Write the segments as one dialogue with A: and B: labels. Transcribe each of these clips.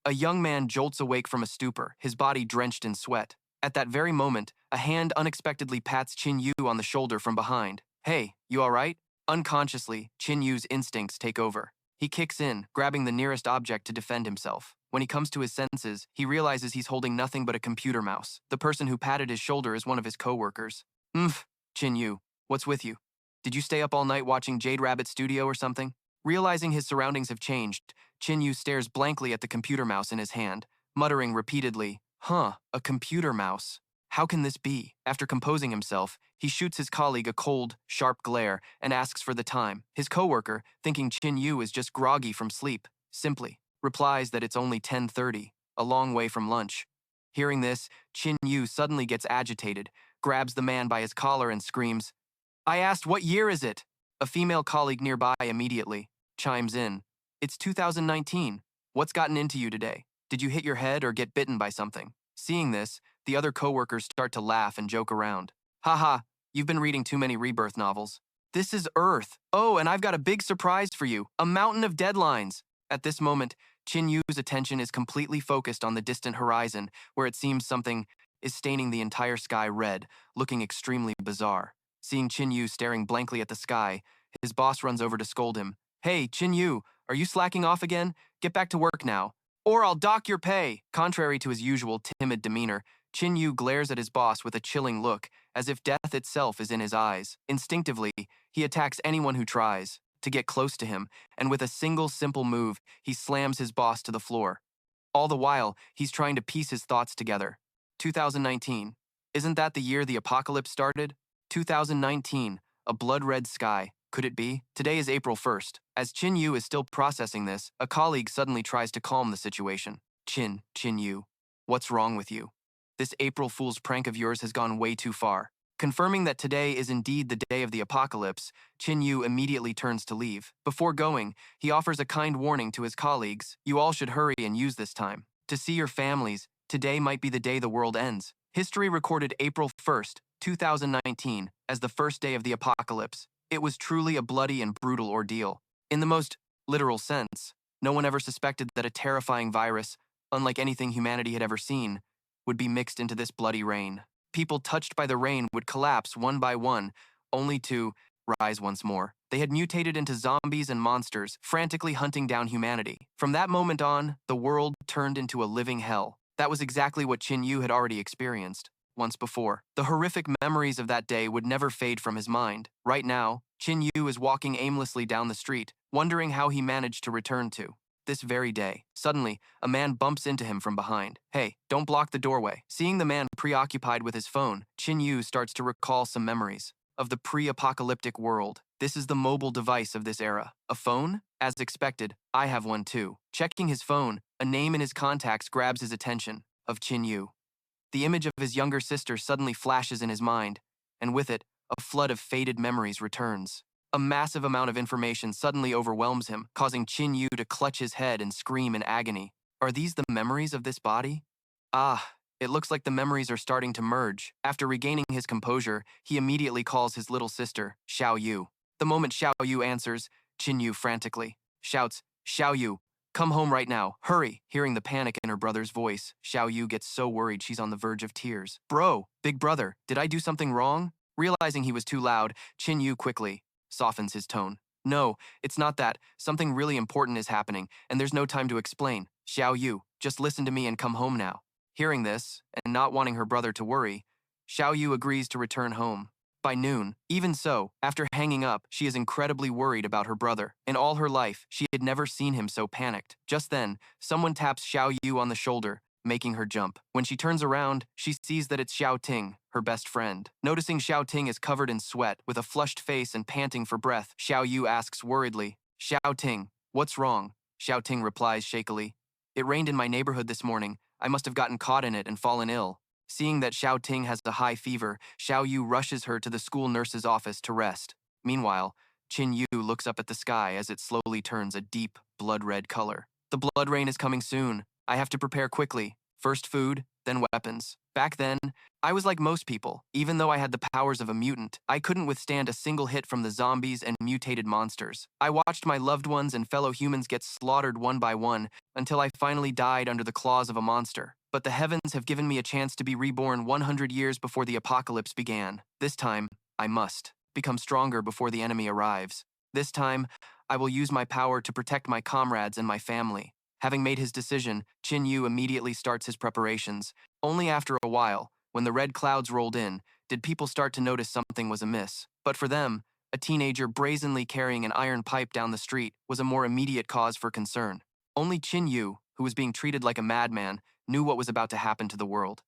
A: A young man jolts awake from a stupor, his body drenched in sweat. At that very moment, a hand unexpectedly pats Qin Yu on the shoulder from behind. Hey, you alright? Unconsciously, Qin Yu's instincts take over. He kicks in, grabbing the nearest object to defend himself. When he comes to his senses, he realizes he's holding nothing but a computer mouse. The person who patted his shoulder is one of his co-workers. Qin Yu, what's with you? Did you stay up all night watching Jade Rabbit Studio or something? Realizing his surroundings have changed, Qin Yu stares blankly at the computer mouse in his hand, muttering repeatedly, a computer mouse. How can this be? After composing himself, he shoots his colleague a cold, sharp glare and asks for the time. His coworker, thinking Qin Yu is just groggy from sleep, simply replies that it's only 10:30, a long way from lunch. Hearing this, Qin Yu suddenly gets agitated, grabs the man by his collar and screams, I asked, what year is it? A female colleague nearby immediately chimes in, It's 2019. What's gotten into you today? Did you hit your head or get bitten by something? Seeing this, the other coworkers start to laugh and joke around. Haha, you've been reading too many Rebirth novels. This is Earth. Oh, and I've got a big surprise for you, a mountain of deadlines. At this moment, Qin Yu's attention is completely focused on the distant horizon, where it seems something is staining the entire sky red, looking extremely bizarre. Seeing Qin Yu staring blankly at the sky, his boss runs over to scold him. Hey, Qin Yu, are you slacking off again? Get back to work now, or I'll dock your pay. Contrary to his usual timid demeanor, Qin Yu glares at his boss with a chilling look, as if death itself is in his eyes. Instinctively, he attacks anyone who tries to get close to him, and with a single simple move, he slams his boss to the floor. All the while, he's trying to piece his thoughts together. 2019. Isn't that the year the apocalypse started? 2019. A blood-red sky. Could it be? Today is April 1st. As Qin Yu is still processing this, a colleague suddenly tries to calm the situation. Qin Yu, what's wrong with you? This April Fool's prank of yours has gone way too far. Confirming that today is indeed the day of the apocalypse, Qin Yu immediately turns to leave. Before going, he offers a kind warning to his colleagues. You all should hurry and use this time to see your families. Today might be the day the world ends. History recorded April 1st, 2019, as the first day of the apocalypse. It was truly a bloody and brutal ordeal. In the most literal sense, no one ever suspected that a terrifying virus, unlike anything humanity had ever seen, would be mixed into this bloody rain. People touched by the rain would collapse one by one, only to rise once more. They had mutated into zombies and monsters, frantically hunting down humanity. From that moment on, the world turned into a living hell. That was exactly what Qin Yu had already experienced once before. The horrific memories of that day would never fade from his mind. Right now, Qin Yu is walking aimlessly down the street, wondering how he managed to return to this very day. Suddenly, a man bumps into him from behind. Hey, don't block the doorway. Seeing the man preoccupied with his phone, Qin Yu starts to recall some memories of the pre-apocalyptic world. This is the mobile device of this era. A phone? As expected, I have one too. Checking his phone, a name in his contacts grabs his attention, of Qin Yu. The image of his younger sister suddenly flashes in his mind, and with it, a flood of faded memories returns. A massive amount of information suddenly overwhelms him, causing Qin Yu to clutch his head and scream in agony. Are these the memories of this body? It looks like the memories are starting to merge. After regaining his composure, he immediately calls his little sister, Xiao Yu. The moment Xiao Yu answers, Qin Yu frantically shouts, Xiao Yu, come home right now, hurry! Hearing the panic in her brother's voice, Xiao Yu gets so worried she's on the verge of tears. Bro, big brother, did I do something wrong? Realizing he was too loud, Qin Yu quickly softens his tone. No, it's not that. Something really important is happening, and there's no time to explain. Xiao Yu, just listen to me and come home now. Hearing this, and not wanting her brother to worry, Xiao Yu agrees to return home. By noon, even so, after hanging up, she is incredibly worried about her brother. In all her life, she had never seen him so panicked. Just then, someone taps Xiao Yu on the shoulder, making her jump. When she turns around, she sees that it's Xiao Ting, her best friend. Noticing Xiao Ting is covered in sweat, with a flushed face and panting for breath, Xiao Yu asks worriedly, Xiao Ting, what's wrong? Xiao Ting replies shakily, It rained in my neighborhood this morning. I must have gotten caught in it and fallen ill. Seeing that Xiao Ting has a high fever, Xiao Yu rushes her to the school nurse's office to rest. Meanwhile, Qin Yu looks up at the sky as it slowly turns a deep, blood-red color. The blood rain is coming soon. I have to prepare quickly. First food, then weapons. Back then, I was like most people. Even though I had the powers of a mutant, I couldn't withstand a single hit from the zombies and mutated monsters. I watched my loved ones and fellow humans get slaughtered one by one until I finally died under the claws of a monster. But the heavens have given me a chance to be reborn 100 years before the apocalypse began. This time, I must become stronger before the enemy arrives. This time, I will use my power to protect my comrades and my family. Having made his decision, Qin Yu immediately starts his preparations. Only after a while, when the red clouds rolled in, did people start to notice something was amiss. But for them, a teenager brazenly carrying an iron pipe down the street was a more immediate cause for concern. Only Qin Yu, who was being treated like a madman, knew what was about to happen to the world.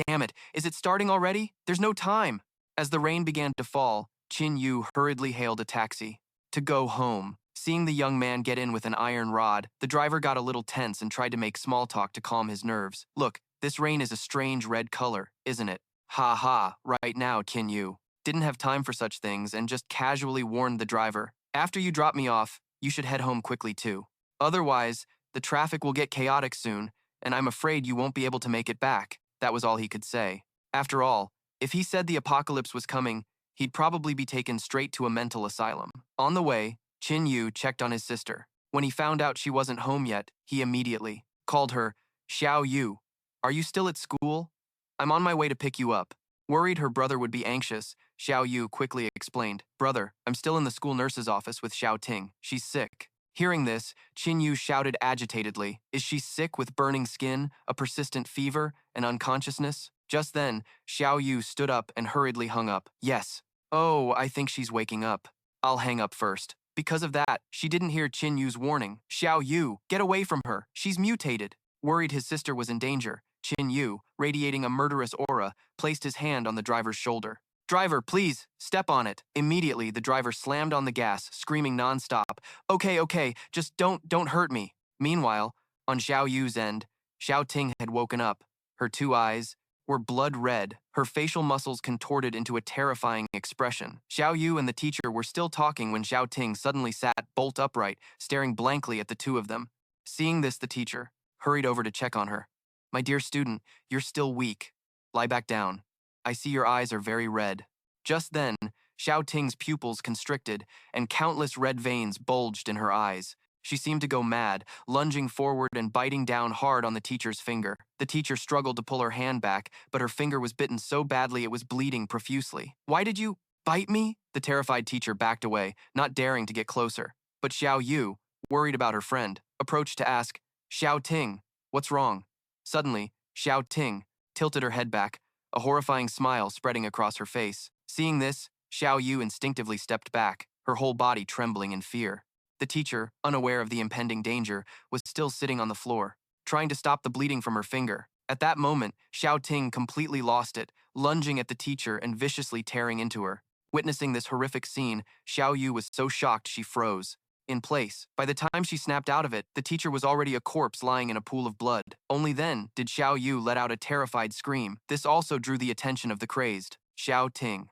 A: Damn it, is it starting already? There's no time! As the rain began to fall, Qin Yu hurriedly hailed a taxi. To go home. Seeing the young man get in with an iron rod, the driver got a little tense and tried to make small talk to calm his nerves. Look, this rain is a strange red color, isn't it? Ha ha, right now, Qin Yu. Didn't have time for such things and just casually warned the driver. After you drop me off, you should head home quickly too. Otherwise, the traffic will get chaotic soon, and I'm afraid you won't be able to make it back. That was all he could say. After all, if he said the apocalypse was coming, he'd probably be taken straight to a mental asylum. On the way, Qin Yu checked on his sister. When he found out she wasn't home yet, he immediately called her, Xiao Yu. Are you still at school? I'm on my way to pick you up. Worried her brother would be anxious, Xiao Yu quickly explained, Brother, I'm still in the school nurse's office with Xiao Ting. She's sick. Hearing this, Qin Yu shouted agitatedly, Is she sick with burning skin, a persistent fever, and unconsciousness? Just then, Xiao Yu stood up and hurriedly hung up. Yes. Oh, I think she's waking up. I'll hang up first. Because of that, she didn't hear Qin Yu's warning. Xiao Yu, get away from her. She's mutated. Worried his sister was in danger, Qin Yu, radiating a murderous aura, placed his hand on the driver's shoulder. Driver, please, step on it. Immediately, the driver slammed on the gas, screaming nonstop, Okay, just don't hurt me. Meanwhile, on Xiao Yu's end, Xiao Ting had woken up. Her two eyes were blood red, her facial muscles contorted into a terrifying expression. Xiao Yu and the teacher were still talking when Xiao Ting suddenly sat bolt upright, staring blankly at the two of them. Seeing this, the teacher hurried over to check on her. My dear student, you're still weak. Lie back down. I see your eyes are very red. Just then, Xiao Ting's pupils constricted, and countless red veins bulged in her eyes. She seemed to go mad, lunging forward and biting down hard on the teacher's finger. The teacher struggled to pull her hand back, but her finger was bitten so badly it was bleeding profusely. Why did you bite me? The terrified teacher backed away, not daring to get closer. But Xiao Yu, worried about her friend, approached to ask, Xiao Ting, what's wrong? Suddenly, Xiao Ting tilted her head back, a horrifying smile spreading across her face. Seeing this, Xiao Yu instinctively stepped back, her whole body trembling in fear. The teacher, unaware of the impending danger, was still sitting on the floor, trying to stop the bleeding from her finger. At that moment, Xiao Ting completely lost it, lunging at the teacher and viciously tearing into her. Witnessing this horrific scene, Xiao Yu was so shocked she froze. In place, by the time she snapped out of it, the teacher was already a corpse lying in a pool of blood. Only then did Xiao Yu let out a terrified scream. This also drew the attention of the crazed Xiao Ting.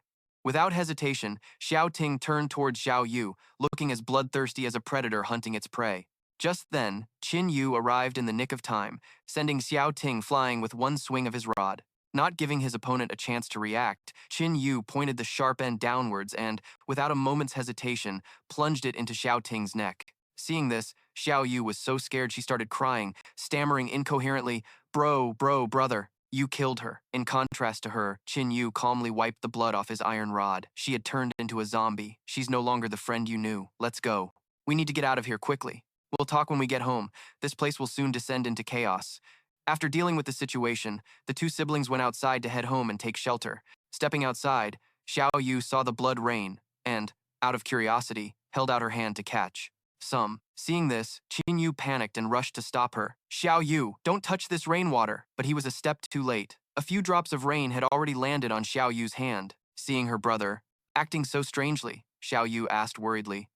A: Without hesitation, Xiao Ting turned towards Xiao Yu, looking as bloodthirsty as a predator hunting its prey. Just then, Qin Yu arrived in the nick of time, sending Xiao Ting flying with one swing of his rod. Not giving his opponent a chance to react, Qin Yu pointed the sharp end downwards and, without a moment's hesitation, plunged it into Xiao Ting's neck. Seeing this, Xiao Yu was so scared she started crying, stammering incoherently, brother. You killed her. In contrast to her, Qin Yu calmly wiped the blood off his iron rod. She had turned into a zombie. She's no longer the friend you knew. Let's go. We need to get out of here quickly. We'll talk when we get home. This place will soon descend into chaos. After dealing with the situation, the two siblings went outside to head home and take shelter. Stepping outside, Xiao Yu saw the blood rain and, out of curiosity, held out her hand to catch some. Seeing this, Qin Yu panicked and rushed to stop her. Xiao Yu, don't touch this rainwater. But he was a step too late. A few drops of rain had already landed on Xiao Yu's hand. Seeing her brother acting so strangely, Xiao Yu asked worriedly,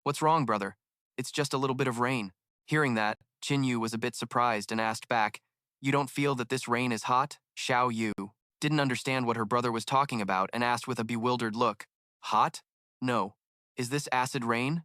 A: What's wrong, brother? It's just a little bit of rain. Hearing that, Qin Yu was a bit surprised and asked back, You don't feel that this rain is hot? Xiao Yu didn't understand what her brother was talking about and asked with a bewildered look, Hot? No. Is this acid rain?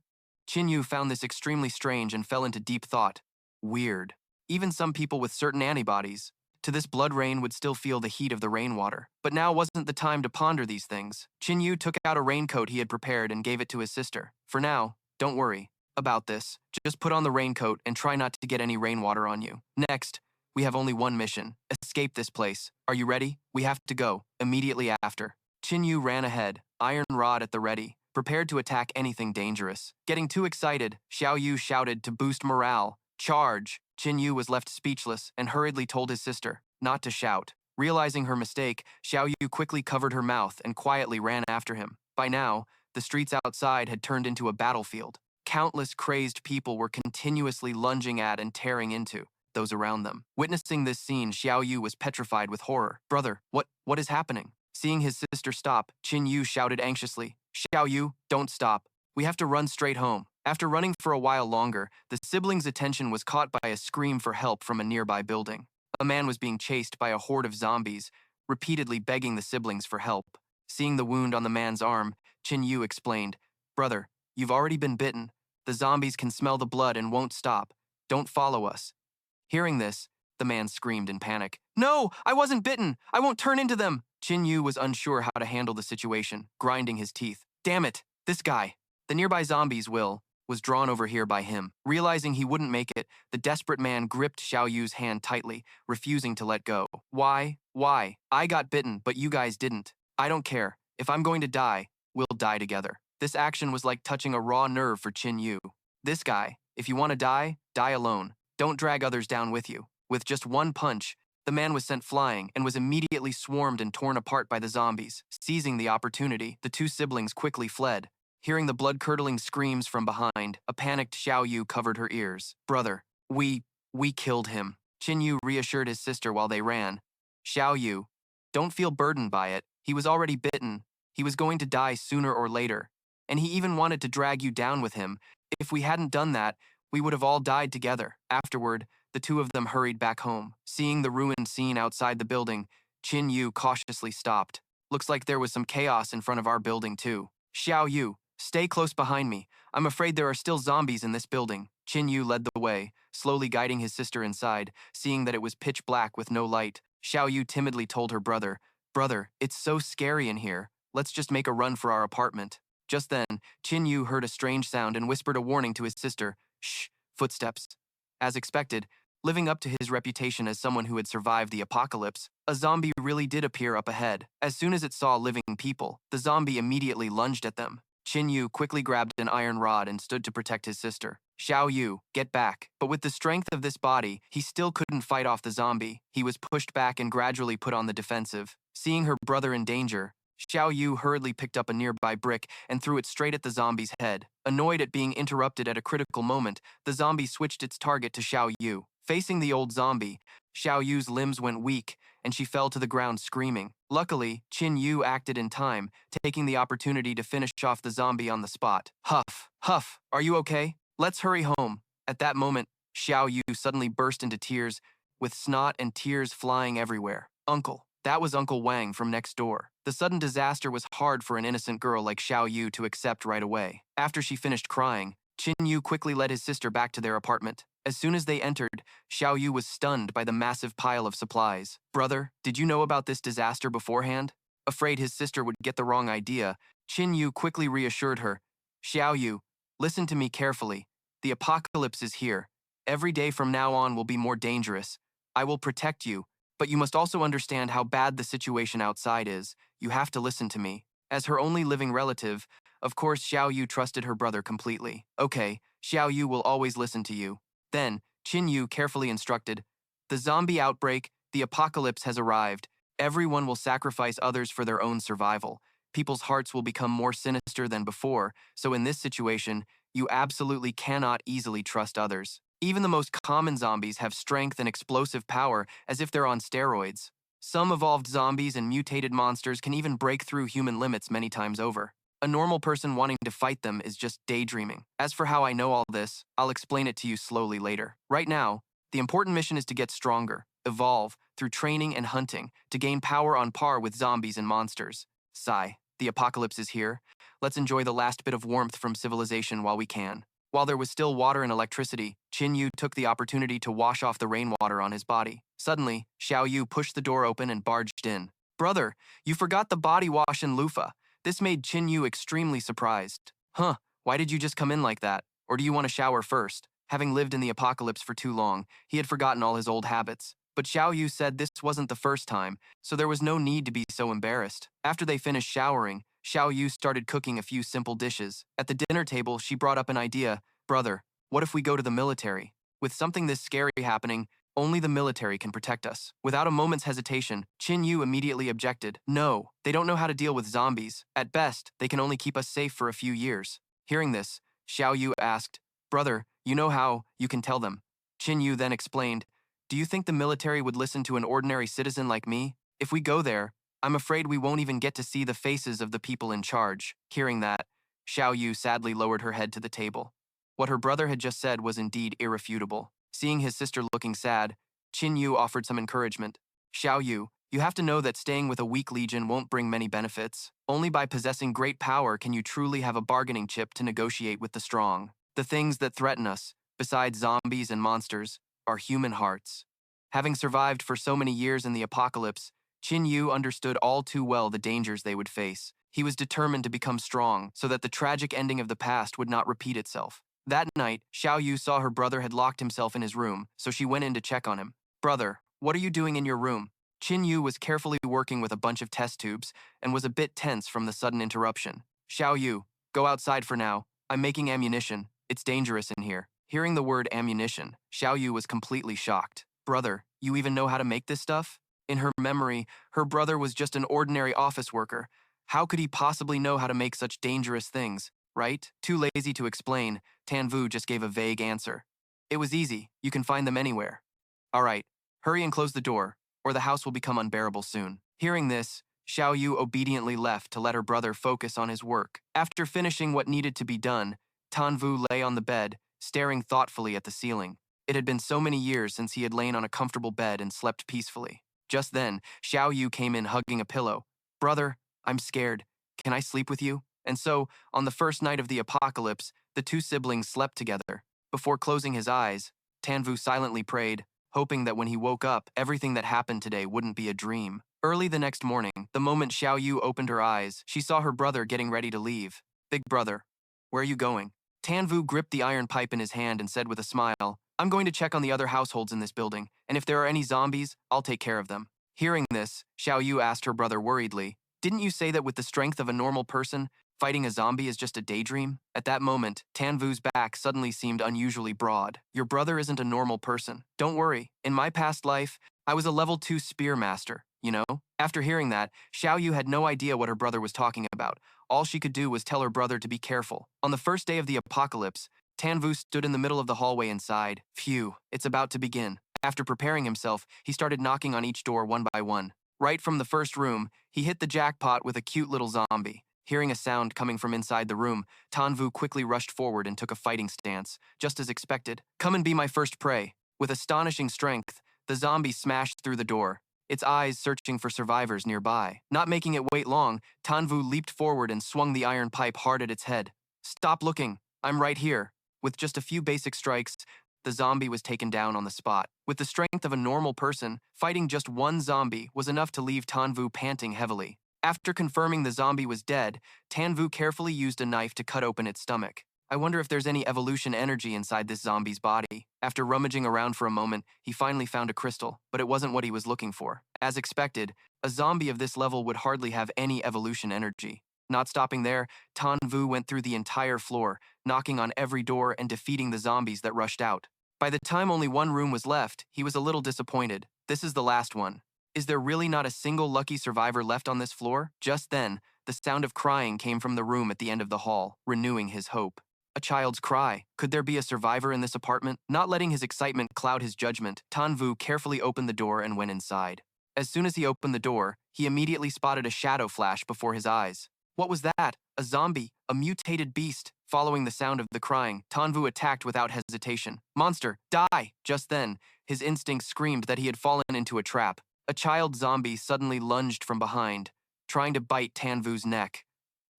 A: Qin Yu found this extremely strange and fell into deep thought. Weird. Even some people with certain antibodies to this blood rain would still feel the heat of the rainwater. But now wasn't the time to ponder these things. Qin Yu took out a raincoat he had prepared and gave it to his sister. For now, don't worry about this. Just put on the raincoat and try not to get any rainwater on you. Next, we have only one mission. Escape this place. Are you ready? We have to go. Immediately after. Qin Yu ran ahead, iron rod at the ready, prepared to attack anything dangerous. Getting too excited, Xiao Yu shouted to boost morale. Charge! Qin Yu was left speechless and hurriedly told his sister not to shout. Realizing her mistake, Xiao Yu quickly covered her mouth and quietly ran after him. By now, the streets outside had turned into a battlefield. Countless crazed people were continuously lunging at and tearing into those around them. Witnessing this scene, Xiao Yu was petrified with horror. Brother, what is happening? Seeing his sister stop, Qin Yu shouted anxiously, Xiao Yu, don't stop. We have to run straight home. After running for a while longer, the siblings' attention was caught by a scream for help from a nearby building. A man was being chased by a horde of zombies, repeatedly begging the siblings for help. Seeing the wound on the man's arm, Qin Yu explained, Brother, you've already been bitten. The zombies can smell the blood and won't stop. Don't follow us. Hearing this, the man screamed in panic. No, I wasn't bitten. I won't turn into them. Qin Yu was unsure how to handle the situation, grinding his teeth. Damn it, this guy. The nearby zombies was drawn over here by him. Realizing he wouldn't make it, the desperate man gripped Xiao Yu's hand tightly, refusing to let go. Why? I got bitten, but you guys didn't. I don't care. If I'm going to die, we'll die together. This action was like touching a raw nerve for Qin Yu. This guy, if you want to die, die alone. Don't drag others down with you. With just one punch, the man was sent flying and was immediately swarmed and torn apart by the zombies. Seizing the opportunity, the two siblings quickly fled. Hearing the blood-curdling screams from behind, a panicked Xiao Yu covered her ears. Brother, we killed him. Qin Yu reassured his sister while they ran. Xiao Yu, don't feel burdened by it. He was already bitten. He was going to die sooner or later. And he even wanted to drag you down with him. If we hadn't done that, we would have all died together. Afterward, the two of them hurried back home. Seeing the ruined scene outside the building, Qin Yu cautiously stopped. Looks like there was some chaos in front of our building too. Xiao Yu, stay close behind me. I'm afraid there are still zombies in this building. Qin Yu led the way, slowly guiding his sister inside. Seeing that it was pitch black with no light, Xiao Yu timidly told her brother, Brother, it's so scary in here. Let's just make a run for our apartment. Just then, Qin Yu heard a strange sound and whispered a warning to his sister. Shh, footsteps. As expected, living up to his reputation as someone who had survived the apocalypse, a zombie really did appear up ahead. As soon as it saw living people, the zombie immediately lunged at them. Qin Yu quickly grabbed an iron rod and stood to protect his sister. Xiao Yu, get back. But with the strength of this body, he still couldn't fight off the zombie. He was pushed back and gradually put on the defensive. Seeing her brother in danger, Xiao Yu hurriedly picked up a nearby brick and threw it straight at the zombie's head. Annoyed at being interrupted at a critical moment, the zombie switched its target to Xiao Yu. Facing the old zombie, Xiao Yu's limbs went weak, and she fell to the ground screaming. Luckily, Qin Yu acted in time, taking the opportunity to finish off the zombie on the spot. Huff, are you okay? Let's hurry home. At that moment, Xiao Yu suddenly burst into tears, with snot and tears flying everywhere. Uncle. That was Uncle Wang from next door. The sudden disaster was hard for an innocent girl like Xiao Yu to accept right away. After she finished crying, Qin Yu quickly led his sister back to their apartment. As soon as they entered, Xiao Yu was stunned by the massive pile of supplies. Brother, did you know about this disaster beforehand? Afraid his sister would get the wrong idea, Qin Yu quickly reassured her. Xiao Yu, listen to me carefully. The apocalypse is here. Every day from now on will be more dangerous. I will protect you, but you must also understand how bad the situation outside is. You have to listen to me. As her only living relative, of course Xiao Yu trusted her brother completely. Okay, Xiao Yu will always listen to you. Then, Qin Yu carefully instructed, the zombie outbreak, the apocalypse has arrived. Everyone will sacrifice others for their own survival. People's hearts will become more sinister than before, so in this situation, you absolutely cannot easily trust others. Even the most common zombies have strength and explosive power as if they're on steroids. Some evolved zombies and mutated monsters can even break through human limits many times over. A normal person wanting to fight them is just daydreaming. As for how I know all this, I'll explain it to you slowly later. Right now, the important mission is to get stronger, evolve, through training and hunting, to gain power on par with zombies and monsters. Sigh, the apocalypse is here. Let's enjoy the last bit of warmth from civilization while we can. While there was still water and electricity, Qin Yu took the opportunity to wash off the rainwater on his body. Suddenly, Xiao Yu pushed the door open and barged in. Brother, you forgot the body wash and loofah. This made Qin Yu extremely surprised. Huh, why did you just come in like that? Or do you want to shower first? Having lived in the apocalypse for too long, he had forgotten all his old habits. But Xiao Yu said this wasn't the first time, so there was no need to be so embarrassed. After they finished showering, Xiao Yu started cooking a few simple dishes. At the dinner table, she brought up an idea. Brother, what if we go to the military? With something this scary happening, only the military can protect us. Without a moment's hesitation, Qin Yu immediately objected. No, they don't know how to deal with zombies. At best, they can only keep us safe for a few years. Hearing this, Xiao Yu asked, Brother, you know how, you can tell them. Qin Yu then explained, do you think the military would listen to an ordinary citizen like me? If we go there, I'm afraid we won't even get to see the faces of the people in charge. Hearing that, Xiao Yu sadly lowered her head to the table. What her brother had just said was indeed irrefutable. Seeing his sister looking sad, Qin Yu offered some encouragement. Xiao Yu, you have to know that staying with a weak legion won't bring many benefits. Only by possessing great power can you truly have a bargaining chip to negotiate with the strong. The things that threaten us, besides zombies and monsters, are human hearts. Having survived for so many years in the apocalypse, Qin Yu understood all too well the dangers they would face. He was determined to become strong so that the tragic ending of the past would not repeat itself. That night, Xiao Yu saw her brother had locked himself in his room, so she went in to check on him. Brother, what are you doing in your room? Qin Yu was carefully working with a bunch of test tubes and was a bit tense from the sudden interruption. Xiao Yu, go outside for now. I'm making ammunition. It's dangerous in here. Hearing the word ammunition, Xiao Yu was completely shocked. Brother, you even know how to make this stuff? In her memory, her brother was just an ordinary office worker. How could he possibly know how to make such dangerous things, right? Too lazy to explain, Tanvu just gave a vague answer. It was easy. You can find them anywhere. All right, hurry and close the door, or the house will become unbearable soon. Hearing this, Xiao Yu obediently left to let her brother focus on his work. After finishing what needed to be done, Tanvu lay on the bed, staring thoughtfully at the ceiling. It had been so many years since he had lain on a comfortable bed and slept peacefully. Just then, Xiao Yu came in hugging a pillow. Brother, I'm scared. Can I sleep with you? And so, on the first night of the apocalypse, the two siblings slept together. Before closing his eyes, Tanvu silently prayed, hoping that when he woke up, everything that happened today wouldn't be a dream. Early the next morning, the moment Xiao Yu opened her eyes, she saw her brother getting ready to leave. Big brother, where are you going? Tanvu gripped the iron pipe in his hand and said with a smile, I'm going to check on the other households in this building, and if there are any zombies, I'll take care of them. Hearing this, Xiao Yu asked her brother worriedly, didn't you say that with the strength of a normal person, fighting a zombie is just a daydream? At that moment, Tanvu's back suddenly seemed unusually broad. Your brother isn't a normal person. Don't worry, in my past life, I was a level 2 spear master, you know? After hearing that, Xiao Yu had no idea what her brother was talking about. All she could do was tell her brother to be careful. On the first day of the apocalypse, Tanvu stood in the middle of the hallway and sighed. Phew, it's about to begin. After preparing himself, he started knocking on each door one by one. Right from the first room, he hit the jackpot with a cute little zombie. Hearing a sound coming from inside the room, Tanvu quickly rushed forward and took a fighting stance, just as expected. Come and be my first prey. With astonishing strength, the zombie smashed through the door, its eyes searching for survivors nearby. Not making it wait long, Tanvu leaped forward and swung the iron pipe hard at its head. Stop looking. I'm right here. With just a few basic strikes, the zombie was taken down on the spot. With the strength of a normal person, fighting just one zombie was enough to leave Tanvu panting heavily. After confirming the zombie was dead, Tanvu carefully used a knife to cut open its stomach. I wonder if there's any evolution energy inside this zombie's body. After rummaging around for a moment, he finally found a crystal, but it wasn't what he was looking for. As expected, a zombie of this level would hardly have any evolution energy. Not stopping there, Tanvu went through the entire floor, knocking on every door and defeating the zombies that rushed out. By the time only one room was left, he was a little disappointed. This is the last one. Is there really not a single lucky survivor left on this floor? Just then, the sound of crying came from the room at the end of the hall, renewing his hope. A child's cry. Could there be a survivor in this apartment? Not letting his excitement cloud his judgment, Tanvu carefully opened the door and went inside. As soon as he opened the door, he immediately spotted a shadow flash before his eyes. What was that? A zombie, a mutated beast. Following the sound of the crying, Tanvu attacked without hesitation. Monster, die! Just then, his instincts screamed that he had fallen into a trap. A child zombie suddenly lunged from behind, trying to bite Tanvu's neck.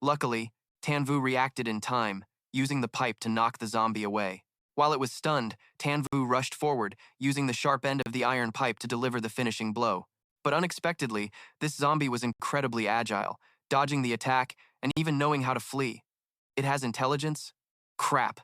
A: Luckily, Tanvu reacted in time, using the pipe to knock the zombie away. While it was stunned, Tanvu rushed forward, using the sharp end of the iron pipe to deliver the finishing blow. But unexpectedly, this zombie was incredibly agile, dodging the attack and even knowing how to flee. It has intelligence? Crap.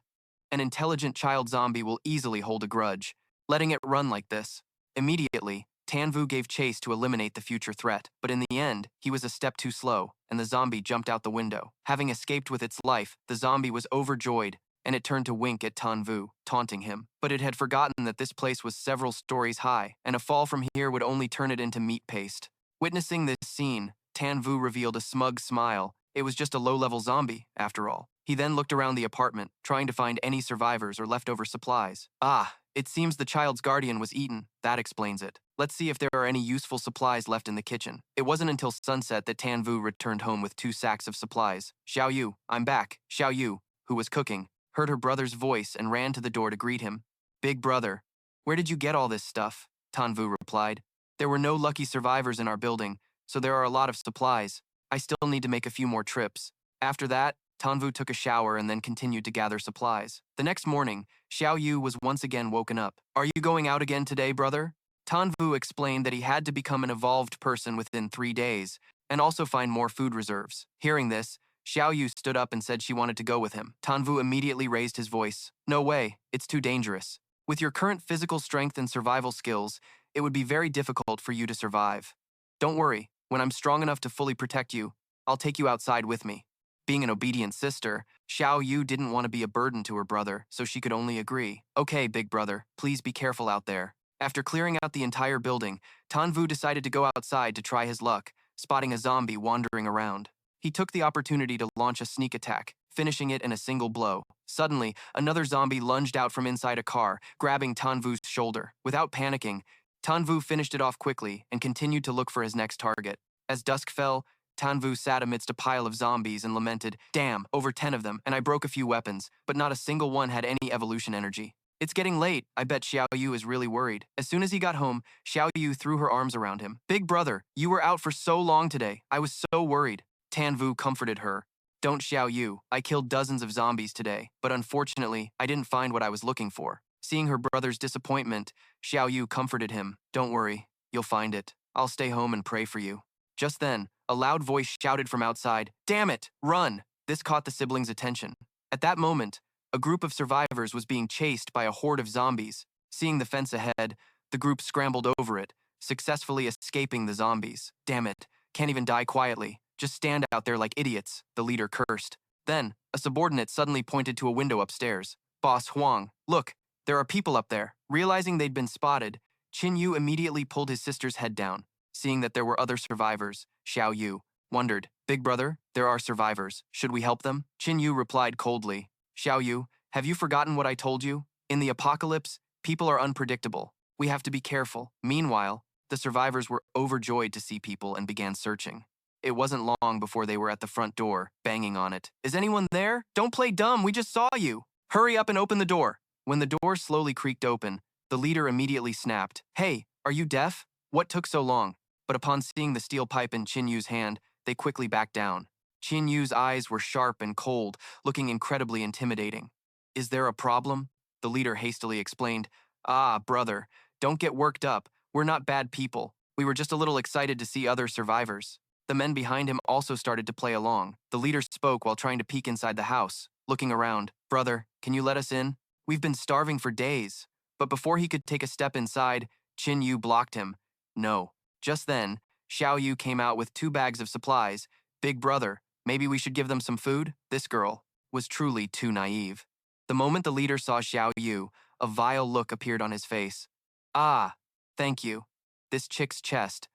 A: An intelligent child zombie will easily hold a grudge, letting it run like this. Immediately, Tanvu gave chase to eliminate the future threat, but in the end, he was a step too slow, and the zombie jumped out the window. Having escaped with its life, the zombie was overjoyed, and it turned to wink at Tanvu, taunting him. But it had forgotten that this place was several stories high, and a fall from here would only turn it into meat paste. Witnessing this scene, Tanvu revealed a smug smile. It was just a low-level zombie, after all. He then looked around the apartment, trying to find any survivors or leftover supplies. Ah, it seems the child's guardian was eaten. That explains it. Let's see if there are any useful supplies left in the kitchen. It wasn't until sunset that Tanvu returned home with 2 sacks of supplies. Xiao Yu, I'm back. Xiao Yu, who was cooking, heard her brother's voice and ran to the door to greet him. Big brother, where did you get all this stuff? Tanvu replied. There were no lucky survivors in our building, so there are a lot of supplies. I still need to make a few more trips. After that, Tanvu took a shower and then continued to gather supplies. The next morning, Xiao Yu was once again woken up. Are you going out again today, brother? Tanvu explained that he had to become an evolved person within 3 days, and also find more food reserves. Hearing this, Xiao Yu stood up and said she wanted to go with him. Tanvu immediately raised his voice. No way, it's too dangerous. With your current physical strength and survival skills, it would be very difficult for you to survive. Don't worry, when I'm strong enough to fully protect you, I'll take you outside with me. Being an obedient sister, Xiao Yu didn't want to be a burden to her brother, so she could only agree. Okay, big brother, please be careful out there. After clearing out the entire building, Tanvu decided to go outside to try his luck, spotting a zombie wandering around. He took the opportunity to launch a sneak attack, finishing it in a single blow. Suddenly, another zombie lunged out from inside a car, grabbing Tanvu's shoulder. Without panicking, Tanvu finished it off quickly and continued to look for his next target. As dusk fell, Tanvu sat amidst a pile of zombies and lamented, damn, over 10 of them, and I broke a few weapons, but not a single one had any evolution energy. It's getting late. I bet Xiao Yu is really worried. As soon as he got home, Xiao Yu threw her arms around him. Big brother, you were out for so long today. I was so worried. Tanvu comforted her. Don't Xiao Yu. I killed dozens of zombies today, but unfortunately, I didn't find what I was looking for. Seeing her brother's disappointment, Xiao Yu comforted him. Don't worry, you'll find it. I'll stay home and pray for you. Just then, a loud voice shouted from outside, damn it, run! This caught the siblings' attention. At that moment, a group of survivors was being chased by a horde of zombies. Seeing the fence ahead, the group scrambled over it, successfully escaping the zombies. Damn it, can't even die quietly. Just stand out there like idiots, the leader cursed. Then, a subordinate suddenly pointed to a window upstairs. Boss Huang, look, there are people up there. Realizing they'd been spotted, Qin Yu immediately pulled his sister's head down. Seeing that there were other survivors, Xiao Yu wondered, Big brother, there are survivors. Should we help them? Qin Yu replied coldly, Xiao Yu, have you forgotten what I told you? In the apocalypse, people are unpredictable. We have to be careful. Meanwhile, the survivors were overjoyed to see people and began searching. It wasn't long before they were at the front door, banging on it. Is anyone there? Don't play dumb, we just saw you. Hurry up and open the door. When the door slowly creaked open, the leader immediately snapped, Hey, are you deaf? What took so long? But upon seeing the steel pipe in Qin Yu's hand, they quickly backed down. Qin Yu's eyes were sharp and cold, looking incredibly intimidating. Is there a problem? The leader hastily explained, Ah, brother, don't get worked up. We're not bad people. We were just a little excited to see other survivors. The men behind him also started to play along. The leader spoke while trying to peek inside the house, looking around. Brother, can you let us in? We've been starving for days. But before he could take a step inside, Qin Yu blocked him. No. Just then, Xiao Yu came out with 2 bags of supplies. Big brother, maybe we should give them some food? This girl was truly too naive. The moment the leader saw Xiao Yu, a vile look appeared on his face. Ah, thank you. This chick's chest.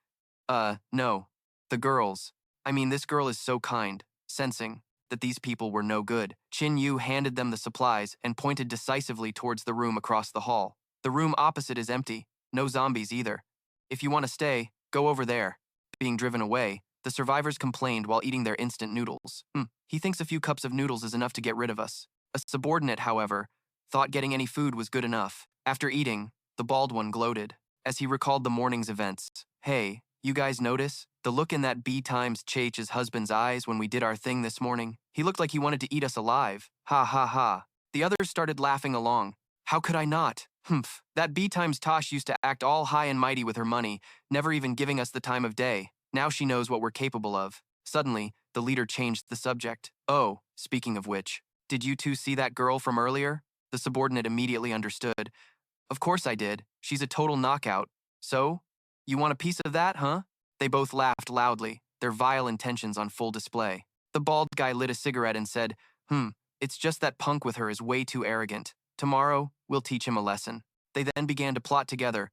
A: No. The girls. I mean, this girl is so kind. Sensing that these people were no good, Qin Yu handed them the supplies and pointed decisively towards the room across the hall. The room opposite is empty. No zombies either. If you want to stay, go over there. Being driven away, the survivors complained while eating their instant noodles. He thinks a few cups of noodles is enough to get rid of us. A subordinate, however, thought getting any food was good enough. After eating, the bald one gloated, as he recalled the morning's events. Hey, you guys notice? The look in that B times Ch's husband's eyes when we did our thing this morning? He looked like he wanted to eat us alive. Ha ha ha. The others started laughing along. How could I not? Humph. That B times Tosh used to act all high and mighty with her money, never even giving us the time of day. Now she knows what we're capable of. Suddenly, the leader changed the subject. Oh, speaking of which, did you two see that girl from earlier? The subordinate immediately understood. Of course I did. She's a total knockout. So? You want a piece of that, huh? They both laughed loudly, their vile intentions on full display. The bald guy lit a cigarette and said, it's just that punk with her is way too arrogant. Tomorrow, we'll teach him a lesson. They then began to plot together.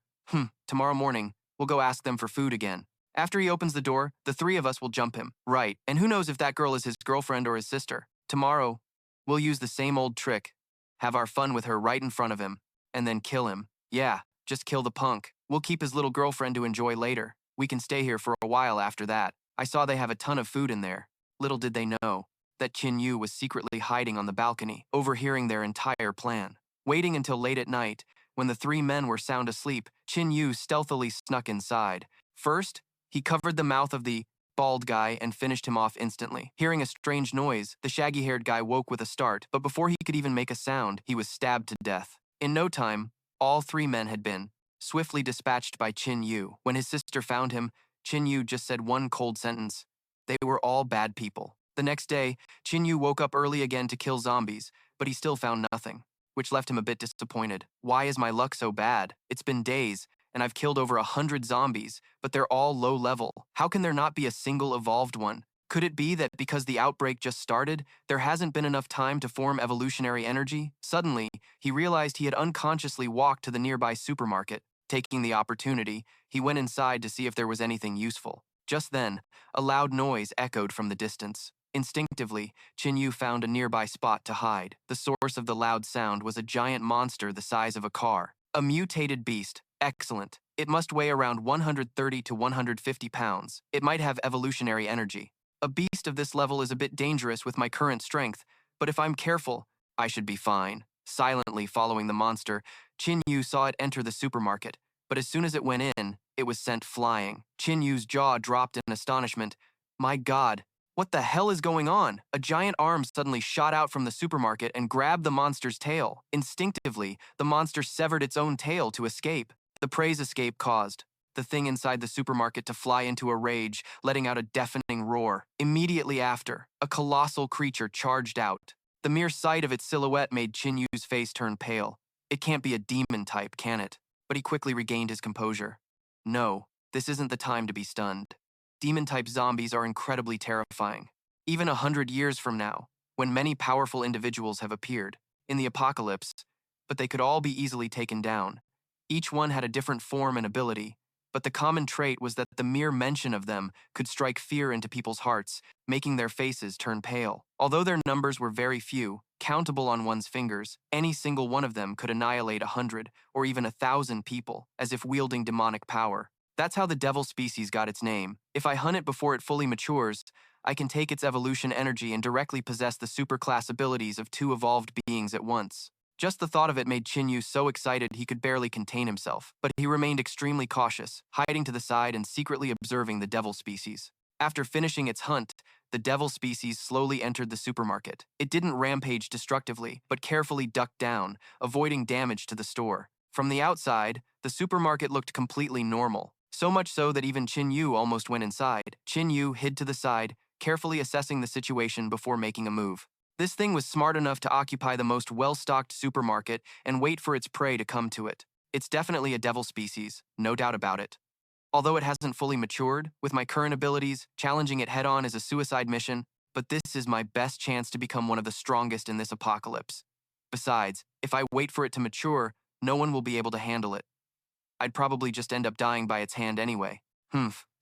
A: Tomorrow morning, we'll go ask them for food again. After he opens the door, the three of us will jump him. Right, and who knows if that girl is his girlfriend or his sister. Tomorrow, we'll use the same old trick. Have our fun with her right in front of him, and then kill him. Yeah, just kill the punk. We'll keep his little girlfriend to enjoy later. We can stay here for a while after that. I saw they have a ton of food in there. Little did they know that Qin Yu was secretly hiding on the balcony, overhearing their entire plan. Waiting until late at night, when the three men were sound asleep, Qin Yu stealthily snuck inside. First, he covered the mouth of the bald guy and finished him off instantly. Hearing a strange noise, the shaggy-haired guy woke with a start, but before he could even make a sound, he was stabbed to death. In no time, all three men had been swiftly dispatched by Qin Yu. When his sister found him, Qin Yu just said one cold sentence. They were all bad people. The next day, Qin Yu woke up early again to kill zombies, but he still found nothing, which left him a bit disappointed. Why is my luck so bad? It's been days, and I've killed over 100 zombies, but they're all low level. How can there not be a single evolved one? Could it be that because the outbreak just started, there hasn't been enough time to form evolutionary energy? Suddenly, he realized he had unconsciously walked to the nearby supermarket. Taking the opportunity, he went inside to see if there was anything useful. Just then, a loud noise echoed from the distance. Instinctively, Qin Yu found a nearby spot to hide. The source of the loud sound was a giant monster the size of a car. A mutated beast. Excellent. It must weigh around 130 to 150 pounds. It might have evolutionary energy. A beast of this level is a bit dangerous with my current strength, but if I'm careful, I should be fine. Silently following the monster, Qin Yu saw it enter the supermarket, but as soon as it went in, it was sent flying. Qin Yu's jaw dropped in astonishment. My God, what the hell is going on? A giant arm suddenly shot out from the supermarket and grabbed the monster's tail. Instinctively, the monster severed its own tail to escape. The prey's escape caused the thing inside the supermarket to fly into a rage, letting out a deafening roar. Immediately after, a colossal creature charged out. The mere sight of its silhouette made Qin Yu's face turn pale. It can't be a demon type, can it? But he quickly regained his composure. No, this isn't the time to be stunned. Demon-type zombies are incredibly terrifying. Even 100 years from now, when many powerful individuals have appeared in the apocalypse, but they could all be easily taken down. Each one had a different form and ability, but the common trait was that the mere mention of them could strike fear into people's hearts, making their faces turn pale. Although their numbers were very few, countable on one's fingers, any single one of them could annihilate 100 or even 1,000 people, as if wielding demonic power. That's how the devil species got its name. If I hunt it before it fully matures, I can take its evolution energy and directly possess the superclass abilities of 2 evolved beings at once. Just the thought of it made Qin Yu so excited he could barely contain himself, but he remained extremely cautious, hiding to the side and secretly observing the devil species. After finishing its hunt, the devil species slowly entered the supermarket. It didn't rampage destructively, but carefully ducked down, avoiding damage to the store. From the outside, the supermarket looked completely normal. So much so that even Qin Yu almost went inside. Qin Yu hid to the side, carefully assessing the situation before making a move. This thing was smart enough to occupy the most well-stocked supermarket and wait for its prey to come to it. It's definitely a devil species, no doubt about it. Although it hasn't fully matured, with my current abilities, challenging it head-on is a suicide mission, but this is my best chance to become one of the strongest in this apocalypse. Besides, if I wait for it to mature, no one will be able to handle it. I'd probably just end up dying by its hand anyway.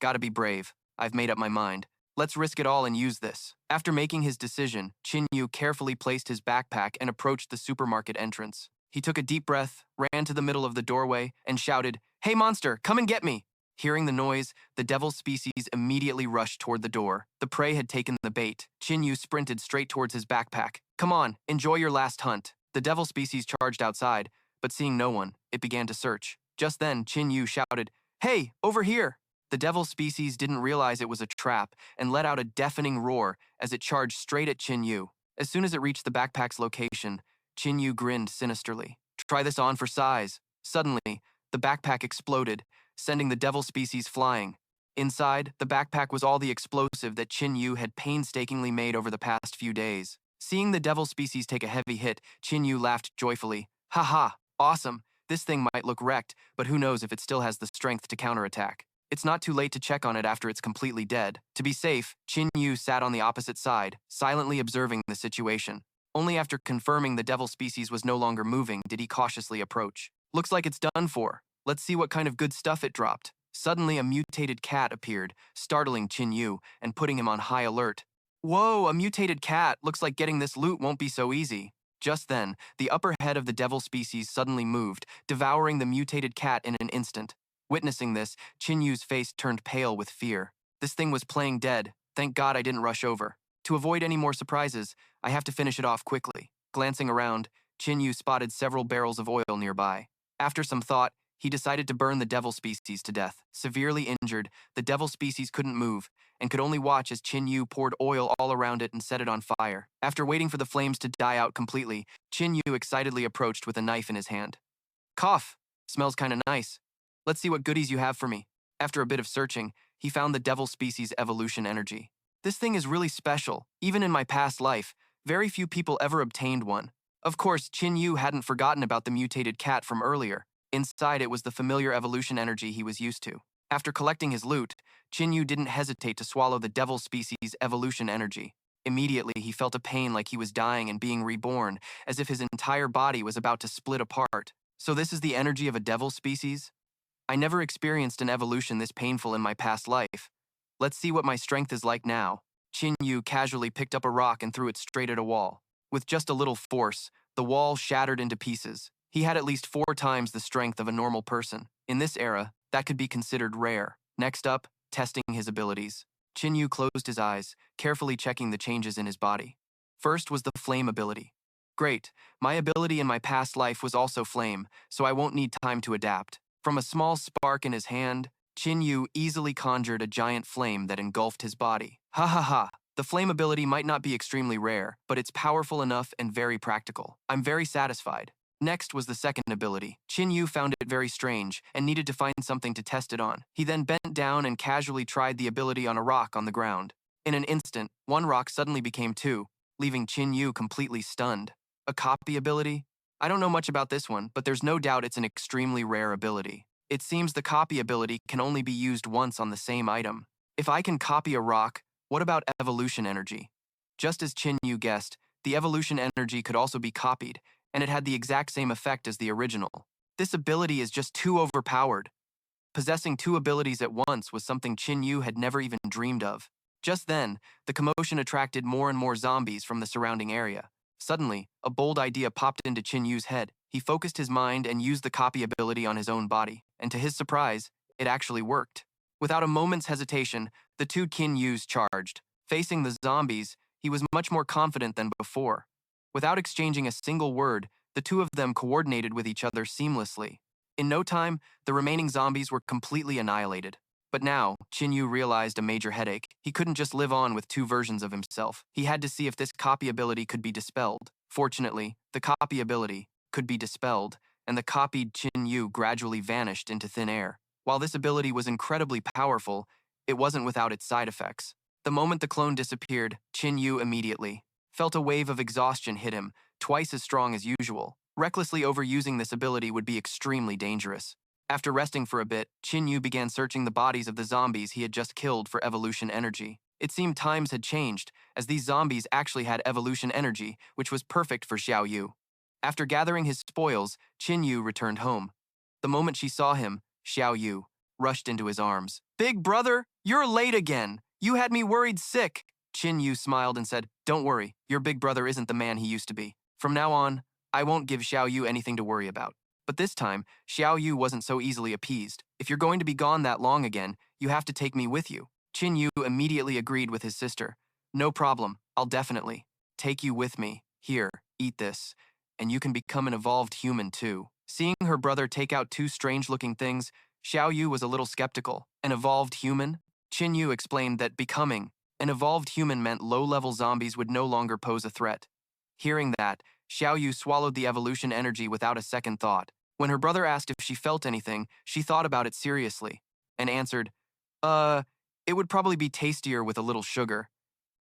A: Gotta be brave. I've made up my mind. Let's risk it all and use this. After making his decision, Qin Yu carefully placed his backpack and approached the supermarket entrance. He took a deep breath, ran to the middle of the doorway, and shouted, "Hey monster, come and get me!" Hearing the noise, the devil species immediately rushed toward the door. The prey had taken the bait. Qin Yu sprinted straight towards his backpack. "Come on, enjoy your last hunt." The devil species charged outside, but seeing no one, it began to search. Just then, Qin Yu shouted, "Hey, over here!" The devil species didn't realize it was a trap and let out a deafening roar as it charged straight at Qin Yu. As soon as it reached the backpack's location, Qin Yu grinned sinisterly. Try this on for size. Suddenly, the backpack exploded, sending the devil species flying. Inside, the backpack was all the explosive that Qin Yu had painstakingly made over the past few days. Seeing the devil species take a heavy hit, Qin Yu laughed joyfully. Ha ha, awesome. This thing might look wrecked, but who knows if it still has the strength to counterattack. It's not too late to check on it after it's completely dead. To be safe, Qin Yu sat on the opposite side, silently observing the situation. Only after confirming the devil species was no longer moving did he cautiously approach. Looks like it's done for. Let's see what kind of good stuff it dropped. Suddenly, a mutated cat appeared, startling Qin Yu and putting him on high alert. Whoa, a mutated cat! Looks like getting this loot won't be so easy. Just then, the upper head of the devil species suddenly moved, devouring the mutated cat in an instant. Witnessing this, Qin Yu's face turned pale with fear. This thing was playing dead. Thank God I didn't rush over. To avoid any more surprises, I have to finish it off quickly. Glancing around, Qin Yu spotted several barrels of oil nearby. After some thought, he decided to burn the devil species to death. Severely injured, the devil species couldn't move, and could only watch as Qin Yu poured oil all around it and set it on fire. After waiting for the flames to die out completely, Qin Yu excitedly approached with a knife in his hand. Cough! Smells kinda nice. Let's see what goodies you have for me. After a bit of searching, he found the devil species evolution energy. This thing is really special. Even in my past life, very few people ever obtained one. Of course, Qin Yu hadn't forgotten about the mutated cat from earlier. Inside it was the familiar evolution energy he was used to. After collecting his loot, Qin Yu didn't hesitate to swallow the devil species evolution energy. Immediately, he felt a pain like he was dying and being reborn, as if his entire body was about to split apart. So this is the energy of a devil species? I never experienced an evolution this painful in my past life. Let's see what my strength is like now. Qin Yu casually picked up a rock and threw it straight at a wall. With just a little force, the wall shattered into pieces. He had at least 4 times the strength of a normal person. In this era, that could be considered rare. Next up, testing his abilities. Qin Yu closed his eyes, carefully checking the changes in his body. First was the flame ability. Great, my ability in my past life was also flame, so I won't need time to adapt. From a small spark in his hand, Qin Yu easily conjured a giant flame that engulfed his body. Ha ha ha! The flame ability might not be extremely rare, but it's powerful enough and very practical. I'm very satisfied. Next was the second ability. Qin Yu found it very strange and needed to find something to test it on. He then bent down and casually tried the ability on a rock on the ground. In an instant, 1 rock suddenly became 2, leaving Qin Yu completely stunned. A copy ability? I don't know much about this one, but there's no doubt it's an extremely rare ability. It seems the copy ability can only be used once on the same item. If I can copy a rock, what about evolution energy? Just as Qin Yu guessed, the evolution energy could also be copied, and it had the exact same effect as the original. This ability is just too overpowered. Possessing 2 abilities at once was something Qin Yu had never even dreamed of. Just then, the commotion attracted more and more zombies from the surrounding area. Suddenly, a bold idea popped into Qin Yu's head. He focused his mind and used the copy ability on his own body, and to his surprise, it actually worked. Without a moment's hesitation, the 2 Qin Yus charged. Facing the zombies, he was much more confident than before. Without exchanging a single word, the 2 of them coordinated with each other seamlessly. In no time, the remaining zombies were completely annihilated. But now, Qin Yu realized a major headache. He couldn't just live on with 2 versions of himself. He had to see if this copy ability could be dispelled. Fortunately, the copy ability could be dispelled, and the copied Qin Yu gradually vanished into thin air. While this ability was incredibly powerful, it wasn't without its side effects. The moment the clone disappeared, Qin Yu immediately felt a wave of exhaustion hit him, twice as strong as usual. Recklessly overusing this ability would be extremely dangerous. After resting for a bit, Qin Yu began searching the bodies of the zombies he had just killed for evolution energy. It seemed times had changed, as these zombies actually had evolution energy, which was perfect for Xiao Yu. After gathering his spoils, Qin Yu returned home. The moment she saw him, Xiao Yu rushed into his arms. "Big brother, you're late again. You had me worried sick." Qin Yu smiled and said, "Don't worry, your big brother isn't the man he used to be. From now on, I won't give Xiao Yu anything to worry about." But this time, Xiao Yu wasn't so easily appeased. "If you're going to be gone that long again, you have to take me with you." Qin Yu immediately agreed with his sister. "No problem, I'll definitely take you with me. Here, eat this, and you can become an evolved human too." Seeing her brother take out 2 strange-looking things, Xiao Yu was a little skeptical. An evolved human? Qin Yu explained that becoming An evolved human meant low-level zombies would no longer pose a threat. Hearing that, Xiao Yu swallowed the evolution energy without a second thought. When her brother asked if she felt anything, she thought about it seriously and answered, it would probably be tastier with a little sugar.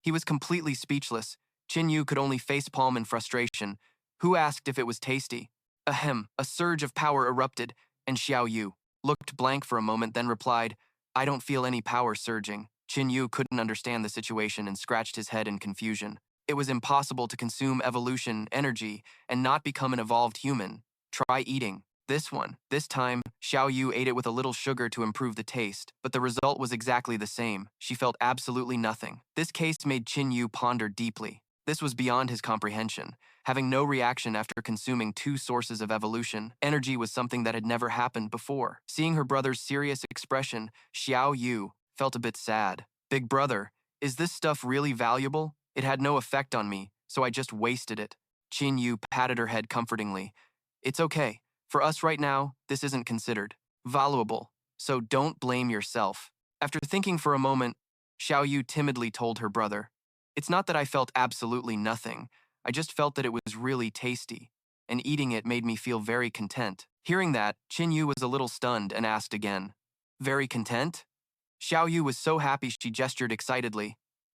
A: He was completely speechless. Qin Yu could only facepalm in frustration. Who asked if it was tasty? Ahem, a surge of power erupted, and Xiao Yu looked blank for a moment, then replied, I don't feel any power surging. Qin Yu couldn't understand the situation and scratched his head in confusion. It was impossible to consume evolution energy and not become an evolved human. Try eating this one. This time, Xiao Yu ate it with a little sugar to improve the taste, but the result was exactly the same. She felt absolutely nothing. This case made Qin Yu ponder deeply. This was beyond his comprehension. Having no reaction after consuming 2 sources of evolution energy was something that had never happened before. Seeing her brother's serious expression, Xiao Yu felt a bit sad. Big brother, is this stuff really valuable? It had no effect on me, so I just wasted it. Qin Yu patted her head comfortingly. It's okay. For us right now, this isn't considered valuable, so don't blame yourself. After thinking for a moment, Xiao Yu timidly told her brother, It's not that I felt absolutely nothing. I just felt that it was really tasty, and eating it made me feel very content. Hearing that, Qin Yu was a little stunned and asked again, Very content? Xiao Yu was so happy she gestured excitedly.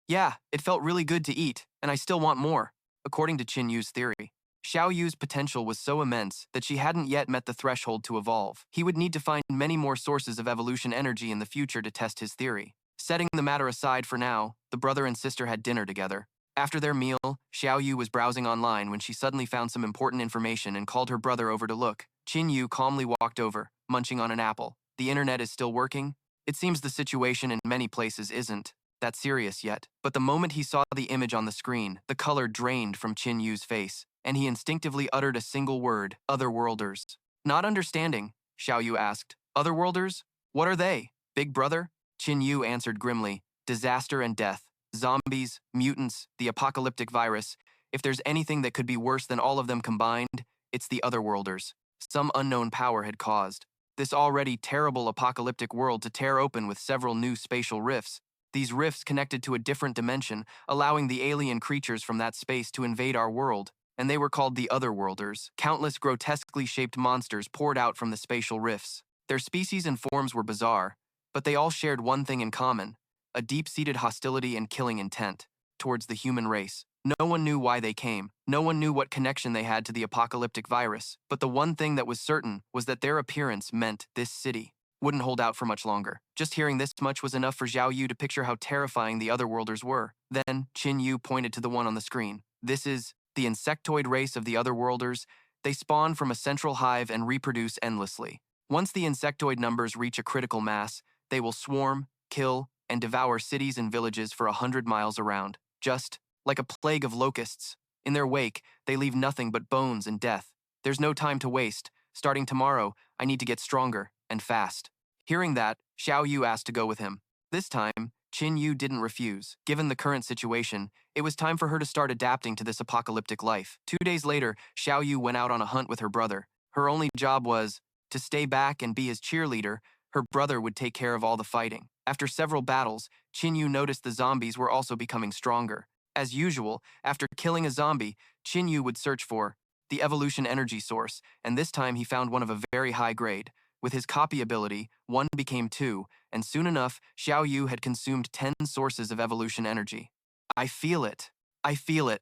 A: Yeah, it felt really good to eat, and I still want more. According to Qin Yu's theory, Xiao Yu's potential was so immense that she hadn't yet met the threshold to evolve. He would need to find many more sources of evolution energy in the future to test his theory. Setting the matter aside for now, the brother and sister had dinner together. After their meal, Xiao Yu was browsing online when she suddenly found some important information and called her brother over to look. Qin Yu calmly walked over, munching on an apple. The internet is still working? It seems the situation in many places isn't that serious yet. But the moment he saw the image on the screen, the color drained from Qin Yu's face, and he instinctively uttered a single word, otherworlders. Not understanding, Xiao Yu asked, Otherworlders? What are they? Big brother? Qin Yu answered grimly, disaster and death, zombies, mutants, the apocalyptic virus. If there's anything that could be worse than all of them combined, it's the otherworlders. Some unknown power had caused this already terrible apocalyptic world to tear open with several new spatial rifts. These rifts connected to a different dimension, allowing the alien creatures from that space to invade our world, and they were called the otherworlders. Countless grotesquely shaped monsters poured out from the spatial rifts. Their species and forms were bizarre, but they all shared one thing in common, a deep-seated hostility and killing intent towards the human race. No one knew why they came. No one knew what connection they had to the apocalyptic virus. But the one thing that was certain was that their appearance meant this city wouldn't hold out for much longer. Just hearing this much was enough for Xiao Yu to picture how terrifying the otherworlders were. Then, Qin Yu pointed to the one on the screen. This is the insectoid race of the otherworlders. They spawn from a central hive and reproduce endlessly. Once the insectoid numbers reach a critical mass, they will swarm, kill, and devour cities and villages for 100 miles around. Just like a plague of locusts. In their wake, they leave nothing but bones and death. There's no time to waste. Starting tomorrow, I need to get stronger, and fast. Hearing that, Xiao Yu asked to go with him. This time, Qin Yu didn't refuse. Given the current situation, it was time for her to start adapting to this apocalyptic life. 2 days later, Xiao Yu went out on a hunt with her brother. Her only job was to stay back and be his cheerleader. Her brother would take care of all the fighting. After several battles, Qin Yu noticed the zombies were also becoming stronger. As usual, after killing a zombie, Qin Yu would search for the evolution energy source, and this time he found one of a very high grade. With his copy ability, 1 became 2, and soon enough, Xiao Yu had consumed 10 sources of evolution energy. I feel it. I feel it.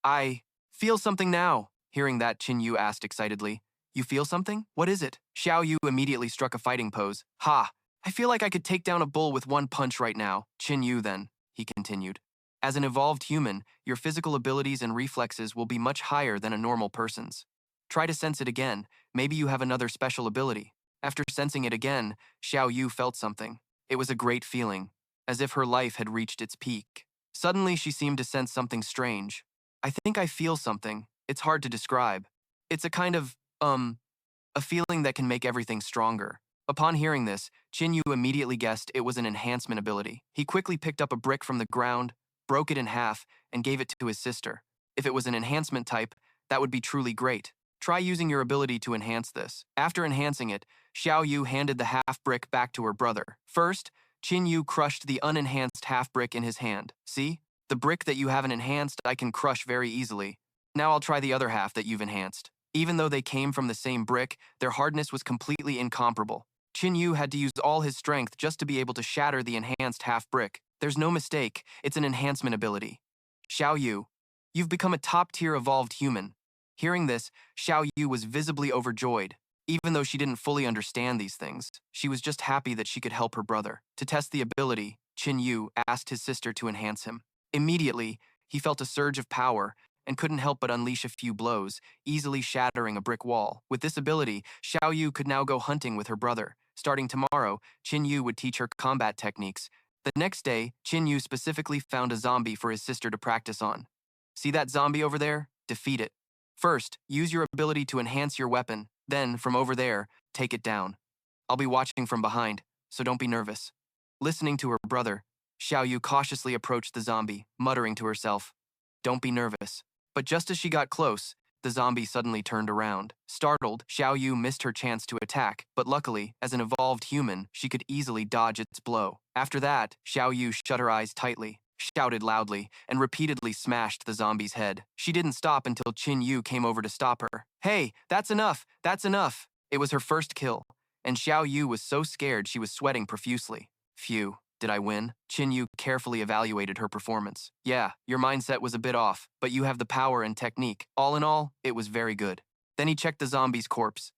A: I feel something now. Hearing that, Qin Yu asked excitedly, You feel something? What is it? Xiao Yu immediately struck a fighting pose. Ha! I feel like I could take down a bull with 1 punch right now. Qin Yu then, he continued. As an evolved human, your physical abilities and reflexes will be much higher than a normal person's. Try to sense it again. Maybe you have another special ability. After sensing it again, Xiao Yu felt something. It was a great feeling, as if her life had reached its peak. Suddenly, she seemed to sense something strange. I think I feel something. It's hard to describe. It's a kind of, a feeling that can make everything stronger. Upon hearing this, Qin Yu immediately guessed it was an enhancement ability. He quickly picked up a brick from the ground, broke it in half, and gave it to his sister. If it was an enhancement type, that would be truly great. Try using your ability to enhance this. After enhancing it, Xiao Yu handed the half brick back to her brother. First, Qin Yu crushed the unenhanced half-brick in his hand. See? The brick that you haven't enhanced I can crush very easily. Now I'll try the other half that you've enhanced. Even though they came from the same brick, their hardness was completely incomparable. Qin Yu had to use all his strength just to be able to shatter the enhanced half-brick. There's no mistake, it's an enhancement ability. Xiao Yu, you've become a top-tier evolved human. Hearing this, Xiao Yu was visibly overjoyed. Even though she didn't fully understand these things, she was just happy that she could help her brother. To test the ability, Qin Yu asked his sister to enhance him. Immediately, he felt a surge of power and couldn't help but unleash a few blows, easily shattering a brick wall. With this ability, Xiao Yu could now go hunting with her brother. Starting tomorrow, Qin Yu would teach her combat techniques. The next day, Qin Yu specifically found a zombie for his sister to practice on. See that zombie over there? Defeat it. First, use your ability to enhance your weapon. Then, from over there, take it down. I'll be watching from behind, so don't be nervous. Listening to her brother, Xiao Yu cautiously approached the zombie, muttering to herself, "Don't be nervous." But just as she got close, the zombie suddenly turned around. Startled, Xiao Yu missed her chance to attack, but luckily, as an evolved human, she could easily dodge its blow. After that, Xiao Yu shut her eyes tightly, shouted loudly, and repeatedly smashed the zombie's head. She didn't stop until Qin Yu came over to stop her. "Hey, that's enough! That's enough!" It was her first kill, and Xiao Yu was so scared she was sweating profusely. Phew, did I win? Qin Yu carefully evaluated her performance. Yeah, your mindset was a bit off, but you have the power and technique. All in all, it was very good. Then he checked the zombie's corpse.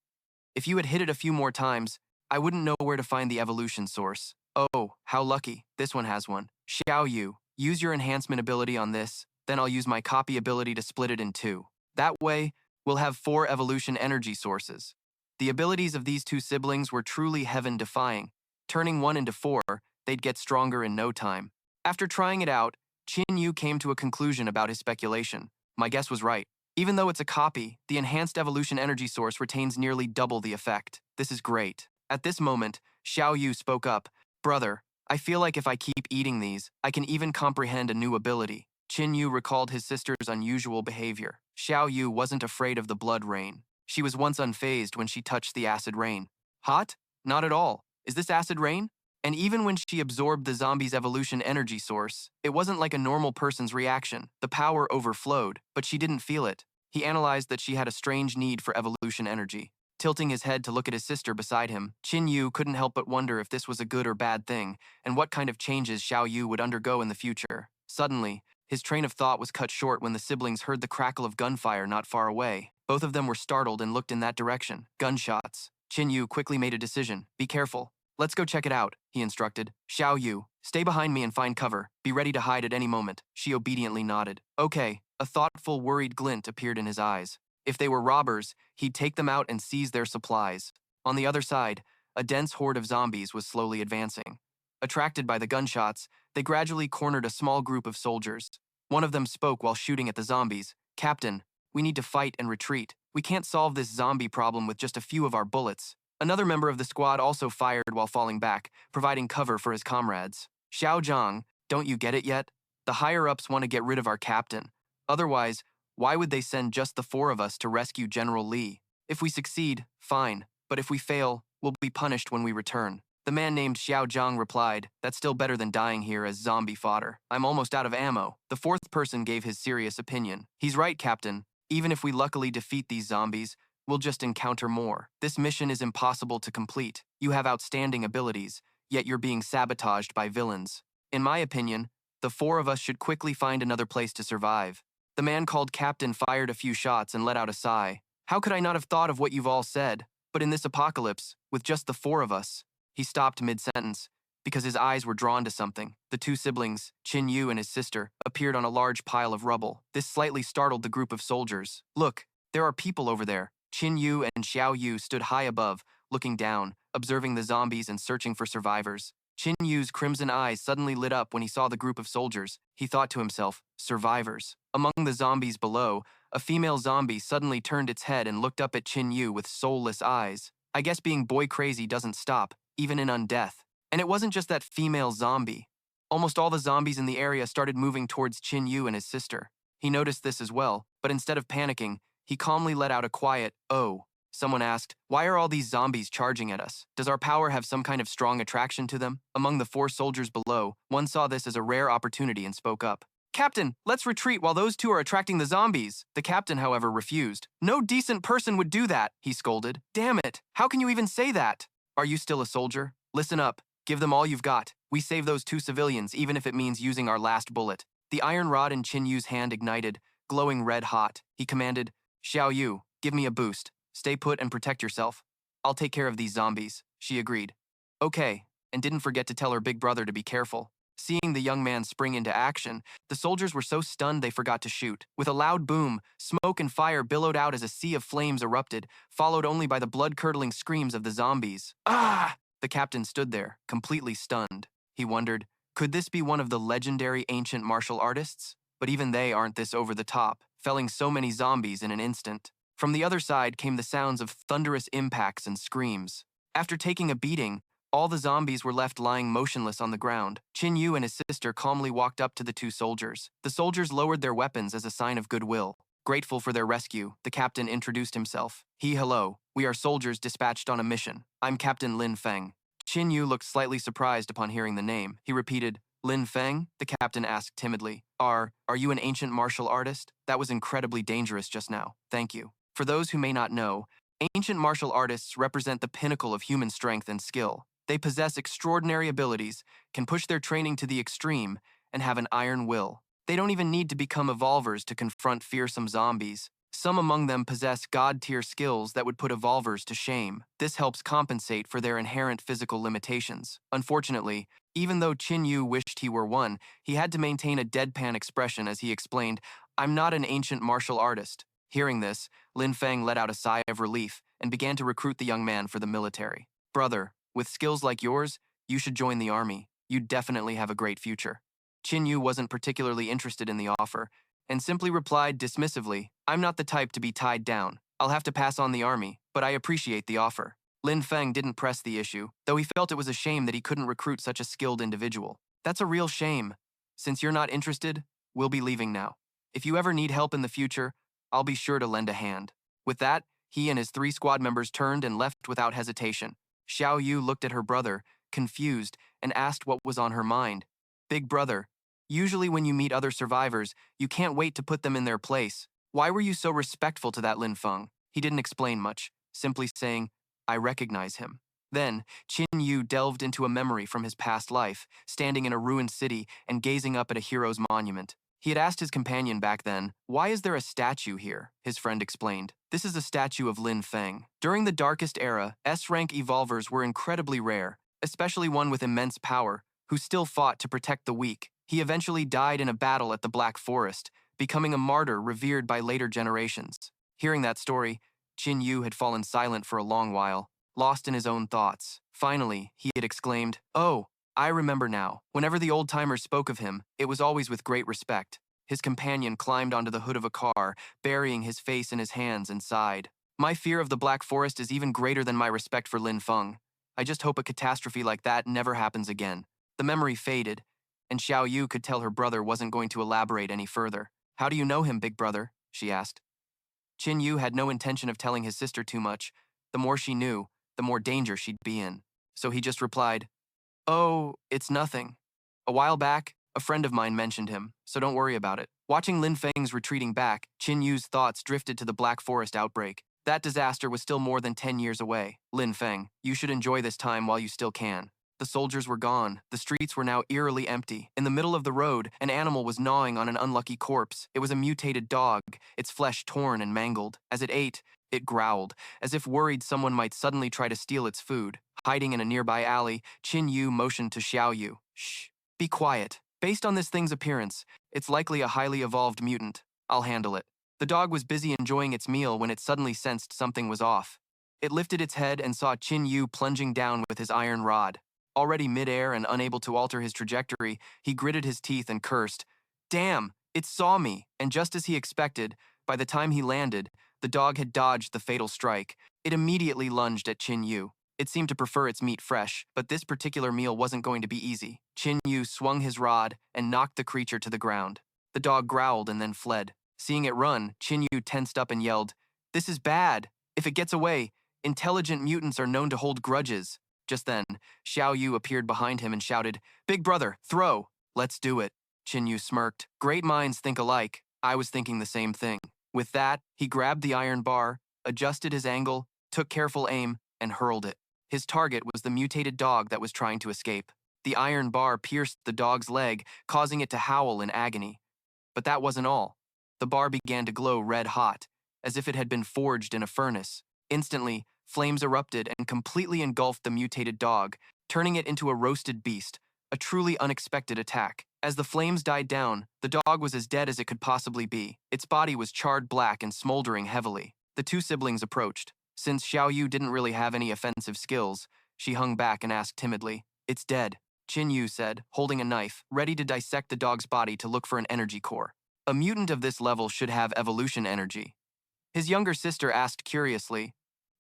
A: If you had hit it a few more times, I wouldn't know where to find the evolution source. Oh, how lucky. This one has one. Xiao Yu, use your enhancement ability on this, then I'll use my copy ability to split it in two. That way, we'll have 4 evolution energy sources. The abilities of these two siblings were truly heaven-defying. Turning one into 4, they'd get stronger in no time. After trying it out, Qin Yu came to a conclusion about his speculation. My guess was right. Even though it's a copy, the enhanced evolution energy source retains nearly double the effect. This is great. At this moment, Xiao Yu spoke up. "Brother, I feel like if I keep eating these, I can even comprehend a new ability." Qin Yu recalled his sister's unusual behavior. Xiao Yu wasn't afraid of the blood rain. She was once unfazed when she touched the acid rain. Hot? Not at all. Is this acid rain? And even when she absorbed the zombie's evolution energy source, it wasn't like a normal person's reaction. The power overflowed, but she didn't feel it. He analyzed that she had a strange need for evolution energy. Tilting his head to look at his sister beside him, Qin Yu couldn't help but wonder if this was a good or bad thing, and what kind of changes Xiao Yu would undergo in the future. Suddenly, his train of thought was cut short when the siblings heard the crackle of gunfire not far away. Both of them were startled and looked in that direction. Gunshots. Qin Yu quickly made a decision. "Be careful. Let's go check it out," he instructed. "Xiao Yu, stay behind me and find cover. Be ready to hide at any moment." She obediently nodded. Okay. A thoughtful, worried glint appeared in his eyes. If they were robbers, he'd take them out and seize their supplies. On the other side, a dense horde of zombies was slowly advancing. Attracted by the gunshots, they gradually cornered a small group of soldiers. One of them spoke while shooting at the zombies. "Captain, we need to fight and retreat. We can't solve this zombie problem with just a few of our bullets." Another member of the squad also fired while falling back, providing cover for his comrades. "Xiao Zhang, don't you get it yet? The higher-ups want to get rid of our captain. Otherwise, why would they send just the 4 of us to rescue General Li? If we succeed, fine, but if we fail, we'll be punished when we return." The man named Xiao Zhang replied, "That's still better than dying here as zombie fodder. I'm almost out of ammo." The 4th person gave his serious opinion. "He's right, Captain. Even if we luckily defeat these zombies, we'll just encounter more. This mission is impossible to complete. You have outstanding abilities, yet you're being sabotaged by villains. In my opinion, the 4 of us should quickly find another place to survive." The man called Captain fired a few shots and let out a sigh. "How could I not have thought of what you've all said? But in this apocalypse, with just the 4 of us..." He stopped mid-sentence, because his eyes were drawn to something. The 2 siblings, Qin Yu and his sister, appeared on a large pile of rubble. This slightly startled the group of soldiers. "Look, there are people over there." Qin Yu and Xiao Yu stood high above, looking down, observing the zombies and searching for survivors. Qin Yu's crimson eyes suddenly lit up when he saw the group of soldiers. He thought to himself, survivors. Among the zombies below, a female zombie suddenly turned its head and looked up at Qin Yu with soulless eyes. I guess being boy crazy doesn't stop, even in undeath. And it wasn't just that female zombie. Almost all the zombies in the area started moving towards Qin Yu and his sister. He noticed this as well, but instead of panicking, he calmly let out a quiet, "Oh." Someone asked, "Why are all these zombies charging at us? Does our power have some kind of strong attraction to them?" Among the 4 soldiers below, one saw this as a rare opportunity and spoke up. "Captain, let's retreat while those two are attracting the zombies." The captain, however, refused. "No decent person would do that," he scolded. "Damn it, how can you even say that? Are you still a soldier? Listen up, give them all you've got. We save those 2 civilians, even if it means using our last bullet." The iron rod in Qin Yu's hand ignited, glowing red hot. He commanded, "Xiao Yu, give me a boost. Stay put and protect yourself. I'll take care of these zombies." She agreed. "Okay," and didn't forget to tell her big brother to be careful. Seeing the young man spring into action, the soldiers were so stunned they forgot to shoot. With a loud boom, smoke and fire billowed out as a sea of flames erupted, followed only by the blood-curdling screams of the zombies. "Ah!" The captain stood there, completely stunned. He wondered, could this be one of the legendary ancient martial artists? But even they aren't this over the top, felling so many zombies in an instant. From the other side came the sounds of thunderous impacts and screams. After taking a beating, all the zombies were left lying motionless on the ground. Qin Yu and his sister calmly walked up to the 2 soldiers. The soldiers lowered their weapons as a sign of goodwill. Grateful for their rescue, the captain introduced himself. "Hello, we are soldiers dispatched on a mission. I'm Captain Lin Feng." Qin Yu looked slightly surprised upon hearing the name. He repeated, "Lin Feng?" The captain asked timidly. Are you an ancient martial artist? That was incredibly dangerous just now. Thank you." For those who may not know, ancient martial artists represent the pinnacle of human strength and skill. They possess extraordinary abilities, can push their training to the extreme, and have an iron will. They don't even need to become evolvers to confront fearsome zombies. Some among them possess god-tier skills that would put evolvers to shame. This helps compensate for their inherent physical limitations. Unfortunately, even though Qin Yu wished he were one, he had to maintain a deadpan expression as he explained, "I'm not an ancient martial artist." Hearing this, Lin Feng let out a sigh of relief and began to recruit the young man for the military. "Brother, with skills like yours, you should join the army. You'd definitely have a great future." Qin Yu wasn't particularly interested in the offer, and simply replied dismissively, "I'm not the type to be tied down. I'll have to pass on the army, but I appreciate the offer." Lin Feng didn't press the issue, though he felt it was a shame that he couldn't recruit such a skilled individual. "That's a real shame. Since you're not interested, we'll be leaving now. If you ever need help in the future, I'll be sure to lend a hand." With that, he and his 3 squad members turned and left without hesitation. Xiao Yu looked at her brother, confused, and asked what was on her mind. "Big brother, usually when you meet other survivors, you can't wait to put them in their place. Why were you so respectful to that Lin Feng?" He didn't explain much, simply saying, "I recognize him." Then, Qin Yu delved into a memory from his past life, standing in a ruined city and gazing up at a hero's monument. He had asked his companion back then, "Why is there a statue here?" His friend explained, "This is a statue of Lin Feng. During the darkest era, S-rank evolvers were incredibly rare, especially one with immense power, who still fought to protect the weak. He eventually died in a battle at the Black Forest, becoming a martyr revered by later generations." Hearing that story, Qin Yu had fallen silent for a long while, lost in his own thoughts. Finally, he had exclaimed, "Oh, I remember now. Whenever the old-timers spoke of him, it was always with great respect." His companion climbed onto the hood of a car, burying his face in his hands, and sighed. "My fear of the Black Forest is even greater than my respect for Lin Feng. I just hope a catastrophe like that never happens again." The memory faded, and Xiao Yu could tell her brother wasn't going to elaborate any further. "How do you know him, big brother?" she asked. Qin Yu had no intention of telling his sister too much. The more she knew, the more danger she'd be in. So he just replied, "Oh, it's nothing. A while back, a friend of mine mentioned him, so don't worry about it." Watching Lin Feng's retreating back, Qin Yu's thoughts drifted to the Black Forest outbreak. That disaster was still more than 10 years away. "Lin Feng, you should enjoy this time while you still can." The soldiers were gone. The streets were now eerily empty. In the middle of the road, an animal was gnawing on an unlucky corpse. It was a mutated dog, its flesh torn and mangled. As it ate, it growled, as if worried someone might suddenly try to steal its food. Hiding in a nearby alley, Qin Yu motioned to Xiao Yu. "Shh, be quiet. Based on this thing's appearance, it's likely a highly evolved mutant. I'll handle it." The dog was busy enjoying its meal when it suddenly sensed something was off. It lifted its head and saw Qin Yu plunging down with his iron rod. Already midair and unable to alter his trajectory, he gritted his teeth and cursed. "Damn, it saw me!" And just as he expected, by the time he landed, the dog had dodged the fatal strike. It immediately lunged at Qin Yu. It seemed to prefer its meat fresh, but this particular meal wasn't going to be easy. Qin Yu swung his rod and knocked the creature to the ground. The dog growled and then fled. Seeing it run, Qin Yu tensed up and yelled, "This is bad! If it gets away, intelligent mutants are known to hold grudges. Just then, Xiao Yu appeared behind him and shouted, "Big brother, throw! Let's do it." Qin Yu smirked. Great minds think alike. I was thinking the same thing. With that, he grabbed the iron bar, adjusted his angle, took careful aim, and hurled it. His target was the mutated dog that was trying to escape. The iron bar pierced the dog's leg, causing it to howl in agony. But that wasn't all. The bar began to glow red hot, as if it had been forged in a furnace. Instantly, flames erupted and completely engulfed the mutated dog, turning it into a roasted beast, a truly unexpected attack. As the flames died down, the dog was as dead as it could possibly be. Its body was charred black and smoldering heavily. The two siblings approached. Since Xiao Yu didn't really have any offensive skills, she hung back and asked timidly, "It's dead," Qin Yu said, holding a knife, ready to dissect the dog's body to look for an energy core. A mutant of this level should have evolution energy. His younger sister asked curiously,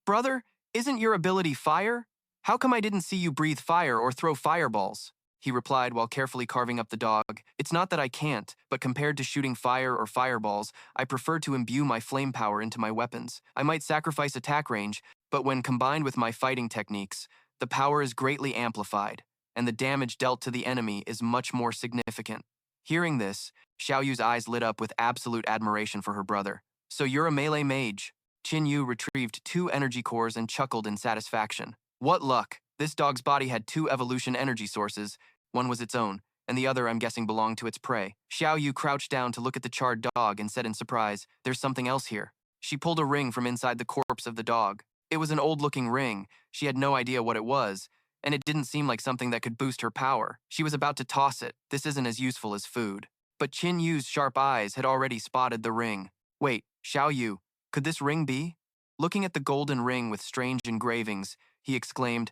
A: "Brother, isn't your ability fire? How come I didn't see you breathe fire or throw fireballs?" He replied while carefully carving up the dog, "It's not that I can't, but compared to shooting fire or fireballs, I prefer to imbue my flame power into my weapons. I might sacrifice attack range, but when combined with my fighting techniques, the power is greatly amplified, and the damage dealt to the enemy is much more significant." Hearing this, Xiao Yu's eyes lit up with absolute admiration for her brother. "So you're a melee mage?" Qin Yu retrieved 2 energy cores and chuckled in satisfaction. "What luck! This dog's body had 2 evolution energy sources. One was its own, and the other I'm guessing belonged to its prey." Xiao Yu crouched down to look at the charred dog and said in surprise, "There's something else here." She pulled a ring from inside the corpse of the dog. It was an old-looking ring. She had no idea what it was, and it didn't seem like something that could boost her power. She was about to toss it. This isn't as useful as food. But Qin Yu's sharp eyes had already spotted the ring. "Wait, Xiao Yu, could this ring be?" Looking at the golden ring with strange engravings, he exclaimed,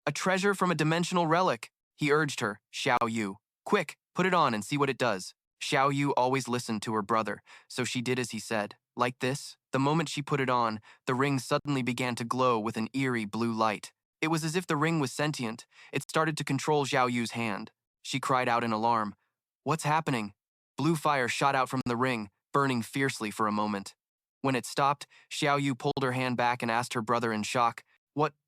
A: "A treasure from a dimensional relic." He urged her, "Xiao Yu, quick, put it on and see what it does." Xiao Yu always listened to her brother, so she did as he said. Like this, the moment she put it on, the ring suddenly began to glow with an eerie blue light. It was as if the ring was sentient. It started to control Xiao Yu's hand. She cried out in alarm, "What's happening?" Blue fire shot out from the ring, burning fiercely for a moment. When it stopped, Xiao Yu pulled her hand back and asked her brother in shock,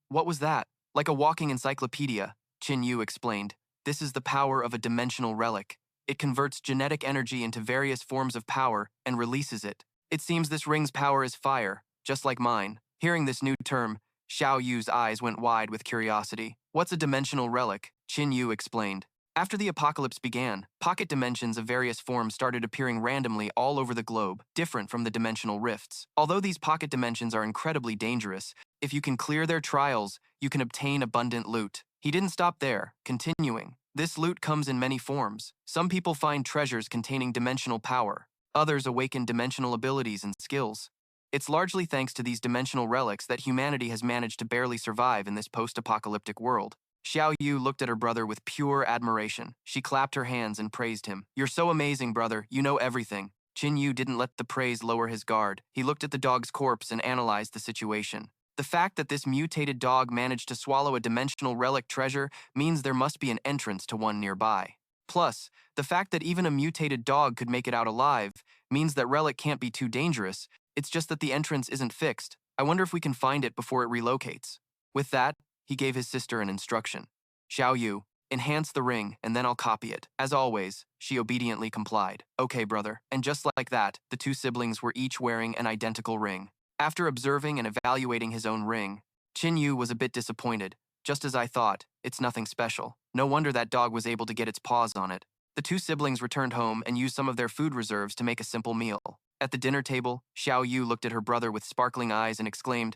A: What was that?" "Like a walking encyclopedia," Qin Yu explained. "This is the power of a dimensional relic. It converts genetic energy into various forms of power and releases it. It seems this ring's power is fire, just like mine." Hearing this new term, Xiao Yu's eyes went wide with curiosity. "What's a dimensional relic?" Qin Yu explained. After the apocalypse began, pocket dimensions of various forms started appearing randomly all over the globe, different from the dimensional rifts. Although these pocket dimensions are incredibly dangerous, if you can clear their trials, you can obtain abundant loot. He didn't stop there, continuing. This loot comes in many forms. Some people find treasures containing dimensional power. Others awaken dimensional abilities and skills. It's largely thanks to these dimensional relics that humanity has managed to barely survive in this post-apocalyptic world. Xiao Yu looked at her brother with pure admiration. She clapped her hands and praised him. "You're so amazing, brother. You know everything." Qin Yu didn't let the praise lower his guard. He looked at the dog's corpse and analyzed the situation. The fact that this mutated dog managed to swallow a dimensional relic treasure means there must be an entrance to one nearby. Plus, the fact that even a mutated dog could make it out alive means that relic can't be too dangerous. It's just that the entrance isn't fixed. I wonder if we can find it before it relocates. With that, he gave his sister an instruction. "Xiao Yu, enhance the ring, and then I'll copy it." As always, she obediently complied. "Okay, brother." And just like that, the two siblings were each wearing an identical ring. After observing and evaluating his own ring, Qin Yu was a bit disappointed. "Just as I thought, it's nothing special. No wonder that dog was able to get its paws on it." The two siblings returned home and used some of their food reserves to make a simple meal. At the dinner table, Xiao Yu looked at her brother with sparkling eyes and exclaimed,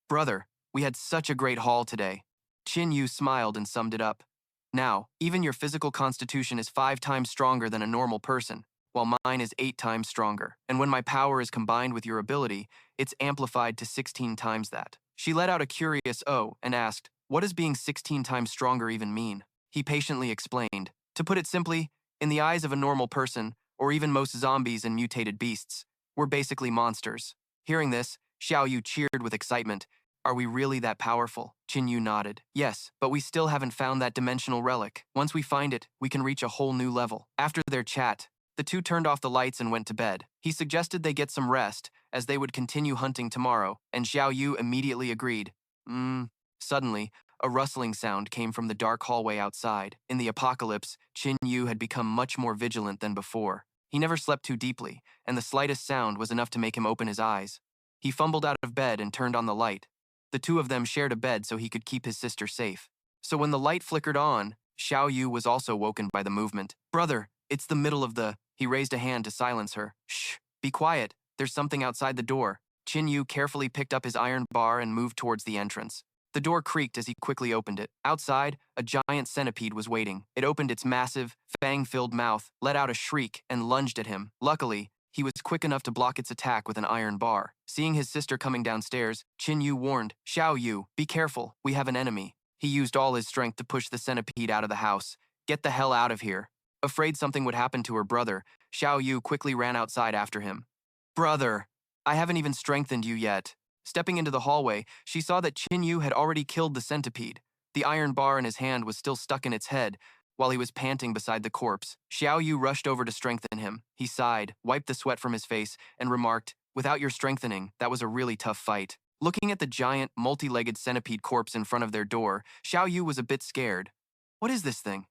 A: "Brother, we had such a great haul today." Qin Yu smiled and summed it up. "Now, even your physical constitution is 5 times stronger than a normal person, while mine is 8 times stronger. And when my power is combined with your ability, it's amplified to 16 times that." She let out a curious "oh" and asked, "What does being 16 times stronger even mean?" He patiently explained. "To put it simply, in the eyes of a normal person, or even most zombies and mutated beasts, we're basically monsters." Hearing this, Xiao Yu cheered with excitement. "Are we really that powerful?" Qin Yu nodded. "Yes, but we still haven't found that dimensional relic. Once we find it, we can reach a whole new level." After their chat, the two turned off the lights and went to bed. He suggested they get some rest, as they would continue hunting tomorrow, and Xiao Yu immediately agreed. Suddenly, a rustling sound came from the dark hallway outside. In the apocalypse, Qin Yu had become much more vigilant than before. He never slept too deeply, and the slightest sound was enough to make him open his eyes. He fumbled out of bed and turned on the light. The two of them shared a bed so he could keep his sister safe. So when the light flickered on, Xiao Yu was also woken by the movement. "Brother, it's the middle of the..." He raised a hand to silence her. "Shh, be quiet. There's something outside the door." Qin Yu carefully picked up his iron bar and moved towards the entrance. The door creaked as he quickly opened it. Outside, a giant centipede was waiting. It opened its massive, fang-filled mouth, let out a shriek, and lunged at him. Luckily, he was quick enough to block its attack with an iron bar. Seeing his sister coming downstairs, Qin Yu warned, "Xiao Yu, be careful, we have an enemy." He used all his strength to push the centipede out of the house. "Get the hell out of here." Afraid something would happen to her brother, Xiao Yu quickly ran outside after him. "Brother, I haven't even strengthened you yet." Stepping into the hallway, she saw that Qin Yu had already killed the centipede. The iron bar in his hand was still stuck in its head, while he was panting beside the corpse. Xiao Yu rushed over to strengthen him. He sighed, wiped the sweat from his face, and remarked, "Without your strengthening, that was a really tough fight." Looking at the giant, multi-legged centipede corpse in front of their door, Xiao Yu was a bit scared. "What is this thing?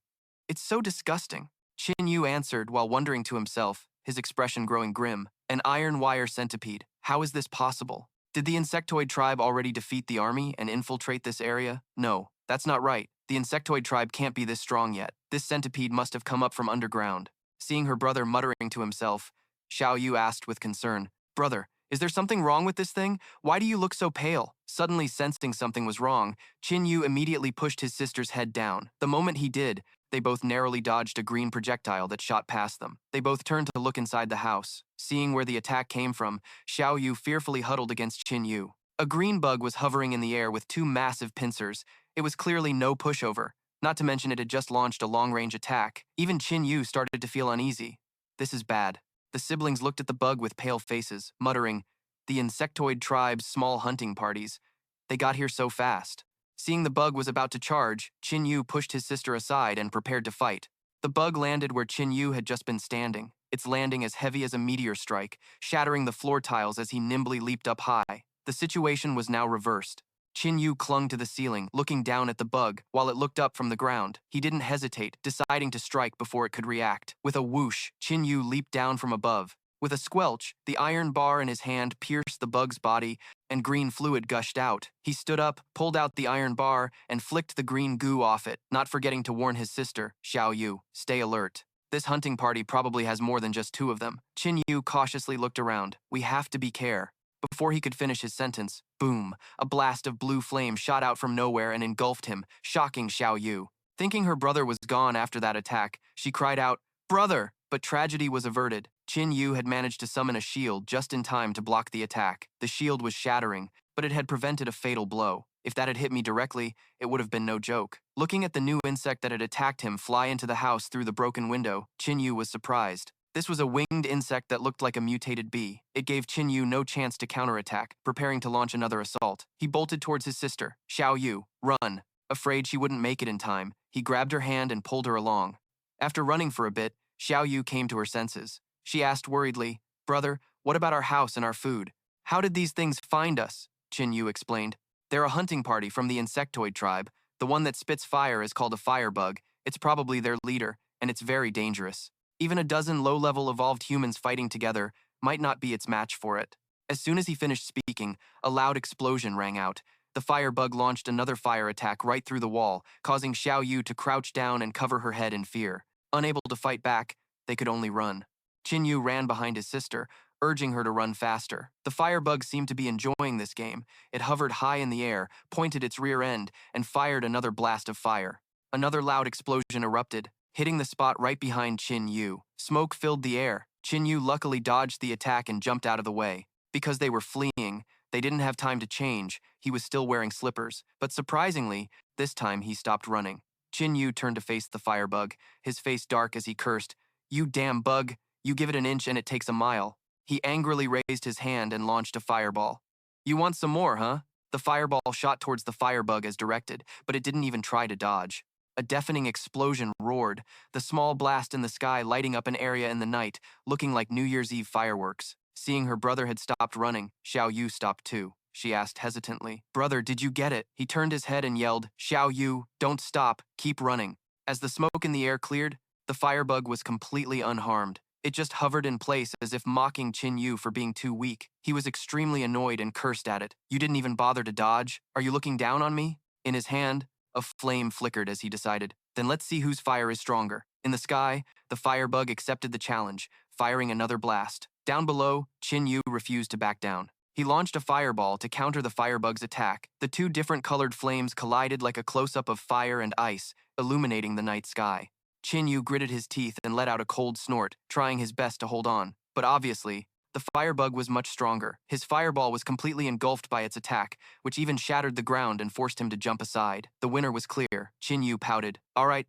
A: It's so disgusting." Qin Yu answered while wondering to himself, his expression growing grim. "An iron wire centipede. How is this possible? Did the insectoid tribe already defeat the army and infiltrate this area? No, that's not right. The insectoid tribe can't be this strong yet. This centipede must have come up from underground." Seeing her brother muttering to himself, Xiao Yu asked with concern, "Brother, is there something wrong with this thing? Why do you look so pale?" Suddenly sensing something was wrong, Qin Yu immediately pushed his sister's head down. The moment he did, they both narrowly dodged a green projectile that shot past them. They both turned to look inside the house. Seeing where the attack came from, Xiao Yu fearfully huddled against Qin Yu. A green bug was hovering in the air with two massive pincers. It was clearly no pushover, not to mention it had just launched a long-range attack. Even Qin Yu started to feel uneasy. This is bad. The siblings looked at the bug with pale faces, muttering, "The insectoid tribe's small hunting parties. They got here so fast." Seeing the bug was about to charge, Qin Yu pushed his sister aside and prepared to fight. The bug landed where Qin Yu had just been standing, its landing as heavy as a meteor strike, shattering the floor tiles as he nimbly leaped up high. The situation was now reversed. Qin Yu clung to the ceiling, looking down at the bug, while it looked up from the ground. He didn't hesitate, deciding to strike before it could react. With a whoosh, Qin Yu leaped down from above. With a squelch, the iron bar in his hand pierced the bug's body, and green fluid gushed out. He stood up, pulled out the iron bar, and flicked the green goo off it, not forgetting to warn his sister, Xiao Yu, "Stay alert. This hunting party probably has more than just two of them." Qin Yu cautiously looked around. "We have to be care." Before he could finish his sentence, boom, a blast of blue flame shot out from nowhere and engulfed him, shocking Xiao Yu. Thinking her brother was gone after that attack, she cried out, "Brother!" But tragedy was averted. Qin Yu had managed to summon a shield just in time to block the attack. The shield was shattering, but it had prevented a fatal blow. If that had hit me directly, it would have been no joke. Looking at the new insect that had attacked him fly into the house through the broken window, Qin Yu was surprised. This was a winged insect that looked like a mutated bee. It gave Qin Yu no chance to counterattack, preparing to launch another assault. He bolted towards his sister, Xiao Yu. "Run." Afraid she wouldn't make it in time, he grabbed her hand and pulled her along. After running for a bit, Xiao Yu came to her senses. She asked worriedly, "Brother, what about our house and our food?" "How did these things find us?" Qin Yu explained. "They're a hunting party from the insectoid tribe. The one that spits fire is called a firebug. It's probably their leader, and it's very dangerous. Even a dozen low-level evolved humans fighting together might not be its match for it." As soon as he finished speaking, a loud explosion rang out. The firebug launched another fire attack right through the wall, causing Xiao Yu to crouch down and cover her head in fear. Unable to fight back, they could only run. Qin Yu ran behind his sister, urging her to run faster. The firebug seemed to be enjoying this game. It hovered high in the air, pointed its rear end, and fired another blast of fire. Another loud explosion erupted, hitting the spot right behind Qin Yu. Smoke filled the air. Qin Yu luckily dodged the attack and jumped out of the way. Because they were fleeing, they didn't have time to change. He was still wearing slippers. But surprisingly, this time he stopped running. Qin Yu turned to face the firebug, his face dark as he cursed, "You damn bug! You give it an inch and it takes a mile." He angrily raised his hand and launched a fireball. "You want some more, huh?" The fireball shot towards the firebug as directed, but it didn't even try to dodge. A deafening explosion roared, the small blast in the sky lighting up an area in the night, looking like New Year's Eve fireworks. Seeing her brother had stopped running, Xiao Yu stopped too. She asked hesitantly, "Brother, did you get it?" He turned his head and yelled, "Xiao Yu, don't stop, keep running." As the smoke in the air cleared, the firebug was completely unharmed. It just hovered in place as if mocking Qin Yu for being too weak. He was extremely annoyed and cursed at it. "You didn't even bother to dodge? Are you looking down on me?" In his hand, a flame flickered as he decided, "Then let's see whose fire is stronger." In the sky, the firebug accepted the challenge, firing another blast. Down below, Qin Yu refused to back down. He launched a fireball to counter the firebug's attack. The two different colored flames collided like a close-up of fire and ice, illuminating the night sky. Qin Yu gritted his teeth and let out a cold snort, trying his best to hold on. But obviously, the firebug was much stronger. His fireball was completely engulfed by its attack, which even shattered the ground and forced him to jump aside. The winner was clear. Qin Yu pouted. All right,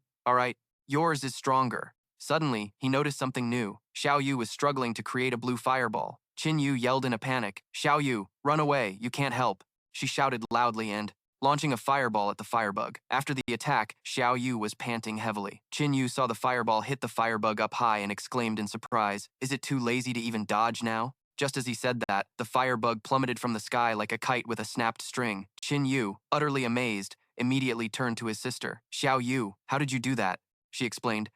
A: yours is stronger." Suddenly, he noticed something new. Xiao Yu was struggling to create a blue fireball. Qin Yu yelled in a panic, "Xiao Yu, run away, you can't help." She shouted loudly and, launching a fireball at the firebug. After the attack, Xiao Yu was panting heavily. Qin Yu saw the fireball hit the firebug up high and exclaimed in surprise, "Is it too lazy to even dodge now?" Just as he said that, the firebug plummeted from the sky like a kite with a snapped string. Qin Yu, utterly amazed, immediately turned to his sister. "Xiao Yu, how did you do that?" She explained,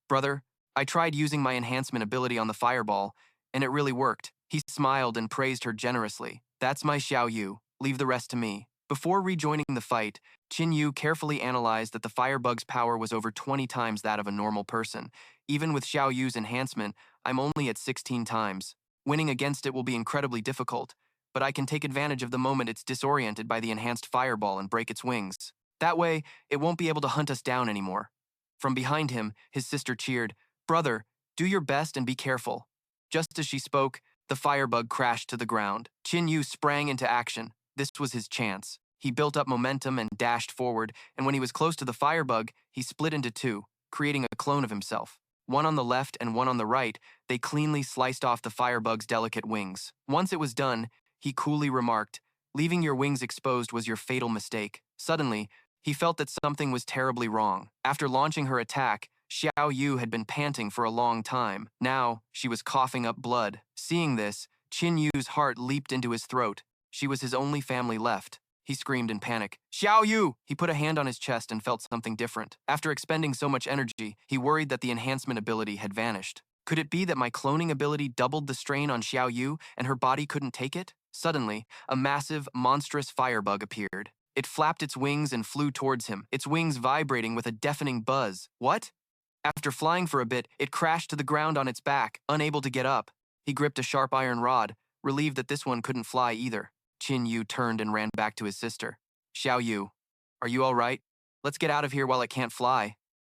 A: "Brother, I tried using my enhancement ability on the fireball, and it really worked." He smiled and praised her generously. "That's my Xiao Yu. Leave the rest to me." Before rejoining the fight, Qin Yu carefully analyzed that the firebug's power was over 20 times that of a normal person. Even with Xiao Yu's enhancement, I'm only at 16 times. Winning against it will be incredibly difficult, but I can take advantage of the moment it's disoriented by the enhanced fireball and break its wings. That way, it won't be able to hunt us down anymore. From behind him, his sister cheered, "Brother, do your best and be careful." Just as she spoke, the firebug crashed to the ground. Qin Yu sprang into action. This was his chance. He built up momentum and dashed forward, and when he was close to the firebug, he split into two, creating a clone of himself. One on the left and one on the right, they cleanly sliced off the firebug's delicate wings. Once it was done, he coolly remarked, "Leaving your wings exposed was your fatal mistake." Suddenly, he felt that something was terribly wrong. After launching her attack, Xiao Yu had been panting for a long time. Now, she was coughing up blood. Seeing this, Qin Yu's heart leaped into his throat. She was his only family left. He screamed in panic, "Xiao Yu!" He put a hand on his chest and felt something different. After expending so much energy, he worried that the enhancement ability had vanished. Could it be that my cloning ability doubled the strain on Xiao Yu and her body couldn't take it? Suddenly, a massive, monstrous firebug appeared. It flapped its wings and flew towards him, its wings vibrating with a deafening buzz. What? After flying for a bit, it crashed to the ground on its back, unable to get up. He gripped a sharp iron rod, relieved that this one couldn't fly either. Qin Yu turned and ran back to his sister. "Xiao Yu, are you all right? Let's get out of here while it can't fly."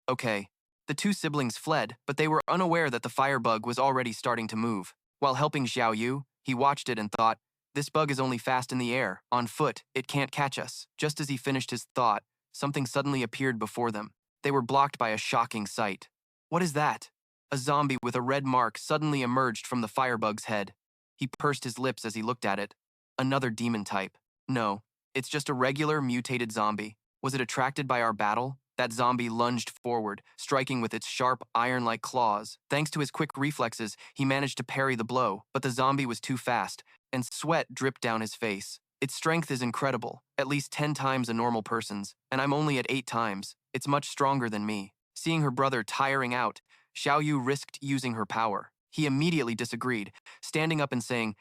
A: "Okay." The two siblings fled, but they were unaware that the firebug was already starting to move. While helping Xiao Yu, he watched it and thought, "This bug is only fast in the air. On foot, it can't catch us." Just as he finished his thought, something suddenly appeared before them. They were blocked by a shocking sight. What is that? A zombie with a red mark suddenly emerged from the firebug's head. He pursed his lips as he looked at it. Another demon type. No, it's just a regular mutated zombie. Was it attracted by our battle? That zombie lunged forward, striking with its sharp, iron-like claws. Thanks to his quick reflexes, he managed to parry the blow, but the zombie was too fast, and sweat dripped down his face. Its strength is incredible, at least 10 times a normal person's, and I'm only at 8 times. It's much stronger than me. Seeing her brother tiring out, Xiao Yu risked using her power. He immediately disagreed, standing up and saying,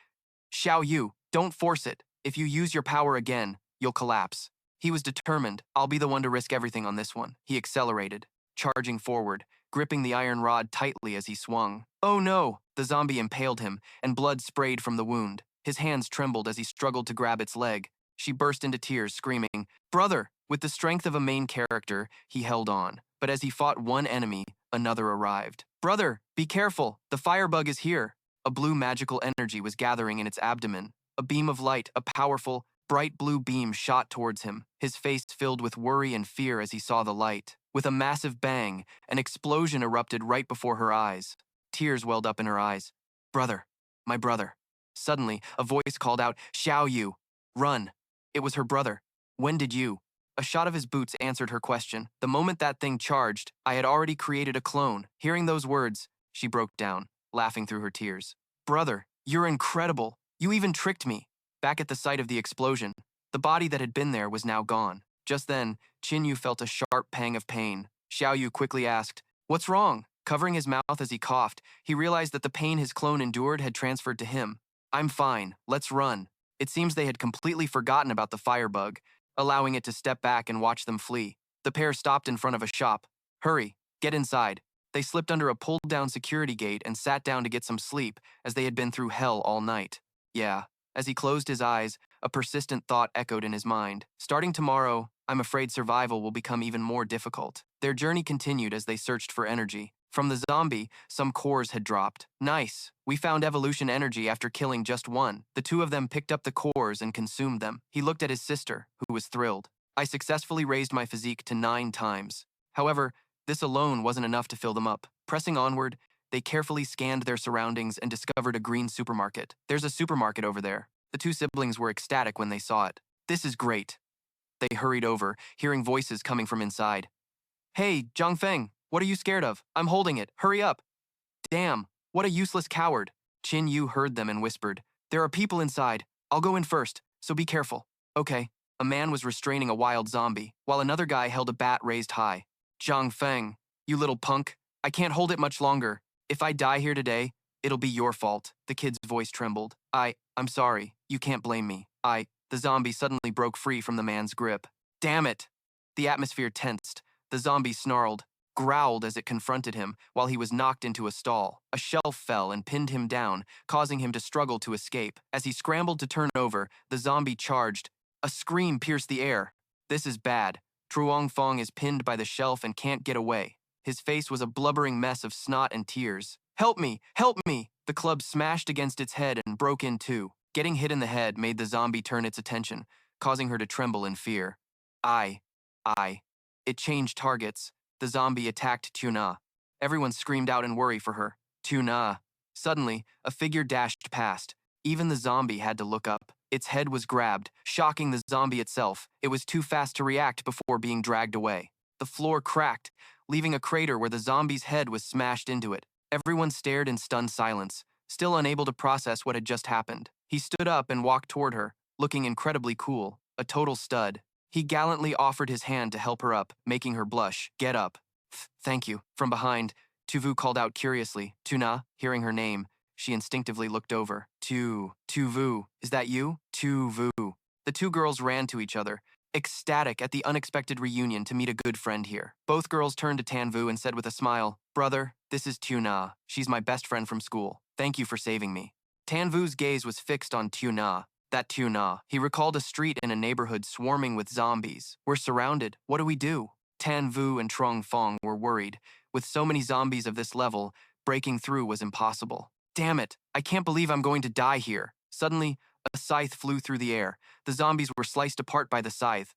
A: "Xiao Yu, don't force it. If you use your power again, you'll collapse." He was determined. "I'll be the one to risk everything on this one." He accelerated, charging forward, gripping the iron rod tightly as he swung. Oh no! The zombie impaled him, and blood sprayed from the wound. His hands trembled as he struggled to grab its leg. She burst into tears, screaming, "Brother!" With the strength of a main character, he held on. But as he fought one enemy, another arrived. "Brother, be careful! The firebug is here!" A blue magical energy was gathering in its abdomen. A beam of light, a powerful, bright blue beam shot towards him, his face filled with worry and fear as he saw the light. With a massive bang, an explosion erupted right before her eyes. Tears welled up in her eyes. "Brother, my brother." Suddenly, a voice called out, "Xiao Yu, run." It was her brother. "When did you?" A shot of his boots answered her question. "The moment that thing charged, I had already created a clone." Hearing those words, she broke down, laughing through her tears. "Brother, You're incredible. You even tricked me. Back at the site of the explosion, the body that had been there was now gone. Just then, Qin Yu felt a sharp pang of pain. Xiao Yu quickly asked, "What's wrong?" Covering his mouth as he coughed, he realized that the pain his clone endured had transferred to him. "I'm fine. Let's run." It seems they had completely forgotten about the firebug, allowing it to step back and watch them flee. The pair stopped in front of a shop. "Hurry, get inside." They slipped under a pulled-down security gate and sat down to get some sleep, as they had been through hell all night. Yeah. As he closed his eyes, a persistent thought echoed in his mind. Starting tomorrow, I'm afraid survival will become even more difficult. Their journey continued as they searched for energy. From the zombie, some cores had dropped. Nice. We found evolution energy after killing just one. The two of them picked up the cores and consumed them. He looked at his sister, who was thrilled. I successfully raised my physique to 9 times. However, this alone wasn't enough to fill them up. Pressing onward, they carefully scanned their surroundings and discovered a green supermarket. "There's a supermarket over there." The two siblings were ecstatic when they saw it. "This is great." They hurried over, hearing voices coming from inside. "Hey, Zhangfeng, what are you scared of? I'm holding it. Hurry up." "Damn, what a useless coward." Qin Yu heard them and whispered, "There are people inside. I'll go in first, so be careful." "Okay." A man was restraining a wild zombie, while another guy held a bat raised high. "Zhangfeng, you little punk. I can't hold it much longer. If I die here today, it'll be your fault." The kid's voice trembled. I'm sorry. You can't blame me." The zombie suddenly broke free from the man's grip. "Damn it!" The atmosphere tensed. The zombie snarled, growled as it confronted him, while he was knocked into a stall. A shelf fell and pinned him down, causing him to struggle to escape. As he scrambled to turn over, the zombie charged. A scream pierced the air. "This is bad." Truong Fong is pinned by the shelf and can't get away. His face was a blubbering mess of snot and tears. "Help me! Help me!" The club smashed against its head and broke in two. Getting hit in the head made the zombie turn its attention, causing her to tremble in fear. I. It changed targets. The zombie attacked Tuna. Everyone screamed out in worry for her. Tuna. Suddenly, a figure dashed past. Even the zombie had to look up. Its head was grabbed, shocking the zombie itself. It was too fast to react before being dragged away. The floor cracked, leaving a crater where the zombie's head was smashed into it. Everyone stared in stunned silence, still unable to process what had just happened. He stood up and walked toward her, looking incredibly cool, a total stud. He gallantly offered his hand to help her up, making her blush. "Get up." Thank you." From behind, Tuvu called out curiously. "Tuna," hearing her name, she instinctively looked over. Tuvu, is that you?" Tuvu. The two girls ran to each other, ecstatic at the unexpected reunion to meet a good friend here. Both girls turned to Tanvu and said with a smile, "Brother, this is Tuna. She's my best friend from school. Thank you for saving me." Tanvu's gaze was fixed on Tuna. That Tuna. He recalled a street in a neighborhood swarming with zombies. "We're surrounded. What do we do?" Tanvu and Trong Fong were worried. With so many zombies of this level, breaking through was impossible. "Damn it, I can't believe I'm going to die here." Suddenly, a scythe flew through the air. The zombies were sliced apart by the scythe.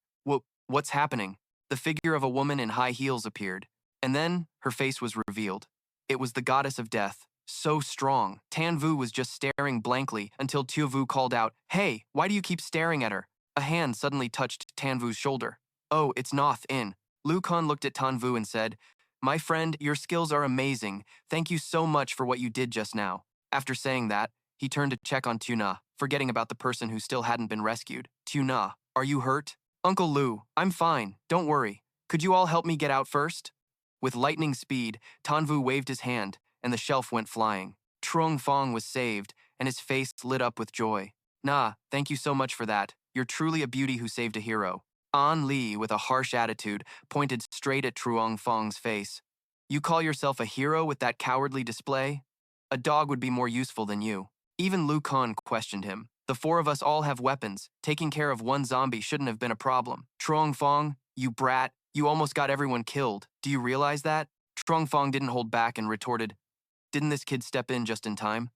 A: What's happening?" The figure of a woman in high heels appeared, and then her face was revealed. It was the goddess of death, so strong. Tanvu was just staring blankly until Tuvu called out, "Hey, why do you keep staring at her?" A hand suddenly touched Tanvu's shoulder. "Oh, it's Noth In." Lu Kun looked at Tanvu and said, "My friend, your skills are amazing. Thank you so much for what you did just now." After saying that, he turned to check on Tuna, forgetting about the person who still hadn't been rescued. "Tuna, are you hurt?" "Uncle Lu, I'm fine. Don't worry. Could you all help me get out first?" With lightning speed, Tanvu waved his hand, and the shelf went flying. Trung Fong was saved, and his face lit up with joy. "Nah, thank you so much for that. You're truly a beauty who saved a hero." An Li, with a harsh attitude, pointed straight at Truong Fong's face. "You call yourself a hero with that cowardly display? A dog would be more useful than you." Even Lu Kun questioned him. "The four of us all have weapons. Taking care of one zombie shouldn't have been a problem." "Truong Fong, you brat, you almost got everyone killed. Do you realize that?" Truong Fong didn't hold back and retorted, "Didn't this kid step in just in time?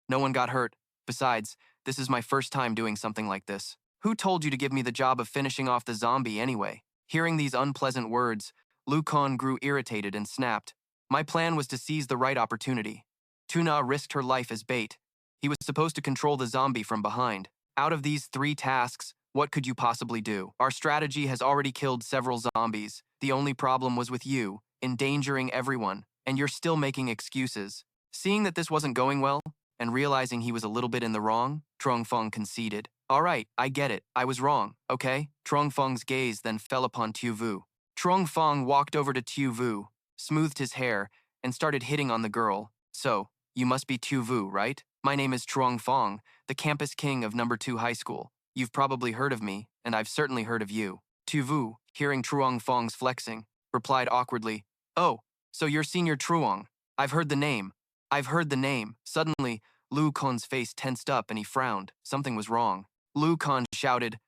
A: No one got hurt. Besides, this is my first time doing something like this. Who told you to give me the job of finishing off the zombie anyway?" Hearing these unpleasant words, Lu Kun grew irritated and snapped. "My plan was to seize the right opportunity. Tuna risked her life as bait. He was supposed to control the zombie from behind. Out of these 3 tasks, what could you possibly do? Our strategy has already killed several zombies. The only problem was with you, endangering everyone, and you're still making excuses." Seeing that this wasn't going well, and realizing he was a little bit in the wrong, Truong Fong conceded. All right, I get it. I was wrong, okay? Truong Fong's gaze then fell upon Tu Vu. Truong Fong walked over to Tu Vu, smoothed his hair, and started hitting on the girl. So, you must be Tu Vu, right? My name is Truong Fong, the campus king of number 2 high school. You've probably heard of me, and I've certainly heard of you. Tu Vu, hearing Truong Fong's flexing, replied awkwardly, Oh, so you're Senior Truong. I've heard the name. I've heard the name. Suddenly, Lu Kon's face tensed up and he frowned. Something was wrong. Lu Kon shouted,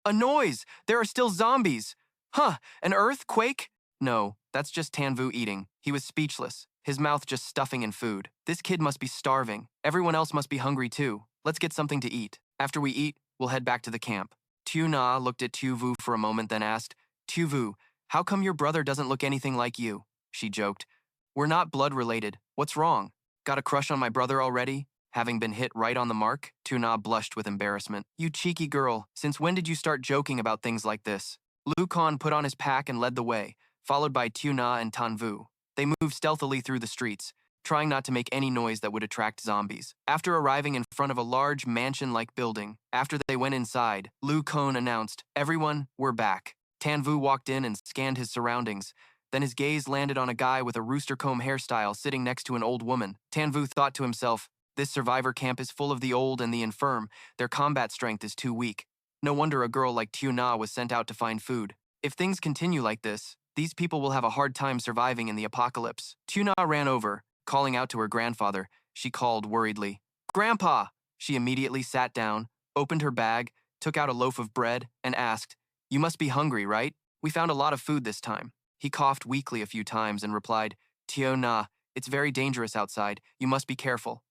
A: A noise! There are still zombies! Huh, an earthquake? No, that's just Tanvu eating. He was speechless, his mouth just stuffing in food. This kid must be starving. Everyone else must be hungry too. Let's get something to eat. After we eat, we'll head back to the camp. Tu Na looked at Tu Vu for a moment, then asked, Tu Vu, how come your brother doesn't look anything like you? She joked. We're not blood-related. What's wrong? Got a crush on my brother already? Having been hit right on the mark, Tu Na blushed with embarrassment. You cheeky girl, since when did you start joking about things like this? Lu Kon put on his pack and led the way, followed by Tu Na and Tan Vu. They moved stealthily through the streets, trying not to make any noise that would attract zombies. After arriving in front of a large mansion-like building, after they went inside, Lu Kon announced, Everyone, we're back. Tan Vu walked in and scanned his surroundings. Then his gaze landed on a guy with a rooster comb hairstyle sitting next to an old woman. Tan Vu thought to himself, this survivor camp is full of the old and the infirm. Their combat strength is too weak. No wonder a girl like Tu Na was sent out to find food. If things continue like this, these people will have a hard time surviving in the apocalypse. Tu Na ran over, calling out to her grandfather. She called worriedly, Grandpa! She immediately sat down, opened her bag, took out a loaf of bread, and asked, You must be hungry, right? We found a lot of food this time. He coughed weakly a few times and replied, Tio Na, it's very dangerous outside. You must be careful.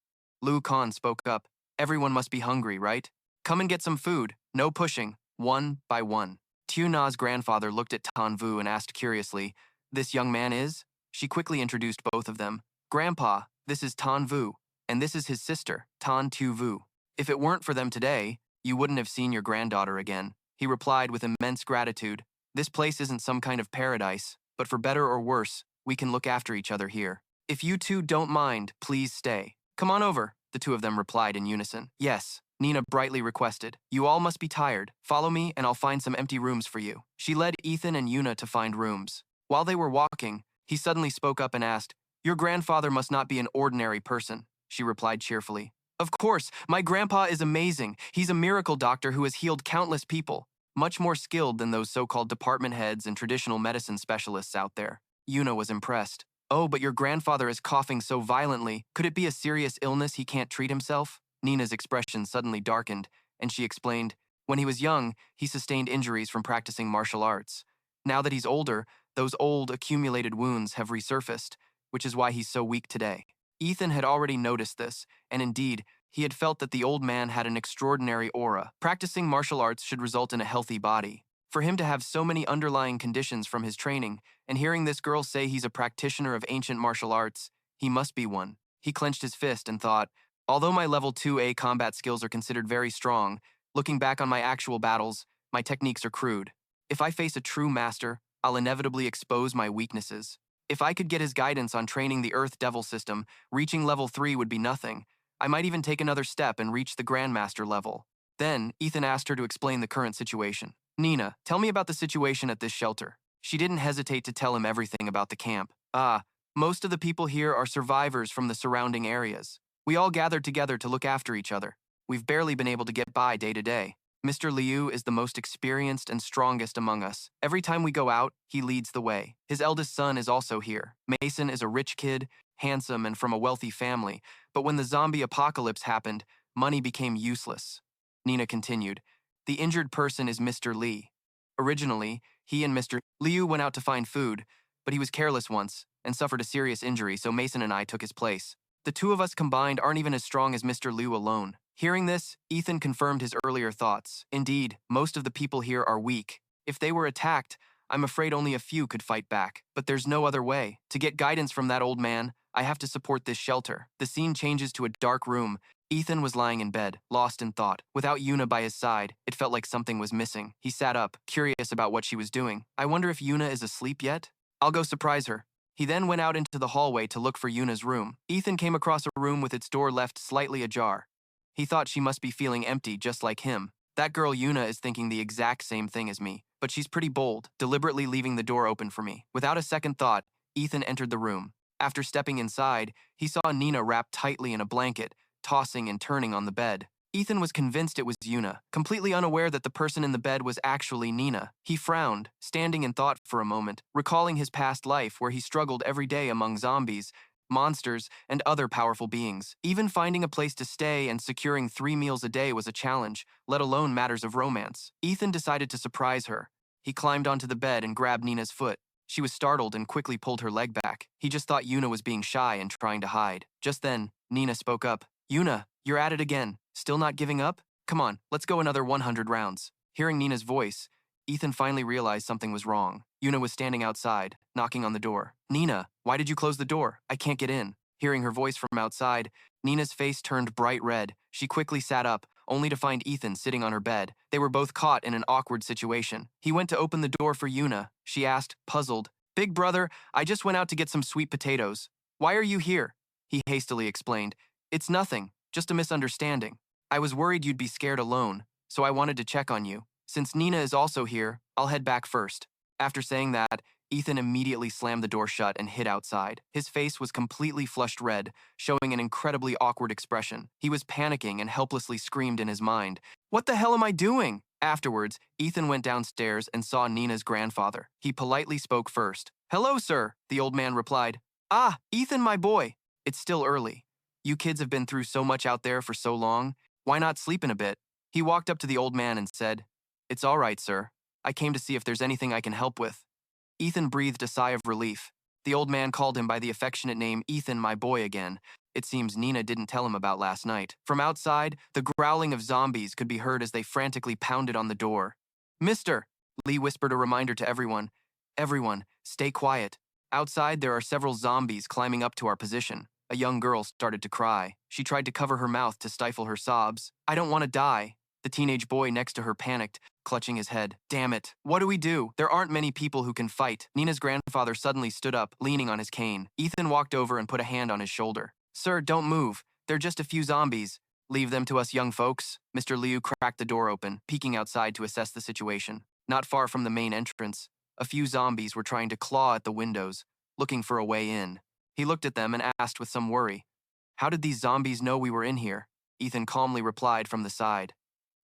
A: Lu Kon spoke up. Everyone must be hungry, right? Come and get some food. No pushing. One by one. Tu Na's grandfather looked at Tan Vu and asked curiously, This young man is? She quickly introduced both of them. Grandpa, this is Tan Vu, and this is his sister, Tan Tu Vu. If it weren't for them today, you wouldn't have seen your granddaughter again. He replied with immense gratitude. This place isn't some kind of paradise, but for better or worse, we can look after each other here. If you two don't mind, please stay. Come on over, the two of them replied in unison. Yes, Nina brightly requested. You all must be tired. Follow me and I'll find some empty rooms for you. She led Ethan and Yuna to find rooms. While they were walking, he suddenly spoke up and asked, Your grandfather must not be an ordinary person, she replied cheerfully. Of course, my grandpa is amazing. He's a miracle doctor who has healed countless people, much more skilled than those so-called department heads and traditional medicine specialists out there. Yuna was impressed. Oh, but your grandfather is coughing so violently. Could it be a serious illness he can't treat himself? Nina's expression suddenly darkened, and she explained, When he was young, he sustained injuries from practicing martial arts. Now that he's older, those old, accumulated wounds have resurfaced, which is why he's so weak today. Ethan had already noticed this, and indeed, he had felt that the old man had an extraordinary aura. Practicing martial arts should result in a healthy body. For him to have so many underlying conditions from his training, and hearing this girl say he's a practitioner of ancient martial arts, he must be one. He clenched his fist and thought, although my level 2A combat skills are considered very strong, looking back on my actual battles, my techniques are crude. If I face a true master, I'll inevitably expose my weaknesses. If I could get his guidance on training the Earth Devil system, reaching level 3 would be nothing. I might even take another step and reach the Grandmaster level. Then, Ethan asked her to explain the current situation. Nina, tell me about the situation at this shelter. She didn't hesitate to tell him everything about the camp. Most of the people here are survivors from the surrounding areas. We all gathered together to look after each other. We've barely been able to get by day to day. Mr. Liu is the most experienced and strongest among us. Every time we go out, he leads the way. His eldest son is also here. Mason is a rich kid, handsome and from a wealthy family, but when the zombie apocalypse happened, money became useless. Nina continued, The injured person is Mr. Li. Originally, he and Mr. Liu went out to find food, but he was careless once and suffered a serious injury, so Mason and I took his place. The two of us combined aren't even as strong as Mr. Liu alone. Hearing this, Ethan confirmed his earlier thoughts. Indeed, most of the people here are weak. If they were attacked, I'm afraid only a few could fight back. But there's no other way. To get guidance from that old man, I have to support this shelter. The scene changes to a dark room. Ethan was lying in bed, lost in thought. Without Yuna by his side, it felt like something was missing. He sat up, curious about what she was doing. I wonder if Yuna is asleep yet? I'll go surprise her. He then went out into the hallway to look for Yuna's room. Ethan came across a room with its door left slightly ajar. He thought she must be feeling empty just like him. That girl Yuna is thinking the exact same thing as me, but she's pretty bold, deliberately leaving the door open for me. Without a second thought, Ethan entered the room. After stepping inside, he saw Nina wrapped tightly in a blanket, tossing and turning on the bed. Ethan was convinced it was Yuna, completely unaware that the person in the bed was actually Nina. He frowned, standing in thought for a moment, recalling his past life where he struggled every day among zombies, monsters, and other powerful beings. Even finding a place to stay and securing 3 meals a day was a challenge, let alone matters of romance. Ethan decided to surprise her. He climbed onto the bed and grabbed Nina's foot. She was startled and quickly pulled her leg back. He just thought Yuna was being shy and trying to hide. Just then, Nina spoke up. Yuna, you're at it again. Still not giving up? Come on, let's go another 100 rounds. Hearing Nina's voice, Ethan finally realized something was wrong. Yuna was standing outside, knocking on the door. Nina, why did you close the door? I can't get in. Hearing her voice from outside, Nina's face turned bright red. She quickly sat up, only to find Ethan sitting on her bed. They were both caught in an awkward situation. He went to open the door for Yuna. She asked, puzzled, Big brother, I just went out to get some sweet potatoes. Why are you here? He hastily explained. It's nothing, just a misunderstanding. I was worried you'd be scared alone, so I wanted to check on you. Since Nina is also here, I'll head back first. After saying that, Ethan immediately slammed the door shut and hid outside. His face was completely flushed red, showing an incredibly awkward expression. He was panicking and helplessly screamed in his mind, What the hell am I doing? Afterwards, Ethan went downstairs and saw Nina's grandfather. He politely spoke first. Hello, sir, the old man replied. Ah, Ethan, my boy. It's still early. You kids have been through so much out there for so long. Why not sleep in a bit? He walked up to the old man and said, It's all right, sir. I came to see if there's anything I can help with. Ethan breathed a sigh of relief. The old man called him by the affectionate name Ethan, my boy, again. It seems Nina didn't tell him about last night. From outside, the growling of zombies could be heard as they frantically pounded on the door. Mister, Lee whispered a reminder to everyone. Everyone, stay quiet. Outside, there are several zombies climbing up to our position. A young girl started to cry. She tried to cover her mouth to stifle her sobs. I don't want to die. The teenage boy next to her panicked, clutching his head. Damn it. What do we do? There aren't many people who can fight. Nina's grandfather suddenly stood up, leaning on his cane. Ethan walked over and put a hand on his shoulder. Sir, don't move. They're just a few zombies. Leave them to us young folks. Mr. Liu cracked the door open, peeking outside to assess the situation. Not far from the main entrance, a few zombies were trying to claw at the windows, looking for a way in. He looked at them and asked with some worry, How did these zombies know we were in here? Ethan calmly replied from the side.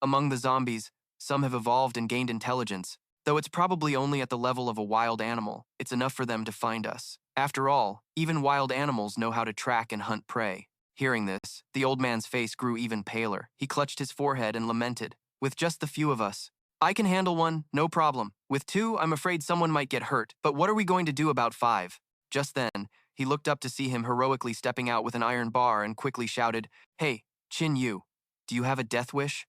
A: Among the zombies, some have evolved and gained intelligence. Though it's probably only at the level of a wild animal, it's enough for them to find us. After all, even wild animals know how to track and hunt prey. Hearing this, the old man's face grew even paler. He clutched his forehead and lamented, With just the few of us. I can handle one, no problem. With 2, I'm afraid someone might get hurt. But what are we going to do about 5? Just then, he looked up to see him heroically stepping out with an iron bar and quickly shouted, Hey, Qin Yu, do you have a death wish?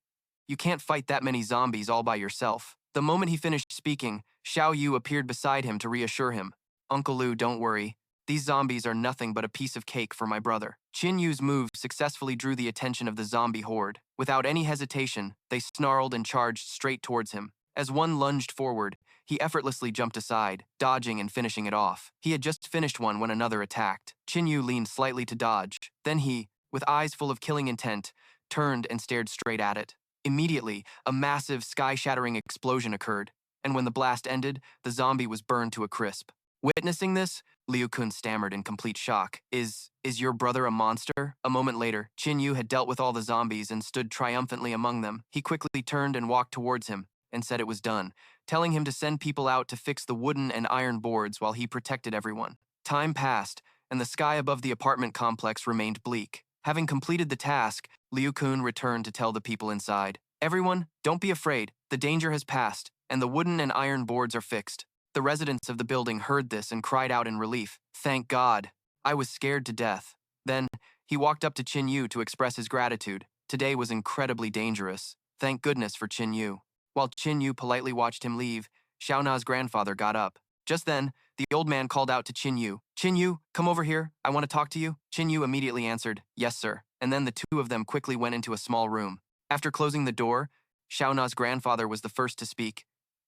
A: You can't fight that many zombies all by yourself. The moment he finished speaking, Xiao Yu appeared beside him to reassure him. Uncle Lu, don't worry. These zombies are nothing but a piece of cake for my brother. Qin Yu's move successfully drew the attention of the zombie horde. Without any hesitation, they snarled and charged straight towards him. As one lunged forward, he effortlessly jumped aside, dodging and finishing it off. He had just finished one when another attacked. Qin Yu leaned slightly to dodge. Then he, with eyes full of killing intent, turned and stared straight at it. Immediately, a massive, sky-shattering explosion occurred, and when the blast ended, the zombie was burned to a crisp. Witnessing this, Liu Kun stammered in complete shock. Is your brother a monster? A moment later, Qin Yu had dealt with all the zombies and stood triumphantly among them. He quickly turned and walked towards him, and said it was done, telling him to send people out to fix the wooden and iron boards while he protected everyone. Time passed, and the sky above the apartment complex remained bleak. Having completed the task, Liu Kun returned to tell the people inside, Everyone, don't be afraid. The danger has passed, and the wooden and iron boards are fixed. The residents of the building heard this and cried out in relief. Thank God. I was scared to death. Then, he walked up to Qin Yu to express his gratitude. Today was incredibly dangerous. Thank goodness for Qin Yu. While Qin Yu politely watched him leave, Xiao Na's grandfather got up. Just then, the old man called out to Qin Yu. Qin Yu, come over here. I want to talk to you. Qin Yu immediately answered, Yes, sir. And then the two of them quickly went into a small room. After closing the door, Xiao Na's grandfather was the first to speak.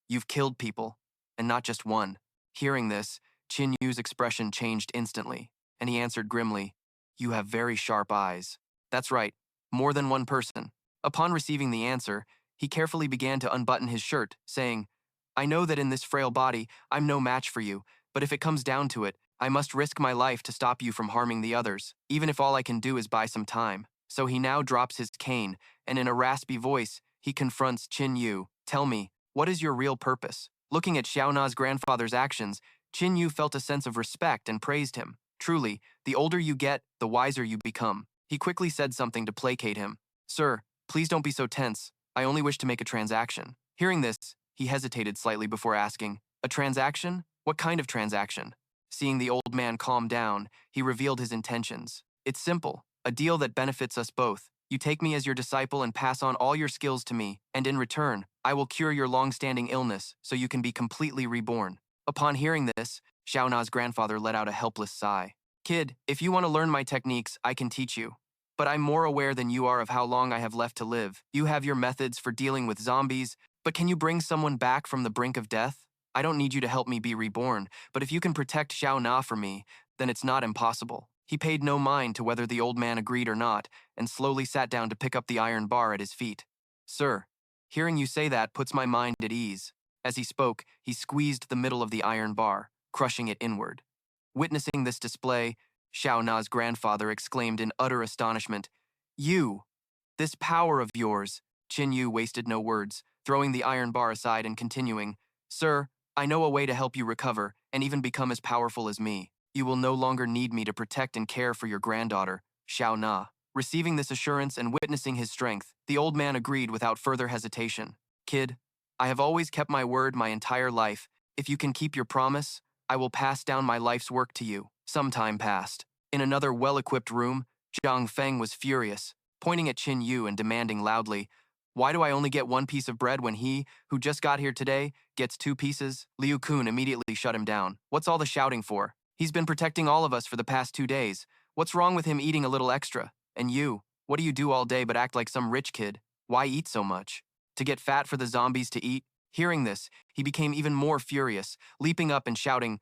A: You've killed people, and not just one. Hearing this, Qin Yu's expression changed instantly, and he answered grimly, "You have very sharp eyes." That's right, more than one person. Upon receiving the answer, he carefully began to unbutton his shirt, saying, "I know that in this frail body, I'm no match for you, but if it comes down to it, I must risk my life to stop you from harming the others, even if all I can do is buy some time." So he now drops his cane, and in a raspy voice, he confronts Qin Yu. "Tell me, what is your real purpose?" Looking at Xiao Na's grandfather's actions, Qin Yu felt a sense of respect and praised him. Truly, the older you get, the wiser you become. He quickly said something to placate him. "Sir, please don't be so tense. I only wish to make a transaction." Hearing this, he hesitated slightly before asking, "A transaction? What kind of transaction?" Seeing the old man calm down, he revealed his intentions. "It's simple, a deal that benefits us both. You take me as your disciple and pass on all your skills to me, and in return, I will cure your long-standing illness so you can be completely reborn." Upon hearing this, Xiao Na's grandfather let out a helpless sigh. "Kid, if you want to learn my techniques, I can teach you. But I'm more aware than you are of how long I have left to live. You have your methods for dealing with zombies, but can you bring someone back from the brink of death? I don't need you to help me be reborn, but if you can protect Xiao Na for me, then it's not impossible." He paid no mind to whether the old man agreed or not, and slowly sat down to pick up the iron bar at his feet. "Sir, hearing you say that puts my mind at ease." As he spoke, he squeezed the middle of the iron bar, crushing it inward. Witnessing this display, Xiao Na's grandfather exclaimed in utter astonishment, "You! This power of yours!" Qin Yu wasted no words, throwing the iron bar aside and continuing, "Sir, I know a way to help you recover and even become as powerful as me. You will no longer need me to protect and care for your granddaughter, Xiao Na." Receiving this assurance and witnessing his strength, the old man agreed without further hesitation. "Kid, I have always kept my word my entire life. If you can keep your promise, I will pass down my life's work to you." Some time passed. In another well-equipped room, Zhang Feng was furious, pointing at Qin Yu and demanding loudly, "Why do I only get one piece of bread when he, who just got here today, gets 2 pieces?" Liu Kun immediately shut him down. "What's all the shouting for? He's been protecting all of us for the past 2 days. What's wrong with him eating a little extra? And you, what do you do all day but act like some rich kid? Why eat so much? To get fat for the zombies to eat?" Hearing this, he became even more furious, leaping up and shouting,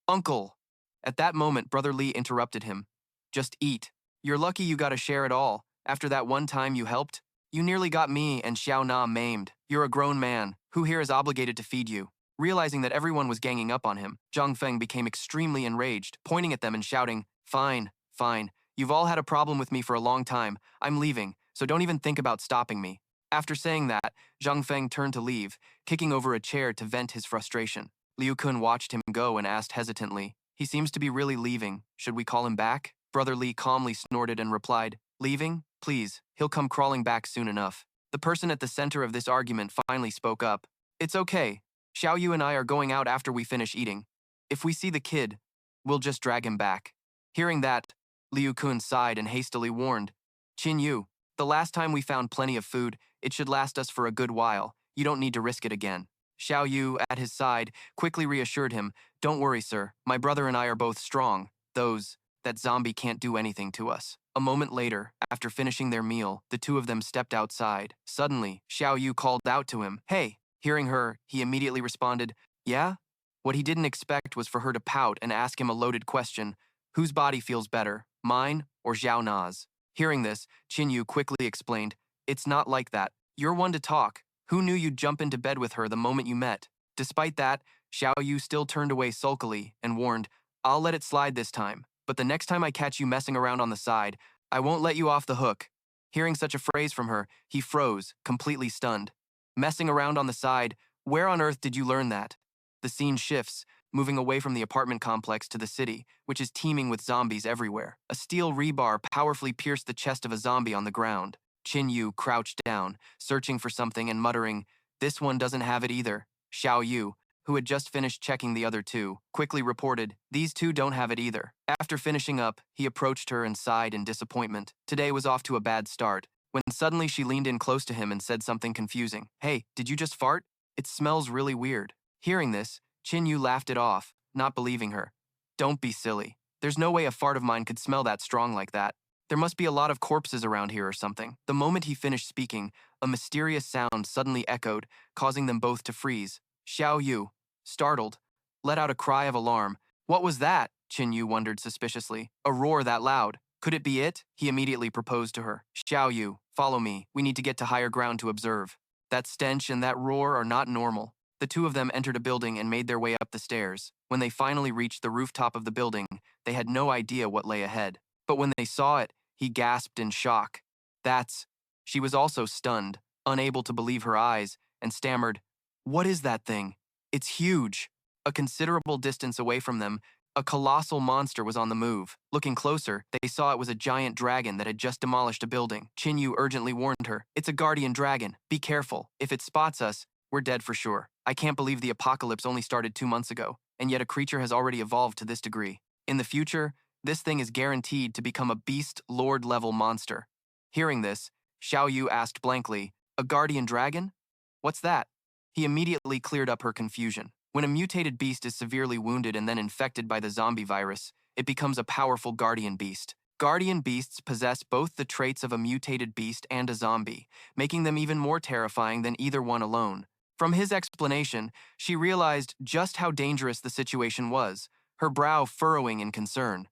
A: "Uncle!" At that moment, Brother Li interrupted him. "Just eat. You're lucky you got a share at all. After that one time you helped, you nearly got me and Xiao Na maimed. You're a grown man. Who here is obligated to feed you?" Realizing that everyone was ganging up on him, Zhang Feng became extremely enraged, pointing at them and shouting, "Fine, fine. You've all had a problem with me for a long time. I'm leaving, so don't even think about stopping me." After saying that, Zhang Feng turned to leave, kicking over a chair to vent his frustration. Liu Kun watched him go and asked hesitantly, "He seems to be really leaving. Should we call him back?" Brother Li calmly snorted and replied, "Leaving? Please, he'll come crawling back soon enough." The person at the center of this argument finally spoke up. "It's okay. Xiao Yu and I are going out after we finish eating. If we see the kid, we'll just drag him back." Hearing that, Liu Kun sighed and hastily warned, "Qin Yu, the last time we found plenty of food, it should last us for a good while. You don't need to risk it again." Xiao Yu, at his side, quickly reassured him, "Don't worry, sir. My brother and I are both strong. That zombie can't do anything to us." A moment later, after finishing their meal, the two of them stepped outside. Suddenly, Xiao Yu called out to him, "Hey!" Hearing her, he immediately responded, "Yeah?" What he didn't expect was for her to pout and ask him a loaded question, "Whose body feels better, mine or Xiao Na's?" Hearing this, Qin Yu quickly explained, "It's not like that. You're one to talk. Who knew you'd jump into bed with her the moment you met?" Despite that, Xiao Yu still turned away sulkily and warned, "I'll let it slide this time, but the next time I catch you messing around on the side, I won't let you off the hook." Hearing such a phrase from her, he froze, completely stunned. Messing around on the side, where on earth did you learn that? The scene shifts, moving away from the apartment complex to the city, which is teeming with zombies everywhere. A steel rebar powerfully pierced the chest of a zombie on the ground. Qin Yu crouched down, searching for something and muttering, "This one doesn't have it either." Xiao Yu, who had just finished checking the other two, quickly reported, "These two don't have it either." After finishing up, he approached her and sighed in disappointment. Today was off to a bad start, when suddenly she leaned in close to him and said something confusing. "Hey, did you just fart? It smells really weird." Hearing this, Qin Yu laughed it off, not believing her. "Don't be silly. There's no way a fart of mine could smell that strong like that. There must be a lot of corpses around here or something." The moment he finished speaking, a mysterious sound suddenly echoed, causing them both to freeze. Xiao Yu, startled, let out a cry of alarm, What was that? Qin Yu wondered suspiciously. A roar that loud. Could it be it? He immediately proposed to her. Xiao Yu, follow me. We need to get to higher ground to observe. That stench and that roar are not normal. The two of them entered a building and made their way up the stairs. When they finally reached the rooftop of the building, they had no idea what lay ahead. But when they saw it, he gasped in shock. That's... She was also stunned, unable to believe her eyes, and stammered, "What is that thing? It's huge." A considerable distance away from them, a colossal monster was on the move. Looking closer, they saw it was a giant dragon that had just demolished a building. Qin Yu urgently warned her, "It's a guardian dragon. Be careful. If it spots us, we're dead for sure. I can't believe the apocalypse only started 2 months ago, and yet a creature has already evolved to this degree. In the future, this thing is guaranteed to become a beast lord-level monster." Hearing this, Xiao Yu asked blankly, "A guardian dragon? What's that?" He immediately cleared up her confusion. When a mutated beast is severely wounded and then infected by the zombie virus, it becomes a powerful guardian beast. Guardian beasts possess both the traits of a mutated beast and a zombie, making them even more terrifying than either one alone. From his explanation, she realized just how dangerous the situation was, her brow furrowing in concern.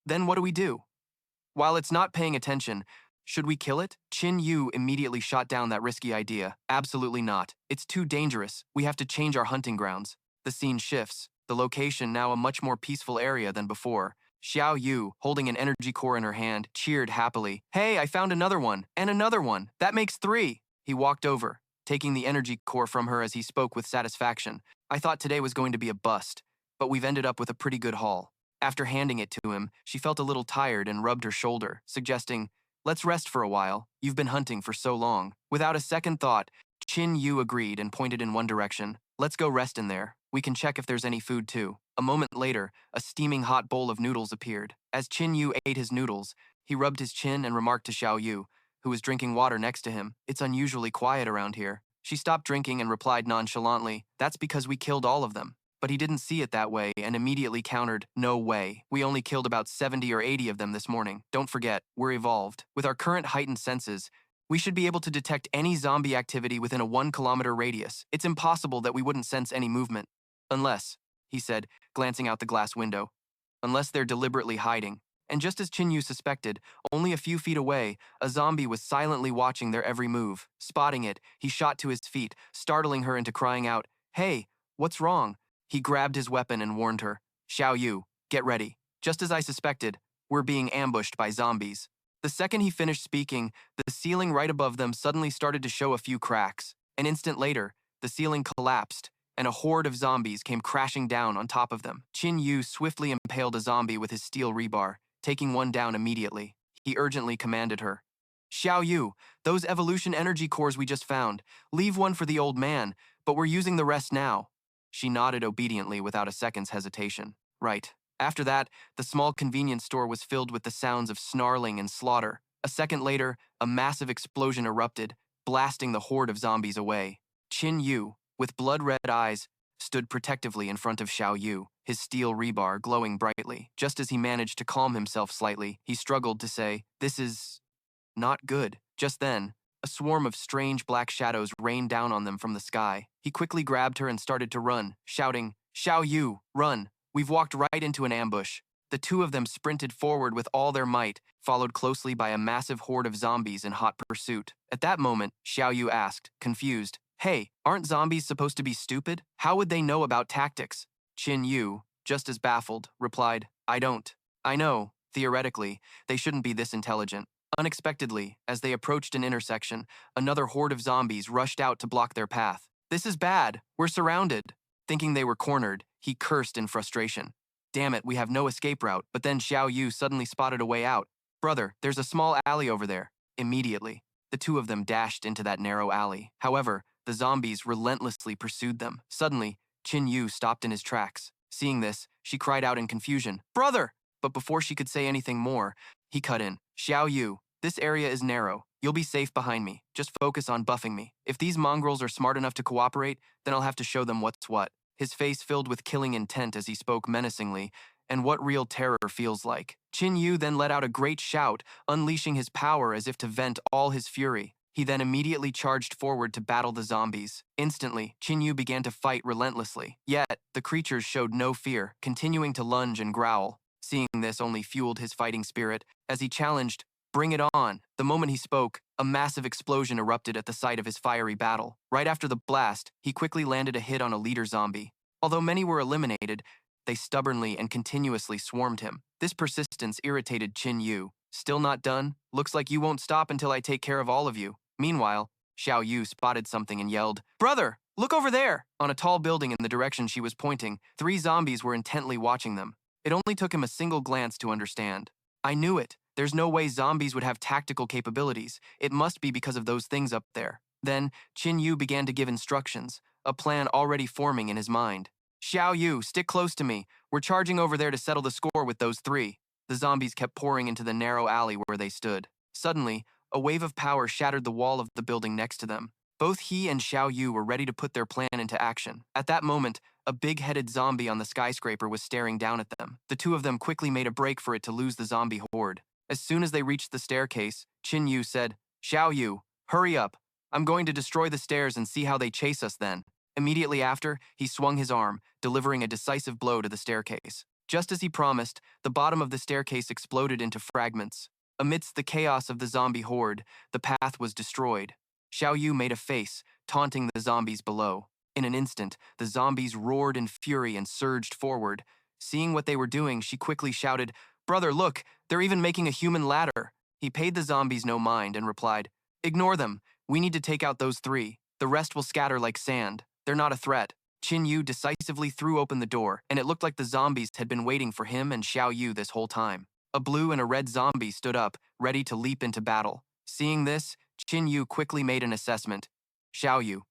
A: Then what do we do? While it's not paying attention, should we kill it? Qin Yu immediately shot down that risky idea. Absolutely not. It's too dangerous. We have to change our hunting grounds. The scene shifts, the location now a much more peaceful area than before. Xiao Yu, holding an energy core in her hand, cheered happily. "Hey, I found another one, and another one. That makes 3. He walked over, taking the energy core from her as he spoke with satisfaction. "I thought today was going to be a bust, but we've ended up with a pretty good haul." After handing it to him, she felt a little tired and rubbed her shoulder, suggesting, "Let's rest for a while. You've been hunting for so long." Without a second thought, Qin Yu agreed and pointed in one direction. "Let's go rest in there. We can check if there's any food too." A moment later, a steaming hot bowl of noodles appeared. As Qin Yu ate his noodles, he rubbed his chin and remarked to Xiao Yu, who was drinking water next to him, "It's unusually quiet around here." She stopped drinking and replied nonchalantly, "That's because we killed all of them." But he didn't see it that way and immediately countered, "No way. We only killed about 70 or 80 of them this morning. Don't forget, we're evolved. With our current heightened senses, we should be able to detect any zombie activity within a 1-kilometer radius. It's impossible that we wouldn't sense any movement. Unless," he said, glancing out the glass window, "unless they're deliberately hiding." And just as Qin Yu suspected, only a few feet away, a zombie was silently watching their every move. Spotting it, he shot to his feet, startling her into crying out, "Hey, what's wrong?" He grabbed his weapon and warned her, "Xiao Yu, get ready. Just as I suspected, we're being ambushed by zombies." The second he finished speaking, the ceiling right above them suddenly started to show a few cracks. An instant later, the ceiling collapsed, and a horde of zombies came crashing down on top of them. Qin Yu swiftly impaled a zombie with his steel rebar, taking one down immediately. He urgently commanded her, "Xiao Yu, those evolution energy cores we just found, leave one for the old man, but we're using the rest now." She nodded obediently without a second's hesitation. Right. After that, the small convenience store was filled with the sounds of snarling and slaughter. A second later, a massive explosion erupted, blasting the horde of zombies away. Qin Yu, with blood-red eyes, stood protectively in front of Xiao Yu, his steel rebar glowing brightly. Just as he managed to calm himself slightly, he struggled to say, "This is not good." Just then, a swarm of strange black shadows rained down on them from the sky. He quickly grabbed her and started to run, shouting, "Xiao Yu, run! We've walked right into an ambush." The two of them sprinted forward with all their might, followed closely by a massive horde of zombies in hot pursuit. At that moment, Xiao Yu asked, confused, "Hey, aren't zombies supposed to be stupid? How would they know about tactics?" Qin Yu, just as baffled, replied, "I don't. I know, theoretically, they shouldn't be this intelligent." Unexpectedly, as they approached an intersection, another horde of zombies rushed out to block their path. "This is bad. We're surrounded." Thinking they were cornered, he cursed in frustration. "Damn it, we have no escape route." But then Xiao Yu suddenly spotted a way out. "Brother, there's a small alley over there." Immediately, the two of them dashed into that narrow alley. However, the zombies relentlessly pursued them. Suddenly, Qin Yu stopped in his tracks. Seeing this, she cried out in confusion, "Brother!" But before she could say anything more, he cut in, "Xiao Yu, this area is narrow. You'll be safe behind me. Just focus on buffing me. If these mongrels are smart enough to cooperate, then I'll have to show them what's what." His face filled with killing intent as he spoke menacingly, and what real terror feels like. Qin Yu then let out a great shout, unleashing his power as if to vent all his fury. He then immediately charged forward to battle the zombies. Instantly, Qin Yu began to fight relentlessly. Yet, the creatures showed no fear, continuing to lunge and growl. Seeing this only fueled his fighting spirit as he challenged, "Bring it on." The moment he spoke, a massive explosion erupted at the site of his fiery battle. Right after the blast, he quickly landed a hit on a leader zombie. Although many were eliminated, they stubbornly and continuously swarmed him. This persistence irritated Qin Yu. "Still not done? Looks like you won't stop until I take care of all of you." Meanwhile, Xiao Yu spotted something and yelled, "Brother, look over there!" On a tall building in the direction she was pointing, 3 zombies were intently watching them. It only took him a single glance to understand. "I knew it. There's no way zombies would have tactical capabilities. It must be because of those things up there." Then, Qin Yu began to give instructions, a plan already forming in his mind. "Xiao Yu, stick close to me. We're charging over there to settle the score with those 3. The zombies kept pouring into the narrow alley where they stood. Suddenly, a wave of power shattered the wall of the building next to them. Both he and Xiao Yu were ready to put their plan into action. At that moment, a big-headed zombie on the skyscraper was staring down at them. The two of them quickly made a break for it to lose the zombie horde. As soon as they reached the staircase, Qin Yu said, "Xiao Yu, hurry up. I'm going to destroy the stairs and see how they chase us then." Immediately after, he swung his arm, delivering a decisive blow to the staircase. Just as he promised, the bottom of the staircase exploded into fragments. Amidst the chaos of the zombie horde, the path was destroyed. Xiao Yu made a face, taunting the zombies below. In an instant, the zombies roared in fury and surged forward. Seeing what they were doing, she quickly shouted, "Brother, look, they're even making a human ladder." He paid the zombies no mind and replied, "Ignore them. We need to take out those 3. The rest will scatter like sand. They're not a threat." Qin Yu decisively threw open the door, and it looked like the zombies had been waiting for him and Xiao Yu this whole time. A blue and a red zombie stood up, ready to leap into battle. Seeing this, Qin Yu quickly made an assessment. "Xiao Yu,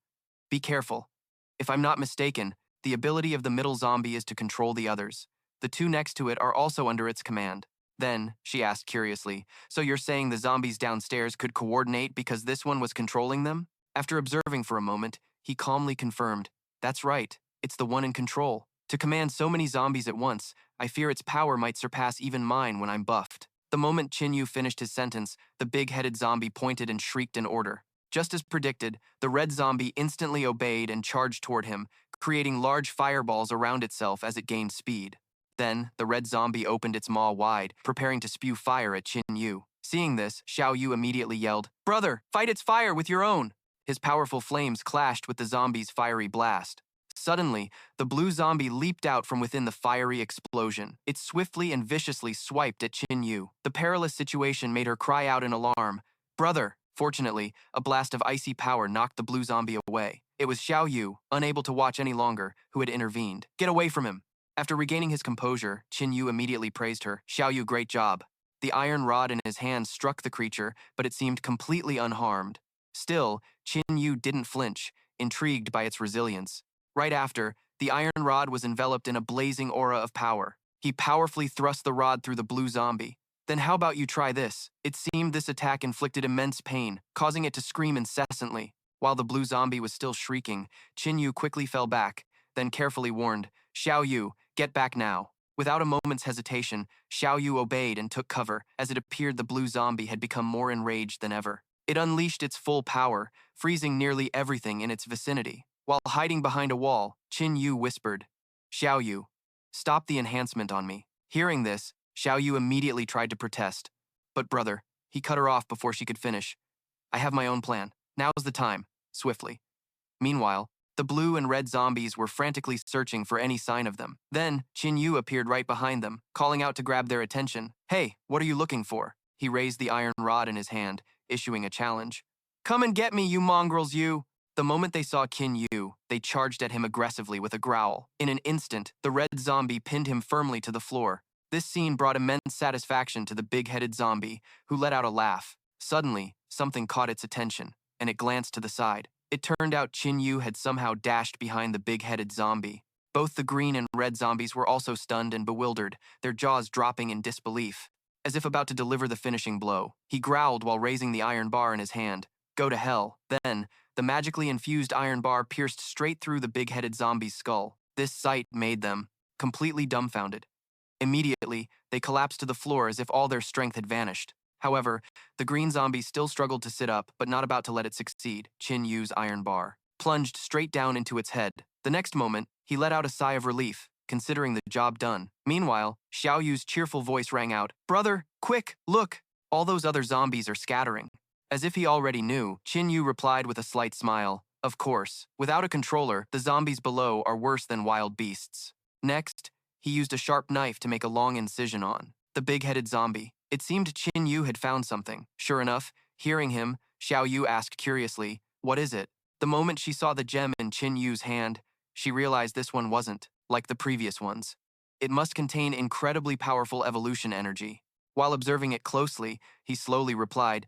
A: be careful. If I'm not mistaken, the ability of the middle zombie is to control the others. The 2 next to it are also under its command." Then, she asked curiously, "So you're saying the zombies downstairs could coordinate because this one was controlling them?" After observing for a moment, he calmly confirmed, "That's right, it's the one in control. To command so many zombies at once, I fear its power might surpass even mine when I'm buffed." The moment Qin Yu finished his sentence, the big-headed zombie pointed and shrieked an order. Just as predicted, the red zombie instantly obeyed and charged toward him, creating large fireballs around itself as it gained speed. Then, the red zombie opened its maw wide, preparing to spew fire at Qin Yu. Seeing this, Xiao Yu immediately yelled, "Brother, fight its fire with your own!" His powerful flames clashed with the zombie's fiery blast. Suddenly, the blue zombie leaped out from within the fiery explosion. It swiftly and viciously swiped at Qin Yu. The perilous situation made her cry out in alarm, "Brother!" Fortunately, a blast of icy power knocked the blue zombie away. It was Xiao Yu, unable to watch any longer, who had intervened. "Get away from him!" After regaining his composure, Qin Yu immediately praised her. "Xiao Yu, great job." The iron rod in his hand struck the creature, but it seemed completely unharmed. Still, Qin Yu didn't flinch, intrigued by its resilience. Right after, the iron rod was enveloped in a blazing aura of power. He powerfully thrust the rod through the blue zombie. "Then how about you try this?" It seemed this attack inflicted immense pain, causing it to scream incessantly. While the blue zombie was still shrieking, Qin Yu quickly fell back, then carefully warned, "Xiao Yu, get back now." Without a moment's hesitation, Xiao Yu obeyed and took cover, as it appeared the blue zombie had become more enraged than ever. It unleashed its full power, freezing nearly everything in its vicinity. While hiding behind a wall, Qin Yu whispered, "Xiao Yu, stop the enhancement on me." Hearing this, Xiao Yu immediately tried to protest. But brother, he cut her off before she could finish. "I have my own plan. Now's the time," swiftly. Meanwhile, the blue and red zombies were frantically searching for any sign of them. Then, Qin Yu appeared right behind them, calling out to grab their attention. "Hey, what are you looking for?" He raised the iron rod in his hand, issuing a challenge. "Come and get me, you mongrels, you!" The moment they saw Qin Yu, they charged at him aggressively with a growl. In an instant, the red zombie pinned him firmly to the floor. This scene brought immense satisfaction to the big-headed zombie, who let out a laugh. Suddenly, something caught its attention, and it glanced to the side. It turned out Qin Yu had somehow dashed behind the big-headed zombie. Both the green and red zombies were also stunned and bewildered, their jaws dropping in disbelief. As if about to deliver the finishing blow, he growled while raising the iron bar in his hand. "Go to hell." Then, the magically infused iron bar pierced straight through the big-headed zombie's skull. This sight made them completely dumbfounded. Immediately, they collapsed to the floor as if all their strength had vanished. However, the green zombie still struggled to sit up, but not about to let it succeed. Qin Yu's iron bar plunged straight down into its head. The next moment, he let out a sigh of relief, considering the job done. Meanwhile, Xiao Yu's cheerful voice rang out, "Brother, quick, look! All those other zombies are scattering." As if he already knew, Qin Yu replied with a slight smile, "Of course, without a controller, the zombies below are worse than wild beasts." Next, he used a sharp knife to make a long incision on the big-headed zombie. It seemed Qin Yu had found something. Sure enough, hearing him, Xiao Yu asked curiously, "What is it?" The moment she saw the gem in Qin Yu's hand, she realized this one wasn't like the previous ones. It must contain incredibly powerful evolution energy. While observing it closely, he slowly replied,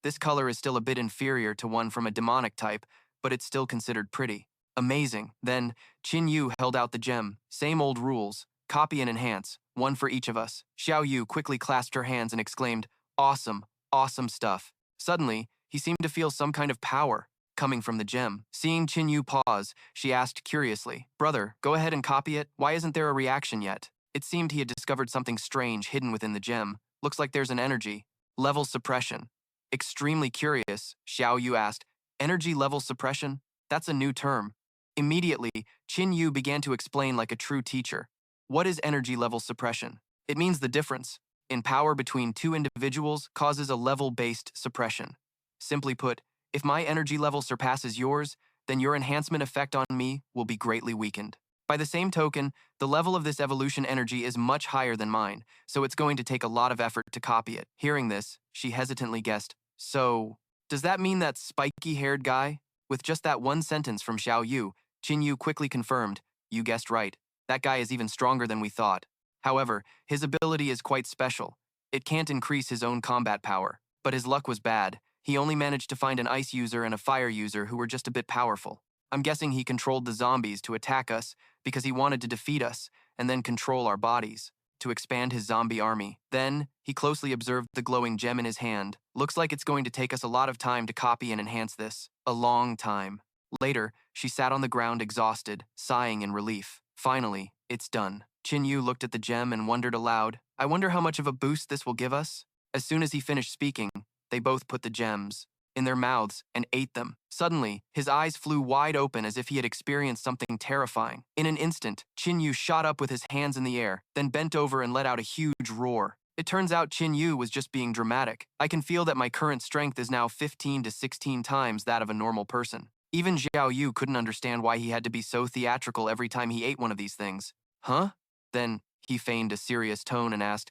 A: "This color is still a bit inferior to one from a demonic type, but it's still considered pretty." Amazing. Then, Qin Yu held out the gem. Same old rules. Copy and enhance. One for each of us. Xiao Yu quickly clasped her hands and exclaimed, "Awesome, awesome stuff." Suddenly, he seemed to feel some kind of power coming from the gem. Seeing Qin Yu pause, she asked curiously, "Brother, go ahead and copy it. Why isn't there a reaction yet?" It seemed he had discovered something strange hidden within the gem. Looks like there's an energy level suppression. Extremely curious, Xiao Yu asked, "Energy level suppression? That's a new term." Immediately, Qin Yu began to explain like a true teacher. What is energy level suppression? It means the difference in power between two individuals causes a level-based suppression. Simply put, if my energy level surpasses yours, then your enhancement effect on me will be greatly weakened. By the same token, the level of this evolution energy is much higher than mine, so it's going to take a lot of effort to copy it. Hearing this, she hesitantly guessed, "So, does that mean that spiky-haired guy?" With just that one sentence from Xiao Yu, Qin Yu quickly confirmed, "You guessed right. That guy is even stronger than we thought." However, his ability is quite special. It can't increase his own combat power, but his luck was bad. He only managed to find an ice user and a fire user who were just a bit powerful. I'm guessing he controlled the zombies to attack us because he wanted to defeat us and then control our bodies to expand his zombie army. Then, he closely observed the glowing gem in his hand. Looks like it's going to take us a lot of time to copy and enhance this. A long time. Later, she sat on the ground exhausted, sighing in relief. Finally, it's done. Qin Yu looked at the gem and wondered aloud, "I wonder how much of a boost this will give us?" As soon as he finished speaking, they both put the gems in their mouths and ate them. Suddenly, his eyes flew wide open as if he had experienced something terrifying. In an instant, Qin Yu shot up with his hands in the air, then bent over and let out a huge roar. It turns out Qin Yu was just being dramatic. I can feel that my current strength is now 15 to 16 times that of a normal person. Even Xiao Yu couldn't understand why he had to be so theatrical every time he ate one of these things. "Huh?" Then he feigned a serious tone and asked,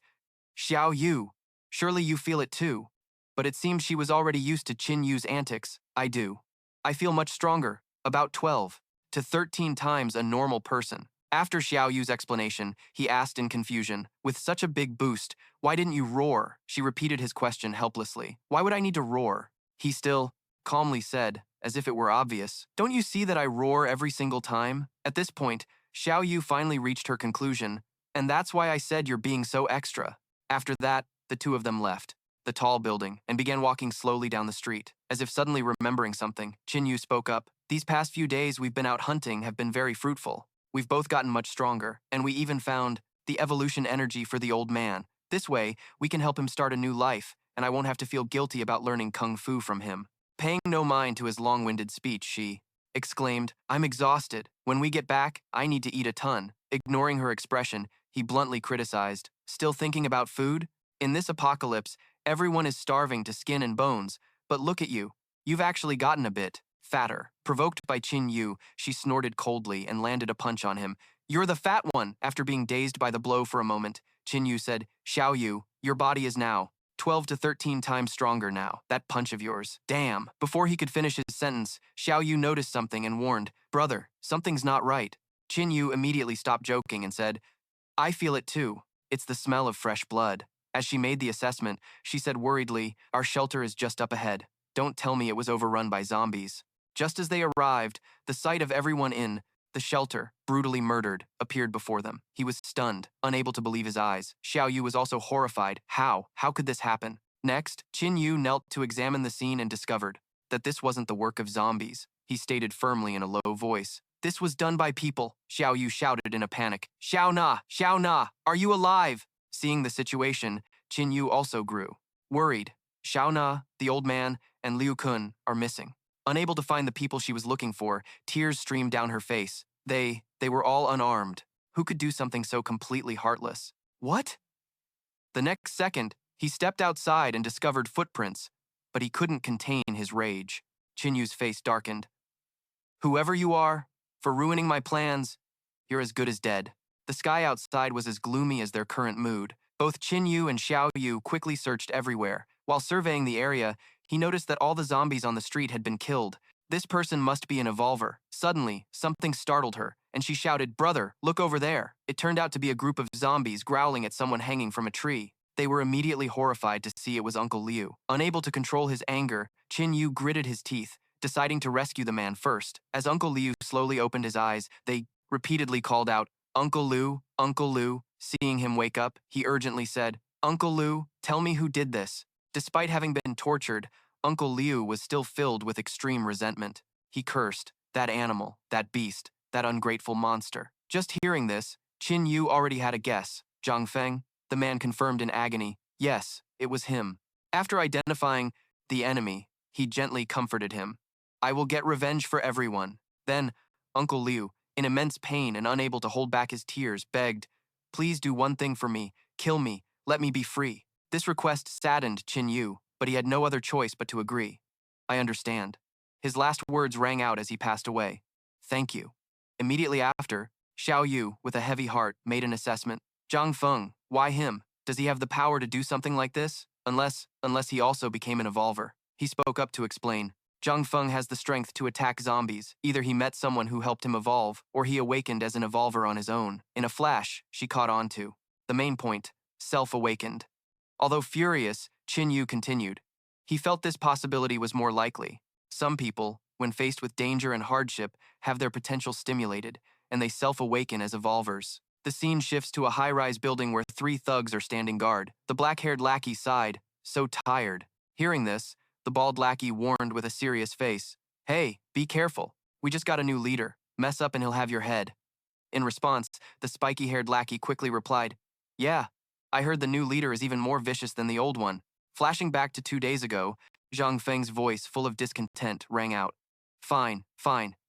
A: "Xiao Yu, surely you feel it too?" But it seemed she was already used to Qin Yu's antics. "I do. I feel much stronger, about 12 to 13 times a normal person." After Xiao Yu's explanation, he asked in confusion, "With such a big boost, why didn't you roar?" She repeated his question helplessly. "Why would I need to roar?" He still calmly said, as if it were obvious, "Don't you see that I roar every single time?" At this point, Xiao Yu finally reached her conclusion, "And that's why I said you're being so extra." After that, the two of them left the tall building and began walking slowly down the street. As if suddenly remembering something, Qin Yu spoke up, "These past few days we've been out hunting have been very fruitful. We've both gotten much stronger, and we even found the evolution energy for the old man. This way, we can help him start a new life, and I won't have to feel guilty about learning kung fu from him." Paying no mind to his long-winded speech, she exclaimed, "I'm exhausted. When we get back, I need to eat a ton." Ignoring her expression, he bluntly criticized, "Still thinking about food? In this apocalypse, everyone is starving to skin and bones, but look at you. You've actually gotten a bit fatter." Provoked by Qin Yu, she snorted coldly and landed a punch on him. "You're the fat one." After being dazed by the blow for a moment, Qin Yu said, "Xiao Yu, your body is now 12 to 13 times stronger now. That punch of yours. Damn." Before he could finish his sentence, Xiao Yu noticed something and warned, "Brother, something's not right." Qin Yu immediately stopped joking and said, "I feel it too. It's the smell of fresh blood." As she made the assessment, she said worriedly, "Our shelter is just up ahead. Don't tell me it was overrun by zombies." Just as they arrived, the sight of everyone in the shelter, brutally murdered, appeared before them. He was stunned, unable to believe his eyes. Xiao Yu was also horrified. How? How could this happen? Next, Qin Yu knelt to examine the scene and discovered that this wasn't the work of zombies. He stated firmly in a low voice, "This was done by people." Xiao Yu shouted in a panic, Xiao Na, are you alive?" Seeing the situation, Qin Yu also grew Worried, Xiao Na, the old man, and Liu Kun are missing. Unable to find the people she was looking for, tears streamed down her face. They were all unarmed. Who could do something so completely heartless? What? The next second, he stepped outside and discovered footprints, but he couldn't contain his rage. Qin Yu's face darkened. Whoever you are, for ruining my plans, you're as good as dead. The sky outside was as gloomy as their current mood. Both Qin Yu and Xiao Yu quickly searched everywhere. While surveying the area, he noticed that all the zombies on the street had been killed. This person must be an evolver. Suddenly, something startled her, and she shouted, "Brother, look over there." It turned out to be a group of zombies growling at someone hanging from a tree. They were immediately horrified to see it was Uncle Liu. Unable to control his anger, Qin Yu gritted his teeth, deciding to rescue the man first. As Uncle Liu slowly opened his eyes, they repeatedly called out, "Uncle Liu, Uncle Liu." Seeing him wake up, he urgently said, "Uncle Liu, tell me who did this." Despite having been tortured, Uncle Liu was still filled with extreme resentment. He cursed, that animal, that beast, that ungrateful monster. Just hearing this, Qin Yu already had a guess. Zhang Feng, the man confirmed in agony. Yes, it was him. After identifying the enemy, he gently comforted him. "I will get revenge for everyone." Then, Uncle Liu, in immense pain and unable to hold back his tears, begged, "Please do one thing for me. Kill me. Let me be free." This request saddened Qin Yu, but he had no other choice but to agree. "I understand." His last words rang out as he passed away. "Thank you." Immediately after, Xiao Yu, with a heavy heart, made an assessment. Zhang Feng, why him? Does he have the power to do something like this? Unless he also became an evolver. He spoke up to explain. Zhang Feng has the strength to attack zombies. Either he met someone who helped him evolve, or he awakened as an evolver on his own. In a flash, she caught on to the main point, self-awakened. Although furious, Qin Yu continued. He felt this possibility was more likely. Some people, when faced with danger and hardship, have their potential stimulated, and they self-awaken as evolvers. The scene shifts to a high-rise building where 3 thugs are standing guard. The black-haired lackey sighed, so tired. Hearing this, the bald lackey warned with a serious face, "Hey, be careful. We just got a new leader. Mess up and he'll have your head." In response, the spiky-haired lackey quickly replied, "Yeah, I heard the new leader is even more vicious than the old one." Flashing back to 2 days ago, Zhang Feng's voice, full of discontent, rang out. Fine.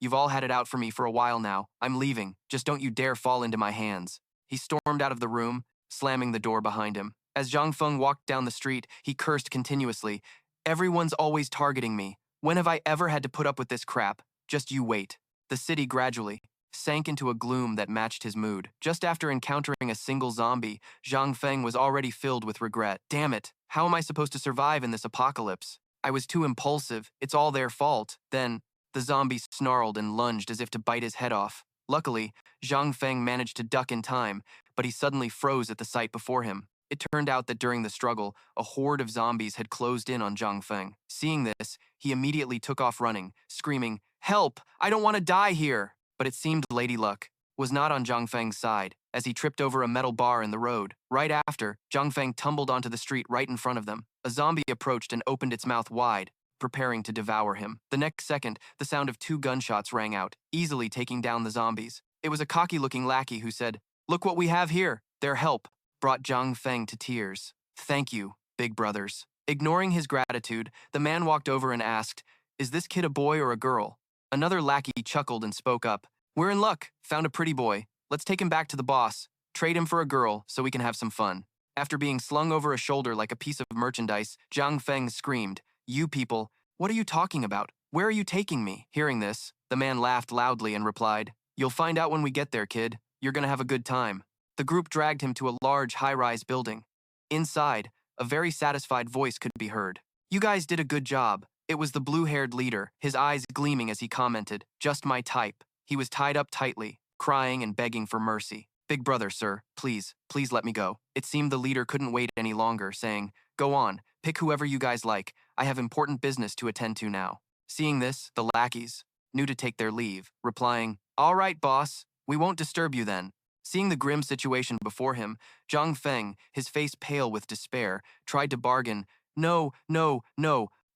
A: You've all had it out for me for a while now. I'm leaving. Just don't you dare fall into my hands." He stormed out of the room, slamming the door behind him. As Zhang Feng walked down the street, he cursed continuously. "Everyone's always targeting me. When have I ever had to put up with this crap? Just you wait." The city gradually sank into a gloom that matched his mood. Just after encountering a single zombie, Zhang Feng was already filled with regret. Damn it, how am I supposed to survive in this apocalypse? I was too impulsive. It's all their fault. Then, the zombie snarled and lunged as if to bite his head off. Luckily, Zhang Feng managed to duck in time, but he suddenly froze at the sight before him. It turned out that during the struggle, a horde of zombies had closed in on Zhang Feng. Seeing this, he immediately took off running, screaming, "Help! I don't want to die here!" But it seemed Lady Luck was not on Zhang Feng's side, as he tripped over a metal bar in the road. Right after, Zhang Feng tumbled onto the street right in front of them. A zombie approached and opened its mouth wide, preparing to devour him. The next second, the sound of 2 gunshots rang out, easily taking down the zombies. It was a cocky-looking lackey who said, "Look what we have here." Their help brought Zhang Feng to tears. "Thank you, big brothers." Ignoring his gratitude, the man walked over and asked, "Is this kid a boy or a girl?" Another lackey chuckled and spoke up. "We're in luck. Found a pretty boy. Let's take him back to the boss. Trade him for a girl so we can have some fun." After being slung over a shoulder like a piece of merchandise, Zhang Feng screamed, "You people, what are you talking about? Where are you taking me?" Hearing this, the man laughed loudly and replied, "You'll find out when we get there, kid. You're gonna have a good time." The group dragged him to a large high-rise building. Inside, a very satisfied voice could be heard. "You guys did a good job." It was the blue-haired leader, his eyes gleaming as he commented, "Just my type." He was tied up tightly, crying and begging for mercy. "Big brother, sir, please let me go." It seemed the leader couldn't wait any longer, saying, "Go on, pick whoever you guys like. I have important business to attend to now." Seeing this, the lackeys knew to take their leave, replying, "All right, boss, we won't disturb you then." Seeing the grim situation before him, Zhang Feng, his face pale with despair, tried to bargain, No,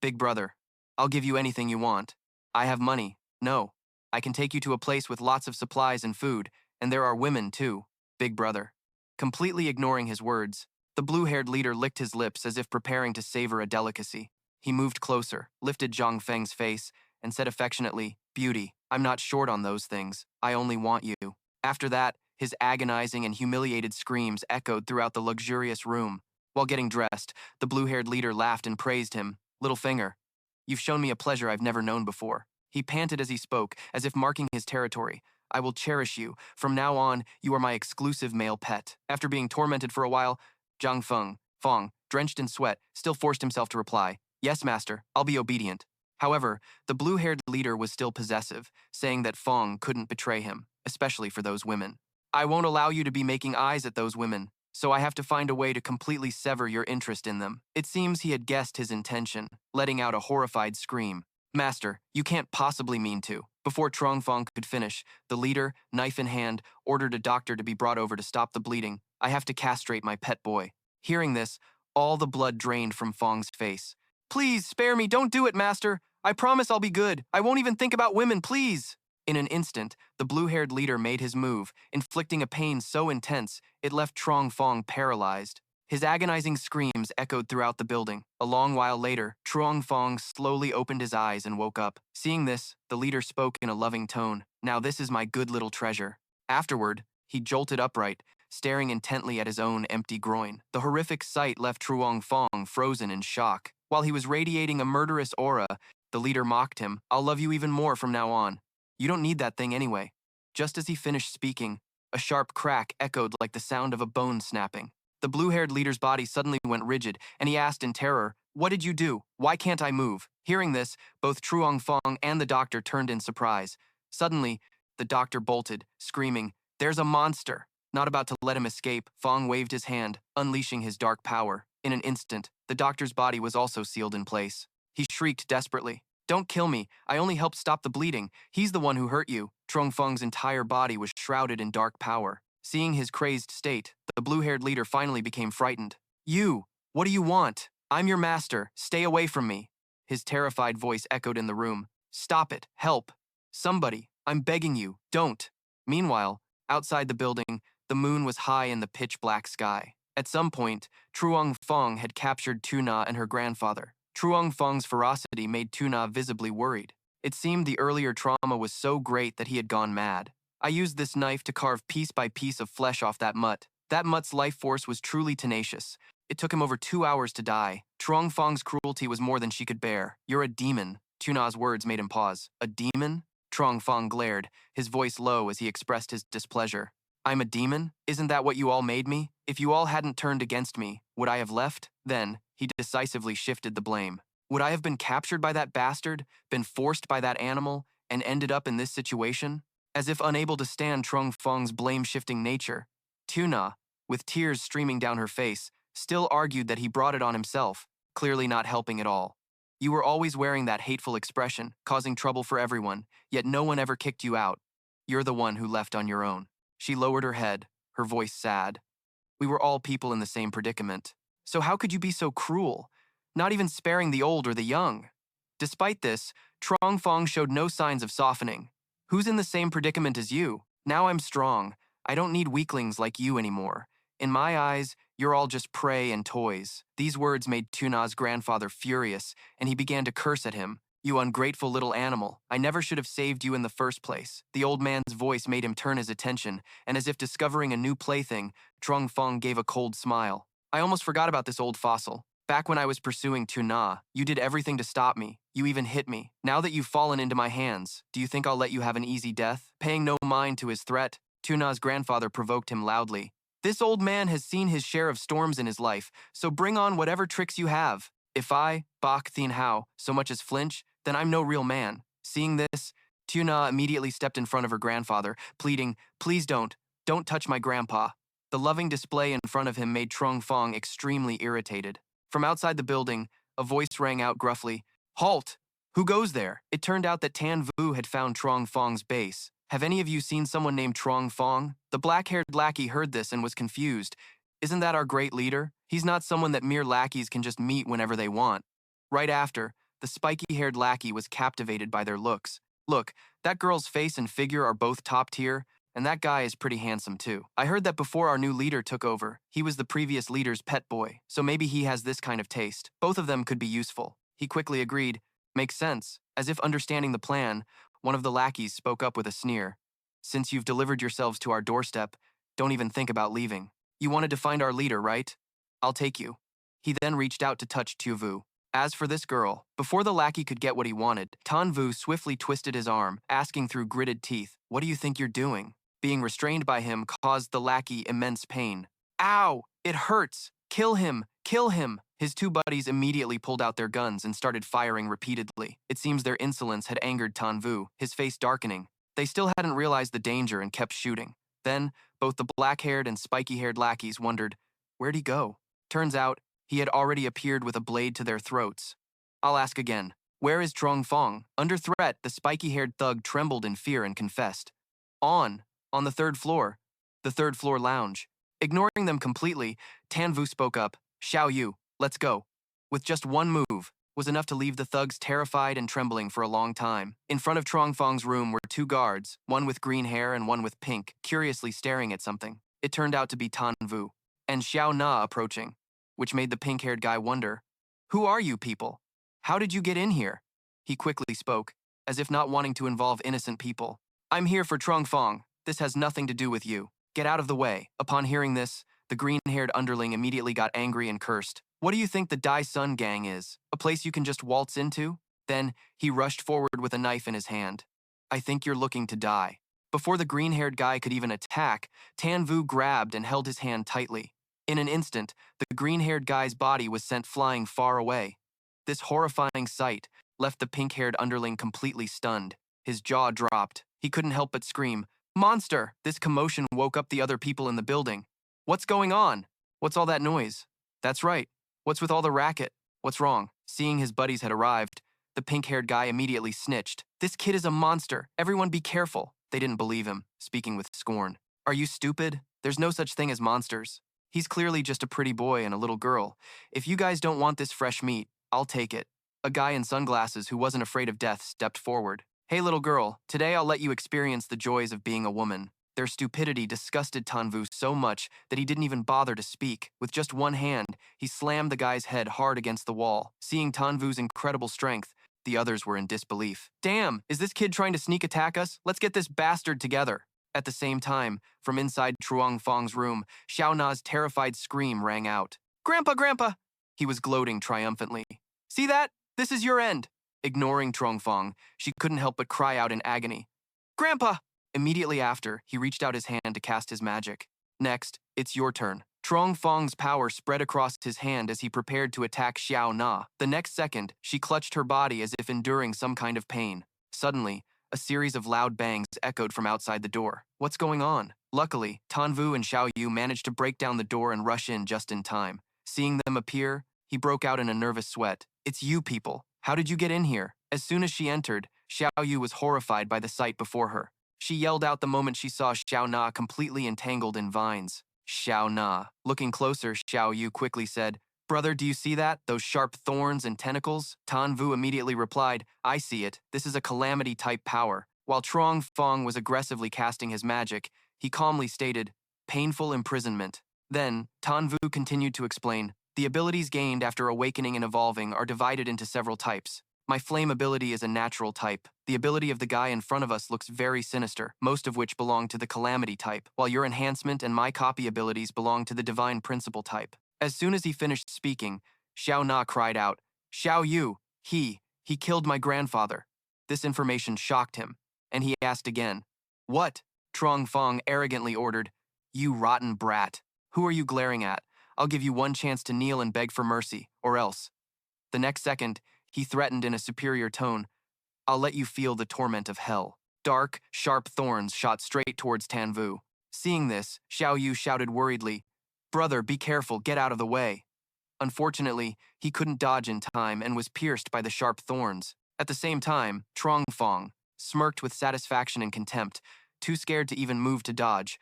A: big brother. I'll give you anything you want. I have money. No, I can take you to a place with lots of supplies and food, and there are women too, big brother." Completely ignoring his words, The blue-haired leader licked his lips as if preparing to savor a delicacy. He moved closer, lifted Zhang Feng's face, and said affectionately, "Beauty, I'm not short on those things. I only want you." After that, his agonizing and humiliated screams echoed throughout the luxurious room. While getting dressed, the blue-haired leader laughed and praised him. "Little finger, you've shown me a pleasure I've never known before." He panted as he spoke, as if marking his territory. "I will cherish you. From now on, you are my exclusive male pet." After being tormented for a while, Fong, drenched in sweat, still forced himself to reply, "Yes, master, I'll be obedient." However, the blue-haired leader was still possessive, saying that Fong couldn't betray him, especially for those women. "I won't allow you to be making eyes at those women, so I have to find a way to completely sever your interest in them." It seems he had guessed his intention, letting out a horrified scream. "Master, you can't possibly mean to." Before Fong could finish, the leader, knife in hand, ordered a doctor to be brought over to stop the bleeding. "I have to castrate my pet boy." Hearing this, all the blood drained from Fong's face. "Please, spare me, don't do it, master. I promise I'll be good. I won't even think about women, please." In an instant, the blue-haired leader made his move, inflicting a pain so intense it left Fong paralyzed. His agonizing screams echoed throughout the building. A long while later, Fong slowly opened his eyes and woke up. Seeing this, the leader spoke in a loving tone. "Now this is my good little treasure." Afterward, he jolted upright, staring intently at his own empty groin. The horrific sight left Fong frozen in shock. While he was radiating a murderous aura, the leader mocked him. "I'll love you even more from now on. You don't need that thing anyway." Just as he finished speaking, a sharp crack echoed like the sound of a bone snapping. The blue-haired leader's body suddenly went rigid, and he asked in terror, "What did you do? Why can't I move?" Hearing this, both Fong and the doctor turned in surprise. Suddenly, the doctor bolted, screaming, "There's a monster!" Not about to let him escape, Fong waved his hand, unleashing his dark power. In an instant, the doctor's body was also sealed in place. He shrieked desperately, "Don't kill me. I only helped stop the bleeding. He's the one who hurt you." Fong's entire body was shrouded in dark power. Seeing his crazed state, the blue-haired leader finally became frightened. "You! What do you want? I'm your master. Stay away from me." His terrified voice echoed in the room. "Stop it. Help. Somebody. I'm begging you. Don't." Meanwhile, outside the building, the moon was high in the pitch-black sky. At some point, Fong had captured Tuna and her grandfather. Fong's ferocity made Tuna visibly worried. It seemed the earlier trauma was so great that he had gone mad. "I used this knife to carve piece by piece of flesh off that mutt. That mutt's life force was truly tenacious. It took him over 2 hours to die. Fong's cruelty was more than she could bear. You're a demon." Tuna's words made him pause. "A demon?" Fong glared, his voice low as he expressed his displeasure. "I'm a demon? Isn't that what you all made me? If you all hadn't turned against me, would I have left?" Then, he decisively shifted the blame. "Would I have been captured by that bastard, been forced by that animal, and ended up in this situation?" As if unable to stand Fong's blame-shifting nature, Tuna, with tears streaming down her face, still argued that he brought it on himself, clearly not helping at all. "You were always wearing that hateful expression, causing trouble for everyone, yet no one ever kicked you out. You're the one who left on your own." She lowered her head, her voice sad. "We were all people in the same predicament. So how could you be so cruel, not even sparing the old or the young?" Despite this, Fong showed no signs of softening. "Who's in the same predicament as you? Now I'm strong. I don't need weaklings like you anymore. In my eyes, you're all just prey and toys." These words made Tuna's grandfather furious, and he began to curse at him. "You ungrateful little animal. I never should have saved you in the first place." The old man's voice made him turn his attention, and as if discovering a new plaything, Fong gave a cold smile. "I almost forgot about this old fossil. Back when I was pursuing Tuna, you did everything to stop me. You even hit me. Now that you've fallen into my hands, do you think I'll let you have an easy death?" Paying no mind to his threat, Tuna's grandfather provoked him loudly. "This old man has seen his share of storms in his life, so bring on whatever tricks you have. If I, Bak Thin Hao, so much as flinch, then I'm no real man." Seeing this, Tuna immediately stepped in front of her grandfather, pleading, "Please don't touch my grandpa." The loving display in front of him made Fong extremely irritated. From outside the building, a voice rang out gruffly, "Halt! Who goes there?" It turned out that Tan Vu had found Fong's base. "Have any of you seen someone named Fong?" The black-haired lackey heard this and was confused. "Isn't that our great leader? He's not someone that mere lackeys can just meet whenever they want." Right after, the spiky-haired lackey was captivated by their looks. "Look, that girl's face and figure are both top tier. And that guy is pretty handsome too. I heard that before our new leader took over, he was the previous leader's pet boy, so maybe he has this kind of taste. Both of them could be useful. He quickly agreed. Makes sense. As if understanding the plan, one of the lackeys spoke up with a sneer. Since you've delivered yourselves to our doorstep, don't even think about leaving. You wanted to find our leader, right? I'll take you. He then reached out to touch Tuvu. As for this girl, before the lackey could get what he wanted, Tanvu swiftly twisted his arm, asking through gritted teeth, "What do you think you're doing?" Being restrained by him caused the lackey immense pain. "Ow! It hurts! Kill him! Kill him!" His two buddies immediately pulled out their guns and started firing repeatedly. It seems their insolence had angered Tanvu, his face darkening. They still hadn't realized the danger and kept shooting. Then, both the black-haired and spiky-haired lackeys wondered, where'd he go? Turns out, he had already appeared with a blade to their throats. I'll ask again. Where is Trong Fong? Under threat, the spiky-haired thug trembled in fear and confessed. On the third floor. The third floor lounge. Ignoring them completely, Tanvu spoke up. Xiao Yu, let's go. With just one move, was enough to leave the thugs terrified and trembling for a long time. In front of Trong Fong's room were two guards, one with green hair and one with pink, curiously staring at something. It turned out to be Tanvu. And Xiao Na approaching, which made the pink-haired guy wonder, who are you people? How did you get in here? He quickly spoke, as if not wanting to involve innocent people. I'm here for Trong Fong. This has nothing to do with you. Get out of the way. Upon hearing this, the green-haired underling immediately got angry and cursed. What do you think the Dai Sun gang is? A place you can just waltz into? Then, he rushed forward with a knife in his hand. I think you're looking to die. Before the green-haired guy could even attack, Tanvu grabbed and held his hand tightly. In an instant, the green-haired guy's body was sent flying far away. This horrifying sight left the pink-haired underling completely stunned. His jaw dropped. He couldn't help but scream, "Monster!" This commotion woke up the other people in the building. What's going on? What's all that noise? That's right. What's with all the racket? What's wrong? Seeing his buddies had arrived, the pink-haired guy immediately snitched. This kid is a monster. Everyone be careful. They didn't believe him, speaking with scorn. Are you stupid? There's no such thing as monsters. He's clearly just a pretty boy and a little girl. If you guys don't want this fresh meat, I'll take it. A guy in sunglasses who wasn't afraid of death stepped forward. Hey little girl, today I'll let you experience the joys of being a woman. Their stupidity disgusted Tanvu so much that he didn't even bother to speak. With just one hand, he slammed the guy's head hard against the wall. Seeing Tanvu's incredible strength, the others were in disbelief. Damn, is this kid trying to sneak attack us? Let's get this bastard together. At the same time, from inside Truong Fong's room, Xiao Na's terrified scream rang out. Grandpa, Grandpa! He was gloating triumphantly. See that? This is your end. Ignoring Truong Fong, she couldn't help but cry out in agony. Grandpa! Immediately after, he reached out his hand to cast his magic. Next, it's your turn. Truong Fong's power spread across his hand as he prepared to attack Xiao Na. The next second, she clutched her body as if enduring some kind of pain. Suddenly, a series of loud bangs echoed from outside the door. What's going on? Luckily, Tanvu and Xiao Yu managed to break down the door and rush in just in time. Seeing them appear, he broke out in a nervous sweat. It's you people. How did you get in here? As soon as she entered, Xiao Yu was horrified by the sight before her. She yelled out the moment she saw Xiao Na completely entangled in vines. Xiao Na. Looking closer, Xiao Yu quickly said, Brother, do you see that? Those sharp thorns and tentacles? Tanvu immediately replied, I see it. This is a calamity-type power. While Truong Fong was aggressively casting his magic, he calmly stated, painful imprisonment. Then, Tanvu continued to explain, the abilities gained after awakening and evolving are divided into several types. My flame ability is a natural type. The ability of the guy in front of us looks very sinister, most of which belong to the calamity type, while your enhancement and my copy abilities belong to the divine principle type. As soon as he finished speaking, Xiao Na cried out, Xiao Yu, he killed my grandfather. This information shocked him, and he asked again, What? Truong Fong arrogantly ordered, You rotten brat. Who are you glaring at? I'll give you one chance to kneel and beg for mercy, or else. The next second, he threatened in a superior tone, I'll let you feel the torment of hell. Dark, sharp thorns shot straight towards Tanvu. Seeing this, Xiao Yu shouted worriedly, Brother, be careful, get out of the way. Unfortunately, he couldn't dodge in time and was pierced by the sharp thorns. At the same time, Truong Fong smirked with satisfaction and contempt, too scared to even move to dodge.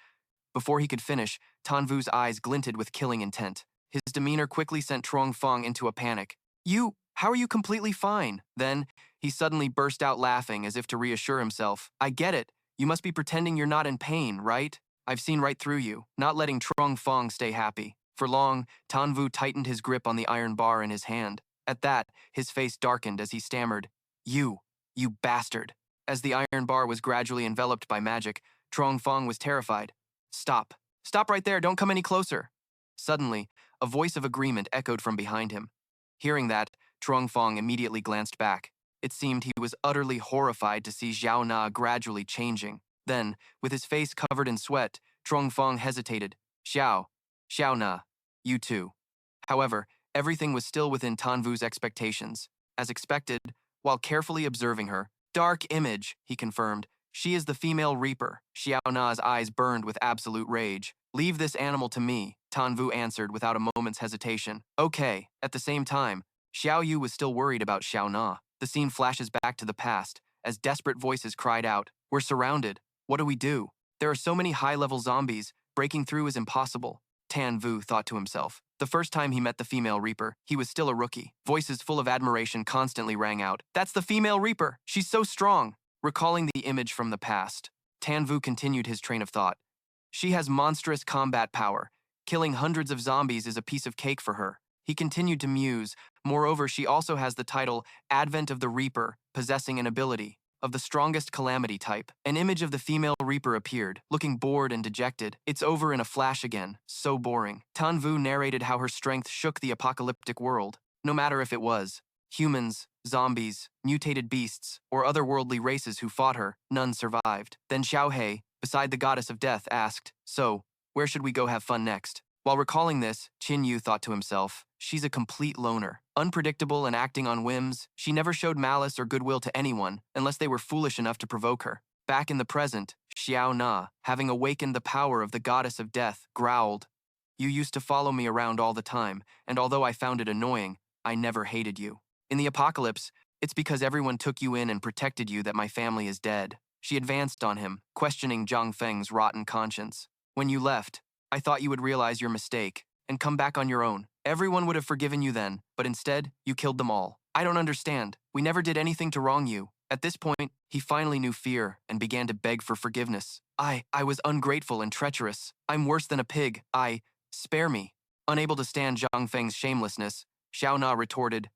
A: Before he could finish, Tanvu's eyes glinted with killing intent. His demeanor quickly sent Truong Fong into a panic. How are you completely fine? Then, he suddenly burst out laughing as if to reassure himself. I get it. You must be pretending you're not in pain, right? I've seen right through you, not letting Trong Fong stay happy. For long, Tanvu tightened his grip on the iron bar in his hand. At that, his face darkened as he stammered, you bastard. As the iron bar was gradually enveloped by magic, Trong Fong was terrified. Stop. Stop right there, don't come any closer. Suddenly, a voice of agreement echoed from behind him. Hearing that, Trong Fong immediately glanced back. It seemed he was utterly horrified to see Xiao Na gradually changing. Then, with his face covered in sweat, Trong Fong hesitated. Xiao Na, you too. However, everything was still within Tanvu's expectations. As expected, while carefully observing her, dark image, he confirmed. She is the female reaper. Xiao Na's eyes burned with absolute rage. Leave this animal to me, Tanvu answered without a moment's hesitation. Okay. At the same time, Xiao Yu was still worried about Xiao Na. The scene flashes back to the past, as desperate voices cried out, "We're surrounded. What do we do? There are so many high-level zombies. Breaking through is impossible." Tanvu thought to himself. The first time he met the female Reaper, he was still a rookie. Voices full of admiration constantly rang out. "That's the female Reaper! She's so strong!" Recalling the image from the past, Tanvu continued his train of thought. She has monstrous combat power. Killing hundreds of zombies is a piece of cake for her. He continued to muse. Moreover, she also has the title Advent of the Reaper, possessing an ability of the strongest calamity type. An image of the female Reaper appeared, looking bored and dejected. "It's over in a flash again. So boring." Tanvu narrated how her strength shook the apocalyptic world. No matter if it was humans, zombies, mutated beasts, or otherworldly races who fought her, none survived. Then Xiao He, beside the goddess of death, asked, "So, where should we go have fun next?" While recalling this, Qin Yu thought to himself, she's a complete loner. Unpredictable and acting on whims, she never showed malice or goodwill to anyone unless they were foolish enough to provoke her. Back in the present, Xiao Na, having awakened the power of the goddess of death, growled, "You used to follow me around all the time, and although I found it annoying, I never hated you. In the apocalypse, it's because everyone took you in and protected you that my family is dead." She advanced on him, questioning Zhang Feng's rotten conscience. "When you left, I thought you would realize your mistake and come back on your own. Everyone would have forgiven you then, but instead, you killed them all. I don't understand. We never did anything to wrong you." At this point, he finally knew fear and began to beg for forgiveness. I was ungrateful and treacherous. I'm worse than a pig. Spare me." Unable to stand Zhang Feng's shamelessness, Xiao Na retorted,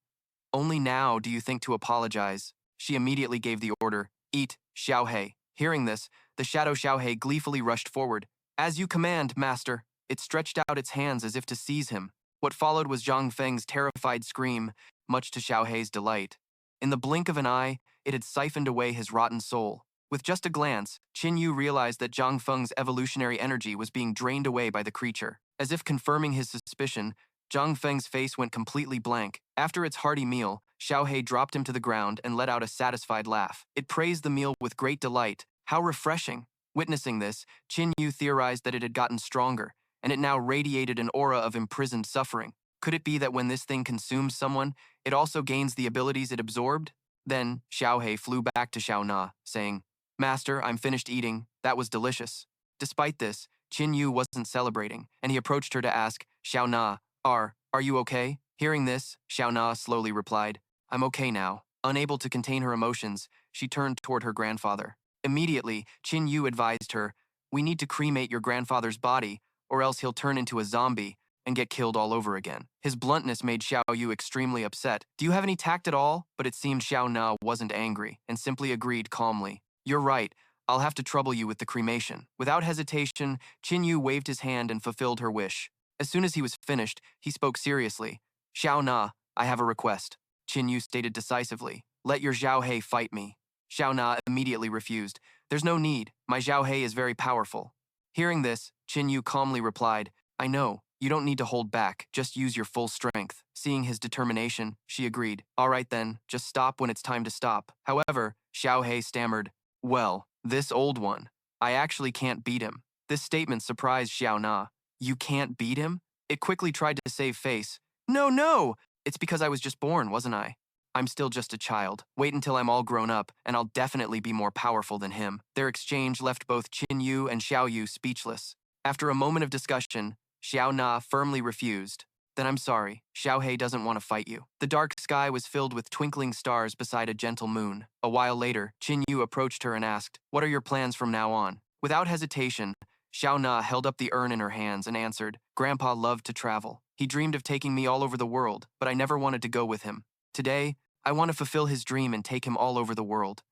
A: "Only now do you think to apologize." She immediately gave the order, "Eat, Xiao He." Hearing this, the shadow Xiao He gleefully rushed forward. "As you command, master." It stretched out its hands as if to seize him. What followed was Zhang Feng's terrified scream, much to Xiao He's delight. In the blink of an eye, it had siphoned away his rotten soul. With just a glance, Qin Yu realized that Zhang Feng's evolutionary energy was being drained away by the creature. As if confirming his suspicion, Zhang Feng's face went completely blank. After its hearty meal, Xiao He dropped him to the ground and let out a satisfied laugh. It praised the meal with great delight. How refreshing! Witnessing this, Qin Yu theorized that it had gotten stronger, and it now radiated an aura of imprisoned suffering. Could it be that when this thing consumes someone, it also gains the abilities it absorbed? Then, Xiao He flew back to Xiao Na, saying, "Master, I'm finished eating. That was delicious." Despite this, Qin Yu wasn't celebrating, and he approached her to ask, "Xiao Na, are you okay?" Hearing this, Xiao Na slowly replied, "I'm okay now." Unable to contain her emotions, she turned toward her grandfather. Immediately, Qin Yu advised her, "We need to cremate your grandfather's body, or else he'll turn into a zombie and get killed all over again." His bluntness made Xiao Yu extremely upset. "Do you have any tact at all?" But it seemed Xiao Na wasn't angry and simply agreed calmly. "You're right. I'll have to trouble you with the cremation." Without hesitation, Qin Yu waved his hand and fulfilled her wish. As soon as he was finished, he spoke seriously. "Xiao Na, I have a request." Qin Yu stated decisively, "Let your Xiao He fight me." Xiao Na immediately refused. "There's no need. My Xiao He is very powerful." Hearing this, Qin Yu calmly replied, "I know. You don't need to hold back. Just use your full strength." Seeing his determination, she agreed. "All right then, just stop when it's time to stop." However, Xiao He stammered, "Well, this old one. I actually can't beat him." This statement surprised Xiao Na. "You can't beat him?" It quickly tried to save face. No! It's because I was just born, wasn't I? I'm still just a child. Wait until I'm all grown up, and I'll definitely be more powerful than him." Their exchange left both Qin Yu and Xiao Yu speechless. After a moment of discussion, Xiao Na firmly refused. Then I'm sorry, Xiao Hei doesn't want to fight you. The dark sky was filled with twinkling stars beside a gentle moon. A while later, Qin Yu approached her and asked, "What are your plans from now on?" Without hesitation, Xiao Na held up the urn in her hands and answered, "Grandpa loved to travel. He dreamed of taking me all over the world, but I never wanted to go with him. Today, I want to fulfill his dream and take him all over the world."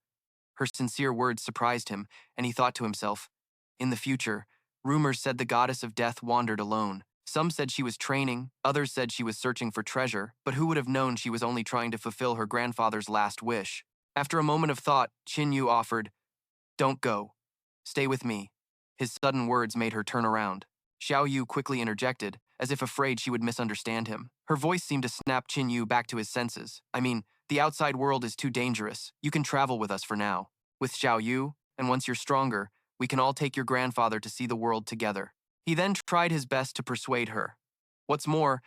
A: Her sincere words surprised him, and he thought to himself, in the future, rumors said the goddess of death wandered alone. Some said she was training, others said she was searching for treasure, but who would have known she was only trying to fulfill her grandfather's last wish? After a moment of thought, Qin Yu offered, "Don't go. Stay with me." His sudden words made her turn around. Xiao Yu quickly interjected, as if afraid she would misunderstand him. Her voice seemed to snap Qin Yu back to his senses. "I mean, the outside world is too dangerous. You can travel with us for now. With Xiao Yu, and once you're stronger, we can all take your grandfather to see the world together." He then tried his best to persuade her. "What's more,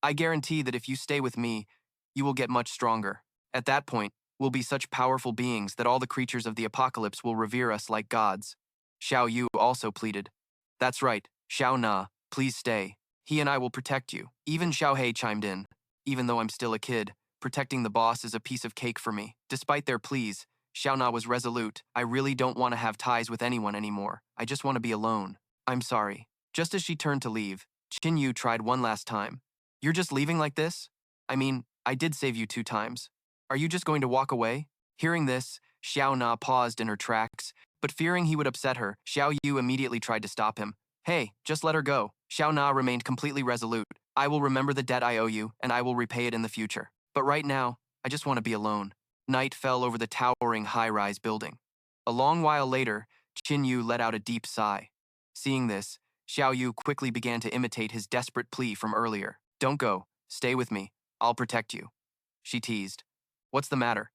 A: I guarantee that if you stay with me, you will get much stronger. At that point, we'll be such powerful beings that all the creatures of the apocalypse will revere us like gods." Xiao Yu also pleaded. "That's right, Xiao Na, please stay. He and I will protect you." Even Xiao Hei chimed in. "Even though I'm still a kid, protecting the boss is a piece of cake for me." Despite their pleas, Xiao Na was resolute. "I really don't want to have ties with anyone anymore. I just want to be alone. I'm sorry." Just as she turned to leave, Qin Yu tried one last time. "You're just leaving like this? I mean, I did save you 2 times. Are you just going to walk away?" Hearing this, Xiao Na paused in her tracks, but fearing he would upset her, Xiao Yu immediately tried to stop him. "Hey, just let her go." Xiao Na remained completely resolute. "I will remember the debt I owe you, and I will repay it in the future. But right now, I just want to be alone." Night fell over the towering high-rise building. A long while later, Qin Yu let out a deep sigh. Seeing this, Xiao Yu quickly began to imitate his desperate plea from earlier. "Don't go. Stay with me. I'll protect you." She teased. "What's the matter?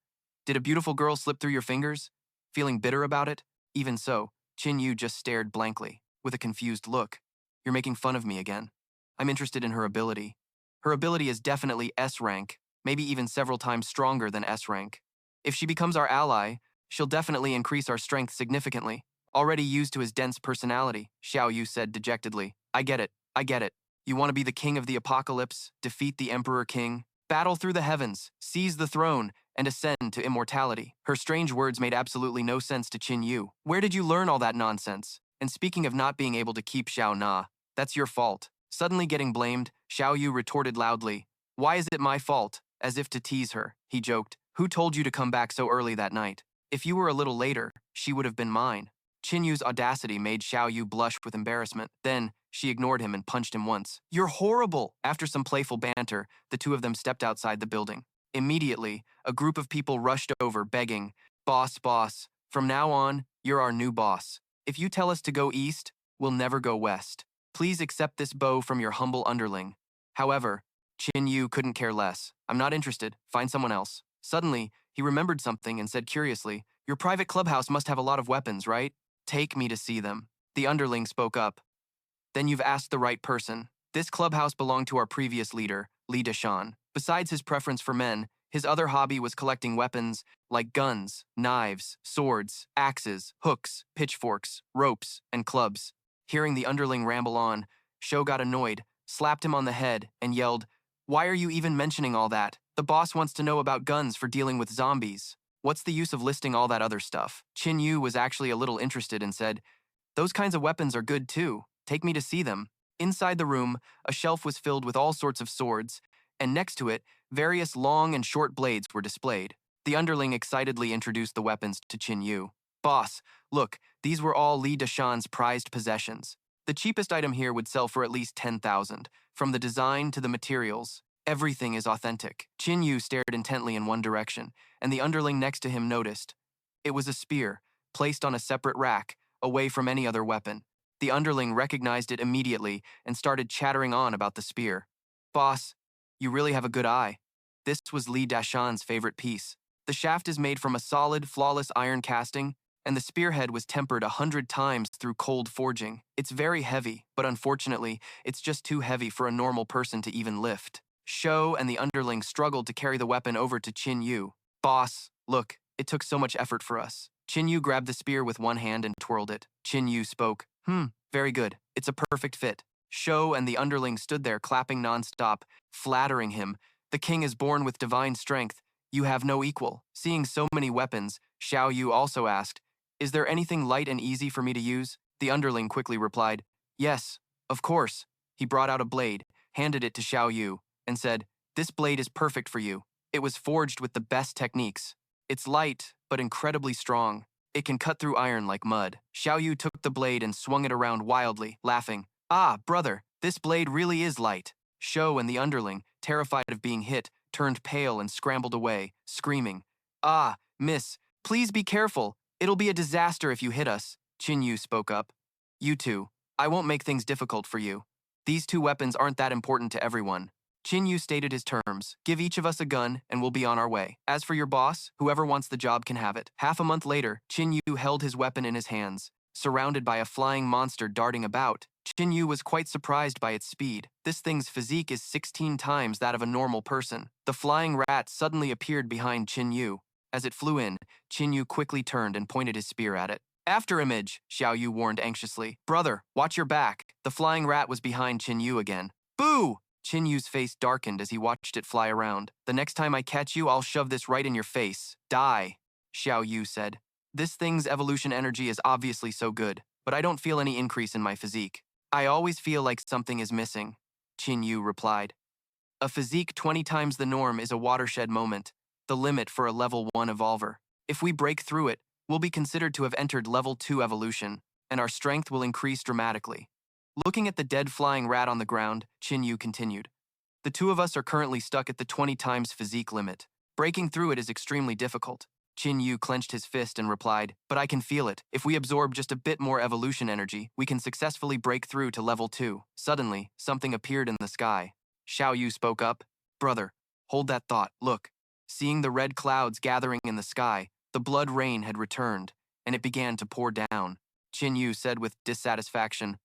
A: Did a beautiful girl slip through your fingers? Feeling bitter about it?" Even so, Qin Yu just stared blankly, with a confused look. "You're making fun of me again. I'm interested in her ability. Her ability is definitely S-rank, maybe even several times stronger than S-rank. If she becomes our ally, she'll definitely increase our strength significantly." "Already used to his dense personality," Xiao Yu said dejectedly. I get it. You want to be the king of the apocalypse, defeat the Emperor King, battle through the heavens, seize the throne, and ascend to immortality." Her strange words made absolutely no sense to Qin Yu. "Where did you learn all that nonsense? And speaking of not being able to keep Xiao Na, that's your fault." Suddenly getting blamed, Xiao Yu retorted loudly, "Why is it my fault?" As if to tease her, he joked, "Who told you to come back so early that night? If you were a little later, she would have been mine." Qin Yu's audacity made Xiao Yu blush with embarrassment. Then, she ignored him and punched him once. "You're horrible!" After some playful banter, the two of them stepped outside the building. Immediately, a group of people rushed over, begging, Boss, from now on, you're our new boss. If you tell us to go east, we'll never go west. Please accept this bow from your humble underling." However, Qin Yu couldn't care less. "I'm not interested. Find someone else." Suddenly, he remembered something and said curiously, "Your private clubhouse must have a lot of weapons, right? Take me to see them." The underling spoke up. "Then you've asked the right person. This clubhouse belonged to our previous leader, Li Deshan. Besides his preference for men, his other hobby was collecting weapons like guns, knives, swords, axes, hooks, pitchforks, ropes, and clubs." Hearing the underling ramble on, Sho got annoyed, slapped him on the head, and yelled, "Why are you even mentioning all that? The boss wants to know about guns for dealing with zombies. What's the use of listing all that other stuff?" Qin Yu was actually a little interested and said, "Those kinds of weapons are good too. Take me to see them." Inside the room, a shelf was filled with all sorts of swords, and next to it, various long and short blades were displayed. The underling excitedly introduced the weapons to Qin Yu. "Boss, look, these were all Li Deshan's prized possessions. The cheapest item here would sell for at least 10,000. From the design to the materials, everything is authentic." Qin Yu stared intently in one direction, and the underling next to him noticed. It was a spear, placed on a separate rack, away from any other weapon. The underling recognized it immediately and started chattering on about the spear. "Boss, you really have a good eye. This was Li Dashan's favorite piece. The shaft is made from a solid, flawless iron casting, and the spearhead was tempered 100 times through cold forging. It's very heavy, but unfortunately, it's just too heavy for a normal person to even lift." Sho and the underling struggled to carry the weapon over to Qin Yu. "Boss, look, it took so much effort for us." Qin Yu grabbed the spear with one hand and twirled it. Qin Yu spoke, Very good. It's a perfect fit." Xiao and the underling stood there clapping nonstop, flattering him. The king is born with divine strength. You have no equal. Seeing so many weapons, Xiao Yu also asked, "Is there anything light and easy for me to use?" The underling quickly replied, "Yes, of course." He brought out a blade, handed it to Xiao Yu, and said, "This blade is perfect for you. It was forged with the best techniques. It's light, but incredibly strong. It can cut through iron like mud." Xiao Yu took the blade and swung it around wildly, laughing. "Ah, brother, this blade really is light." Xiao and the underling, terrified of being hit, turned pale and scrambled away, screaming, "Ah, miss, please be careful. It'll be a disaster if you hit us." Qin Yu spoke up. "You two, I won't make things difficult for you. These two weapons aren't that important to everyone." Qin Yu stated his terms. "Give each of us a gun and we'll be on our way. As for your boss, whoever wants the job can have it." Half a month later, Qin Yu held his weapon in his hands. Surrounded by a flying monster darting about, Qin Yu was quite surprised by its speed. This thing's physique is 16 times that of a normal person. The flying rat suddenly appeared behind Qin Yu. As it flew in, Qin Yu quickly turned and pointed his spear at it. "After image," Xiao Yu warned anxiously. "Brother, watch your back." The flying rat was behind Qin Yu again. "Boo!" Qin Yu's face darkened as he watched it fly around. "The next time I catch you, I'll shove this right in your face. Die," Xiao Yu said. "This thing's evolution energy is obviously so good, but I don't feel any increase in my physique. I always feel like something is missing," Qin Yu replied. A physique 20 times the norm is a watershed moment, the limit for a level 1 evolver. If we break through it, we'll be considered to have entered level 2 evolution, and our strength will increase dramatically. Looking at the dead flying rat on the ground, Qin Yu continued. "The two of us are currently stuck at the 20 times physique limit. Breaking through it is extremely difficult." Qin Yu clenched his fist and replied, "But I can feel it. If we absorb just a bit more evolution energy, we can successfully break through to level 2. Suddenly, something appeared in the sky. Xiao Yu spoke up. "Brother, hold that thought. Look." Seeing the red clouds gathering in the sky, the blood rain had returned, and it began to pour down. Qin Yu said with dissatisfaction,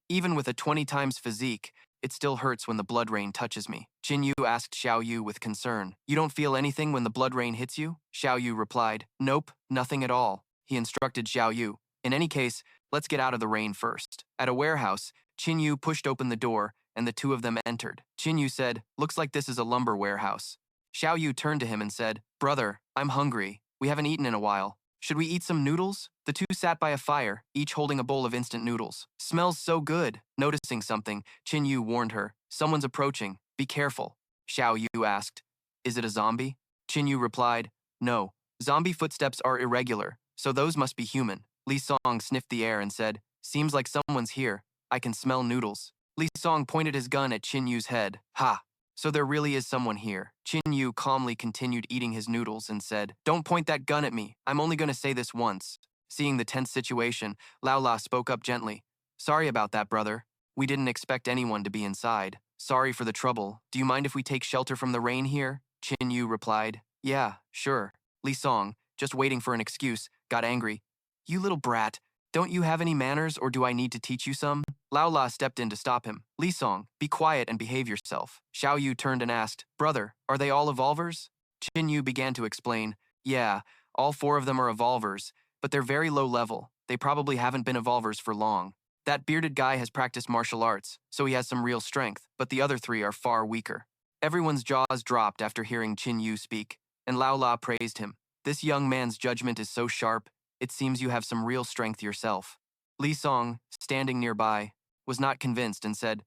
A: "Even with a 20 times physique, it still hurts when the blood rain touches me." Qin Yu asked Xiao Yu with concern, "You don't feel anything when the blood rain hits you?" Xiao Yu replied, "Nope, nothing at all." He instructed Xiao Yu, "In any case, let's get out of the rain first." At a warehouse, Qin Yu pushed open the door, and the two of them entered. Qin Yu said, "Looks like this is a lumber warehouse." Xiao Yu turned to him and said, "Brother, I'm hungry. We haven't eaten in a while. Should we eat some noodles?" The two sat by a fire, each holding a bowl of instant noodles. "Smells so good." Noticing something, Qin Yu warned her, "Someone's approaching. Be careful." Xiao Yu asked, "Is it a zombie?" Qin Yu replied, "No. Zombie footsteps are irregular, so those must be human." Li Song sniffed the air and said, "Seems like someone's here. I can smell noodles." Li Song pointed his gun at Qin Yu's head. "Ha! So there really is someone here." Qin Yu calmly continued eating his noodles and said, "Don't point that gun at me. I'm only going to say this once." Seeing the tense situation, Lao La spoke up gently. "Sorry about that, brother. We didn't expect anyone to be inside. Sorry for the trouble. Do you mind if we take shelter from the rain here?" Qin Yu replied, "Yeah, sure." Li Song, just waiting for an excuse, got angry. "You little brat. Don't you have any manners, or do I need to teach you some?" Lao La stepped in to stop him. "Li Song, be quiet and behave yourself." Xiao Yu turned and asked, "Brother, are they all evolvers?" Qin Yu began to explain, "Yeah, all 4 of them are evolvers, but they're very low level. They probably haven't been evolvers for long. That bearded guy has practiced martial arts, so he has some real strength, but the other 3 are far weaker." Everyone's jaws dropped after hearing Qin Yu speak, and Lao La praised him. "This young man's judgment is so sharp, it seems you have some real strength yourself." Li Song, standing nearby, was not convinced and said,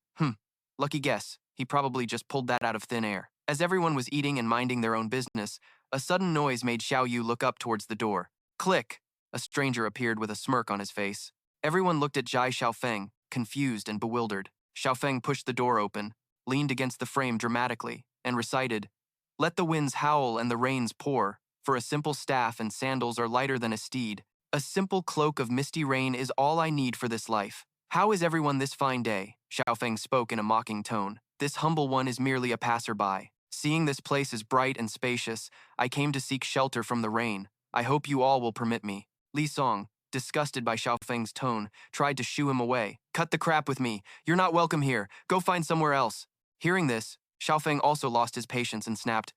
A: Lucky guess. He probably just pulled that out of thin air." As everyone was eating and minding their own business, a sudden noise made Xiao Yu look up towards the door. Click! A stranger appeared with a smirk on his face. Everyone looked at Jai Xiaofeng, confused and bewildered. Xiaofeng pushed the door open, leaned against the frame dramatically, and recited, "Let the winds howl and the rains pour, for a simple staff and sandals are lighter than a steed. A simple cloak of misty rain is all I need for this life. How is everyone this fine day?" Xiaofeng spoke in a mocking tone. "This humble one is merely a passerby. Seeing this place is bright and spacious, I came to seek shelter from the rain. I hope you all will permit me." Li Song, disgusted by Xiaofeng's tone, tried to shoo him away. "Cut the crap with me. You're not welcome here. Go find somewhere else." Hearing this, Xiaofeng also lost his patience and snapped,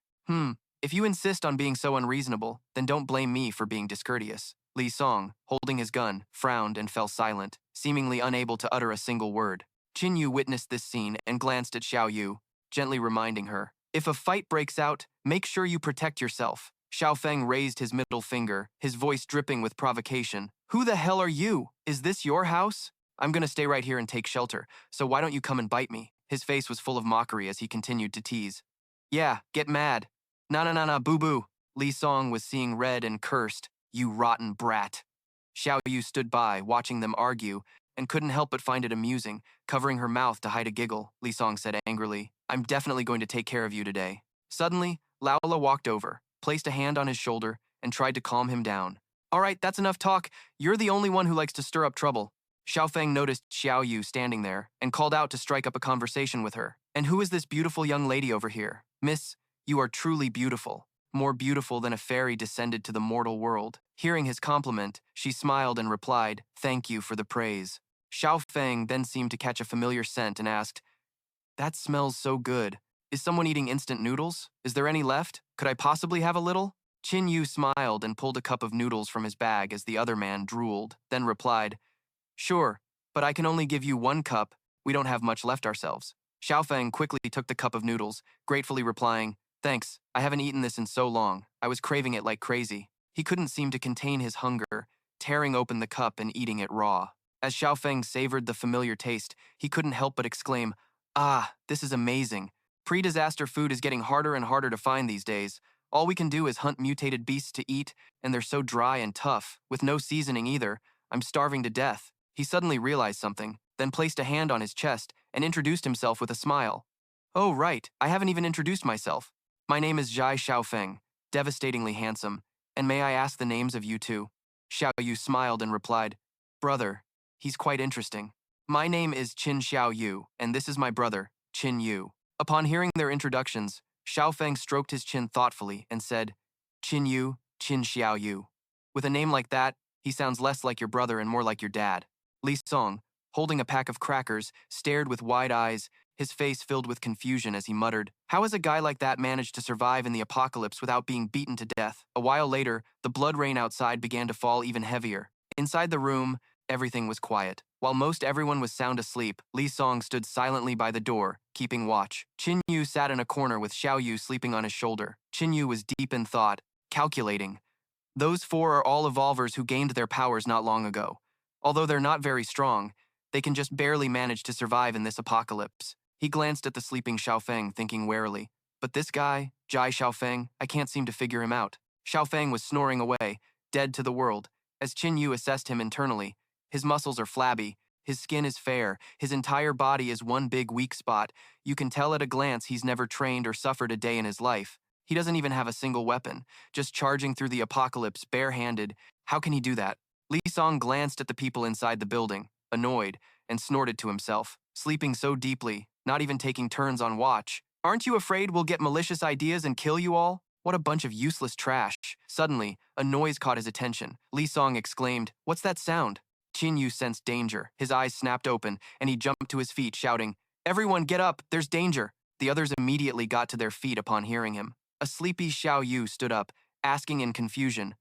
A: If you insist on being so unreasonable, then don't blame me for being discourteous." Li Song, holding his gun, frowned and fell silent, seemingly unable to utter a single word. Qin Yu witnessed this scene and glanced at Xiao Yu, gently reminding her, "If a fight breaks out, make sure you protect yourself." Xiao Feng raised his middle finger, his voice dripping with provocation. "Who the hell are you? Is this your house? I'm gonna stay right here and take shelter, so why don't you come and bite me?" His face was full of mockery as he continued to tease. "Yeah, get mad. Na, boo-boo." Li Song was seeing red and cursed. "You rotten brat." Xiao Yu stood by, watching them argue, and couldn't help but find it amusing. Covering her mouth to hide a giggle, Li Song said angrily, "I'm definitely going to take care of you today." Suddenly, Laola walked over, placed a hand on his shoulder, and tried to calm him down. "All right, that's enough talk. You're the only one who likes to stir up trouble." Xiao Feng noticed Xiao Yu standing there and called out to strike up a conversation with her. "And who is this beautiful young lady over here? Miss, you are truly beautiful. More beautiful than a fairy descended to the mortal world." Hearing his compliment, she smiled and replied, "Thank you for the praise." Xiao Feng then seemed to catch a familiar scent and asked, "That smells so good. Is someone eating instant noodles? Is there any left? Could I possibly have a little?" Qin Yu smiled and pulled a cup of noodles from his bag as the other man drooled, then replied, "Sure, but I can only give you 1 cup. We don't have much left ourselves." Xiao Feng quickly took the cup of noodles, gratefully replying, "Thanks, I haven't eaten this in so long. I was craving it like crazy." He couldn't seem to contain his hunger, tearing open the cup and eating it raw. As Xiao Feng savored the familiar taste, he couldn't help but exclaim, "Ah, this is amazing. Pre-disaster food is getting harder and harder to find these days. All we can do is hunt mutated beasts to eat, and they're so dry and tough, with no seasoning either. I'm starving to death." He suddenly realized something, then placed a hand on his chest and introduced himself with a smile. "Oh, right, I haven't even introduced myself. My name is Zhai Xiaofeng, devastatingly handsome, and may I ask the names of you two?" Xiao Yu smiled and replied, "Brother, he's quite interesting. My name is Qin Xiao Yu, and this is my brother, Qin Yu." Upon hearing their introductions, Xiao Feng stroked his chin thoughtfully and said, "Qin Yu, Qin Xiao Yu. With a name like that, he sounds less like your brother and more like your dad." Li Song, holding a pack of crackers, stared with wide eyes, his face filled with confusion as he muttered, "How has a guy like that managed to survive in the apocalypse without being beaten to death?" A while later, the blood rain outside began to fall even heavier. Inside the room, everything was quiet. While most everyone was sound asleep, Li Song stood silently by the door, keeping watch. Qin Yu sat in a corner with Xiao Yu sleeping on his shoulder. Qin Yu was deep in thought, calculating. Those 4 are all evolvers who gained their powers not long ago. Although they're not very strong, they can just barely manage to survive in this apocalypse. He glanced at the sleeping Xiaofeng, thinking warily, "But this guy, Zhai Xiaofeng, I can't seem to figure him out." Xiaofeng was snoring away, dead to the world. As Qin Yu assessed him internally, his muscles are flabby, his skin is fair, his entire body is one big weak spot. You can tell at a glance he's never trained or suffered a day in his life. He doesn't even have a single weapon, just charging through the apocalypse barehanded. How can he do that? Li Song glanced at the people inside the building, annoyed, and snorted to himself, sleeping so deeply, not even taking turns on watch. "Aren't you afraid we'll get malicious ideas and kill you all? What a bunch of useless trash." Suddenly, a noise caught his attention. Li Song exclaimed, "What's that sound?" Qin Yu sensed danger. His eyes snapped open, and he jumped to his feet, shouting, "Everyone get up, there's danger." The others immediately got to their feet upon hearing him. A sleepy Xiao Yu stood up, asking in confusion,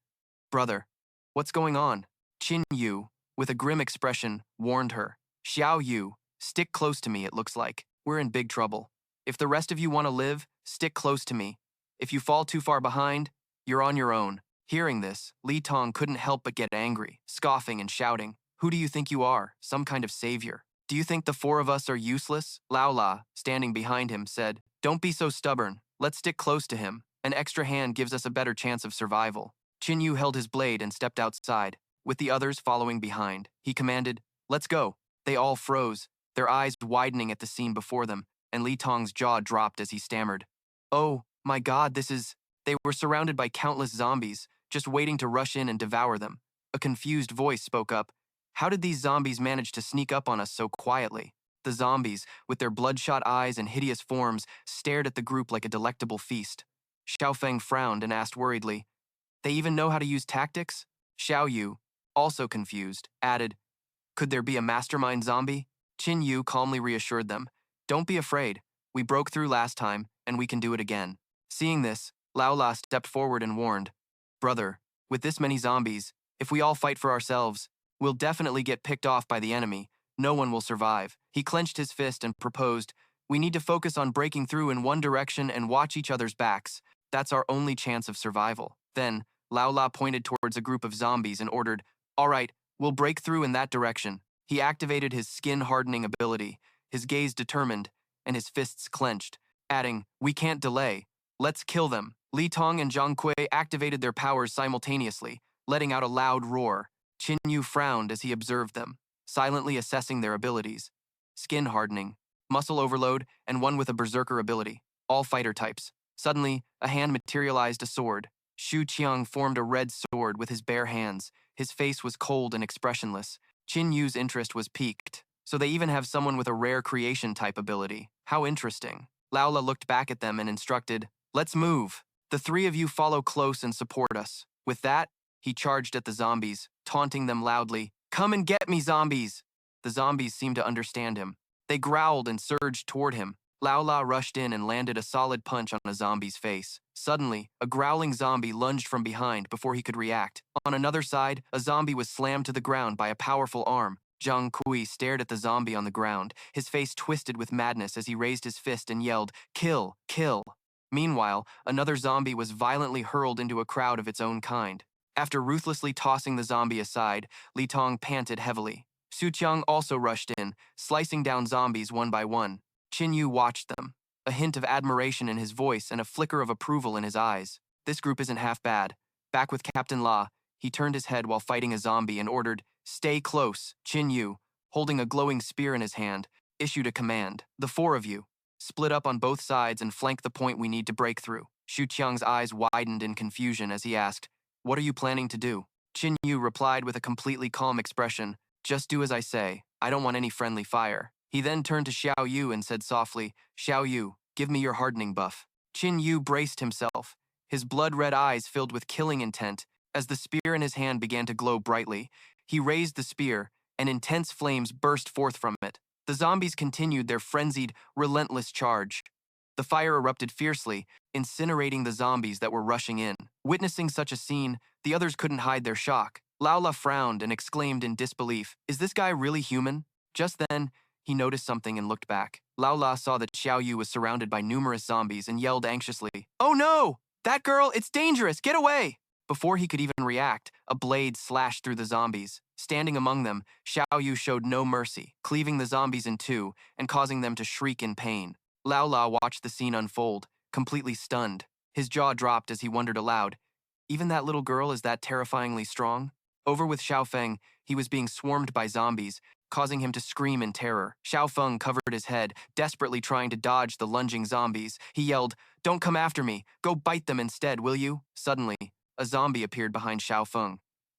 A: "Brother, what's going on?" Qin Yu, with a grim expression, warned her, "Xiao Yu, stick close to me, it looks like. We're in big trouble. If the rest of you want to live, stick close to me. If you fall too far behind, you're on your own." Hearing this, Li Tong couldn't help but get angry, scoffing and shouting, "Who do you think you are, some kind of savior? Do you think the 4 of us are useless?" Lao La, standing behind him, said, "Don't be so stubborn. Let's stick close to him. An extra hand gives us a better chance of survival." Qin Yu held his blade and stepped outside, with the others following behind. He commanded, "Let's go." They all froze, their eyes widening at the scene before them, and Li Tong's jaw dropped as he stammered, "Oh, my God, this is..." They were surrounded by countless zombies, just waiting to rush in and devour them. A confused voice spoke up, "How did these zombies manage to sneak up on us so quietly?" The zombies, with their bloodshot eyes and hideous forms, stared at the group like a delectable feast. Xiao Feng frowned and asked worriedly, "They even know how to use tactics?" Xiao Yu, also confused, added, "Could there be a mastermind zombie?" Qin Yu calmly reassured them, "Don't be afraid. We broke through last time, and we can do it again." Seeing this, Lao La stepped forward and warned, "Brother, with this many zombies, if we all fight for ourselves, we'll definitely get picked off by the enemy. No one will survive. He clenched his fist and proposed, we need to focus on breaking through in one direction and watch each other's backs. That's our only chance of survival. Then, Lao La pointed towards a group of zombies and ordered, all right, we'll break through in that direction. He activated his skin-hardening ability, his gaze determined, and his fists clenched, adding, we can't delay. Let's kill them. Li Tong and Zhang Kui activated their powers simultaneously, letting out a loud roar. Qin Yu frowned as he observed them, silently assessing their abilities. Skin hardening, muscle overload, and one with a berserker ability, all fighter types. Suddenly, a hand materialized a sword. Xu Qiang formed a red sword with his bare hands. His face was cold and expressionless. Qin Yu's interest was piqued. So they even have someone with a rare creation type ability. How interesting. Laola looked back at them and instructed, let's move. The three of you follow close and support us. With that, he charged at the zombies, taunting them loudly, come and get me, zombies! The zombies seemed to understand him. They growled and surged toward him. Laola rushed in and landed a solid punch on a zombie's face. Suddenly, a growling zombie lunged from behind before he could react. On another side, a zombie was slammed to the ground by a powerful arm. Zhang Kui stared at the zombie on the ground, his face twisted with madness as he raised his fist and yelled, kill, kill. Meanwhile, another zombie was violently hurled into a crowd of its own kind. After ruthlessly tossing the zombie aside, Li Tong panted heavily. Su Qiang also rushed in, slicing down zombies one by one. Qin Yu watched them, a hint of admiration in his voice and a flicker of approval in his eyes. This group isn't half bad. Back with Captain La, he turned his head while fighting a zombie and ordered, stay close. Qin Yu, holding a glowing spear in his hand, issued a command. The four of you, split up on both sides and flank the point we need to break through. Xu Qiang's eyes widened in confusion as he asked, what are you planning to do? Qin Yu replied with a completely calm expression, just do as I say. I don't want any friendly fire. He then turned to Xiao Yu and said softly, Xiao Yu, give me your hardening buff. Qin Yu braced himself, his blood-red eyes filled with killing intent. As the spear in his hand began to glow brightly, he raised the spear, and intense flames burst forth from it. The zombies continued their frenzied, relentless charge. The fire erupted fiercely, incinerating the zombies that were rushing in. Witnessing such a scene, the others couldn't hide their shock. Laola frowned and exclaimed in disbelief, is this guy really human? Just then, he noticed something and looked back. Laola saw that Xiao Yu was surrounded by numerous zombies and yelled anxiously, oh no! That girl, it's dangerous! Get away! Before he could even react, a blade slashed through the zombies. Standing among them, Xiao Yu showed no mercy, cleaving the zombies in two and causing them to shriek in pain. Laola watched the scene unfold, completely stunned. His jaw dropped as he wondered aloud, even that little girl is that terrifyingly strong? Over with Xiao Feng, he was being swarmed by zombies, causing him to scream in terror. Xiao Feng covered his head, desperately trying to dodge the lunging zombies. He yelled, don't come after me. Go bite them instead, will you? Suddenly, a zombie appeared behind Xiao Feng.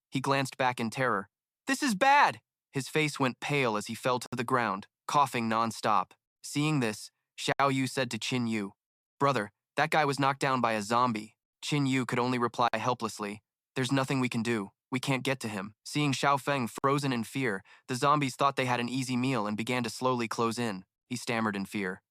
A: He glanced back in terror. This is bad! His face went pale as he fell to the ground, coughing nonstop. Seeing this, Xiao Yu said to Qin Yu, brother, that guy was knocked down by a zombie. Qin Yu could only reply helplessly, there's nothing we can do. We can't get to him. Seeing Xiao Feng frozen in fear, the zombies thought they had an easy meal and began to slowly close in. He stammered in fear.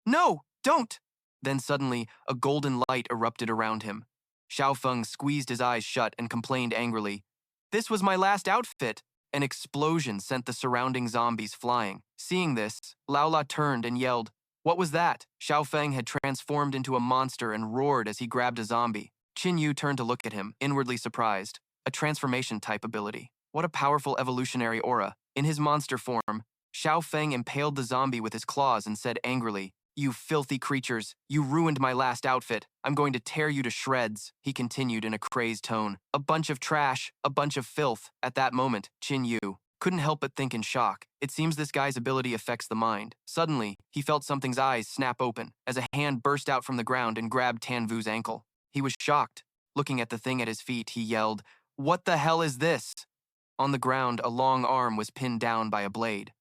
A: No, don't! Then suddenly, a golden light erupted around him. Xiao Feng squeezed his eyes shut and complained angrily, this was my last outfit! An explosion sent the surrounding zombies flying. Seeing this, Laola turned and yelled, what was that? Xiao Feng had transformed into a monster and roared as he grabbed a zombie. Qin Yu turned to look at him, inwardly surprised. A transformation-type ability. What a powerful evolutionary aura. In his monster form, Xiao Feng impaled the zombie with his claws and said angrily, you filthy creatures, you ruined my last outfit. I'm going to tear you to shreds, he continued in a crazed tone. A bunch of trash, a bunch of filth. At that moment, Qin Yu couldn't help but think in shock. It seems this guy's ability affects the mind. Suddenly, he felt something's eyes snap open as a hand burst out from the ground and grabbed Tan Vu's ankle. He was shocked. Looking at the thing at his feet, he yelled, what the hell is this? On the ground, a long arm was pinned down by a blade.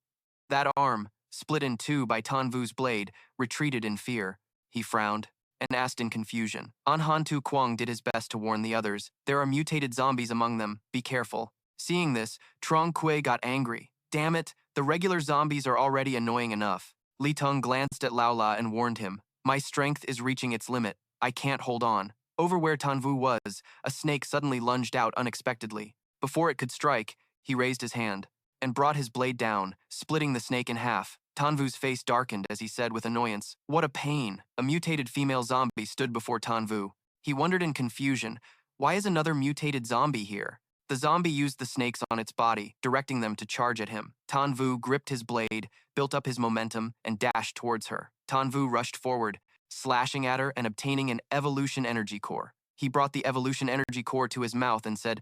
A: That arm, split in two by Tan Vu's blade, retreated in fear. He frowned and asked in confusion. An Hantu Kuang did his best to warn the others. There are mutated zombies among them. Be careful. Seeing this, Trong Kui got angry. Damn it, the regular zombies are already annoying enough. Li Tong glanced at Laola and warned him. My strength is reaching its limit. I can't hold on. Over where Tan Vu was, a snake suddenly lunged out unexpectedly. Before it could strike, he raised his hand. and brought his blade down, splitting the snake in half. Tanvu's face darkened as he said with annoyance, "What a pain." A mutated female zombie stood before Tanvu. He wondered in confusion, why is another mutated zombie here? The zombie used the snakes on its body, directing them to charge at him. Tanvu gripped his blade, built up his momentum, and dashed towards her. Tanvu rushed forward, slashing at her and obtaining an evolution energy core. He brought the evolution energy core to his mouth and said,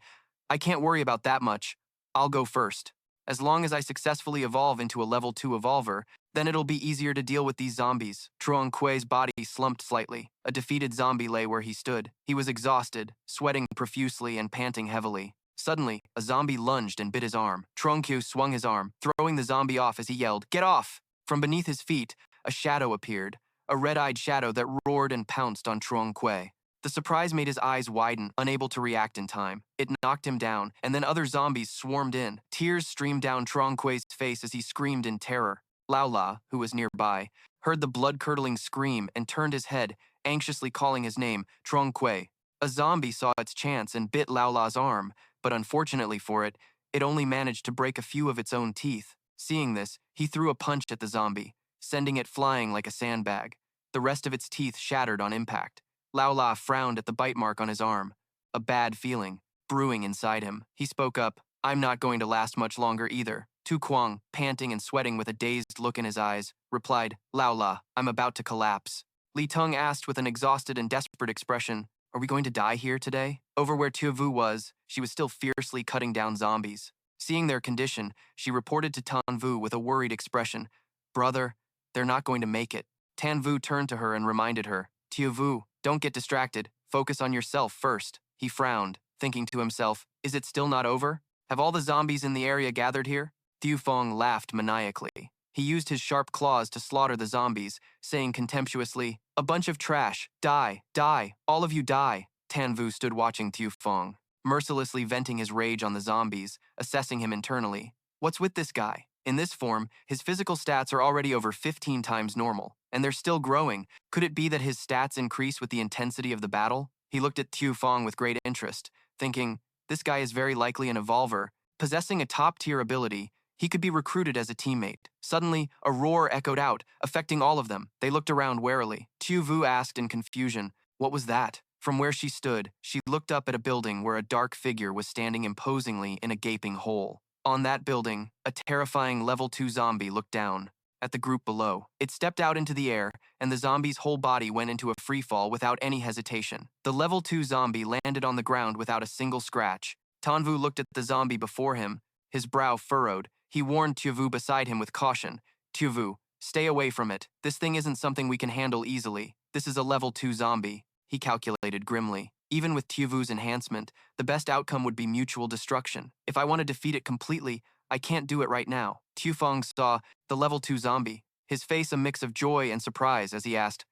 A: "I can't worry about that much. I'll go first. As long as I successfully evolve into a level 2 evolver, then it'll be easier to deal with these zombies." Truong Kuei's body slumped slightly. A defeated zombie lay where he stood. He was exhausted, sweating profusely and panting heavily. Suddenly, a zombie lunged and bit his arm. Truong Kui swung his arm, throwing the zombie off as he yelled, "Get off!" From beneath his feet, a shadow appeared, a red-eyed shadow that roared and pounced on Truong Kui. The surprise made his eyes widen, unable to react in time. It knocked him down, and then other zombies swarmed in. Tears streamed down Truong Kuei's face as he screamed in terror. Lao La, who was nearby, heard the blood-curdling scream and turned his head, anxiously calling his name, Truong Kui. A zombie saw its chance and bit Lao La's arm, but unfortunately for it, it only managed to break a few of its own teeth. Seeing this, he threw a punch at the zombie, sending it flying like a sandbag. The rest of its teeth shattered on impact. Lao La frowned at the bite mark on his arm, a bad feeling brewing inside him. He spoke up, "I'm not going to last much longer either." Tu Kuang, panting and sweating with a dazed look in his eyes, replied, "Lao La, I'm about to collapse." Li Tung asked with an exhausted and desperate expression, "Are we going to die here today?" Over where Tuovu was, she was still fiercely cutting down zombies. Seeing their condition, she reported to Tanvu with a worried expression, "Brother, they're not going to make it." Tanvu turned to her and reminded her, "Tuovu, don't get distracted. Focus on yourself first." He frowned, thinking to himself, "Is it still not over? Have all the zombies in the area gathered here?" Thieu Fong laughed maniacally. He used his sharp claws to slaughter the zombies, saying contemptuously, "A bunch of trash. Die, die, all of you die." Tanvu stood watching Thieu Fong, mercilessly venting his rage on the zombies, assessing him internally. What's with this guy? In this form, his physical stats are already over 15 times normal, and they're still growing. Could it be that his stats increase with the intensity of the battle? He looked at Thieu Fong with great interest, thinking, this guy is very likely an evolver. Possessing a top-tier ability, he could be recruited as a teammate. Suddenly, a roar echoed out, affecting all of them. They looked around warily. Tu Vu asked in confusion, "What was that?" From where she stood, she looked up at a building where a dark figure was standing imposingly in a gaping hole. On that building, a terrifying level 2 zombie looked down at the group below. It stepped out into the air, and the zombie's whole body went into a freefall without any hesitation. The level 2 zombie landed on the ground without a single scratch. Tanvu looked at the zombie before him, his brow furrowed. He warned Tuovu beside him with caution. "Tuovu, stay away from it. This thing isn't something we can handle easily. This is a level 2 zombie," he calculated grimly. Even with Tuovu's enhancement, the best outcome would be mutual destruction. If I want to defeat it completely, I can't do it right now. Tu Fong saw the level 2 zombie, his face a mix of joy and surprise as he asked,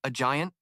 A: "A giant?"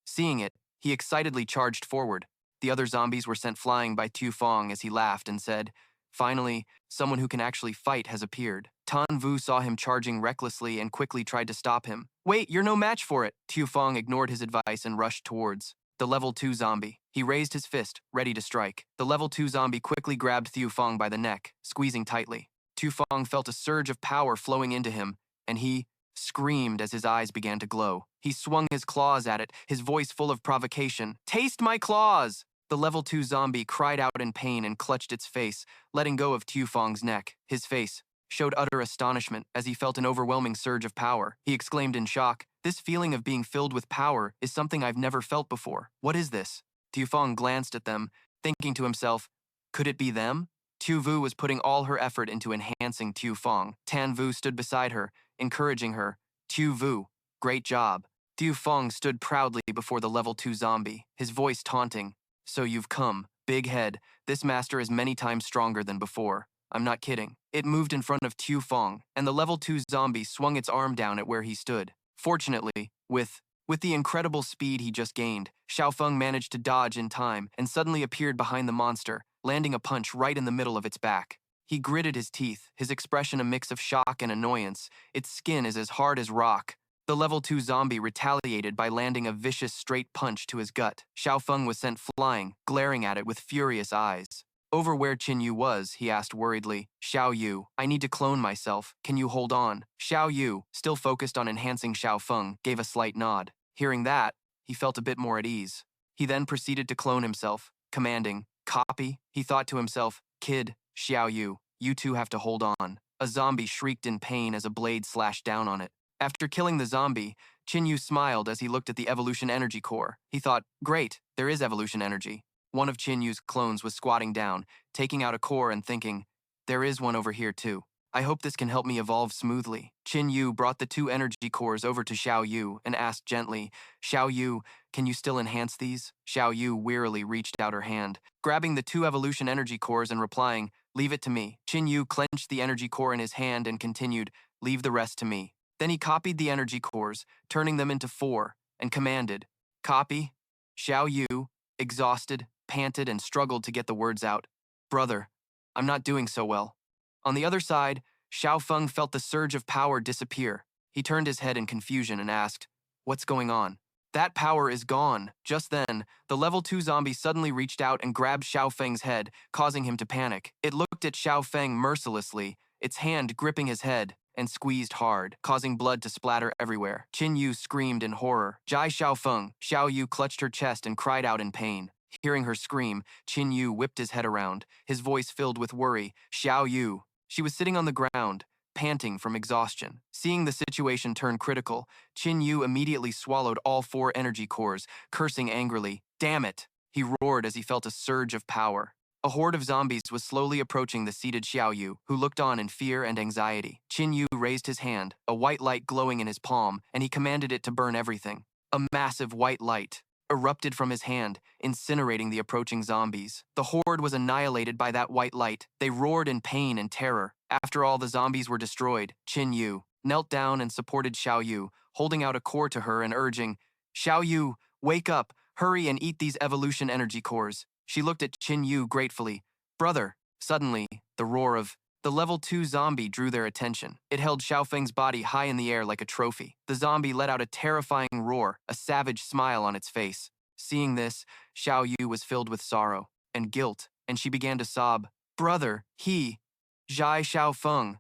A: Seeing it, he excitedly charged forward. The other zombies were sent flying by Tu Fong as he laughed and said, "Finally, someone who can actually fight has appeared." Tan Vu saw him charging recklessly and quickly tried to stop him. "Wait, you're no match for it." Tu Fong ignored his advice and rushed towards the level 2 zombie. He raised his fist, ready to strike. The level 2 zombie quickly grabbed Thieu Fong by the neck, squeezing tightly. Tu Fong felt a surge of power flowing into him, and he screamed as his eyes began to glow. He swung his claws at it, his voice full of provocation. "Taste my claws!" The level 2 zombie cried out in pain and clutched its face, letting go of Thieu Fong's neck. His face showed utter astonishment as he felt an overwhelming surge of power. He exclaimed in shock, "This feeling of being filled with power is something I've never felt before. What is this?" Thieu Fong glanced at them, thinking to himself, could it be them? Tu Vu was putting all her effort into enhancing Thieu Fong. Tan Vu stood beside her, encouraging her. "Tu Vu, great job." Thieu Fong stood proudly before the level 2 zombie, his voice taunting. "So you've come. Big head. This master is many times stronger than before. I'm not kidding." It moved in front of Thieu Fong, and the level 2 zombie swung its arm down at where he stood. Fortunately, with the incredible speed he just gained, Xiao Feng managed to dodge in time and suddenly appeared behind the monster, landing a punch right in the middle of its back. He gritted his teeth, his expression a mix of shock and annoyance. Its skin is as hard as rock. The level 2 zombie retaliated by landing a vicious straight punch to his gut. Xiao Feng was sent flying, glaring at it with furious eyes. Over where Qin Yu was, he asked worriedly, Xiao Yu, I need to clone myself. Can you hold on? Xiao Yu, still focused on enhancing Xiao Feng, gave a slight nod. Hearing that, he felt a bit more at ease. He then proceeded to clone himself, commanding, copy. He thought to himself, kid, Xiao Yu, you two have to hold on. A zombie shrieked in pain as a blade slashed down on it. After killing the zombie, Qin Yu smiled as he looked at the evolution energy core. He thought, great, there is evolution energy. One of Qin Yu's clones was squatting down, taking out a core and thinking, there is one over here too. I hope this can help me evolve smoothly. Qin Yu brought the two energy cores over to Xiao Yu and asked gently, Xiao Yu, can you still enhance these? Xiao Yu wearily reached out her hand, grabbing the two evolution energy cores and replying, leave it to me. Qin Yu clenched the energy core in his hand and continued, leave the rest to me. Then he copied the energy cores, turning them into 4, and commanded, copy. Xiao Yu, exhausted, panted and struggled to get the words out. Brother, I'm not doing so well. On the other side, Xiao Feng felt the surge of power disappear. He turned his head in confusion and asked, what's going on? That power is gone. Just then, the level 2 zombie suddenly reached out and grabbed Xiao Feng's head, causing him to panic. It looked at Xiao Feng mercilessly, its hand gripping his head, and squeezed hard, causing blood to splatter everywhere. Qin Yu screamed in horror. Jai Xiao Feng, Xiao Yu clutched her chest and cried out in pain. Hearing her scream, Qin Yu whipped his head around, his voice filled with worry. Xiao Yu. She was sitting on the ground, panting from exhaustion. Seeing the situation turn critical, Qin Yu immediately swallowed all 4 energy cores, cursing angrily. Damn it! He roared as he felt a surge of power. A horde of zombies was slowly approaching the seated Xiao Yu, who looked on in fear and anxiety. Qin Yu raised his hand, a white light glowing in his palm, and he commanded it to burn everything. A massive white light erupted from his hand, incinerating the approaching zombies. The horde was annihilated by that white light. They roared in pain and terror. After all the zombies were destroyed, Qin Yu knelt down and supported Xiao Yu, holding out a core to her and urging, Xiao Yu, wake up, hurry and eat these evolution energy cores. She looked at Qin Yu gratefully. Brother. Suddenly, the roar of the level 2 zombie drew their attention. It held Xiao Feng's body high in the air like a trophy. The zombie let out a terrifying roar, a savage smile on its face. Seeing this, Xiao Yu was filled with sorrow and guilt, and she began to sob. Brother, Jai Xiao Feng.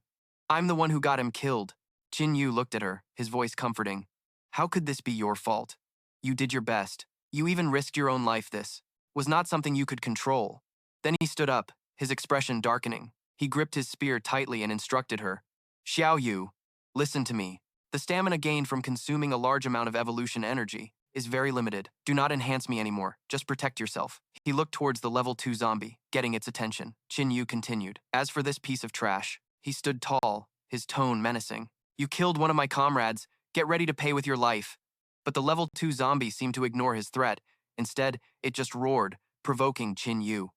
A: I'm the one who got him killed. Qin Yu looked at her, his voice comforting. How could this be your fault? You did your best. You even risked your own life. This was not something you could control. Then he stood up, his expression darkening. He gripped his spear tightly and instructed her. Xiao Yu, listen to me. The stamina gained from consuming a large amount of evolution energy is very limited. Do not enhance me anymore. Just protect yourself. He looked towards the level 2 zombie, getting its attention. Qin Yu continued. As for this piece of trash, he stood tall, his tone menacing. You killed one of my comrades. Get ready to pay with your life. But the level 2 zombie seemed to ignore his threat. Instead, it just roared, provoking Qin Yu.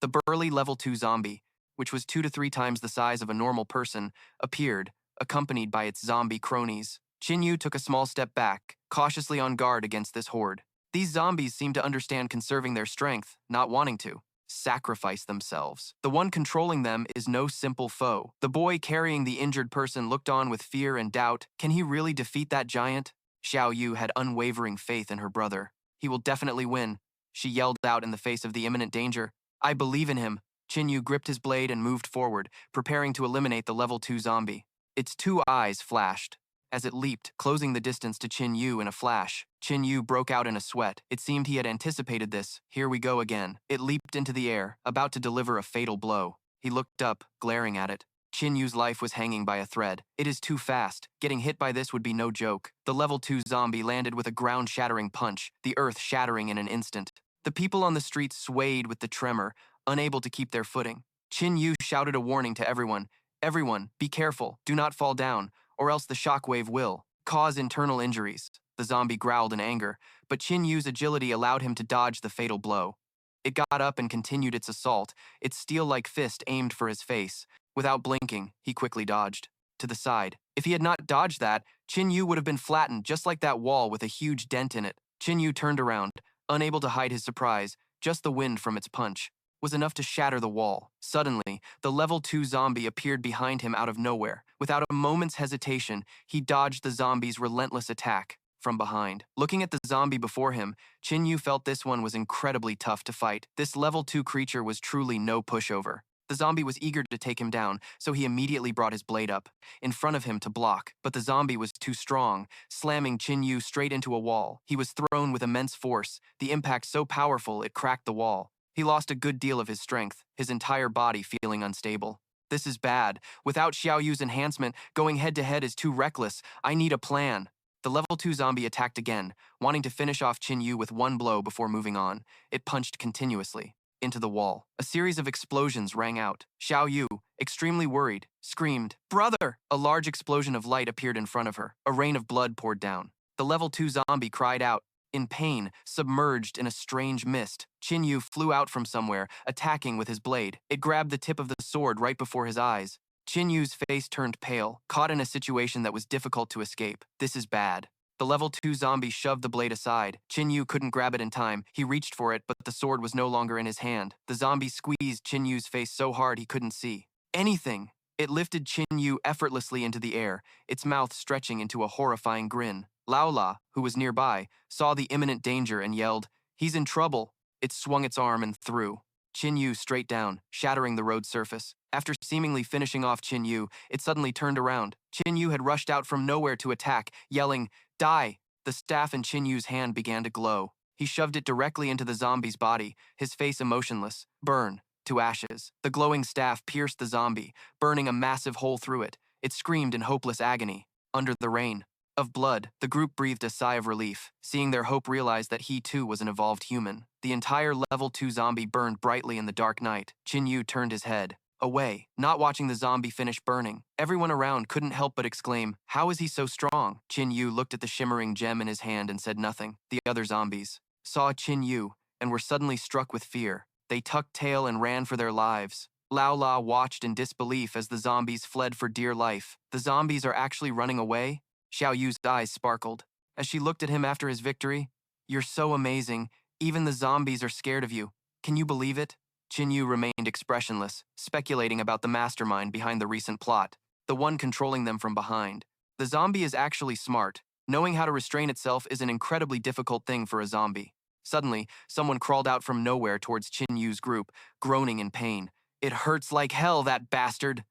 A: The burly level 2 zombie, which was 2 to 3 times the size of a normal person, appeared, accompanied by its zombie cronies. Qin Yu took a small step back, cautiously on guard against this horde. These zombies seemed to understand conserving their strength, not wanting to sacrifice themselves. The one controlling them is no simple foe. The boy carrying the injured person looked on with fear and doubt. Can he really defeat that giant? Xiao Yu had unwavering faith in her brother. He will definitely win, she yelled out in the face of the imminent danger. I believe in him. Qin Yu gripped his blade and moved forward, preparing to eliminate the level 2 zombie. Its 2 eyes flashed as it leaped, closing the distance to Qin Yu in a flash. Qin Yu broke out in a sweat. It seemed he had anticipated this. Here we go again. It leaped into the air, about to deliver a fatal blow. He looked up, glaring at it. Qin Yu's life was hanging by a thread. It is too fast. Getting hit by this would be no joke. The level 2 zombie landed with a ground-shattering punch, the earth shattering in an instant. The people on the street swayed with the tremor, unable to keep their footing. Qin Yu shouted a warning to everyone. Everyone, be careful, do not fall down, or else the shockwave will cause internal injuries. The zombie growled in anger, but Qin Yu's agility allowed him to dodge the fatal blow. It got up and continued its assault, its steel-like fist aimed for his face. Without blinking, he quickly dodged to the side. If he had not dodged that, Qin Yu would have been flattened just like that wall with a huge dent in it. Qin Yu turned around, unable to hide his surprise. Just the wind from its punch was enough to shatter the wall. Suddenly, the level 2 zombie appeared behind him out of nowhere. Without a moment's hesitation, he dodged the zombie's relentless attack. from behind. Looking at the zombie before him, Qin Yu felt this one was incredibly tough to fight. This level 2 creature was truly no pushover. The zombie was eager to take him down, so he immediately brought his blade up in front of him to block. But the zombie was too strong, slamming Qin Yu straight into a wall. He was thrown with immense force, the impact so powerful it cracked the wall. He lost a good deal of his strength, his entire body feeling unstable. This is bad. Without Xiao Yu's enhancement, going head-to-head is too reckless. I need a plan. The level 2 zombie attacked again, wanting to finish off Qin Yu with one blow before moving on. It punched continuously into the wall. A series of explosions rang out. Xiao Yu, extremely worried, screamed, "Brother!" A large explosion of light appeared in front of her. A rain of blood poured down. The level 2 zombie cried out, in pain, submerged in a strange mist. Qin Yu flew out from somewhere, attacking with his blade. It grabbed the tip of the sword right before his eyes. Qin Yu's face turned pale, caught in a situation that was difficult to escape. This is bad. The level 2 zombie shoved the blade aside. Qin Yu couldn't grab it in time. He reached for it, but the sword was no longer in his hand. The zombie squeezed Qin Yu's face so hard he couldn't see anything. It lifted Qin Yu effortlessly into the air, its mouth stretching into a horrifying grin. Lao La, who was nearby, saw the imminent danger and yelled, "He's in trouble." It swung its arm and threw Qin Yu straight down, shattering the road surface. After seemingly finishing off Qin Yu, it suddenly turned around. Qin Yu had rushed out from nowhere to attack, yelling, "Die!" The staff in Qin Yu's hand began to glow. He shoved it directly into the zombie's body, his face emotionless. Burn to ashes. The glowing staff pierced the zombie, burning a massive hole through it. It screamed in hopeless agony. Under the rain of blood, the group breathed a sigh of relief, seeing their hope realize that he too was an evolved human. The entire level 2 zombie burned brightly in the dark night. Qin Yu turned his head away, not watching the zombie finish burning. Everyone around couldn't help but exclaim, "How is he so strong?" Qin Yu looked at the shimmering gem in his hand and said nothing. The other zombies saw Qin Yu and were suddenly struck with fear. They tucked tail and ran for their lives. Lao La watched in disbelief as the zombies fled for dear life. The zombies are actually running away? Xiao Yu's eyes sparkled as she looked at him after his victory. "You're so amazing. Even the zombies are scared of you. Can you believe it?" Qin Yu remained expressionless, speculating about the mastermind behind the recent plot, the one controlling them from behind. The zombie is actually smart. Knowing how to restrain itself is an incredibly difficult thing for a zombie. Suddenly, someone crawled out from nowhere towards Qin Yu's group, groaning in pain. "It hurts like hell, that bastard."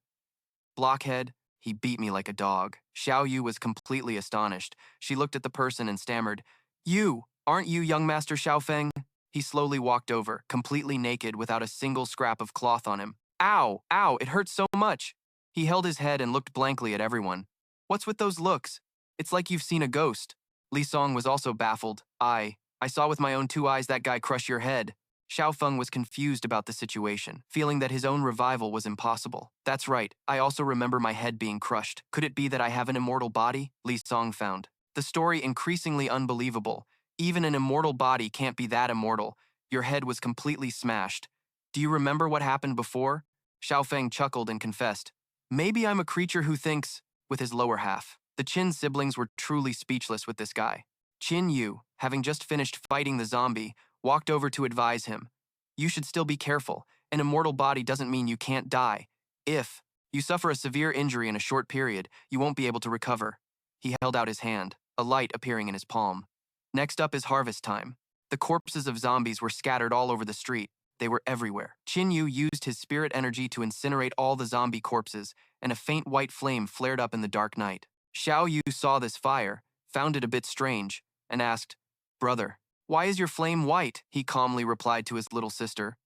A: "Blockhead, he beat me like a dog." Xiao Yu was completely astonished. She looked at the person and stammered, "You, aren't you young Master Xiaofeng?" He slowly walked over, completely naked without a single scrap of cloth on him. "Ow, ow, it hurts so much." He held his head and looked blankly at everyone. "What's with those looks? It's like you've seen a ghost." Li Song was also baffled. I saw with my own 2 eyes that guy crush your head." Xiao Feng was confused about the situation, feeling that his own revival was impossible. "That's right, I also remember my head being crushed. Could it be that I have an immortal body?" Li Song found the story increasingly unbelievable. Even an immortal body can't be that immortal. Your head was completely smashed. "Do you remember what happened before?" Xiao Feng chuckled and confessed, "Maybe I'm a creature who thinks," with his lower half. The Qin siblings were truly speechless with this guy. Qin Yu, having just finished fighting the zombie, walked over to advise him. "You should still be careful. An immortal body doesn't mean you can't die. If you suffer a severe injury in a short period, you won't be able to recover." He held out his hand, a light appearing in his palm. Next up is harvest time. The corpses of zombies were scattered all over the street. They were everywhere. Qin Yu used his spirit energy to incinerate all the zombie corpses, and a faint white flame flared up in the dark night. Xiao Yu saw this fire, found it a bit strange, and asked, "Brother, why is your flame white?" He calmly replied to his little sister,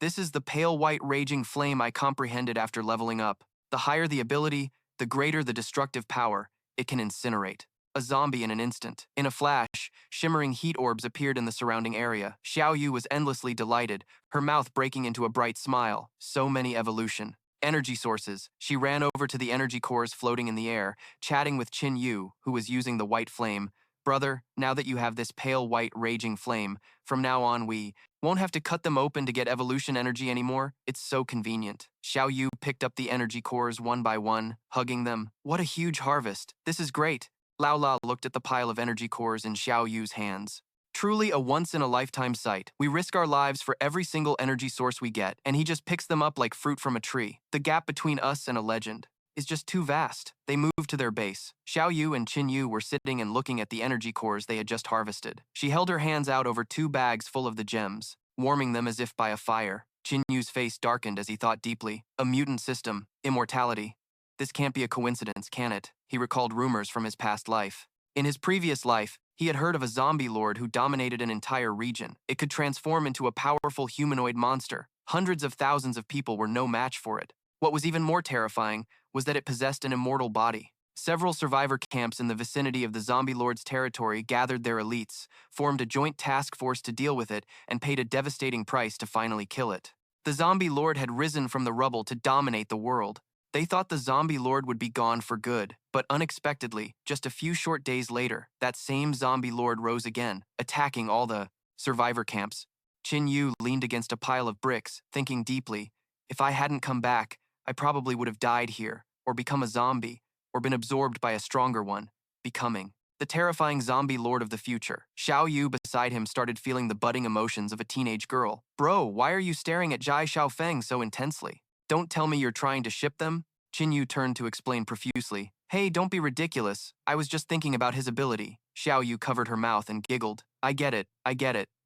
A: "This is the pale white raging flame I comprehended after leveling up. The higher the ability, the greater the destructive power. It can incinerate a zombie in an instant." In a flash, shimmering heat orbs appeared in the surrounding area. Xiao Yu was endlessly delighted, her mouth breaking into a bright smile. So many evolution. Energy sources. She ran over to the energy cores floating in the air, chatting with Qin Yu, who was using the white flame. "Brother, now that you have this pale white raging flame, from now on we won't have to cut them open to get evolution energy anymore. It's so convenient." Xiao Yu picked up the energy cores one by one, hugging them. "What a huge harvest. This is great." Lao La looked at the pile of energy cores in Xiao Yu's hands. "Truly a once-in-a-lifetime sight. We risk our lives for every single energy source we get, and he just picks them up like fruit from a tree. The gap between us and a legend." is just too vast. They moved to their base. Xiao Yu and Qin Yu were sitting and looking at the energy cores they had just harvested. She held her hands out over 2 bags full of the gems, warming them as if by a fire. Qin Yu's face darkened as he thought deeply. A mutant system, immortality. This can't be a coincidence, can it? He recalled rumors from his past life. In his previous life, he had heard of a zombie lord who dominated an entire region. It could transform into a powerful humanoid monster. Hundreds of thousands of people were no match for it. What was even more terrifying was that it possessed an immortal body. Several survivor camps in the vicinity of the zombie lord's territory gathered their elites, formed a joint task force to deal with it, and paid a devastating price to finally kill it. The zombie lord had risen from the rubble to dominate the world. They thought the zombie lord would be gone for good, but unexpectedly, just a few short days later, that same zombie lord rose again, attacking all the survivor camps. Qin Yu leaned against a pile of bricks, thinking deeply, if I hadn't come back, I probably would have died here, or become a zombie, or been absorbed by a stronger one, becoming the terrifying zombie lord of the future. Xiao Yu beside him started feeling the budding emotions of a teenage girl. Bro, why are you staring at Jai Xiaofeng so intensely? Don't tell me you're trying to ship them? Qin Yu turned to explain profusely. Hey, don't be ridiculous. I was just thinking about his ability. Xiao Yu covered her mouth and giggled. I get it.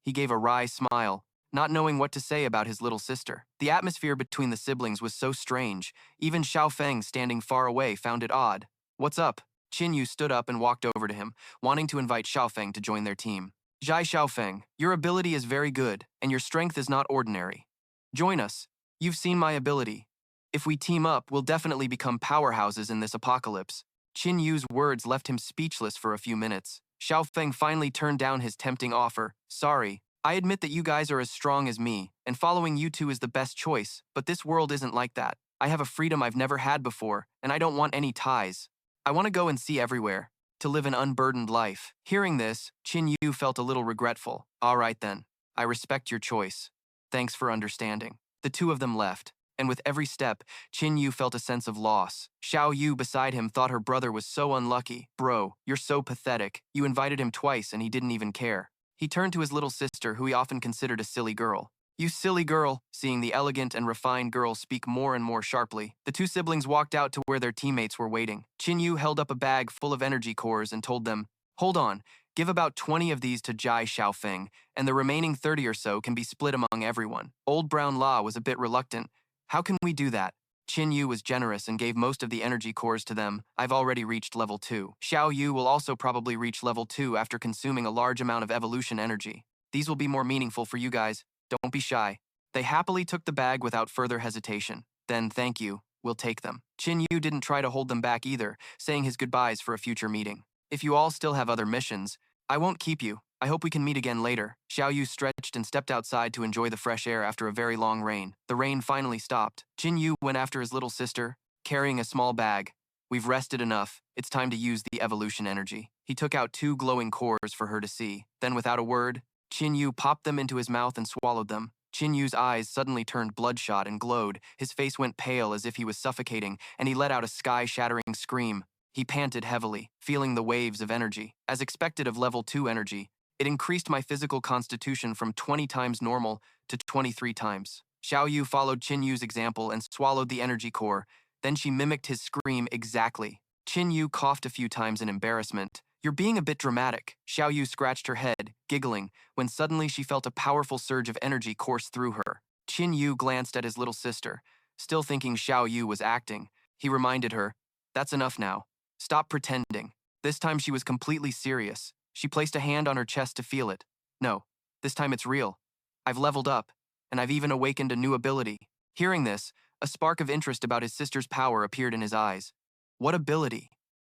A: He gave a wry smile, not knowing what to say about his little sister. The atmosphere between the siblings was so strange. Even Xiaofeng, standing far away, found it odd. What's up? Qin Yu stood up and walked over to him, wanting to invite Xiaofeng to join their team. Jai Xiaofeng, your ability is very good, and your strength is not ordinary. Join us. You've seen my ability. If we team up, we'll definitely become powerhouses in this apocalypse. Qin Yu's words left him speechless for a few minutes. Xiaofeng finally turned down his tempting offer. Sorry, I admit that you guys are as strong as me, and following you two is the best choice, but this world isn't like that. I have a freedom I've never had before, and I don't want any ties. I want to go and see everywhere, to live an unburdened life. Hearing this, Qin Yu felt a little regretful. All right then, I respect your choice. Thanks for understanding. The two of them left, and with every step, Qin Yu felt a sense of loss. Xiao Yu beside him thought her brother was so unlucky. Bro, you're so pathetic. You invited him twice and he didn't even care. He turned to his little sister, who he often considered a silly girl. You silly girl, seeing the elegant and refined girl speak more and more sharply. The two siblings walked out to where their teammates were waiting. Qin Yu held up a bag full of energy cores and told them, hold on, give about 20 of these to Jai Xiaofeng, and the remaining 30 or so can be split among everyone. Old Brown La was a bit reluctant. How can we do that? Qin Yu was generous and gave most of the energy cores to them. I've already reached level 2. Xiao Yu will also probably reach level 2 after consuming a large amount of evolution energy. These will be more meaningful for you guys. Don't be shy. They happily took the bag without further hesitation. Then, thank you, we'll take them. Qin Yu didn't try to hold them back either, saying his goodbyes for a future meeting. If you all still have other missions, I won't keep you. I hope we can meet again later. Xiao Yu stretched and stepped outside to enjoy the fresh air after a very long rain. The rain finally stopped. Qin Yu went after his little sister, carrying a small bag. We've rested enough. It's time to use the evolution energy. He took out 2 glowing cores for her to see. Then, without a word, Qin Yu popped them into his mouth and swallowed them. Qin Yu's eyes suddenly turned bloodshot and glowed. His face went pale as if he was suffocating, and he let out a sky-shattering scream. He panted heavily, feeling the waves of energy. As expected of level 2 energy, it increased my physical constitution from 20 times normal to 23 times. Xiao Yu followed Qin Yu's example and swallowed the energy core. Then she mimicked his scream exactly. Qin Yu coughed a few times in embarrassment. You're being a bit dramatic. Xiao Yu scratched her head, giggling, when suddenly she felt a powerful surge of energy course through her. Qin Yu glanced at his little sister. Still thinking Xiao Yu was acting, he reminded her, that's enough now. Stop pretending. This time she was completely serious. She placed a hand on her chest to feel it. No, this time it's real. I've leveled up, and I've even awakened a new ability. Hearing this, a spark of interest about his sister's power appeared in his eyes. What ability?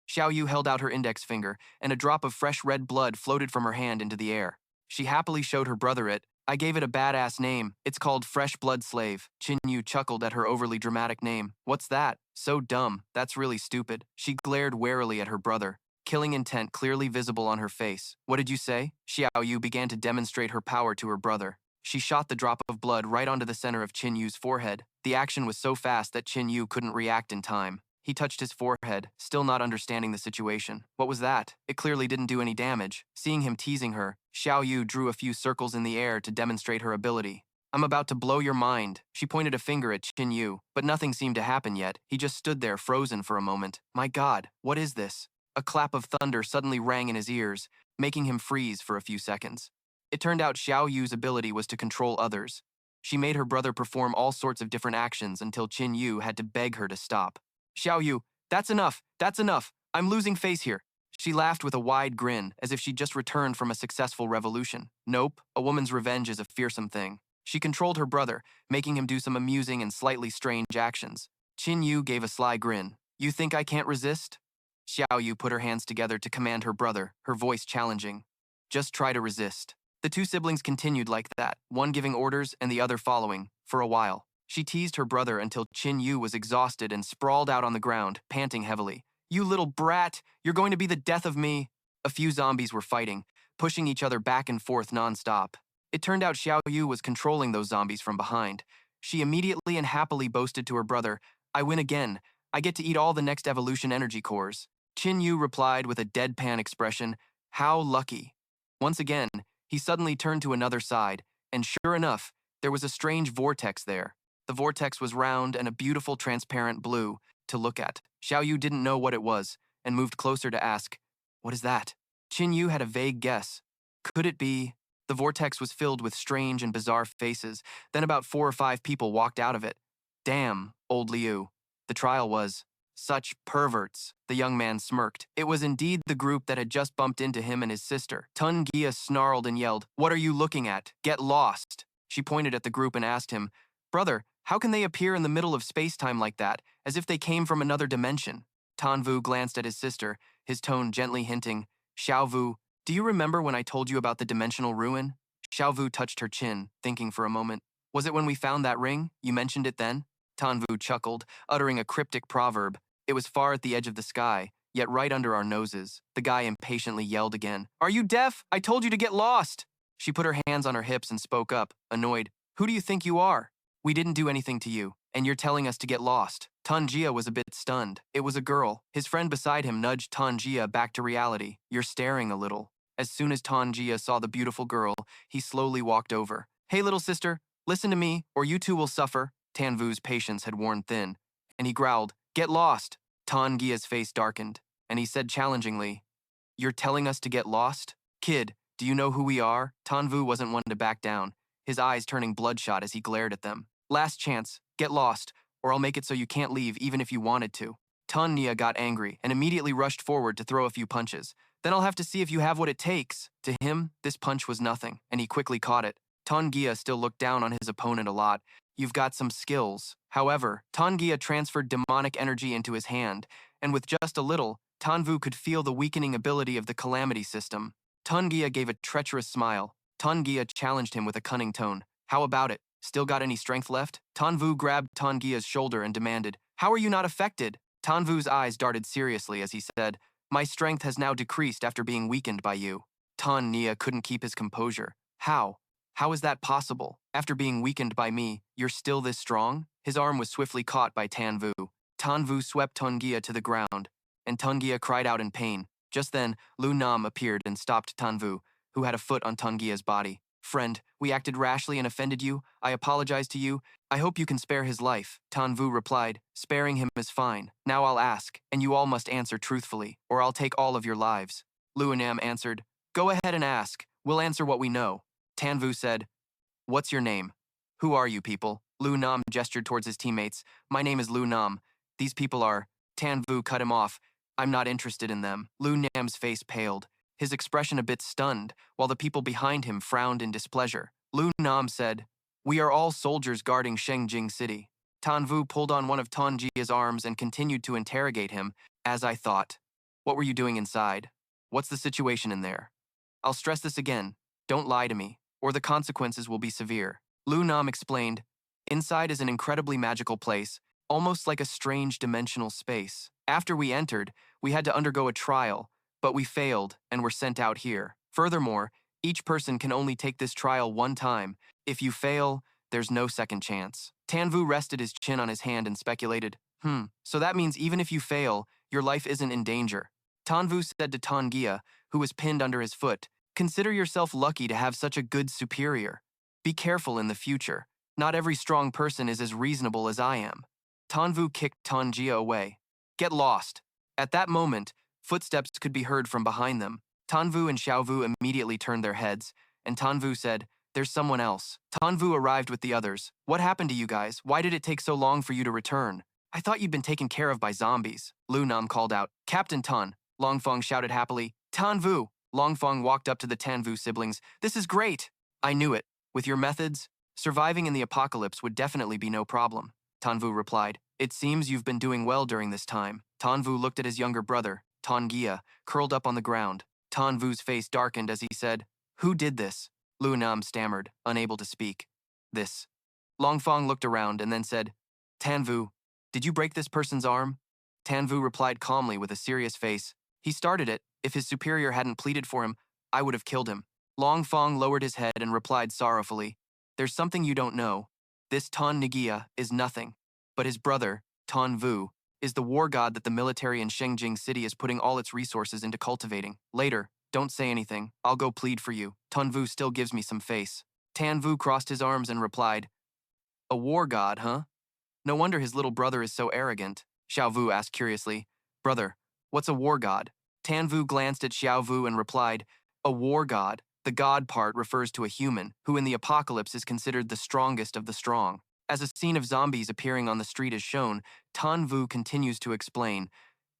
A: Xiao Yu held out her index finger, and a drop of fresh red blood floated from her hand into the air. She happily showed her brother it. I gave it a badass name. It's called Fresh Blood Slave. Qin Yu chuckled at her overly dramatic name. What's that? So dumb. That's really stupid. She glared warily at her brother, killing intent clearly visible on her face. What did you say? Xiao Yu began to demonstrate her power to her brother. She shot the drop of blood right onto the center of Qin Yu's forehead. The action was so fast that Qin Yu couldn't react in time. He touched his forehead, still not understanding the situation. What was that? It clearly didn't do any damage. Seeing him teasing her, Xiao Yu drew a few circles in the air to demonstrate her ability. I'm about to blow your mind. She pointed a finger at Qin Yu, but nothing seemed to happen yet. He just stood there frozen for a moment. My God, what is this? A clap of thunder suddenly rang in his ears, making him freeze for a few seconds. It turned out Xiao Yu's ability was to control others. She made her brother perform all sorts of different actions until Qin Yu had to beg her to stop. Xiao Yu, that's enough, that's enough. I'm losing face here. She laughed with a wide grin, as if she'd just returned from a successful revolution. Nope, a woman's revenge is a fearsome thing. She controlled her brother, making him do some amusing and slightly strange actions. Qin Yu gave a sly grin. You think I can't resist? Xiao Yu put her hands together to command her brother, her voice challenging. Just try to resist. The two siblings continued like that, one giving orders and the other following, for a while. She teased her brother until Qin Yu was exhausted and sprawled out on the ground, panting heavily. You little brat, you're going to be the death of me. A few zombies were fighting, pushing each other back and forth non-stop. It turned out Xiao Yu was controlling those zombies from behind. She immediately and happily boasted to her brother, I win again. I get to eat all the next evolution energy cores. Qin Yu replied with a deadpan expression, how lucky. Once again, he suddenly turned to another side, and sure enough, there was a strange vortex there. The vortex was round and a beautiful transparent blue to look at. Xiao Yu didn't know what it was, and moved closer to ask, what is that? Qin Yu had a vague guess. Could it be? The vortex was filled with strange and bizarre faces, then about 4 or 5 people walked out of it. Damn, old Liu. The trial was. Such perverts, the young man smirked. It was indeed the group that had just bumped into him and his sister. Tun Gia snarled and yelled, what are you looking at? Get lost. She pointed at the group and asked him, brother, how can they appear in the middle of space-time like that, as if they came from another dimension? Tan Vu glanced at his sister, his tone gently hinting, Xiao Vu, do you remember when I told you about the dimensional ruin? Xiao Vu touched her chin, thinking for a moment. Was it when we found that ring? You mentioned it then? Tan Vu chuckled, uttering a cryptic proverb. It was far at the edge of the sky, yet right under our noses. The guy impatiently yelled again. Are you deaf? I told you to get lost! She put her hands on her hips and spoke up, annoyed. Who do you think you are? We didn't do anything to you, and you're telling us to get lost. Tanjia was a bit stunned. It was a girl. His friend beside him nudged Tanjia back to reality. You're staring a little. As soon as Tanjia saw the beautiful girl, he slowly walked over. Hey, little sister, listen to me, or you two will suffer. Tanvu's patience had worn thin, and he growled, get lost. Tangia's face darkened, and he said challengingly, you're telling us to get lost? Kid, do you know who we are? Tanvu wasn't one to back down, his eyes turning bloodshot as he glared at them. Last chance, get lost, or I'll make it so you can't leave even if you wanted to. Tanya got angry and immediately rushed forward to throw a few punches. Then I'll have to see if you have what it takes. To him, this punch was nothing, and he quickly caught it. Tangia still looked down on his opponent a lot. You've got some skills. However, Tangia transferred demonic energy into his hand, and with just a little, Tanvu could feel the weakening ability of the calamity system. Tangia gave a treacherous smile. Tangia challenged him with a cunning tone. How about it? Still got any strength left? Tanvu grabbed Tangia's shoulder and demanded, how are you not affected? Tanvu's eyes darted seriously as he said, my strength has now decreased after being weakened by you. Tanya couldn't keep his composure. How? How is that possible? After being weakened by me, you're still this strong? His arm was swiftly caught by Tanvu. Tanvu swept Tangia to the ground, and Tangia cried out in pain. Just then, Lu Nam appeared and stopped Tanvu, who had a foot on Tangia's body. Friend, we acted rashly and offended you. I apologize to you. I hope you can spare his life. Tanvu replied, sparing him is fine. Now I'll ask, and you all must answer truthfully, or I'll take all of your lives. Lu Nam answered, go ahead and ask. We'll answer what we know. Tanvu said, what's your name? Who are you people? Lu Nam gestured towards his teammates. My name is Lu Nam. These people are... Tanvu cut him off. I'm not interested in them. Lu Nam's face paled, his expression a bit stunned, while the people behind him frowned in displeasure. Lu Nam said, we are all soldiers guarding Shengjing City. Tanvu pulled on one of Tanjia's arms and continued to interrogate him, as I thought. What were you doing inside? What's the situation in there? I'll stress this again. Don't lie to me, or the consequences will be severe. Lu Nam explained, inside is an incredibly magical place, almost like a strange dimensional space. After we entered, we had to undergo a trial, but we failed and were sent out here. Furthermore, each person can only take this trial one time. If you fail, there's no second chance. Tanvu rested his chin on his hand and speculated, so that means even if you fail, your life isn't in danger. Tanvu said to Tangia, who was pinned under his foot, consider yourself lucky to have such a good superior. Be careful in the future. Not every strong person is as reasonable as I am. Tanvu kicked Tanjia away. Get lost. At that moment, footsteps could be heard from behind them. Tanvu and Xiaovu immediately turned their heads, and Tanvu said, "There's someone else." Tanvu arrived with the others. "What happened to you guys? Why did it take so long for you to return?" "I thought you'd been taken care of by zombies," Lu Nam called out. "Captain Tan," Longfeng shouted happily. "Tanvu!" Longfeng walked up to the Tanvu siblings. "This is great!" "I knew it. With your methods, surviving in the apocalypse would definitely be no problem," Tanvu replied. "It seems you've been doing well during this time." Tanvu looked at his younger brother, Tangia, curled up on the ground. Tanvu's face darkened as he said, "Who did this?" Lu Nam stammered, unable to speak. "This." Longfeng looked around and then said, "Tanvu, did you break this person's arm?" Tanvu replied calmly with a serious face. "He started it. If his superior hadn't pleaded for him, I would have killed him." Longfeng lowered his head and replied sorrowfully, "There's something you don't know. This Tan Nagia is nothing, but his brother, Tanvu, is the war god that the military in Shengjing City is putting all its resources into cultivating. Later, don't say anything. I'll go plead for you. Tanvu still gives me some face." Tanvu crossed his arms and replied, "A war god, huh? No wonder his little brother is so arrogant." Xiaovu asked curiously, "Brother, what's a war god?" Tanvu glanced at Xiaovu and replied, "A war god. The god part refers to a human, who in the apocalypse is considered the strongest of the strong." As a scene of zombies appearing on the street is shown, Tanvu continues to explain,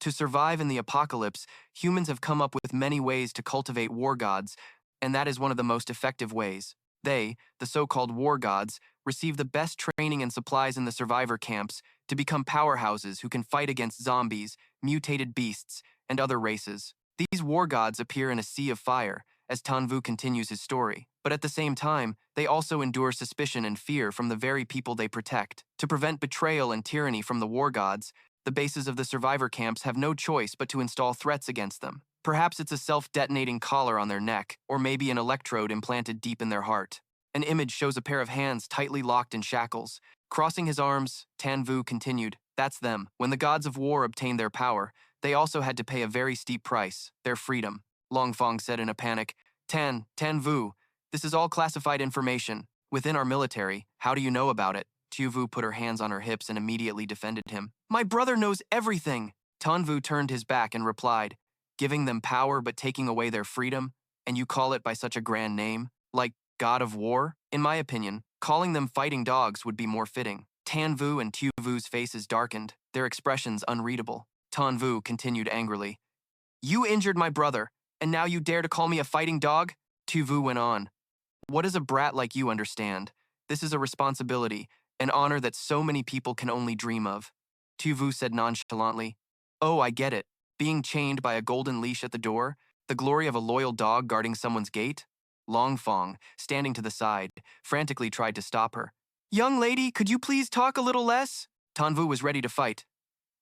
A: "To survive in the apocalypse, humans have come up with many ways to cultivate war gods, and that is one of the most effective ways. They, the so-called war gods, receive the best training and supplies in the survivor camps to become powerhouses who can fight against zombies, mutated beasts, and other races. These war gods appear in a sea of fire," as Tanvu continues his story. "But at the same time, they also endure suspicion and fear from the very people they protect. To prevent betrayal and tyranny from the war gods, the bases of the survivor camps have no choice but to install threats against them. Perhaps it's a self-detonating collar on their neck, or maybe an electrode implanted deep in their heart." An image shows a pair of hands tightly locked in shackles. Crossing his arms, Tanvu continued, "That's them. When the gods of war obtained their power, they also had to pay a very steep price, their freedom." Longfeng said in a panic, Tanvu, this is all classified information. Within our military, how do you know about it?" Tuvu put her hands on her hips and immediately defended him. "My brother knows everything." Tanvu turned his back and replied, "Giving them power but taking away their freedom, and you call it by such a grand name? Like God of War? In my opinion, calling them fighting dogs would be more fitting." Tanvu and Tuvu's faces darkened, their expressions unreadable. Tanvu continued angrily, "You injured my brother, and now you dare to call me a fighting dog?" Tuvu went on, "What does a brat like you understand? This is a responsibility, an honor that so many people can only dream of." Tuvu said nonchalantly, "Oh, I get it. Being chained by a golden leash at the door, the glory of a loyal dog guarding someone's gate?" Longfeng, standing to the side, frantically tried to stop her. "Young lady, could you please talk a little less?" Tanvu was ready to fight.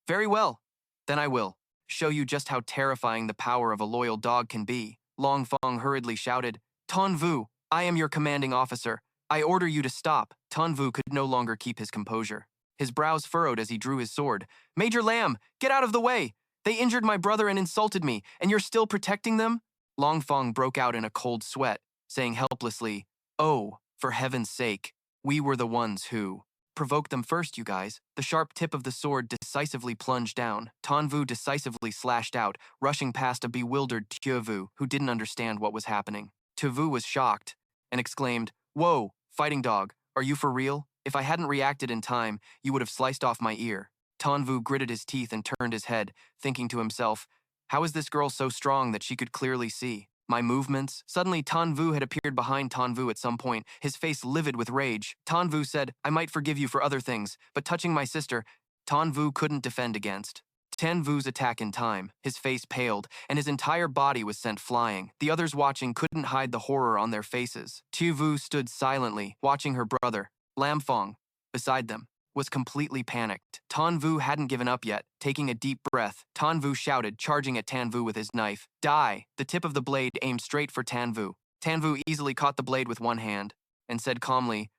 A: "Very well. Then I will show you just how terrifying the power of a loyal dog can be." Longfeng hurriedly shouted, "Tanvu, I am your commanding officer. I order you to stop." Tanvu could no longer keep his composure. His brows furrowed as he drew his sword. "Major Lamb, get out of the way! They injured my brother and insulted me, and you're still protecting them?" Longfeng broke out in a cold sweat, saying helplessly, "Oh, for heaven's sake, we were the ones who provoked them first, you guys." The sharp tip of the sword decisively plunged down. Tanvu decisively slashed out, rushing past a bewildered Tuvu who didn't understand what was happening. Tuvu was shocked and exclaimed, "Whoa, fighting dog, are you for real? If I hadn't reacted in time, you would have sliced off my ear." Tanvu gritted his teeth and turned his head, thinking to himself, "How is this girl so strong that she could clearly see my movements?" Suddenly, Tanvu had appeared behind Tanvu at some point, his face livid with rage. Tanvu said, "I might forgive you for other things, but touching my sister," Tanvu couldn't defend against. Tanvu's attack in time, his face paled, and his entire body was sent flying. The others watching couldn't hide the horror on their faces. Tuvu stood silently, watching her brother, Lamfeng, beside them, was completely panicked. Tanvu hadn't given up yet. Taking a deep breath, Tanvu shouted, charging at Tanvu with his knife, "Die!" The tip of the blade aimed straight for Tanvu. Tanvu easily caught the blade with one hand and said calmly,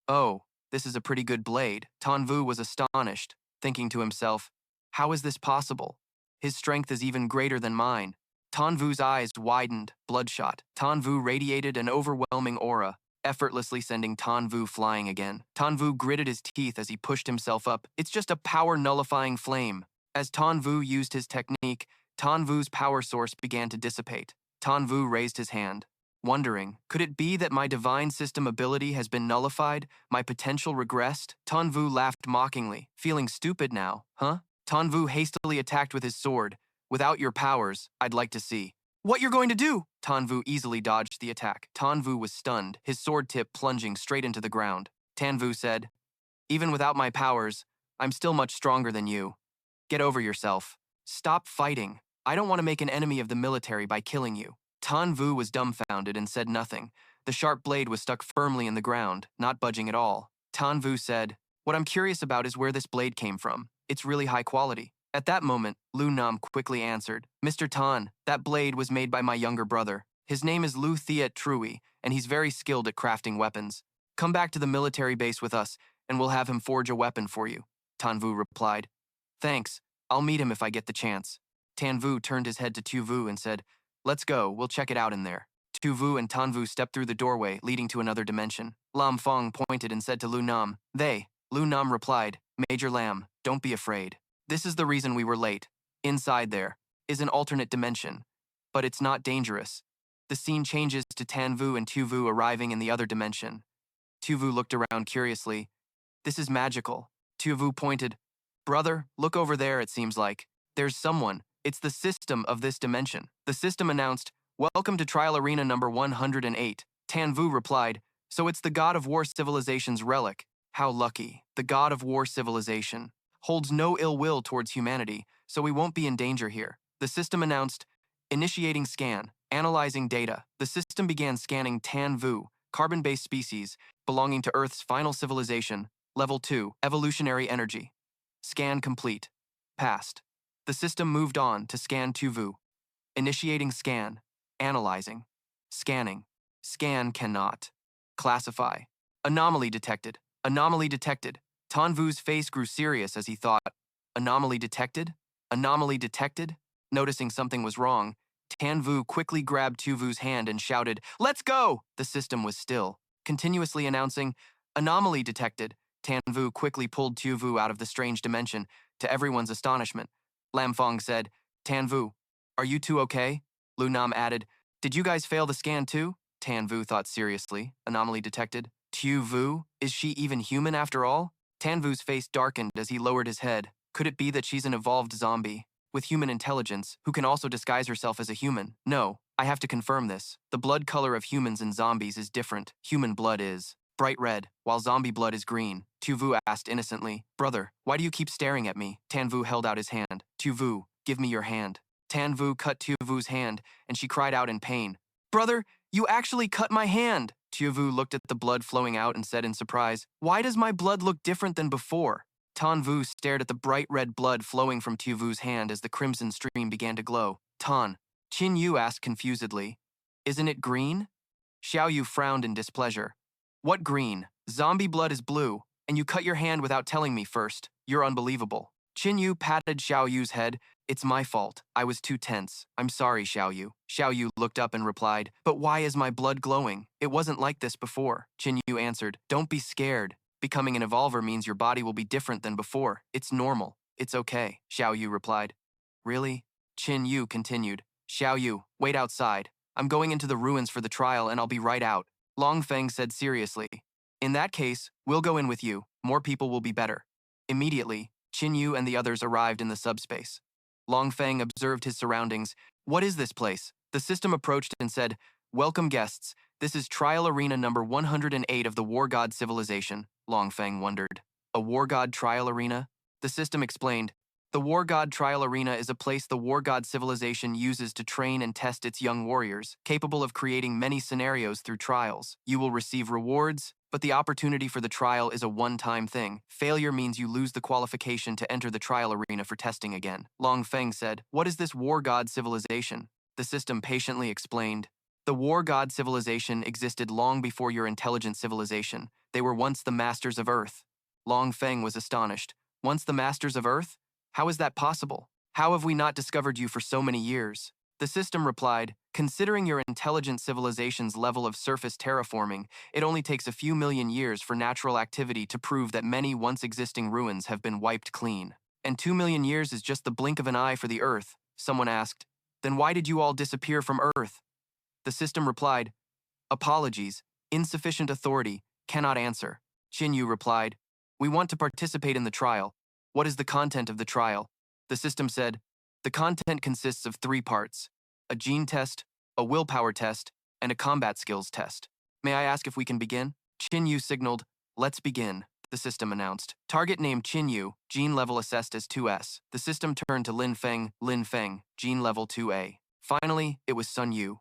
A: "Oh, this is a pretty good blade." Tanvu was astonished, thinking to himself, "How is this possible? His strength is even greater than mine." Tanvu's eyes widened, bloodshot. Tanvu radiated an overwhelming aura. effortlessly sending Tan Vu flying again. Tan Vu gritted his teeth as he pushed himself up. It's just a power-nullifying flame. As Tan Vu used his technique, Tan Vu's power source began to dissipate. Tan Vu raised his hand, wondering, could it be that my divine system ability has been nullified, my potential regressed? Tan Vu laughed mockingly, feeling stupid now, huh? Tan Vu hastily attacked with his sword. Without your powers, I'd like to see what you're going to do. Tan Vu easily dodged the attack. Tan Vu was stunned, his sword tip plunging straight into the ground. Tan Vu said, even without my powers, I'm still much stronger than you. Get over yourself. Stop fighting. I don't want to make an enemy of the military by killing you. Tan Vu was dumbfounded and said nothing. The sharp blade was stuck firmly in the ground, not budging at all. Tan Vu said, what I'm curious about is where this blade came from. It's really high quality. At that moment, Lu Nam quickly answered, Mr. Tan, that blade was made by my younger brother. His name is Lu Thiet Trui, and he's very skilled at crafting weapons. Come back to the military base with us, and we'll have him forge a weapon for you. Tan Vu replied, thanks, I'll meet him if I get the chance. Tan Vu turned his head to Tu Vu and said, let's go, we'll check it out in there. Tu Vu and Tan Vu stepped through the doorway, leading to another dimension. Lam Fong pointed and said to Lu Nam, they. Lu Nam replied, Major Lam, don't be afraid. This is the reason we were late. Inside there is an alternate dimension, but it's not dangerous. The scene changes to Tan Vu and Tu Vu arriving in the other dimension. Tu Vu looked around curiously. This is magical. Tu Vu pointed, brother, look over there, it seems like. There's someone. It's the system of this dimension. The system announced, welcome to Trial Arena number 108. Tan Vu replied, so it's the God of War civilization's relic. How lucky. The God of War civilization holds no ill will towards humanity, so we won't be in danger here. The system announced, initiating scan, analyzing data. The system began scanning Tan Vu, carbon-based species, belonging to Earth's final civilization, level 2, evolutionary energy. Scan complete. Passed. The system moved on to scan Tu Vu. Initiating scan, analyzing, scanning. Scan cannot. Classify. Anomaly detected. Anomaly detected. Tan Vu's face grew serious as he thought, anomaly detected? Anomaly detected? Noticing something was wrong, Tan Vu quickly grabbed Tu Vu's hand and shouted, let's go! The system was still, continuously announcing, anomaly detected. Tan Vu quickly pulled Tu Vu out of the strange dimension. To everyone's astonishment, Lam Fong said, Tan Vu, are you two okay? Lu Nam added, did you guys fail the scan too? Tan Vu thought seriously, anomaly detected. Tu Vu? Is she even human after all? Tan Vu's face darkened as he lowered his head. Could it be that she's an evolved zombie, with human intelligence, who can also disguise herself as a human? No, I have to confirm this. The blood color of humans and zombies is different. Human blood is bright red, while zombie blood is green. Tu Vu asked innocently, brother, why do you keep staring at me? Tan Vu held out his hand. Tu Vu, give me your hand. Tan Vu cut Tu Vu's hand, and she cried out in pain. Brother, you actually cut my hand! Tu Vu looked at the blood flowing out and said in surprise, why does my blood look different than before? Tan Vu stared at the bright red blood flowing from Tu Vu's hand as the crimson stream began to glow. Qin Yu asked confusedly, isn't it green? Xiao Yu frowned in displeasure. What green? Zombie blood is blue, and you cut your hand without telling me first. You're unbelievable. Qin Yu patted Xiao Yu's head. It's my fault. I was too tense. I'm sorry, Xiao Yu. Xiao Yu looked up and replied, but why is my blood glowing? It wasn't like this before. Qin Yu answered, don't be scared. Becoming an evolver means your body will be different than before. It's normal. It's okay, Xiao Yu replied. Really? Qin Yu continued. Xiao Yu, wait outside. I'm going into the ruins for the trial and I'll be right out. Long Feng said seriously. In that case, we'll go in with you. More people will be better. Immediately, Qin Yu and the others arrived in the subspace. Long Feng observed his surroundings. What is this place? The system approached and said, welcome guests. This is Trial Arena number 108 of the War God Civilization. Long Feng wondered. A War God Trial Arena? The system explained. The War God Trial Arena is a place the War God Civilization uses to train and test its young warriors, capable of creating many scenarios through trials. You will receive rewards, but the opportunity for the trial is a one-time thing. Failure means you lose the qualification to enter the trial arena for testing again. Long Feng said, what is this War God Civilization? The system patiently explained. The War God Civilization existed long before your intelligent civilization. They were once the masters of Earth. Long Feng was astonished. Once the masters of Earth? How is that possible? How have we not discovered you for so many years? The system replied, considering your intelligent civilization's level of surface terraforming, it only takes a few million years for natural activity to prove that many once existing ruins have been wiped clean. And 2 million years is just the blink of an eye for the Earth, someone asked. Then why did you all disappear from Earth? The system replied, apologies, insufficient authority, cannot answer. Qin Yu replied, we want to participate in the trial. What is the content of the trial? The system said, the content consists of 3 parts, a gene test, a willpower test, and a combat skills test. May I ask if we can begin? Qin Yu signaled, let's begin, the system announced. Target name Qin Yu, gene level assessed as 2S. The system turned to Lin Feng, gene level 2A. Finally, it was Sun Yu,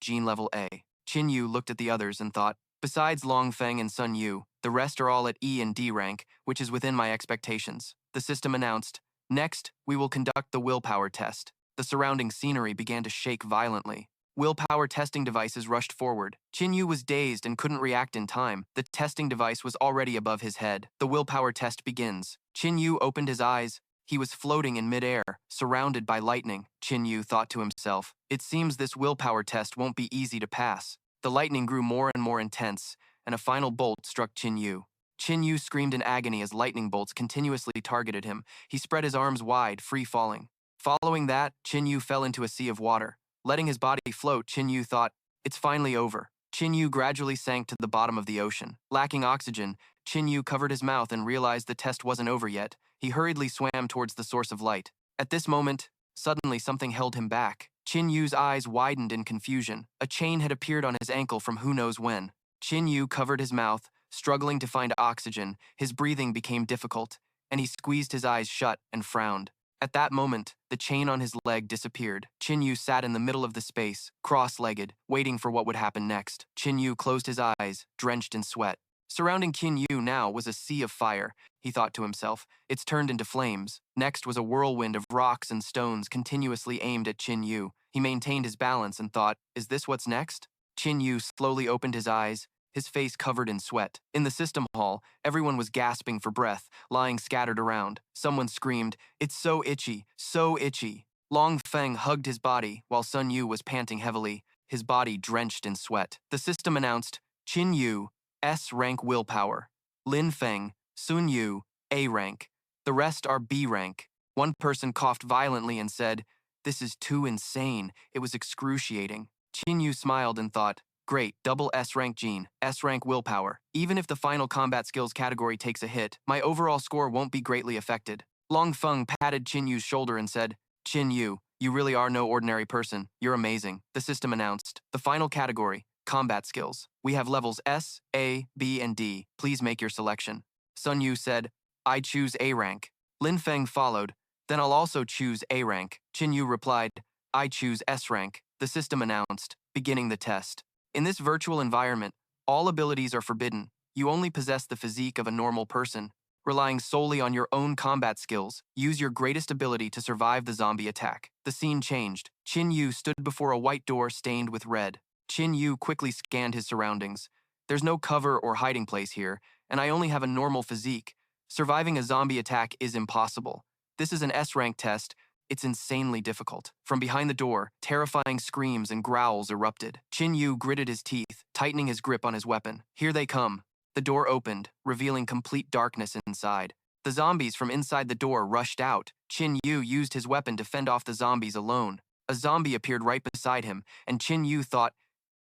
A: gene level A. Qin Yu looked at the others and thought, besides Long Feng and Sun Yu, the rest are all at E and D rank, which is within my expectations. The system announced, next, we will conduct the willpower test. The surrounding scenery began to shake violently. Willpower testing devices rushed forward. Qin Yu was dazed and couldn't react in time. The testing device was already above his head. The willpower test begins. Qin Yu opened his eyes. He was floating in midair, surrounded by lightning. Qin Yu thought to himself, it seems this willpower test won't be easy to pass. The lightning grew more and more intense, and a final bolt struck Qin Yu. Qin Yu screamed in agony as lightning bolts continuously targeted him. He spread his arms wide, free-falling. Following that, Qin Yu fell into a sea of water. Letting his body float, Qin Yu thought, it's finally over. Qin Yu gradually sank to the bottom of the ocean. Lacking oxygen, Qin Yu covered his mouth and realized the test wasn't over yet. He hurriedly swam towards the source of light. At this moment, suddenly something held him back. Qin Yu's eyes widened in confusion. A chain had appeared on his ankle from who knows when. Qin Yu covered his mouth, struggling to find oxygen. His breathing became difficult, and he squeezed his eyes shut and frowned. At that moment, the chain on his leg disappeared. Qin Yu sat in the middle of the space, cross-legged, waiting for what would happen next. Qin Yu closed his eyes, drenched in sweat. Surrounding Qin Yu now was a sea of fire, he thought to himself. It's turned into flames. Next was a whirlwind of rocks and stones continuously aimed at Qin Yu. He maintained his balance and thought, is this what's next? Qin Yu slowly opened his eyes, his face covered in sweat. In the system hall, everyone was gasping for breath, lying scattered around. Someone screamed, it's so itchy, so itchy. Long Feng hugged his body while Sun Yu was panting heavily, his body drenched in sweat. The system announced, Qin Yu, S-rank willpower. Lin Feng, Sun Yu, A rank. The rest are B rank. One person coughed violently and said, this is too insane. It was excruciating. Qin Yu smiled and thought, great, double S-rank gene, S-rank willpower. Even if the final combat skills category takes a hit, my overall score won't be greatly affected. Long Feng patted Qin Yu's shoulder and said, Qin Yu, you really are no ordinary person. You're amazing. The system announced, the final category, combat skills. We have levels S, A, B, and D. Please make your selection. Sun Yu said, I choose A rank. Lin Feng followed, then I'll also choose A rank. Qin Yu replied, I choose S rank. The system announced, beginning the test. In this virtual environment, all abilities are forbidden. You only possess the physique of a normal person. Relying solely on your own combat skills, use your greatest ability to survive the zombie attack. The scene changed. Qin Yu stood before a white door stained with red. Qin Yu quickly scanned his surroundings. There's no cover or hiding place here, and I only have a normal physique. Surviving a zombie attack is impossible. This is an S-rank test. It's insanely difficult. From behind the door, terrifying screams and growls erupted. Qin Yu gritted his teeth, tightening his grip on his weapon. Here they come. The door opened, revealing complete darkness inside. The zombies from inside the door rushed out. Qin Yu used his weapon to fend off the zombies alone. A zombie appeared right beside him, and Qin Yu thought,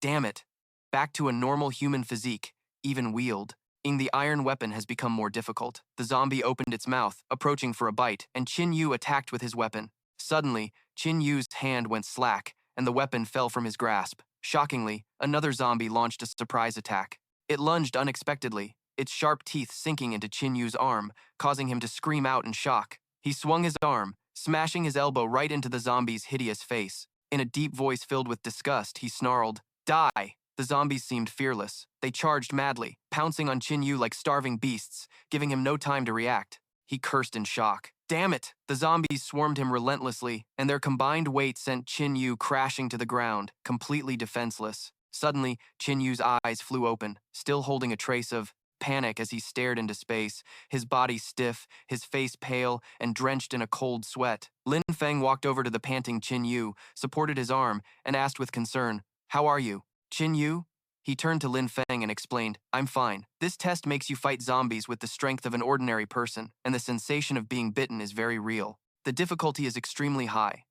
A: damn it, back to a normal human physique, even wield. The iron weapon has become more difficult. The zombie opened its mouth, approaching for a bite, and Qin Yu attacked with his weapon. Suddenly, Qin Yu's hand went slack, and the weapon fell from his grasp. Shockingly, another zombie launched a surprise attack. It lunged unexpectedly, its sharp teeth sinking into Qin Yu's arm, causing him to scream out in shock. He swung his arm, smashing his elbow right into the zombie's hideous face. In a deep voice filled with disgust, he snarled, die! The zombies seemed fearless. They charged madly, pouncing on Qin Yu like starving beasts, giving him no time to react. He cursed in shock. Damn it! The zombies swarmed him relentlessly, and their combined weight sent Qin Yu crashing to the ground, completely defenseless. Suddenly, Qin Yu's eyes flew open, still holding a trace of panic as he stared into space, his body stiff, his face pale, and drenched in a cold sweat. Lin Feng walked over to the panting Qin Yu, supported his arm, and asked with concern, "How are you?" "Qin Yu?" He turned to Lin Feng and explained, "I'm fine. This test makes you fight zombies with the strength of an ordinary person, and the sensation of being bitten is very real. The difficulty is extremely high.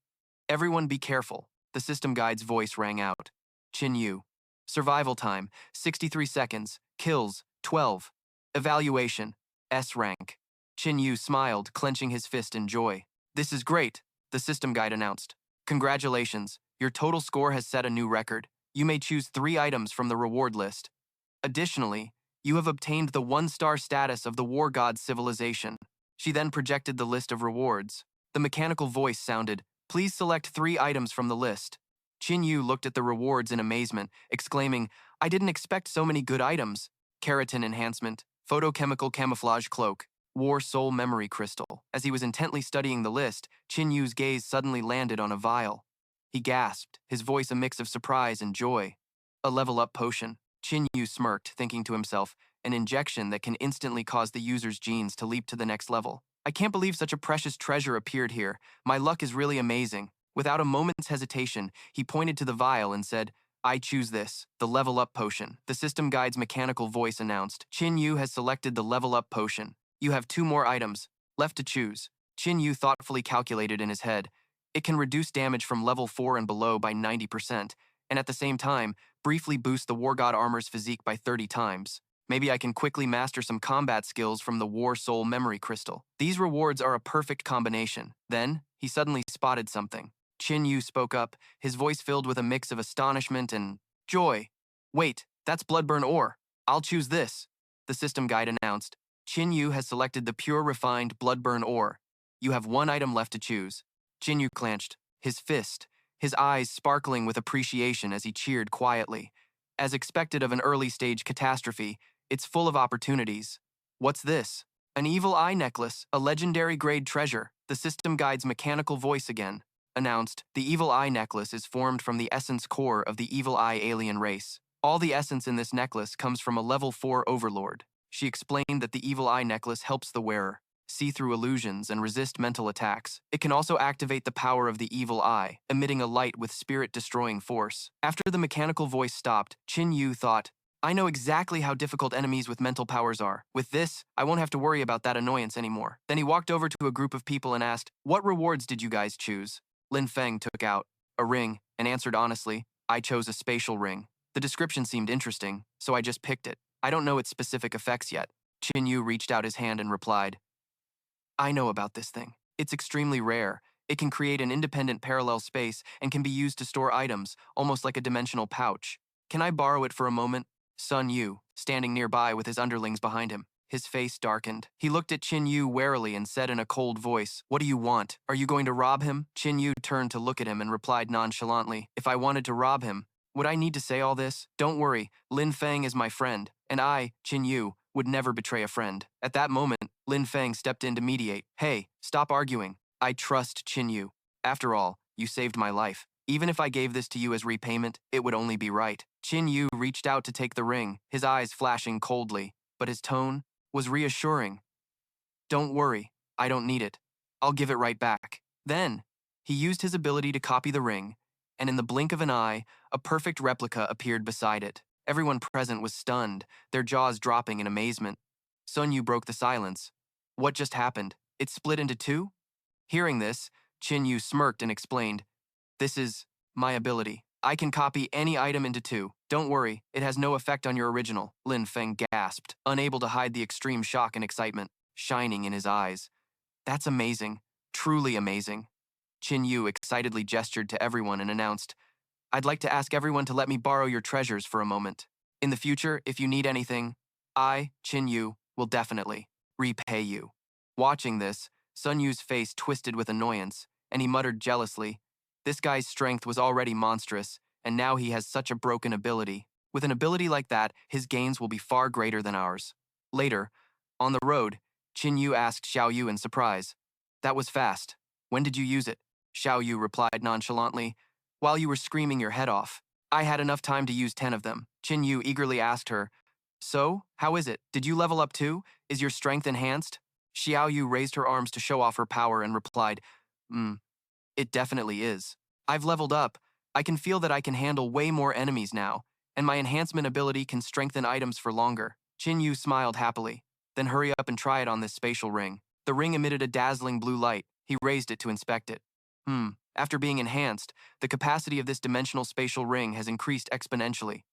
A: Everyone be careful." The system guide's voice rang out. Qin Yu. Survival time, 63 seconds. Kills, 12. Evaluation, S-Rank. Qin Yu smiled, clenching his fist in joy. "This is great," the system guide announced. "Congratulations, your total score has set a new record. You may choose 3 items from the reward list. Additionally, you have obtained the 1-star status of the War God civilization." She then projected the list of rewards. The mechanical voice sounded, "Please select 3 items from the list." Qin Yu looked at the rewards in amazement, exclaiming, "I didn't expect so many good items. Keratin enhancement, photochemical camouflage cloak, War Soul memory crystal." As he was intently studying the list, Qin Yu's gaze suddenly landed on a vial. He gasped, his voice a mix of surprise and joy. "A level-up potion." Qin Yu smirked, thinking to himself, "An injection that can instantly cause the user's genes to leap to the next level. I can't believe such a precious treasure appeared here. My luck is really amazing." Without a moment's hesitation, he pointed to the vial and said, "I choose this, the level-up potion." The system guide's mechanical voice announced, "Qin Yu has selected the level-up potion. You have 2 more items left to choose." Qin Yu thoughtfully calculated in his head. It can reduce damage from level 4 and below by 90%, and at the same time, briefly boost the War God armor's physique by 30 times. Maybe I can quickly master some combat skills from the War Soul memory crystal. These rewards are a perfect combination. Then, he suddenly spotted something. Qin Yu spoke up, his voice filled with a mix of astonishment and joy. "Wait, that's bloodburn ore. I'll choose this," the system guide announced. Qin Yu has selected the pure refined bloodburn ore. You have 1 item left to choose. Qin Yu clenched, his fist, his eyes sparkling with appreciation as he cheered quietly. As expected of an early-stage catastrophe, it's full of opportunities. "What's this?" "An evil eye necklace, a legendary grade treasure," the system guide's mechanical voice again announced. "The evil eye necklace is formed from the essence core of the evil eye alien race. All the essence in this necklace comes from a level 4 overlord." She explained that the evil eye necklace helps the wearer see through illusions and resist mental attacks. It can also activate the power of the evil eye, emitting a light with spirit-destroying force. After the mechanical voice stopped, Qin Yu thought, "I know exactly how difficult enemies with mental powers are. With this, I won't have to worry about that annoyance anymore." Then he walked over to a group of people and asked, "What rewards did you guys choose?" Lin Feng took out a ring and answered honestly, "I chose a spatial ring. The description seemed interesting, so I just picked it. I don't know its specific effects yet." Qin Yu reached out his hand and replied, "I know about this thing. It's extremely rare. It can create an independent parallel space and can be used to store items, almost like a dimensional pouch. Can I borrow it for a moment?" Sun Yu, standing nearby with his underlings behind him. His face darkened. He looked at Qin Yu warily and said in a cold voice, "What do you want? Are you going to rob him?" Qin Yu turned to look at him and replied nonchalantly, "If I wanted to rob him, would I need to say all this? Don't worry, Lin Feng is my friend, and I, Qin Yu, would never betray a friend." At that moment, Lin Feng stepped in to mediate. "Hey, stop arguing. I trust Qin Yu. After all, you saved my life. Even if I gave this to you as repayment, it would only be right." Qin Yu reached out to take the ring, his eyes flashing coldly, but his tone was reassuring. "Don't worry, I don't need it. I'll give it right back." Then, he used his ability to copy the ring, and in the blink of an eye, a perfect replica appeared beside it. Everyone present was stunned, their jaws dropping in amazement. Sun Yu broke the silence. "What just happened? It split into 2? Hearing this, Qin Yu smirked and explained, "This is my ability. I can copy any item into 2. Don't worry, it has no effect on your original." Lin Feng gasped, unable to hide the extreme shock and excitement shining in his eyes. "That's amazing. Truly amazing." Qin Yu excitedly gestured to everyone and announced, "I'd like to ask everyone to let me borrow your treasures for a moment. In the future, if you need anything, I, Qin Yu, will definitely repay you." Watching this, Sun Yu's face twisted with annoyance, and he muttered jealously, "This guy's strength was already monstrous, and now he has such a broken ability. With an ability like that, his gains will be far greater than ours." Later, on the road, Qin Yu asked Xiao Yu in surprise, "That was fast. When did you use it?" Xiao Yu replied nonchalantly, "While you were screaming your head off. I had enough time to use 10 of them." Qin Yu eagerly asked her, So, how is it? Did you level up too? Is your strength enhanced? Xiao Yu raised her arms to show off her power and replied, it definitely is. I've leveled up. I can feel that I can handle way more enemies now, and my enhancement ability can strengthen items for longer. Qin Yu smiled happily. Then hurry up and try it on this spatial ring. The ring emitted a dazzling blue light. He raised it to inspect it. After being enhanced, the capacity of this dimensional spatial ring has increased exponentially.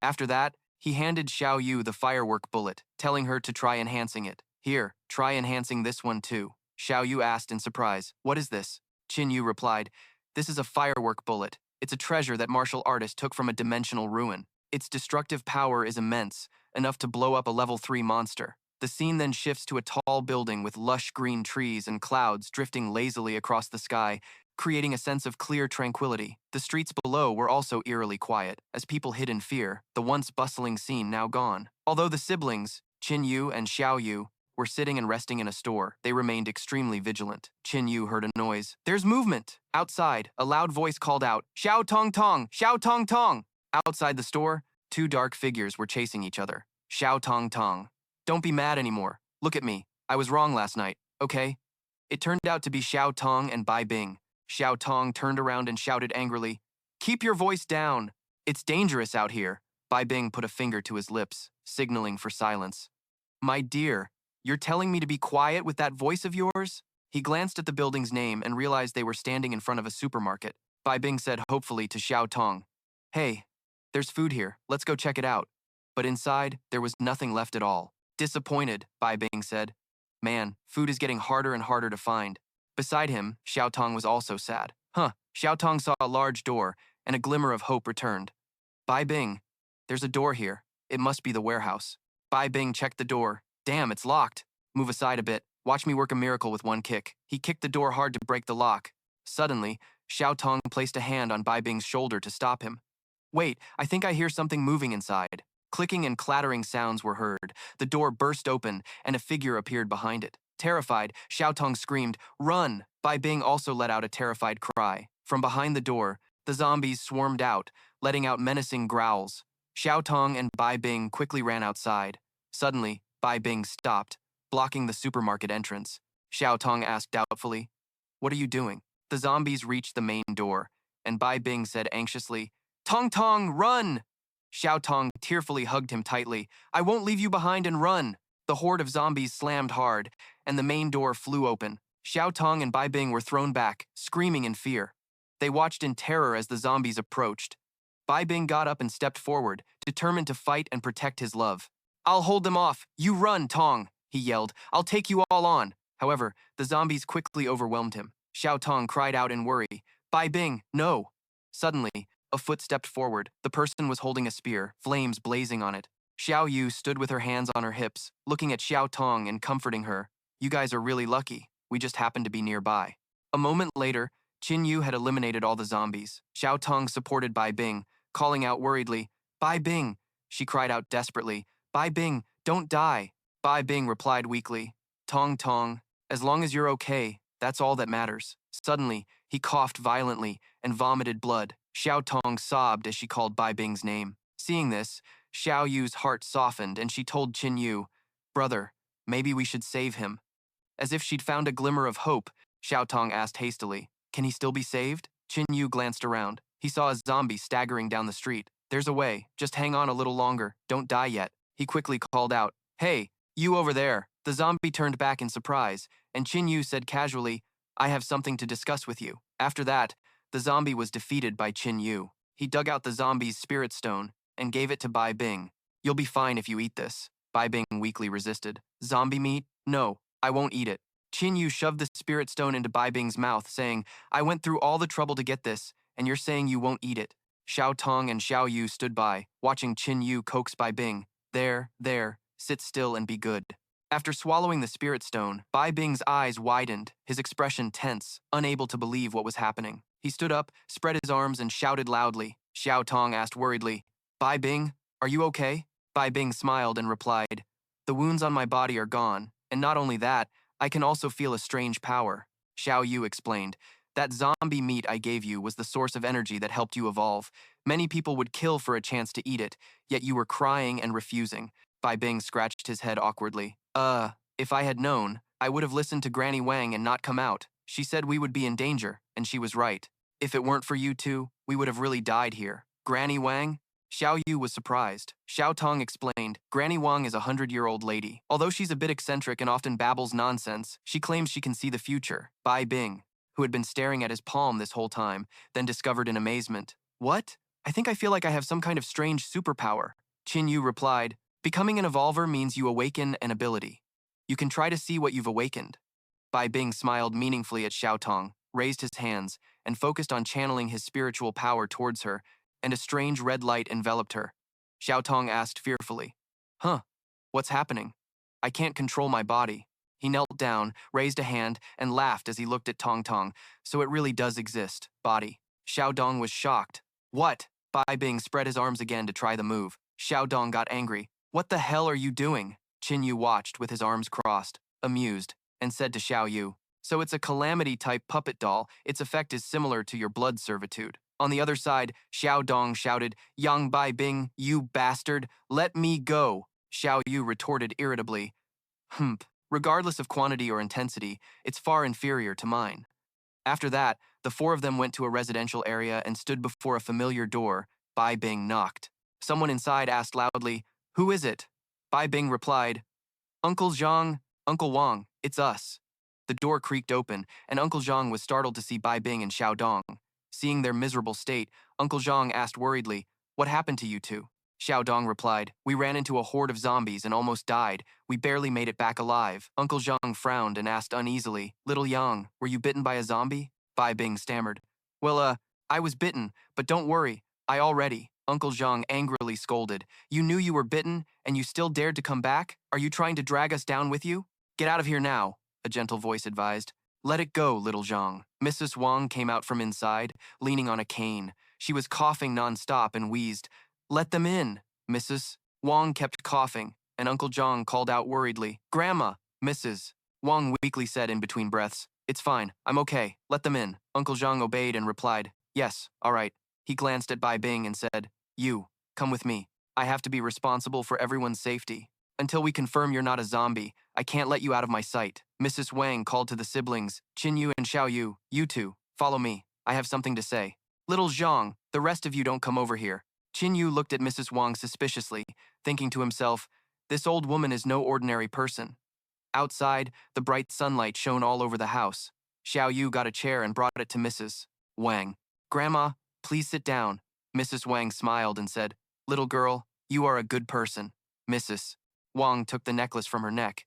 A: After that, he handed Xiao Yu the firework bullet, telling her to try enhancing it. Here, try enhancing this one too. Xiao Yu asked in surprise, what is this? Qin Yu replied, this is a firework bullet. It's a treasure that martial artist took from a dimensional ruin. Its destructive power is immense, enough to blow up a level 3 monster. The scene then shifts to a tall building with lush green trees and clouds drifting lazily across the sky, creating a sense of clear tranquility. The streets below were also eerily quiet, as people hid in fear, the once bustling scene now gone. Although the siblings, Qin Yu and Xiao Yu, were sitting and resting in a store, they remained extremely vigilant. Qin Yu heard a noise. There's movement! Outside, a loud voice called out, Xiao Tong Tong! Xiao Tong Tong! Outside the store, two dark figures were chasing each other. Xiao Tong Tong. Don't be mad anymore. Look at me. I was wrong last night, okay? It turned out to be Xiao Tong and Bai Bing. Xiao Tong turned around and shouted angrily, keep your voice down. It's dangerous out here. Bai Bing put a finger to his lips, signaling for silence. My dear, you're telling me to be quiet with that voice of yours? He glanced at the building's name and realized they were standing in front of a supermarket. Bai Bing said hopefully to Xiao Tong, hey, there's food here. Let's go check it out. But inside, there was nothing left at all. Disappointed, Bai Bing said. Man, food is getting harder and harder to find. Beside him, Xiao Tong was also sad. Xiao Tong saw a large door, and a glimmer of hope returned. Bai Bing, there's a door here. It must be the warehouse. Bai Bing checked the door. Damn, it's locked. Move aside a bit. Watch me work a miracle with one kick. He kicked the door hard to break the lock. Suddenly, Xiao Tong placed a hand on Bai Bing's shoulder to stop him. Wait, I think I hear something moving inside. Clicking and clattering sounds were heard. The door burst open, and a figure appeared behind it. Terrified, Xiao Tong screamed, run! Bai Bing also let out a terrified cry. From behind the door, the zombies swarmed out, letting out menacing growls. Xiao Tong and Bai Bing quickly ran outside. Suddenly, Bai Bing stopped, blocking the supermarket entrance. Xiao Tong asked doubtfully, what are you doing? The zombies reached the main door, and Bai Bing said anxiously, Tong Tong, run! Xiao Tong tearfully hugged him tightly. I won't leave you behind and run. The horde of zombies slammed hard, and the main door flew open. Xiao Tong and Bai Bing were thrown back, screaming in fear. They watched in terror as the zombies approached. Bai Bing got up and stepped forward, determined to fight and protect his love. I'll hold them off. You run, Tong, he yelled. I'll take you all on. However, the zombies quickly overwhelmed him. Xiao Tong cried out in worry. Bai Bing, no. Suddenly, a foot stepped forward. The person was holding a spear, flames blazing on it. Xiao Yu stood with her hands on her hips, looking at Xiao Tong and comforting her. You guys are really lucky. We just happened to be nearby. A moment later, Qin Yu had eliminated all the zombies. Xiao Tong supported Bai Bing, calling out worriedly, Bai Bing! She cried out desperately, Bai Bing, don't die! Bai Bing replied weakly, Tong Tong, as long as you're okay, that's all that matters. Suddenly, he coughed violently and vomited blood. Xiao Tong sobbed as she called Bai Bing's name. Seeing this, Xiao Yu's heart softened and she told Qin Yu, brother, maybe we should save him. As if she'd found a glimmer of hope, Xiao Tong asked hastily, can he still be saved? Qin Yu glanced around. He saw a zombie staggering down the street. There's a way, just hang on a little longer, don't die yet. He quickly called out, hey, you over there. The zombie turned back in surprise, and Qin Yu said casually, I have something to discuss with you. After that, the zombie was defeated by Qin Yu. He dug out the zombie's spirit stone and gave it to Bai Bing. You'll be fine if you eat this. Bai Bing weakly resisted. Zombie meat? No, I won't eat it. Qin Yu shoved the spirit stone into Bai Bing's mouth, saying, I went through all the trouble to get this, and you're saying you won't eat it. Xiao Tong and Xiao Yu stood by, watching Qin Yu coax Bai Bing. There, sit still and be good. After swallowing the spirit stone, Bai Bing's eyes widened, his expression tense, unable to believe what was happening. He stood up, spread his arms, and shouted loudly. Xiao Tong asked worriedly, Bai Bing, are you okay? Bai Bing smiled and replied, the wounds on my body are gone, and not only that, I can also feel a strange power. Xiao Yu explained, that zombie meat I gave you was the source of energy that helped you evolve. Many people would kill for a chance to eat it, yet you were crying and refusing. Bai Bing scratched his head awkwardly. If I had known, I would have listened to Granny Wang and not come out. She said we would be in danger, and she was right. If it weren't for you two, we would have really died here. Granny Wang? Xiao Yu was surprised. Xiao Tong explained, Granny Wang is a 100-year-old lady. Although she's a bit eccentric and often babbles nonsense, she claims she can see the future. Bai Bing, who had been staring at his palm this whole time, then discovered in amazement. What? I think I feel like I have some kind of strange superpower. Qin Yu replied, becoming an evolver means you awaken an ability. You can try to see what you've awakened. Bai Bing smiled meaningfully at Xiao Tong, raised his hands, and focused on channeling his spiritual power towards her, and a strange red light enveloped her. Xiao Tong asked fearfully, Huh, what's happening? I can't control my body. He knelt down, raised a hand, and laughed as he looked at Tong Tong. So it really does exist, body. Xiao Dong was shocked. What? Bai Bing spread his arms again to try the move. Xiao Dong got angry. What the hell are you doing? Qin Yu watched with his arms crossed, amused, and said to Xiao Yu, So it's a calamity-type puppet doll. Its effect is similar to your blood servitude. On the other side, Xiao Dong shouted, Yang Bai Bing, you bastard, let me go. Xiao Yu retorted irritably, regardless of quantity or intensity, it's far inferior to mine. After that, the four of them went to a residential area and stood before a familiar door. Bai Bing knocked. Someone inside asked loudly, Who is it? Bai Bing replied, Uncle Zhang, Uncle Wang, it's us. The door creaked open, and Uncle Zhang was startled to see Bai Bing and Xiao Dong. Seeing their miserable state, Uncle Zhang asked worriedly, What happened to you two? Xiao Dong replied, We ran into a horde of zombies and almost died. We barely made it back alive. Uncle Zhang frowned and asked uneasily, Little Yang, were you bitten by a zombie? Bai Bing stammered, Well, I was bitten, but don't worry, I already. Uncle Zhang angrily scolded, You knew you were bitten, and you still dared to come back? Are you trying to drag us down with you? Get out of here now, a gentle voice advised. Let it go, little Zhang. Mrs. Wang came out from inside, leaning on a cane. She was coughing nonstop and wheezed. Let them in, Mrs. Wang kept coughing, and Uncle Zhang called out worriedly, Grandma, Mrs. Wang weakly said in between breaths, It's fine, I'm okay, let them in. Uncle Zhang obeyed and replied, Yes, all right. He glanced at Bai Bing and said, You, come with me. I have to be responsible for everyone's safety. Until we confirm you're not a zombie, I can't let you out of my sight. Mrs. Wang called to the siblings, Qin Yu and Xiao Yu, You two, follow me. I have something to say. Little Zhang, the rest of you don't come over here. Qin Yu looked at Mrs. Wang suspiciously, thinking to himself, This old woman is no ordinary person. Outside, the bright sunlight shone all over the house. Xiao Yu got a chair and brought it to Mrs. Wang. Grandma, please sit down. Mrs. Wang smiled and said, Little girl, you are a good person. Mrs. Wang took the necklace from her neck.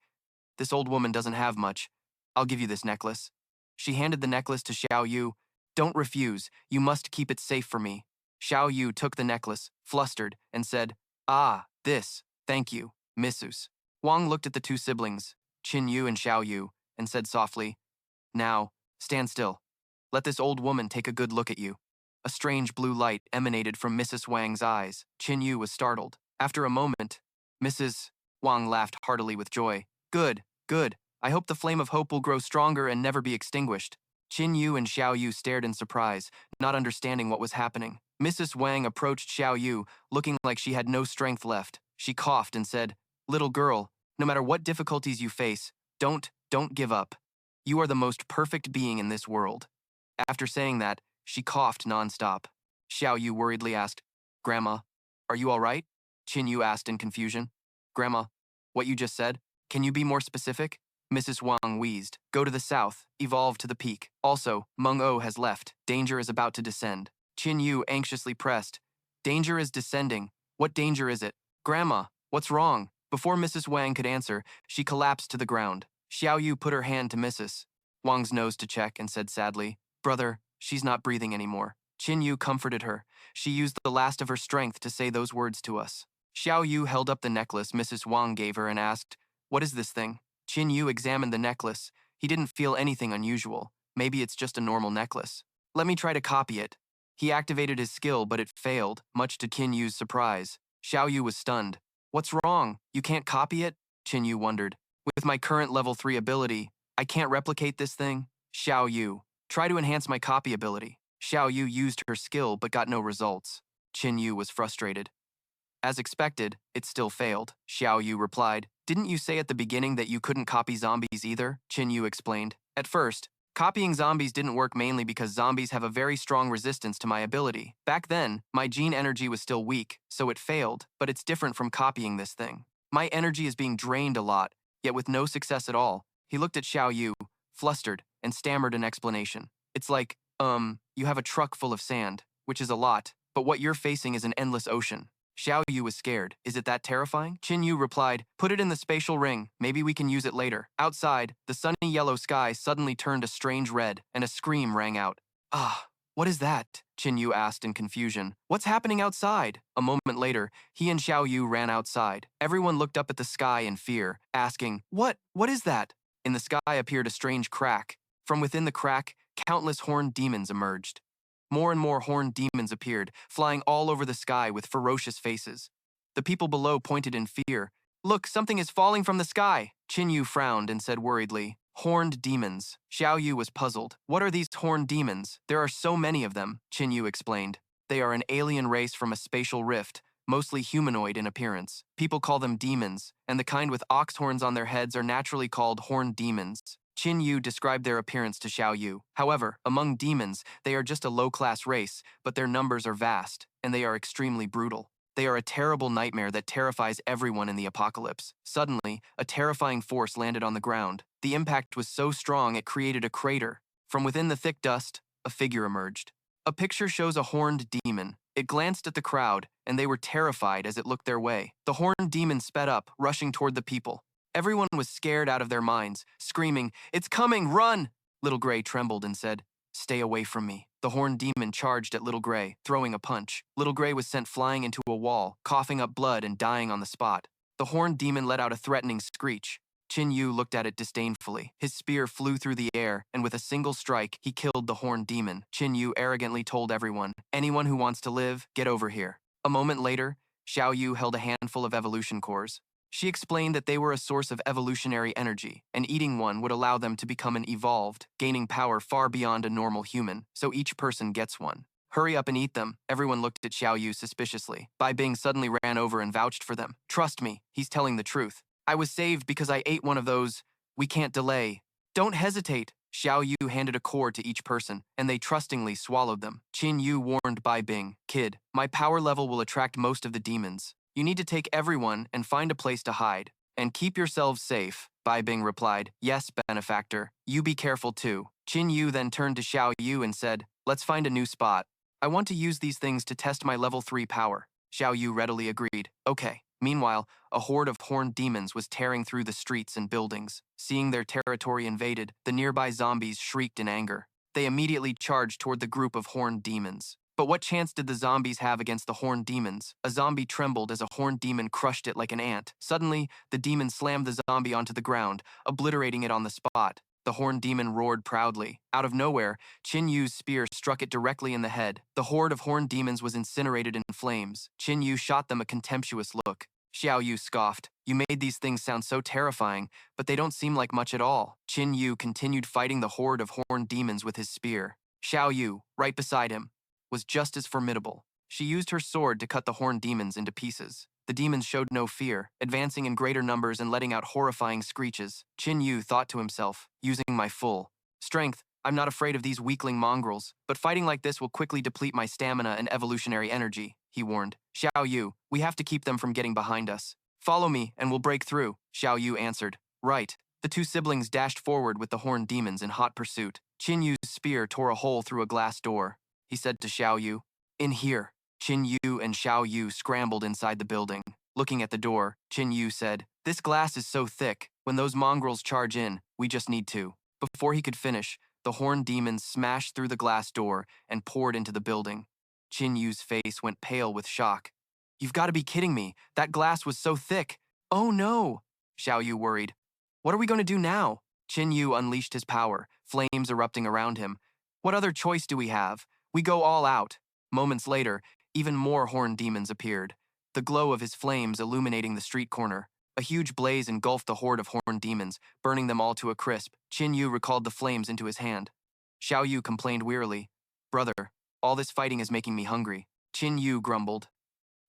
A: This old woman doesn't have much. I'll give you this necklace. She handed the necklace to Xiao Yu. Don't refuse. You must keep it safe for me. Xiao Yu took the necklace, flustered, and said, Ah, this. Thank you, Mrs. Wang looked at the two siblings, Qin Yu and Xiao Yu, and said softly, Now, stand still. Let this old woman take a good look at you. A strange blue light emanated from Mrs. Wang's eyes. Qin Yu was startled. After a moment, Mrs. Wang laughed heartily with joy. Good, good. I hope the flame of hope will grow stronger and never be extinguished. Qin Yu and Xiao Yu stared in surprise, not understanding what was happening. Mrs. Wang approached Xiao Yu, looking like she had no strength left. She coughed and said, Little girl, no matter what difficulties you face, don't give up. You are the most perfect being in this world. After saying that, she coughed nonstop. Xiao Yu worriedly asked, Grandma, are you all right? Qin Yu asked in confusion. Grandma, what you just said? Can you be more specific? Mrs. Wang wheezed. Go to the south, evolve to the peak. Also, Meng-O has left. Danger is about to descend. Qin Yu anxiously pressed. Danger is descending. What danger is it? Grandma, what's wrong? Before Mrs. Wang could answer, she collapsed to the ground. Xiao Yu put her hand to Mrs. Wang's nose to check and said sadly, Brother, she's not breathing anymore. Qin Yu comforted her. She used the last of her strength to say those words to us. Xiao Yu held up the necklace Mrs. Wang gave her and asked, What is this thing? Qin Yu examined the necklace. He didn't feel anything unusual. Maybe it's just a normal necklace. Let me try to copy it. He activated his skill, but it failed, much to Qin Yu's surprise. Xiao Yu was stunned. What's wrong? You can't copy it? Qin Yu wondered. With my current level 3 ability, I can't replicate this thing? Xiao Yu, try to enhance my copy ability. Xiao Yu used her skill but got no results. Qin Yu was frustrated. As expected, it still failed. Xiao Yu replied, "Didn't you say at the beginning that you couldn't copy zombies either?" Qin Yu explained. "At first, copying zombies didn't work mainly because zombies have a very strong resistance to my ability. Back then, my gene energy was still weak, so it failed, but it's different from copying this thing. My energy is being drained a lot, yet with no success at all." He looked at Xiao Yu, flustered, and stammered an explanation. "It's like, you have a truck full of sand, which is a lot, but what you're facing is an endless ocean." Xiao Yu was scared. "Is it that terrifying?" Qin Yu replied, "Put it in the spatial ring. Maybe we can use it later." Outside, the sunny yellow sky suddenly turned a strange red, and a scream rang out. "Ah, what is that?" Qin Yu asked in confusion. "What's happening outside?" A moment later, he and Xiao Yu ran outside. Everyone looked up at the sky in fear, asking, What is that?" In the sky appeared a strange crack. From within the crack, countless horned demons emerged. More and more horned demons appeared, flying all over the sky with ferocious faces. The people below pointed in fear. "Look, something is falling from the sky." Qin Yu frowned and said worriedly, "Horned demons." Xiao Yu was puzzled. "What are these horned demons? There are so many of them," Qin Yu explained. "They are an alien race from a spatial rift, mostly humanoid in appearance. People call them demons, and the kind with ox horns on their heads are naturally called horned demons." Qin Yu described their appearance to Xiao Yu. "However, among demons, they are just a low-class race, but their numbers are vast, and they are extremely brutal. They are a terrible nightmare that terrifies everyone in the apocalypse." Suddenly, a terrifying force landed on the ground. The impact was so strong it created a crater. From within the thick dust, a figure emerged. A picture shows a horned demon. It glanced at the crowd, and they were terrified as it looked their way. The horned demon sped up, rushing toward the people. Everyone was scared out of their minds, screaming, "It's coming, run!" Little Gray trembled and said, "Stay away from me." The horned demon charged at Little Gray, throwing a punch. Little Gray was sent flying into a wall, coughing up blood and dying on the spot. The horned demon let out a threatening screech. Qin Yu looked at it disdainfully. His spear flew through the air, and with a single strike, he killed the horned demon. Qin Yu arrogantly told everyone, "Anyone who wants to live, get over here." A moment later, Xiao Yu held a handful of evolution cores. She explained that they were a source of evolutionary energy, and eating one would allow them to become an evolved, gaining power far beyond a normal human, so each person gets one. "Hurry up and eat them." Everyone looked at Xiao Yu suspiciously. Bai Bing suddenly ran over and vouched for them. "Trust me, he's telling the truth. I was saved because I ate one of those. We can't delay." "Don't hesitate." Xiao Yu handed a core to each person, and they trustingly swallowed them. Qin Yu warned Bai Bing, "Kid, my power level will attract most of the demons. You need to take everyone and find a place to hide. And keep yourselves safe." Bai Bing replied, "Yes, benefactor. You be careful too." Qin Yu then turned to Xiao Yu and said, "Let's find a new spot. I want to use these things to test my level 3 power." Xiao Yu readily agreed. "Okay." Meanwhile, a horde of horned demons was tearing through the streets and buildings. Seeing their territory invaded, the nearby zombies shrieked in anger. They immediately charged toward the group of horned demons. But what chance did the zombies have against the horned demons? A zombie trembled as a horned demon crushed it like an ant. Suddenly, the demon slammed the zombie onto the ground, obliterating it on the spot. The horned demon roared proudly. Out of nowhere, Qin Yu's spear struck it directly in the head. The horde of horned demons was incinerated in flames. Qin Yu shot them a contemptuous look. Xiao Yu scoffed. "You made these things sound so terrifying, but they don't seem like much at all." Qin Yu continued fighting the horde of horned demons with his spear. Xiao Yu, right beside him, was just as formidable. She used her sword to cut the horned demons into pieces. The demons showed no fear, advancing in greater numbers and letting out horrifying screeches. Qin Yu thought to himself, "Using my full strength, I'm not afraid of these weakling mongrels, but fighting like this will quickly deplete my stamina and evolutionary energy," he warned. "Xiao Yu, we have to keep them from getting behind us. Follow me and we'll break through." Xiao Yu answered. "Right." The two siblings dashed forward with the horned demons in hot pursuit. Qin Yu's spear tore a hole through a glass door. He said to Xiao Yu, "In here." Qin Yu and Xiao Yu scrambled inside the building. Looking at the door, Qin Yu said, "This glass is so thick. When those mongrels charge in, we just need to." Before he could finish, the horned demons smashed through the glass door and poured into the building. Qin Yu's face went pale with shock. "You've got to be kidding me. That glass was so thick." "Oh no," Xiao Yu worried. "What are we going to do now?" Qin Yu unleashed his power, flames erupting around him. "What other choice do we have? We go all out." Moments later, even more horned demons appeared, the glow of his flames illuminating the street corner. A huge blaze engulfed the horde of horned demons, burning them all to a crisp. Qin Yu recalled the flames into his hand. Xiao Yu complained wearily, "Brother, all this fighting is making me hungry." Qin Yu grumbled,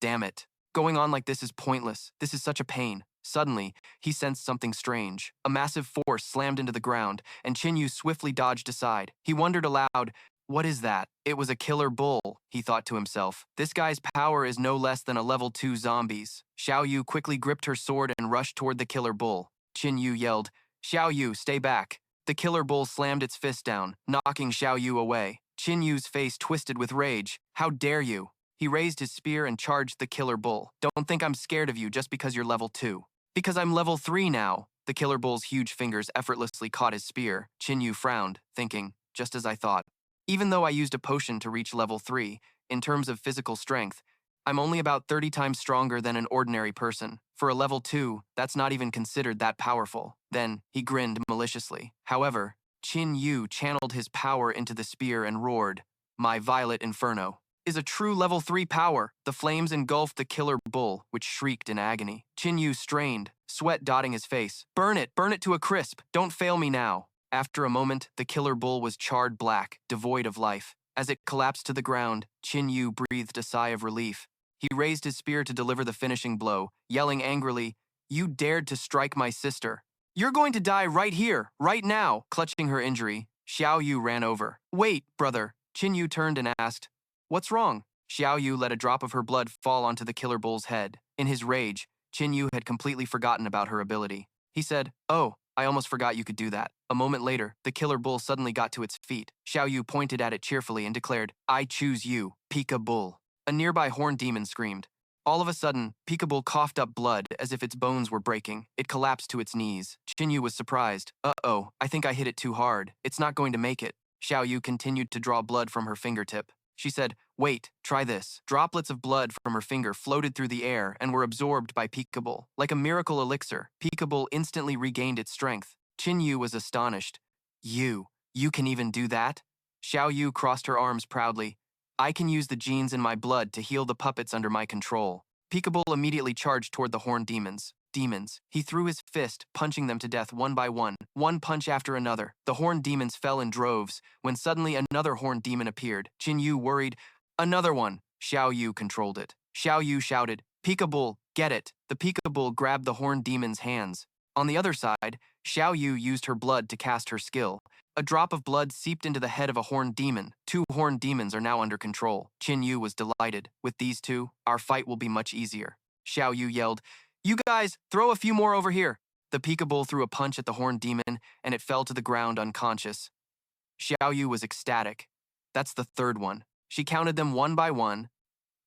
A: "Damn it. Going on like this is pointless. This is such a pain. Suddenly, he sensed something strange. A massive force slammed into the ground, and Qin Yu swiftly dodged aside. He wondered aloud, what is that? It was a killer bull, he thought to himself. This guy's power is no less than a level 2 zombies. Xiao Yu quickly gripped her sword and rushed toward the killer bull. Qin Yu yelled, Xiao Yu, stay back. The killer bull slammed its fist down, knocking Xiao Yu away. Qin Yu's face twisted with rage. How dare you? He raised his spear and charged the killer bull. Don't think I'm scared of you just because you're level 2. Because I'm level 3 now. The killer bull's huge fingers effortlessly caught his spear. Qin Yu frowned, thinking, just as I thought. Even though I used a potion to reach level 3, in terms of physical strength, I'm only about 30 times stronger than an ordinary person. For a level 2, that's not even considered that powerful. Then, he grinned maliciously. However, Qin Yu channeled his power into the spear and roared, My Violet Inferno is a true level 3 power. The flames engulfed the killer bull, which shrieked in agony. Qin Yu strained, sweat dotting his face. Burn it to a crisp. Don't fail me now. After a moment, the killer bull was charred black, devoid of life. As it collapsed to the ground, Qin Yu breathed a sigh of relief. He raised his spear to deliver the finishing blow, yelling angrily, You dared to strike my sister. You're going to die right here, right now. Clutching her injury, Xiao Yu ran over. Wait, brother. Qin Yu turned and asked, What's wrong? Xiao Yu let a drop of her blood fall onto the killer bull's head. In his rage, Qin Yu had completely forgotten about her ability. He said, Oh, I almost forgot you could do that. A moment later, the killer bull suddenly got to its feet. Xiao Yu pointed at it cheerfully and declared, I choose you, Pika Bull. A nearby horned demon screamed. All of a sudden, Pika Bull coughed up blood as if its bones were breaking. It collapsed to its knees. Qin Yu was surprised. Uh-oh, I think I hit it too hard. It's not going to make it. Xiao Yu continued to draw blood from her fingertip. She said, Wait, try this. Droplets of blood from her finger floated through the air and were absorbed by Pika Bull. Like a miracle elixir, Pika Bull instantly regained its strength. Qin Yu was astonished. You can even do that? Xiao Yu crossed her arms proudly. I can use the genes in my blood to heal the puppets under my control. Pika Bull immediately charged toward the horned demons. He threw his fist, punching them to death one by one punch after another. The horned demons fell in droves, when suddenly another horned demon appeared. Qin Yu worried, Another one. Xiao Yu controlled it. Xiao Yu shouted, Pika Bull, get it. The Pika Bull grabbed the horned demon's hands. On the other side, Xiao Yu used her blood to cast her skill. A drop of blood seeped into the head of a horned demon. 2 horned demons are now under control. Qin Yu was delighted. With these 2, our fight will be much easier. Xiao Yu yelled, You guys, throw a few more over here. The Pika Bull threw a punch at the horned demon, and it fell to the ground unconscious. Xiao Yu was ecstatic. That's the 3rd one. She counted them one by one.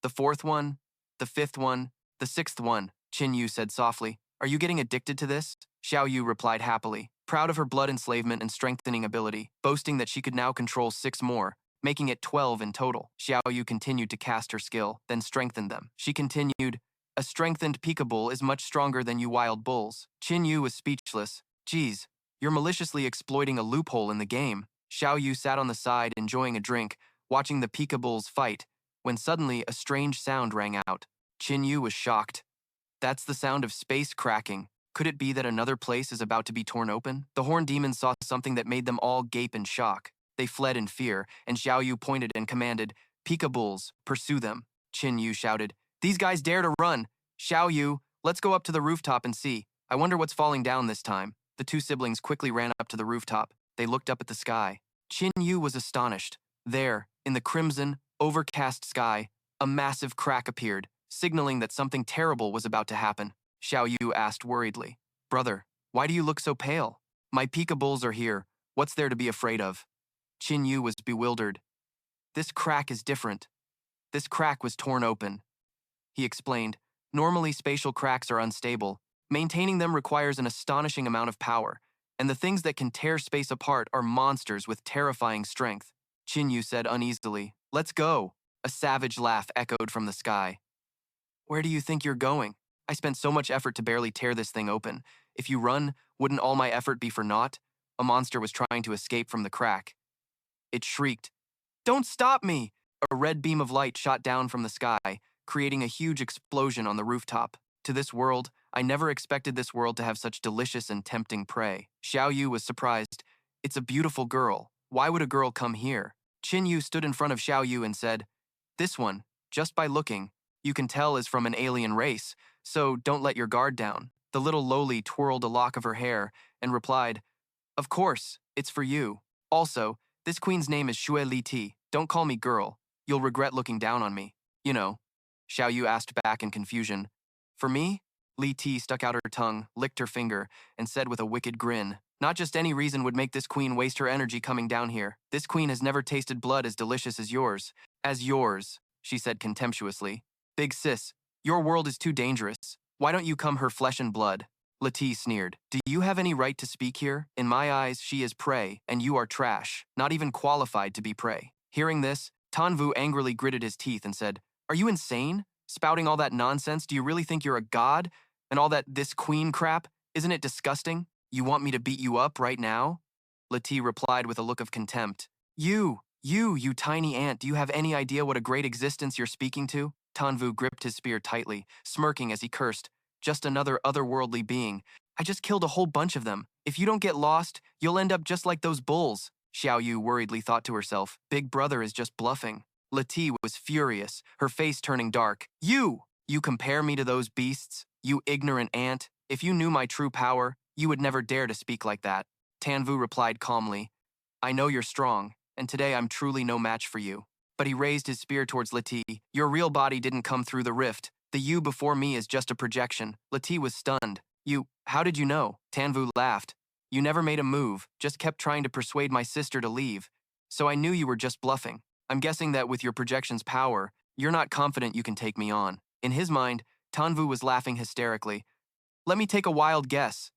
A: The 4th one, the 5th one, the 6th one. Qin Yu said softly, Are you getting addicted to this? Xiao Yu replied happily, proud of her blood enslavement and strengthening ability, boasting that she could now control 6 more, making it 12 in total. Xiao Yu continued to cast her skill, then strengthened them. She continued, A strengthened Pika Bull is much stronger than you wild bulls. Qin Yu was speechless. Geez, you're maliciously exploiting a loophole in the game. Xiao Yu sat on the side enjoying a drink, watching the Pika Bulls fight, when suddenly a strange sound rang out. Qin Yu was shocked. That's the sound of space cracking. Could it be that another place is about to be torn open? The horned demons saw something that made them all gape in shock. They fled in fear, and Xiao Yu pointed and commanded, Pika Bulls, pursue them. Qin Yu shouted, These guys dare to run. Xiao Yu, let's go up to the rooftop and see. I wonder what's falling down this time. The 2 siblings quickly ran up to the rooftop. They looked up at the sky. Qin Yu was astonished. There, in the crimson, overcast sky, a massive crack appeared, signaling that something terrible was about to happen. Xiao Yu asked worriedly, Brother, why do you look so pale? My Pika Bulls are here. What's there to be afraid of? Qin Yu was bewildered. This crack is different. This crack was torn open. He explained, Normally spatial cracks are unstable. Maintaining them requires an astonishing amount of power, and the things that can tear space apart are monsters with terrifying strength. Qin Yu said uneasily, Let's go. A savage laugh echoed from the sky. Where do you think you're going? I spent so much effort to barely tear this thing open. If you run, wouldn't all my effort be for naught? A monster was trying to escape from the crack. It shrieked, Don't stop me! A red beam of light shot down from the sky, creating a huge explosion on the rooftop. To this world, I never expected this world to have such delicious and tempting prey. Xiao Yu was surprised. It's a beautiful girl. Why would a girl come here? Qin Yu stood in front of Xiao Yu and said, This one, just by looking, you can tell is from an alien race, so don't let your guard down. The little lowly twirled a lock of her hair and replied, of course, it's for you. Also, this queen's name is Xue Li Ti. Don't call me girl. You'll regret looking down on me. You know. Xiao Yu asked back in confusion. For me? Li Ti stuck out her tongue, licked her finger, and said with a wicked grin, not just any reason would make this queen waste her energy coming down here. This queen has never tasted blood as delicious as yours. As yours, she said contemptuously. Big sis, your world is too dangerous. Why don't you come her flesh and blood? Lati sneered. Do you have any right to speak here? In my eyes, she is prey, and you are trash, not even qualified to be prey. Hearing this, Tanvu angrily gritted his teeth and said, are you insane? Spouting all that nonsense, do you really think you're a god? And all that this queen crap? Isn't it disgusting? You want me to beat you up right now? Lati replied with a look of contempt. You tiny ant, do you have any idea what a great existence you're speaking to? Tanvu gripped his spear tightly, smirking as he cursed. Just another otherworldly being. I just killed a whole bunch of them. If you don't get lost, you'll end up just like those bulls. Xiao Yu worriedly thought to herself. Big brother is just bluffing. Lati was furious, her face turning dark. You compare me to those beasts? You ignorant ant. If you knew my true power, you would never dare to speak like that. Tanvu replied calmly. I know you're strong, and today I'm truly no match for you. But he raised his spear towards Lati. Your real body didn't come through the rift. The you before me is just a projection. Lati was stunned. How did you know? Tanvu laughed. You never made a move, just kept trying to persuade my sister to leave. So I knew you were just bluffing. I'm guessing that with your projection's power, you're not confident you can take me on. In his mind, Tanvu was laughing hysterically. Let me take a wild guess.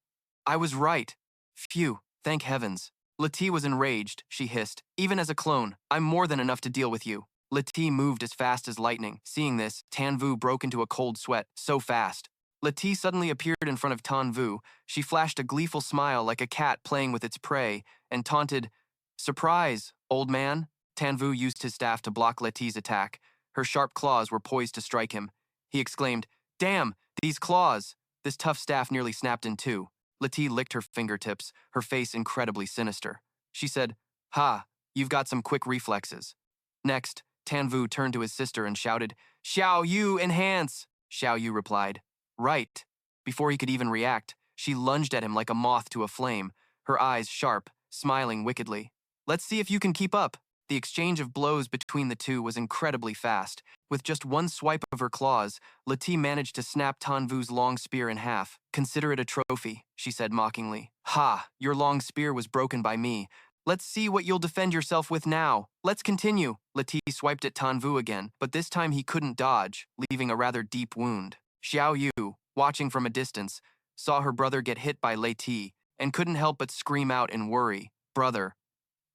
A: I was right. Phew, thank heavens. Lati was enraged, she hissed. Even as a clone, I'm more than enough to deal with you. Lati moved as fast as lightning. Seeing this, Tanvu broke into a cold sweat, so fast. Lati suddenly appeared in front of Tanvu. She flashed a gleeful smile like a cat playing with its prey, and taunted, surprise, old man. Tanvu used his staff to block Lati's attack. Her sharp claws were poised to strike him. He exclaimed, damn, these claws! This tough staff nearly snapped in two. Lati licked her fingertips, her face incredibly sinister. She said, ha, you've got some quick reflexes. Next, Tanvu turned to his sister and shouted, Xiao Yu, enhance! Xiao Yu replied, right. Before he could even react, she lunged at him like a moth to a flame, her eyes sharp, smiling wickedly. Let's see if you can keep up. The exchange of blows between the two was incredibly fast. With just one swipe of her claws, Lati managed to snap Tanvu's long spear in half. Consider it a trophy, she said mockingly. Ha, your long spear was broken by me. Let's see what you'll defend yourself with now. Let's continue. Lati swiped at Tanvu again, but this time he couldn't dodge, leaving a rather deep wound. Xiao Yu, watching from a distance, saw her brother get hit by Lati and couldn't help but scream out in worry. Brother.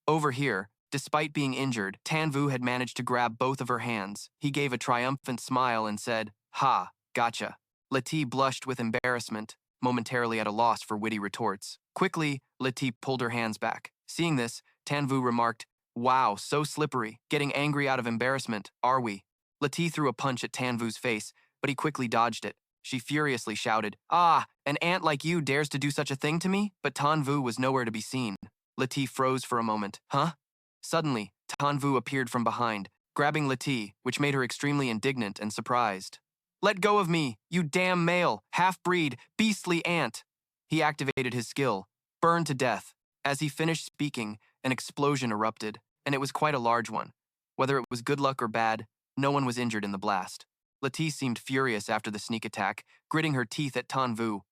A: Over here, despite being injured, Tanvu had managed to grab both of her hands. He gave a triumphant smile and said, ha, gotcha. Lati blushed with embarrassment, momentarily at a loss for witty retorts. Quickly, Lati pulled her hands back. Seeing this, Tanvu remarked, wow, so slippery. Getting angry out of embarrassment, are we? Lati threw a punch at Tanvu's face, but he quickly dodged it. She furiously shouted, ah, an ant like you dares to do such a thing to me? But Tanvu was nowhere to be seen. Lati froze for a moment. Huh? Suddenly, Tanvu appeared from behind, grabbing Lati, which made her extremely indignant and surprised. Let go of me, you damn male, half-breed, beastly ant! He activated his skill, burn to death. As he finished speaking, an explosion erupted, and it was quite a large one. Whether it was good luck or bad, no one was injured in the blast. Lati seemed furious after the sneak attack, gritting her teeth at Tanvu.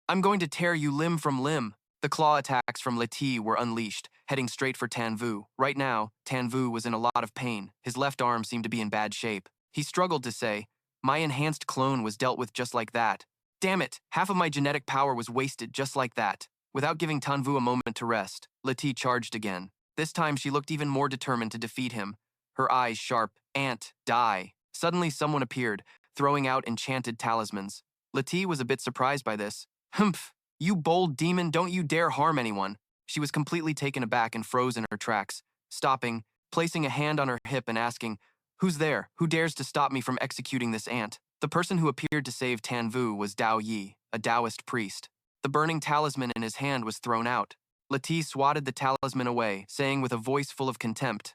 A: I'm going to tear you limb from limb. The claw attacks from Lati were unleashed, heading straight for Tanvu. Right now, Tanvu was in a lot of pain. His left arm seemed to be in bad shape. He struggled to say, my enhanced clone was dealt with just like that. Damn it, half of my genetic power was wasted just like that. Without giving Tanvu a moment to rest, Lati charged again. This time she looked even more determined to defeat him. Her eyes sharp. Ant, die. Suddenly someone appeared, throwing out enchanted talismans. Lati was a bit surprised by this. Humph, you bold demon, don't you dare harm anyone. She was completely taken aback and froze in her tracks, stopping, placing a hand on her hip and asking, who's there? Who dares to stop me from executing this ant? The person who appeared to save Tanvu was Dao Yi, a Taoist priest. The burning talisman in his hand was thrown out. Lati swatted the talisman away, saying with a voice full of contempt,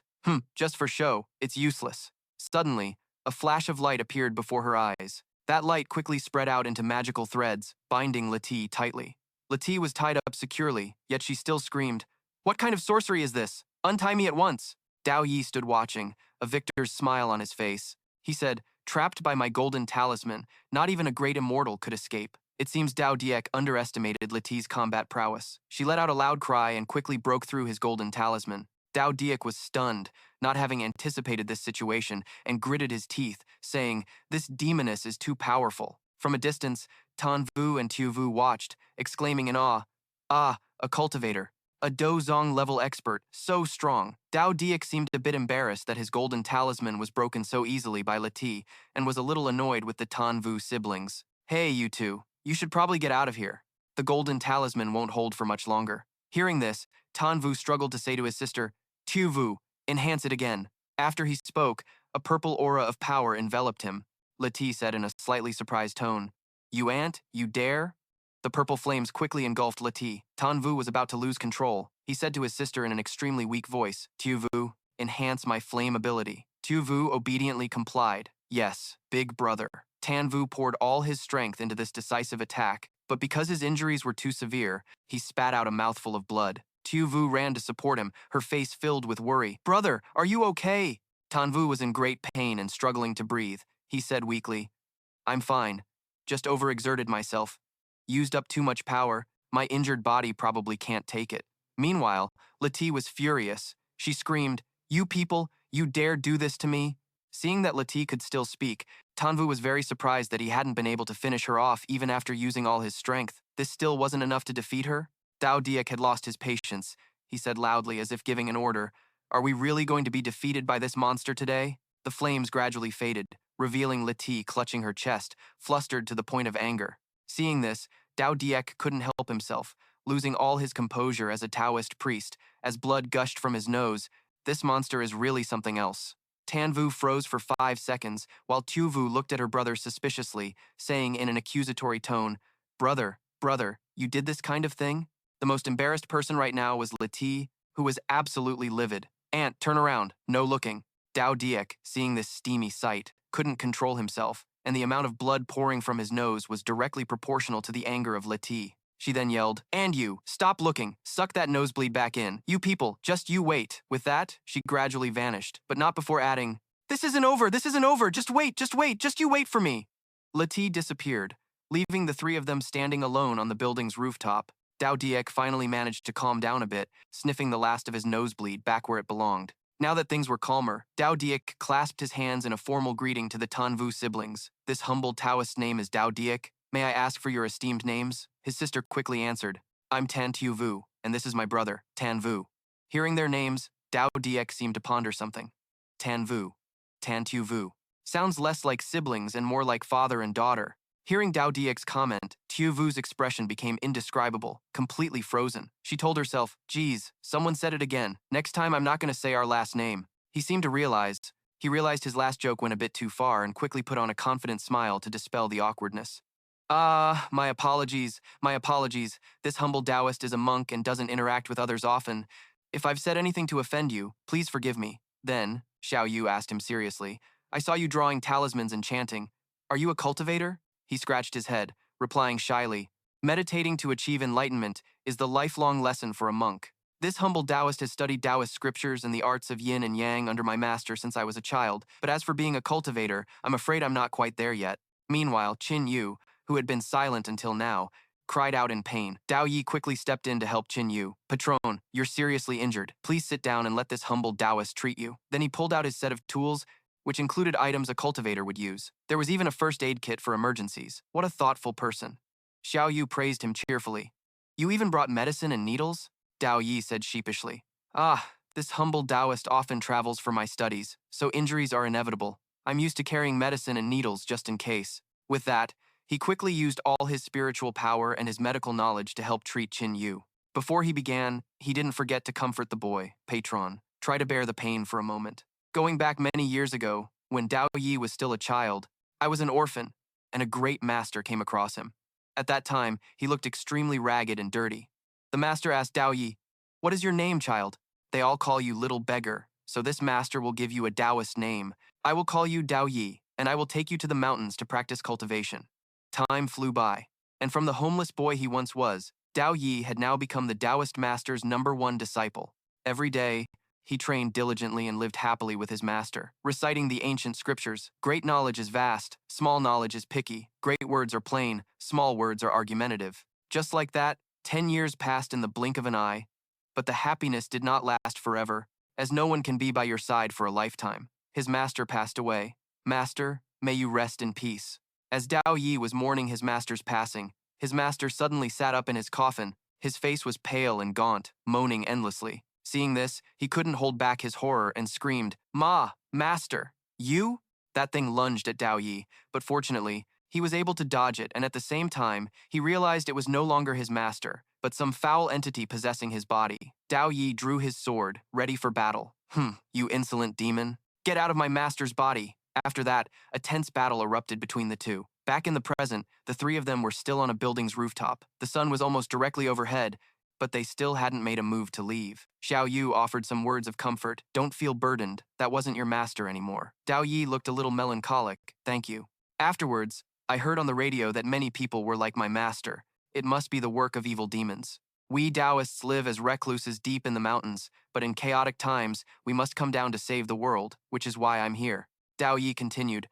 A: just for show, it's useless. Suddenly, A flash of light appeared before her eyes. That light quickly spread out into magical threads, binding Leti tightly. Leti was tied up securely, yet she still screamed, "What kind of sorcery is this? Untie me at once!" Dao Yi stood watching, a victor's smile on his face. He said, "Trapped by my golden talisman, not even a great immortal could escape." It seems Dao Diek underestimated Leti's combat prowess. She let out a loud cry and quickly broke through his golden talisman. Dao Diek was stunned, not having anticipated this situation, and gritted his teeth, saying, "This demoness is too powerful." From a distance, Tan Vu and Tu Vu watched, exclaiming in awe, "Ah, a cultivator. A Dozong-level expert, so strong." Dao Diek seemed a bit embarrassed that his golden talisman was broken so easily by Leti, and was a little annoyed with the Tan Vu siblings. "Hey, you two. You should probably get out of here. The golden talisman won't hold for much longer." Hearing this, Tan Vu struggled to say to his sister, "Tu Vu, enhance it again." After he spoke, a purple aura of power enveloped him. Leti said in a slightly surprised tone, "You aunt, you dare?" The purple flames quickly engulfed Leti. Tan Vu was about to lose control. He said to his sister in an extremely weak voice, "Tu Vu, enhance my flame ability." Tu Vu obediently complied. Yes, big brother. Tan Vu poured all his strength into this decisive attack, but because his injuries were too severe, he spat out a mouthful of blood. Tu Vu ran to support him, her face filled with worry. "Brother, are you okay?" Tan Vu was in great pain and struggling to breathe. He said weakly, "I'm fine. Just overexerted myself. Used up too much power. My injured body probably can't take it." Meanwhile, Leti was furious. She screamed, "You people, you dare do this to me?" Seeing that Leti could still speak, Tanvu was very surprised that he hadn't been able to finish her off even after using all his strength. This still wasn't enough to defeat her? Dao Diek had lost his patience. He said loudly as if giving an order, "Are we really going to be defeated by this monster today?" The flames gradually faded, revealing Leti clutching her chest, flustered to the point of anger. Seeing this, Dao Diek couldn't help himself, losing all his composure as a Taoist priest. As blood gushed from his nose, this monster is really something else. Tanvu froze for 5 seconds, while Tuvu looked at her brother suspiciously, saying in an accusatory tone, brother, you did this kind of thing?" The most embarrassed person right now was Leti, who was absolutely livid. "Aunt, turn around. No looking." Dao Diek, seeing this steamy sight, couldn't control himself, and the amount of blood pouring from his nose was directly proportional to the anger of Leti. She then yelled, "And you, stop looking, suck that nosebleed back in. You people, just you wait." With that, she gradually vanished, but not before adding, this isn't over, just wait, just you wait for me." Leti disappeared, leaving the three of them standing alone on the building's rooftop. Dao Diek finally managed to calm down a bit, sniffing the last of his nosebleed back where it belonged. Now that things were calmer, Dao Diek clasped his hands in a formal greeting to the Tanvu siblings. "This humble Taoist name is Dao Diek. May I ask for your esteemed names?" His sister quickly answered, "I'm Tan Tiu Vu, and this is my brother, Tan Vu." Hearing their names, Dao Diek seemed to ponder something. Tan Vu, Tan Tiu Vu. Sounds less like siblings and more like father and daughter. Hearing Dao Diek's comment, Tiu Vu's expression became indescribable, completely frozen. She told herself, "Geez, someone said it again. Next time I'm not going to say our last name." He seemed to realize. He realized his last joke went a bit too far and quickly put on a confident smile to dispel the awkwardness. My apologies. This humble Taoist is a monk and doesn't interact with others often. If I've said anything to offend you, please forgive me." Then, Xiao Yu asked him seriously, "I saw you drawing talismans and chanting. Are you a cultivator?" He scratched his head, replying shyly, "Meditating to achieve enlightenment is the lifelong lesson for a monk. This humble Taoist has studied Taoist scriptures and the arts of yin and yang under my master since I was a child, but as for being a cultivator, I'm afraid I'm not quite there yet." Meanwhile, Qin Yu, who had been silent until now, cried out in pain. Dao Yi quickly stepped in to help Qin Yu. "Patron, you're seriously injured. Please sit down and let this humble Taoist treat you." Then he pulled out his set of tools, which included items a cultivator would use. There was even a first aid kit for emergencies. What a thoughtful person. Xiao Yu praised him cheerfully. "You even brought medicine and needles?" Dao Yi said sheepishly. This humble Taoist often travels for my studies, so injuries are inevitable. I'm used to carrying medicine and needles just in case." With that, he quickly used all his spiritual power and his medical knowledge to help treat Qin Yu. Before he began, he didn't forget to comfort the boy, Patron. Try to bear the pain for a moment. "Going back many years ago, when Dao Yi was still a child, I was an orphan, and a great master came across him. At that time, he looked extremely ragged and dirty. The master asked Dao Yi, 'What is your name, child?' 'They all call you little beggar, so this master will give you a Taoist name. I will call you Dao Yi, and I will take you to the mountains to practice cultivation. Time flew by, and from the homeless boy he once was, Dao Yi had now become the Taoist master's #1 disciple. Every day, he trained diligently and lived happily with his master, reciting the ancient scriptures. Great knowledge is vast, small knowledge is picky. Great words are plain, small words are argumentative. Just like that, 10 years passed in the blink of an eye, but the happiness did not last forever, as no one can be by your side for a lifetime. His master passed away. Master, may you rest in peace. As Dao Yi was mourning his master's passing, his master suddenly sat up in his coffin. His face was pale and gaunt, moaning endlessly. Seeing this, he couldn't hold back his horror and screamed, "Ma, master, you?" That thing lunged at Dao Yi, but fortunately, he was able to dodge it, and at the same time, he realized it was no longer his master, but some foul entity possessing his body. Dao Yi drew his sword, ready for battle. You insolent demon. Get out of my master's body. After that, a tense battle erupted between the two. Back in the present, the three of them were still on a building's rooftop. The sun was almost directly overhead, but they still hadn't made a move to leave. Xiao Yu offered some words of comfort. Don't feel burdened. That wasn't your master anymore. Dao Yi looked a little melancholic. Thank you. Afterwards, I heard on the radio that many people were like my master. It must be the work of evil demons. We Taoists live as recluses deep in the mountains, but in chaotic times, we must come down to save the world, which is why I'm here. Dao Yi continued,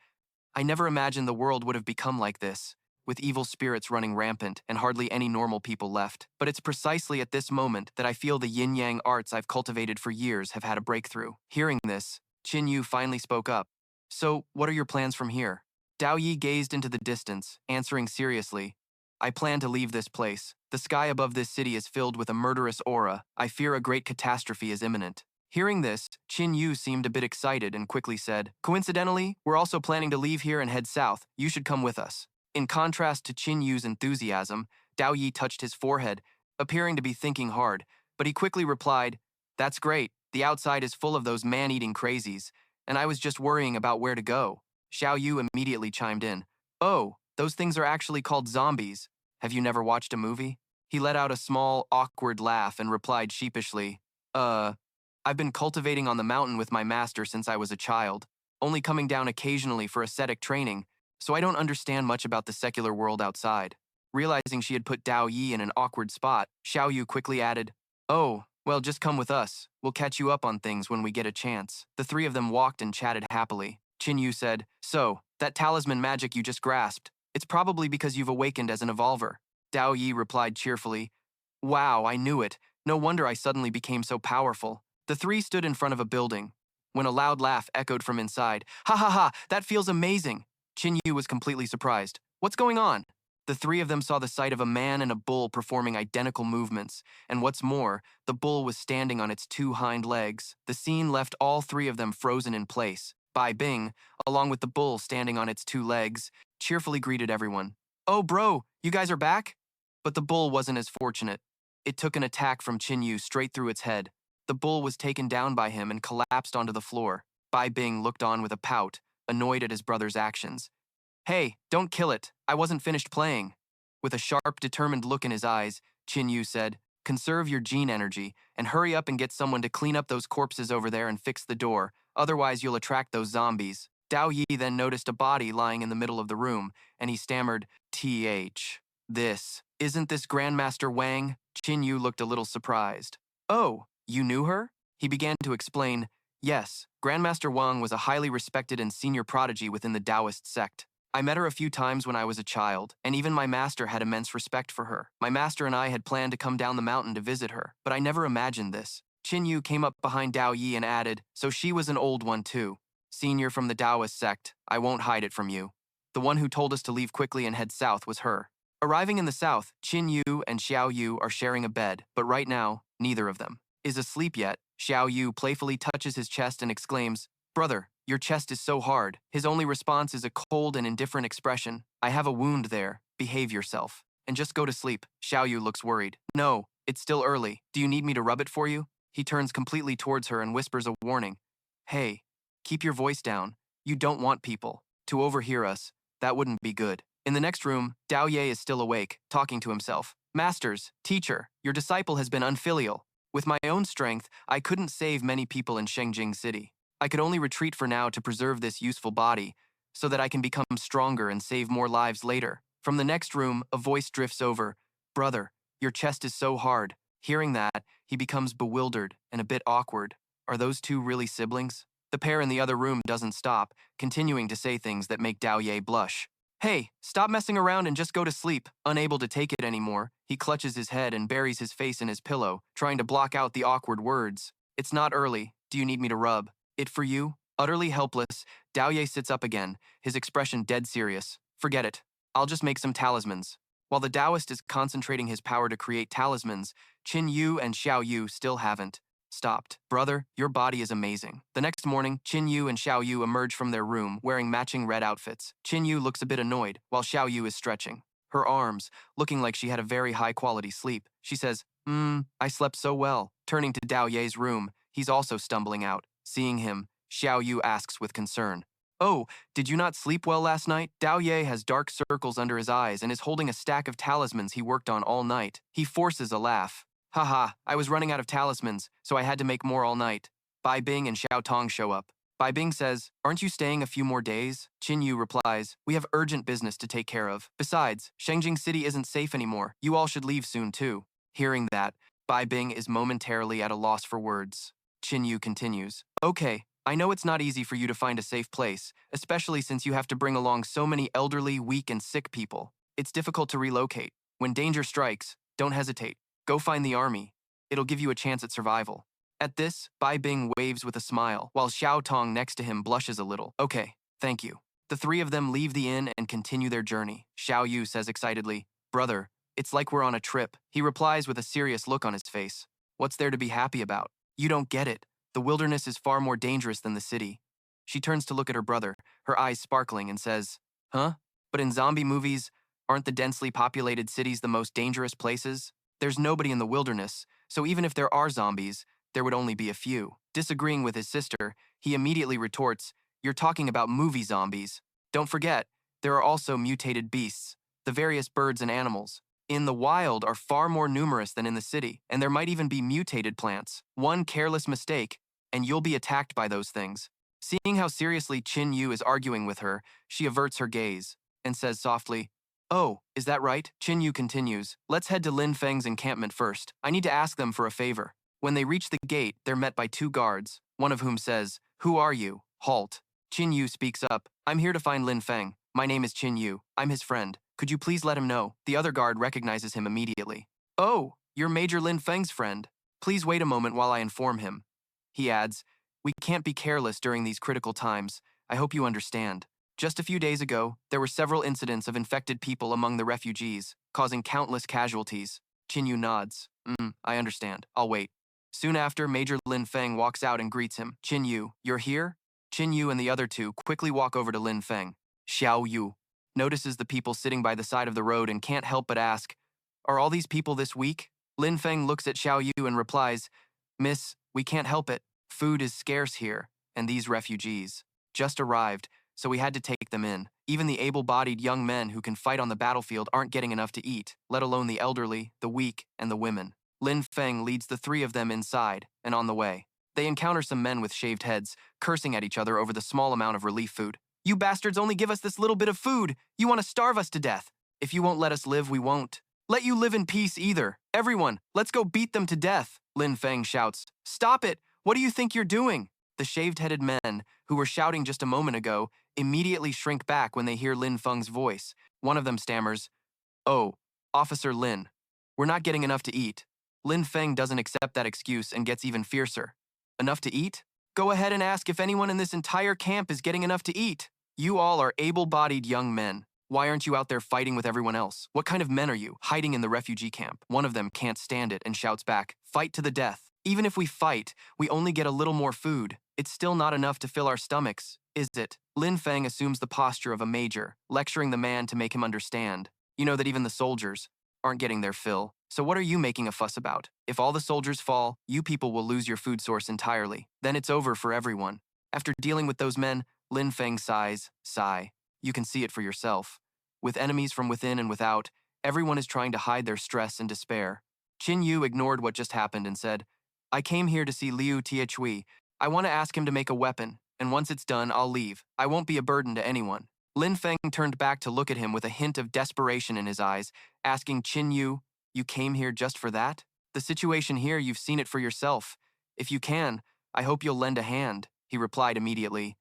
A: I never imagined the world would have become like this, with evil spirits running rampant and hardly any normal people left. But it's precisely at this moment that I feel the yin-yang arts I've cultivated for years have had a breakthrough. Hearing this, Qin Yu finally spoke up. So, what are your plans from here? Dao Yi gazed into the distance, answering seriously, I plan to leave this place. The sky above this city is filled with a murderous aura. I fear a great catastrophe is imminent. Hearing this, Qin Yu seemed a bit excited and quickly said, Coincidentally, we're also planning to leave here and head south. You should come with us. In contrast to Qin Yu's enthusiasm, Dao Yi touched his forehead, appearing to be thinking hard, but he quickly replied, That's great. The outside is full of those man-eating crazies, and I was just worrying about where to go. Xiao Yu immediately chimed in. Oh, those things are actually called zombies. Have you never watched a movie? He let out a small, awkward laugh and replied sheepishly, I've been cultivating on the mountain with my master since I was a child, only coming down occasionally for ascetic training, so I don't understand much about the secular world outside. Realizing she had put Dao Yi in an awkward spot, Xiao Yu quickly added, Oh, well, just come with us. We'll catch you up on things when we get a chance. The three of them walked and chatted happily. Qin Yu said, So, that talisman magic you just grasped, it's probably because you've awakened as an evolver. Dao Yi replied cheerfully, Wow, I knew it. No wonder I suddenly became so powerful. The three stood in front of a building, when a loud laugh echoed from inside. Ha ha ha, that feels amazing. Qin Yu was completely surprised. What's going on? The three of them saw the sight of a man and a bull performing identical movements, and what's more, the bull was standing on its two hind legs. The scene left all three of them frozen in place. Bai Bing, along with the bull standing on its two legs, cheerfully greeted everyone. Oh bro, you guys are back? But the bull wasn't as fortunate. It took an attack from Qin Yu straight through its head. The bull was taken down by him and collapsed onto the floor. Bai Bing looked on with a pout, annoyed at his brother's actions. Hey, don't kill it. I wasn't finished playing. With a sharp, determined look in his eyes, Qin Yu said, Conserve your gene energy and hurry up and get someone to clean up those corpses over there and fix the door, otherwise you'll attract those zombies. Dao Yi then noticed a body lying in the middle of the room, and he stammered, Isn't this Grandmaster Wang? Qin Yu looked a little surprised. Oh, you knew her? He began to explain, Yes, Grandmaster Wang was a highly respected and senior prodigy within the Taoist sect. I met her a few times when I was a child, and even my master had immense respect for her. My master and I had planned to come down the mountain to visit her, but I never imagined this. Qin Yu came up behind Dao Yi and added, So she was an old one too. Senior from the Taoist sect, I won't hide it from you. The one who told us to leave quickly and head south was her. Arriving in the south, Qin Yu and Xiao Yu are sharing a bed, but right now, neither of them is asleep yet. Xiao Yu playfully touches his chest and exclaims, Brother, your chest is so hard. His only response is a cold and indifferent expression. I have a wound there. Behave yourself. And just go to sleep. Xiao Yu looks worried. No, it's still early. Do you need me to rub it for you? He turns completely towards her and whispers a warning. Hey, keep your voice down. You don't want people to overhear us. That wouldn't be good. In the next room, Dao Ye is still awake, talking to himself. Masters, teacher, your disciple has been unfilial. With my own strength, I couldn't save many people in Shengjing City. I could only retreat for now to preserve this useful body, so that I can become stronger and save more lives later. From the next room, a voice drifts over. Brother, your chest is so hard. Hearing that, he becomes bewildered and a bit awkward. Are those two really siblings? The pair in the other room doesn't stop, continuing to say things that make Dao Ye blush. Hey, stop messing around and just go to sleep. Unable to take it anymore, he clutches his head and buries his face in his pillow, trying to block out the awkward words. It's not early. Do you need me to rub it for you? Utterly helpless, Dao Ye sits up again, his expression dead serious. Forget it. I'll just make some talismans. While the Taoist is concentrating his power to create talismans, Qin Yu and Xiao Yu still haven't stopped. Brother, your body is amazing. The next morning, Qin Yu and Xiao Yu emerge from their room wearing matching red outfits. Qin Yu looks a bit annoyed, while Xiao Yu is stretching her arms, looking like she had a very high-quality sleep. She says, I slept so well. Turning to Dao Ye's room, he's also stumbling out. Seeing him, Xiao Yu asks with concern, Oh, did you not sleep well last night? Dao Ye has dark circles under his eyes and is holding a stack of talismans he worked on all night. He forces a laugh. Haha, I was running out of talismans, so I had to make more all night. Bai Bing and Xiao Tong show up. Bai Bing says, Aren't you staying a few more days? Qin Yu replies, We have urgent business to take care of. Besides, Shengjing City isn't safe anymore. You all should leave soon too. Hearing that, Bai Bing is momentarily at a loss for words. Qin Yu continues, Okay, I know it's not easy for you to find a safe place, especially since you have to bring along so many elderly, weak, and sick people. It's difficult to relocate. When danger strikes, don't hesitate. Go find the army. It'll give you a chance at survival. At this, Bai Bing waves with a smile, while Xiao Tong next to him blushes a little. Okay, thank you. The three of them leave the inn and continue their journey. Xiao Yu says excitedly, Brother, it's like we're on a trip. He replies with a serious look on his face. What's there to be happy about? You don't get it. The wilderness is far more dangerous than the city. She turns to look at her brother, her eyes sparkling, and says, Huh? But in zombie movies, aren't the densely populated cities the most dangerous places? There's nobody in the wilderness, so even if there are zombies, there would only be a few. Disagreeing with his sister, he immediately retorts, You're talking about movie zombies. Don't forget, there are also mutated beasts, the various birds and animals. In the wild are far more numerous than in the city, and there might even be mutated plants. One careless mistake, and you'll be attacked by those things. Seeing how seriously Qin Yu is arguing with her, she averts her gaze and says softly, Oh, is that right? Qin Yu continues, Let's head to Lin Feng's encampment first. I need to ask them for a favor. When they reach the gate, they're met by two guards, one of whom says, Who are you? Halt. Qin Yu speaks up, I'm here to find Lin Feng. My name is Qin Yu. I'm his friend. Could you please let him know? The other guard recognizes him immediately. Oh, you're Major Lin Feng's friend. Please wait a moment while I inform him. He adds, We can't be careless during these critical times. I hope you understand. Just a few days ago, there were several incidents of infected people among the refugees, causing countless casualties. Qin Yu nods. I understand. I'll wait. Soon after, Major Lin Feng walks out and greets him. Qin Yu, you're here? Qin Yu and the other two quickly walk over to Lin Feng. Xiao Yu notices the people sitting by the side of the road and can't help but ask, Are all these people this weak? Lin Feng looks at Xiao Yu and replies, Miss, we can't help it. Food is scarce here, and these refugees just arrived, so we had to take them in. Even the able-bodied young men who can fight on the battlefield aren't getting enough to eat, let alone the elderly, the weak, and the women. Lin Feng leads the three of them inside, and on the way, they encounter some men with shaved heads, cursing at each other over the small amount of relief food. You bastards only give us this little bit of food. You want to starve us to death. If you won't let us live, we won't let you live in peace either. Everyone, let's go beat them to death. Lin Feng shouts, Stop it! What do you think you're doing? The shaved-headed men, who were shouting just a moment ago, immediately shrink back when they hear Lin Feng's voice. One of them stammers, Oh, Officer Lin, we're not getting enough to eat. Lin Feng doesn't accept that excuse and gets even fiercer. Enough to eat? Go ahead and ask if anyone in this entire camp is getting enough to eat. You all are able-bodied young men. Why aren't you out there fighting with everyone else? What kind of men are you, hiding in the refugee camp? One of them can't stand it and shouts back, Fight to the death. Even if we fight, we only get a little more food. It's still not enough to fill our stomachs, is it? Lin Feng assumes the posture of a major, lecturing the man to make him understand. You know that even the soldiers aren't getting their fill. So what are you making a fuss about? If all the soldiers fall, you people will lose your food source entirely. Then it's over for everyone. After dealing with those men, Lin Feng sighs. Sigh. You can see it for yourself. With enemies from within and without, everyone is trying to hide their stress and despair. Qin Yu ignored what just happened and said, I came here to see Liu Tiechui. I want to ask him to make a weapon, and once it's done, I'll leave. I won't be a burden to anyone. Lin Feng turned back to look at him with a hint of desperation in his eyes, asking Qin Yu, "You came here just for that? The situation here, you've seen it for yourself. If you can, I hope you'll lend a hand," he replied immediately.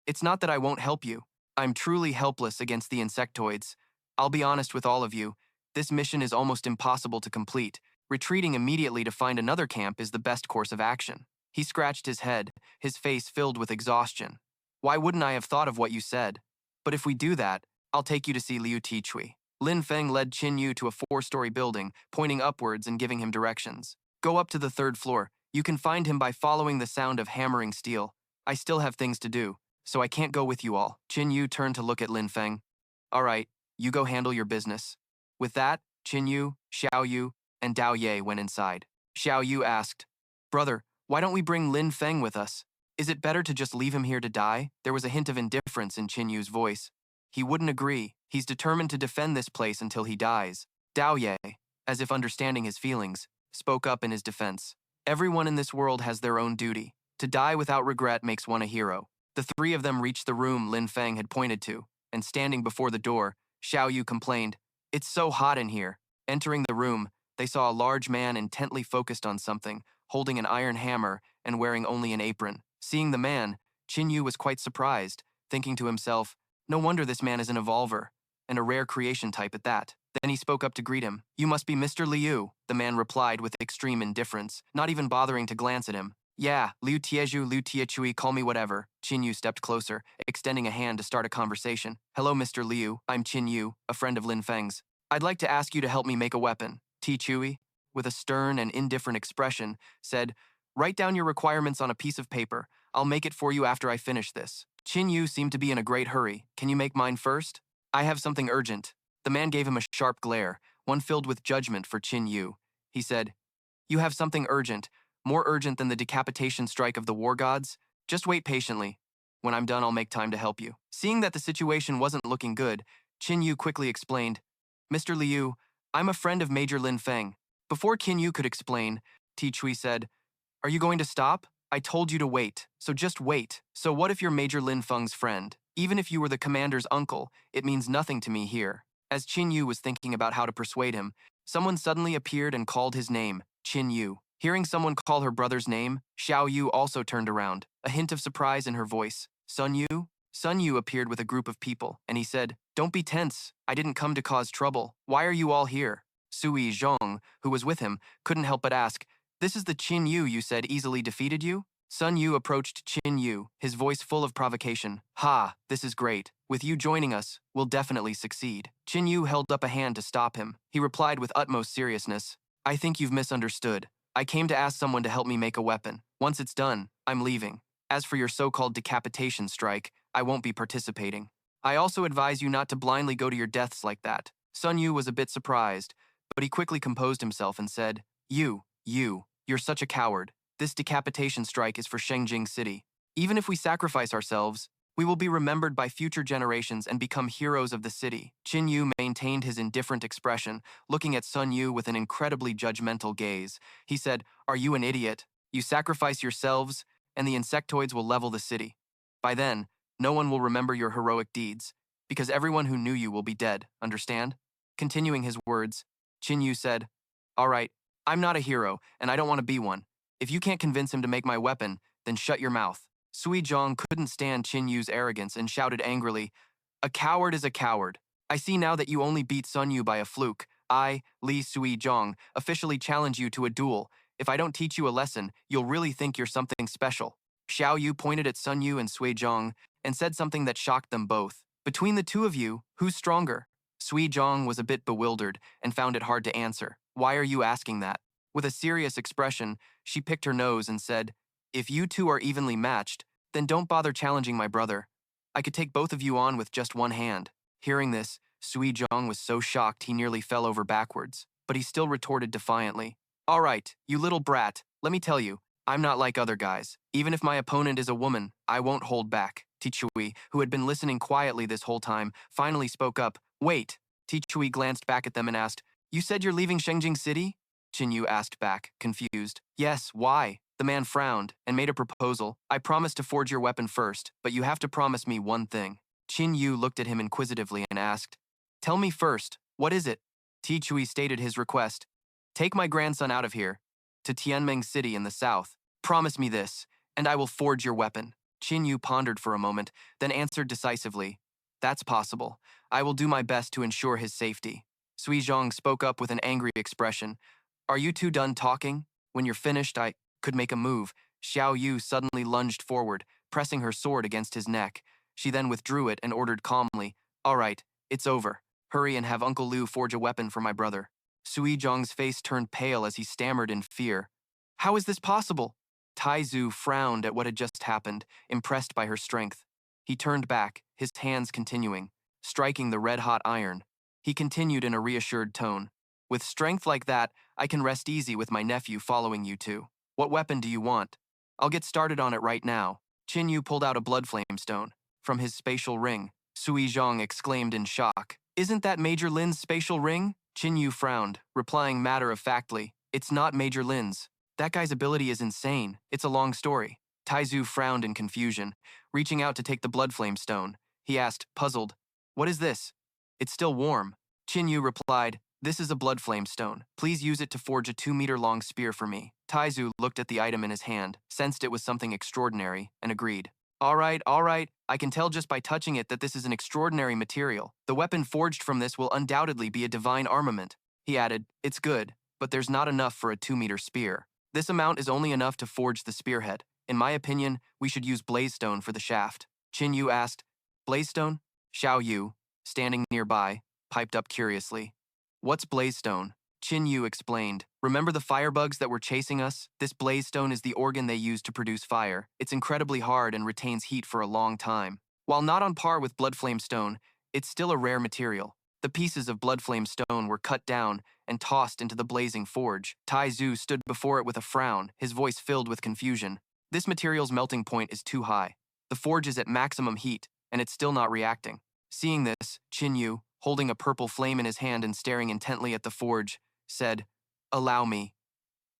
A: "It's not that I won't help you. I'm truly helpless against the insectoids. I'll be honest with all of you, this mission is almost impossible to complete. Retreating immediately to find another camp is the best course of action." He scratched his head, his face filled with exhaustion. "Why wouldn't I have thought of what you said? But if we do that, I'll take you to see Liu Tichui." Lin Feng led Qin Yu to a 4-story building, pointing upwards and giving him directions. "Go up to the 3rd floor. You can find him by following the sound of hammering steel. I still have things to do, so I can't go with you all." Qin Yu turned to look at Lin Feng. "All right, you go handle your business." With that, Qin Yu, Xiao Yu, and Dao Ye went inside. Xiao Yu asked, "Brother, why don't we bring Lin Feng with us? Is it better to just leave him here to die?" There was a hint of indifference in Qin Yu's voice. "He wouldn't agree. He's determined to defend this place until he dies." Dao Ye, as if understanding his feelings, spoke up in his defense. "Everyone in this world has their own duty. To die without regret makes one a hero." The 3 of them reached the room Lin Feng had pointed to, and standing before the door, Xiao Yu complained, "It's so hot in here." Entering the room, they saw a large man intently focused on something, holding an iron hammer and wearing only an apron. Seeing the man, Qin Yu was quite surprised, thinking to himself, "No wonder this man is an evolver, and a rare creation type at that." Then he spoke up to greet him. "You must be Mr. Liu," the man replied with extreme indifference, not even bothering to glance at him. "Yeah, Liu Tieju, Liu Tiechui, call me whatever." Qin Yu stepped closer, extending a hand to start a conversation. "Hello, Mr. Liu, I'm Qin Yu, a friend of Lin Feng's. I'd like to ask you to help me make a weapon." Tichui, with a stern and indifferent expression, said, "Write down your requirements on a piece of paper. I'll make it for you after I finish this." Qin Yu seemed to be in a great hurry. "Can you make mine first?" "I have something urgent." The man gave him a sharp glare, one filled with judgment for Qin Yu. He said, "You have something urgent, more urgent than the decapitation strike of the war gods? Just wait patiently. When I'm done, I'll make time to help you." Seeing that the situation wasn't looking good, Qin Yu quickly explained, "Mr. Liu, I'm a friend of Major Lin Feng." Before Qin Yu could explain, Tichui said, "Are you going to stop? I told you to wait, so just wait." "So what if you're Major Lin Feng's friend? Even if you were the commander's uncle, it means nothing to me here." As Qin Yu was thinking about how to persuade him, someone suddenly appeared and called his name, Qin Yu. Hearing someone call her brother's name, Xiao Yu also turned around, a hint of surprise in her voice. "Sun Yu?" Sun Yu appeared with a group of people, and he said, "Don't be tense. I didn't come to cause trouble. Why are you all here?" Sui Zhong, who was with him, couldn't help but ask, "This is the Qin Yu you said easily defeated you?" Sun Yu approached Qin Yu, his voice full of provocation. "Ha, this is great. With you joining us, we'll definitely succeed." Qin Yu held up a hand to stop him. He replied with utmost seriousness, "I think you've misunderstood. I came to ask someone to help me make a weapon. Once it's done, I'm leaving. As for your so-called decapitation strike, I won't be participating. I also advise you not to blindly go to your deaths like that." Sun Yu was a bit surprised, but he quickly composed himself and said, You're such a coward. This decapitation strike is for Shengjing City. Even if we sacrifice ourselves, we will be remembered by future generations and become heroes of the city." Qin Yu maintained his indifferent expression, looking at Sun Yu with an incredibly judgmental gaze. He said, "Are you an idiot? You sacrifice yourselves, and the insectoids will level the city. By then, no one will remember your heroic deeds, because everyone who knew you will be dead, understand?" Continuing his words, Qin Yu said, "All right, I'm not a hero, and I don't want to be one. If you can't convince him to make my weapon, then shut your mouth." Sui Zhong couldn't stand Qin Yu's arrogance and shouted angrily, "A coward is a coward. I see now that you only beat Sun Yu by a fluke. I, Li Sui Zhong, officially challenge you to a duel. If I don't teach you a lesson, you'll really think you're something special." Xiao Yu pointed at Sun Yu and Sui Zhong and said something that shocked them both. "Between the two of you, who's stronger?" Sui Zhong was a bit bewildered and found it hard to answer. "Why are you asking that?" With a serious expression, she picked her nose and said, "If you two are evenly matched, then don't bother challenging my brother. I could take both of you on with just one hand." Hearing this, Sui Zhong was so shocked he nearly fell over backwards, but he still retorted defiantly, "All right, you little brat, let me tell you, I'm not like other guys. Even if my opponent is a woman, I won't hold back." Tichui, who had been listening quietly this whole time, finally spoke up. "Wait." Tichui glanced back at them and asked, "You said you're leaving Shengjing City?" Qin Yu asked back, confused. Yes, why? The man frowned and made a proposal. I promise to forge your weapon first, but you have to promise me one thing. Qin Yu looked at him inquisitively and asked, Tell me first, what is it? Ti Chui stated his request. Take my grandson out of here, to Tianming City in the south. Promise me this, and I will forge your weapon. Qin Yu pondered for a moment, then answered decisively, That's possible. I will do my best to ensure his safety. Sui Zhang spoke up with an angry expression. Are you two done talking? When you're finished, I could make a move. Xiao Yu suddenly lunged forward, pressing her sword against his neck. She then withdrew it and ordered calmly, All right, it's over. Hurry and have Uncle Liu forge a weapon for my brother. Sui Zhang's face turned pale as he stammered in fear. How is this possible? Tai Zhu frowned at what had just happened, impressed by her strength. He turned back, his hands continuing, striking the red-hot iron. He continued in a reassured tone. With strength like that, I can rest easy with my nephew following you two. What weapon do you want? I'll get started on it right now. Qin Yu pulled out a blood flame stone. From his spatial ring, Sui Zhang exclaimed in shock. Isn't that Major Lin's spatial ring? Qin Yu frowned, replying matter-of-factly, It's not Major Lin's. That guy's ability is insane. It's a long story. Tai Zhu frowned in confusion, reaching out to take the blood flame stone. He asked, puzzled, What is this? It's still warm. Qin Yu replied, This is a blood flame stone. Please use it to forge a 2-meter-long spear for me. Tai Zhu looked at the item in his hand, sensed it was something extraordinary, and agreed. All right, I can tell just by touching it that this is an extraordinary material. The weapon forged from this will undoubtedly be a divine armament. He added, It's good, but there's not enough for a 2-meter spear. This amount is only enough to forge the spearhead. In my opinion, we should use blazestone for the shaft. Qin Yu asked, Blazestone? Xiao Yu, standing nearby, piped up curiously. What's blazestone? Qin Yu explained. Remember the firebugs that were chasing us? This blazestone is the organ they use to produce fire. It's incredibly hard and retains heat for a long time. While not on par with blood flame stone, it's still a rare material. The pieces of blood flame stone were cut down and tossed into the blazing forge. Tai Zhu stood before it with a frown, his voice filled with confusion. This material's melting point is too high. The forge is at maximum heat, and it's still not reacting. Seeing this, Qin Yu, holding a purple flame in his hand and staring intently at the forge, said, Allow me.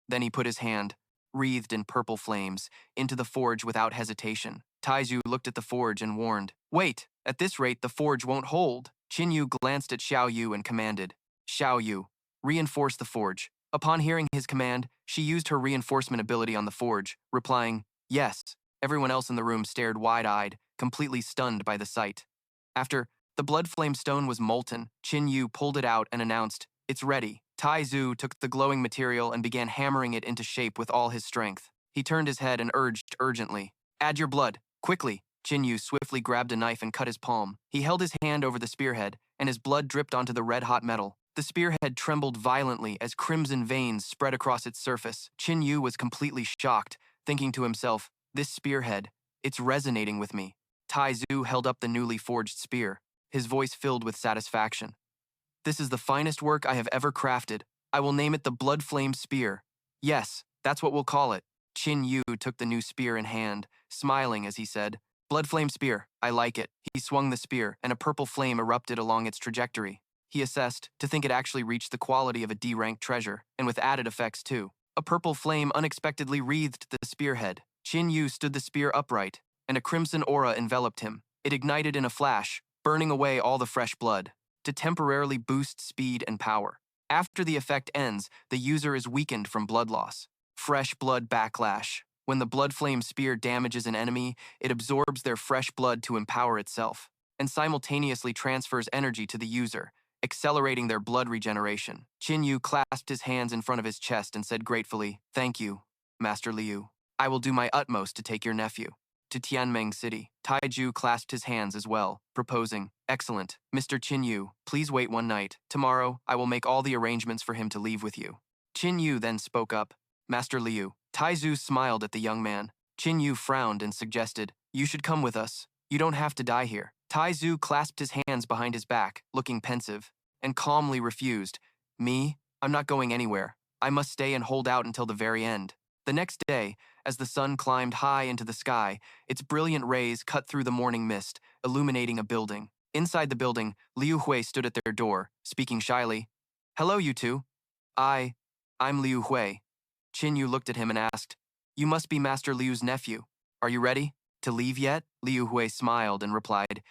A: Then he put his hand, wreathed in purple flames, into the forge without hesitation. Tai Zhu looked at the forge and warned, Wait, at this rate the forge won't hold. Qin Yu glanced at Xiao Yu and commanded, Xiao Yu, reinforce the forge. Upon hearing his command, she used her reinforcement ability on the forge, replying, Yes. Everyone else in the room stared wide-eyed, completely stunned by the sight. After the blood flame stone was molten, Qin Yu pulled it out and announced, It's ready. Tai Zhu took the glowing material and began hammering it into shape with all his strength. He turned his head and urged urgently, Add your blood, quickly. Qin Yu swiftly grabbed a knife and cut his palm. He held his hand over the spearhead, and his blood dripped onto the red-hot metal. The spearhead trembled violently as crimson veins spread across its surface. Qin Yu was completely shocked, thinking to himself, This spearhead, it's resonating with me. Tai Zhu held up the newly forged spear, his voice filled with satisfaction. This is the finest work I have ever crafted. I will name it the Blood Flame Spear. Yes, that's what we'll call it. Qin Yu took the new spear in hand, smiling as he said, Blood Flame Spear, I like it. He swung the spear, and a purple flame erupted along its trajectory. He assessed, to think it actually reached the quality of a D-rank treasure, and with added effects too. A purple flame unexpectedly wreathed the spearhead. Qin Yu stood the spear upright, and a crimson aura enveloped him. It ignited in a flash, burning away all the fresh blood, to temporarily boost speed and power. After the effect ends, the user is weakened from blood loss. Fresh blood backlash. When the blood flame spear damages an enemy, it absorbs their fresh blood to empower itself, and simultaneously transfers energy to the user, accelerating their blood regeneration. Qin Yu clasped his hands in front of his chest and said gratefully, Thank you, Master Liu. I will do my utmost to take your nephew to Tianming City. Tai Zhu clasped his hands as well, proposing, Excellent, Mr. Qin Yu, please wait one night. Tomorrow, I will make all the arrangements for him to leave with you. Qin Yu then spoke up, Master Liu. Tai Zhu smiled at the young man. Qin Yu frowned and suggested, You should come with us. You don't have to die here. Tai Zhu clasped his hands behind his back, looking pensive, and calmly refused, Me? I'm not going anywhere. I must stay and hold out until the very end. The next day, as the sun climbed high into the sky, its brilliant rays cut through the morning mist, illuminating a building. Inside the building, Liu Hui stood at their door, speaking shyly. Hello, you two. I'm Liu Hui. Qin Yu looked at him and asked, You must be Master Liu's nephew. Are you ready to leave yet? Liu Hui smiled and replied,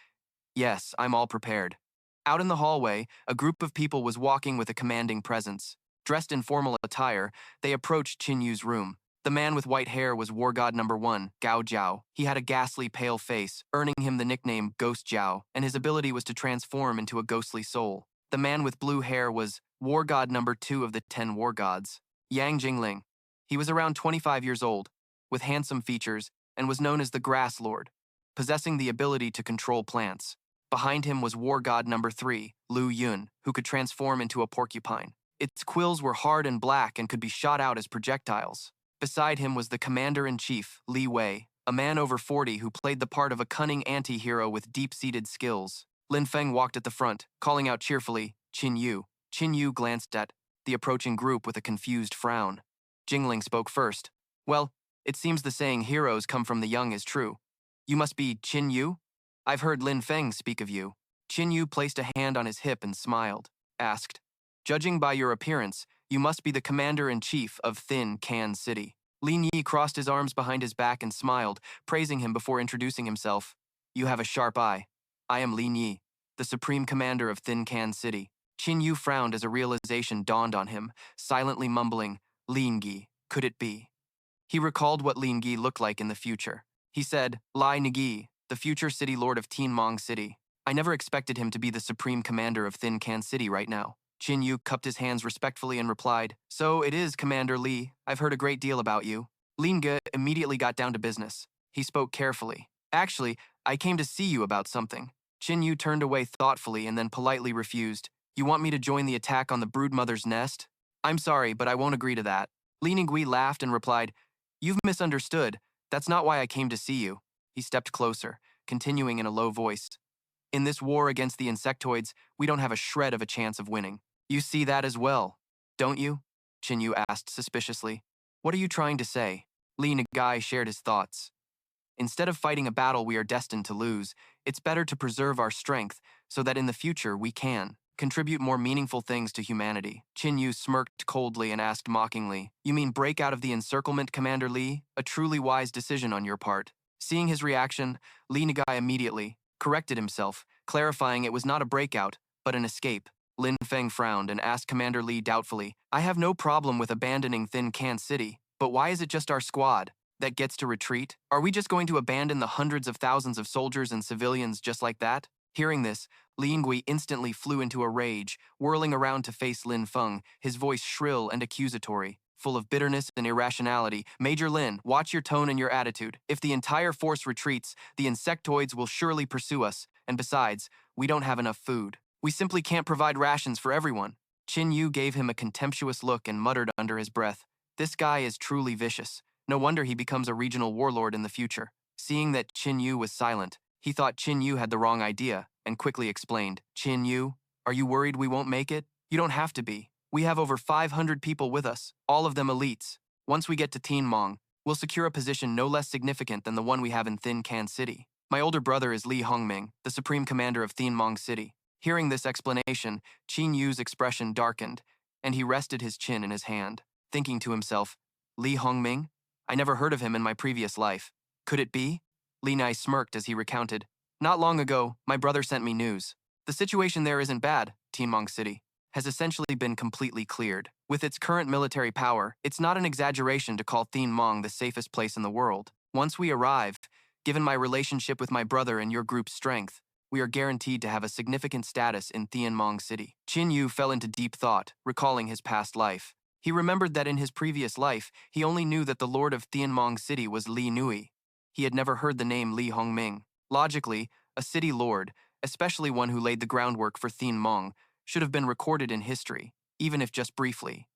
A: Yes, I'm all prepared. Out in the hallway, a group of people was walking with a commanding presence. Dressed in formal attire, they approached Qin Yu's room. The man with white hair was War God Number 1, Gao Jiao. He had a ghastly pale face, earning him the nickname Ghost Jiao, and his ability was to transform into a ghostly soul. The man with blue hair was War God Number 2 of the 10 War Gods, Yang Jingling. He was around 25 years old, with handsome features, and was known as the Grass Lord, possessing the ability to control plants. Behind him was War God Number 3, Lu Yun, who could transform into a porcupine. Its quills were hard and black and could be shot out as projectiles. Beside him was the Commander-in-Chief, Li Wei, a man over 40 who played the part of a cunning anti-hero with deep-seated skills. Lin Feng walked at the front, calling out cheerfully, Qin Yu. Qin Yu glanced at the approaching group with a confused frown. Jingling spoke first. Well, it seems the saying heroes come from the young is true. You must be Qin Yu? I've heard Lin Feng speak of you. Qin Yu placed a hand on his hip and smiled, asked, Judging by your appearance, you must be the commander-in-chief of Thin Can City. Lin Yi crossed his arms behind his back and smiled, praising him before introducing himself. You have a sharp eye. I am Lin Yi, the supreme commander of Thin Can City. Qin Yu frowned as a realization dawned on him, silently mumbling, Lin Yi, could it be? He recalled what Lin Yi looked like in the future. He said, Lai Nagi, the future city lord of Tianmong City. I never expected him to be the supreme commander of Thin Can City right now. Qin Yu cupped his hands respectfully and replied, So it is, Commander Li. I've heard a great deal about you. Lin Ge immediately got down to business. He spoke carefully. Actually, I came to see you about something. Qin Yu turned away thoughtfully and then politely refused. You want me to join the attack on the broodmother's nest? I'm sorry, but I won't agree to that. Li Ningui laughed and replied, You've misunderstood. That's not why I came to see you. He stepped closer, continuing in a low voice. In this war against the insectoids, we don't have a shred of a chance of winning. You see that as well, don't you? Qin Yu asked suspiciously. What are you trying to say? Li Nagai shared his thoughts. Instead of fighting a battle we are destined to lose, it's better to preserve our strength so that in the future we can contribute more meaningful things to humanity. Qin Yu smirked coldly and asked mockingly, You mean break out of the encirclement, Commander Li? A truly wise decision on your part. Seeing his reaction, Li Nagai immediately corrected himself, clarifying it was not a breakout, but an escape. Lin Feng frowned and asked Commander Li doubtfully, I have no problem with abandoning Thin Can City, but why is it just our squad that gets to retreat? Are we just going to abandon the hundreds of thousands of soldiers and civilians just like that? Hearing this, Li Yingui instantly flew into a rage, whirling around to face Lin Feng, his voice shrill and accusatory, full of bitterness and irrationality. Major Lin, watch your tone and your attitude. If the entire force retreats, the insectoids will surely pursue us, and besides, we don't have enough food. We simply can't provide rations for everyone. Qin Yu gave him a contemptuous look and muttered under his breath, This guy is truly vicious. No wonder he becomes a regional warlord in the future. Seeing that Qin Yu was silent, he thought Qin Yu had the wrong idea, and quickly explained, Qin Yu, are you worried we won't make it? You don't have to be. We have over 500 people with us, all of them elites. Once we get to Tianmong, we'll secure a position no less significant than the one we have in Thin Can City. My older brother is Li Hongming, the supreme commander of Tianmong City. Hearing this explanation, Qin Yu's expression darkened, and he rested his chin in his hand, thinking to himself, Li Hongming? I never heard of him in my previous life. Could it be? Li Nai smirked as he recounted, Not long ago, my brother sent me news. The situation there isn't bad, Tianmong City has essentially been completely cleared. With its current military power, it's not an exaggeration to call Tianmong the safest place in the world. Once we arrive, given my relationship with my brother and your group's strength, we are guaranteed to have a significant status in Tianmong City. Qin Yu fell into deep thought, recalling his past life. He remembered that in his previous life, he only knew that the lord of Tianmong City was Li Nui. He had never heard the name Li Hongming. Logically, a city lord, especially one who laid the groundwork for Tianmong, should have been recorded in history, even if just briefly.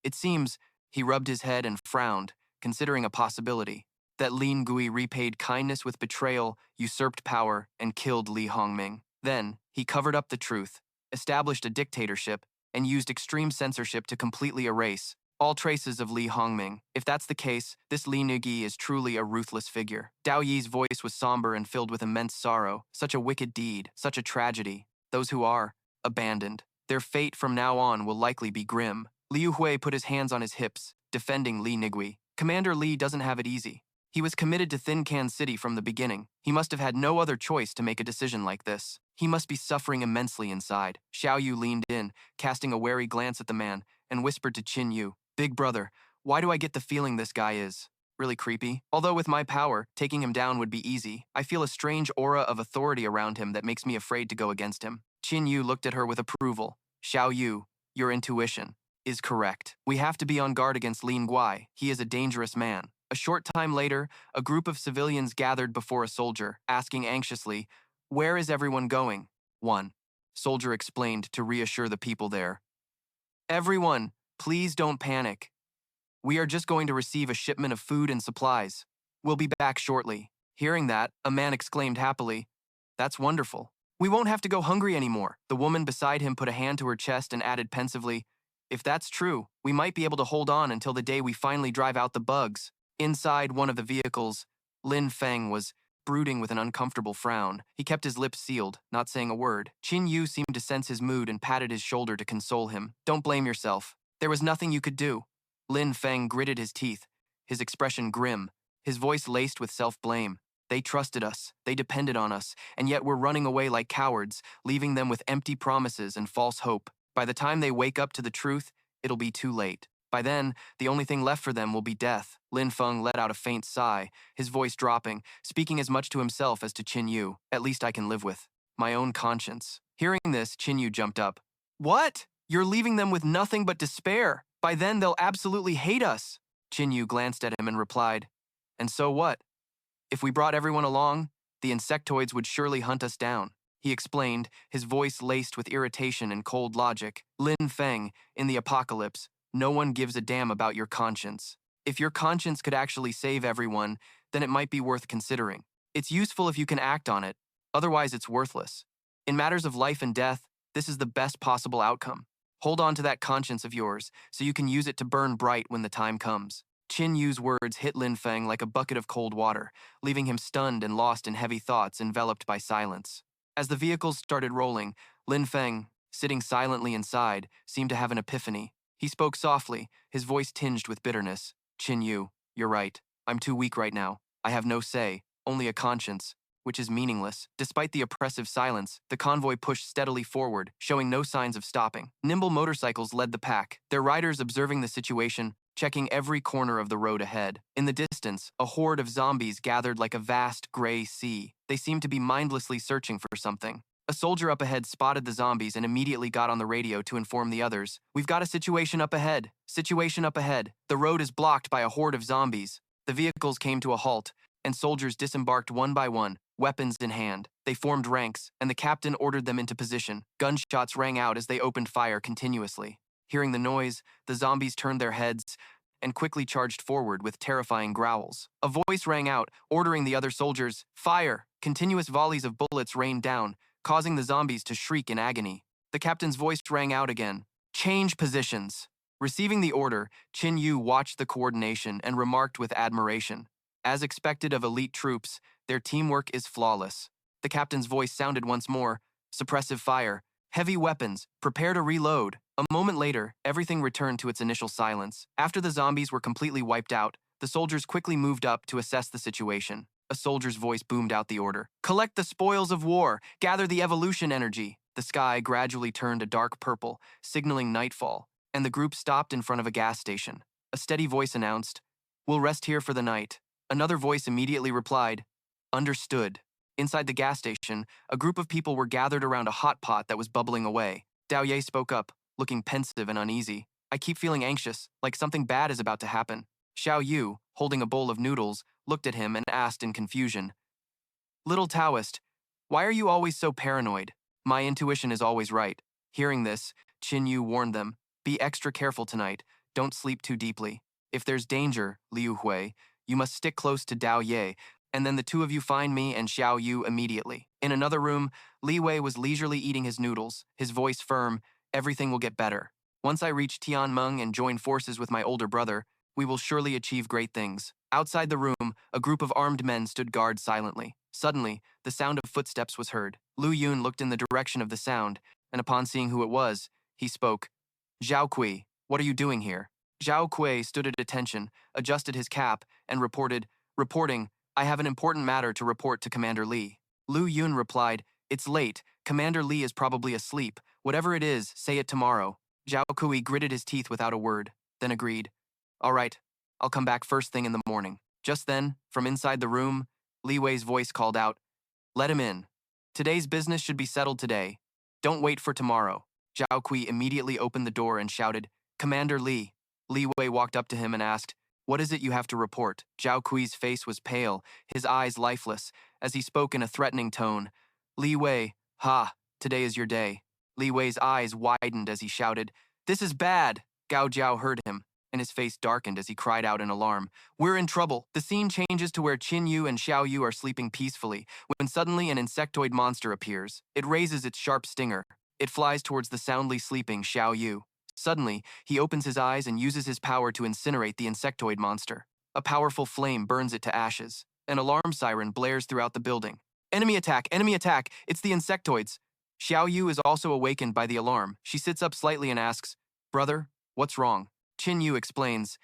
A: It seems, he rubbed his head and frowned, considering a possibility, that Lin Gui repaid kindness with betrayal, usurped power, and killed Li Hongming. Then, he covered up the truth, established a dictatorship, and used extreme censorship to completely erase all traces of Li Hongming. If that's the case, this Li Nugi is truly a ruthless figure. Dao Yi's voice was somber and filled with immense sorrow. Such a wicked deed, such a tragedy. Those who are abandoned. Their fate from now on will likely be grim. Liu Hui put his hands on his hips, defending Li Nigui. Commander Li doesn't have it easy. He was committed to Thin Can City from the beginning. He must have had no other choice to make a decision like this. He must be suffering immensely inside. Xiao Yu leaned in, casting a wary glance at the man, and whispered to Qin Yu, "Big brother, why do I get the feeling this guy is really creepy? Although with my power, taking him down would be easy, I feel a strange aura of authority around him that makes me afraid to go against him." Qin Yu looked at her with approval. "Xiao Yu, your intuition is correct. We have to be on guard against Lin Guai. He is a dangerous man." A short time later, a group of civilians gathered before a soldier, asking anxiously, "Where is everyone going?" One soldier explained to reassure the people there. "Everyone, please don't panic. We are just going to receive a shipment of food and supplies. We'll be back shortly." Hearing that, a man exclaimed happily, "That's wonderful. We won't have to go hungry anymore." The woman beside him put a hand to her chest and added pensively, "If that's true, we might be able to hold on until the day we finally drive out the bugs." Inside one of the vehicles, Lin Feng was brooding with an uncomfortable frown. He kept his lips sealed, not saying a word. Qin Yu seemed to sense his mood and patted his shoulder to console him. "Don't blame yourself. There was nothing you could do." Lin Feng gritted his teeth, his expression grim, his voice laced with self-blame. "They trusted us, they depended on us, and yet we're running away like cowards, leaving them with empty promises and false hope. By the time they wake up to the truth, it'll be too late. By then, the only thing left for them will be death." Lin Feng let out a faint sigh, his voice dropping, speaking as much to himself as to Qin Yu. "At least I can live with my own conscience." Hearing this, Qin Yu jumped up. "What? You're leaving them with nothing but despair. By then, they'll absolutely hate us." Qin Yu glanced at him and replied, "And so what? If we brought everyone along, the insectoids would surely hunt us down." He explained, his voice laced with irritation and cold logic. "Lin Feng, in the apocalypse, no one gives a damn about your conscience. If your conscience could actually save everyone, then it might be worth considering. It's useful if you can act on it, otherwise it's worthless. In matters of life and death, this is the best possible outcome. Hold on to that conscience of yours, so you can use it to burn bright when the time comes." Qin Yu's words hit Lin Feng like a bucket of cold water, leaving him stunned and lost in heavy thoughts enveloped by silence. As the vehicles started rolling, Lin Feng, sitting silently inside, seemed to have an epiphany. He spoke softly, his voice tinged with bitterness. "Qin Yu, you're right. I'm too weak right now. I have no say, only a conscience, which is meaningless." Despite the oppressive silence, the convoy pushed steadily forward, showing no signs of stopping. Nimble motorcycles led the pack, their riders observing the situation, checking every corner of the road ahead. In the distance, a horde of zombies gathered like a vast gray sea. They seemed to be mindlessly searching for something. A soldier up ahead spotted the zombies and immediately got on the radio to inform the others. "We've got a situation up ahead. Situation up ahead. The road is blocked by a horde of zombies." The vehicles came to a halt, and soldiers disembarked one by one, weapons in hand. They formed ranks, and the captain ordered them into position. Gunshots rang out as they opened fire continuously. Hearing the noise, the zombies turned their heads and quickly charged forward with terrifying growls. A voice rang out, ordering the other soldiers, "Fire!" Continuous volleys of bullets rained down, causing the zombies to shriek in agony. The captain's voice rang out again, "Change positions." Receiving the order, Qin Yu watched the coordination and remarked with admiration, "As expected of elite troops, their teamwork is flawless." The captain's voice sounded once more, "Suppressive fire. Heavy weapons. Prepare to reload." A moment later, everything returned to its initial silence. After the zombies were completely wiped out, the soldiers quickly moved up to assess the situation. A soldier's voice boomed out the order, "Collect the spoils of war. Gather the evolution energy." The sky gradually turned a dark purple, signaling nightfall, and the group stopped in front of a gas station. A steady voice announced, "We'll rest here for the night." Another voice immediately replied, "Understood." Inside the gas station, a group of people were gathered around a hot pot that was bubbling away. Dao Ye spoke up, looking pensive and uneasy. "I keep feeling anxious, like something bad is about to happen." Xiao Yu, holding a bowl of noodles, looked at him and asked in confusion, "Little Taoist, why are you always so paranoid? My intuition is always right." Hearing this, Qin Yu warned them, "Be extra careful tonight. Don't sleep too deeply. If there's danger, Liu Hui, you must stick close to Dao Ye, and then the two of you find me and Xiao Yu immediately." In another room, Li Wei was leisurely eating his noodles, his voice firm, "Everything will get better. Once I reach Tianmeng and join forces with my older brother, we will surely achieve great things." Outside the room, a group of armed men stood guard silently. Suddenly, the sound of footsteps was heard. Lu Yun looked in the direction of the sound, and upon seeing who it was, he spoke, "Zhao Kui, What are you doing here? Zhao Kui stood at attention, adjusted his cap, and reporting, I have an important matter to report to Commander Li. Lu Yun replied, it's late. Commander Li is probably asleep. Whatever it is, say it tomorrow. Zhao Kui gritted his teeth without a word, then agreed. All right, I'll come back first thing in the morning. Just then, from inside the room, Li Wei's voice called out, let him in. Today's business should be settled today. Don't wait for tomorrow. Zhao Kui immediately opened the door and shouted, Commander Li. Li Wei walked up to him and asked, what is it you have to report? Zhao Kui's face was pale, his eyes lifeless, as he spoke in a threatening tone. Li Wei, today is your day. Li Wei's eyes widened as he shouted, this is bad. Gao Jiao heard him, and his face darkened as he cried out in alarm. We're in trouble. The scene changes to where Qin Yu and Xiao Yu are sleeping peacefully, when suddenly an insectoid monster appears. It raises its sharp stinger. It flies towards the soundly sleeping Xiao Yu. Suddenly, he opens his eyes and uses his power to incinerate the insectoid monster. A powerful flame burns it to ashes. An alarm siren blares throughout the building. Enemy attack! Enemy attack! It's the insectoids! Xiao Yu is also awakened by the alarm. She sits up slightly and asks, brother, what's wrong? Qin Yu explains,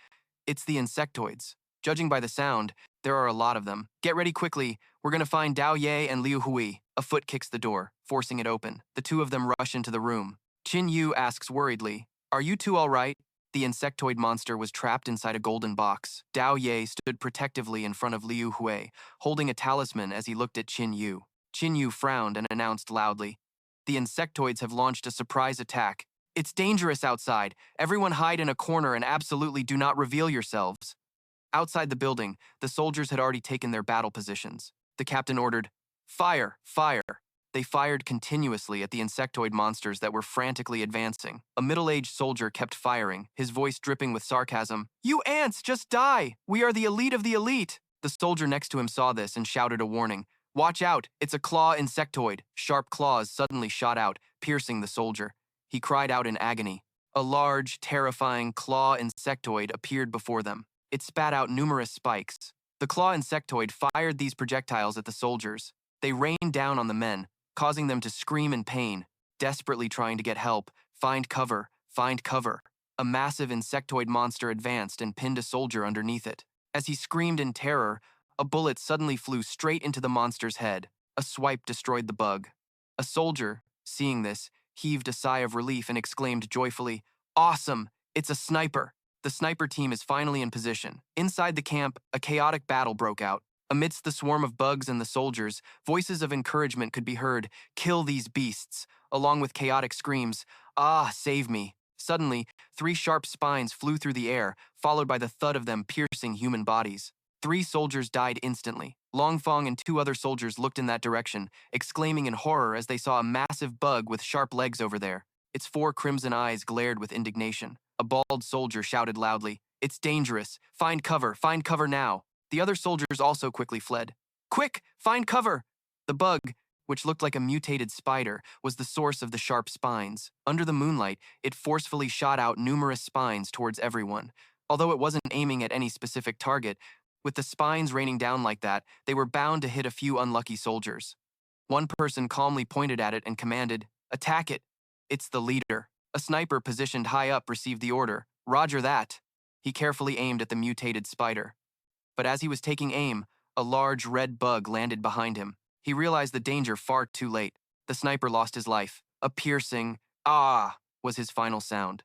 A: it's the insectoids. Judging by the sound, there are a lot of them. Get ready quickly. We're gonna find Dao Ye and Liu Hui. A foot kicks the door, forcing it open. The two of them rush into the room. Qin Yu asks worriedly, are you two all right? The insectoid monster was trapped inside a golden box. Dao Ye stood protectively in front of Liu Hui, holding a talisman as he looked at Qin Yu. Qin Yu frowned and announced loudly, the insectoids have launched a surprise attack. It's dangerous outside. Everyone hide in a corner and absolutely do not reveal yourselves. Outside the building, the soldiers had already taken their battle positions. The captain ordered, fire, fire. They fired continuously at the insectoid monsters that were frantically advancing. A middle-aged soldier kept firing, his voice dripping with sarcasm. You ants, just die! We are the elite of the elite! The soldier next to him saw this and shouted a warning. Watch out, it's a claw insectoid. Sharp claws suddenly shot out, piercing the soldier. He cried out in agony. A large, terrifying claw insectoid appeared before them. It spat out numerous spikes. The claw insectoid fired these projectiles at the soldiers. They rained down on the men, causing them to scream in pain, desperately trying to get help. Find cover, find cover. A massive insectoid monster advanced and pinned a soldier underneath it. As he screamed in terror, a bullet suddenly flew straight into the monster's head. A swipe destroyed the bug. A soldier, seeing this, heaved a sigh of relief and exclaimed joyfully, awesome! It's a sniper! The sniper team is finally in position. Inside the camp, a chaotic battle broke out. Amidst the swarm of bugs and the soldiers, voices of encouragement could be heard, kill these beasts, along with chaotic screams, save me. Suddenly, 3 sharp spines flew through the air, followed by the thud of them piercing human bodies. 3 soldiers died instantly. Longfong and 2 other soldiers looked in that direction, exclaiming in horror as they saw a massive bug with sharp legs over there. Its 4 crimson eyes glared with indignation. A bald soldier shouted loudly, it's dangerous. Find cover now. The other soldiers also quickly fled. Quick, find cover! The bug, which looked like a mutated spider, was the source of the sharp spines. Under the moonlight, it forcefully shot out numerous spines towards everyone. Although it wasn't aiming at any specific target, with the spines raining down like that, they were bound to hit a few unlucky soldiers. One person calmly pointed at it and commanded, attack it. It's the leader. A sniper positioned high up received the order, Roger that. He carefully aimed at the mutated spider. But as he was taking aim, a large red bug landed behind him. He realized the danger far too late. The sniper lost his life. A piercing, was his final sound.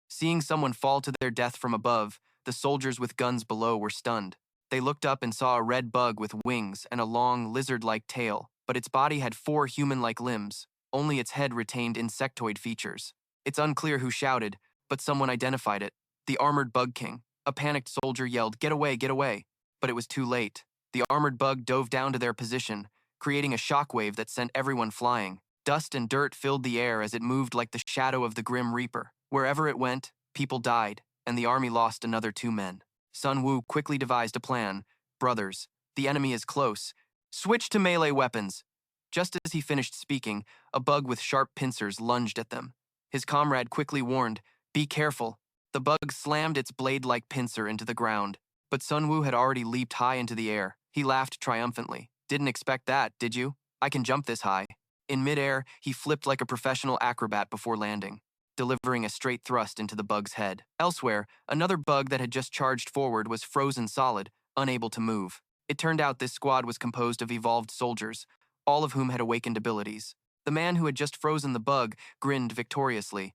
A: Seeing someone fall to their death from above, the soldiers with guns below were stunned. They looked up and saw a red bug with wings and a long, lizard-like tail, but its body had 4 human-like limbs. Only its head retained insectoid features. It's unclear who shouted, but someone identified it. The armored bug king. A panicked soldier yelled, get away, get away. But it was too late. The armored bug dove down to their position, creating a shockwave that sent everyone flying. Dust and dirt filled the air as it moved like the shadow of the Grim Reaper. Wherever it went, people died, and the army lost another 2 men. Sun Wu quickly devised a plan. Brothers, the enemy is close. Switch to melee weapons. Just as he finished speaking, a bug with sharp pincers lunged at them. His comrade quickly warned, be careful. The bug slammed its blade-like pincer into the ground, but Sun Wu had already leaped high into the air. He laughed triumphantly. Didn't expect that, did you? I can jump this high. In midair, he flipped like a professional acrobat before landing. delivering a straight thrust into the bug's head. Elsewhere, another bug that had just charged forward was frozen solid, unable to move. It turned out this squad was composed of evolved soldiers, all of whom had awakened abilities. The man who had just frozen the bug grinned victoriously.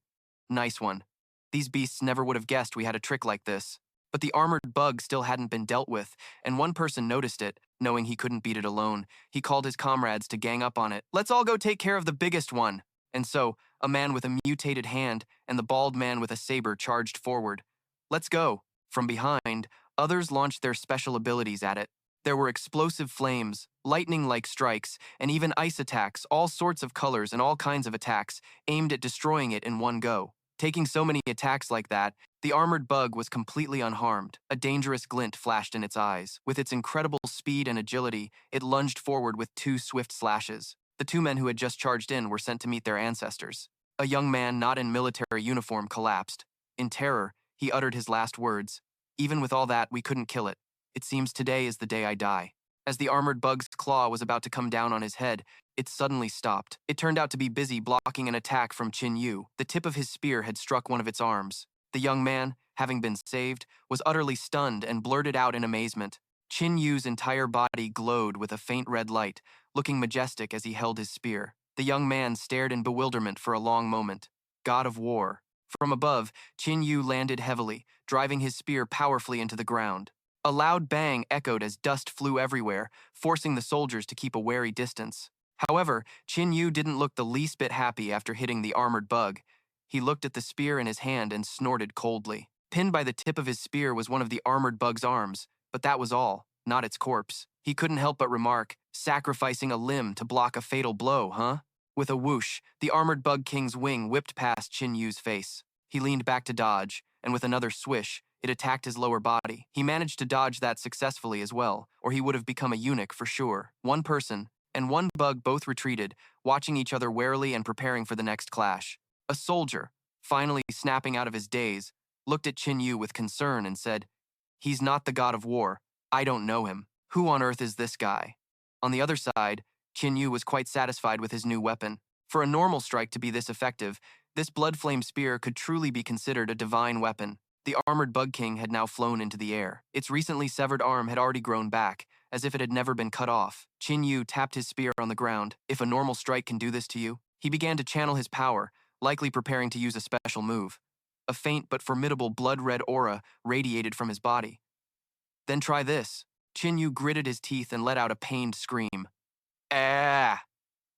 A: Nice one. These beasts never would have guessed we had a trick like this. But the armored bug still hadn't been dealt with, and one person noticed it, knowing he couldn't beat it alone. He called his comrades to gang up on it. Let's all go take care of the biggest one. And so, a man with a mutated hand and the bald man with a saber charged forward. Let's go. From behind, others launched their special abilities at it. There were explosive flames, lightning-like strikes, and even ice attacks, all sorts of colors and all kinds of attacks, aimed at destroying it in one go. Taking so many attacks like that, the armored bug was completely unharmed. A dangerous glint flashed in its eyes. With its incredible speed and agility, it lunged forward with 2 swift slashes. The 2 men who had just charged in were sent to meet their ancestors. A young man not in military uniform collapsed. In terror, he uttered his last words. Even with all that, we couldn't kill it. It seems today is the day I die. As the armored bug's claw was about to come down on his head, it suddenly stopped. It turned out to be busy blocking an attack from Qin Yu. The tip of his spear had struck one of its arms. The young man, having been saved, was utterly stunned and blurted out in amazement. Qin Yu's entire body glowed with a faint red light, looking majestic as he held his spear. The young man stared in bewilderment for a long moment. God of War. From above, Qin Yu landed heavily, driving his spear powerfully into the ground. A loud bang echoed as dust flew everywhere, forcing the soldiers to keep a wary distance. However, Qin Yu didn't look the least bit happy after hitting the armored bug. He looked at the spear in his hand and snorted coldly. Pinned by the tip of his spear was one of the armored bug's arms, but that was all, not its corpse. He couldn't help but remark, sacrificing a limb to block a fatal blow, huh? With a whoosh, the armored bug king's wing whipped past Qin Yu's face. He leaned back to dodge, and with another swish, it attacked his lower body. He managed to dodge that successfully as well, or he would have become a eunuch for sure. One person and one bug both retreated, watching each other warily and preparing for the next clash. A soldier, finally snapping out of his daze, looked at Qin Yu with concern and said, "He's not the god of war. I don't know him. Who on earth is this guy?" On the other side, Qin Yu was quite satisfied with his new weapon. For a normal strike to be this effective, this blood flame spear could truly be considered a divine weapon. The armored bug king had now flown into the air. Its recently severed arm had already grown back, as if it had never been cut off. Qin Yu tapped his spear on the ground. If a normal strike can do this to you, he began to channel his power, likely preparing to use a special move. A faint but formidable blood-red aura radiated from his body. Then try this. Qin Yu gritted his teeth and let out a pained scream. Ah!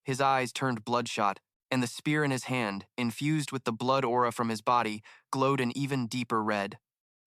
A: His eyes turned bloodshot, and the spear in his hand, infused with the blood aura from his body, glowed an even deeper red.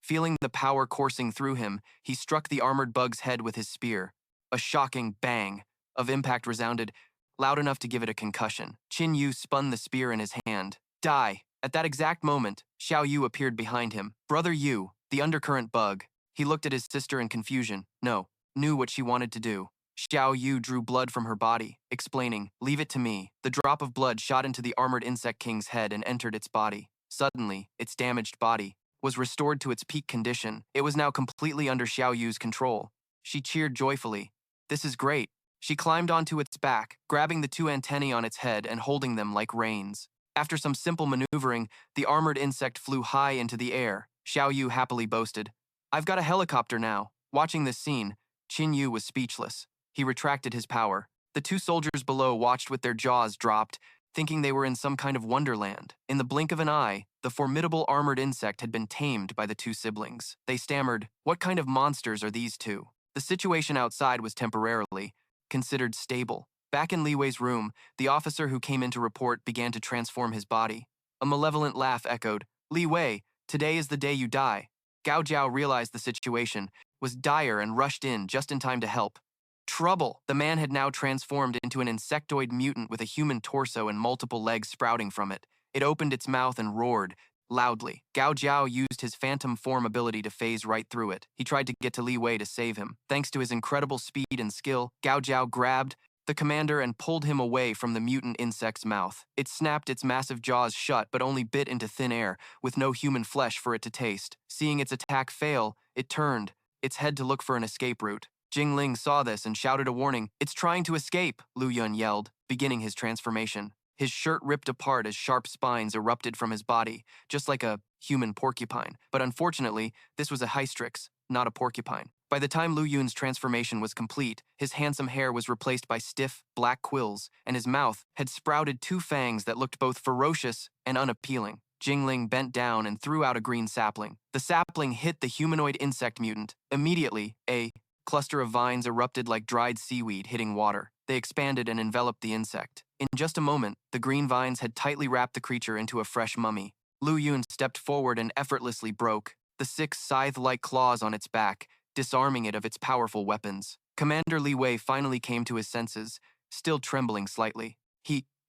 A: Feeling the power coursing through him, he struck the armored bug's head with his spear. A shocking bang of impact resounded, loud enough to give it a concussion. Qin Yu spun the spear in his hand. Die! At that exact moment, Xiao Yu appeared behind him. Brother Yu, the undercurrent bug. He looked at his sister in confusion. No, knew what she wanted to do. Xiao Yu drew blood from her body, explaining, "Leave it to me." The drop of blood shot into the armored insect king's head and entered its body. Suddenly, its damaged body was restored to its peak condition. It was now completely under Xiao Yu's control. She cheered joyfully. "This is great." She climbed onto its back, grabbing the 2 antennae on its head and holding them like reins. After some simple maneuvering, the armored insect flew high into the air. Xiao Yu happily boasted, "I've got a helicopter now." Watching this scene, Qin Yu was speechless. He retracted his power. The 2 soldiers below watched with their jaws dropped, thinking they were in some kind of wonderland. In the blink of an eye, the formidable armored insect had been tamed by the 2 siblings. They stammered, "What kind of monsters are these 2? The situation outside was temporarily considered stable. Back in Li Wei's room, the officer who came in to report began to transform his body. A malevolent laugh echoed, "Li Wei, today is the day you die." Gao Jiao realized the situation was dire and rushed in just in time to help. Trouble! The man had now transformed into an insectoid mutant with a human torso and multiple legs sprouting from it. It opened its mouth and roared loudly. Gao Jiao used his phantom form ability to phase right through it. He tried to get to Li Wei to save him. Thanks to his incredible speed and skill, Gao Jiao grabbed the commander and pulled him away from the mutant insect's mouth. It snapped its massive jaws shut but only bit into thin air, with no human flesh for it to taste. Seeing its attack fail, it turned its head to look for an escape route. Jingling saw this and shouted a warning. "It's trying to escape," Lu Yun yelled, beginning his transformation. His shirt ripped apart as sharp spines erupted from his body, just like a human porcupine. But unfortunately, this was a hystrix, not a porcupine. By the time Lu Yun's transformation was complete, his handsome hair was replaced by stiff, black quills, and his mouth had sprouted two fangs that looked both ferocious and unappealing. Jingling bent down and threw out a green sapling. The sapling hit the humanoid insect mutant. Immediately, a cluster of vines erupted like dried seaweed hitting water. They expanded and enveloped the insect. In just a moment, the green vines had tightly wrapped the creature into a fresh mummy. Lu Yun stepped forward and effortlessly broke the 6 scythe-like claws on its back, disarming it of its powerful weapons. Commander Li Wei finally came to his senses, still trembling slightly.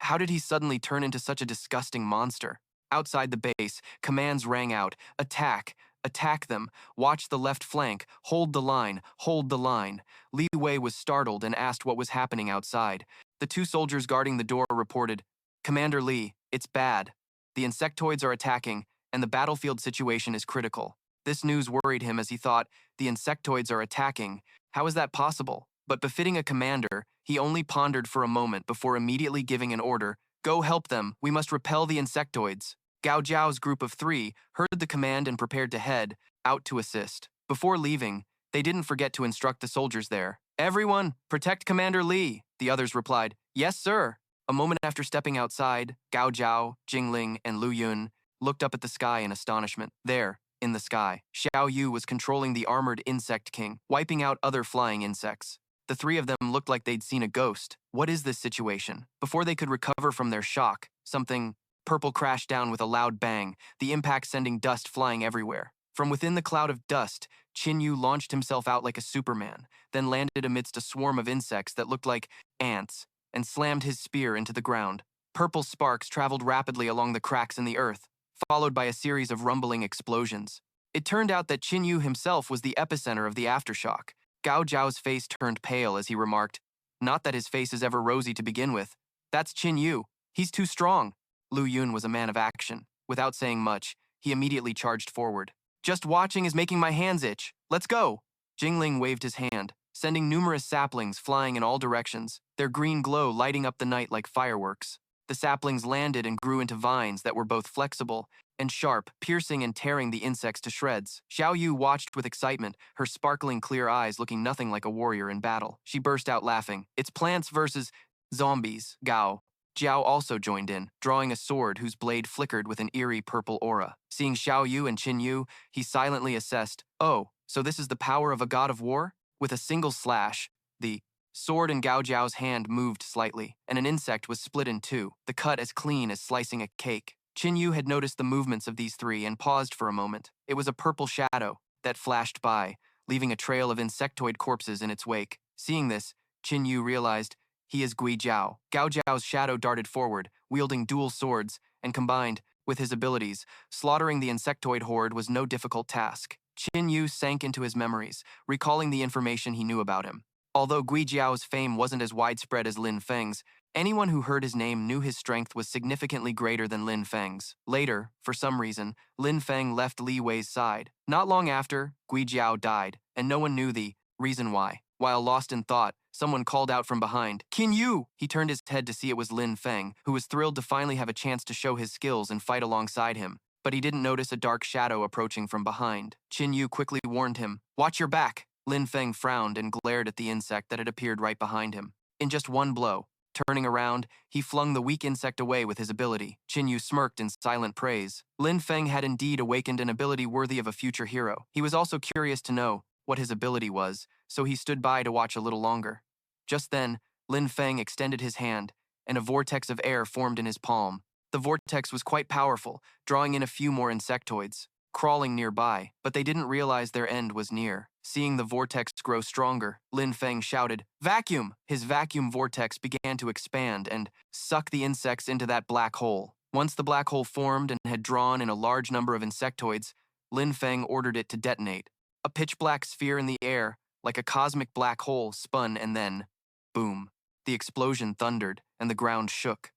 A: How did he suddenly turn into such a disgusting monster? Outside the base, commands rang out, attack, attack them, watch the left flank, hold the line, hold the line. Li Wei was startled and asked what was happening outside. The 2 soldiers guarding the door reported, Commander Li, it's bad. The insectoids are attacking, and the battlefield situation is critical. This news worried him as he thought, the insectoids are attacking. How is that possible? But befitting a commander, he only pondered for a moment before immediately giving an order, go help them, we must repel the insectoids. Gao Zhao's group of 3 heard the command and prepared to head out to assist. Before leaving, they didn't forget to instruct the soldiers there. Everyone, protect Commander Li, the others replied. Yes, sir. A moment after stepping outside, Gao Zhao, Jingling, and Lu Yun looked up at the sky in astonishment. There, in the sky, Xiao Yu was controlling the armored insect king, wiping out other flying insects. The 3 of them looked like they'd seen a ghost. What is this situation? Before they could recover from their shock, something purple crashed down with a loud bang, the impact sending dust flying everywhere. From within the cloud of dust, Qin Yu launched himself out like a Superman, then landed amidst a swarm of insects that looked like ants, and slammed his spear into the ground. Purple sparks traveled rapidly along the cracks in the earth, followed by a series of rumbling explosions. It turned out that Qin Yu himself was the epicenter of the aftershock. Gao Zhao's face turned pale as he remarked, not that his face is ever rosy to begin with. That's Qin Yu. He's too strong. Lu Yun was a man of action. Without saying much, he immediately charged forward. Just watching is making my hands itch. Let's go. Jingling waved his hand, sending numerous saplings flying in all directions, their green glow lighting up the night like fireworks. The saplings landed and grew into vines that were both flexible and sharp, piercing and tearing the insects to shreds. Xiao Yu watched with excitement, her sparkling clear eyes looking nothing like a warrior in battle. She burst out laughing. It's plants versus zombies, Gao. Jiao also joined in, drawing a sword whose blade flickered with an eerie purple aura. Seeing Xiao Yu and Qin Yu, he silently assessed, oh, so this is the power of a god of war? With a single slash, the sword in Gao Zhao's hand moved slightly, and an insect was split in 2, the cut as clean as slicing a cake. Qin Yu had noticed the movements of these 3 and paused for a moment. It was a purple shadow that flashed by, leaving a trail of insectoid corpses in its wake. Seeing this, Qin Yu realized, he is Gui Zhao. Gao Zhao's shadow darted forward, wielding dual swords, and combined with his abilities, slaughtering the insectoid horde was no difficult task. Qin Yu sank into his memories, recalling the information he knew about him. Although Gui Jiao's fame wasn't as widespread as Lin Feng's, anyone who heard his name knew his strength was significantly greater than Lin Feng's. Later, for some reason, Lin Feng left Li Wei's side. Not long after, Gui Jiao died, and no one knew the reason why. While lost in thought, someone called out from behind, Qin Yu! He turned his head to see it was Lin Feng, who was thrilled to finally have a chance to show his skills and fight alongside him. But he didn't notice a dark shadow approaching from behind. Qin Yu quickly warned him, watch your back! Lin Feng frowned and glared at the insect that had appeared right behind him. In just one blow, turning around, he flung the weak insect away with his ability. Qin Yu smirked in silent praise. Lin Feng had indeed awakened an ability worthy of a future hero. He was also curious to know what his ability was, so he stood by to watch a little longer. Just then, Lin Feng extended his hand, and a vortex of air formed in his palm. The vortex was quite powerful, drawing in a few more insectoids, crawling nearby, but they didn't realize their end was near. Seeing the vortex grow stronger, Lin Feng shouted, vacuum! His vacuum vortex began to expand and suck the insects into that black hole. Once the black hole formed and had drawn in a large number of insectoids, Lin Feng ordered it to detonate. A pitch-black sphere in the air, like a cosmic black hole, spun and then, boom. The explosion thundered, and the ground shook.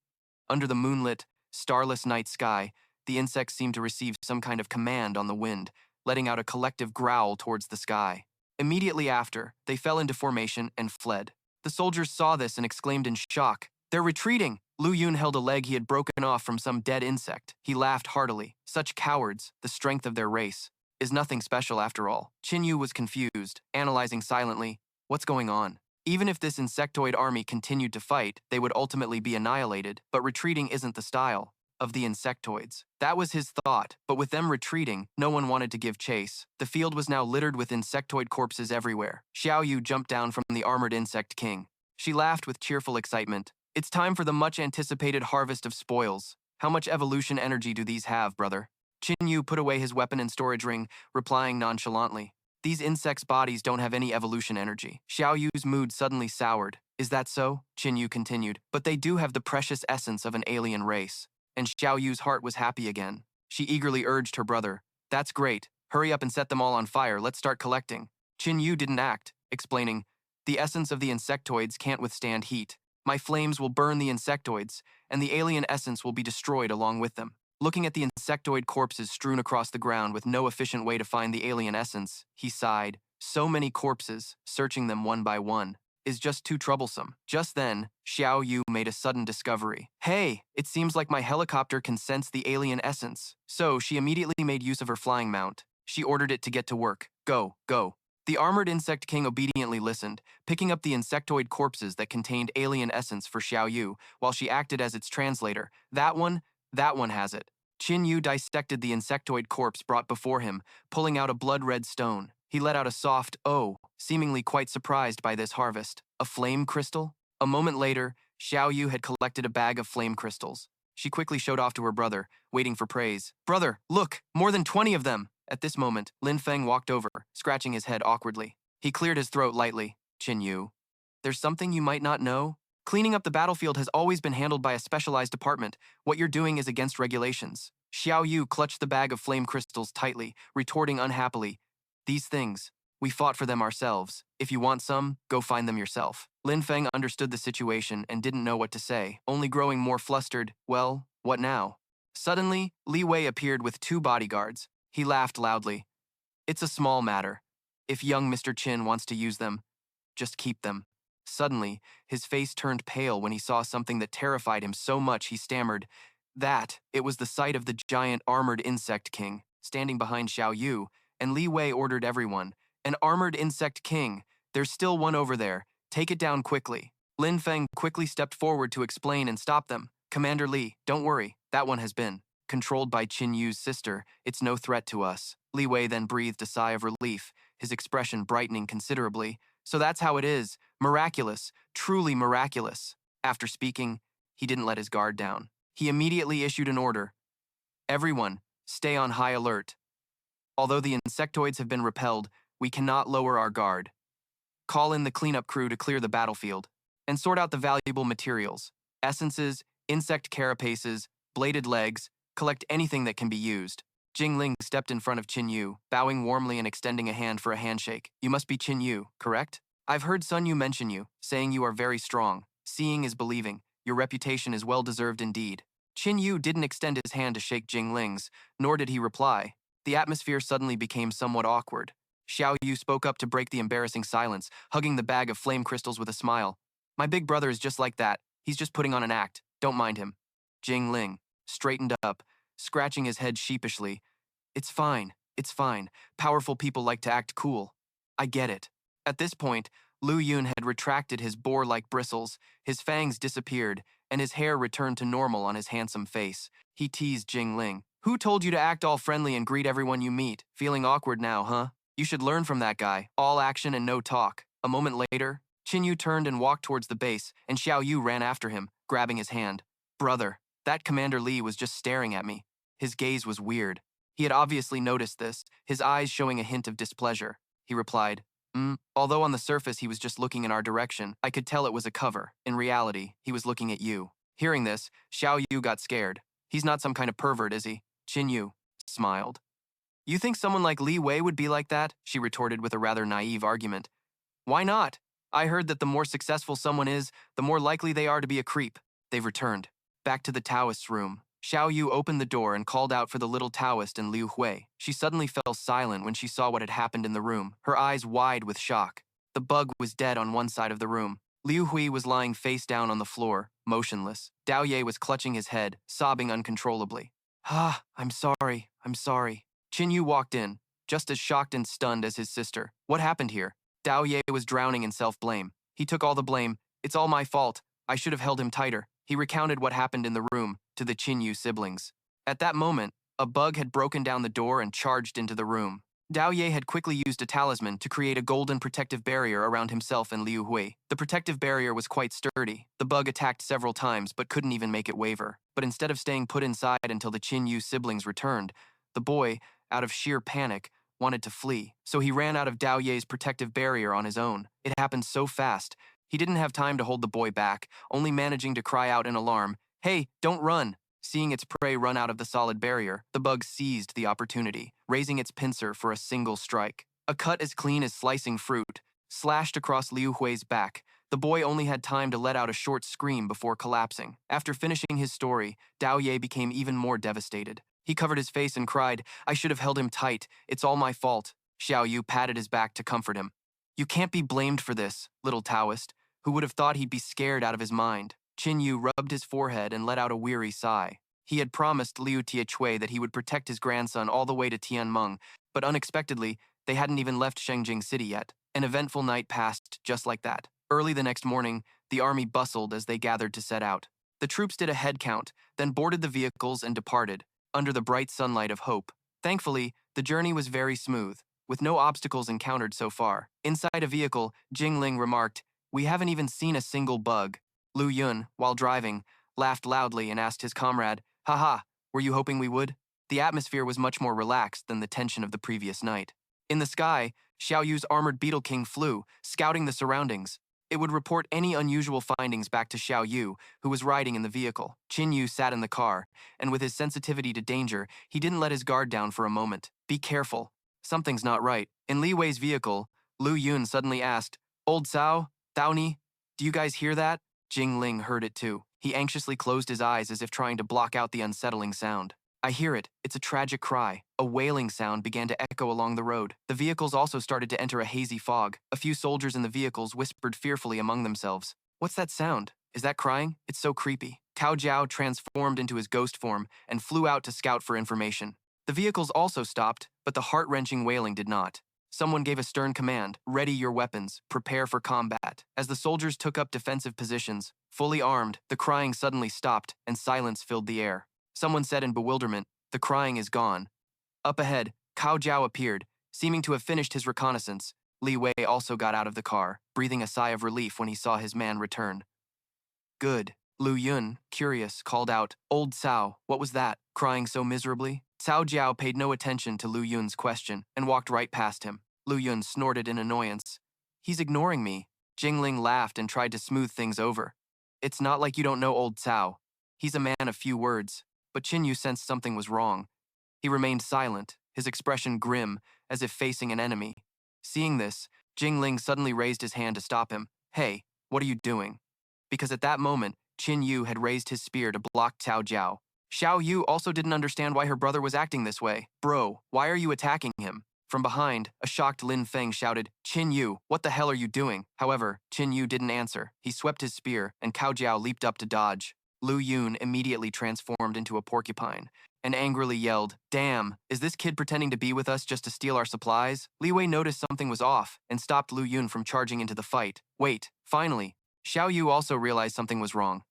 A: Under the moonlit, starless night sky, the insects seemed to receive some kind of command on the wind, letting out a collective growl towards the sky. Immediately after, they fell into formation and fled. The soldiers saw this and exclaimed in shock, they're retreating! Lu Yun held a leg he had broken off from some dead insect. He laughed heartily. Such cowards, the strength of their race, is nothing special after all. Qin Yu was confused, analyzing silently. What's going on? Even if this insectoid army continued to fight, they would ultimately be annihilated, but retreating isn't the style of the insectoids. That was his thought, but with them retreating, no one wanted to give chase. The field was now littered with insectoid corpses everywhere. Xiao Yu jumped down from the armored insect king. She laughed with cheerful excitement. It's time for the much-anticipated harvest of spoils. How much evolution energy do these have, brother? Qin Yu put away his weapon and storage ring, replying nonchalantly. These insects' bodies don't have any evolution energy. Xiao Yu's mood suddenly soured. Is that so? Qin Yu continued. But they do have the precious essence of an alien race. And Xiao Yu's heart was happy again. She eagerly urged her brother. That's great. Hurry up and set them all on fire. Let's start collecting. Qin Yu didn't act, explaining, the essence of the insectoids can't withstand heat. My flames will burn the insectoids, and the alien essence will be destroyed along with them. Looking at the insectoid corpses strewn across the ground with no efficient way to find the alien essence, he sighed. So many corpses, searching them one by one, is just too troublesome. Just then, Xiao Yu made a sudden discovery. Hey, it seems like my helicopter can sense the alien essence. So she immediately made use of her flying mount. She ordered it to get to work. Go, go. The armored insect king obediently listened, picking up the insectoid corpses that contained alien essence for Xiao Yu, while she acted as its translator. That one has it. Qin Yu dissected the insectoid corpse brought before him, pulling out a blood-red stone. He let out a soft "oh," seemingly quite surprised by this harvest. A flame crystal? A moment later, Xiao Yu had collected a bag of flame crystals. She quickly showed off to her brother, waiting for praise. Brother, look, more than 20 of them! At this moment, Lin Feng walked over, scratching his head awkwardly. He cleared his throat lightly. Qin Yu, there's something you might not know? Cleaning up the battlefield has always been handled by a specialized department. What you're doing is against regulations. Xiao Yu clutched the bag of flame crystals tightly, retorting unhappily, these things, we fought for them ourselves. If you want some, go find them yourself. Lin Feng understood the situation and didn't know what to say, only growing more flustered. Well, what now? Suddenly, Li Wei appeared with 2 bodyguards. He laughed loudly. It's a small matter. If young Mr. Qin wants to use them, just keep them. Suddenly, his face turned pale when he saw something that terrified him so much he stammered. It was the sight of the giant armored insect king, standing behind Xiao Yu, and Li Wei ordered everyone, an armored insect king. There's still one over there. Take it down quickly. Lin Feng quickly stepped forward to explain and stop them. Commander Li, don't worry, that one has been controlled by Qin Yu's sister. It's no threat to us. Li Wei then breathed a sigh of relief, his expression brightening considerably. So that's how it is. Miraculous, truly miraculous. After speaking, he didn't let his guard down. He immediately issued an order. Everyone, stay on high alert. Although the insectoids have been repelled, we cannot lower our guard. Call in the cleanup crew to clear the battlefield and sort out the valuable materials, essences, insect carapaces, bladed legs, collect anything that can be used. Jingling stepped in front of Qin Yu, bowing warmly and extending a hand for a handshake. You must be Qin Yu, correct? I've heard Sun Yu mention you, saying you are very strong. Seeing is believing. Your reputation is well-deserved indeed. Qin Yu didn't extend his hand to shake Jingling's, nor did he reply. The atmosphere suddenly became somewhat awkward. Xiao Yu spoke up to break the embarrassing silence, hugging the bag of flame crystals with a smile. My big brother is just like that. He's just putting on an act. Don't mind him. Jingling straightened up, scratching his head sheepishly. It's fine. Powerful people like to act cool. I get it. At this point, Lu Yun had retracted his boar-like bristles, his fangs disappeared, and his hair returned to normal on his handsome face. He teased Jingling. Who told you to act all friendly and greet everyone you meet? Feeling awkward now, huh? You should learn from that guy. All action and no talk. A moment later, Qin Yu turned and walked towards the base, and Xiao Yu ran after him, grabbing his hand. Brother, that Commander Li was just staring at me. His gaze was weird. He had obviously noticed this, his eyes showing a hint of displeasure. He replied, Although on the surface he was just looking in our direction, I could tell it was a cover. In reality, he was looking at you. Hearing this, Xiao Yu got scared. He's not some kind of pervert, is he? Qin Yu smiled. You think someone like Li Wei would be like that? She retorted with a rather naive argument. Why not? I heard that the more successful someone is, the more likely they are to be a creep. They've returned. Back to the Taoist's room. Xiao Yu opened the door and called out for the little Taoist and Liu Hui. She suddenly fell silent when she saw what had happened in the room, her eyes wide with shock. The bug was dead on one side of the room. Liu Hui was lying face down on the floor, motionless. Dao Ye was clutching his head, sobbing uncontrollably. Ah, I'm sorry, I'm sorry. Qin Yu walked in, just as shocked and stunned as his sister. What happened here? Dao Ye was drowning in self-blame. He took all the blame. It's all my fault. I should have held him tighter. He recounted what happened in the room to the Qin Yu siblings. At that moment, a bug had broken down the door and charged into the room. Dao Ye had quickly used a talisman to create a golden protective barrier around himself and Liu Hui. The protective barrier was quite sturdy. The bug attacked several times but couldn't even make it waver. But instead of staying put inside until the Qin Yu siblings returned, the boy, out of sheer panic, wanted to flee. So he ran out of Dao Ye's protective barrier on his own. It happened so fast. He didn't have time to hold the boy back, only managing to cry out in alarm, "Hey, don't run!" Seeing its prey run out of the solid barrier, the bug seized the opportunity, raising its pincer for a single strike. A cut as clean as slicing fruit, slashed across Liu Hui's back. The boy only had time to let out a short scream before collapsing. After finishing his story, Dao Ye became even more devastated. He covered his face and cried, "I should have held him tight. It's all my fault." Xiao Yu patted his back to comfort him. "You can't be blamed for this, little Taoist. Who would have thought he'd be scared out of his mind?" Qin Yu rubbed his forehead and let out a weary sigh. He had promised Liu Tiechui that he would protect his grandson all the way to Tianmeng, but unexpectedly, they hadn't even left Shengjing City yet. An eventful night passed just like that. Early the next morning, the army bustled as they gathered to set out. The troops did a head count, then boarded the vehicles and departed, under the bright sunlight of hope. Thankfully, the journey was very smooth, with no obstacles encountered so far. Inside a vehicle, Jingling remarked, "We haven't even seen a single bug." Lu Yun, while driving, laughed loudly and asked his comrade, "Haha, were you hoping we would?" The atmosphere was much more relaxed than the tension of the previous night. In the sky, Xiao Yu's armored Beetle King flew, scouting the surroundings. It would report any unusual findings back to Xiao Yu, who was riding in the vehicle. Qin Yu sat in the car, and with his sensitivity to danger, he didn't let his guard down for a moment. "Be careful. Something's not right." In Li Wei's vehicle, Lu Yun suddenly asked, "Old Cao, Thao Ni, do you guys hear that?" Jing Ling heard it too. He anxiously closed his eyes as if trying to block out the unsettling sound. "I hear it. It's a tragic cry." A wailing sound began to echo along the road. The vehicles also started to enter a hazy fog. A few soldiers in the vehicles whispered fearfully among themselves. "What's that sound? Is that crying? It's so creepy." Cao Jiao transformed into his ghost form and flew out to scout for information. The vehicles also stopped, but the heart-wrenching wailing did not. Someone gave a stern command, "Ready your weapons, prepare for combat." As the soldiers took up defensive positions, fully armed, the crying suddenly stopped and silence filled the air. Someone said in bewilderment, "The crying is gone." Up ahead, Cao Jiao appeared, seeming to have finished his reconnaissance. Li Wei also got out of the car, breathing a sigh of relief when he saw his man return. "Good." Lu Yun, curious, called out, "Old Cao, what was that, crying so miserably?" Cao Jiao paid no attention to Lu Yun's question and walked right past him. Lu Yun snorted in annoyance. "He's ignoring me." Jingling laughed and tried to smooth things over. "It's not like you don't know old Cao. He's a man of few words." But Qin Yu sensed something was wrong. He remained silent, his expression grim, as if facing an enemy. Seeing this, Jingling suddenly raised his hand to stop him. "Hey, what are you doing?" Because at that moment, Qin Yu had raised his spear to block Cao Jiao. Xiao Yu also didn't understand why her brother was acting this way. "Bro, why are you attacking him?" From behind, a shocked Lin Feng shouted, "Qin Yu, what the hell are you doing?" However, Qin Yu didn't answer. He swept his spear, and Cao Jiao leaped up to dodge. Lu Yun immediately transformed into a porcupine and angrily yelled, "Damn, is this kid pretending to be with us just to steal our supplies?" Li Wei noticed something was off and stopped Lu Yun from charging into the fight. Wait, finally, Xiao Yu also realized something was wrong.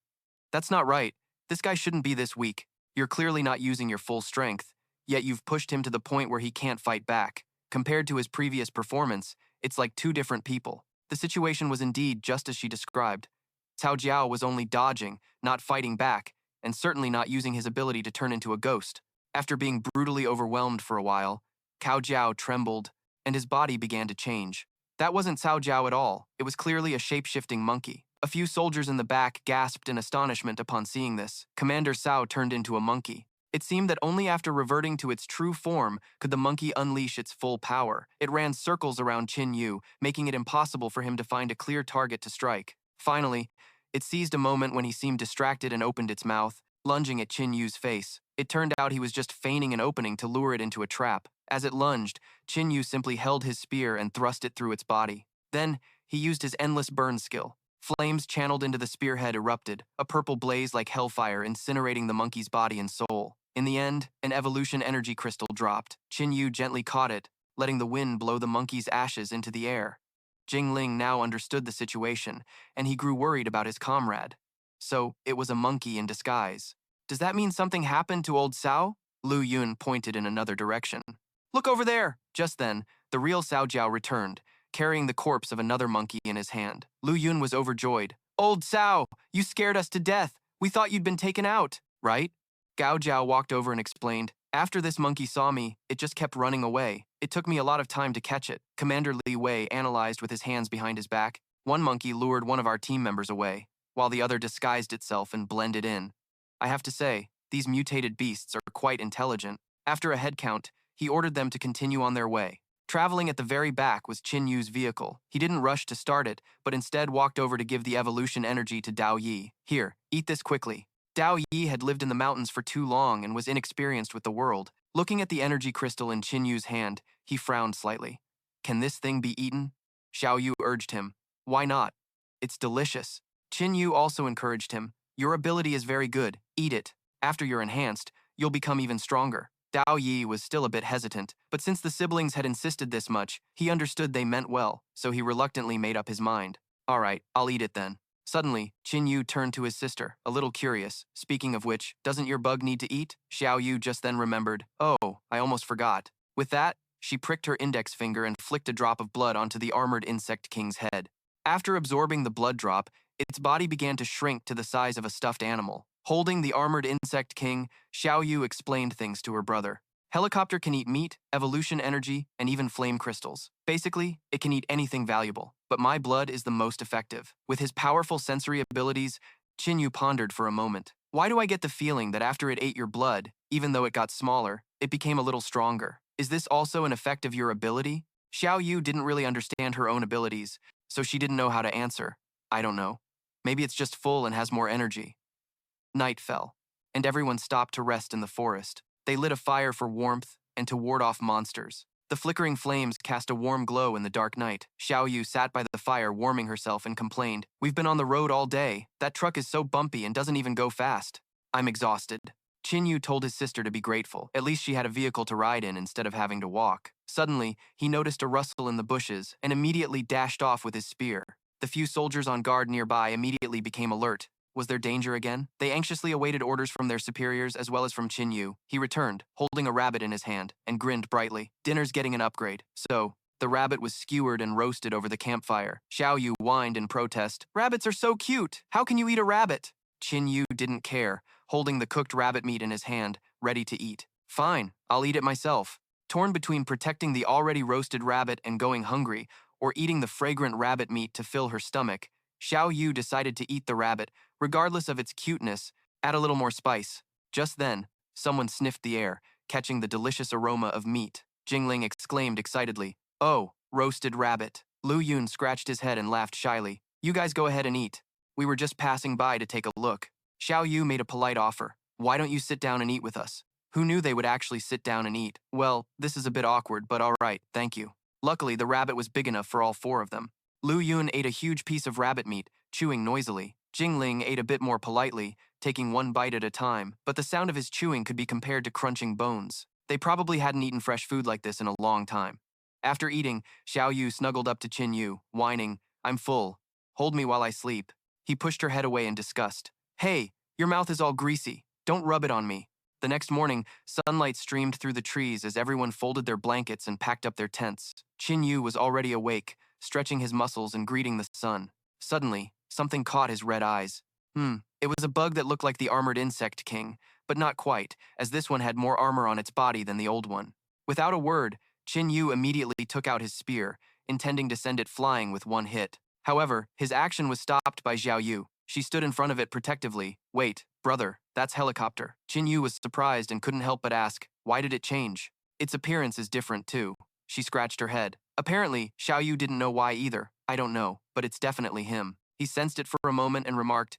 A: "That's not right. This guy shouldn't be this weak. You're clearly not using your full strength, yet you've pushed him to the point where he can't fight back. Compared to his previous performance, it's like two different people." The situation was indeed just as she described. Cao Jiao was only dodging, not fighting back, and certainly not using his ability to turn into a ghost. After being brutally overwhelmed for a while, Cao Jiao trembled, and his body began to change. That wasn't Cao Jiao at all. It was clearly a shape-shifting monkey. A few soldiers in the back gasped in astonishment upon seeing this. Commander Cao turned into a monkey. It seemed that only after reverting to its true form could the monkey unleash its full power. It ran circles around Qin Yu, making it impossible for him to find a clear target to strike. Finally, it seized a moment when he seemed distracted and opened its mouth, lunging at Qin Yu's face. It turned out he was just feigning an opening to lure it into a trap. As it lunged, Qin Yu simply held his spear and thrust it through its body. Then, he used his endless burn skill. Flames channeled into the spearhead erupted, a purple blaze like hellfire incinerating the monkey's body and soul. In the end, an evolution energy crystal dropped. Qin Yu gently caught it, letting the wind blow the monkey's ashes into the air. Jingling now understood the situation, and he grew worried about his comrade. So, it was a monkey in disguise. Does that mean something happened to old Xiao? Lu Yun pointed in another direction. Look over there! Just then, the real Xiao Jiao returned, carrying the corpse of another monkey in his hand. Lu Yun was overjoyed. Old Xiao, you scared us to death. We thought you'd been taken out, right? Gao Jiao walked over and explained, after this monkey saw me, it just kept running away. It took me a lot of time to catch it. Commander Li Wei analyzed with his hands behind his back. One monkey lured one of our team members away, while the other disguised itself and blended in. I have to say, these mutated beasts are quite intelligent. After a head count, he ordered them to continue on their way. Traveling at the very back was Qin Yu's vehicle. He didn't rush to start it, but instead walked over to give the evolution energy to Dao Yi. Here, eat this quickly. Dao Yi had lived in the mountains for too long and was inexperienced with the world. Looking at the energy crystal in Qin Yu's hand, he frowned slightly. Can this thing be eaten? Xiao Yu urged him. Why not? It's delicious. Qin Yu also encouraged him. Your ability is very good. Eat it. After you're enhanced, you'll become even stronger. Dao Yi was still a bit hesitant, but since the siblings had insisted this much, he understood they meant well, so he reluctantly made up his mind. All right, I'll eat it then. Suddenly, Qin Yu turned to his sister, a little curious. Speaking of which, doesn't your bug need to eat? Xiao Yu just then remembered. Oh, I almost forgot. With that, she pricked her index finger and flicked a drop of blood onto the armored insect king's head. After absorbing the blood drop, its body began to shrink to the size of a stuffed animal. Holding the armored insect king, Xiao Yu explained things to her brother. Helicopter can eat meat, evolution energy, and even flame crystals. Basically, it can eat anything valuable, but my blood is the most effective. With his powerful sensory abilities, Qin Yu pondered for a moment. Why do I get the feeling that after it ate your blood, even though it got smaller, it became a little stronger? Is this also an effect of your ability? Xiao Yu didn't really understand her own abilities, so she didn't know how to answer. I don't know. Maybe it's just full and has more energy. Night fell, and everyone stopped to rest in the forest. They lit a fire for warmth and to ward off monsters. The flickering flames cast a warm glow in the dark night. Xiao Yu sat by the fire warming herself and complained, We've been on the road all day. That truck is so bumpy and doesn't even go fast. I'm exhausted. Qin Yu told his sister to be grateful. At least she had a vehicle to ride in instead of having to walk. Suddenly, he noticed a rustle in the bushes and immediately dashed off with his spear. The few soldiers on guard nearby immediately became alert. Was there danger again? They anxiously awaited orders from their superiors as well as from Qin Yu. He returned, holding a rabbit in his hand, and grinned brightly. Dinner's getting an upgrade. So, the rabbit was skewered and roasted over the campfire. Xiao Yu whined in protest. Rabbits are so cute! How can you eat a rabbit? Qin Yu didn't care, holding the cooked rabbit meat in his hand, ready to eat. Fine, I'll eat it myself. Torn between protecting the already roasted rabbit and going hungry, or eating the fragrant rabbit meat to fill her stomach, Xiao Yu decided to eat the rabbit, regardless of its cuteness. Add a little more spice. Just then, someone sniffed the air, catching the delicious aroma of meat. Jingling exclaimed excitedly, Oh, roasted rabbit. Lu Yun scratched his head and laughed shyly. You guys go ahead and eat. We were just passing by to take a look. Xiao Yu made a polite offer. Why don't you sit down and eat with us? Who knew they would actually sit down and eat? Well, this is a bit awkward, but all right, thank you. Luckily, the rabbit was big enough for all four of them. Lu Yun ate a huge piece of rabbit meat, chewing noisily. Jingling ate a bit more politely, taking one bite at a time, but the sound of his chewing could be compared to crunching bones. They probably hadn't eaten fresh food like this in a long time. After eating, Xiao Yu snuggled up to Qin Yu, whining, I'm full. Hold me while I sleep. He pushed her head away in disgust. Hey, your mouth is all greasy. Don't rub it on me. The next morning, sunlight streamed through the trees as everyone folded their blankets and packed up their tents. Qin Yu was already awake, stretching his muscles and greeting the sun. Suddenly, something caught his red eyes. It was a bug that looked like the armored insect king, but not quite, as this one had more armor on its body than the old one. Without a word, Qin Yu immediately took out his spear, intending to send it flying with one hit. However, his action was stopped by Xiao Yu. She stood in front of it protectively. Wait, brother, that's helicopter. Qin Yu was surprised and couldn't help but ask, why did it change? Its appearance is different too. She scratched her head. Apparently, Xiao Yu didn't know why either. I don't know, but it's definitely him. He sensed it for a moment and remarked,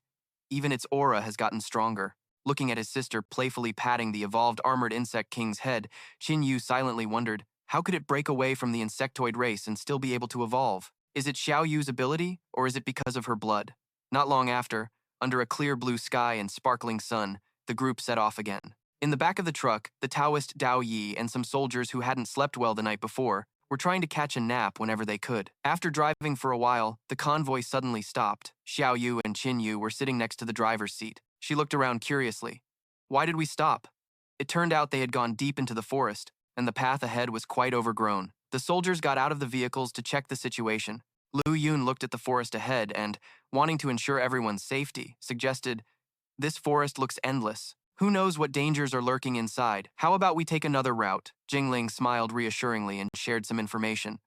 A: even its aura has gotten stronger. Looking at his sister playfully patting the evolved armored insect king's head, Qin Yu silently wondered, how could it break away from the insectoid race and still be able to evolve? Is it Xiao Yu's ability, or is it because of her blood? Not long after, under a clear blue sky and sparkling sun, the group set off again. In the back of the truck, the Taoist Dao Yi and some soldiers who hadn't slept well the night before were trying to catch a nap whenever they could. After driving for a while, the convoy suddenly stopped. Xiao Yu and Qin Yu were sitting next to the driver's seat. She looked around curiously. Why did we stop? It turned out they had gone deep into the forest, and the path ahead was quite overgrown. The soldiers got out of the vehicles to check the situation. Lu Yun looked at the forest ahead and, wanting to ensure everyone's safety, suggested, "This forest looks endless. Who knows what dangers are lurking inside? How about we take another route?" Jingling smiled reassuringly and shared some information.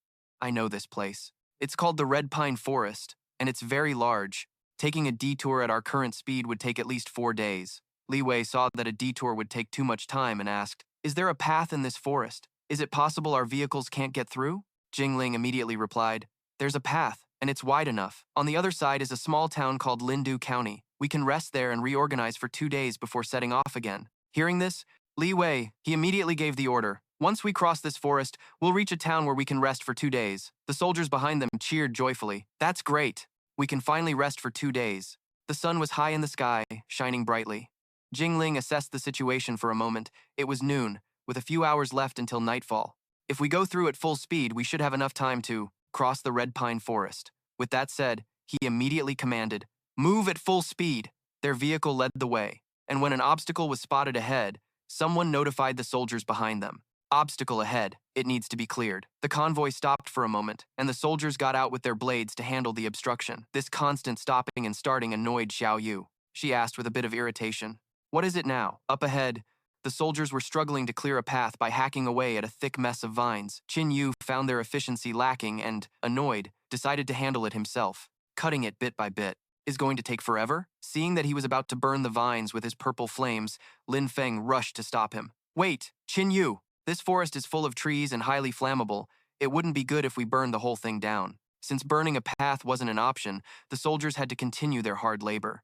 A: "I know this place. It's called the Red Pine Forest, and it's very large. Taking a detour at our current speed would take at least 4 days." Li Wei saw that a detour would take too much time and asked, "Is there a path in this forest? Is it possible our vehicles can't get through?" Jingling immediately replied, "There's a path, and it's wide enough. On the other side is a small town called Lindu County. We can rest there and reorganize for 2 days before setting off again." Hearing this, Li Wei, he immediately gave the order. "Once we cross this forest, we'll reach a town where we can rest for 2 days." The soldiers behind them cheered joyfully. "That's great. We can finally rest for 2 days." The sun was high in the sky, shining brightly. Jingling assessed the situation for a moment. It was noon, with a few hours left until nightfall. "If we go through at full speed, we should have enough time to cross the Red Pine Forest." With that said, he immediately commanded, "Move at full speed." Their vehicle led the way, and when an obstacle was spotted ahead, someone notified the soldiers behind them. "Obstacle ahead. It needs to be cleared." The convoy stopped for a moment, and the soldiers got out with their blades to handle the obstruction. This constant stopping and starting annoyed Xiao Yu. She asked with a bit of irritation, "What is it now?" Up ahead, the soldiers were struggling to clear a path by hacking away at a thick mess of vines. Qin Yu found their efficiency lacking and, annoyed, decided to handle it himself. Cutting it bit by bit. Is going to take forever? Seeing that he was about to burn the vines with his purple flames, Lin Feng rushed to stop him. "Wait, Qin Yu! This forest is full of trees and highly flammable. It wouldn't be good if we burned the whole thing down." Since burning a path wasn't an option, the soldiers had to continue their hard labor.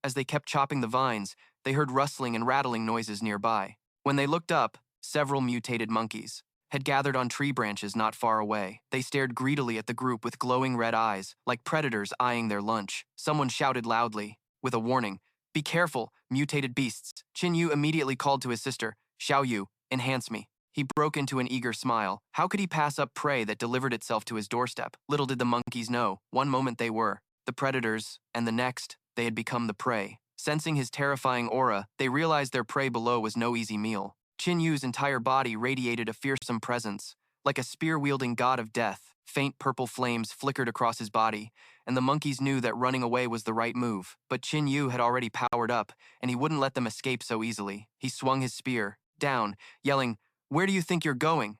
A: As they kept chopping the vines, they heard rustling and rattling noises nearby. When they looked up, several mutated monkeys had gathered on tree branches not far away. They stared greedily at the group with glowing red eyes, like predators eyeing their lunch. Someone shouted loudly, with a warning, "Be careful, mutated beasts." Qin Yu immediately called to his sister, "Xiao Yu, enhance me." He broke into an eager smile. How could he pass up prey that delivered itself to his doorstep? Little did the monkeys know, one moment they were the predators, and the next, they had become the prey. Sensing his terrifying aura, they realized their prey below was no easy meal. Qin Yu's entire body radiated a fearsome presence. Like a spear-wielding god of death, faint purple flames flickered across his body, and the monkeys knew that running away was the right move. But Qin Yu had already powered up, and he wouldn't let them escape so easily. He swung his spear, down, yelling, "Where do you think you're going?"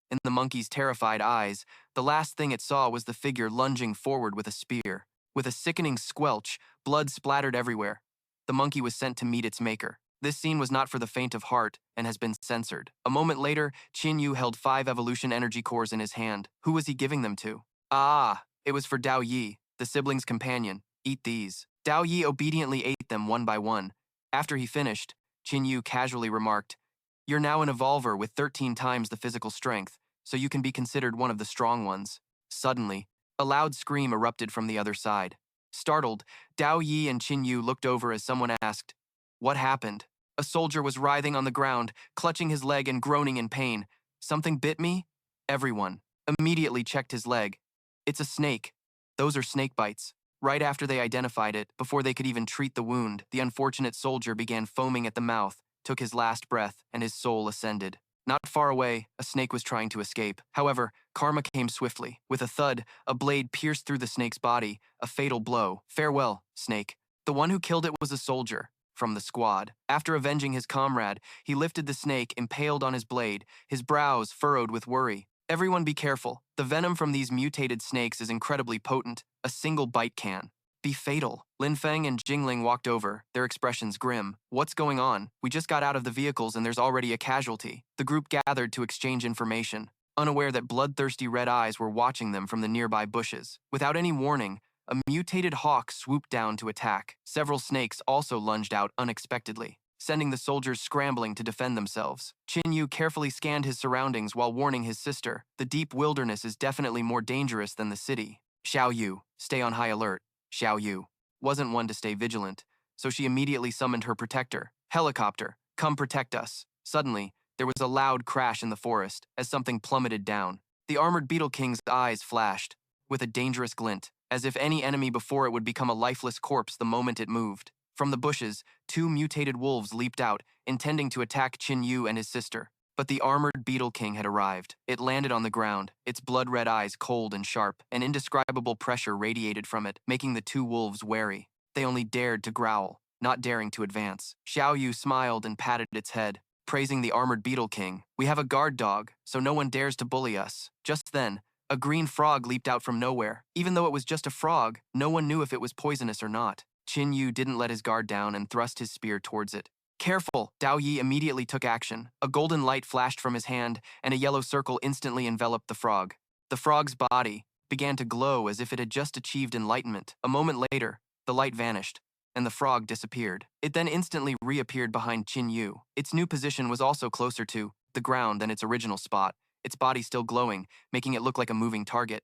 A: In the monkey's terrified eyes, the last thing it saw was the figure lunging forward with a spear. With a sickening squelch, blood splattered everywhere. The monkey was sent to meet its maker. This scene was not for the faint of heart and has been censored. A moment later, Qin Yu held 5 evolution energy cores in his hand. Who was he giving them to? Ah, it was for Dao Yi, the sibling's companion. "Eat these." Dao Yi obediently ate them one by one. After he finished, Qin Yu casually remarked, "You're now an evolver with 13 times the physical strength, so you can be considered one of the strong ones." Suddenly, a loud scream erupted from the other side. Startled, Dao Yi and Qin Yu looked over as someone asked, "What happened?" A soldier was writhing on the ground, clutching his leg and groaning in pain. "Something bit me?" Everyone immediately checked his leg. "It's a snake. Those are snake bites." Right after they identified it, before they could even treat the wound, the unfortunate soldier began foaming at the mouth, took his last breath, and his soul ascended. Not far away, a snake was trying to escape. However, karma came swiftly. With a thud, a blade pierced through the snake's body, a fatal blow. "Farewell, snake." The one who killed it was a soldier from the squad. After avenging his comrade, he lifted the snake impaled on his blade, his brows furrowed with worry. "Everyone be careful. The venom from these mutated snakes is incredibly potent. A single bite can be fatal." Lin Feng and Jingling walked over, their expressions grim. "What's going on? We just got out of the vehicles and there's already a casualty." The group gathered to exchange information, unaware that bloodthirsty red eyes were watching them from the nearby bushes. Without any warning, a mutated hawk swooped down to attack. Several snakes also lunged out unexpectedly, sending the soldiers scrambling to defend themselves. Qin Yu carefully scanned his surroundings while warning his sister, "The deep wilderness is definitely more dangerous than the city." Xiao Yu, stay on high alert. Xiao Yu wasn't one to stay vigilant, so she immediately summoned her protector. Helicopter, come protect us. Suddenly, there was a loud crash in the forest as something plummeted down. The armored Beetle King's eyes flashed with a dangerous glint, as if any enemy before it would become a lifeless corpse the moment it moved. From the bushes, two mutated wolves leaped out, intending to attack Qin Yu and his sister. But the armored Beetle King had arrived. It landed on the ground, its blood-red eyes cold and sharp. An indescribable pressure radiated from it, making the two wolves wary. They only dared to growl, not daring to advance. Xiao Yu smiled and patted its head, praising the armored Beetle King. We have a guard dog, so no one dares to bully us. Just then, a green frog leaped out from nowhere. Even though it was just a frog, no one knew if it was poisonous or not. Qin Yu didn't let his guard down and thrust his spear towards it. Careful! Dao Yi immediately took action. A golden light flashed from his hand, and a yellow circle instantly enveloped the frog. The frog's body began to glow as if it had just achieved enlightenment. A moment later, the light vanished, and the frog disappeared. It then instantly reappeared behind Qin Yu. Its new position was also closer to the ground than its original spot, its body still glowing, making it look like a moving target.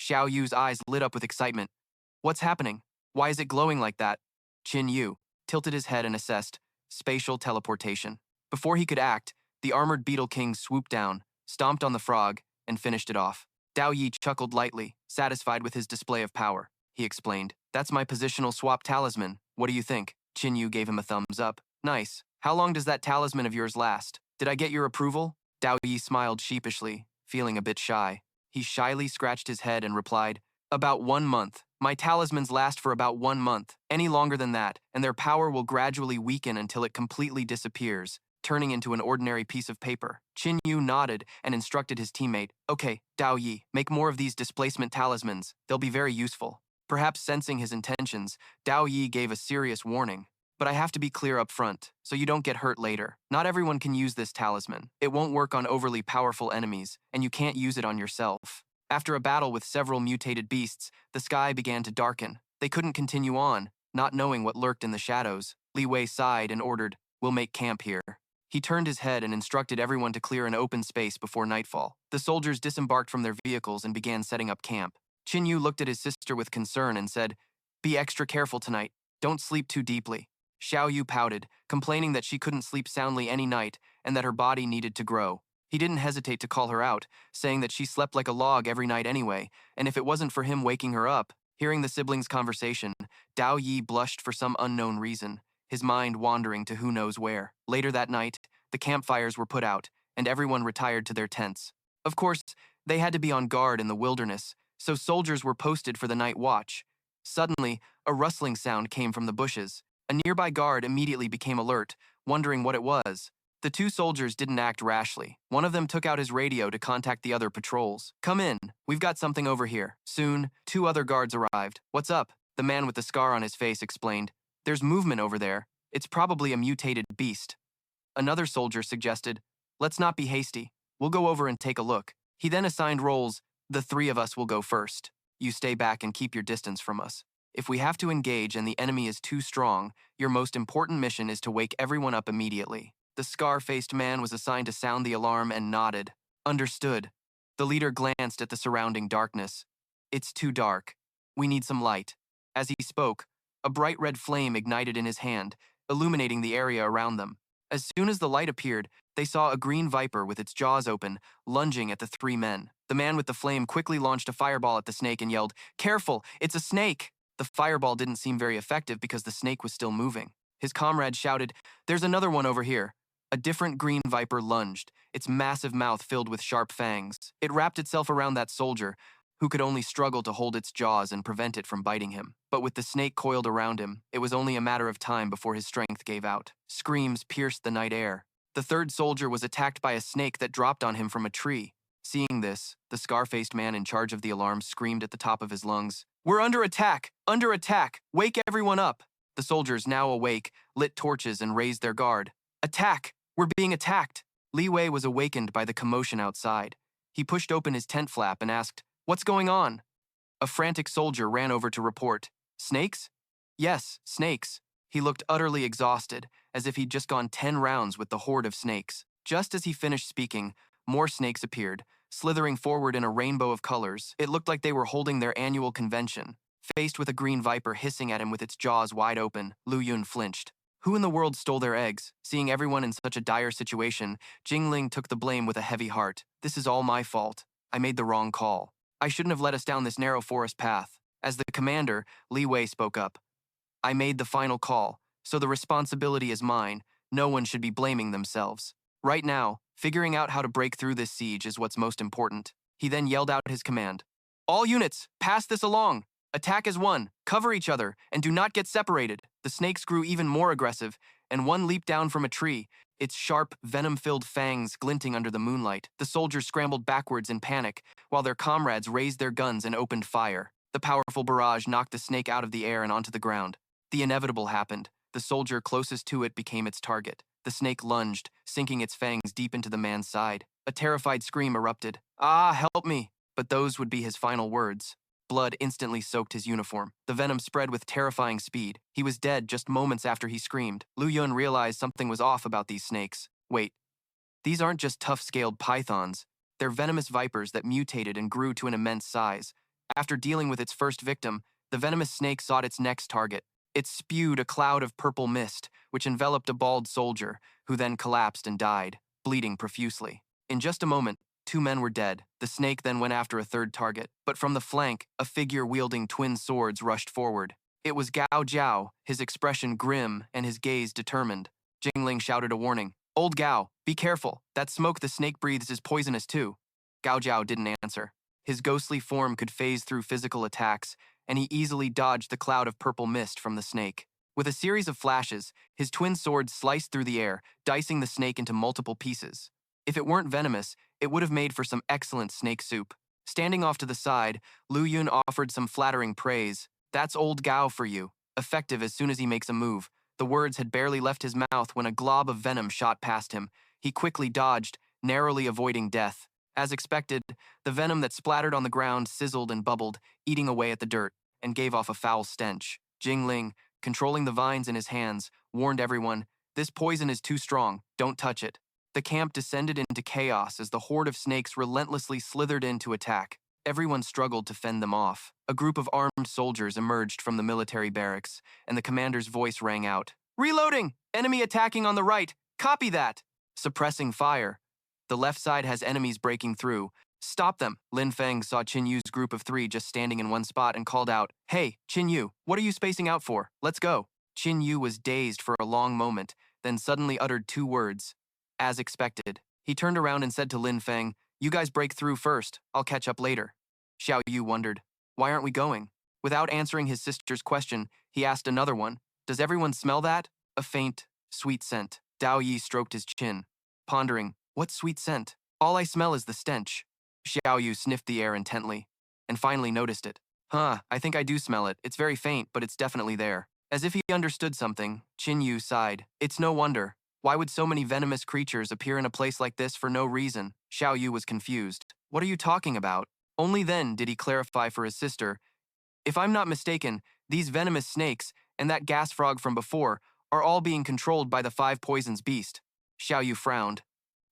A: Xiao Yu's eyes lit up with excitement. What's happening? Why is it glowing like that? Qin Yu tilted his head and assessed. Spatial teleportation. Before he could act, the armored Beetle King swooped down, stomped on the frog, and finished it off. Dao Yi chuckled lightly, satisfied with his display of power. He explained, "That's my positional swap talisman. What do you think?" Qin Yu gave him a thumbs up. "Nice. How long does that talisman of yours last? Did I get your approval?" Dao Yi smiled sheepishly, feeling a bit shy. He shyly scratched his head and replied, "About 1 month. My talismans last for about 1 month. Any longer than that, and their power will gradually weaken until it completely disappears, turning into an ordinary piece of paper." Qin Yu nodded and instructed his teammate, "Okay, Dao Yi, make more of these displacement talismans. They'll be very useful." Perhaps sensing his intentions, Dao Yi gave a serious warning. "But I have to be clear up front, so you don't get hurt later. Not everyone can use this talisman. It won't work on overly powerful enemies, and you can't use it on yourself." After a battle with several mutated beasts, the sky began to darken. They couldn't continue on, not knowing what lurked in the shadows. Li Wei sighed and ordered, "We'll make camp here." He turned his head and instructed everyone to clear an open space before nightfall. The soldiers disembarked from their vehicles and began setting up camp. Qin Yu looked at his sister with concern and said, "Be extra careful tonight. Don't sleep too deeply." Xiao Yu pouted, complaining that she couldn't sleep soundly any night and that her body needed to grow. He didn't hesitate to call her out, saying that she slept like a log every night anyway, and if it wasn't for him waking her up. Hearing the siblings' conversation, Dao Yi blushed for some unknown reason, his mind wandering to who knows where. Later that night, the campfires were put out, and everyone retired to their tents. Of course, they had to be on guard in the wilderness, so soldiers were posted for the night watch. Suddenly, a rustling sound came from the bushes. A nearby guard immediately became alert, wondering what it was. The two soldiers didn't act rashly. One of them took out his radio to contact the other patrols. "Come in, we've got something over here." Soon, 2 other guards arrived. "What's up?" The man with the scar on his face explained. "There's movement over there. It's probably a mutated beast." Another soldier suggested, "Let's not be hasty. We'll go over and take a look." He then assigned roles. "The 3 of us will go first. You stay back and keep your distance from us. If we have to engage and the enemy is too strong, your most important mission is to wake everyone up immediately." The scar-faced man was assigned to sound the alarm and nodded. "Understood." The leader glanced at the surrounding darkness. "It's too dark. We need some light." As he spoke, a bright red flame ignited in his hand, illuminating the area around them. As soon as the light appeared, they saw a green viper with its jaws open, lunging at the 3 men. The man with the flame quickly launched a fireball at the snake and yelled, "Careful, it's a snake!" The fireball didn't seem very effective because the snake was still moving. His comrade shouted, "There's another one over here." A different green viper lunged, its massive mouth filled with sharp fangs. It wrapped itself around that soldier, who could only struggle to hold its jaws and prevent it from biting him. But with the snake coiled around him, it was only a matter of time before his strength gave out. Screams pierced the night air. The 3rd soldier was attacked by a snake that dropped on him from a tree. Seeing this, the scar-faced man in charge of the alarm screamed at the top of his lungs, "We're under attack! Under attack! Wake everyone up!" The soldiers, now awake, lit torches and raised their guard. "Attack! We're being attacked!" Li Wei was awakened by the commotion outside. He pushed open his tent flap and asked, "What's going on?" A frantic soldier ran over to report, "Snakes?" "Yes, snakes." He looked utterly exhausted, as if he'd just gone 10 rounds with the horde of snakes. Just as he finished speaking, more snakes appeared, slithering forward in a rainbow of colors. It looked like they were holding their annual convention. Faced with a green viper hissing at him with its jaws wide open, Lu Yun flinched. Who in the world stole their eggs? Seeing everyone in such a dire situation, Jingling took the blame with a heavy heart. This is all my fault. I made the wrong call. I shouldn't have led us down this narrow forest path. As the commander, Li Wei spoke up. I made the final call, so the responsibility is mine. No one should be blaming themselves. Right now, figuring out how to break through this siege is what's most important. He then yelled out his command. All units, pass this along. Attack as one, cover each other, and do not get separated. The snakes grew even more aggressive, and one leaped down from a tree, its sharp, venom-filled fangs glinting under the moonlight. The soldiers scrambled backwards in panic, while their comrades raised their guns and opened fire. The powerful barrage knocked the snake out of the air and onto the ground. The inevitable happened. The soldier closest to it became its target. The snake lunged, sinking its fangs deep into the man's side. A terrified scream erupted. Ah, help me! But those would be his final words. Blood instantly soaked his uniform. The venom spread with terrifying speed. He was dead just moments after he screamed. Lu Yun realized something was off about these snakes. Wait, these aren't just tough-scaled pythons. They're venomous vipers that mutated and grew to an immense size. After dealing with its first victim, the venomous snake sought its next target. It spewed a cloud of purple mist, which enveloped a bald soldier, who then collapsed and died, bleeding profusely. In just a moment, 2 men were dead. The snake then went after a third target, but from the flank, a figure wielding twin swords rushed forward. It was Gao Jiao, his expression grim and his gaze determined. Jingling shouted a warning. Old Gao, be careful. That smoke the snake breathes is poisonous too. Gao Jiao didn't answer. His ghostly form could phase through physical attacks, and he easily dodged the cloud of purple mist from the snake. With a series of flashes, his twin swords sliced through the air, dicing the snake into multiple pieces. If it weren't venomous, it would have made for some excellent snake soup. Standing off to the side, Lu Yun offered some flattering praise. That's old Gao for you. Effective as soon as he makes a move. The words had barely left his mouth when a glob of venom shot past him. He quickly dodged, narrowly avoiding death. As expected, the venom that splattered on the ground sizzled and bubbled, eating away at the dirt, and gave off a foul stench. Jingling, controlling the vines in his hands, warned everyone, this poison is too strong, don't touch it. The camp descended into chaos as the horde of snakes relentlessly slithered in to attack. Everyone struggled to fend them off. A group of armed soldiers emerged from the military barracks, and the commander's voice rang out. Reloading! Enemy attacking on the right! Copy that! Suppressing fire. The left side has enemies breaking through. Stop them! Lin Feng saw Qin Yu's group of 3 just standing in one spot and called out, Hey, Qin Yu, what are you spacing out for? Let's go. Qin Yu was dazed for a long moment, then suddenly uttered 2 words. As expected. He turned around and said to Lin Feng, You guys break through first. I'll catch up later. Xiao Yu wondered, Why aren't we going? Without answering his sister's question, he asked another one, Does everyone smell that? A faint, sweet scent. Dao Yi stroked his chin, pondering, What sweet scent? All I smell is the stench. Xiao Yu sniffed the air intently, and finally noticed it. I think I do smell it. It's very faint, but it's definitely there. As if he understood something, Qin Yu sighed. It's no wonder. Why would so many venomous creatures appear in a place like this for no reason? Xiao Yu was confused. What are you talking about? Only then did he clarify for his sister. If I'm not mistaken, these venomous snakes and that gas frog from before are all being controlled by the 5 poisons beast. Xiao Yu frowned.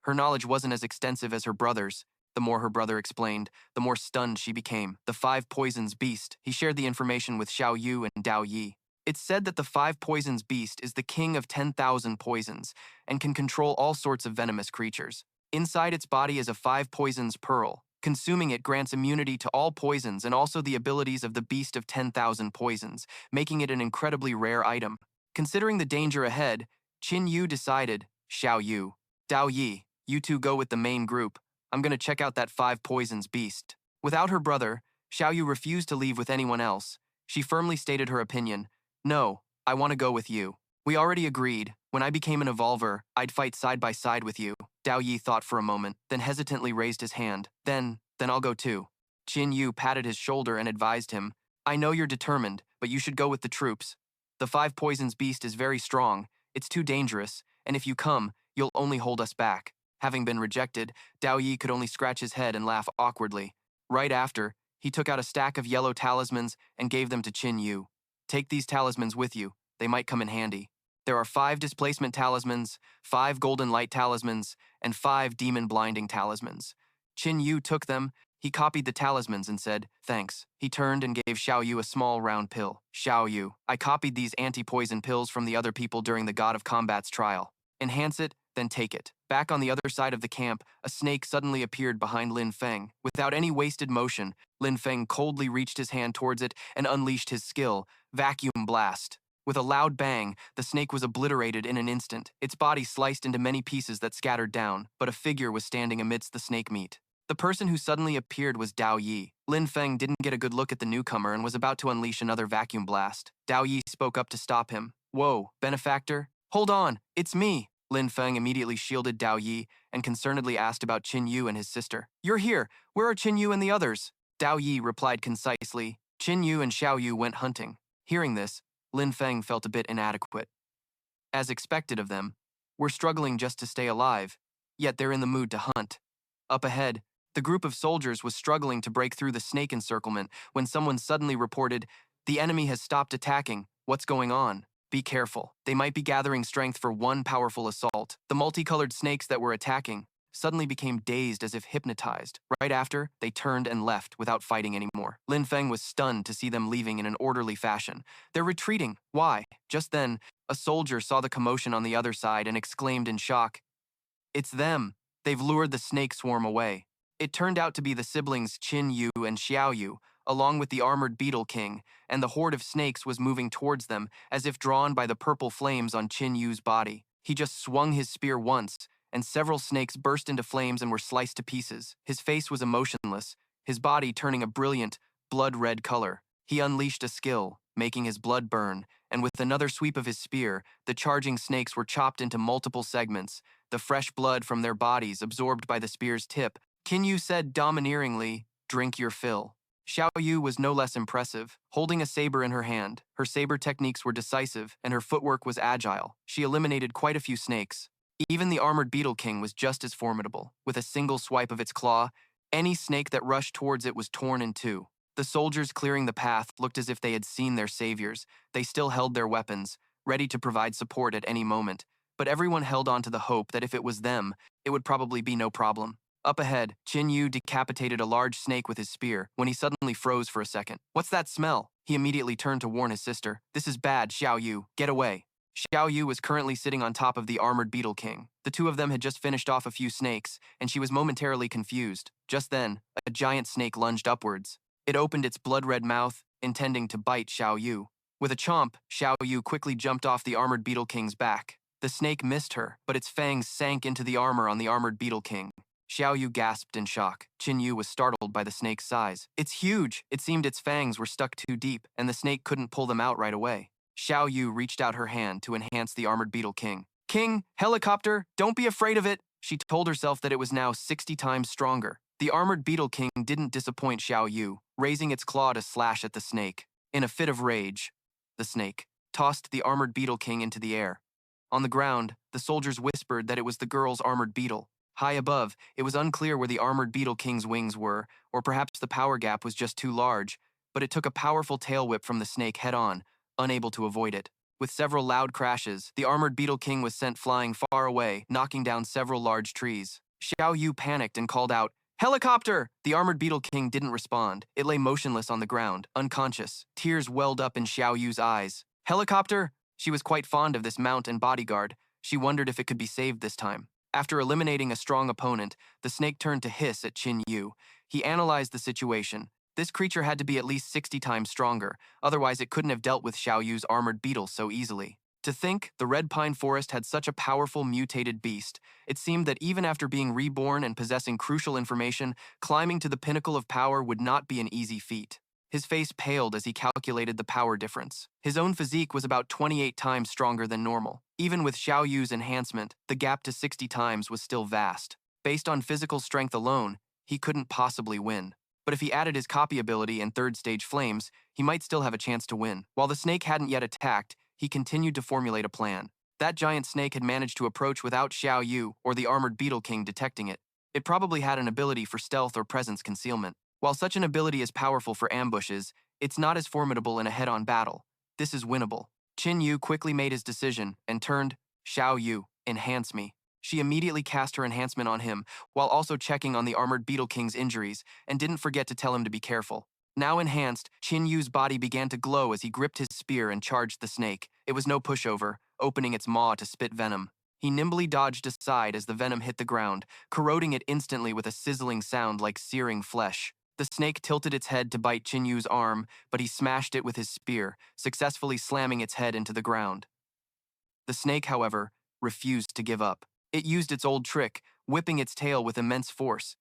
A: Her knowledge wasn't as extensive as her brother's. The more her brother explained, the more stunned she became. The 5 poisons beast. He shared the information with Xiao Yu and Dao Yi. It's said that the 5 poisons beast is the king of 10,000 poisons and can control all sorts of venomous creatures. Inside its body is a 5 poisons pearl. Consuming it grants immunity to all poisons and also the abilities of the beast of 10,000 poisons, making it an incredibly rare item. Considering the danger ahead, Qin Yu decided, Xiao Yu, Dao Yi, you 2 go with the main group. I'm gonna check out that 5 poisons beast. Without her brother, Xiao Yu refused to leave with anyone else. She firmly stated her opinion. No, I want to go with you. We already agreed. When I became an evolver, I'd fight side by side with you. Dao Yi thought for a moment, then hesitantly raised his hand. Then I'll go too. Qin Yu patted his shoulder and advised him, I know you're determined, but you should go with the troops. The 5 poisons beast is very strong. It's too dangerous, and if you come, you'll only hold us back. Having been rejected, Dao Yi could only scratch his head and laugh awkwardly. Right after, he took out a stack of yellow talismans and gave them to Qin Yu. Take these talismans with you. They might come in handy. There are 5 displacement talismans, 5 golden light talismans, and 5 demon blinding talismans. Qin Yu took them. He copied the talismans and said, "Thanks." He turned and gave Xiao Yu a small round pill. "Xiao Yu, I copied these anti-poison pills from the other people during the God of Combat's trial. Enhance it, then take it." Back on the other side of the camp, a snake suddenly appeared behind Lin Feng. Without any wasted motion, Lin Feng coldly reached his hand towards it and unleashed his skill, Vacuum Blast. With a loud bang, the snake was obliterated in an instant, its body sliced into many pieces that scattered down, but a figure was standing amidst the snake meat. The person who suddenly appeared was Dao Yi. Lin Feng didn't get a good look at the newcomer and was about to unleash another vacuum blast. Dao Yi spoke up to stop him. "Whoa, benefactor? Hold on, it's me." Lin Feng immediately shielded Dao Yi and concernedly asked about Qin Yu and his sister. "You're here. Where are Qin Yu and the others?" Dao Yi replied concisely. "Qin Yu and Xiao Yu went hunting." Hearing this, Lin Feng felt a bit inadequate. As expected of them, we're struggling just to stay alive, yet they're in the mood to hunt. Up ahead, the group of soldiers was struggling to break through the snake encirclement when someone suddenly reported, "The enemy has stopped attacking. What's going on? Be careful. They might be gathering strength for one powerful assault." The multicolored snakes that were attacking suddenly became dazed as if hypnotized. Right after, they turned and left without fighting anymore. Lin Feng was stunned to see them leaving in an orderly fashion. "They're retreating. Why?" Just then, a soldier saw the commotion on the other side and exclaimed in shock, "It's them. They've lured the snake swarm away." It turned out to be the siblings Qin Yu and Xiao Yu, along with the armored beetle king, and the horde of snakes was moving towards them as if drawn by the purple flames on Qin Yu's body. He just swung his spear once, and several snakes burst into flames and were sliced to pieces. His face was emotionless, his body turning a brilliant, blood-red color. He unleashed a skill, making his blood burn, and with another sweep of his spear, the charging snakes were chopped into multiple segments, the fresh blood from their bodies absorbed by the spear's tip. Qin Yu said domineeringly, "Drink your fill." Xiao Yu was no less impressive, holding a saber in her hand. Her saber techniques were decisive, and her footwork was agile. She eliminated quite a few snakes. Even the armored beetle king was just as formidable. With a single swipe of its claw, any snake that rushed towards it was torn in two. The soldiers clearing the path looked as if they had seen their saviors. They still held their weapons, ready to provide support at any moment. But everyone held on to the hope that if it was them, it would probably be no problem. Up ahead, Qin Yu decapitated a large snake with his spear when he suddenly froze for a second. "What's that smell?" He immediately turned to warn his sister. "This is bad, Xiao Yu. Get away." Xiao Yu was currently sitting on top of the armored beetle king. The two of them had just finished off a few snakes, and she was momentarily confused. Just then, a giant snake lunged upwards. It opened its blood-red mouth, intending to bite Xiao Yu. With a chomp, Xiao Yu quickly jumped off the armored beetle king's back. The snake missed her, but its fangs sank into the armor on the armored beetle king. Xiao Yu gasped in shock. Qin Yu was startled by the snake's size. "It's huge!" It seemed its fangs were stuck too deep, and the snake couldn't pull them out right away. Xiao Yu reached out her hand to enhance the armored beetle king. "King, helicopter, don't be afraid of it!" She told herself that it was now 60 times stronger. The armored beetle king didn't disappoint Xiao Yu, raising its claw to slash at the snake. In a fit of rage, the snake tossed the armored beetle king into the air. On the ground, the soldiers whispered that it was the girl's armored beetle. High above, it was unclear where the armored beetle king's wings were, or perhaps the power gap was just too large, but it took a powerful tail whip from the snake head-on, unable to avoid it. With several loud crashes, the armored beetle king was sent flying far away, knocking down several large trees. Xiao Yu panicked and called out, "Helicopter!" The armored beetle king didn't respond. It lay motionless on the ground, unconscious. Tears welled up in Xiao Yu's eyes. "Helicopter!" She was quite fond of this mount and bodyguard. She wondered if it could be saved this time. After eliminating a strong opponent, the snake turned to hiss at Qin Yu. He analyzed the situation. This creature had to be at least 60 times stronger, otherwise it couldn't have dealt with Xiao Yu's armored beetle so easily. To think the red pine forest had such a powerful mutated beast, it seemed that even after being reborn and possessing crucial information, climbing to the pinnacle of power would not be an easy feat. His face paled as he calculated the power difference. His own physique was about 28 times stronger than normal. Even with Xiao Yu's enhancement, the gap to 60 times was still vast. Based on physical strength alone, he couldn't possibly win. But if he added his copy ability and third-stage flames, he might still have a chance to win. While the snake hadn't yet attacked, he continued to formulate a plan. That giant snake had managed to approach without Xiao Yu or the armored beetle king detecting it. It probably had an ability for stealth or presence concealment. While such an ability is powerful for ambushes, it's not as formidable in a head-on battle. This is winnable. Qin Yu quickly made his decision and turned, "Xiao Yu, enhance me." She immediately cast her enhancement on him, while also checking on the armored Beetle King's injuries, and didn't forget to tell him to be careful. Now enhanced, Qin Yu's body began to glow as he gripped his spear and charged the snake. It was no pushover, opening its maw to spit venom. He nimbly dodged aside as the venom hit the ground, corroding it instantly with a sizzling sound like searing flesh. The snake tilted its head to bite Qin Yu's arm, but he smashed it with his spear, successfully slamming its head into the ground. The snake, however, refused to give up. It used its old trick, whipping its tail with immense force.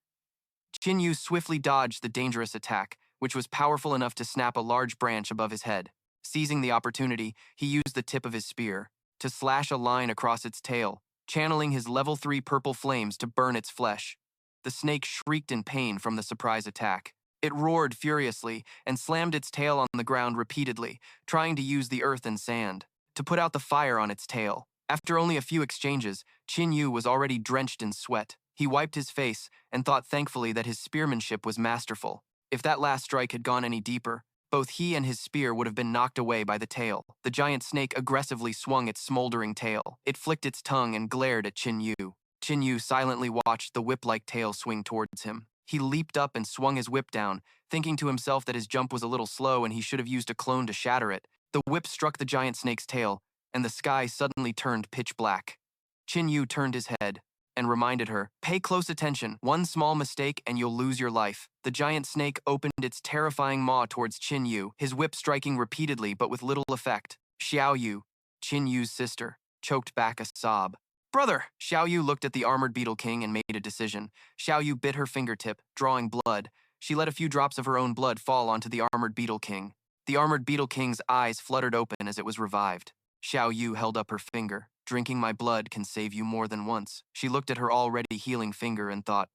A: Qin Yu swiftly dodged the dangerous attack, which was powerful enough to snap a large branch above his head. Seizing the opportunity, he used the tip of his spear to slash a line across its tail, channeling his level 3 purple flames to burn its flesh. The snake shrieked in pain from the surprise attack. It roared furiously and slammed its tail on the ground repeatedly, trying to use the earth and sand to put out the fire on its tail. After only a few exchanges, Qin Yu was already drenched in sweat. He wiped his face and thought thankfully that his spearmanship was masterful. If that last strike had gone any deeper, both he and his spear would have been knocked away by the tail. The giant snake aggressively swung its smoldering tail. It flicked its tongue and glared at Qin Yu. Qin Yu silently watched the whip-like tail swing towards him. He leaped up and swung his whip down, thinking to himself that his jump was a little slow and he should have used a clone to shatter it. The whip struck the giant snake's tail, and the sky suddenly turned pitch black. Qin Yu turned his head and reminded her, "Pay close attention. One small mistake and you'll lose your life." The giant snake opened its terrifying maw towards Qin Yu, his whip striking repeatedly but with little effect. Xiao Yu, Qin Yu's sister, choked back a sob. "Brother!" Xiao Yu looked at the armored Beetle King and made a decision. Xiao Yu bit her fingertip, drawing blood. She let a few drops of her own blood fall onto the armored Beetle King. The armored Beetle King's eyes fluttered open as it was revived. Xiao Yu held up her finger. "Drinking my blood can save you more than once." She looked at her already healing finger and thought,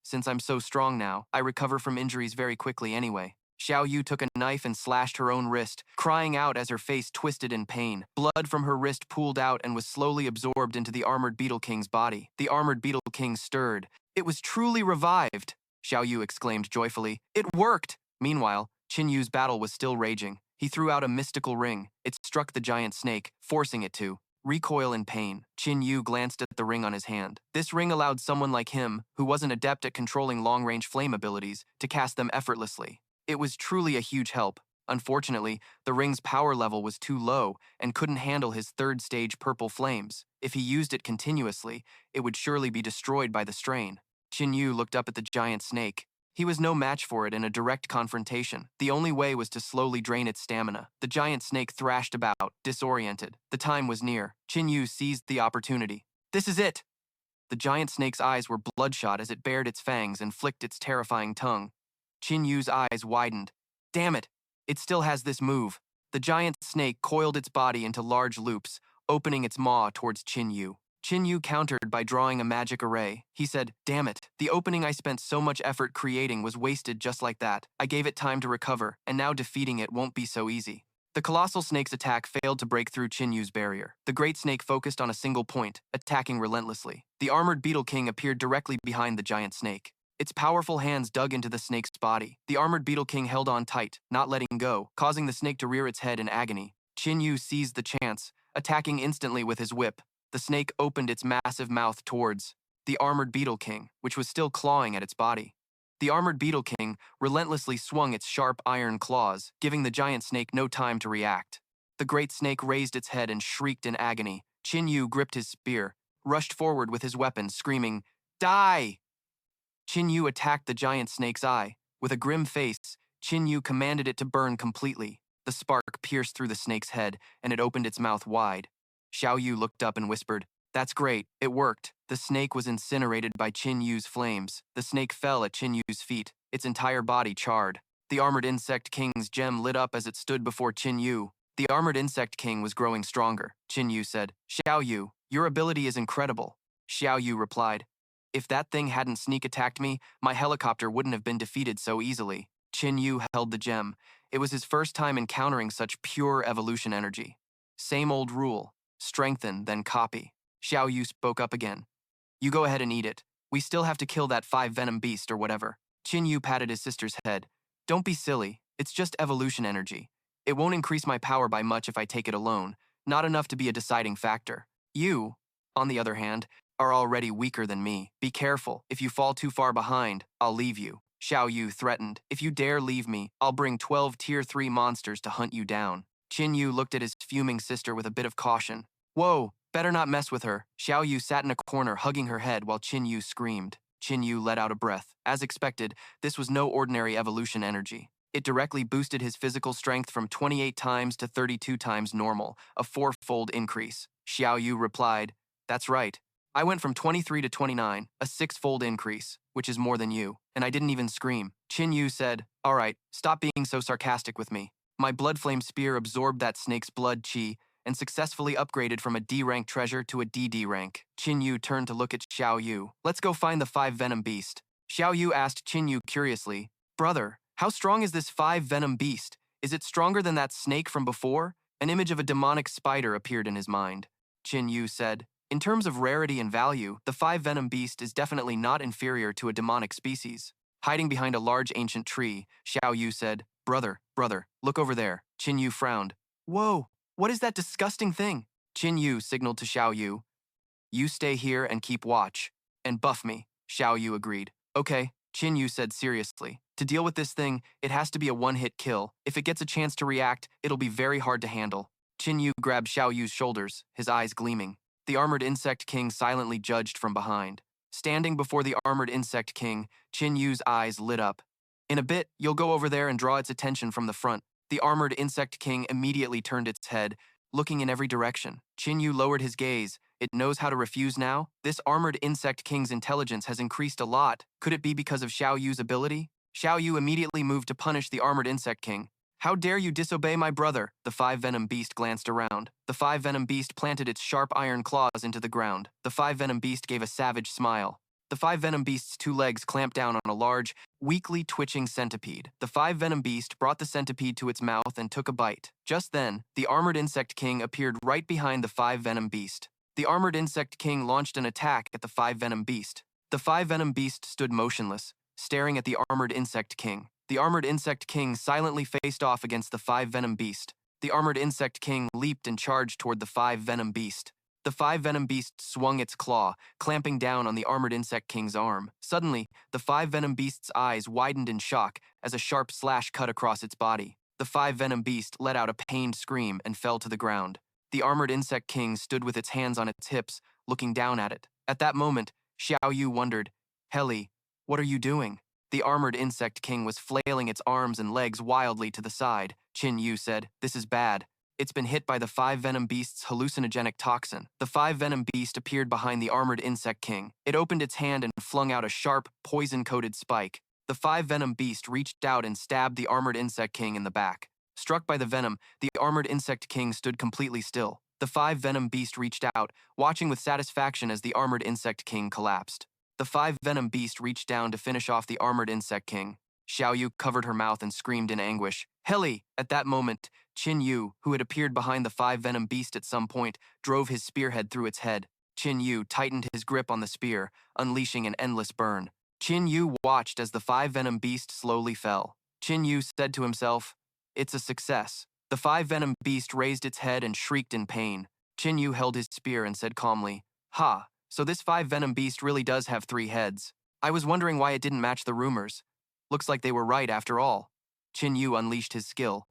A: since I'm so strong now, I recover from injuries very quickly anyway. Xiao Yu took a knife and slashed her own wrist, crying out as her face twisted in pain. Blood from her wrist pooled out and was slowly absorbed into the armored Beetle King's body. The armored Beetle King stirred. "It was truly revived!" Xiao Yu exclaimed joyfully. "It worked!" Meanwhile, Qin Yu's battle was still raging. He threw out a mystical ring. It struck the giant snake, forcing it to recoil in pain. Qin Yu glanced at the ring on his hand. This ring allowed someone like him, who wasn't adept at controlling long-range flame abilities, to cast them effortlessly. It was truly a huge help. Unfortunately, the ring's power level was too low and couldn't handle his third-stage purple flames. If he used it continuously, it would surely be destroyed by the strain. Qin Yu looked up at the giant snake. He was no match for it in a direct confrontation. The only way was to slowly drain its stamina. The giant snake thrashed about, disoriented. The time was near. Qin Yu seized the opportunity. "This is it!" The giant snake's eyes were bloodshot as it bared its fangs and flicked its terrifying tongue. Qin Yu's eyes widened. "Damn it! It still has this move." The giant snake coiled its body into large loops, opening its maw towards Qin Yu. Qin Yu countered by drawing a magic array. He said, "Damn it, the opening I spent so much effort creating was wasted just like that. I gave it time to recover, and now defeating it won't be so easy." The colossal snake's attack failed to break through Qin Yu's barrier. The great snake focused on a single point, attacking relentlessly. The armored Beetle King appeared directly behind the giant snake. Its powerful hands dug into the snake's body. The armored Beetle King held on tight, not letting go, causing the snake to rear its head in agony. Qin Yu seized the chance, attacking instantly with his whip. The snake opened its massive mouth towards the armored Beetle King, which was still clawing at its body. The armored Beetle King relentlessly swung its sharp iron claws, giving the giant snake no time to react. The great snake raised its head and shrieked in agony. Qin Yu gripped his spear, rushed forward with his weapon, screaming, "Die!" Qin Yu attacked the giant snake's eye. With a grim face, Qin Yu commanded it to burn completely. The spark pierced through the snake's head, and it opened its mouth wide. Xiao Yu looked up and whispered, "That's great, it worked." The snake was incinerated by Qin Yu's flames. The snake fell at Qin Yu's feet, its entire body charred. The armored insect king's gem lit up as it stood before Qin Yu. The armored insect king was growing stronger. Qin Yu said, "Xiao Yu, your ability is incredible." Xiao Yu replied, "If that thing hadn't sneak attacked me, my helicopter wouldn't have been defeated so easily." Qin Yu held the gem. It was his first time encountering such pure evolution energy. Same old rule. Strengthen, then copy. Xiao Yu spoke up again. "You go ahead and eat it. We still have to kill that 5-venom beast or whatever." Qin Yu patted his sister's head. "Don't be silly. It's just evolution energy. It won't increase my power by much if I take it alone. Not enough to be a deciding factor. You, on the other hand, are already weaker than me. Be careful. If you fall too far behind, I'll leave you. Xiao Yu threatened. If you dare leave me, I'll bring 12 Tier 3 monsters to hunt you down. Qin Yu looked at his fuming sister with a bit of caution. Whoa, better not mess with her. Xiao Yu sat in a corner hugging her head while Qin Yu screamed. Qin Yu let out a breath. As expected, this was no ordinary evolution energy. It directly boosted his physical strength from 28 times to 32 times normal, a four-fold increase. Xiao Yu replied, "That's right. I went from 23 to 29, a six-fold increase, which is more than you, and I didn't even scream." Qin Yu said, "All right, stop being so sarcastic with me." My blood flame spear absorbed that snake's blood chi and successfully upgraded from a D-rank treasure to a DD rank. Qin Yu turned to look at Xiao Yu. "Let's go find the 5-venom beast." Xiao Yu asked Qin Yu curiously, "Brother, how strong is this 5-venom beast? Is it stronger than that snake from before?" An image of a demonic spider appeared in his mind. Qin Yu said, "In terms of rarity and value, the 5-venom beast is definitely not inferior to a demonic species." Hiding behind a large ancient tree, Xiao Yu said, Brother, look over there." Qin Yu frowned. "Whoa, what is that disgusting thing?" Qin Yu signaled to Xiao Yu. "You stay here and keep watch. And buff me." Xiao Yu agreed. "Okay," Qin Yu said seriously. "To deal with this thing, it has to be a one-hit kill. If it gets a chance to react, it'll be very hard to handle." Qin Yu grabbed Xiao Yu's shoulders, his eyes gleaming. The armored insect king silently judged from behind. Standing before the armored insect king, Qin Yu's eyes lit up. "In a bit, you'll go over there and draw its attention from the front." The armored insect king immediately turned its head, looking in every direction. Qin Yu lowered his gaze. It knows how to refuse now? This armored insect king's intelligence has increased a lot. Could it be because of Xiao Yu's ability? Xiao Yu immediately moved to punish the armored insect king. "How dare you disobey my brother?" The 5-venom beast glanced around. The 5-venom beast planted its sharp iron claws into the ground. The 5-venom beast gave a savage smile. The 5-venom beast's two legs clamped down on a large, weakly twitching centipede. The 5-venom beast brought the centipede to its mouth and took a bite. Just then, the armored insect king appeared right behind the 5-venom beast. The armored insect king launched an attack at the 5-venom beast. The 5-venom beast stood motionless, staring at the armored insect king. The armored insect king silently faced off against the 5-venom beast. The armored insect king leaped and charged toward the 5-venom beast. The 5-venom beast swung its claw, clamping down on the armored insect king's arm. Suddenly, the 5-venom beast's eyes widened in shock as a sharp slash cut across its body. The 5-venom beast let out a pained scream and fell to the ground. The armored insect king stood with its hands on its hips, looking down at it. At that moment, Xiao Yu wondered, "Heli, what are you doing?" The armored insect king was flailing its arms and legs wildly to the side. Qin Yu said, "This is bad. It's been hit by the 5-venom beast's hallucinogenic toxin." The 5-venom beast appeared behind the armored insect king. It opened its hand and flung out a sharp, poison-coated spike. The 5-venom beast reached out and stabbed the armored insect king in the back. Struck by the venom, the armored insect king stood completely still. The 5-venom beast reached out, watching with satisfaction as the armored insect king collapsed. The 5-venom beast reached down to finish off the armored insect king. Xiao Yu covered her mouth and screamed in anguish. "Heli!" At that moment, Qin Yu, who had appeared behind the 5-venom beast at some point, drove his spearhead through its head. Qin Yu tightened his grip on the spear, unleashing an endless burn. Qin Yu watched as the 5-venom beast slowly fell. Qin Yu said to himself, "It's a success." The 5-venom beast raised its head and shrieked in pain. Qin Yu held his spear and said calmly, "Ha, so this 5-venom beast really does have 3 heads. I was wondering why it didn't match the rumors. Looks like they were right after all." Qin Yu unleashed his skill.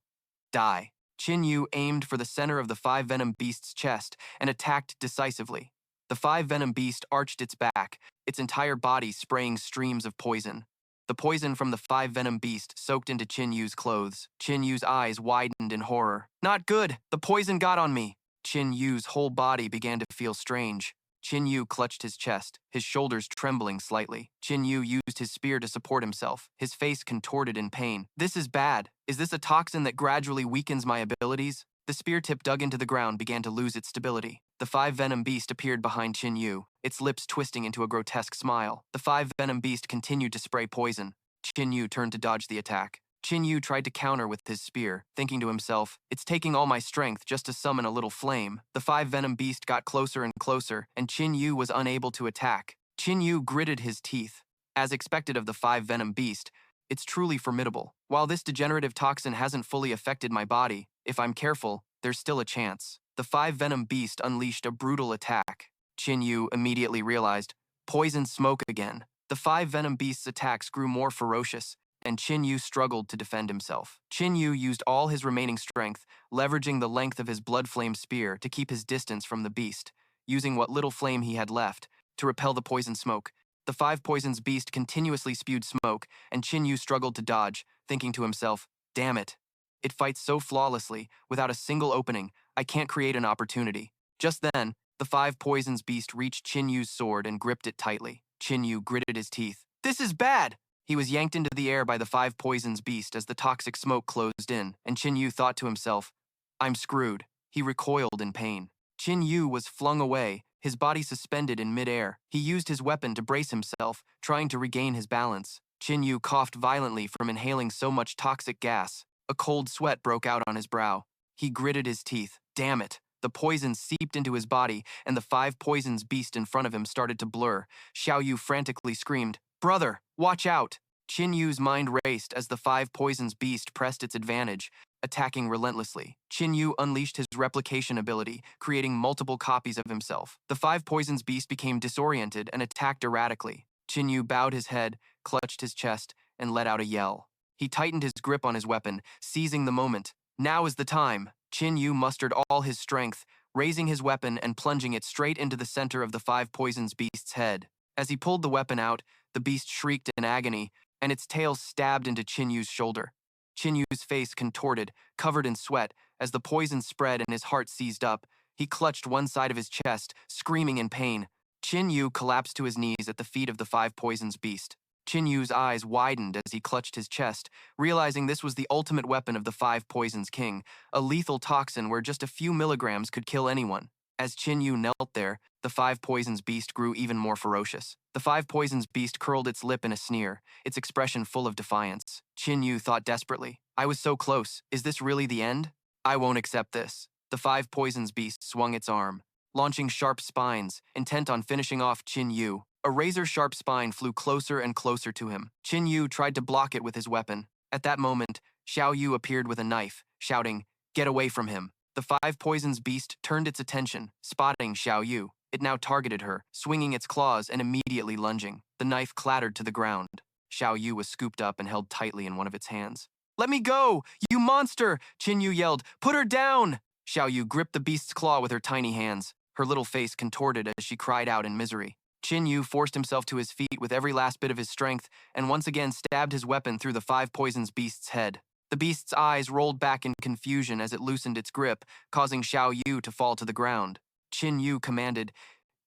A: Die. Qin Yu aimed for the center of the 5-venom beast's chest and attacked decisively. The 5-venom beast arched its back, its entire body spraying streams of poison. The poison from the 5-venom beast soaked into Qin Yu's clothes. Qin Yu's eyes widened in horror. "Not good! The poison got on me!" Qin Yu's whole body began to feel strange. Qin Yu clutched his chest, his shoulders trembling slightly. Qin Yu used his spear to support himself, his face contorted in pain. "This is bad. Is this a toxin that gradually weakens my abilities?" The spear tip dug into the ground began to lose its stability. The 5-venom beast appeared behind Qin Yu, its lips twisting into a grotesque smile. The 5-venom beast continued to spray poison. Qin Yu turned to dodge the attack. Qin Yu tried to counter with his spear, thinking to himself, "It's taking all my strength just to summon a little flame." The 5-venom beast got closer and closer, and Qin Yu was unable to attack. Qin Yu gritted his teeth. As expected of the 5-venom beast, it's truly formidable. While this degenerative toxin hasn't fully affected my body, if I'm careful, there's still a chance. The 5-venom beast unleashed a brutal attack. Qin Yu immediately realized. Poison smoke again. The five venom beasts' attacks grew more ferocious, and Qin Yu struggled to defend himself. Qin Yu used all his remaining strength, leveraging the length of his blood flame spear to keep his distance from the beast, using what little flame he had left to repel the poison smoke. The five poisons beast continuously spewed smoke, and Qin Yu struggled to dodge, thinking to himself, damn it. It fights so flawlessly, without a single opening, I can't create an opportunity. Just then, the five poisons beast reached Qin Yu's sword and gripped it tightly. Qin Yu gritted his teeth. This is bad! He was yanked into the air by the five poisons beast as the toxic smoke closed in, and Qin Yu thought to himself, I'm screwed. He recoiled in pain. Qin Yu was flung away, his body suspended in midair. He used his weapon to brace himself, trying to regain his balance. Qin Yu coughed violently from inhaling so much toxic gas. A cold sweat broke out on his brow. He gritted his teeth. Damn it. The poison seeped into his body, and the five poisons beast in front of him started to blur. Xiao Yu frantically screamed, Brother, watch out! Qin Yu's mind raced as the five poisons beast pressed its advantage, attacking relentlessly. Qin Yu unleashed his replication ability, creating multiple copies of himself. The five poisons beast became disoriented and attacked erratically. Qin Yu bowed his head, clutched his chest, and let out a yell. He tightened his grip on his weapon, seizing the moment. Now is the time. Qin Yu mustered all his strength, raising his weapon and plunging it straight into the center of the five poisons beast's head. As he pulled the weapon out, the beast shrieked in agony, and its tail stabbed into Qin Yu's shoulder. Qin Yu's face contorted, covered in sweat, as the poison spread and his heart seized up. He clutched one side of his chest, screaming in pain. Qin Yu collapsed to his knees at the feet of the five poisons beast. Qin Yu's eyes widened as he clutched his chest, realizing this was the ultimate weapon of the five poisons king, a lethal toxin where just a few milligrams could kill anyone. As Qin Yu knelt there, the five poisons beast grew even more ferocious. The five poisons beast curled its lip in a sneer, its expression full of defiance. Qin Yu thought desperately, I was so close. Is this really the end? I won't accept this. The five poisons beast swung its arm, launching sharp spines, intent on finishing off Qin Yu. A razor-sharp spine flew closer and closer to him. Qin Yu tried to block it with his weapon. At that moment, Xiao Yu appeared with a knife, shouting, Get away from him. The five poisons beast turned its attention, spotting Xiao Yu. It now targeted her, swinging its claws and immediately lunging. The knife clattered to the ground. Xiao Yu was scooped up and held tightly in one of its hands. Let me go! You monster! Qin Yu yelled. Put her down! Xiao Yu gripped the beast's claw with her tiny hands. Her little face contorted as she cried out in misery. Qin Yu forced himself to his feet with every last bit of his strength and once again stabbed his weapon through the five poisons beast's head. The beast's eyes rolled back in confusion as it loosened its grip, causing Xiao Yu to fall to the ground. Qin Yu commanded,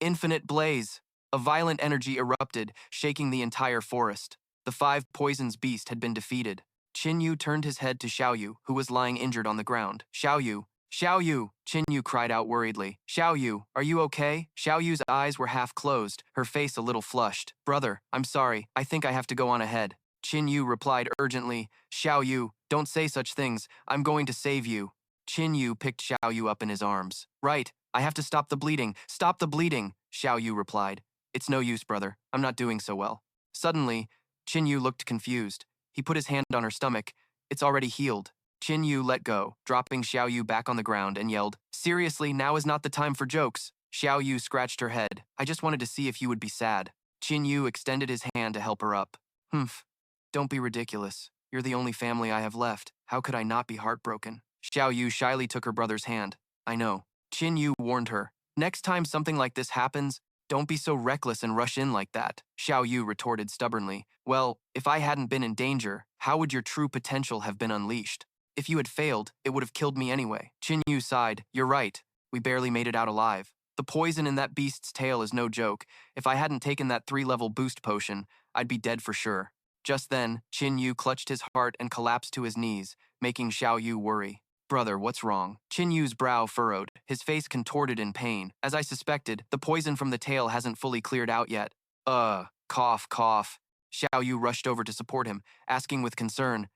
A: Infinite blaze! A violent energy erupted, shaking the entire forest. The five poisons beast had been defeated. Qin Yu turned his head to Xiao Yu, who was lying injured on the ground. Xiao Yu! Xiao Yu! Qin Yu cried out worriedly. Xiao Yu, are you okay? Xiao Yu's eyes were half closed, her face a little flushed. Brother, I'm sorry, I think I have to go on ahead. Qin Yu replied urgently, Xiao Yu, don't say such things, I'm going to save you. Qin Yu picked Xiao Yu up in his arms. Right, I have to stop the bleeding, Xiao Yu replied. It's no use, brother, I'm not doing so well. Suddenly, Qin Yu looked confused. He put his hand on her stomach. It's already healed. Qin Yu let go, dropping Xiao Yu back on the ground and yelled, Seriously, now is not the time for jokes. Xiao Yu scratched her head. I just wanted to see if you would be sad. Qin Yu extended his hand to help her up. Humph. Don't be ridiculous. You're the only family I have left. How could I not be heartbroken? Xiao Yu shyly took her brother's hand. I know. Qin Yu warned her. Next time something like this happens, don't be so reckless and rush in like that. Xiao Yu retorted stubbornly. Well, if I hadn't been in danger, how would your true potential have been unleashed? If you had failed, it would have killed me anyway. Qin Yu sighed. You're right. We barely made it out alive. The poison in that beast's tail is no joke. If I hadn't taken that 3-level boost potion, I'd be dead for sure. Just then, Qin Yu clutched his heart and collapsed to his knees, making Xiao Yu worry. Brother, what's wrong? Qin Yu's brow furrowed, his face contorted in pain. As I suspected, the poison from the tail hasn't fully cleared out yet. Cough, cough. Xiao Yu rushed over to support him, asking with concern,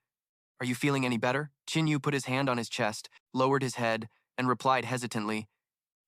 A: Are you feeling any better? Qin Yu put his hand on his chest, lowered his head, and replied hesitantly,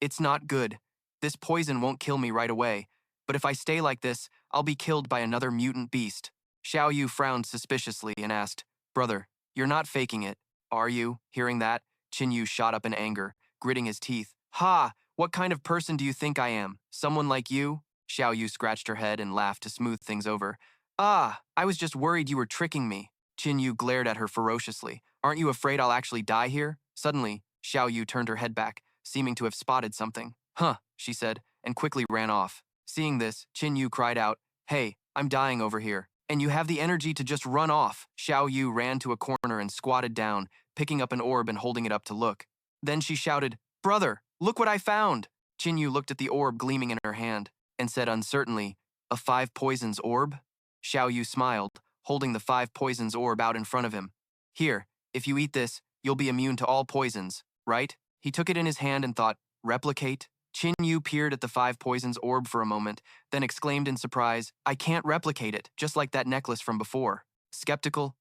A: It's not good. This poison won't kill me right away, but if I stay like this, I'll be killed by another mutant beast. Xiao Yu frowned suspiciously and asked, Brother, you're not faking it, are you? Hearing that, Qin Yu shot up in anger, gritting his teeth. Ha! What kind of person do you think I am? Someone like you? Xiao Yu scratched her head and laughed to smooth things over. Ah, I was just worried you were tricking me. Qin Yu glared at her ferociously. Aren't you afraid I'll actually die here? Suddenly, Xiao Yu turned her head back, seeming to have spotted something. Huh, she said, and quickly ran off. Seeing this, Qin Yu cried out, Hey, I'm dying over here. And you have the energy to just run off. Xiao Yu ran to a corner and squatted down, picking up an orb and holding it up to look. Then she shouted, Brother, look what I found! Qin Yu looked at the orb gleaming in her hand and said uncertainly, A 5 poisons orb? Xiao Yu smiled, holding the 5 poisons orb out in front of him. Here, if you eat this, you'll be immune to all poisons, right? He took it in his hand and thought, Replicate? Qin Yu peered at the 5 poisons orb for a moment, then exclaimed in surprise, I can't replicate it, just like that necklace from before. Skeptical?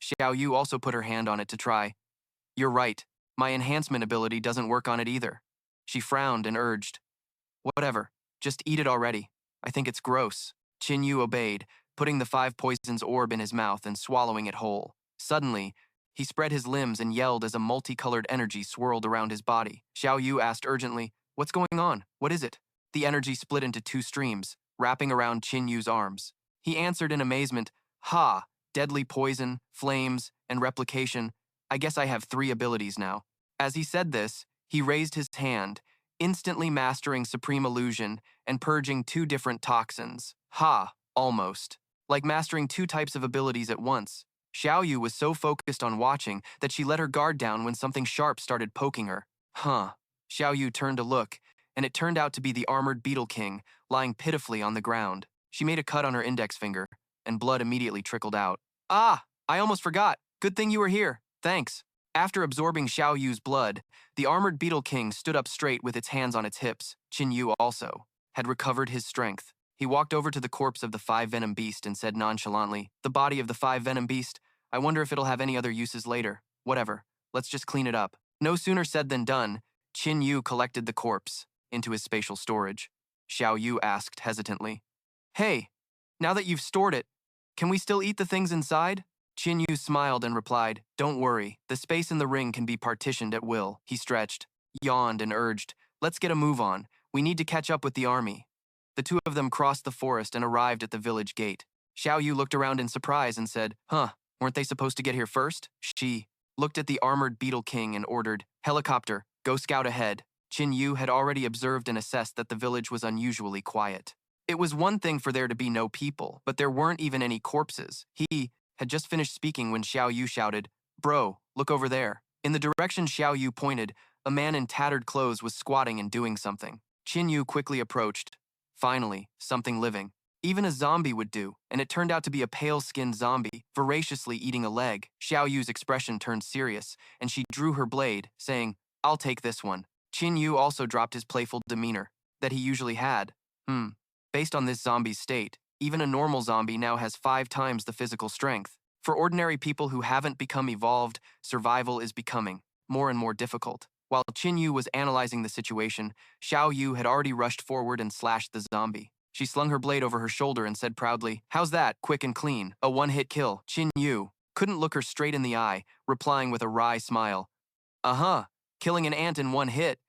A: Xiao Yu also put her hand on it to try. You're right, my enhancement ability doesn't work on it either. She frowned and urged, Whatever, just eat it already. I think it's gross. Qin Yu obeyed, putting the 5 poisons orb in his mouth and swallowing it whole. Suddenly, he spread his limbs and yelled as a multicolored energy swirled around his body. Xiao Yu asked urgently, What's going on? What is it? The energy split into 2 streams, wrapping around Qin Yu's arms. He answered in amazement, Ha! Deadly poison, flames, and replication. I guess I have 3 abilities now. As he said this, he raised his hand, instantly mastering Supreme Illusion and purging 2 different toxins. Ha! Almost. Like mastering 2 types of abilities at once. Xiao Yu was so focused on watching that she let her guard down when something sharp started poking her. Huh. Xiao Yu turned to look, and it turned out to be the armored beetle king, lying pitifully on the ground. She made a cut on her index finger, and blood immediately trickled out. Ah! I almost forgot. Good thing you were here. Thanks. After absorbing Xiao Yu's blood, the armored beetle king stood up straight with its hands on its hips. Qin Yu also had recovered his strength. He walked over to the corpse of the 5 venom beast and said nonchalantly, The body of the 5 venom beast, I wonder if it'll have any other uses later. Whatever, let's just clean it up. No sooner said than done, Qin Yu collected the corpse into his spatial storage. Xiao Yu asked hesitantly, Hey, now that you've stored it, can we still eat the things inside? Qin Yu smiled and replied, Don't worry, the space in the ring can be partitioned at will. He stretched, yawned, and urged, Let's get a move on. We need to catch up with the army. The 2 of them crossed the forest and arrived at the village gate. Xiao Yu looked around in surprise and said, Huh, weren't they supposed to get here first? She looked at the armored beetle king and ordered, Helicopter, go scout ahead. Qin Yu had already observed and assessed that the village was unusually quiet. It was one thing for there to be no people, but there weren't even any corpses. He had just finished speaking when Xiao Yu shouted, Bro, look over there. In the direction Xiao Yu pointed, a man in tattered clothes was squatting and doing something. Qin Yu quickly approached. Finally, something living. Even a zombie would do, and it turned out to be a pale-skinned zombie, voraciously eating a leg. Xiao Yu's expression turned serious, and she drew her blade, saying, I'll take this one. Qin Yu also dropped his playful demeanor that he usually had. Based on this zombie's state, even a normal zombie now has 5 times the physical strength. For ordinary people who haven't become evolved, survival is becoming more and more difficult. While Qin Yu was analyzing the situation, Xiao Yu had already rushed forward and slashed the zombie. She slung her blade over her shoulder and said proudly, How's that, quick and clean? A 1-hit kill. Qin Yu couldn't look her straight in the eye, replying with a wry smile. Uh-huh, killing an ant in 1 hit.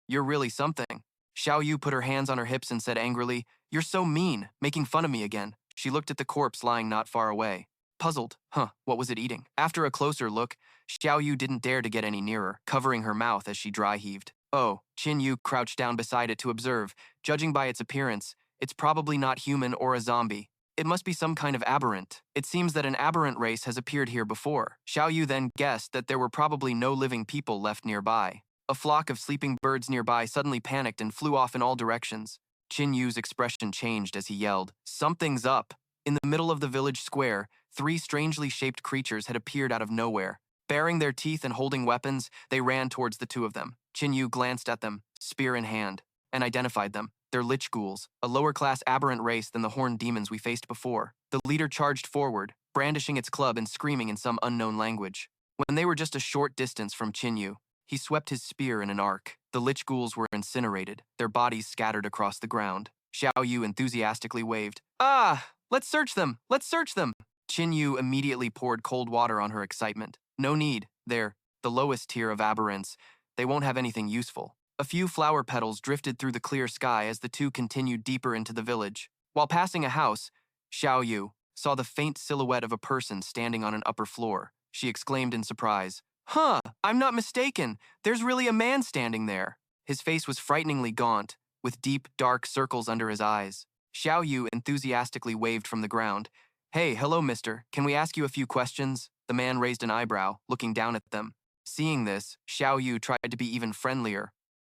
A: You're really something. Xiao Yu put her hands on her hips and said angrily, You're so mean, making fun of me again. She looked at the corpse lying not far away. Puzzled, what was it eating? After a closer look, Xiao Yu didn't dare to get any nearer, covering her mouth as she dry heaved. Oh, Qin Yu crouched down beside it to observe. Judging by its appearance, it's probably not human or a zombie. It must be some kind of aberrant. It seems that an aberrant race has appeared here before. Xiao Yu then guessed that there were probably no living people left nearby. A flock of sleeping birds nearby suddenly panicked and flew off in all directions. Qin Yu's expression changed as he yelled, Something's up! In the middle of the village square, 3 strangely shaped creatures had appeared out of nowhere. Baring their teeth and holding weapons, they ran towards the 2 of them. Qin Yu glanced at them, spear in hand, and identified them. They're lich ghouls, a lower-class aberrant race than the horned demons we faced before. The leader charged forward, brandishing its club and screaming in some unknown language. When they were just a short distance from Qin Yu, he swept his spear in an arc. The lich ghouls were incinerated, their bodies scattered across the ground. Xiao Yu enthusiastically waved, Ah! Let's search them! Let's search them! Qin Yu immediately poured cold water on her excitement. No need. They're the lowest tier of aberrants. They won't have anything useful. A few flower petals drifted through the clear sky as the two continued deeper into the village. While passing a house, Xiao Yu saw the faint silhouette of a person standing on an upper floor. She exclaimed in surprise, "Huh, I'm not mistaken. There's really a man standing there." His face was frighteningly gaunt, with deep, dark circles under his eyes. Xiao Yu enthusiastically waved from the ground. "Hey, hello, mister. Can we ask you a few questions?" The man raised an eyebrow, looking down at them. Seeing this, Xiao Yu tried to be even friendlier.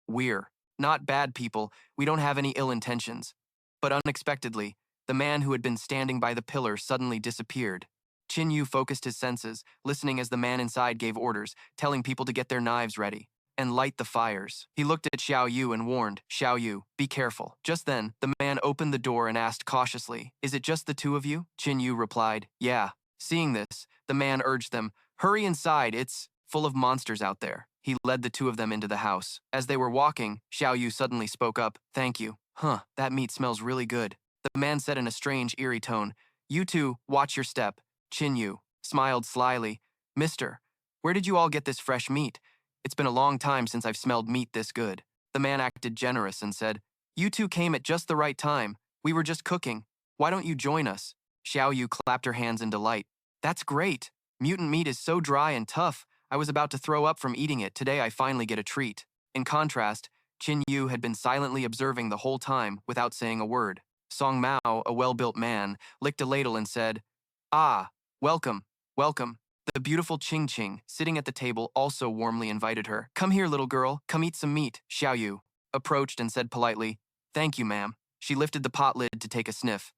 A: "We're not bad people. We don't have any ill intentions." But unexpectedly, the man who had been standing by the pillar suddenly disappeared. Qin Yu focused his senses, listening as the man inside gave orders, telling people to get their knives ready and light the fires. He looked at Xiao Yu and warned, "Xiao Yu, be careful." Just then, the man opened the door and asked cautiously, "Is it just the two of you?" Qin Yu replied, "Yeah." Seeing this, the man urged them, "Hurry inside, it's full of monsters out there." He led the two of them into the house. As they were walking, Xiao Yu suddenly spoke up, "Thank you." "Huh, that meat smells really good." The man said in a strange, eerie tone, "You two, watch your step." Qin Yu smiled slyly, "Mister, where did you all get this fresh meat? It's been a long time since I've smelled meat this good." The man acted generous and said, "You two came at just the right time. We were just cooking. Why don't you join us?" Xiao Yu clapped her hands in delight. "That's great. Mutant meat is so dry and tough. I was about to throw up from eating it. Today I finally get a treat." In contrast, Qin Yu had been silently observing the whole time without saying a word. Song Mao, a well-built man, licked a ladle and said, "Ah, welcome, welcome." The beautiful Ching Ching, sitting at the table, also warmly invited her. "Come here, little girl, come eat some meat." Xiao Yu approached and said politely, "Thank you, ma'am." She lifted the pot lid to take a sniff.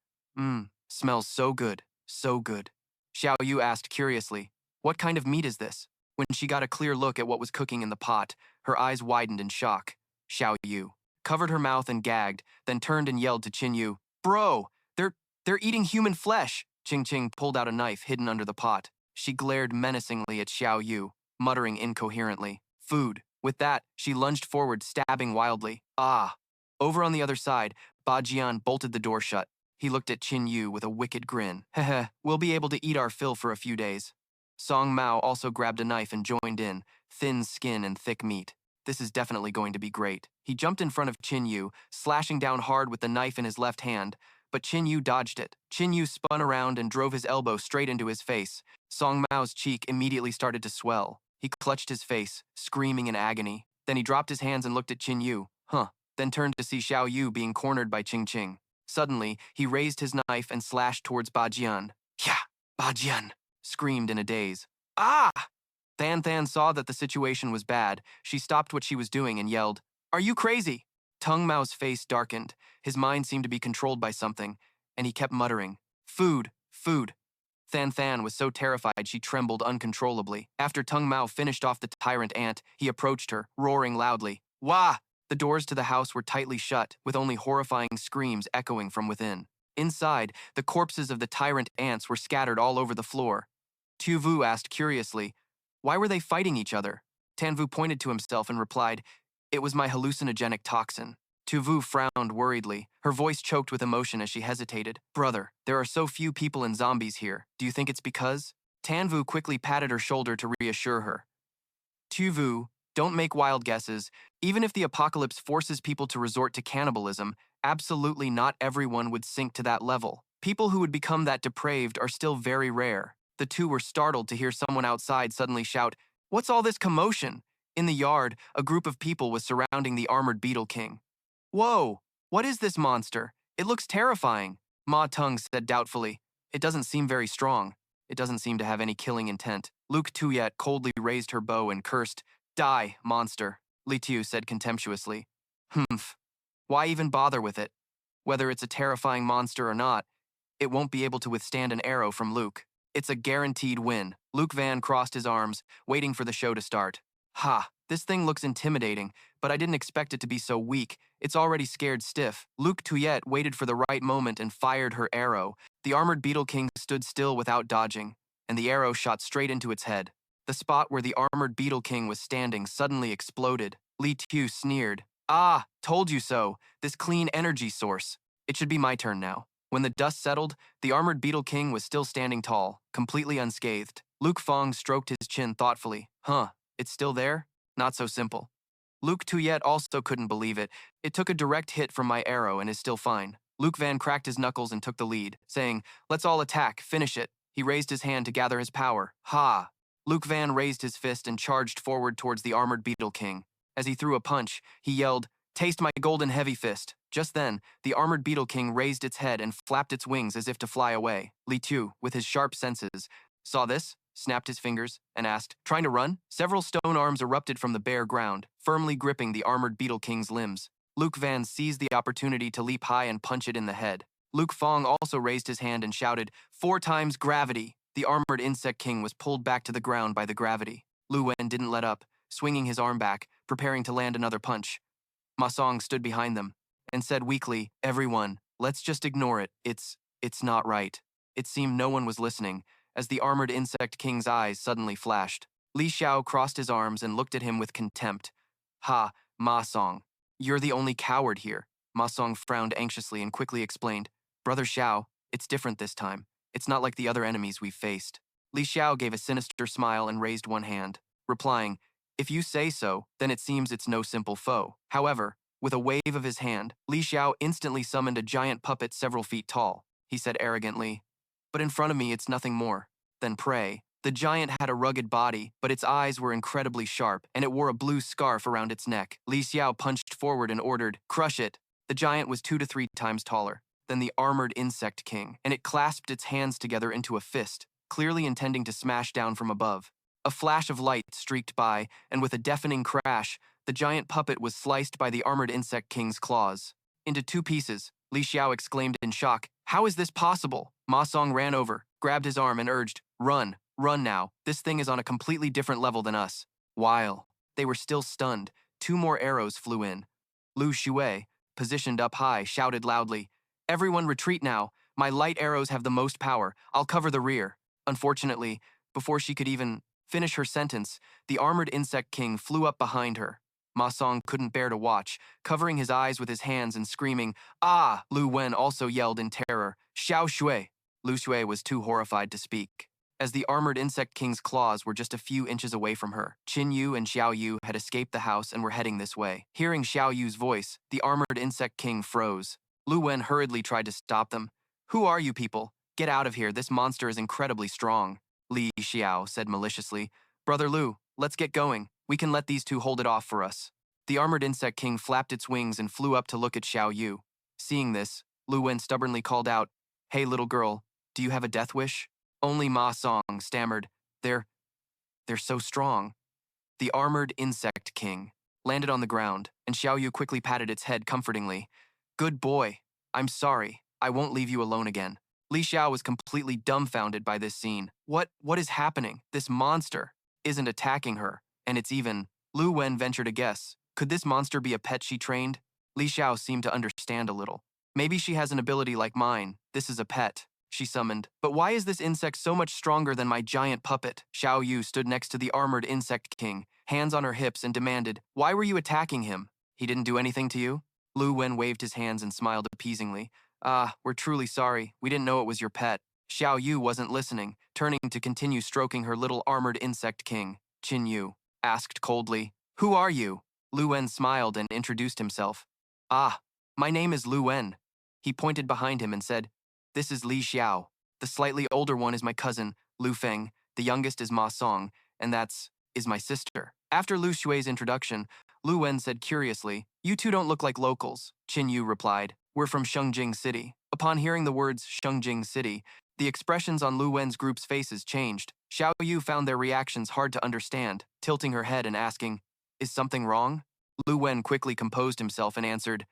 A: Smells so good, so good." Xiao Yu asked curiously, "What kind of meat is this?" When she got a clear look at what was cooking in the pot, her eyes widened in shock. Xiao Yu covered her mouth and gagged, then turned and yelled to Qin Yu, "Bro, they're eating human flesh." Ching Ching pulled out a knife hidden under the pot. She glared menacingly at Xiao Yu, muttering incoherently, "Food." With that, she lunged forward, stabbing wildly. "Ah!" Over on the other side, Ba Jian bolted the door shut. He looked at Qin Yu with a wicked grin. "Heh, we'll be able to eat our fill for a few days." Song Mao also grabbed a knife and joined in, thin skin and thick meat. "This is definitely going to be great." He jumped in front of Qin Yu, slashing down hard with the knife in his left hand, but Qin Yu dodged it. Qin Yu spun around and drove his elbow straight into his face. Song Mao's cheek immediately started to swell. He clutched his face, screaming in agony. Then he dropped his hands and looked at Qin Yu. Then turned to see Xiao Yu being cornered by Ching Ching. Suddenly, he raised his knife and slashed towards Ba Jian. "Yeah, Ba Jian!" screamed in a daze. "Ah!" Than Than saw that the situation was bad. She stopped what she was doing and yelled, "Are you crazy?" Tung Mao's face darkened. His mind seemed to be controlled by something, and he kept muttering, "Food, food." Than Than was so terrified she trembled uncontrollably. After Tung Mao finished off the tyrant ant, he approached her, roaring loudly, "Wah!" The doors to the house were tightly shut, with only horrifying screams echoing from within. Inside, the corpses of the tyrant ants were scattered all over the floor. Tu Vu asked curiously, "Why were they fighting each other?" Tan Vu pointed to himself and replied, "It was my hallucinogenic toxin." Tu Vu frowned worriedly. Her voice choked with emotion as she hesitated. "Brother, there are so few people and zombies here. Do you think it's because?" Tan Vu quickly patted her shoulder to reassure her. Tu Vu, don't make wild guesses. Even if the apocalypse forces people to resort to cannibalism, absolutely not everyone would sink to that level. People who would become that depraved are still very rare. The two were startled to hear someone outside suddenly shout, "What's all this commotion?" In the yard, a group of people was surrounding the armored beetle king. "Whoa, what is this monster? It looks terrifying," Ma Tung said doubtfully. "It doesn't seem very strong. It doesn't seem to have any killing intent." Luke Tuyet coldly raised her bow and cursed, "Die, monster," Li Tiu said contemptuously. "Humph. Why even bother with it? Whether it's a terrifying monster or not, it won't be able to withstand an arrow from Luke. It's a guaranteed win." Luke Van crossed his arms, waiting for the show to start. "Ha, this thing looks intimidating, but I didn't expect it to be so weak. It's already scared stiff." Luke Tuyet waited for the right moment and fired her arrow. The armored beetle king stood still without dodging, and the arrow shot straight into its head. The spot where the armored beetle king was standing suddenly exploded. Li Tu sneered, "Ah, told you so. This clean energy source. It should be my turn now." When the dust settled, the armored beetle king was still standing tall, completely unscathed. Luke Fong stroked his chin thoughtfully. "It's still there? Not so simple." Luke Tuyet also couldn't believe it. It took a direct hit from my arrow and is still fine. Luke Van cracked his knuckles and took the lead, saying, "Let's all attack, finish it." He raised his hand to gather his power. Ha! Luke Van raised his fist and charged forward towards the armored Beetle King. As he threw a punch, he yelled, "Taste my golden heavy fist." Just then, the armored Beetle King raised its head and flapped its wings as if to fly away. Li Tu, with his sharp senses, saw this, snapped his fingers, and asked, "Trying to run?" Several stone arms erupted from the bare ground, firmly gripping the armored Beetle King's limbs. Luke Van seized the opportunity to leap high and punch it in the head. Luke Fong also raised his hand and shouted, "4 times gravity!" The armored Insect King was pulled back to the ground by the gravity. Lu Wen didn't let up, swinging his arm back, preparing to land another punch. Ma Song stood behind them and said weakly, "Everyone, let's just ignore it. It's not right." It seemed no one was listening, as the armored Insect King's eyes suddenly flashed. Li Xiao crossed his arms and looked at him with contempt. "Ha, Ma Song. You're the only coward here." Ma Song frowned anxiously and quickly explained, "Brother Xiao, it's different this time. It's not like the other enemies we've faced." Li Xiao gave a sinister smile and raised one hand, replying, "If you say so, then it seems it's no simple foe." However, with a wave of his hand, Li Xiao instantly summoned a giant puppet several feet tall. He said arrogantly, "But in front of me it's nothing more than prey." The giant had a rugged body, but its eyes were incredibly sharp, and it wore a blue scarf around its neck. Li Xiao punched forward and ordered, "Crush it." The giant was 2 to 3 times taller than the armored Insect King, and it clasped its hands together into a fist, clearly intending to smash down from above. A flash of light streaked by, and with a deafening crash, the giant puppet was sliced by the armored Insect King's claws. Into 2 pieces, Li Xiao exclaimed in shock, "How is this possible?" Ma Song ran over, grabbed his arm and urged, "Run, run now. This thing is on a completely different level than us." While they were still stunned, 2 more arrows flew in. Lu Shui, positioned up high, shouted loudly, "Everyone retreat now. My light arrows have the most power. I'll cover the rear." Unfortunately, before she could even finish her sentence, the armored Insect King flew up behind her. Ma Song couldn't bear to watch, covering his eyes with his hands and screaming, "Ah!" Lu Wen also yelled in terror, "Xiao Shui!" Lu Shui was too horrified to speak, as the armored Insect King's claws were just a few inches away from her. Qin Yu and Xiao Yu had escaped the house and were heading this way. Hearing Xiao Yu's voice, the armored Insect King froze. Lu Wen hurriedly tried to stop them. "Who are you people? Get out of here. This monster is incredibly strong." Li Xiao said maliciously, "Brother Lu, let's get going. We can let these 2 hold it off for us." The armored Insect King flapped its wings and flew up to look at Xiao Yu. Seeing this, Lu Wen stubbornly called out, "Hey, little girl, do you have a death wish?" Only Ma Song stammered, They're so strong." The armored Insect King landed on the ground, and Xiao Yu quickly patted its head comfortingly. "Good boy. I'm sorry. I won't leave you alone again." Li Xiao was completely dumbfounded by this scene. What is happening? This monster isn't attacking her, and it's even... Lu Wen ventured a guess. Could this monster be a pet she trained? Li Xiao seemed to understand a little. "Maybe she has an ability like mine. This is a pet," she summoned. "But why is this insect so much stronger than my giant puppet?" Xiao Yu stood next to the armored Insect King, hands on her hips, and demanded, "Why were you attacking him? He didn't do anything to you?" Lu Wen waved his hands and smiled appeasingly. "Ah, we're truly sorry. We didn't know it was your pet." Xiao Yu wasn't listening, turning to continue stroking her little armored Insect King. Qin Yu asked coldly, "Who are you?" Lu Wen smiled and introduced himself. "Ah, my name is Lu Wen." He pointed behind him and said, "This is Li Xiao. The slightly older one is my cousin, Lu Feng. The youngest is Ma Song, and is my sister." After Lu Shui's introduction, Lu Wen said curiously, "You 2 don't look like locals." Qin Yu replied, "We're from Shengjing City." Upon hearing the words Shengjing City, the expressions on Lu Wen's group's faces changed. Xiao Yu found their reactions hard to understand, tilting her head and asking, "Is something wrong?" Lu Wen quickly composed himself and answered,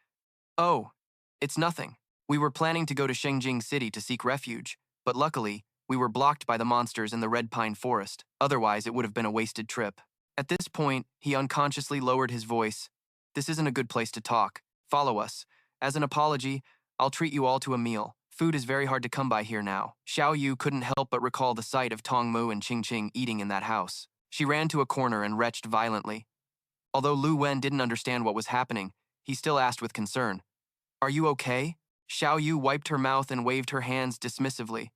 A: "Oh, it's nothing. We were planning to go to Shengjing City to seek refuge, but luckily, we were blocked by the monsters in the Red Pine Forest. Otherwise, it would have been a wasted trip." At this point, he unconsciously lowered his voice. "This isn't a good place to talk. Follow us. As an apology, I'll treat you all to a meal. Food is very hard to come by here now." Xiao Yu couldn't help but recall the sight of Tong Mu and Qing Qing eating in that house. She ran to a corner and retched violently. Although Lu Wen didn't understand what was happening, he still asked with concern, "Are you okay?" Xiao Yu wiped her mouth and waved her hands dismissively.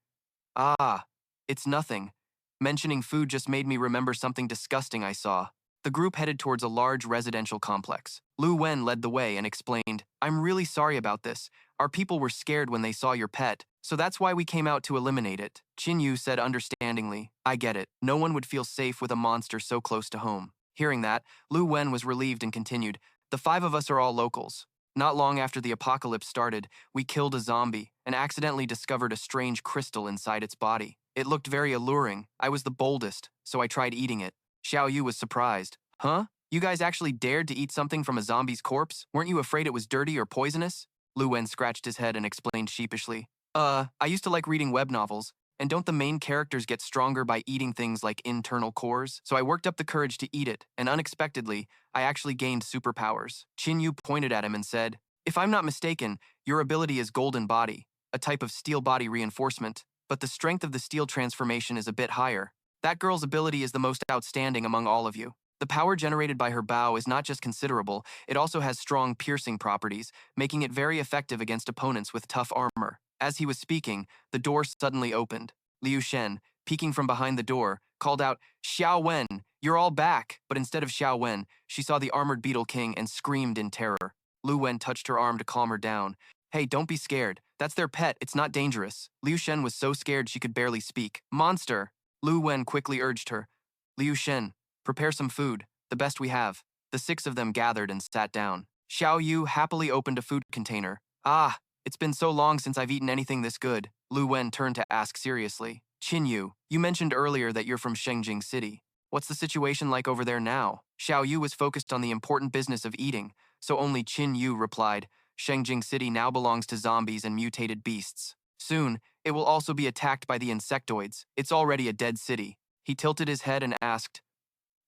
A: "Ah, it's nothing. Mentioning food just made me remember something disgusting I saw." The group headed towards a large residential complex. Lu Wen led the way and explained, I'm really sorry about this. Our people were scared when they saw your pet, so that's why we came out to eliminate it. Qin Yu said understandingly, I get it. No one would feel safe with a monster so close to home. Hearing that, Lu Wen was relieved and continued, the five of us are all locals. Not long after the apocalypse started, we killed a zombie and accidentally discovered a strange crystal inside its body. It looked very alluring. I was the boldest, so I tried eating it. Xiao Yu was surprised. Huh? You guys actually dared to eat something from a zombie's corpse? Weren't you afraid it was dirty or poisonous? Lu Wen scratched his head and explained sheepishly. I used to like reading web novels, and don't the main characters get stronger by eating things like internal cores? So I worked up the courage to eat it, and unexpectedly, I actually gained superpowers. Qin Yu pointed at him and said, if I'm not mistaken, your ability is Golden Body, a type of steel body reinforcement, but the strength of the steel transformation is a bit higher. That girl's ability is the most outstanding among all of you. The power generated by her bow is not just considerable, it also has strong piercing properties, making it very effective against opponents with tough armor. As he was speaking, the door suddenly opened. Liu Shen, peeking from behind the door, called out, Xiao Wen, you're all back! But instead of Xiao Wen, she saw the armored beetle king and screamed in terror. Lu Wen touched her arm to calm her down. Hey, don't be scared. That's their pet, it's not dangerous. Liu Shen was so scared she could barely speak. Monster! Lu Wen quickly urged her. Liu Shen, prepare some food, the best we have. The six of them gathered and sat down. Xiao Yu happily opened a food container. Ah, it's been so long since I've eaten anything this good. Lu Wen turned to ask seriously. Qin Yu, you mentioned earlier that you're from Shengjing City. What's the situation like over there now? Xiao Yu was focused on the important business of eating, so only Qin Yu replied, Shengjing City now belongs to zombies and mutated beasts. Soon, it will also be attacked by the insectoids. It's already a dead city. He tilted his head and asked,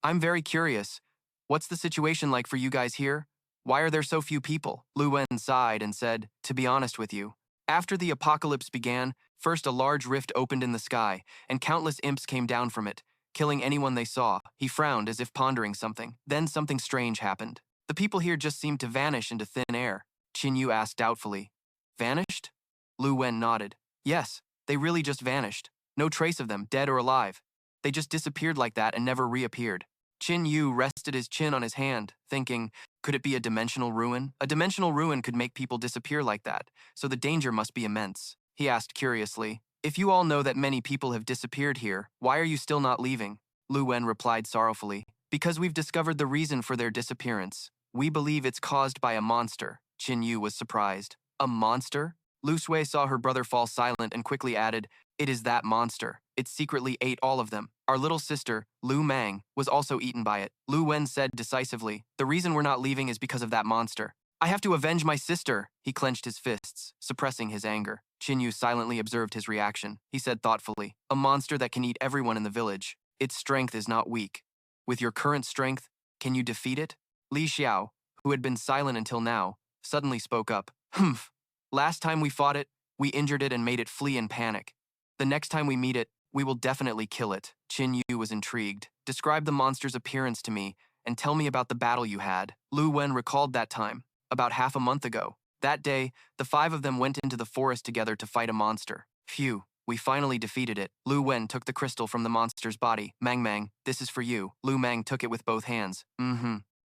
A: I'm very curious. What's the situation like for you guys here? Why are there so few people? Lu Wen sighed and said, to be honest with you, after the apocalypse began, first a large rift opened in the sky, and countless imps came down from it, killing anyone they saw. He frowned as if pondering something. Then something strange happened. The people here just seemed to vanish into thin air. Qin Yu asked doubtfully, vanished? Lu Wen nodded. Yes, they really just vanished. No trace of them, dead or alive. They just disappeared like that and never reappeared. Qin Yu rested his chin on his hand, thinking, could it be a dimensional ruin? A dimensional ruin could make people disappear like that, so the danger must be immense. He asked curiously, if you all know that many people have disappeared here, why are you still not leaving? Lu Wen replied sorrowfully, because we've discovered the reason for their disappearance. We believe it's caused by a monster. Qin Yu was surprised. A monster? Lu Sui saw her brother fall silent and quickly added, it is that monster. It secretly ate all of them. Our little sister, Lu Mang, was also eaten by it. Lu Wen said decisively, the reason we're not leaving is because of that monster. I have to avenge my sister. He clenched his fists, suppressing his anger. Qin Yu silently observed his reaction. He said thoughtfully, a monster that can eat everyone in the village. Its strength is not weak. With your current strength, can you defeat it? Li Xiao, who had been silent until now, suddenly spoke up. Humph. Last time we fought it, we injured it and made it flee in panic. The next time we meet it, we will definitely kill it. Qin Yu was intrigued. Describe the monster's appearance to me and tell me about the battle you had. Lu Wen recalled that time, about half a month ago. That day, the five of them went into the forest together to fight a monster. Phew, we finally defeated it. Lu Wen took the crystal from the monster's body. Mang, this is for you. Lu Mang took it with both hands.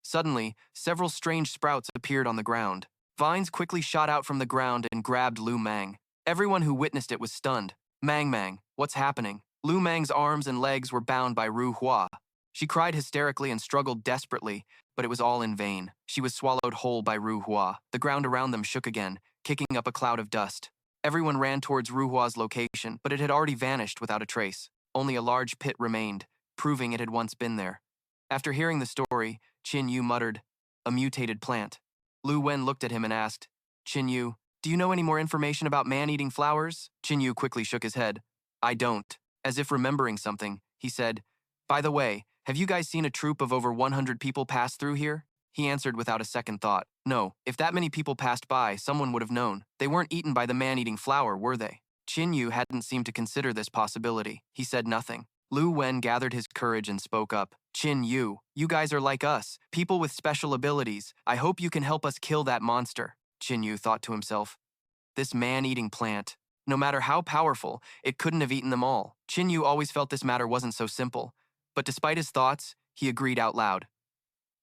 A: Suddenly, several strange sprouts appeared on the ground. Vines quickly shot out from the ground and grabbed Lu Mang. Everyone who witnessed it was stunned. Mang, what's happening? Lu Mang's arms and legs were bound by Ru Hua. She cried hysterically and struggled desperately, but it was all in vain. She was swallowed whole by Ru Hua. The ground around them shook again, kicking up a cloud of dust. Everyone ran towards Ru Hua's location, but it had already vanished without a trace. Only a large pit remained, proving it had once been there. After hearing the story, Qin Yu muttered, a mutated plant. Lu Wen looked at him and asked, Qin Yu, do you know any more information about man-eating flowers? Qin Yu quickly shook his head. I don't. As if remembering something, he said, by the way, have you guys seen a troop of over 100 people pass through here? He answered without a second thought. No, if that many people passed by, someone would have known. They weren't eaten by the man-eating flower, were they? Qin Yu hadn't seemed to consider this possibility. He said nothing. Lu Wen gathered his courage and spoke up. Qin Yu, you guys are like us, people with special abilities. I hope you can help us kill that monster. Qin Yu thought to himself. This man-eating plant. No matter how powerful, it couldn't have eaten them all. Qin Yu always felt this matter wasn't so simple. But despite his thoughts, he agreed out loud.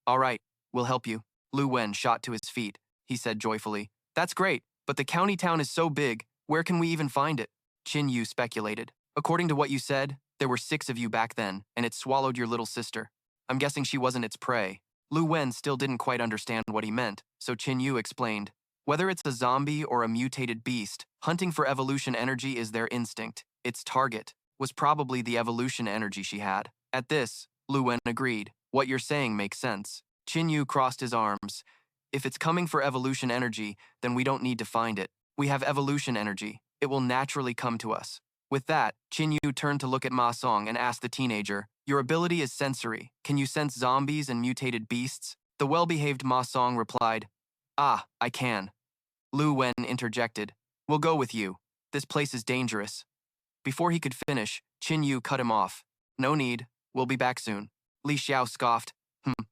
A: All right, we'll help you. Lu Wen shot to his feet. He said joyfully, That's great, but the county town is so big, where can we even find it? Qin Yu speculated. According to what you said, there were 6 of you back then, and it swallowed your little sister. I'm guessing she wasn't its prey. Lu Wen still didn't quite understand what he meant, so Qin Yu explained, Whether it's a zombie or a mutated beast, hunting for evolution energy is their instinct. Its target was probably the evolution energy she had. At this, Lu Wen agreed. What you're saying makes sense. Qin Yu crossed his arms. If it's coming for evolution energy, then we don't need to find it. We have evolution energy. It will naturally come to us. With that, Qin Yu turned to look at Ma Song and asked the teenager, Your ability is sensory. Can you sense zombies and mutated beasts? The well-behaved Ma Song replied, Ah, I can. Lu Wen interjected, We'll go with you. This place is dangerous. Before he could finish, Qin Yu cut him off. No need. We'll be back soon. Li Xiao scoffed,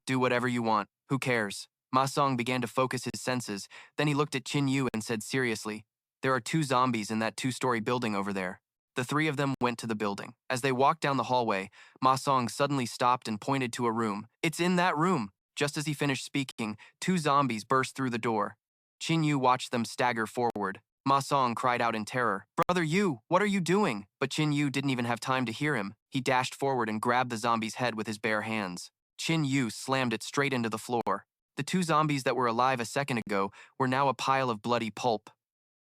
A: Do whatever you want. Who cares? Ma Song began to focus his senses. Then he looked at Qin Yu and said seriously, There are 2 zombies in that 2-story building over there. The 3 of them went to the building. As they walked down the hallway, Ma Song suddenly stopped and pointed to a room. It's in that room. Just as he finished speaking, 2 zombies burst through the door. Qin Yu watched them stagger forward. Ma Song cried out in terror, Brother Yu, what are you doing? But Qin Yu didn't even have time to hear him. He dashed forward and grabbed the zombie's head with his bare hands. Qin Yu slammed it straight into the floor. The 2 zombies that were alive a second ago were now a pile of bloody pulp.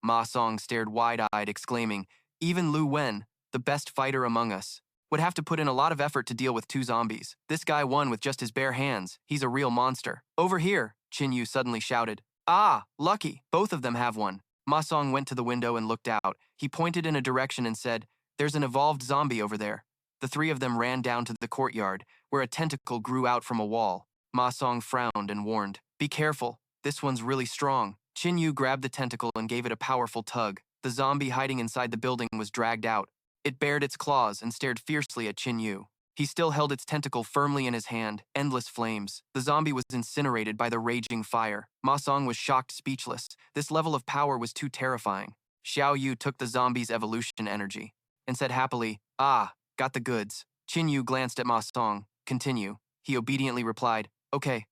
A: Ma Song stared wide-eyed, exclaiming, Even Lu Wen, the best fighter among us, would have to put in a lot of effort to deal with 2 zombies. This guy won with just his bare hands. He's a real monster. Over here, Qin Yu suddenly shouted. Ah, lucky. Both of them have one. Ma Song went to the window and looked out. He pointed in a direction and said, There's an evolved zombie over there. The 3 of them ran down to the courtyard, where a tentacle grew out from a wall. Ma Song frowned and warned, Be careful. This one's really strong. Qin Yu grabbed the tentacle and gave it a powerful tug. The zombie hiding inside the building was dragged out. It bared its claws and stared fiercely at Qin Yu. He still held its tentacle firmly in his hand, endless flames. The zombie was incinerated by the raging fire. Ma Song was shocked speechless. This level of power was too terrifying. Xiao Yu took the zombie's evolution energy and said happily, Ah, got the goods. Qin Yu glanced at Ma Song. Continue. He obediently replied, Okay.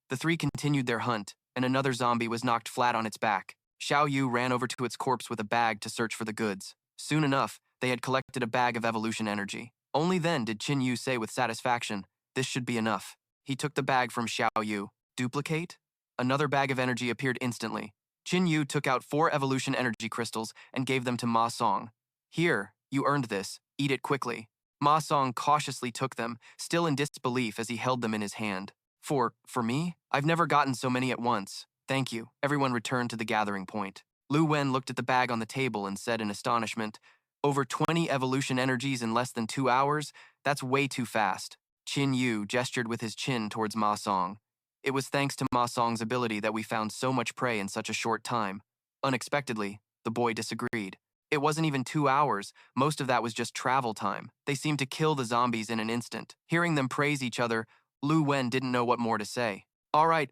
A: The 3 continued their hunt, and another zombie was knocked flat on its back. Xiao Yu ran over to its corpse with a bag to search for the goods. Soon enough, they had collected a bag of evolution energy. Only then did Qin Yu say with satisfaction, This should be enough. He took the bag from Xiao Yu. Duplicate? Another bag of energy appeared instantly. Qin Yu took out 4 evolution energy crystals and gave them to Ma Song. Here, you earned this. Eat it quickly. Ma Song cautiously took them, still in disbelief as he held them in his hand. For me? I've never gotten so many at once. Thank you. Everyone returned to the gathering point. Lu Wen looked at the bag on the table and said in astonishment, Over 20 evolution energies in less than 2 hours? That's way too fast. Qin Yu gestured with his chin towards Ma Song. It was thanks to Ma Song's ability that we found so much prey in such a short time. Unexpectedly, the boy disagreed. It wasn't even 2 hours. Most of that was just travel time. They seemed to kill the zombies in an instant. Hearing them praise each other, Lu Wen didn't know what more to say. All right,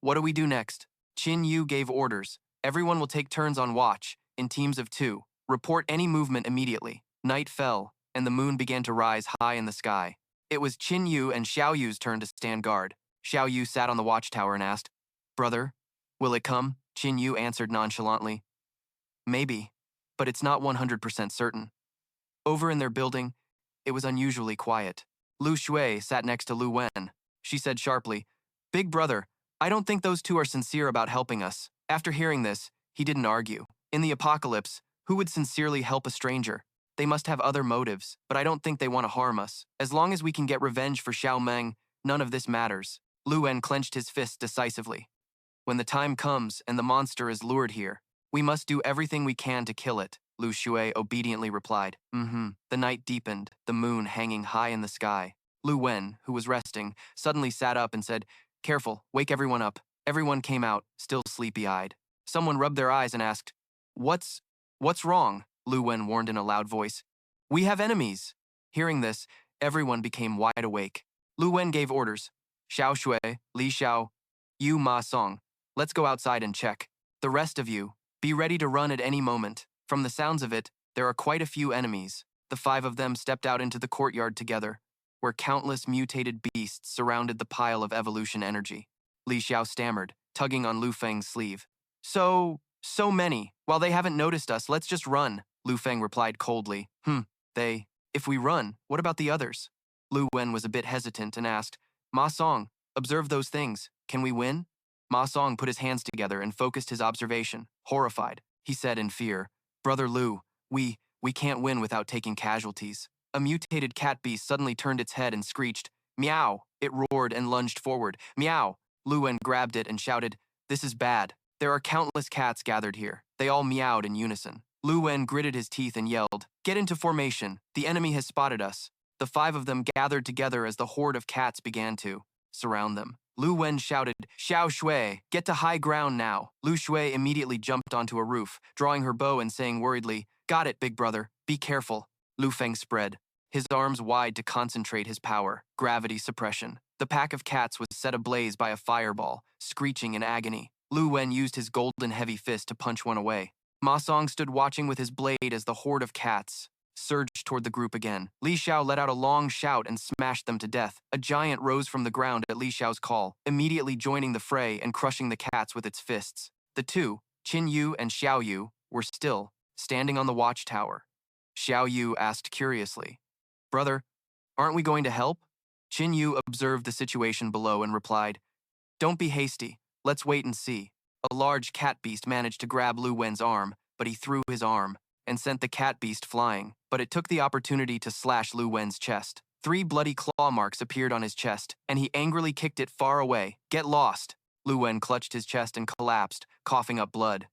A: what do we do next? Qin Yu gave orders. Everyone will take turns on watch, in teams of 2. Report any movement immediately. Night fell, and the moon began to rise high in the sky. It was Qin Yu and Xiao Yu's turn to stand guard. Xiao Yu sat on the watchtower and asked, Brother, will it come? Qin Yu answered nonchalantly, Maybe, but it's not 100% certain. Over in their building, it was unusually quiet. Lu Shui sat next to Lu Wen. She said sharply, Big brother, I don't think those 2 are sincere about helping us. After hearing this, he didn't argue. In the apocalypse, who would sincerely help a stranger? They must have other motives, but I don't think they want to harm us. As long as we can get revenge for Xiao Meng, none of this matters. Lu Wen clenched his fist decisively. When the time comes and the monster is lured here, we must do everything we can to kill it, Lu Shui obediently replied. The night deepened, the moon hanging high in the sky. Lu Wen, who was resting, suddenly sat up and said, Careful, wake everyone up. Everyone came out, still sleepy-eyed. Someone rubbed their eyes and asked, What's wrong? Lu Wen warned in a loud voice. We have enemies. Hearing this, everyone became wide awake. Lu Wen gave orders. Xiao Shui, Li Xiao, Yu Ma Song, let's go outside and check. The rest of you, be ready to run at any moment. From the sounds of it, there are quite a few enemies. The 5 of them stepped out into the courtyard together. where countless mutated beasts surrounded the pile of evolution energy. Li Xiao stammered, tugging on Lu Feng's sleeve. So many. While they haven't noticed us, let's just run, Lu Feng replied coldly. If we run, what about the others? Lu Wen was a bit hesitant and asked, Ma Song, observe those things. Can we win? Ma Song put his hands together and focused his observation. Horrified, he said in fear, Brother Lu, we can't win without taking casualties. A mutated cat beast suddenly turned its head and screeched, Meow! It roared and lunged forward. Meow! Lu Wen grabbed it and shouted, This is bad. There are countless cats gathered here. They all meowed in unison. Lu Wen gritted his teeth and yelled, Get into formation. The enemy has spotted us. The 5 of them gathered together as the horde of cats began to surround them. Lu Wen shouted, Xiao Shui, get to high ground now. Lu Shui immediately jumped onto a roof, drawing her bow and saying worriedly, Got it, big brother. Be careful. Lu Feng spread, his arms wide to concentrate his power, gravity suppression. The pack of cats was set ablaze by a fireball, screeching in agony. Lu Wen used his golden heavy fist to punch one away. Ma Song stood watching with his blade as the horde of cats surged toward the group again. Li Xiao let out a long shout and smashed them to death. A giant rose from the ground at Li Xiao's call, immediately joining the fray and crushing the cats with its fists. The two, Qin Yu and Xiao Yu, were still standing on the watchtower. Xiao Yu asked curiously, Brother, aren't we going to help? Qin Yu observed the situation below and replied, Don't be hasty. Let's wait and see. A large cat beast managed to grab Lu Wen's arm, but he threw his arm and sent the cat beast flying, but it took the opportunity to slash Lu Wen's chest. 3 bloody claw marks appeared on his chest, and he angrily kicked it far away. Get lost! Lu Wen clutched his chest and collapsed, coughing up blood.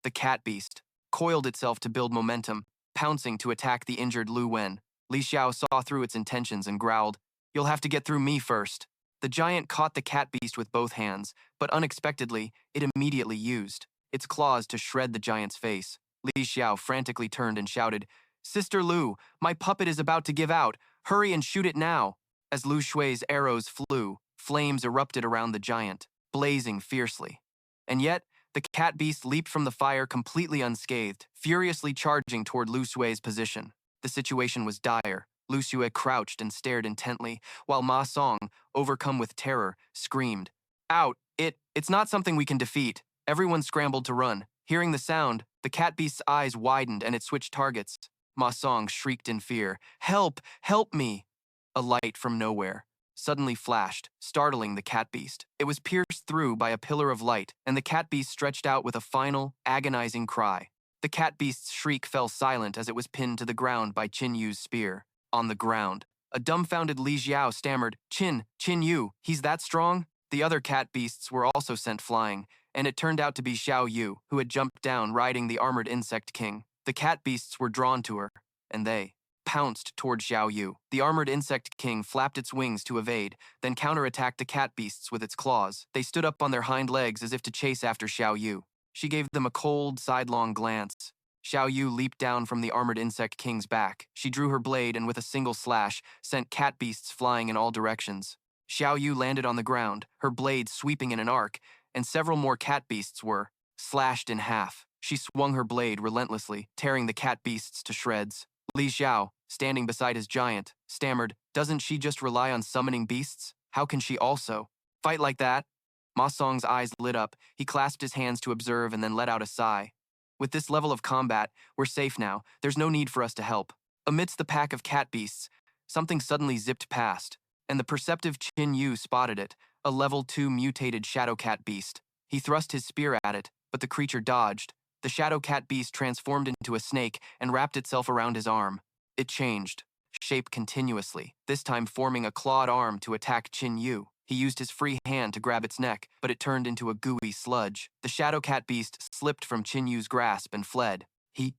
A: The cat beast coiled itself to build momentum, pouncing to attack the injured Lu Wen. Li Xiao saw through its intentions and growled, You'll have to get through me first. The giant caught the cat beast with both hands, but unexpectedly, it immediately used its claws to shred the giant's face. Li Xiao frantically turned and shouted, Sister Lu, my puppet is about to give out. Hurry and shoot it now. As Lu Shui's arrows flew, flames erupted around the giant, blazing fiercely. And yet, the cat beast leaped from the fire completely unscathed, furiously charging toward Lu Shui's position. The situation was dire. Lu Shui crouched and stared intently, while Ma Song, overcome with terror, screamed, Out! It's not something we can defeat. Everyone scrambled to run. Hearing the sound, the cat beast's eyes widened and it switched targets. Ma Song shrieked in fear, Help! Help me! A light from nowhere suddenly flashed, startling the cat beast. It was pierced through by a pillar of light, and the cat beast stretched out with a final, agonizing cry. The cat beast's shriek fell silent as it was pinned to the ground by Qin Yu's spear. On the ground, a dumbfounded Li Xiao stammered, Qin Yu, he's that strong? The other cat beasts were also sent flying, and it turned out to be Xiao Yu, who had jumped down riding the armored insect king. The cat beasts were drawn to her, and they pounced toward Xiao Yu. The armored insect king flapped its wings to evade, then counterattacked the cat beasts with its claws. They stood up on their hind legs as if to chase after Xiao Yu. She gave them a cold, sidelong glance. Xiao Yu leaped down from the armored insect king's back. She drew her blade and with a single slash, sent cat beasts flying in all directions. Xiao Yu landed on the ground, her blade sweeping in an arc, and several more cat beasts were slashed in half. She swung her blade relentlessly, tearing the cat beasts to shreds. Li Xiao, standing beside his giant, stammered, Doesn't she just rely on summoning beasts? How can she also fight like that? Ma Song's eyes lit up. He clasped his hands to observe and then let out a sigh. With this level of combat, we're safe now. There's no need for us to help. Amidst the pack of cat beasts, something suddenly zipped past, and the perceptive Qin Yu spotted it, a level 2 mutated shadow cat beast. He thrust his spear at it, but the creature dodged. The shadow cat beast transformed into a snake and wrapped itself around his arm. It changed shape continuously, this time forming a clawed arm to attack Qin Yu. He used his free hand to grab its neck, but it turned into a gooey sludge. The shadow cat beast slipped from Qin Yu's grasp and fled. He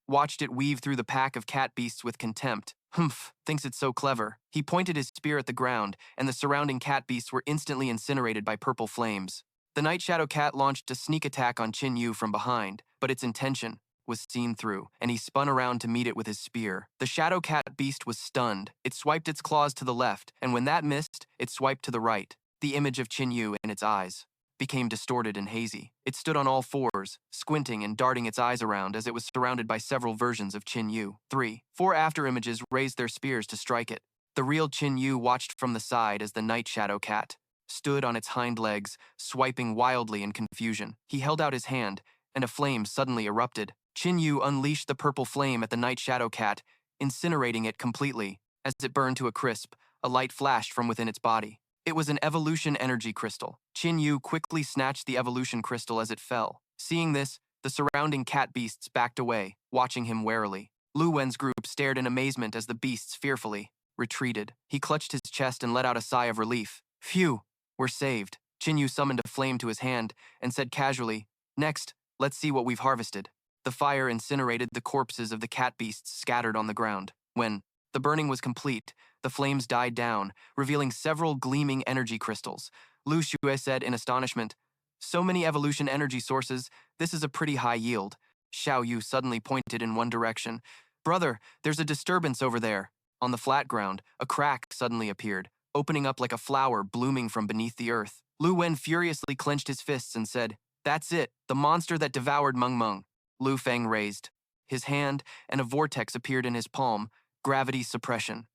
A: watched it weave through the pack of cat beasts with contempt. Humph, thinks it's so clever. He pointed his spear at the ground, and the surrounding cat beasts were instantly incinerated by purple flames. The night shadow cat launched a sneak attack on Qin Yu from behind, but its intention was seen through, and he spun around to meet it with his spear. The shadow cat beast was stunned. It swiped its claws to the left, and when that missed, it swiped to the right. The image of Qin Yu in its eyes became distorted and hazy. It stood on all fours, squinting and darting its eyes around as it was surrounded by several versions of Qin Yu. 4 afterimages raised their spears to strike it. The real Qin Yu watched from the side as the night shadow cat stood on its hind legs, swiping wildly in confusion. He held out his hand, and a flame suddenly erupted. Qin Yu unleashed the purple flame at the night shadow cat, incinerating it completely. As it burned to a crisp, a light flashed from within its body. It was an evolution energy crystal. Qin Yu quickly snatched the evolution crystal as it fell. Seeing this, the surrounding cat beasts backed away, watching him warily. Lu Wen's group stared in amazement as the beasts fearfully retreated. He clutched his chest and let out a sigh of relief. Phew, we're saved. Qin Yu summoned a flame to his hand and said casually, "Next, let's see what we've harvested." The fire incinerated the corpses of the cat beasts scattered on the ground. When the burning was complete, the flames died down, revealing several gleaming energy crystals. Lu Xue said in astonishment, "So many evolution energy sources, this is a pretty high yield." Xiao Yu suddenly pointed in one direction. "Brother, there's a disturbance over there." On the flat ground, a crack suddenly appeared, opening up like a flower blooming from beneath the earth. Lu Wen furiously clenched his fists and said, "That's it, the monster that devoured Meng Meng." Lu Feng raised his hand, and a vortex appeared in his palm, gravity suppression.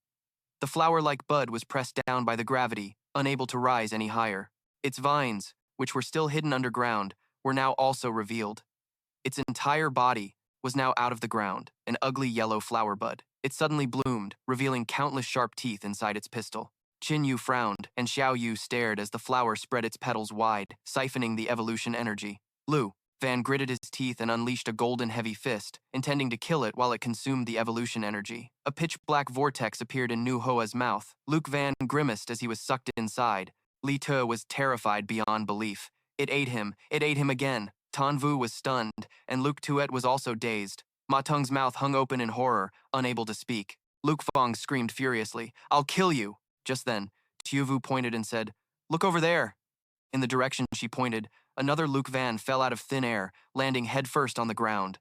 A: The flower-like bud was pressed down by the gravity, unable to rise any higher. Its vines, which were still hidden underground, were now also revealed. Its entire body was now out of the ground, an ugly yellow flower bud. It suddenly bloomed, revealing countless sharp teeth inside its pistil. Qin Yu frowned, and Xiao Yu stared as the flower spread its petals wide, siphoning the evolution energy. Lu Van gritted his teeth and unleashed a golden heavy fist, intending to kill it while it consumed the evolution energy. A pitch-black vortex appeared in Nu Hoa's mouth. Luke Van grimaced as he was sucked inside. Li Te was terrified beyond belief. It ate him again. Tan Vu was stunned, and Luke Tuet was also dazed. Ma Teng's mouth hung open in horror, unable to speak. Luke Fong screamed furiously, "I'll kill you!" Just then, Tu Vu pointed and said, "Look over there." In the direction she pointed, another Luke Van fell out of thin air, landing headfirst on the ground.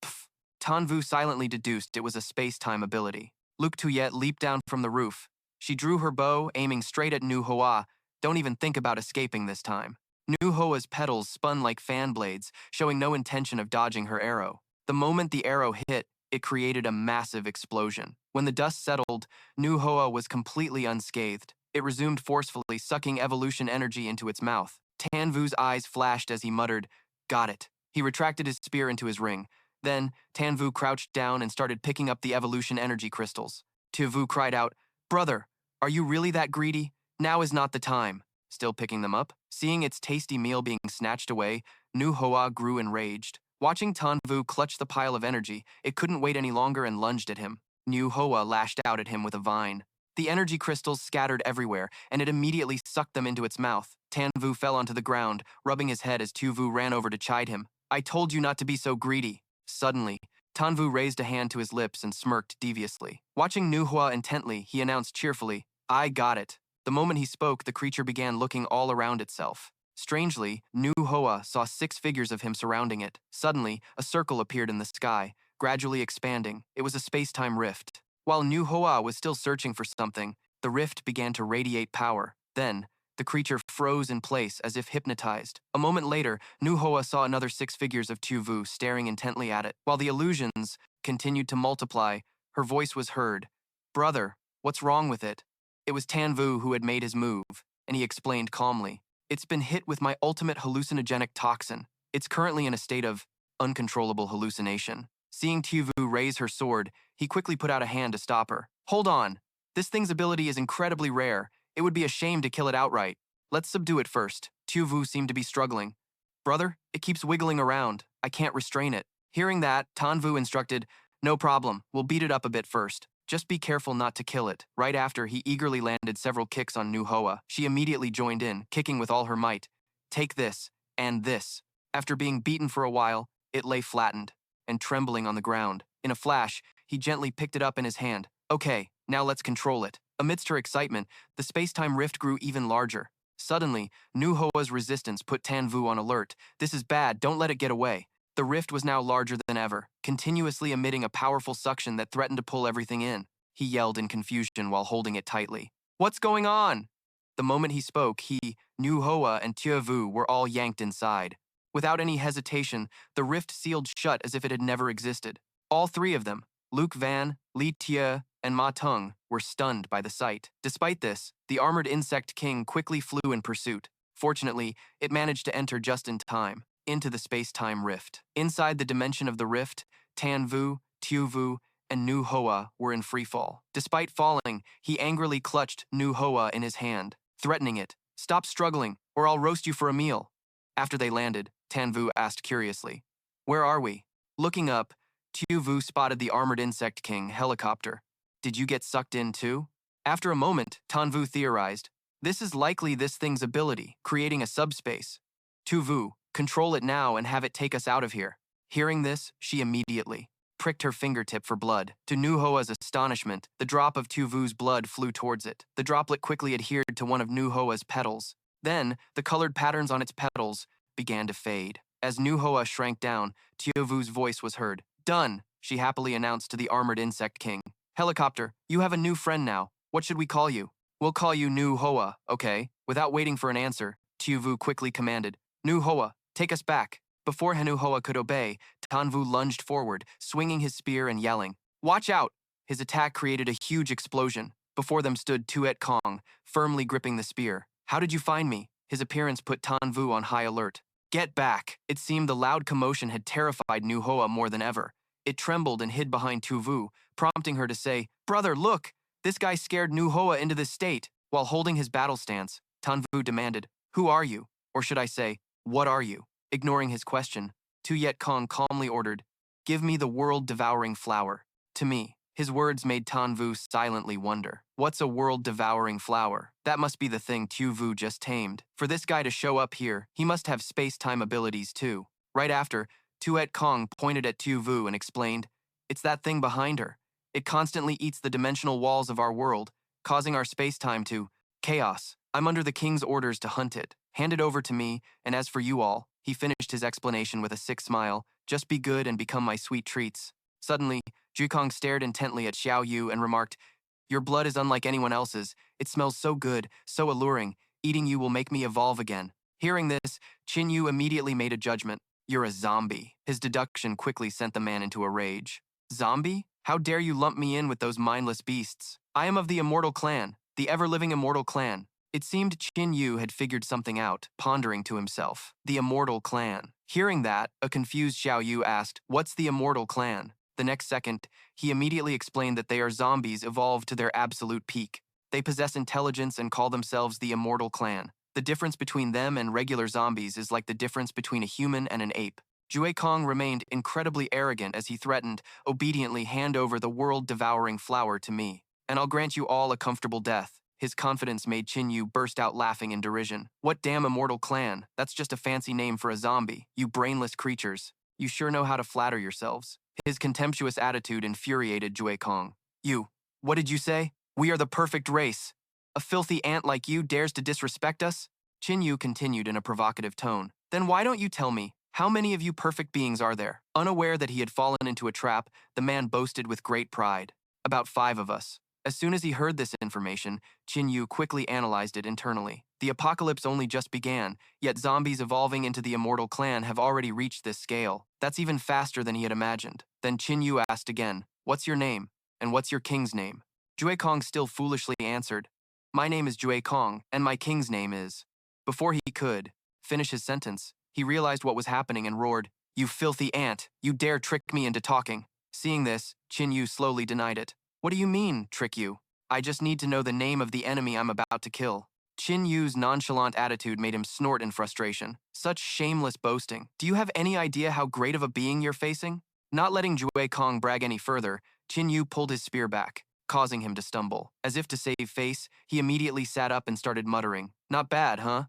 A: Pff! Tan Vu silently deduced it was a space-time ability. Luke Tuyet leaped down from the roof. She drew her bow, aiming straight at Nu Hoa. Don't even think about escaping this time. Nu Hoa's petals spun like fan blades, showing no intention of dodging her arrow. The moment the arrow hit, it created a massive explosion. When the dust settled, Nu Hoa was completely unscathed. It resumed forcefully, sucking evolution energy into its mouth. Tan Vu's eyes flashed as he muttered, "Got it." He retracted his spear into his ring. Then, Tan Vu crouched down and started picking up the evolution energy crystals. Tu Vu cried out, "Brother, are you really that greedy? Now is not the time." Still picking them up? Seeing its tasty meal being snatched away, Nu Hoa grew enraged. Watching Tan Vu clutch the pile of energy, it couldn't wait any longer and lunged at him. Nu Hoa lashed out at him with a vine. The energy crystals scattered everywhere, and it immediately sucked them into its mouth. Tan Vu fell onto the ground, rubbing his head as Tu Vu ran over to chide him. "I told you not to be so greedy." Suddenly, Tan Vu raised a hand to his lips and smirked deviously. Watching Nu Hoa intently, he announced cheerfully, "I got it." The moment he spoke, the creature began looking all around itself. Strangely, Nu Hoa saw 6 figures of him surrounding it. Suddenly, a circle appeared in the sky, gradually expanding. It was a space-time rift. While Nu Hoa was still searching for something, the rift began to radiate power. Then, the creature froze in place as if hypnotized. A moment later, Nu Hoa saw another 6 figures of Tu Vu staring intently at it. While the illusions continued to multiply, her voice was heard. "Brother, what's wrong with it?" It was Tan Vu who had made his move, and he explained calmly, "It's been hit with my ultimate hallucinogenic toxin. It's currently in a state of uncontrollable hallucination." Seeing Tu Vu raise her sword, he quickly put out a hand to stop her. "Hold on. This thing's ability is incredibly rare. It would be a shame to kill it outright. Let's subdue it first." Tu Vu seemed to be struggling. "Brother, it keeps wiggling around. I can't restrain it." Hearing that, Tan Vu instructed, "No problem. We'll beat it up a bit first. Just be careful not to kill it." Right after, he eagerly landed several kicks on Nu Hoa. She immediately joined in, kicking with all her might. "Take this, and this." After being beaten for a while, it lay flattened and trembling on the ground. In a flash, he gently picked it up in his hand. "Okay, now let's control it." Amidst her excitement, the space-time rift grew even larger. Suddenly, Nu Hoa's resistance put Tan Vu on alert. "This is bad, don't let it get away." The rift was now larger than ever, continuously emitting a powerful suction that threatened to pull everything in. He yelled in confusion while holding it tightly. "What's going on?" The moment he spoke, he, Nu Hoa, and Tu Vu were all yanked inside. Without any hesitation, the rift sealed shut as if it had never existed. All 3 of them, Luke Van, Li Tie, and Ma Teng, were stunned by the sight. Despite this, the armored insect king quickly flew in pursuit. Fortunately, it managed to enter just in time, into the space-time rift. Inside the dimension of the rift, Tanvu, Tuvu, and Nu Hoa were in freefall. Despite falling, he angrily clutched Nu Hoa in his hand, threatening it. "Stop struggling, or I'll roast you for a meal." After they landed, Tanvu asked curiously, "Where are we?" Looking up, Tuvu spotted the armored insect king helicopter. "Did you get sucked in too?" After a moment, Tanvu theorized, "This is likely this thing's ability, creating a subspace. Tuvu, control it now and have it take us out of here." Hearing this, she immediately pricked her fingertip for blood. To Nuhoa's astonishment, the drop of Tuvu's blood flew towards it. The droplet quickly adhered to one of Nuhoa's petals. Then, the colored patterns on its petals began to fade. As Nuhoa shrank down, Tuvu's voice was heard. "Done," she happily announced to the armored insect king. "Helicopter, you have a new friend now. What should we call you?" "We'll call you Nuhoa, okay?" Without waiting for an answer, Tuvu quickly commanded, "Nuhoa, take us back." Before Nuhoa could obey, Tanvu lunged forward, swinging his spear and yelling, "Watch out!" His attack created a huge explosion. Before them stood Tuet Kong, firmly gripping the spear. "How did you find me?" His appearance put Tanvu on high alert. "Get back!" It seemed the loud commotion had terrified Nuhoa more than ever. It trembled and hid behind Tuvu, prompting her to say, "Brother, look! This guy scared Nuhoa into this state." While holding his battle stance, Tanvu demanded, "Who are you?" Or should I say, "What are you?" Ignoring his question, Tuyet Kong calmly ordered, "Give me the world-devouring flower." To me, his words made Tanvu silently wonder. What's a world-devouring flower? That must be the thing Tuvu just tamed. For this guy to show up here, he must have space-time abilities too. Right after, Tuet Kong pointed at Tuvu and explained, "It's that thing behind her. It constantly eats the dimensional walls of our world, causing our space-time to chaos. I'm under the king's orders to hunt it. Hand it over to me, and as for you all," he finished his explanation with a sick smile, "just be good and become my sweet treats." Suddenly, Jukong stared intently at Xiao Yu and remarked, "Your blood is unlike anyone else's. It smells so good, so alluring. Eating you will make me evolve again." Hearing this, Qin Yu immediately made a judgment. "You're a zombie." His deduction quickly sent the man into a rage. "Zombie? How dare you lump me in with those mindless beasts? I am of the immortal clan, the ever-living immortal clan." It seemed Qin Yu had figured something out, pondering to himself. The immortal clan. Hearing that, a confused Xiao Yu asked, "What's the immortal clan?" The next second, he immediately explained that they are zombies evolved to their absolute peak. They possess intelligence and call themselves the immortal clan. The difference between them and regular zombies is like the difference between a human and an ape. Jue Kong remained incredibly arrogant as he threatened, "Obediently hand over the world-devouring flower to me, and I'll grant you all a comfortable death." His confidence made Qin Yu burst out laughing in derision. "What damn immortal clan? That's just a fancy name for a zombie, you brainless creatures. You sure know how to flatter yourselves." His contemptuous attitude infuriated Jue Kong. What did you say? We are the perfect race. A filthy ant like you dares to disrespect us?" Qin Yu continued in a provocative tone. "Then why don't you tell me, how many of you perfect beings are there?" Unaware that he had fallen into a trap, the man boasted with great pride. "About 5 of us." As soon as he heard this information, Qin Yu quickly analyzed it internally. The apocalypse only just began, yet zombies evolving into the immortal clan have already reached this scale. That's even faster than he had imagined. Then Qin Yu asked again, "What's your name? And what's your king's name?" Jue Kong still foolishly answered, "My name is Jue Kong, and my king's name is..." Before he could finish his sentence, he realized what was happening and roared, "You filthy ant! You dare trick me into talking!" Seeing this, Qin Yu slowly denied it. "What do you mean, trick you? I just need to know the name of the enemy I'm about to kill." Qin Yu's nonchalant attitude made him snort in frustration. Such shameless boasting. Do you have any idea how great of a being you're facing? Not letting Jue Kong brag any further, Qin Yu pulled his spear back, causing him to stumble. As if to save face, he immediately sat up and started muttering, "Not bad, huh?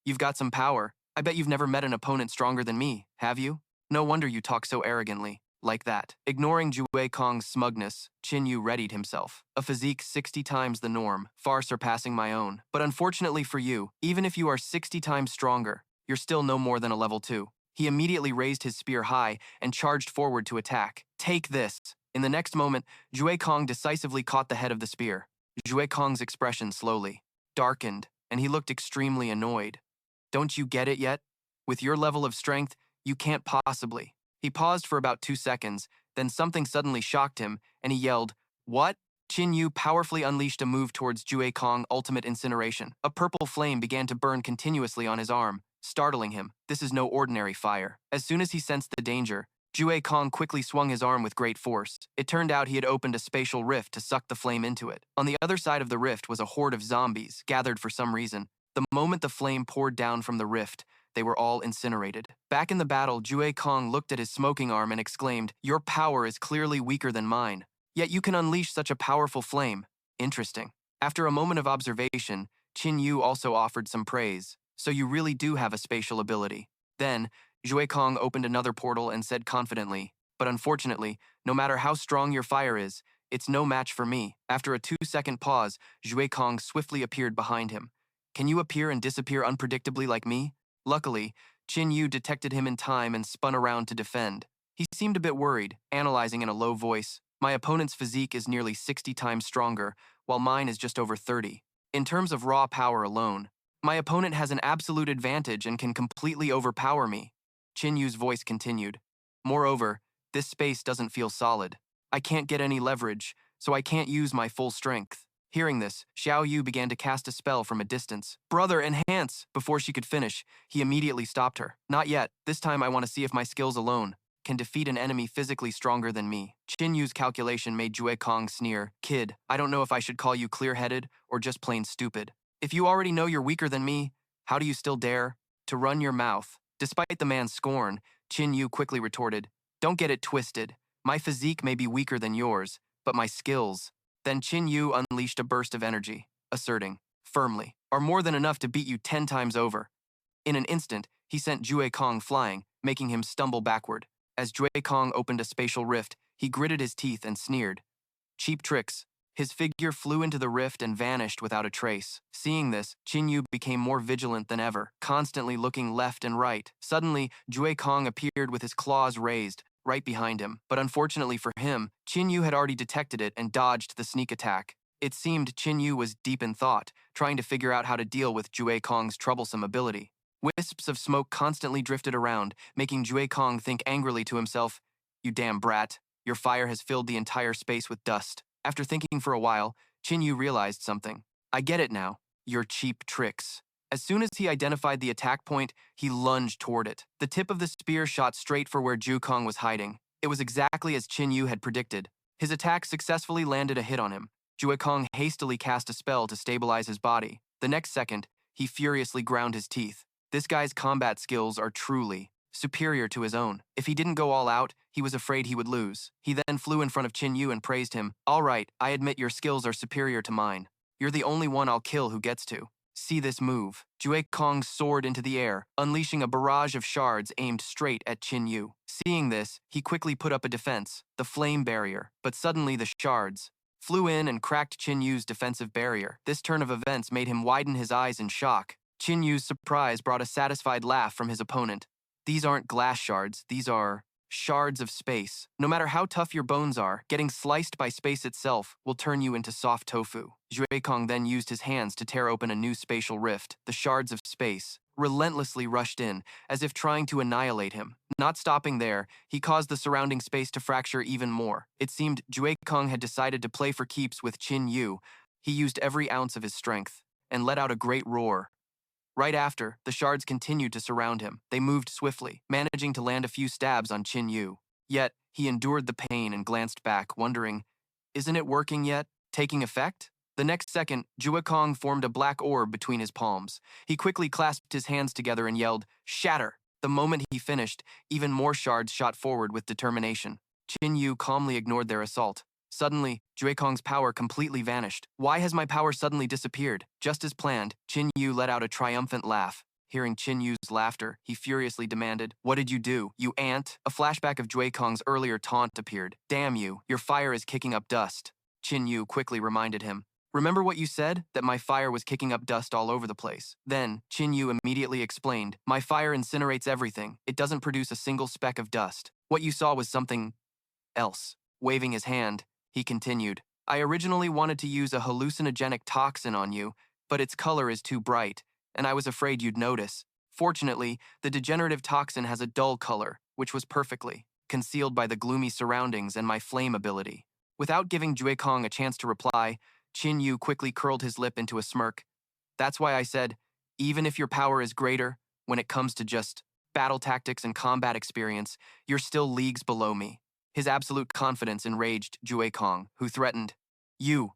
A: You've got some power. I bet you've never met an opponent stronger than me, have you? No wonder you talk so arrogantly. Like that." Ignoring Jue Kong's smugness, Qin Yu readied himself. "A physique 60 times the norm, far surpassing my own. But unfortunately for you, even if you are 60 times stronger, you're still no more than a level 2. He immediately raised his spear high and charged forward to attack. "Take this." In the next moment, Jue Kong decisively caught the head of the spear. Jue Kong's expression slowly darkened, and he looked extremely annoyed. "Don't you get it yet? With your level of strength, you can't possibly..." He paused for about 2 seconds, then something suddenly shocked him, and he yelled, "What? Qin Yu powerfully unleashed a move towards Jue Kong ultimate incineration. A purple flame began to burn continuously on his arm, startling him. This is no ordinary fire. As soon as he sensed the danger, Jue Kong quickly swung his arm with great force. It turned out he had opened a spatial rift to suck the flame into it. On the other side of the rift was a horde of zombies, gathered for some reason. The moment the flame poured down from the rift, they were all incinerated. Back in the battle, Jue Kong looked at his smoking arm and exclaimed, "Your power is clearly weaker than mine. Yet you can unleash such a powerful flame. Interesting." After a moment of observation, Qin Yu also offered some praise. "So you really do have a spatial ability." Then, Jue Kong opened another portal and said confidently, "But unfortunately, no matter how strong your fire is, it's no match for me." After a 2-second pause, Jue Kong swiftly appeared behind him. "Can you appear and disappear unpredictably like me?" Luckily, Qin Yu detected him in time and spun around to defend. He seemed a bit worried, analyzing in a low voice, "My opponent's physique is nearly 60 times stronger, while mine is just over 30. In terms of raw power alone, my opponent has an absolute advantage and can completely overpower me." Qin Yu's voice continued. "Moreover, this space doesn't feel solid. I can't get any leverage, so I can't use my full strength." Hearing this, Xiao Yu began to cast a spell from a distance. "Brother, enhance!" Before she could finish, he immediately stopped her. "Not yet. This time I want to see if my skills alone can defeat an enemy physically stronger than me." Qin Yu's calculation made Jue Kong sneer. "Kid, I don't know if I should call you clear-headed or just plain stupid. If you already know you're weaker than me, how do you still dare to run your mouth?" Despite the man's scorn, Qin Yu quickly retorted, "Don't get it twisted. My physique may be weaker than yours, but my skills." Then Qin Yu unleashed a burst of energy, asserting, firmly, "Are more than enough to beat you 10 times over." In an instant, he sent Jue Kong flying, making him stumble backward. As Jue Kong opened a spatial rift, he gritted his teeth and sneered, "Cheap tricks." His figure flew into the rift and vanished without a trace. Seeing this, Qin Yu became more vigilant than ever, constantly looking left and right. Suddenly, Jue Kong appeared with his claws raised, right behind him. But unfortunately for him, Qin Yu had already detected it and dodged the sneak attack. It seemed Qin Yu was deep in thought, trying to figure out how to deal with Jue Kong's troublesome ability. Wisps of smoke constantly drifted around, making Jue Kong think angrily to himself, "You damn brat, your fire has filled the entire space with dust." After thinking for a while, Qin Yu realized something. "I get it now. Your cheap tricks." As soon as he identified the attack point, he lunged toward it. The tip of the spear shot straight for where Jue Kong was hiding. It was exactly as Qin Yu had predicted. His attack successfully landed a hit on him. Jue Kong hastily cast a spell to stabilize his body. The next second, he furiously ground his teeth. This guy's combat skills are truly superior to his own. If he didn't go all out, he was afraid he would lose. He then flew in front of Qin Yu and praised him. "All right, I admit your skills are superior to mine. You're the only one I'll kill who gets to. See this move." Jue Kong soared into the air, unleashing a barrage of shards aimed straight at Qin Yu. Seeing this, he quickly put up a defense, the flame barrier. But suddenly the shards flew in and cracked Qin Yu's defensive barrier. This turn of events made him widen his eyes in shock. Qin Yu's surprise brought a satisfied laugh from his opponent. "These aren't glass shards, these are shards of space. No matter how tough your bones are, getting sliced by space itself will turn you into soft tofu." Jue Kong then used his hands to tear open a new spatial rift. The shards of space relentlessly rushed in, as if trying to annihilate him. Not stopping there, he caused the surrounding space to fracture even more. It seemed Jue Kong had decided to play for keeps with Qin Yu. He used every ounce of his strength and let out a great roar. Right after, the shards continued to surround him. They moved swiftly, managing to land a few stabs on Qin Yu. Yet, he endured the pain and glanced back, wondering, "Isn't it working yet? Taking effect?" The next second, Jue Kong formed a black orb between his palms. He quickly clasped his hands together and yelled, "Shatter!" The moment he finished, even more shards shot forward with determination. Qin Yu calmly ignored their assault. Suddenly, Jue Kong's power completely vanished. "Why has my power suddenly disappeared?" Just as planned, Qin Yu let out a triumphant laugh. Hearing Qin Yu's laughter, he furiously demanded, "What did you do, you ant?" A flashback of Jue Kong's earlier taunt appeared. "Damn you, your fire is kicking up dust." Qin Yu quickly reminded him, "Remember what you said? That my fire was kicking up dust all over the place." Then, Qin Yu immediately explained, "My fire incinerates everything. It doesn't produce a single speck of dust. What you saw was something else." Waving his hand, he continued, "I originally wanted to use a hallucinogenic toxin on you, but its color is too bright, and I was afraid you'd notice. Fortunately, the degenerative toxin has a dull color, which was perfectly concealed by the gloomy surroundings and my flame ability." Without giving Jue Kong a chance to reply, Qin Yu quickly curled his lip into a smirk. That's why I said, even if your power is greater, when it comes to just battle tactics and combat experience, you're still leagues below me. His absolute confidence enraged Jue Kong, who threatened, You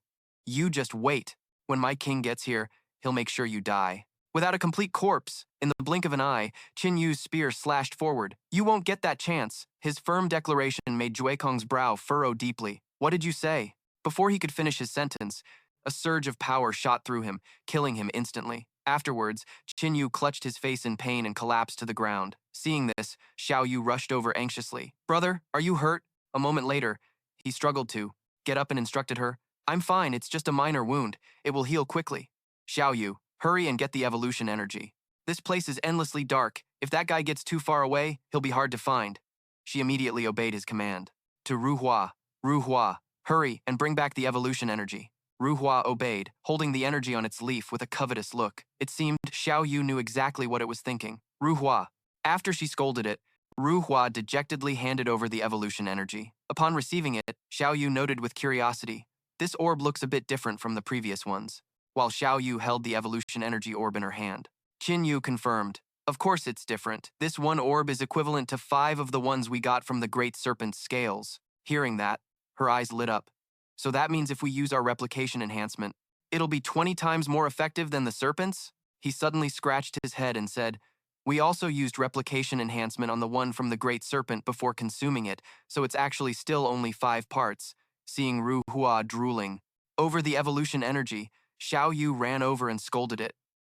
A: just wait. When my king gets here, he'll make sure you die. Without a complete corpse, in the blink of an eye, Qin Yu's spear slashed forward. You won't get that chance. His firm declaration made Jue Kong's brow furrow deeply. What did you say? Before he could finish his sentence, a surge of power shot through him, killing him instantly. Afterwards, Qin Yu clutched his face in pain and collapsed to the ground. Seeing this, Xiao Yu rushed over anxiously. Brother, are you hurt? A moment later, he struggled to get up and instructed her. I'm fine, it's just a minor wound. It will heal quickly. Xiao Yu, hurry and get the evolution energy. This place is endlessly dark. If that guy gets too far away, he'll be hard to find. She immediately obeyed his command. To Ruhua, hurry and bring back the evolution energy. Ruhua obeyed, holding the energy on its leaf with a covetous look. It seemed Xiao Yu knew exactly what it was thinking. Ruhua. After she scolded it, Ruhua dejectedly handed over the evolution energy. Upon receiving it, Xiao Yu noted with curiosity, this orb looks a bit different from the previous ones, while Xiao Yu held the evolution energy orb in her hand. Qin Yu confirmed, of course it's different. This one orb is equivalent to 5 of the ones we got from the Great Serpent's scales. Hearing that, her eyes lit up. So that means if we use our replication enhancement, it'll be 20 times more effective than the serpent's? He suddenly scratched his head and said, we also used replication enhancement on the one from the Great Serpent before consuming it, so it's actually still only 5 parts. Seeing Ru Hua drooling over the evolution energy, Xiao Yu ran over and scolded it.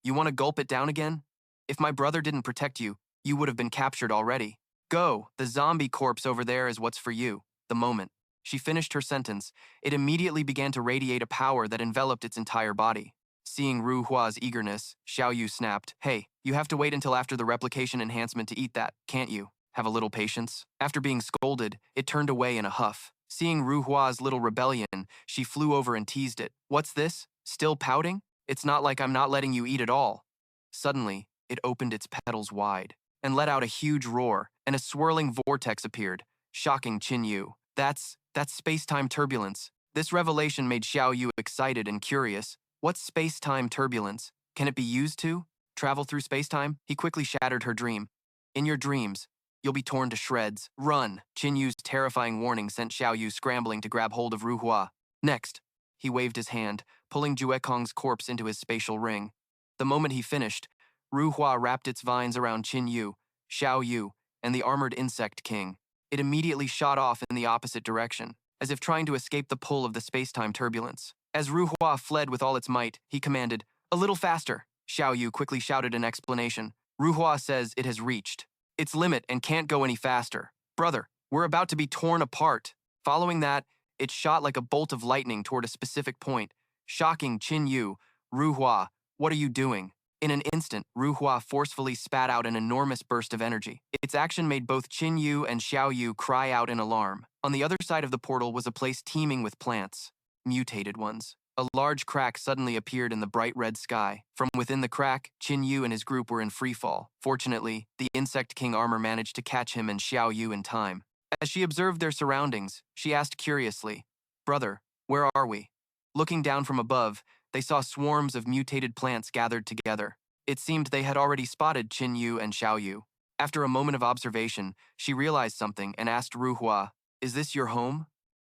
A: You want to gulp it down again? If my brother didn't protect you, you would have been captured already. Go, the zombie corpse over there is what's for you. The moment she finished her sentence, it immediately began to radiate a power that enveloped its entire body. Seeing Ru Hua's eagerness, Xiao Yu snapped, Hey, you have to wait until after the replication enhancement to eat that, can't you? Have a little patience. After being scolded, it turned away in a huff. Seeing Ru Hua's little rebellion, she flew over and teased it. What's this? Still pouting? It's not like I'm not letting you eat at all. Suddenly, it opened its petals wide and let out a huge roar, and a swirling vortex appeared, shocking Qin Yu. That's space-time turbulence. This revelation made Xiao Yu excited and curious. What's space-time turbulence? Can it be used to travel through space-time? He quickly shattered her dream. In your dreams, you'll be torn to shreds. Run! Qin Yu's terrifying warning sent Xiao Yu scrambling to grab hold of Ru Hua. Next, he waved his hand, pulling Jue Kong's corpse into his spatial ring. The moment he finished, Ru Hua wrapped its vines around Qin Yu, Xiao Yu, and the armored insect king. It immediately shot off in the opposite direction, as if trying to escape the pull of the space-time turbulence. As Ru Hua fled with all its might, he commanded, a little faster. Xiao Yu quickly shouted an explanation. Ru Hua says it has reached its limit and can't go any faster. Brother, we're about to be torn apart. Following that, it shot like a bolt of lightning toward a specific point, shocking Qin Yu. Ru Hua, what are you doing? In an instant, Ru Hua forcefully spat out an enormous burst of energy. Its action made both Qin Yu and Xiao Yu cry out in alarm. On the other side of the portal was a place teeming with plants, mutated ones. A large crack suddenly appeared in the bright red sky. From within the crack, Qin Yu and his group were in freefall. Fortunately, the Insect King armor managed to catch him and Xiao Yu in time. As she observed their surroundings, she asked curiously, Brother, where are we? Looking down from above, they saw swarms of mutated plants gathered together. It seemed they had already spotted Qin Yu and Xiao Yu. After a moment of observation, she realized something and asked Ru Hua, Is this your home?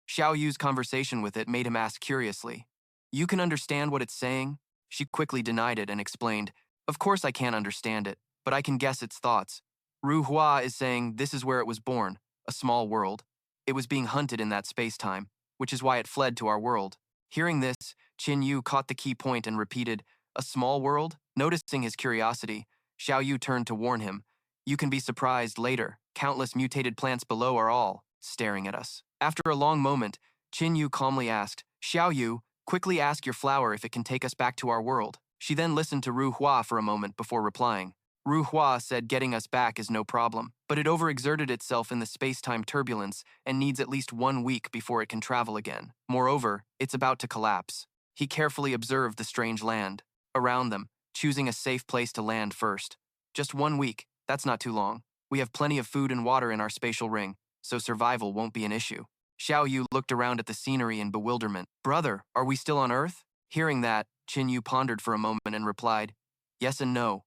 A: Xiao Yu's conversation with it made him ask curiously, You can understand what it's saying? She quickly denied it and explained, Of course I can't understand it, but I can guess its thoughts. Ru Hua is saying this is where it was born, a small world. It was being hunted in that space-time, which is why it fled to our world. Hearing this, Qin Yu caught the key point and repeated, A small world? Noticing his curiosity, Xiao Yu turned to warn him, You can be surprised later. Countless mutated plants below are all staring at us. After a long moment, Qin Yu calmly asked, Xiao Yu, quickly ask your flower if it can take us back to our world. She then listened to Ru Hua for a moment before replying. Ru Hua said getting us back is no problem, but it overexerted itself in the space-time turbulence and needs at least 1 week before it can travel again. Moreover, it's about to collapse. He carefully observed the strange land around them, choosing a safe place to land first. Just 1 week, that's not too long. We have plenty of food and water in our spatial ring, so survival won't be an issue. Xiao Yu looked around at the scenery in bewilderment. Brother, are we still on Earth? Hearing that, Qin Yu pondered for a moment and replied, yes and no.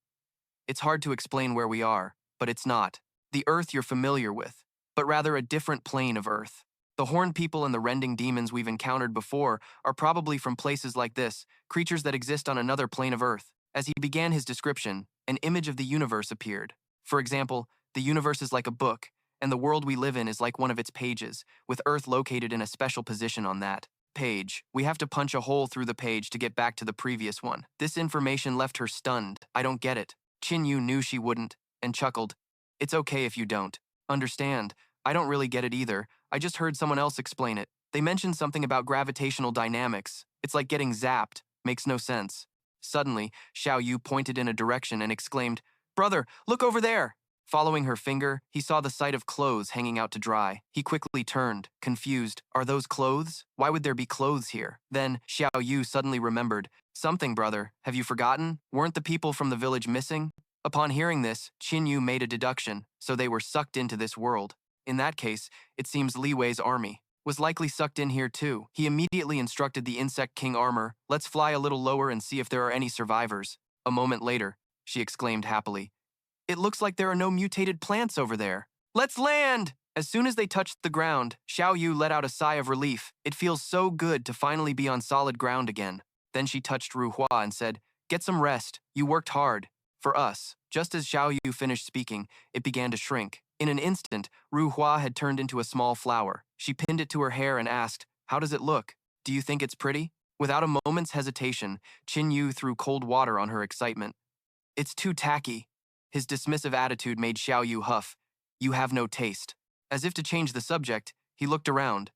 A: It's hard to explain where we are, but it's not the Earth you're familiar with, but rather a different plane of Earth. The horned people and the rending demons we've encountered before are probably from places like this, creatures that exist on another plane of Earth. As he began his description, an image of the universe appeared. For example, the universe is like a book, and the world we live in is like one of its pages, with Earth located in a special position on that page. We have to punch a hole through the page to get back to the previous one. This information left her stunned. I don't get it. Qin Yu knew she wouldn't, and chuckled. It's okay if you don't understand. I don't really get it either. I just heard someone else explain it. They mentioned something about gravitational dynamics. It's like getting zapped. Makes no sense. Suddenly, Xiao Yu pointed in a direction and exclaimed, Brother, look over there! Following her finger, he saw the sight of clothes hanging out to dry. He quickly turned, confused. Are those clothes? Why would there be clothes here? Then, Xiao Yu suddenly remembered. Something, brother. Have you forgotten? Weren't the people from the village missing? Upon hearing this, Qin Yu made a deduction, so they were sucked into this world. In that case, it seems Li Wei's army was likely sucked in here too. He immediately instructed the Insect King armor, let's fly a little lower and see if there are any survivors. A moment later, she exclaimed happily, it looks like there are no mutated plants over there. Let's land! As soon as they touched the ground, Xiao Yu let out a sigh of relief. It feels so good to finally be on solid ground again. Then she touched Ru Hua and said, get some rest. You worked hard. For us. Just as Xiao Yu finished speaking, it began to shrink. In an instant, Ru Hua had turned into a small flower. She pinned it to her hair and asked, how does it look? Do you think it's pretty? Without a moment's hesitation, Qin Yu threw cold water on her excitement. It's too tacky. His dismissive attitude made Xiao Yu huff. You have no taste. As if to change the subject, he looked around.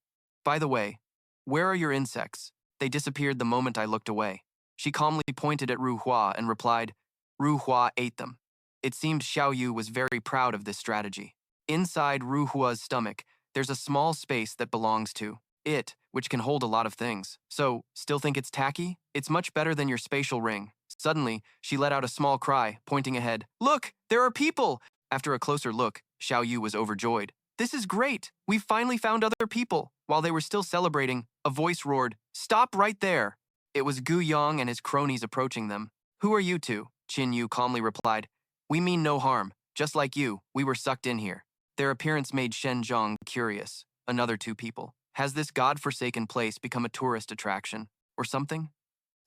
A: By the way, where are your insects? They disappeared the moment I looked away. She calmly pointed at Ru Hua and replied, Ru Hua ate them. It seemed Xiao Yu was very proud of this strategy. Inside Ru Hua's stomach, there's a small space that belongs to it, which can hold a lot of things. So, still think it's tacky? It's much better than your spatial ring. Suddenly, she let out a small cry, pointing ahead. Look, there are people! After a closer look, Xiao Yu was overjoyed. This is great! We've finally found other people! While they were still celebrating, a voice roared, Stop right there! It was Gu Yong and his cronies approaching them. Who are you two? Qin Yu calmly replied. We mean no harm. Just like you, we were sucked in here. Their appearance made Shen Zhang curious. Another two people. Has this god-forsaken place become a tourist attraction? Or something?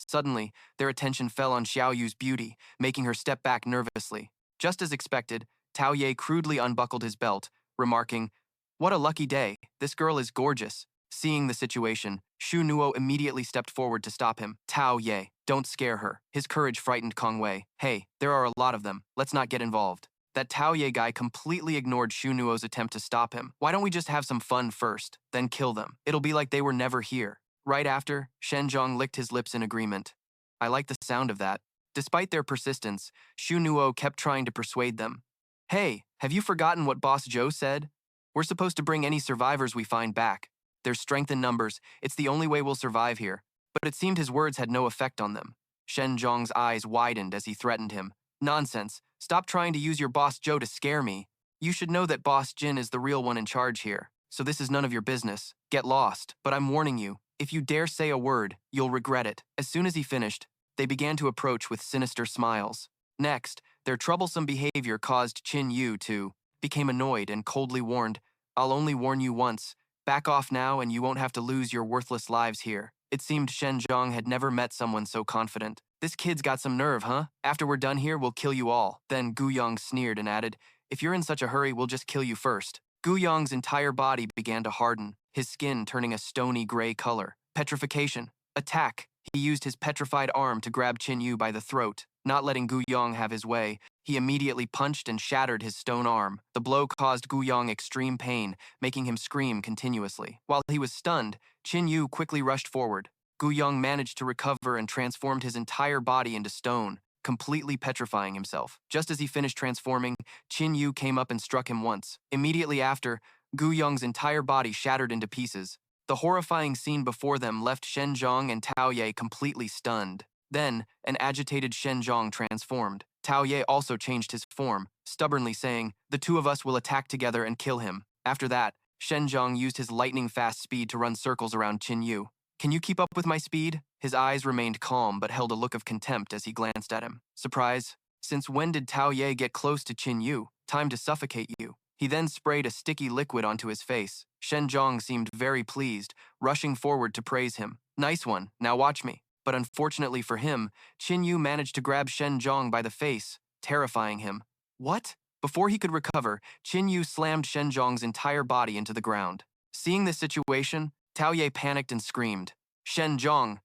A: Suddenly, their attention fell on Xiao Yu's beauty, making her step back nervously. Just as expected, Tao Ye crudely unbuckled his belt, remarking, What a lucky day. This girl is gorgeous. Seeing the situation, Shu Nuo immediately stepped forward to stop him. Tao Ye, don't scare her. His courage frightened Kong Wei. Hey, there are a lot of them. Let's not get involved. That Tao Ye guy completely ignored Shu Nuo's attempt to stop him. Why don't we just have some fun first, then kill them? It'll be like they were never here. Right after, Shen Zhang licked his lips in agreement. I like the sound of that. Despite their persistence, Shu Nuo kept trying to persuade them. Hey, have you forgotten what Boss Zhou said? We're supposed to bring any survivors we find back. There's strength in numbers. It's the only way we'll survive here. But it seemed his words had no effect on them. Shen Zhang's eyes widened as he threatened him. Nonsense. Stop trying to use your Boss Zhou to scare me. You should know that Boss Jin is the real one in charge here. So this is none of your business. Get lost. But I'm warning you, if you dare say a word, you'll regret it. As soon as he finished, they began to approach with sinister smiles. Next, their troublesome behavior caused Qin Yu to became annoyed and coldly warned, I'll only warn you once. Back off now and you won't have to lose your worthless lives here. It seemed Shen Zhang had never met someone so confident. This kid's got some nerve, huh? After we're done here, we'll kill you all. Then Gu Yong sneered and added, if you're in such a hurry, we'll just kill you first. Gu Yong's entire body began to harden, his skin turning a stony gray color. Petrification. Attack. He used his petrified arm to grab Qin Yu by the throat. Not letting Gu Yong have his way, he immediately punched and shattered his stone arm. The blow caused Gu Yong extreme pain, making him scream continuously. While he was stunned, Qin Yu quickly rushed forward. Gu Yong managed to recover and transformed his entire body into stone, completely petrifying himself. Just as he finished transforming, Qin Yu came up and struck him once. Immediately after, Gu Yong's entire body shattered into pieces. The horrifying scene before them left Shen Zhang and Tao Ye completely stunned. Then, an agitated Shen Zhang transformed. Tao Ye also changed his form, stubbornly saying, the two of us will attack together and kill him. After that, Shen Zhang used his lightning-fast speed to run circles around Qin Yu. Can you keep up with my speed? His eyes remained calm but held a look of contempt as he glanced at him. Surprise. Since when did Tao Ye get close to Qin Yu? Time to suffocate you. He then sprayed a sticky liquid onto his face. Shen Zhang seemed very pleased, rushing forward to praise him. Nice one, now watch me. But unfortunately for him, Qin Yu managed to grab Shen Zhang by the face, terrifying him. What? Before he could recover, Qin Yu slammed Shen Zhang's entire body into the ground. Seeing this situation, Tao Ye panicked and screamed, Shen Zhang!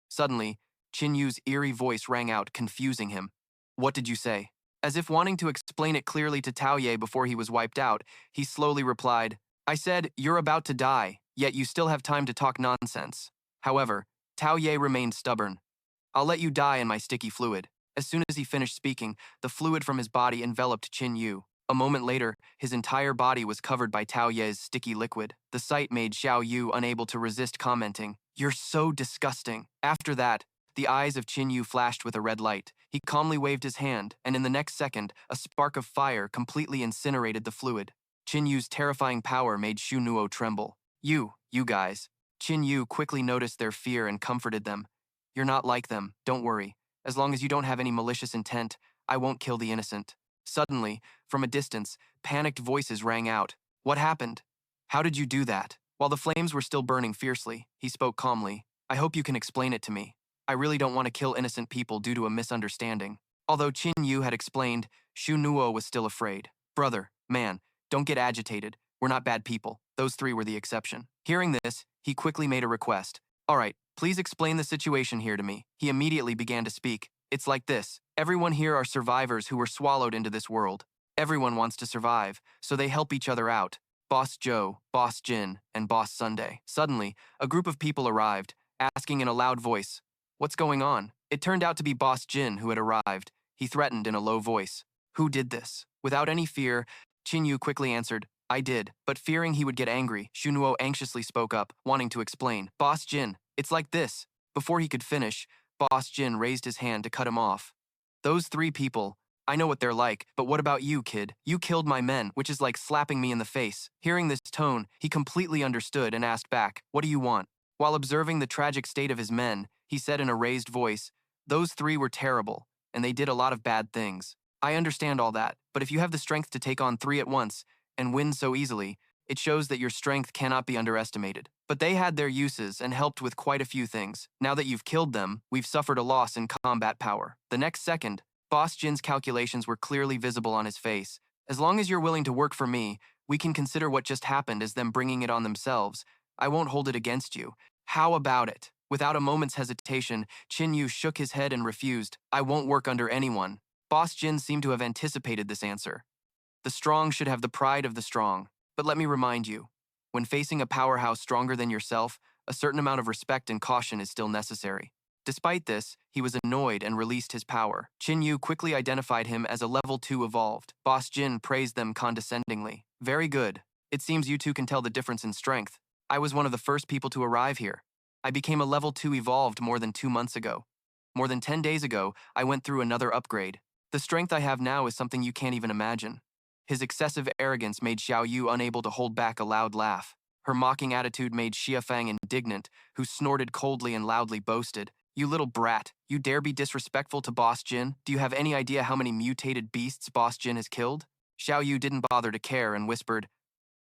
A: Suddenly, Qin Yu's eerie voice rang out, confusing him. What did you say? As if wanting to explain it clearly to Tao Ye before he was wiped out, he slowly replied, I said, you're about to die, yet you still have time to talk nonsense. However, Tao Ye remained stubborn. I'll let you die in my sticky fluid. As soon as he finished speaking, the fluid from his body enveloped Qin Yu. A moment later, his entire body was covered by Tao Ye's sticky liquid. The sight made Xiao Yu unable to resist commenting, You're so disgusting. After that, the eyes of Qin Yu flashed with a red light. He calmly waved his hand, and in the next second, a spark of fire completely incinerated the fluid. Qin Yu's terrifying power made Shu Nuo tremble. You guys. Qin Yu quickly noticed their fear and comforted them. You're not like them, don't worry. As long as you don't have any malicious intent, I won't kill the innocent. Suddenly, from a distance, panicked voices rang out. What happened? How did you do that? While the flames were still burning fiercely, he spoke calmly. I hope you can explain it to me. I really don't want to kill innocent people due to a misunderstanding. Although Qin Yu had explained, Shu Nuo was still afraid. Brother, man, don't get agitated. We're not bad people. Those three were the exception. Hearing this, he quickly made a request. All right, please explain the situation here to me. He immediately began to speak. It's like this. Everyone here are survivors who were swallowed into this world. Everyone wants to survive, so they help each other out. Boss Joe, Boss Jin, and Boss Sunday. Suddenly, a group of people arrived, asking in a loud voice, What's going on? It turned out to be Boss Jin who had arrived. He threatened in a low voice. Who did this? Without any fear, Qin Yu quickly answered, I did, but fearing he would get angry, Shu Nuo anxiously spoke up, wanting to explain. Boss Jin, it's like this. Before he could finish, Boss Jin raised his hand to cut him off. Those three people, I know what they're like, but what about you, kid? You killed my men, which is like slapping me in the face. Hearing this tone, he completely understood and asked back, What do you want? While observing the tragic state of his men, he said in a raised voice, Those three were terrible, and they did a lot of bad things. I understand all that, but if you have the strength to take on three at once, and win so easily, it shows that your strength cannot be underestimated. But they had their uses and helped with quite a few things. Now that you've killed them, we've suffered a loss in combat power. The next second, Boss Jin's calculations were clearly visible on his face. As long as you're willing to work for me, we can consider what just happened as them bringing it on themselves. I won't hold it against you. How about it? Without a moment's hesitation, Qin Yu shook his head and refused. I won't work under anyone. Boss Jin seemed to have anticipated this answer. The strong should have the pride of the strong. But let me remind you, when facing a powerhouse stronger than yourself, a certain amount of respect and caution is still necessary. Despite this, he was annoyed and released his power. Qin Yu quickly identified him as a level 2 evolved. Boss Jin praised them condescendingly. Very good. It seems you two can tell the difference in strength. I was one of the first people to arrive here. I became a level 2 evolved more than 2 months ago. More than 10 days ago, I went through another upgrade. The strength I have now is something you can't even imagine. His excessive arrogance made Xiao Yu unable to hold back a loud laugh. Her mocking attitude made Xia Fang indignant, who snorted coldly and loudly boasted, You little brat, you dare be disrespectful to Boss Jin? Do you have any idea how many mutated beasts Boss Jin has killed? Xiao Yu didn't bother to care and whispered,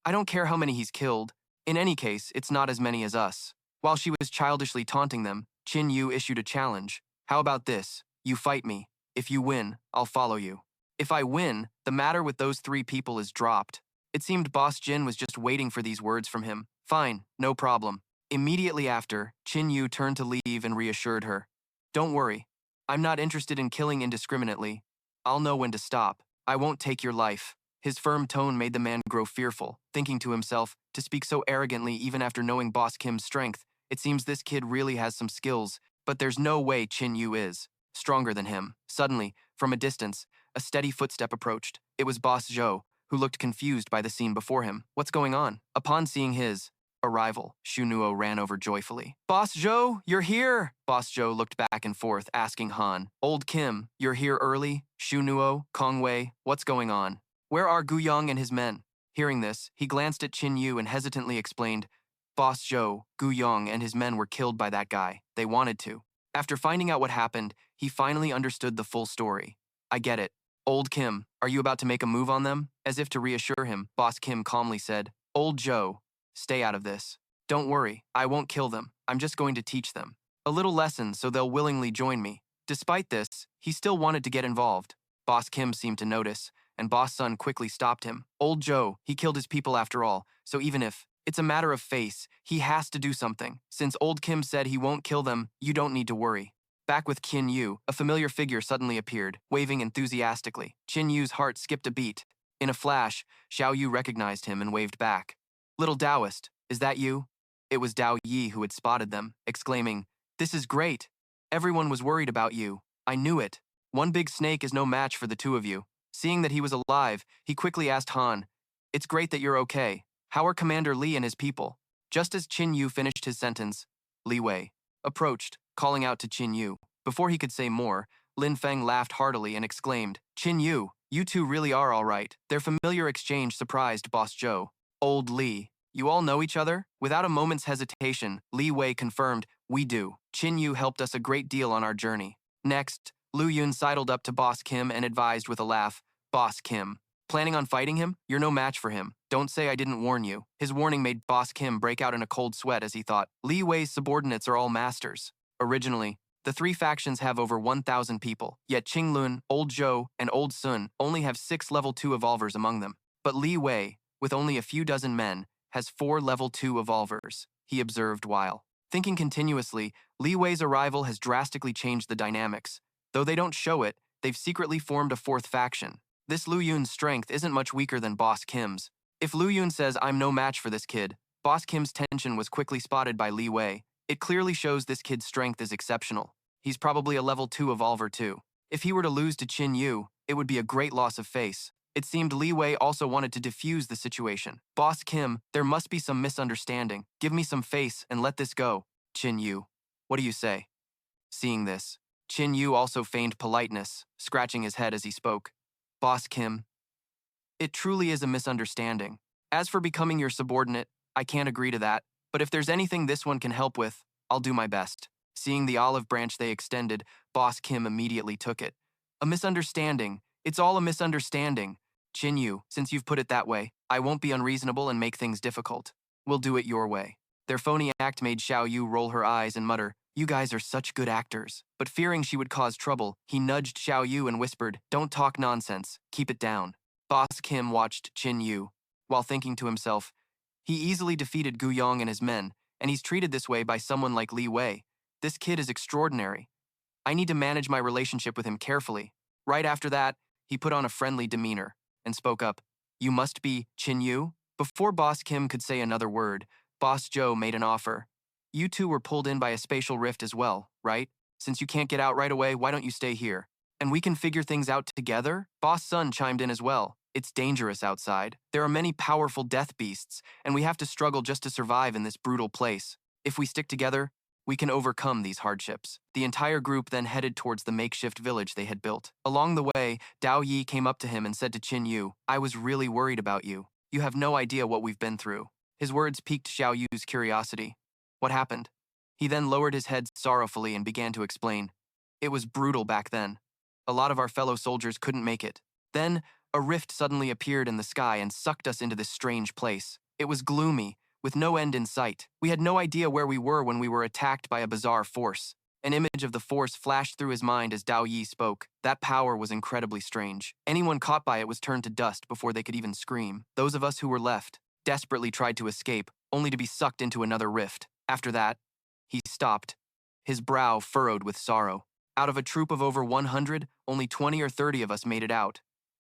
A: I don't care how many he's killed. In any case, it's not as many as us. While she was childishly taunting them, Qin Yu issued a challenge. How about this? You fight me. If you win, I'll follow you. If I win, the matter with those three people is dropped. It seemed Boss Jin was just waiting for these words from him. Fine, no problem. Immediately after, Qin Yu turned to leave and reassured her. Don't worry. I'm not interested in killing indiscriminately. I'll know when to stop. I won't take your life. His firm tone made the man grow fearful, thinking to himself, to speak so arrogantly even after knowing Boss Kim's strength, it seems this kid really has some skills, but there's no way Qin Yu is stronger than him. Suddenly, from a distance, a steady footstep approached. It was Boss Zhou, who looked confused by the scene before him. What's going on? Upon seeing his arrival, Shu Nuo ran over joyfully. Boss Zhou, you're here! Boss Zhou looked back and forth, asking Han. Old Kim, you're here early? Shu Nuo, Kong Wei, what's going on? Where are Gu Yang and his men? Hearing this, he glanced at Qin Yu and hesitantly explained, Boss Zhou, Gu Yong, and his men were killed by that guy. They wanted to. After finding out what happened, he finally understood the full story. I get it. Old Kim, are you about to make a move on them? As if to reassure him, Boss Kim calmly said, Old Zhou, stay out of this. Don't worry, I won't kill them. I'm just going to teach them a little lesson so they'll willingly join me. Despite this, he still wanted to get involved. Boss Kim seemed to notice, and Boss Sun quickly stopped him. Old Zhou, he killed his people after all, so even if it's a matter of face, he has to do something. Since Old Kim said he won't kill them, you don't need to worry. Back with Qin Yu, a familiar figure suddenly appeared, waving enthusiastically. Qin Yu's heart skipped a beat. In a flash, Xiao Yu recognized him and waved back. Little Taoist, is that you? It was Dao Yi who had spotted them, exclaiming, This is great. Everyone was worried about you. I knew it. One big snake is no match for the two of you. Seeing that he was alive, he quickly asked Han, It's great that you're okay. How are Commander Li and his people? Just as Qin Yu finished his sentence, Li Wei approached, calling out to Qin Yu. Before he could say more, Lin Feng laughed heartily and exclaimed, Qin Yu, you two really are all right. Their familiar exchange surprised Boss Zhou. Old Li, you all know each other? Without a moment's hesitation, Li Wei confirmed, We do. Qin Yu helped us a great deal on our journey. Next, Lu Yun sidled up to Boss Kim and advised with a laugh, Boss Kim, planning on fighting him? You're no match for him. Don't say I didn't warn you. His warning made Boss Kim break out in a cold sweat as he thought, Li Wei's subordinates are all masters. Originally, the three factions have over 1,000 people, yet Qinglun, Old Zhou, and Old Sun only have 6 level 2 evolvers among them. But Li Wei, with only a few dozen men, has 4 level 2 evolvers, he observed while thinking continuously. Li Wei's arrival has drastically changed the dynamics. Though they don't show it, they've secretly formed a 4th faction. This Lu Yun's strength isn't much weaker than Boss Kim's. If Lu Yun says I'm no match for this kid, Boss Kim's tension was quickly spotted by Li Wei. It clearly shows this kid's strength is exceptional. He's probably a level 2 evolver too. If he were to lose to Qin Yu, it would be a great loss of face. It seemed Li Wei also wanted to defuse the situation. Boss Kim, there must be some misunderstanding. Give me some face and let this go. Qin Yu, what do you say? Seeing this, Qin Yu also feigned politeness, scratching his head as he spoke. Boss Kim, it truly is a misunderstanding. As for becoming your subordinate, I can't agree to that, but if there's anything this one can help with, I'll do my best. Seeing the olive branch they extended, Boss Kim immediately took it. A misunderstanding. It's all a misunderstanding. Qin Yu, since you've put it that way, I won't be unreasonable and make things difficult. We'll do it your way. Their phony act made Xiao Yu roll her eyes and mutter, You guys are such good actors. But fearing she would cause trouble, he nudged Xiao Yu and whispered, Don't talk nonsense. Keep it down. Boss Kim watched Qin Yu, while thinking to himself, He easily defeated Gu Yong and his men, and he's treated this way by someone like Li Wei. This kid is extraordinary. I need to manage my relationship with him carefully. Right after that, he put on a friendly demeanor and spoke up, You must be Qin Yu? Before Boss Kim could say another word, Boss Zhou made an offer. You two were pulled in by a spatial rift as well, right? Since you can't get out right away, why don't you stay here? And we can figure things out together? Boss Sun chimed in as well. It's dangerous outside. There are many powerful death beasts, and we have to struggle just to survive in this brutal place. If we stick together, we can overcome these hardships. The entire group then headed towards the makeshift village they had built. Along the way, Dao Yi came up to him and said to Qin Yu, I was really worried about you. You have no idea what we've been through. His words piqued Xiao Yu's curiosity. What happened? He then lowered his head sorrowfully and began to explain. It was brutal back then. A lot of our fellow soldiers couldn't make it. Then, a rift suddenly appeared in the sky and sucked us into this strange place. It was gloomy, with no end in sight. We had no idea where we were when we were attacked by a bizarre force. An image of the force flashed through his mind as Dao Yi spoke. That power was incredibly strange. Anyone caught by it was turned to dust before they could even scream. Those of us who were left desperately tried to escape, only to be sucked into another rift. After that, he stopped, his brow furrowed with sorrow. Out of a troop of over 100, only 20 or 30 of us made it out.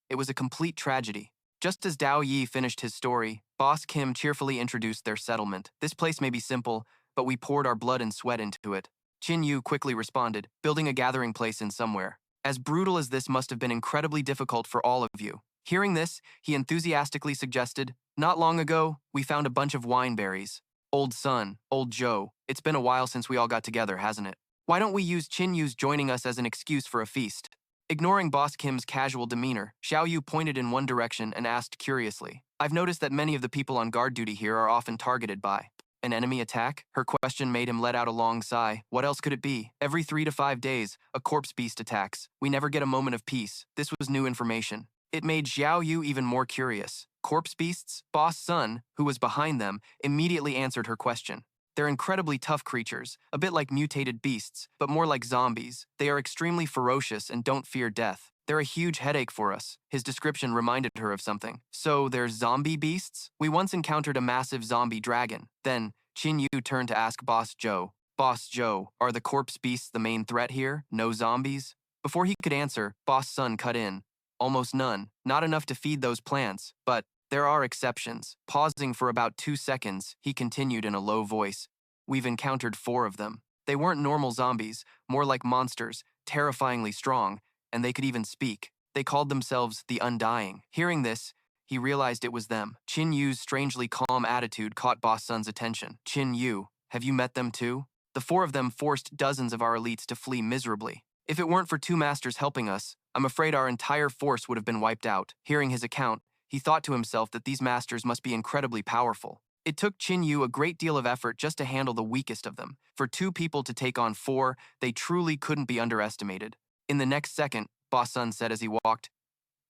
A: It was a complete tragedy. Just as Dao Yi finished his story, Boss Kim cheerfully introduced their settlement. This place may be simple, but we poured our blood and sweat into it. Qin Yu quickly responded, building a gathering place in somewhere. As brutal as this must have been incredibly difficult for all of you. Hearing this, he enthusiastically suggested, Not long ago, we found a bunch of wineberries. Old Sun, Old Zhou, it's been a while since we all got together, hasn't it? Why don't we use Qin Yu's joining us as an excuse for a feast? Ignoring Boss Kim's casual demeanor, Xiao Yu pointed in one direction and asked curiously, I've noticed that many of the people on guard duty here are often targeted by an enemy attack? Her question made him let out a long sigh. What else could it be? Every 3 to 5 days, a corpse beast attacks. We never get a moment of peace. This was new information. It made Xiao Yu even more curious. Corpse beasts? Boss Sun, who was behind them, immediately answered her question. They're incredibly tough creatures, a bit like mutated beasts, but more like zombies. They are extremely ferocious and don't fear death. They're a huge headache for us. His description reminded her of something. So, they're zombie beasts? We once encountered a massive zombie dragon. Then, Qin Yu turned to ask Boss Joe. Boss Joe, are the corpse beasts the main threat here? No zombies? Before he could answer, Boss Sun cut in. Almost none. Not enough to feed those plants, but there are exceptions. Pausing for about 2 seconds, he continued in a low voice. We've encountered 4 of them. They weren't normal zombies, more like monsters, terrifyingly strong, and they could even speak. They called themselves the Undying. Hearing this, he realized it was them. Qin Yu's strangely calm attitude caught Boss Sun's attention. Qin Yu, have you met them too? The 4 of them forced dozens of our elites to flee miserably. If it weren't for 2 masters helping us, I'm afraid our entire force would have been wiped out. Hearing his account, he thought to himself that these masters must be incredibly powerful. It took Qin Yu a great deal of effort just to handle the weakest of them. For 2 people to take on 4, they truly couldn't be underestimated. In the next second, Boss Sun said as he walked,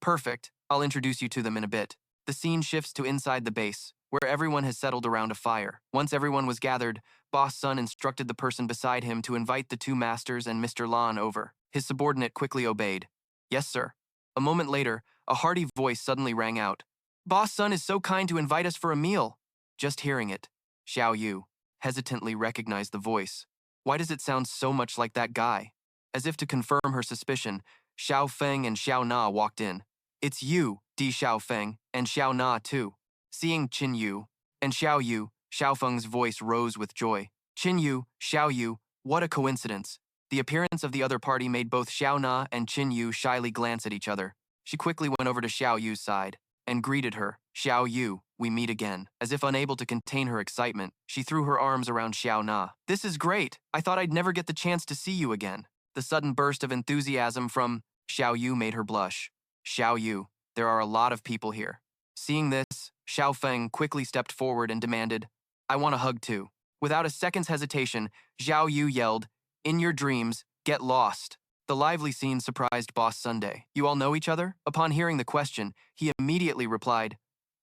A: Perfect, I'll introduce you to them in a bit. The scene shifts to inside the base, where everyone has settled around a fire. Once everyone was gathered, Boss Sun instructed the person beside him to invite the 2 masters and Mr. Lan over. His subordinate quickly obeyed. Yes, sir. A moment later, a hearty voice suddenly rang out. Boss Sun is so kind to invite us for a meal. Just hearing it, Xiao Yu hesitantly recognized the voice. Why does it sound so much like that guy? As if to confirm her suspicion, Xiao Feng and Xiao Na walked in. It's you, Di Xiao Feng, and Xiao Na too. Seeing Qin Yu and Xiao Yu, Xiao Feng's voice rose with joy. Qin Yu, Xiao Yu, what a coincidence. The appearance of the other party made both Xiao Na and Qin Yu shyly glance at each other. She quickly went over to Xiao Yu's side and greeted her. Xiao Yu, we meet again. As if unable to contain her excitement, she threw her arms around Xiao Na. This is great. I thought I'd never get the chance to see you again. The sudden burst of enthusiasm from Xiao Yu made her blush. Xiao Yu, there are a lot of people here. Seeing this, Xiao Feng quickly stepped forward and demanded, I want a hug too. Without a second's hesitation, Xiao Yu yelled, In your dreams, get lost. The lively scene surprised Boss Sunday. You all know each other? Upon hearing the question, he immediately replied,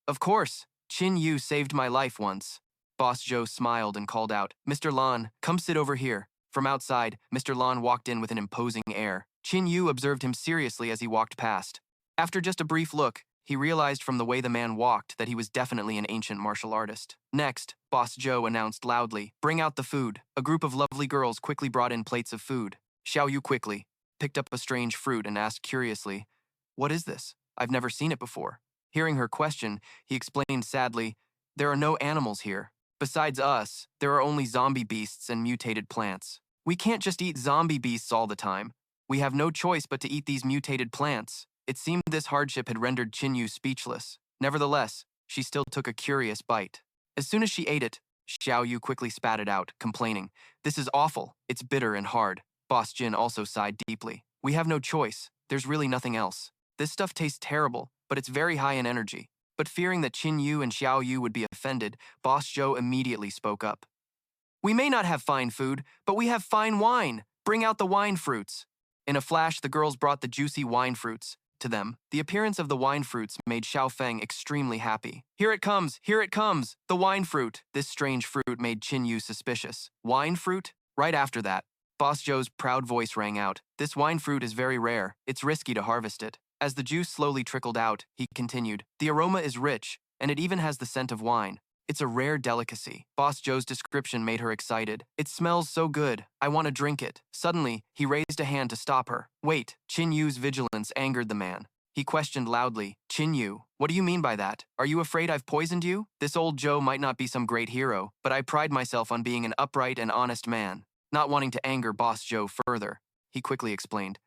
A: Of course, Qin Yu saved my life once. Boss Joe smiled and called out, Mr. Lan, come sit over here. From outside, Mr. Lan walked in with an imposing air. Qin Yu observed him seriously as he walked past. After just a brief look, he realized from the way the man walked that he was definitely an ancient martial artist. Next, Boss Joe announced loudly, Bring out the food. A group of lovely girls quickly brought in plates of food. Xiao Yu quickly picked up a strange fruit and asked curiously, What is this? I've never seen it before. Hearing her question, he explained sadly, There are no animals here. Besides us, there are only zombie beasts and mutated plants. We can't just eat zombie beasts all the time. We have no choice but to eat these mutated plants. It seemed this hardship had rendered Qin Yu speechless. Nevertheless, she still took a curious bite. As soon as she ate it, Xiao Yu quickly spat it out, complaining, This is awful. It's bitter and hard. Boss Jin also sighed deeply. We have no choice. There's really nothing else. This stuff tastes terrible, but it's very high in energy. But fearing that Qin Yu and Xiao Yu would be offended, Boss Zhou immediately spoke up. We may not have fine food, but we have fine wine. Bring out the wine fruits. In a flash, the girls brought the juicy wine fruits to them. The appearance of the wine fruits made Xiao Feng extremely happy. Here it comes, the wine fruit. This strange fruit made Qin Yu suspicious. Wine fruit? Right after that, Boss Zhou's proud voice rang out. This wine fruit is very rare. It's risky to harvest it. As the juice slowly trickled out, he continued, The aroma is rich, and it even has the scent of wine. It's a rare delicacy. Boss Zhou's description made her excited. It smells so good. I want to drink it. Suddenly, he raised a hand to stop her. Wait, Qin Yu's vigilance angered the man. He questioned loudly, Qin Yu, what do you mean by that? Are you afraid I've poisoned you? This old Zhou might not be some great hero, but I pride myself on being an upright and honest man. Not wanting to anger Boss Zhou further, he quickly explained,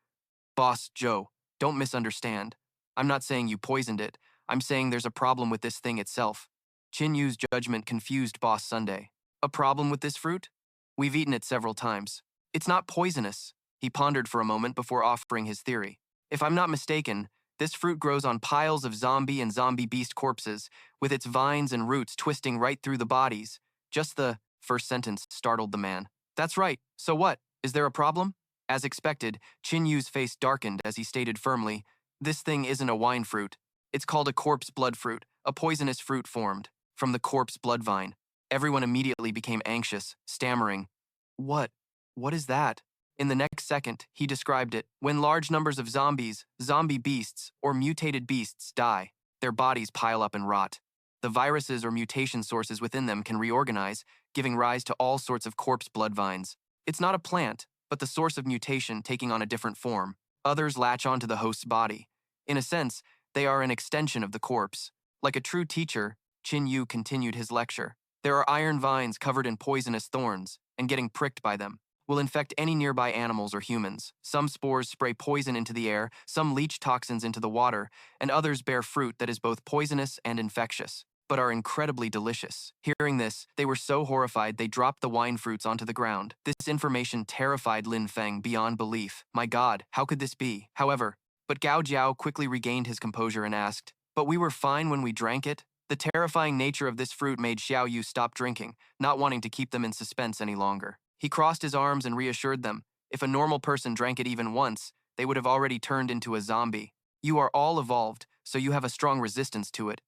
A: Boss Zhou, don't misunderstand. I'm not saying you poisoned it. I'm saying there's a problem with this thing itself. Qin Yu's judgment confused Boss Sunday. A problem with this fruit? We've eaten it several times. It's not poisonous. He pondered for a moment before offering his theory. If I'm not mistaken, this fruit grows on piles of zombie and zombie beast corpses, with its vines and roots twisting right through the bodies. Just the first sentence startled the man. That's right, so what? Is there a problem? As expected, Qin Yu's face darkened as he stated firmly, this thing isn't a wine fruit. It's called a corpse blood fruit, a poisonous fruit formed from the corpse blood vine. Everyone immediately became anxious, stammering, What? What is that? In the next second, he described it. When large numbers of zombies, zombie beasts, or mutated beasts die, their bodies pile up and rot. The viruses or mutation sources within them can reorganize, giving rise to all sorts of corpse blood vines. It's not a plant, but the source of mutation taking on a different form. Others latch onto the host's body. In a sense, they are an extension of the corpse. Like a true teacher, Qin Yu continued his lecture. There are iron vines covered in poisonous thorns, and getting pricked by them will infect any nearby animals or humans. Some spores spray poison into the air, some leach toxins into the water, and others bear fruit that is both poisonous and infectious, but are incredibly delicious. Hearing this, they were so horrified they dropped the wine fruits onto the ground. This information terrified Lin Feng beyond belief. My God, how could this be? But Gao Jiao quickly regained his composure and asked, But we were fine when we drank it? The terrifying nature of this fruit made Xiao Yu stop drinking, not wanting to keep them in suspense any longer. He crossed his arms and reassured them, if a normal person drank it even once, they would have already turned into a zombie. You are all evolved, so you have a strong resistance to it.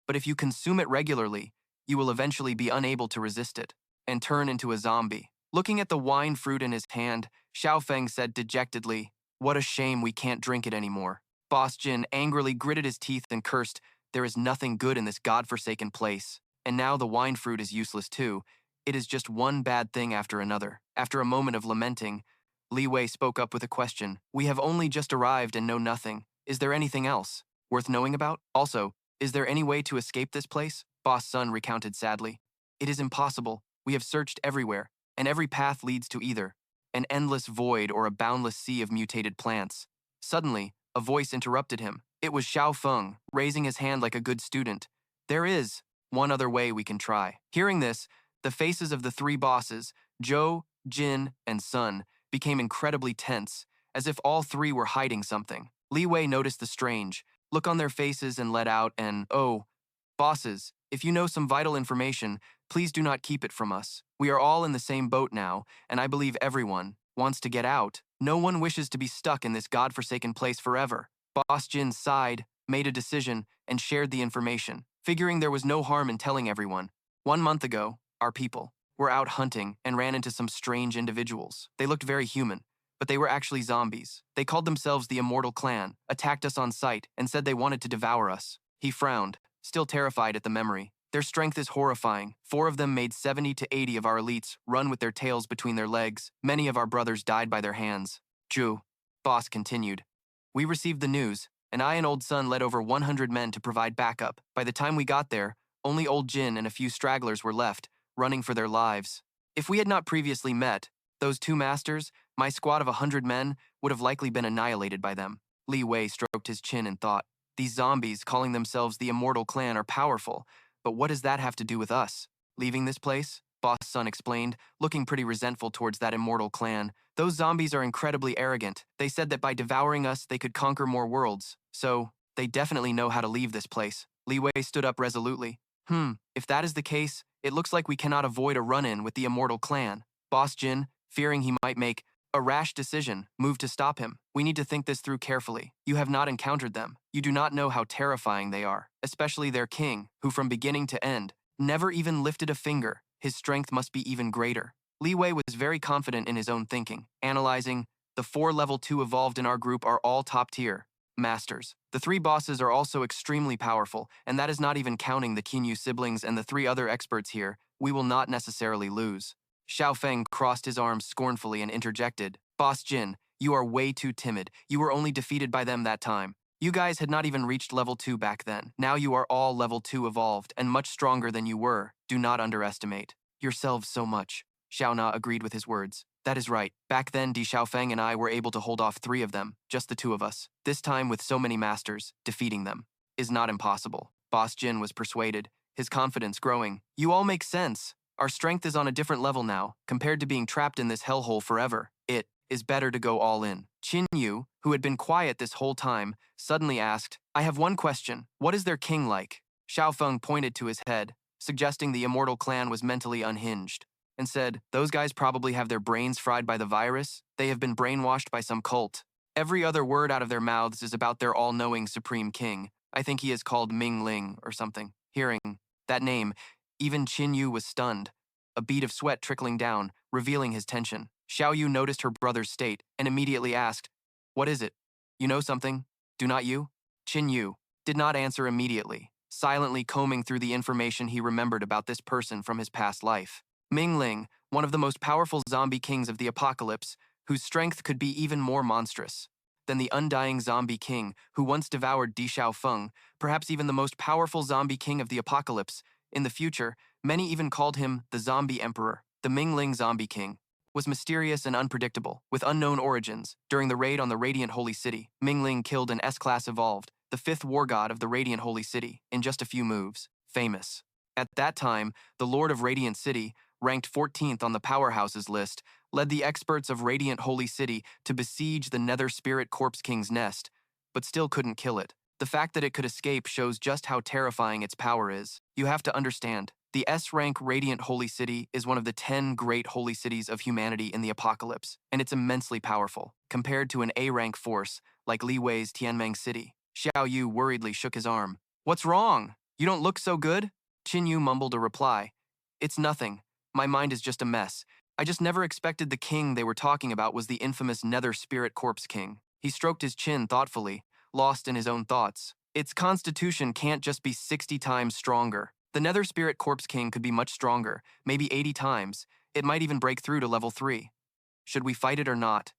A: But if you consume it regularly, you will eventually be unable to resist it, and turn into a zombie. Looking at the wine fruit in his hand, Xiao Feng said dejectedly, What a shame we can't drink it anymore. Boss Jin angrily gritted his teeth and cursed, There is nothing good in this godforsaken place. And now the wine fruit is useless too. It is just one bad thing after another. After a moment of lamenting, Li Wei spoke up with a question. We have only just arrived and know nothing. Is there anything else worth knowing about? Also, is there any way to escape this place? Boss Sun recounted sadly. It is impossible. We have searched everywhere, and every path leads to either an endless void or a boundless sea of mutated plants. Suddenly, a voice interrupted him. It was Xiao Feng, raising his hand like a good student. There is one other way we can try. Hearing this, the faces of the three bosses, Zhou, Jin, and Sun, became incredibly tense, as if all three were hiding something. Li Wei noticed the strange look on their faces and let out an, Oh, bosses, if you know some vital information, please do not keep it from us. We are all in the same boat now, and I believe everyone wants to get out. No one wishes to be stuck in this godforsaken place forever. Boss Jin sighed, made a decision, and shared the information, figuring there was no harm in telling everyone. 1 month ago, our people were out hunting and ran into some strange individuals. They looked very human, but they were actually zombies. They called themselves the Immortal Clan, attacked us on sight, and said they wanted to devour us. He frowned, still terrified at the memory. Their strength is horrifying. 4 of them made 70 to 80 of our elites run with their tails between their legs. Many of our brothers died by their hands. Ju, Boss continued. We received the news, and I and Old Sun led over 100 men to provide backup. By the time we got there, only Old Jin and a few stragglers were left, running for their lives. If we had not previously met, those 2 masters, my squad of 100 men, would have likely been annihilated by them. Li Wei stroked his chin and thought, These zombies, calling themselves the Immortal Clan, are powerful, but what does that have to do with us? Leaving this place? Boss Sun explained, looking pretty resentful towards that Immortal Clan. Those zombies are incredibly arrogant. They said that by devouring us, they could conquer more worlds. So, they definitely know how to leave this place. Li Wei stood up resolutely. If that is the case, it looks like we cannot avoid a run-in with the Immortal Clan. Boss Jin, fearing he might make a rash decision, moved to stop him. We need to think this through carefully. You have not encountered them. You do not know how terrifying they are, especially their king, who from beginning to end never even lifted a finger. His strength must be even greater. Li Wei was very confident in his own thinking, analyzing, the 4 level 2 evolved in our group are all top tier masters. The 3 bosses are also extremely powerful, and that is not even counting the Qin Yu siblings and the 3 other experts here. We will not necessarily lose. Xiao Feng crossed his arms scornfully and interjected, Boss Jin, you are way too timid. You were only defeated by them that time. You guys had not even reached level 2 back then. Now you are all level 2 evolved and much stronger than you were. Do not underestimate yourselves so much. Xiao Na agreed with his words. That is right. Back then, Di Xiaofeng and I were able to hold off 3 of them, just the 2 of us. This time, with so many masters, defeating them is not impossible. Boss Jin was persuaded, his confidence growing. You all make sense. Our strength is on a different level now, compared to being trapped in this hellhole forever. It is better to go all in. Qin Yu, who had been quiet this whole time, suddenly asked, I have one question. What is their king like? Xiao Feng pointed to his head, suggesting the immortal clan was mentally unhinged, and said, those guys probably have their brains fried by the virus. They have been brainwashed by some cult. Every other word out of their mouths is about their all-knowing supreme king. I think he is called Ming Ling or something. Hearing that name, even Qin Yu was stunned, a bead of sweat trickling down, revealing his tension. Xiao Yu noticed her brother's state and immediately asked, what is it? You know something? Do not you? Qin Yu did not answer immediately, silently combing through the information he remembered about this person from his past life. Ming Ling, one of the most powerful zombie kings of the apocalypse, whose strength could be even more monstrous than the undying zombie king who once devoured Di Xiaofeng, perhaps even the most powerful zombie king of the apocalypse. In the future, many even called him the zombie emperor. The Ming Ling zombie king was mysterious and unpredictable, with unknown origins. During the raid on the Radiant Holy City, Ming Ling killed an S-class evolved, the fifth war god of the Radiant Holy City, in just a few moves. Famous. At that time, the Lord of Radiant City, ranked 14th on the powerhouses list, led the experts of Radiant Holy City to besiege the Nether Spirit Corpse King's nest, but still couldn't kill it. The fact that it could escape shows just how terrifying its power is. You have to understand, the S-Rank Radiant Holy City is one of the 10 great holy cities of humanity in the apocalypse, and it's immensely powerful, compared to an A-Rank force like Li Wei's Tianmeng City. Xiao Yu worriedly shook his arm. What's wrong? You don't look so good? Qin Yu mumbled a reply. It's nothing. My mind is just a mess. I just never expected the king they were talking about was the infamous Nether Spirit Corpse King. He stroked his chin thoughtfully, lost in his own thoughts. Its constitution can't just be 60 times stronger. The Nether Spirit Corpse King could be much stronger, maybe 80 times. It might even break through to level 3. Should we fight it or not?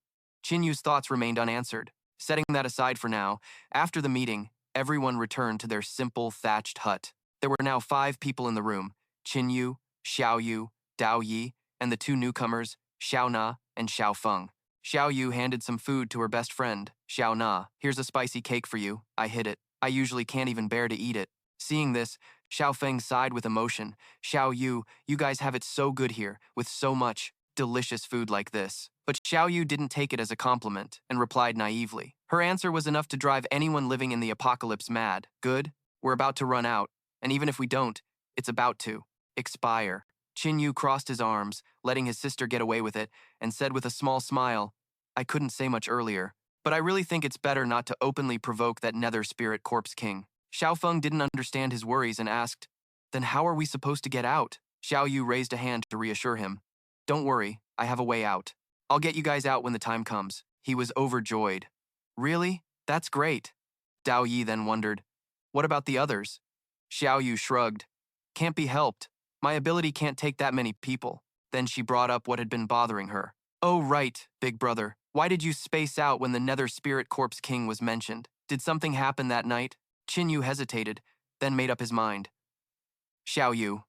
A: Qin Yu's thoughts remained unanswered. Setting that aside for now, after the meeting, everyone returned to their simple thatched hut. There were now 5 people in the room: Qin Yu, Xiao Yu, Dao Yi, and the 2 newcomers, Xiao Na and Xiao Feng. Xiao Yu handed some food to her best friend, Xiao Na. Here's a spicy cake for you. I hid it. I usually can't even bear to eat it. Seeing this, Xiao Feng sighed with emotion. Xiao Yu, you guys have it so good here, with so much delicious food like this. But Xiao Yu didn't take it as a compliment and replied naively. Her answer was enough to drive anyone living in the apocalypse mad. Good? We're about to run out, and even if we don't, it's about to expire. Qin Yu crossed his arms, letting his sister get away with it, and said with a small smile, I couldn't say much earlier, but I really think it's better not to openly provoke that Nether Spirit Corpse King. Xiao Feng didn't understand his worries and asked, then how are we supposed to get out? Xiao Yu raised a hand to reassure him. Don't worry, I have a way out. I'll get you guys out when the time comes. He was overjoyed. Really? That's great. Dao Yi then wondered, what about the others? Xiao Yu shrugged. Can't be helped. My ability can't take that many people. Then she brought up what had been bothering her. Oh right, big brother. Why did you space out when the Nether Spirit Corpse King was mentioned? Did something happen that night? Qin Yu hesitated, then made up his mind. Xiao Yu,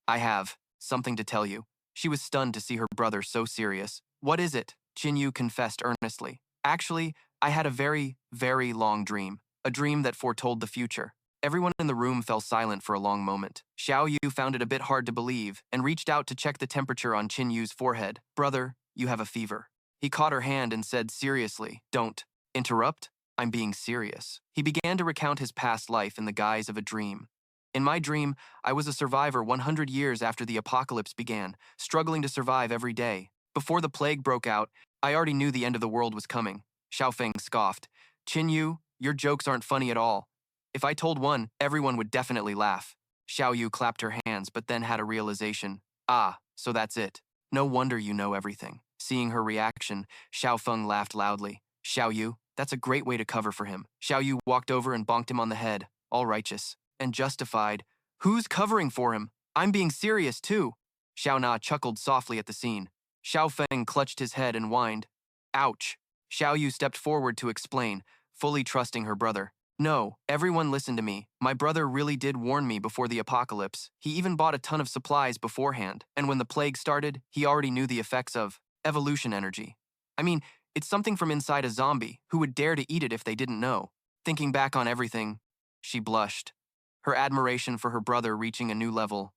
A: I have something to tell you. She was stunned to see her brother so serious. What is it? Qin Yu confessed earnestly. Actually, I had a very, very long dream. A dream that foretold the future. Everyone in the room fell silent for a long moment. Xiao Yu found it a bit hard to believe and reached out to check the temperature on Qin Yu's forehead. Brother, you have a fever. He caught her hand and said seriously, don't interrupt. I'm being serious. He began to recount his past life in the guise of a dream. In my dream, I was a survivor 100 years after the apocalypse began, struggling to survive every day. Before the plague broke out, I already knew the end of the world was coming. Xiao Feng scoffed. Qin Yu, your jokes aren't funny at all. If I told one, everyone would definitely laugh. Xiao Yu clapped her hands but then had a realization. Ah, so that's it. No wonder you know everything. Seeing her reaction, Xiao Feng laughed loudly. Xiao Yu, that's a great way to cover for him. Xiao Yu walked over and bonked him on the head, all righteous and justified. Who's covering for him? I'm being serious too. Xiao Na chuckled softly at the scene. Xiao Feng clutched his head and whined. Ouch. Xiao Yu stepped forward to explain, fully trusting her brother. No, everyone listen to me. My brother really did warn me before the apocalypse. He even bought a ton of supplies beforehand, and when the plague started, he already knew the effects of evolution energy. I mean, it's something from inside a zombie. Who would dare to eat it if they didn't know? Thinking back on everything, she blushed. Her admiration for her brother reaching a new level.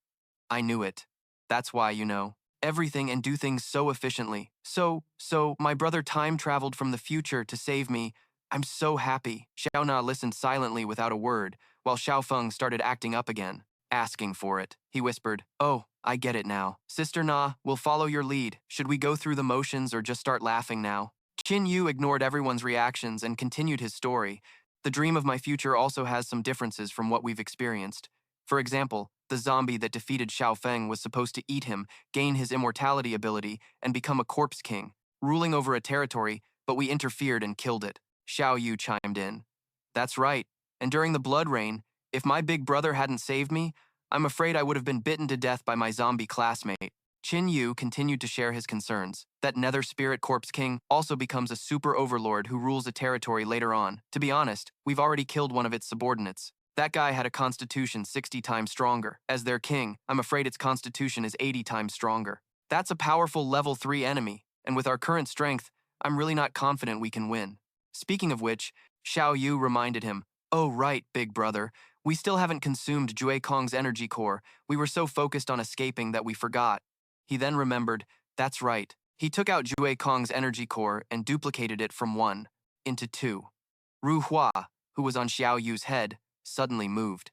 A: I knew it. That's why, everything and do things so efficiently. So, my brother time traveled from the future to save me. I'm so happy. Xiao Na listened silently without a word, while Xiao Feng started acting up again. Asking for it. He whispered, "Oh, I get it now. Sister Na, we'll follow your lead. Should we go through the motions or just start laughing now?" Qin Yu ignored everyone's reactions and continued his story. The dream of my future also has some differences from what we've experienced. For example, the zombie that defeated Xiao Feng was supposed to eat him, gain his immortality ability, and become a corpse king, ruling over a territory, but we interfered and killed it. Xiao Yu chimed in. That's right. And during the blood rain, if my big brother hadn't saved me, I'm afraid I would have been bitten to death by my zombie classmate. Qin Yu continued to share his concerns. That Nether Spirit Corpse King also becomes a super overlord who rules a territory later on. To be honest, we've already killed one of its subordinates. That guy had a constitution 60 times stronger. As their king, I'm afraid its constitution is 80 times stronger. That's a powerful level 3 enemy, and with our current strength, I'm really not confident we can win. Speaking of which, Xiao Yu reminded him, "Oh right, big brother, we still haven't consumed Jue Kong's energy core. We were so focused on escaping that we forgot." He then remembered, that's right. He took out Jue Kong's energy core and duplicated it from 1 into 2. Ru Hua, who was on Xiao Yu's head, suddenly moved.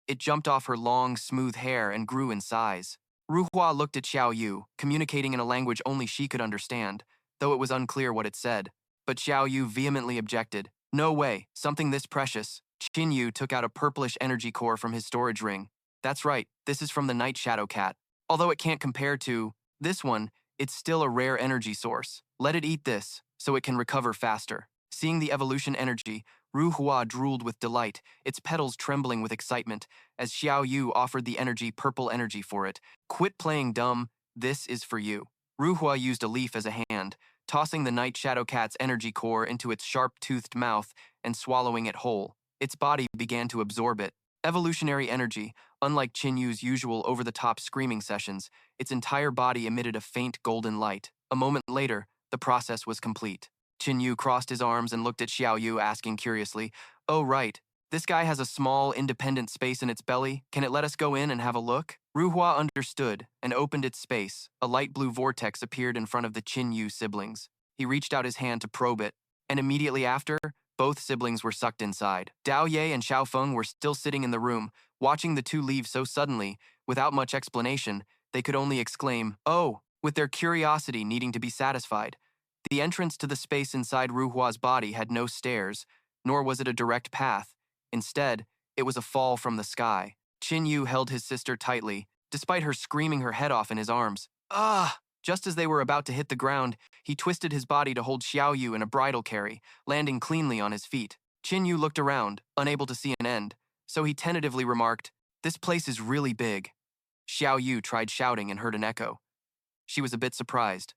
A: It jumped off her long, smooth hair and grew in size. Ru Hua looked at Xiao Yu, communicating in a language only she could understand, though it was unclear what it said. But Xiao Yu vehemently objected. No way, something this precious. Qin Yu took out a purplish energy core from his storage ring. That's right, this is from the Night Shadow Cat. Although it can't compare to this one, it's still a rare energy source. Let it eat this, so it can recover faster. Seeing the evolution energy, Ru Hua drooled with delight, its petals trembling with excitement, as Xiao Yu offered the purple energy for it. Quit playing dumb, this is for you. Ru Hua used a leaf as a hand, tossing the Night Shadow Cat's energy core into its sharp-toothed mouth and swallowing it whole. Its body began to absorb it. Evolutionary energy, unlike Qin Yu's usual over-the-top screaming sessions, its entire body emitted a faint golden light. A moment later, the process was complete. Qin Yu crossed his arms and looked at Xiao Yu, asking curiously, "Oh right, this guy has a small, independent space in its belly. Can it let us go in and have a look?" Ru Hua understood and opened its space. A light blue vortex appeared in front of the Qin Yu siblings. He reached out his hand to probe it, and immediately after, both siblings were sucked inside. Dao Ye and Xiao Feng were still sitting in the room, watching the two leave so suddenly, without much explanation. They could only exclaim, "Oh," with their curiosity needing to be satisfied. The entrance to the space inside Ru Hua's body had no stairs, nor was it a direct path. Instead, it was a fall from the sky. Qin Yu held his sister tightly, despite her screaming her head off in his arms. Ah! Just as they were about to hit the ground, he twisted his body to hold Xiao Yu in a bridle carry, landing cleanly on his feet. Qin Yu looked around, unable to see an end, so he tentatively remarked, "This place is really big." Xiao Yu tried shouting and heard an echo. She was a bit surprised.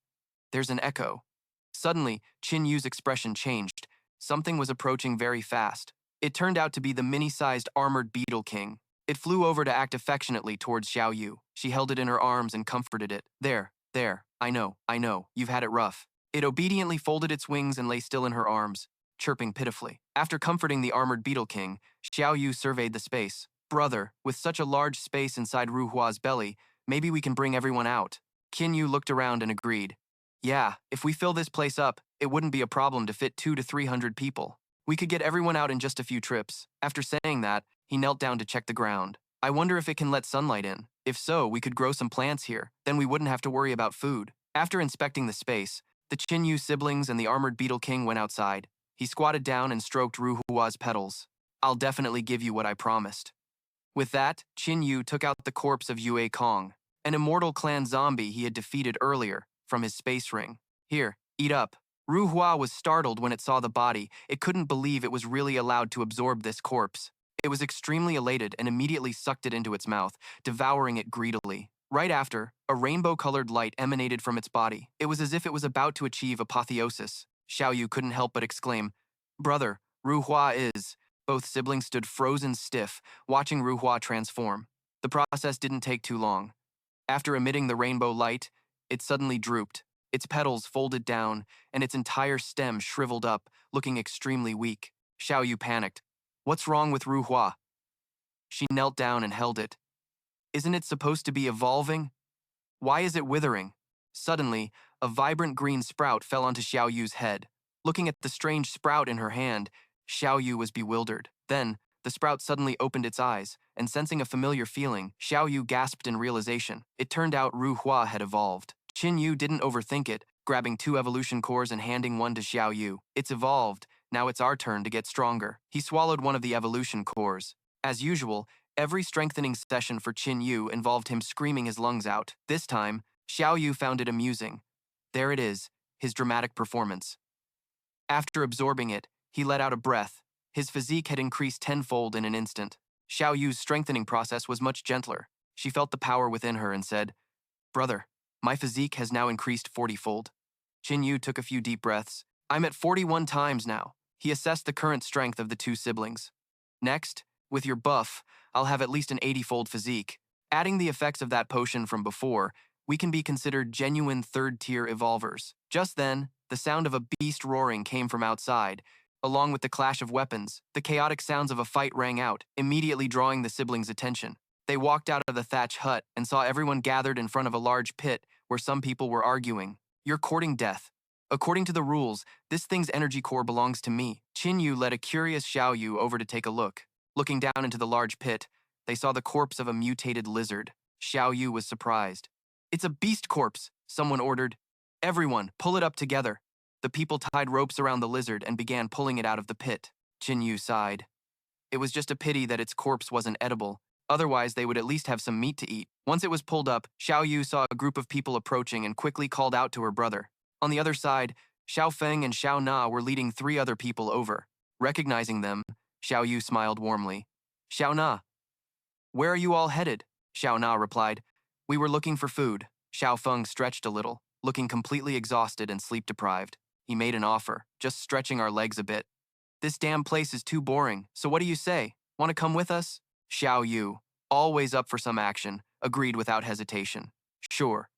A: There's an echo. Suddenly, Qin Yu's expression changed. Something was approaching very fast. It turned out to be the mini-sized armored beetle king. It flew over to act affectionately towards Xiao Yu. She held it in her arms and comforted it. There, I know, you've had it rough." It obediently folded its wings and lay still in her arms, chirping pitifully. After comforting the armored beetle king, Xiao Yu surveyed the space. "Brother, with such a large space inside Ru Hua's belly, maybe we can bring everyone out." Qin Yu looked around and agreed. "Yeah, if we fill this place up, it wouldn't be a problem to fit 200 to 300 people. We could get everyone out in just a few trips." After saying that, he knelt down to check the ground. "I wonder if it can let sunlight in. If so, we could grow some plants here. Then we wouldn't have to worry about food." After inspecting the space, the Qin Yu siblings and the armored beetle king went outside. He squatted down and stroked Ru Hua's petals. "I'll definitely give you what I promised." With that, Qin Yu took out the corpse of Yue Kong, an immortal clan zombie he had defeated earlier, from his space ring. "Here, eat up." Ru Hua was startled when it saw the body. It couldn't believe it was really allowed to absorb this corpse. It was extremely elated and immediately sucked it into its mouth, devouring it greedily. Right after, a rainbow-colored light emanated from its body. It was as if it was about to achieve apotheosis. Xiao Yu couldn't help but exclaim, "Brother, Ru Hua is..." Both siblings stood frozen stiff, watching Ru Hua transform. The process didn't take too long. After emitting the rainbow light, it suddenly drooped. Its petals folded down, and its entire stem shriveled up, looking extremely weak. Xiao Yu panicked. "What's wrong with Ru Hua?" She knelt down and held it. "Isn't it supposed to be evolving? Why is it withering?" Suddenly, a vibrant green sprout fell onto Xiao Yu's head. Looking at the strange sprout in her hand, Xiao Yu was bewildered. Then, the sprout suddenly opened its eyes, and sensing a familiar feeling, Xiao Yu gasped in realization. It turned out Ru Hua had evolved. Qin Yu didn't overthink it, grabbing 2 evolution cores and handing one to Xiao Yu. It's evolved, now it's our turn to get stronger. He swallowed one of the evolution cores. As usual, every strengthening session for Qin Yu involved him screaming his lungs out. This time, Xiao Yu found it amusing. There it is, his dramatic performance. After absorbing it, he let out a breath. His physique had increased tenfold in an instant. Xiao Yu's strengthening process was much gentler. She felt the power within her and said, "Brother, my physique has now increased 40-fold." Qin Yu took a few deep breaths. "I'm at 41 times now." He assessed the current strength of the 2 siblings. "Next, with your buff, I'll have at least an 80-fold physique. Adding the effects of that potion from before, we can be considered genuine 3rd-tier evolvers." Just then, the sound of a beast roaring came from outside. Along with the clash of weapons, the chaotic sounds of a fight rang out, immediately drawing the siblings' attention. They walked out of the thatch hut and saw everyone gathered in front of a large pit where some people were arguing. "You're courting death. According to the rules, this thing's energy core belongs to me." Qin Yu led a curious Xiao Yu over to take a look. Looking down into the large pit, they saw the corpse of a mutated lizard. Xiao Yu was surprised. "It's a beast corpse," someone ordered. "Everyone, pull it up together." The people tied ropes around the lizard and began pulling it out of the pit. Qin Yu sighed. It was just a pity that its corpse wasn't edible. Otherwise, they would at least have some meat to eat. Once it was pulled up, Xiao Yu saw a group of people approaching and quickly called out to her brother. On the other side, Xiao Feng and Xiao Na were leading 3 other people over. Recognizing them, Xiao Yu smiled warmly. "Xiao Na, where are you all headed?" Xiao Na replied. "We were looking for food." Xiao Feng stretched a little, looking completely exhausted and sleep-deprived. He made an offer, "Just stretching our legs a bit." "This damn place is too boring, so what do you say? Want to come with us?" Xiao Yu, always up for some action, agreed without hesitation. "Sure."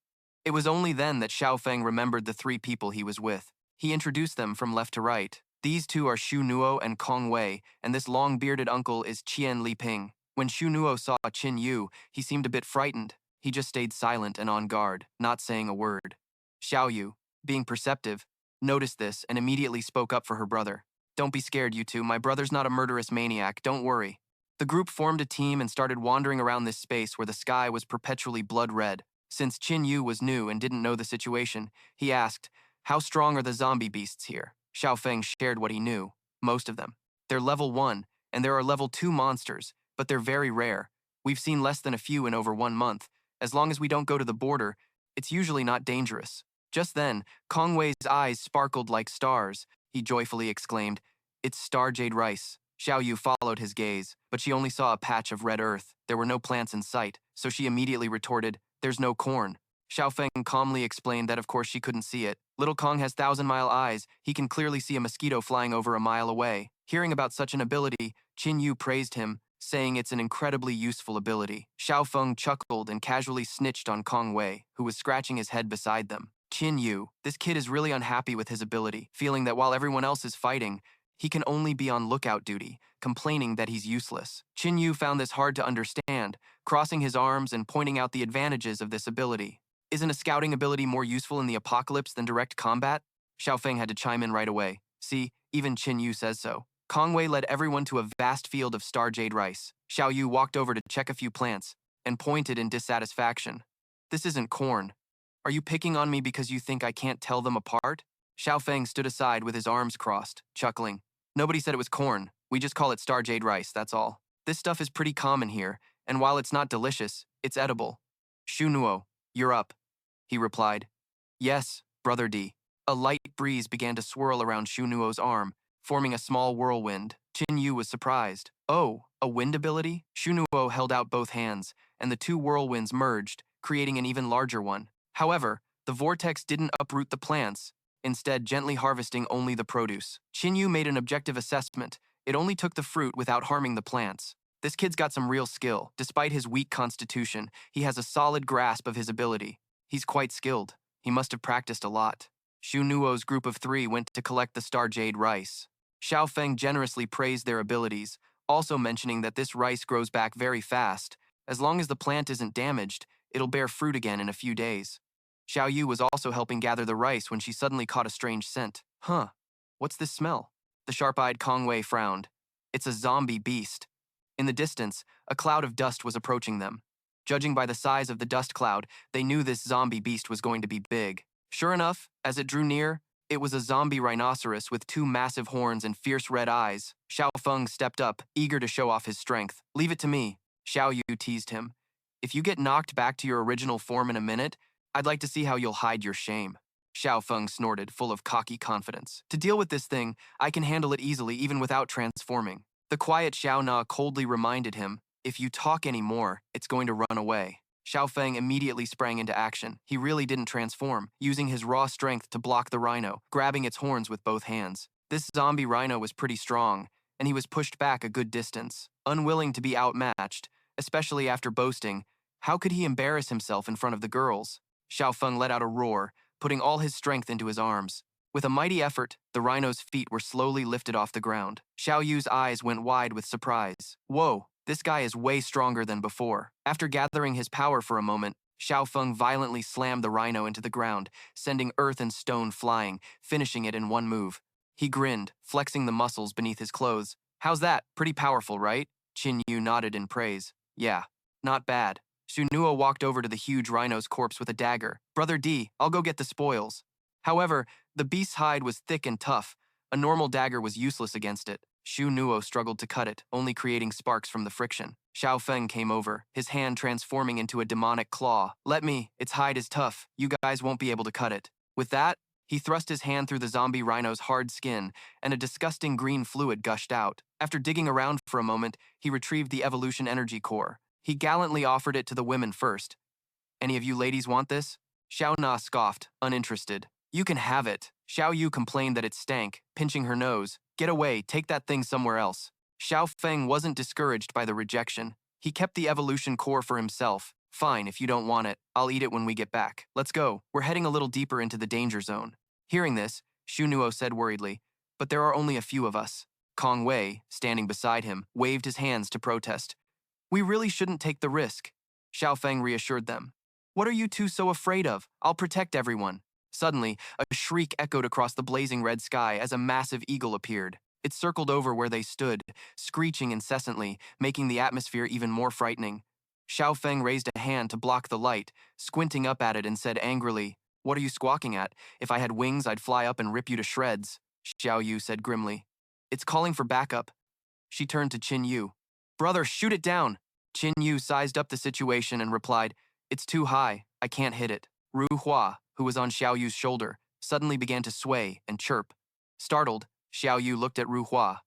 A: It was only then that Xiao Feng remembered the 3 people he was with. He introduced them from left to right. "These 2 are Xu Nuo and Kong Wei, and this long-bearded uncle is Qian Li Ping." When Xu Nuo saw Qin Yu, he seemed a bit frightened. He just stayed silent and on guard, not saying a word. Xiao Yu, being perceptive, noticed this and immediately spoke up for her brother. "Don't be scared, you 2. My brother's not a murderous maniac, don't worry." The group formed a team and started wandering around this space where the sky was perpetually blood red. Since Qin Yu was new and didn't know the situation, he asked, "How strong are the zombie beasts here?" Xiao Feng shared what he knew. "Most of them. They're level 1, and there are level 2 monsters, but they're very rare. We've seen less than a few in over 1 month. As long as we don't go to the border, it's usually not dangerous." Just then, Kong Wei's eyes sparkled like stars. He joyfully exclaimed, "It's star jade rice." Xiao Yu followed his gaze, but she only saw a patch of red earth. There were no plants in sight, so she immediately retorted, "There's no corn." Xiao Feng calmly explained that of course she couldn't see it. Little Kong has 1,000-mile eyes. He can clearly see a mosquito flying over a mile away. Hearing about such an ability, Qin Yu praised him, saying it's an incredibly useful ability. Xiao Feng chuckled and casually snitched on Kong Wei, who was scratching his head beside them. Qin Yu, this kid is really unhappy with his ability, feeling that while everyone else is fighting, he can only be on lookout duty, complaining that he's useless. Qin Yu found this hard to understand, crossing his arms and pointing out the advantages of this ability. "Isn't a scouting ability more useful in the apocalypse than direct combat?" Xiao Feng had to chime in right away. "See, even Qin Yu says so." Kong Wei led everyone to a vast field of star jade rice. Xiao Yu walked over to check a few plants and pointed in dissatisfaction. "This isn't corn. Are you picking on me because you think I can't tell them apart?" Xiao Feng stood aside with his arms crossed, chuckling. "Nobody said it was corn. We just call it star jade rice, that's all. This stuff is pretty common here, and while it's not delicious, it's edible." "Shu Nuo, you're up," he replied. "Yes, Brother D." A light breeze began to swirl around Shu Nuo's arm, forming a small whirlwind. Qin Yu was surprised. "Oh, a wind ability?" Shu Nuo held out both hands, and the 2 whirlwinds merged, creating an even larger one. However, the vortex didn't uproot the plants, instead gently harvesting only the produce. Qin Yu made an objective assessment. It only took the fruit without harming the plants. This kid's got some real skill. Despite his weak constitution, he has a solid grasp of his ability. He's quite skilled. He must have practiced a lot. Shu Nuo's group of 3 went to collect the star jade rice. Xiao Feng generously praised their abilities, also mentioning that this rice grows back very fast. As long as the plant isn't damaged, it'll bear fruit again in a few days. Xiao Yu was also helping gather the rice when she suddenly caught a strange scent. Huh, what's this smell? The sharp-eyed Kong Wei frowned. It's a zombie beast. In the distance, a cloud of dust was approaching them. Judging by the size of the dust cloud, they knew this zombie beast was going to be big. Sure enough, as it drew near, it was a zombie rhinoceros with two massive horns and fierce red eyes. Xiao Feng stepped up, eager to show off his strength. Leave it to me, Xiao Yu teased him. If you get knocked back to your original form in a minute, I'd like to see how you'll hide your shame. Xiao Feng snorted, full of cocky confidence. To deal with this thing, I can handle it easily even without transforming. The quiet Xiao Na coldly reminded him, if you talk any more, it's going to run away. Xiao Feng immediately sprang into action. He really didn't transform, using his raw strength to block the rhino, grabbing its horns with both hands. This zombie rhino was pretty strong, and he was pushed back a good distance, unwilling to be outmatched, especially after boasting. How could he embarrass himself in front of the girls? Xiao Feng let out a roar, putting all his strength into his arms. With a mighty effort, the rhino's feet were slowly lifted off the ground. Xiao Yu's eyes went wide with surprise. Whoa, this guy is way stronger than before. After gathering his power for a moment, Xiao Feng violently slammed the rhino into the ground, sending earth and stone flying, finishing it in one move. He grinned, flexing the muscles beneath his clothes. How's that? Pretty powerful, right? Qin Yu nodded in praise. Yeah, not bad. Shunuo walked over to the huge rhino's corpse with a dagger. Brother D, I'll go get the spoils. However, the beast's hide was thick and tough. A normal dagger was useless against it. Shu Nuo struggled to cut it, only creating sparks from the friction. Xiao Feng came over, his hand transforming into a demonic claw. Let me, its hide is tough. You guys won't be able to cut it. With that, he thrust his hand through the zombie rhino's hard skin, and a disgusting green fluid gushed out. After digging around for a moment, he retrieved the evolution energy core. He gallantly offered it to the women first. Any of you ladies want this? Xiao Na scoffed, uninterested. You can have it. Xiao Yu complained that it stank, pinching her nose. Get away, take that thing somewhere else. Xiao Feng wasn't discouraged by the rejection. He kept the evolution core for himself. Fine, if you don't want it, I'll eat it when we get back. Let's go. We're heading a little deeper into the danger zone. Hearing this, Shu Nuo said worriedly, but there are only a few of us. Kong Wei, standing beside him, waved his hands to protest. We really shouldn't take the risk. Xiao Feng reassured them. What are you two so afraid of? I'll protect everyone. Suddenly, a shriek echoed across the blazing red sky as a massive eagle appeared. It circled over where they stood, screeching incessantly, making the atmosphere even more frightening. Xiao Feng raised a hand to block the light, squinting up at it and said angrily, What are you squawking at? If I had wings, I'd fly up and rip you to shreds. Xiao Yu said grimly. It's calling for backup. She turned to Qin Yu. Brother, shoot it down. Qin Yu sized up the situation and replied, It's too high. I can't hit it. Ru Hua, who was on Xiao Yu's shoulder, suddenly began to sway and chirp. Startled, Xiao Yu looked at Ru Hua.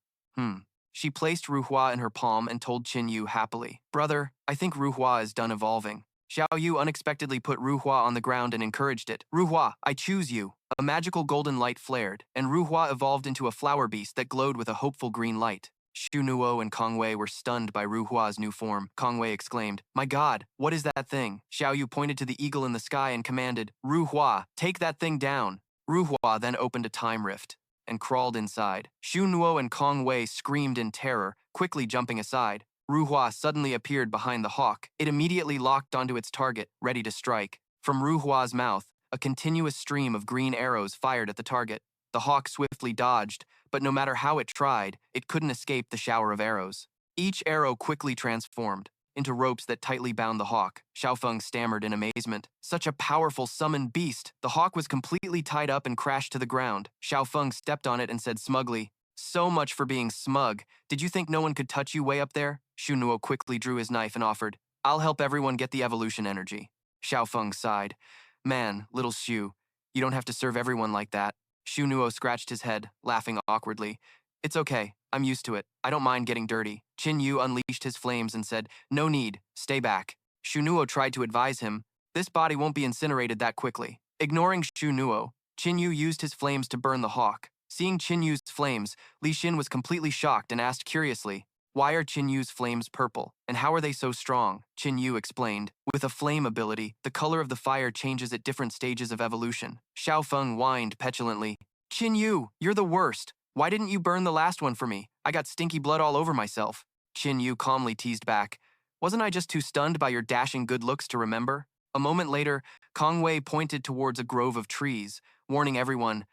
A: She placed Ru Hua in her palm and told Qin Yu happily, Brother, I think Ru Hua is done evolving. Xiao Yu unexpectedly put Ru Hua on the ground and encouraged it. Ru Hua, I choose you. A magical golden light flared, and Ru Hua evolved into a flower beast that glowed with a hopeful green light. Shu Nuo and Kong Wei were stunned by Ru Hua's new form. Kong Wei exclaimed, My God, what is that thing? Xiao Yu pointed to the eagle in the sky and commanded, Ru Hua, take that thing down. Ru Hua then opened a time rift and crawled inside. Shu Nuo and Kong Wei screamed in terror, quickly jumping aside. Ru Hua suddenly appeared behind the hawk. It immediately locked onto its target, ready to strike. From Ru Hua's mouth, a continuous stream of green arrows fired at the target. The hawk swiftly dodged, but no matter how it tried, it couldn't escape the shower of arrows. Each arrow quickly transformed into ropes that tightly bound the hawk. Xiao Feng stammered in amazement. Such a powerful summoned beast! The hawk was completely tied up and crashed to the ground. Xiao Feng stepped on it and said smugly, So much for being smug. Did you think no one could touch you way up there? Shu Nuo quickly drew his knife and offered, I'll help everyone get the evolution energy. Xiao Feng sighed. Man, little Shu, you don't have to serve everyone like that. Shu Nuo scratched his head, laughing awkwardly. It's okay, I'm used to it. I don't mind getting dirty. Qin Yu unleashed his flames and said, No need, stay back. Shu Nuo tried to advise him, This body won't be incinerated that quickly. Ignoring Shu Nuo, Qin Yu used his flames to burn the hawk. Seeing Qin Yu's flames, Li Xin was completely shocked and asked curiously, Why are Qin Yu's flames purple, and how are they so strong? Qin Yu explained, With a flame ability, the color of the fire changes at different stages of evolution. Xiao Feng whined petulantly, Qin Yu, you're the worst. Why didn't you burn the last one for me? I got stinky blood all over myself. Qin Yu calmly teased back, Wasn't I just too stunned by your dashing good looks to remember? A moment later, Kong Wei pointed towards a grove of trees, warning everyone,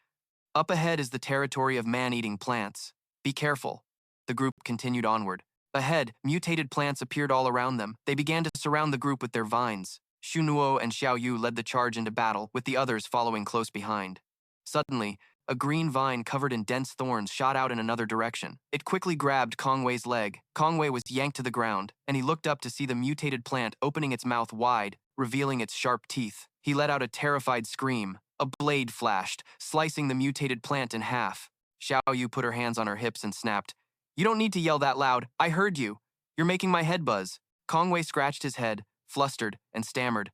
A: "Up ahead is the territory of man-eating plants. Be careful." The group continued onward. Ahead, mutated plants appeared all around them. They began to surround the group with their vines. Xu Nuo and Xiao Yu led the charge into battle, with the others following close behind. Suddenly, a green vine covered in dense thorns shot out in another direction. It quickly grabbed Kong Wei's leg. Kong Wei was yanked to the ground, and he looked up to see the mutated plant opening its mouth wide, revealing its sharp teeth. He let out a terrified scream. A blade flashed, slicing the mutated plant in half. Xiao Yu put her hands on her hips and snapped, "You don't need to yell that loud. I heard you. You're making my head buzz." Kong Wei scratched his head, flustered, and stammered,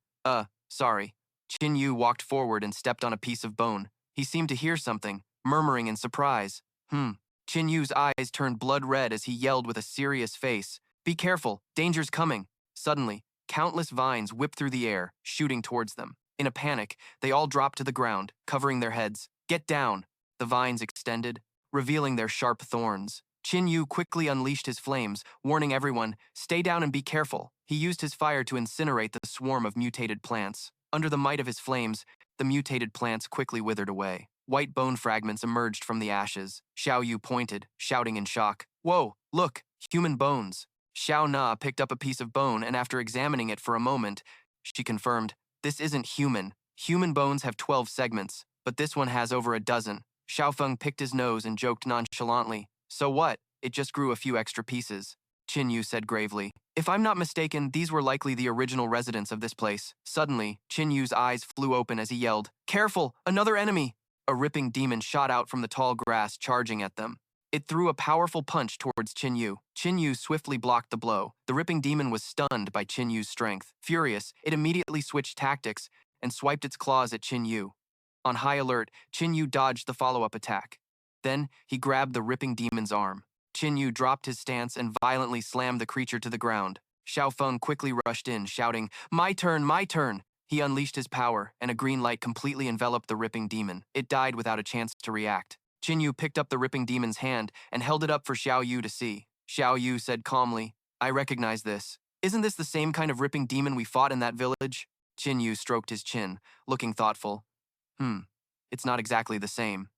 A: sorry." Qin Yu walked forward and stepped on a piece of bone. He seemed to hear something, murmuring in surprise. Qin Yu's eyes turned blood red as he yelled with a serious face, "Be careful, danger's coming." Suddenly, countless vines whipped through the air, shooting towards them. In a panic, they all dropped to the ground, covering their heads. "Get down!" The vines extended, revealing their sharp thorns. Qin Yu quickly unleashed his flames, warning everyone, "Stay down and be careful." He used his fire to incinerate the swarm of mutated plants. Under the might of his flames, the mutated plants quickly withered away. White bone fragments emerged from the ashes. Xiao Yu pointed, shouting in shock, "Whoa, look, human bones." Xiao Na picked up a piece of bone and after examining it for a moment, she confirmed, "This isn't human. Human bones have 12 segments, but this one has over a dozen." Xiaofeng picked his nose and joked nonchalantly, "So what? It just grew a few extra pieces." Qin Yu said gravely, "If I'm not mistaken, these were likely the original residents of this place." Suddenly, Qin Yu's eyes flew open as he yelled, "Careful, another enemy!" A ripping demon shot out from the tall grass, charging at them. It threw a powerful punch towards Qin Yu. Qin Yu swiftly blocked the blow. The ripping demon was stunned by Qin Yu's strength. Furious, it immediately switched tactics and swiped its claws at Qin Yu. On high alert, Qin Yu dodged the follow-up attack. Then, he grabbed the ripping demon's arm. Qin Yu dropped his stance and violently slammed the creature to the ground. Xiao Feng quickly rushed in, shouting, "My turn, my turn!" He unleashed his power, and a green light completely enveloped the ripping demon. It died without a chance to react. Qin Yu picked up the ripping demon's hand and held it up for Xiao Yu to see. Xiao Yu said calmly, "I recognize this. Isn't this the same kind of ripping demon we fought in that village?" Qin Yu stroked his chin, looking thoughtful. It's not exactly the same."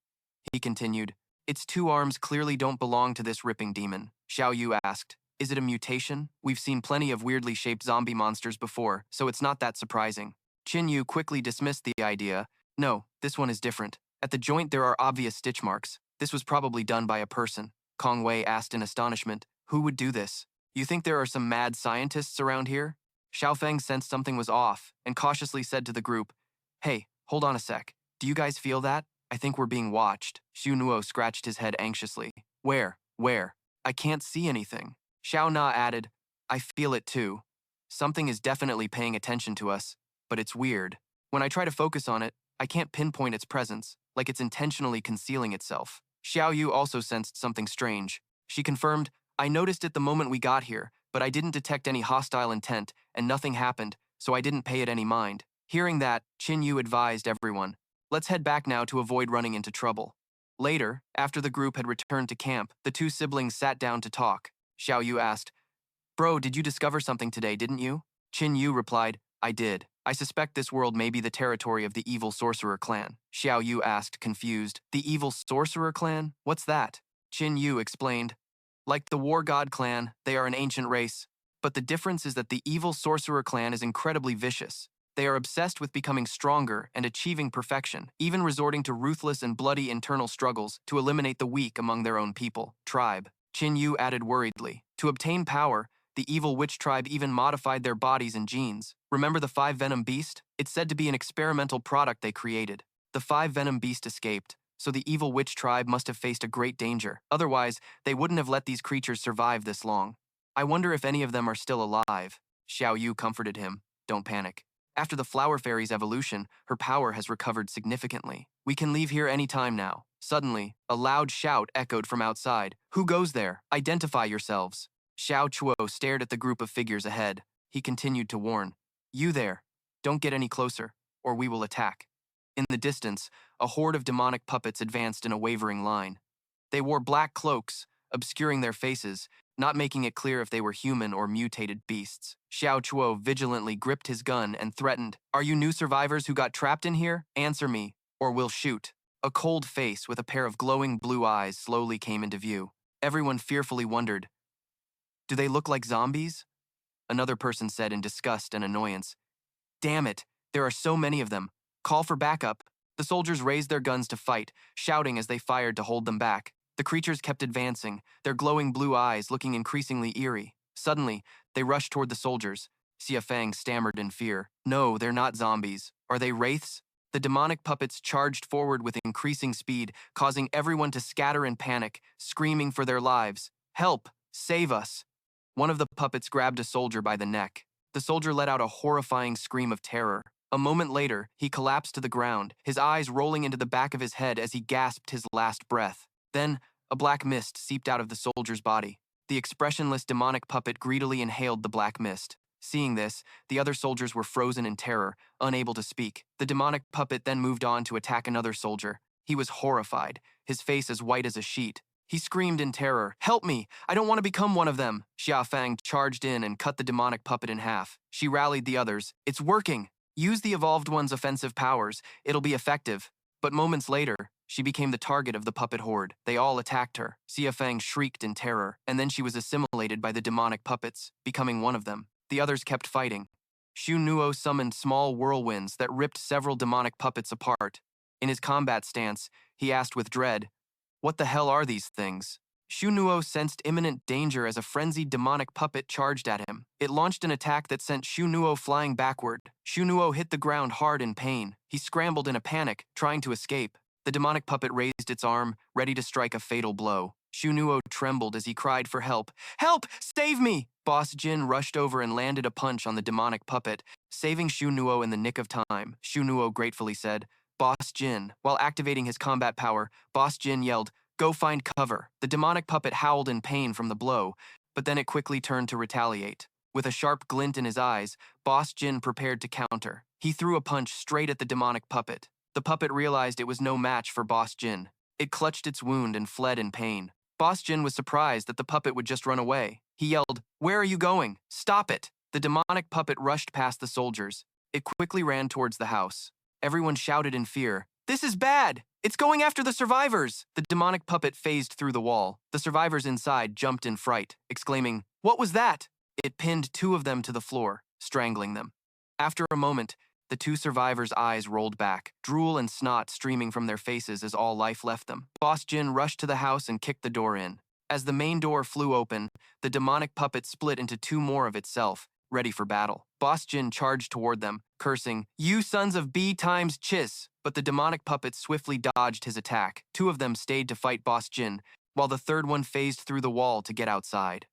A: He continued, "Its two arms clearly don't belong to this ripping demon." Xiao Yu asked, "Is it a mutation? We've seen plenty of weirdly shaped zombie monsters before, so it's not that surprising." Qin Yu quickly dismissed the idea. "No, this one is different. At the joint there are obvious stitch marks. This was probably done by a person." Kong Wei asked in astonishment, "Who would do this? You think there are some mad scientists around here?" Xiaofeng sensed something was off and cautiously said to the group, "Hey, hold on a sec. Do you guys feel that? I think we're being watched." Xu Nuo scratched his head anxiously. Where? I can't see anything." Xiao Na added, "I feel it too. Something is definitely paying attention to us, but it's weird. When I try to focus on it, I can't pinpoint its presence, like it's intentionally concealing itself." Xiao Yu also sensed something strange. She confirmed, "I noticed it the moment we got here, but I didn't detect any hostile intent, and nothing happened, so I didn't pay it any mind." Hearing that, Qin Yu advised everyone, "Let's head back now to avoid running into trouble." Later, after the group had returned to camp, the two siblings sat down to talk. Xiao Yu asked, "Bro, did you discover something today, didn't you?" Qin Yu replied, "I did. I suspect this world may be the territory of the evil sorcerer clan." Xiao Yu asked, confused, "The evil sorcerer clan? What's that?" Qin Yu explained, "Like the war god clan, they are an ancient race. But the difference is that the evil sorcerer clan is incredibly vicious. They are obsessed with becoming stronger and achieving perfection, even resorting to ruthless and bloody internal struggles to eliminate the weak among their own people, tribe." Qin Yu added worriedly, "To obtain power, the evil witch tribe even modified their bodies and genes. Remember the 5-venom beast? It's said to be an experimental product they created. The 5-venom beast escaped, so the evil witch tribe must have faced a great danger. Otherwise, they wouldn't have let these creatures survive this long. I wonder if any of them are still alive." Xiao Yu comforted him, "Don't panic. After the flower fairy's evolution, her power has recovered significantly. We can leave here any time now." Suddenly, a loud shout echoed from outside. "Who goes there? Identify yourselves." Xiao Chuo stared at the group of figures ahead. He continued to warn, "You there, don't get any closer, or we will attack." In the distance, a horde of demonic puppets advanced in a wavering line. They wore black cloaks, obscuring their faces, not making it clear if they were human or mutated beasts. Xiao Chuo vigilantly gripped his gun and threatened, "Are you new survivors who got trapped in here? Answer me, or we'll shoot." A cold face with a pair of glowing blue eyes slowly came into view. Everyone fearfully wondered, "Do they look like zombies?" Another person said in disgust and annoyance, "Damn it, there are so many of them. Call for backup." The soldiers raised their guns to fight, shouting as they fired to hold them back. The creatures kept advancing, their glowing blue eyes looking increasingly eerie. Suddenly, they rushed toward the soldiers. Xia Fang stammered in fear. "No, they're not zombies. Are they wraiths?" The demonic puppets charged forward with increasing speed, causing everyone to scatter in panic, screaming for their lives. "Help! Save us!" One of the puppets grabbed a soldier by the neck. The soldier let out a horrifying scream of terror. A moment later, he collapsed to the ground, his eyes rolling into the back of his head as he gasped his last breath. Then, a black mist seeped out of the soldier's body. The expressionless demonic puppet greedily inhaled the black mist. Seeing this, the other soldiers were frozen in terror, unable to speak. The demonic puppet then moved on to attack another soldier. He was horrified, his face as white as a sheet. He screamed in terror, "Help me! I don't want to become one of them!" Xia Fang charged in and cut the demonic puppet in half. She rallied the others. "It's working! Use the evolved one's offensive powers. It'll be effective." But moments later, she became the target of the puppet horde. They all attacked her. Xia Fang shrieked in terror, and then she was assimilated by the demonic puppets, becoming one of them. The others kept fighting. Xu Nuo summoned small whirlwinds that ripped several demonic puppets apart. In his combat stance, he asked with dread, "What the hell are these things?" Xu Nuo sensed imminent danger as a frenzied demonic puppet charged at him. It launched an attack that sent Xu Nuo flying backward. Xu Nuo hit the ground hard in pain. He scrambled in a panic, trying to escape. The demonic puppet raised its arm, ready to strike a fatal blow. Xu Nuo trembled as he cried for help. "Help! Save me!" Boss Jin rushed over and landed a punch on the demonic puppet, saving Xu Nuo in the nick of time. Xu Nuo gratefully said, "Boss Jin." While activating his combat power, Boss Jin yelled, "Go find cover." The demonic puppet howled in pain from the blow, but then it quickly turned to retaliate. With a sharp glint in his eyes, Boss Jin prepared to counter. He threw a punch straight at the demonic puppet. The puppet realized it was no match for Boss Jin. It clutched its wound and fled in pain. Boss Jin was surprised that the puppet would just run away. He yelled, "Where are you going? Stop it!" The demonic puppet rushed past the soldiers. It quickly ran towards the house. Everyone shouted in fear, "This is bad! It's going after the survivors!" The demonic puppet phased through the wall. The survivors inside jumped in fright, exclaiming, "What was that?" It pinned two of them to the floor, strangling them. After a moment, the two survivors' eyes rolled back, drool and snot streaming from their faces as all life left them. Boss Jin rushed to the house and kicked the door in. As the main door flew open, the demonic puppet split into two more of itself, ready for battle. Boss Jin charged toward them, cursing, "You sons of B times Chis!" But the demonic puppet swiftly dodged his attack. Two of them stayed to fight Boss Jin, while the third one phased through the wall to get outside.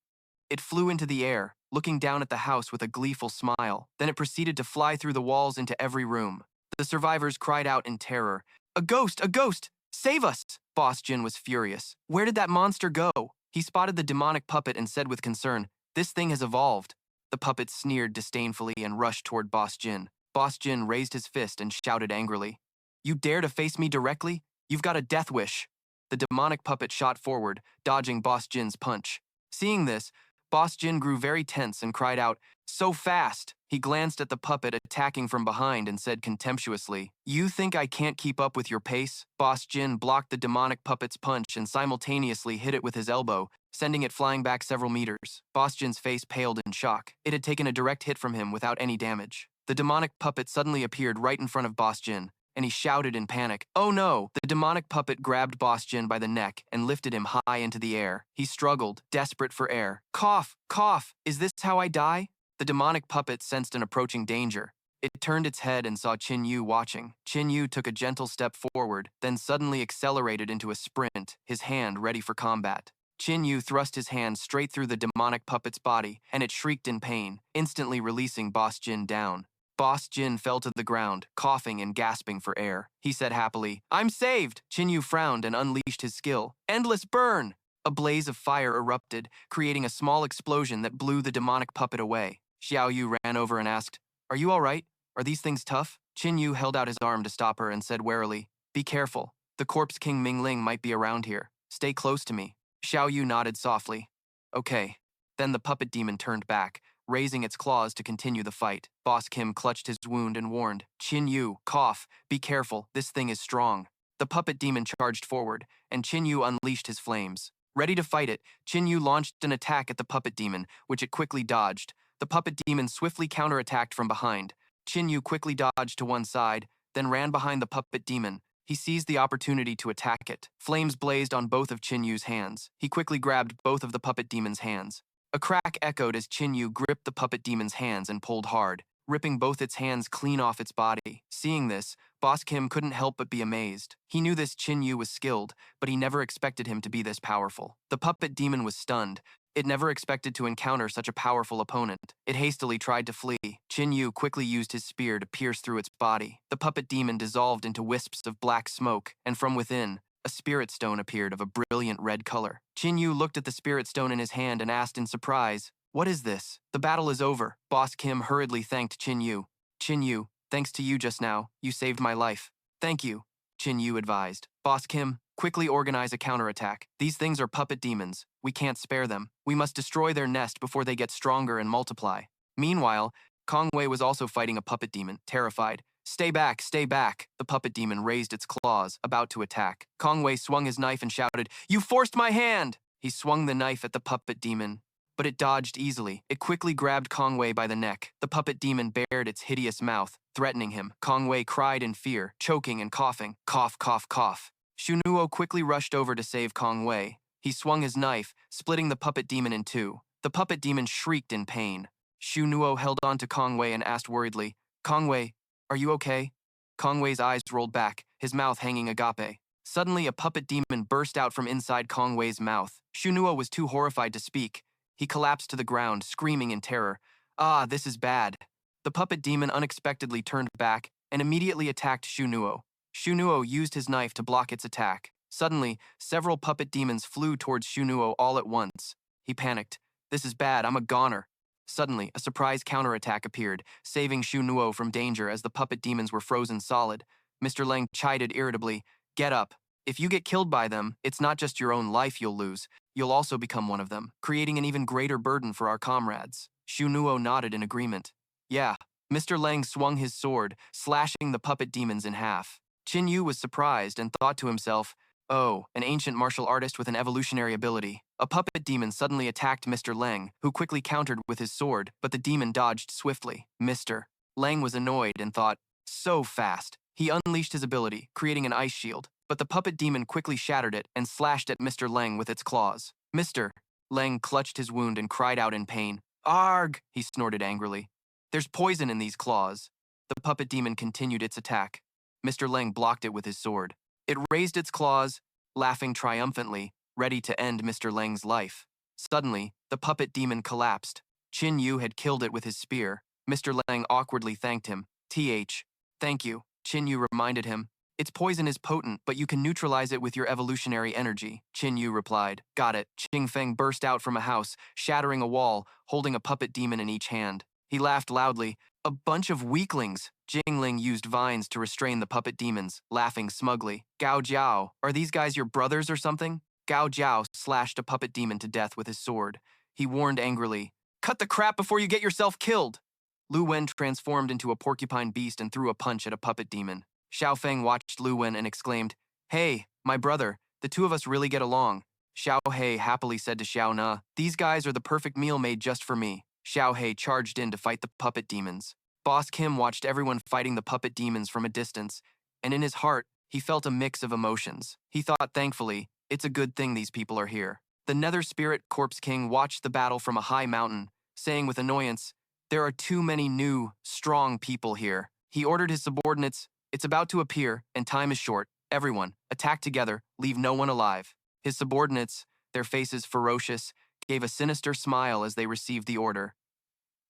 A: It flew into the air, looking down at the house with a gleeful smile. Then it proceeded to fly through the walls into every room. The survivors cried out in terror, "A ghost! A ghost! Save us!" Boss Jin was furious. Where did that monster go? He spotted the demonic puppet and said with concern, "This thing has evolved." The puppet sneered disdainfully and rushed toward Boss Jin. Boss Jin raised his fist and shouted angrily, "You dare to face me directly? You've got a death wish." The demonic puppet shot forward, dodging Boss Jin's punch. Seeing this, Boss Jin grew very tense and cried out, "So fast!" He glanced at the puppet attacking from behind and said contemptuously, "You think I can't keep up with your pace?" Boss Jin blocked the demonic puppet's punch and simultaneously hit it with his elbow, sending it flying back several meters. Boss Jin's face paled in shock. It had taken a direct hit from him without any damage. The demonic puppet suddenly appeared right in front of Boss Jin, and he shouted in panic, "Oh no!" The demonic puppet grabbed Boss Jin by the neck and lifted him high into the air. He struggled, desperate for air. "Cough! Cough! Is this how I die?" The demonic puppet sensed an approaching danger. It turned its head and saw Qin Yu watching. Qin Yu took a gentle step forward, then suddenly accelerated into a sprint, his hand ready for combat. Qin Yu thrust his hand straight through the demonic puppet's body, and it shrieked in pain, instantly releasing Boss Jin down. Boss Jin fell to the ground, coughing and gasping for air. He said happily, "I'm saved!" Qin Yu frowned and unleashed his skill. Endless burn! A blaze of fire erupted, creating a small explosion that blew the demonic puppet away. Xiao Yu ran over and asked, "Are you all right? Are these things tough?" Qin Yu held out his arm to stop her and said warily, "Be careful. The corpse king Mingling might be around here. Stay close to me." Xiao Yu nodded softly. Okay. Then the puppet demon turned back, raising its claws to continue the fight. Boss Kim clutched his wound and warned, Qin Yu, cough, be careful, this thing is strong. The puppet demon charged forward, and Qin Yu unleashed his flames. Ready to fight it, Qin Yu launched an attack at the puppet demon, which it quickly dodged. The puppet demon swiftly counterattacked from behind. Qin Yu quickly dodged to one side, then ran behind the puppet demon. He seized the opportunity to attack it. Flames blazed on both of Qin Yu's hands. He quickly grabbed both of the puppet demon's hands. A crack echoed as Qin Yu gripped the puppet demon's hands and pulled hard, ripping both its hands clean off its body. Seeing this, Boss Kim couldn't help but be amazed. He knew this Qin Yu was skilled, but he never expected him to be this powerful. The puppet demon was stunned. It never expected to encounter such a powerful opponent. It hastily tried to flee. Qin Yu quickly used his spear to pierce through its body. The puppet demon dissolved into wisps of black smoke, and from within, a spirit stone appeared of a brilliant red color. Qin Yu looked at the spirit stone in his hand and asked in surprise, "What is this?" "The battle is over." Boss Kim hurriedly thanked Qin Yu. "Qin Yu, thanks to you just now, you saved my life." "Thank you," Qin Yu advised. "Boss Kim, quickly organize a counterattack. These things are puppet demons. We can't spare them. We must destroy their nest before they get stronger and multiply." Meanwhile, Kong Wei was also fighting a puppet demon, terrified. "Stay back, stay back." The puppet demon raised its claws, about to attack. Kong Wei swung his knife and shouted, "You forced my hand!" He swung the knife at the puppet demon, but it dodged easily. It quickly grabbed Kong Wei by the neck. The puppet demon bared its hideous mouth, threatening him. Kong Wei cried in fear, choking and coughing. Cough, cough, cough. Shu Nuo quickly rushed over to save Kong Wei. He swung his knife, splitting the puppet demon in two. The puppet demon shrieked in pain. Shu Nuo held on to Kong Wei and asked worriedly, "Kong Wei, are you okay?" Kong Wei's eyes rolled back, his mouth hanging agape. Suddenly, a puppet demon burst out from inside Kong Wei's mouth. Shu Nuo was too horrified to speak. He collapsed to the ground, screaming in terror. "Ah, this is bad." The puppet demon unexpectedly turned back and immediately attacked Shu Nuo. Shu Nuo used his knife to block its attack. Suddenly, several puppet demons flew towards Shu Nuo all at once. He panicked. "This is bad, I'm a goner." Suddenly, a surprise counterattack appeared, saving Shu Nuo from danger as the puppet demons were frozen solid. Mr. Leng chided irritably, "Get up. If you get killed by them, it's not just your own life you'll lose, you'll also become one of them, creating an even greater burden for our comrades." Shu Nuo nodded in agreement. "Yeah." Mr. Leng swung his sword, slashing the puppet demons in half. Qin Yu was surprised and thought to himself, "Oh, an ancient martial artist with an evolutionary ability." A puppet demon suddenly attacked Mr. Leng, who quickly countered with his sword, but the demon dodged swiftly. Mr. Leng was annoyed and thought, "So fast." He unleashed his ability, creating an ice shield, but the puppet demon quickly shattered it and slashed at Mr. Leng with its claws. Mr. Leng clutched his wound and cried out in pain. "Arg!" he snorted angrily. "There's poison in these claws." The puppet demon continued its attack. Mr. Leng blocked it with his sword. It raised its claws, laughing triumphantly, ready to end Mr. Leng's life. Suddenly, the puppet demon collapsed. Qin Yu had killed it with his spear. Mr. Leng awkwardly thanked him. Thank you." Qin Yu reminded him. "Its poison is potent, but you can neutralize it with your evolutionary energy." Qin Yu replied. "Got it." Qing Feng burst out from a house, shattering a wall, holding a puppet demon in each hand. He laughed loudly. "A bunch of weaklings." Jingling used vines to restrain the puppet demons, laughing smugly. "Gao Jiao, are these guys your brothers or something?" Gao Jiao slashed a puppet demon to death with his sword. He warned angrily, "Cut the crap before you get yourself killed!" Lu Wen transformed into a porcupine beast and threw a punch at a puppet demon. Xiao Feng watched Lu Wen and exclaimed, "Hey, my brother, the two of us really get along." Xiao He happily said to Xiao Na, "These guys are the perfect meal made just for me." Xiao He charged in to fight the puppet demons. Boss Kim watched everyone fighting the puppet demons from a distance, and in his heart, he felt a mix of emotions. He thought thankfully, it's a good thing these people are here. The Nether Spirit Corpse King watched the battle from a high mountain, saying with annoyance, "There are too many new, strong people here." He ordered his subordinates, "It's about to appear, and time is short. Everyone, attack together, leave no one alive." His subordinates, their faces ferocious, gave a sinister smile as they received the order.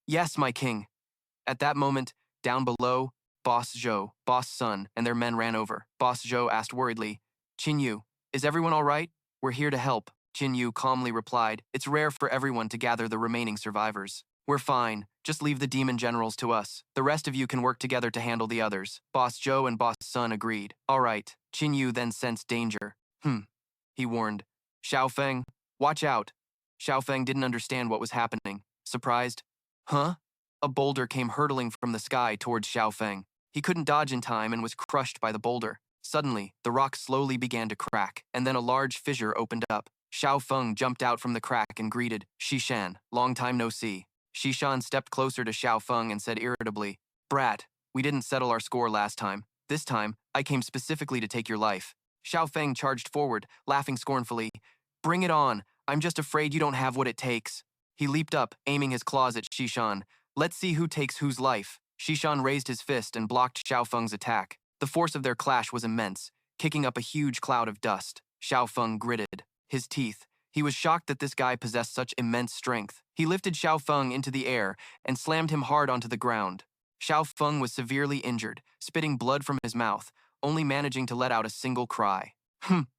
A: "Yes, my king." At that moment, down below, Boss Zhou, Boss Sun, and their men ran over. Boss Zhou asked worriedly, "Qin Yu, is everyone all right? We're here to help." Qin Yu calmly replied, "It's rare for everyone to gather the remaining survivors. We're fine. Just leave the demon generals to us. The rest of you can work together to handle the others." Boss Zhou and Boss Sun agreed. "All right." Qin Yu then sensed danger. He warned. "Xiao Feng, watch out." Xiao Feng didn't understand what was happening. Surprised? Huh? A boulder came hurtling from the sky towards Xiao Feng. He couldn't dodge in time and was crushed by the boulder. Suddenly, the rock slowly began to crack, and then a large fissure opened up. Xiao Feng jumped out from the crack and greeted, Xishan, long time no see. Xishan stepped closer to Xiao Feng and said irritably, Brat, we didn't settle our score last time. This time, I came specifically to take your life. Xiao Feng charged forward, laughing scornfully. Bring it on. I'm just afraid you don't have what it takes. He leaped up, aiming his claws at Xishan. Let's see who takes whose life. Xishan raised his fist and blocked Xiao Feng's attack. The force of their clash was immense, kicking up a huge cloud of dust. Xiao Feng gritted his teeth. He was shocked that this guy possessed such immense strength. He lifted Xiao Feng into the air and slammed him hard onto the ground. Xiao Feng was severely injured, spitting blood from his mouth, only managing to let out a single cry.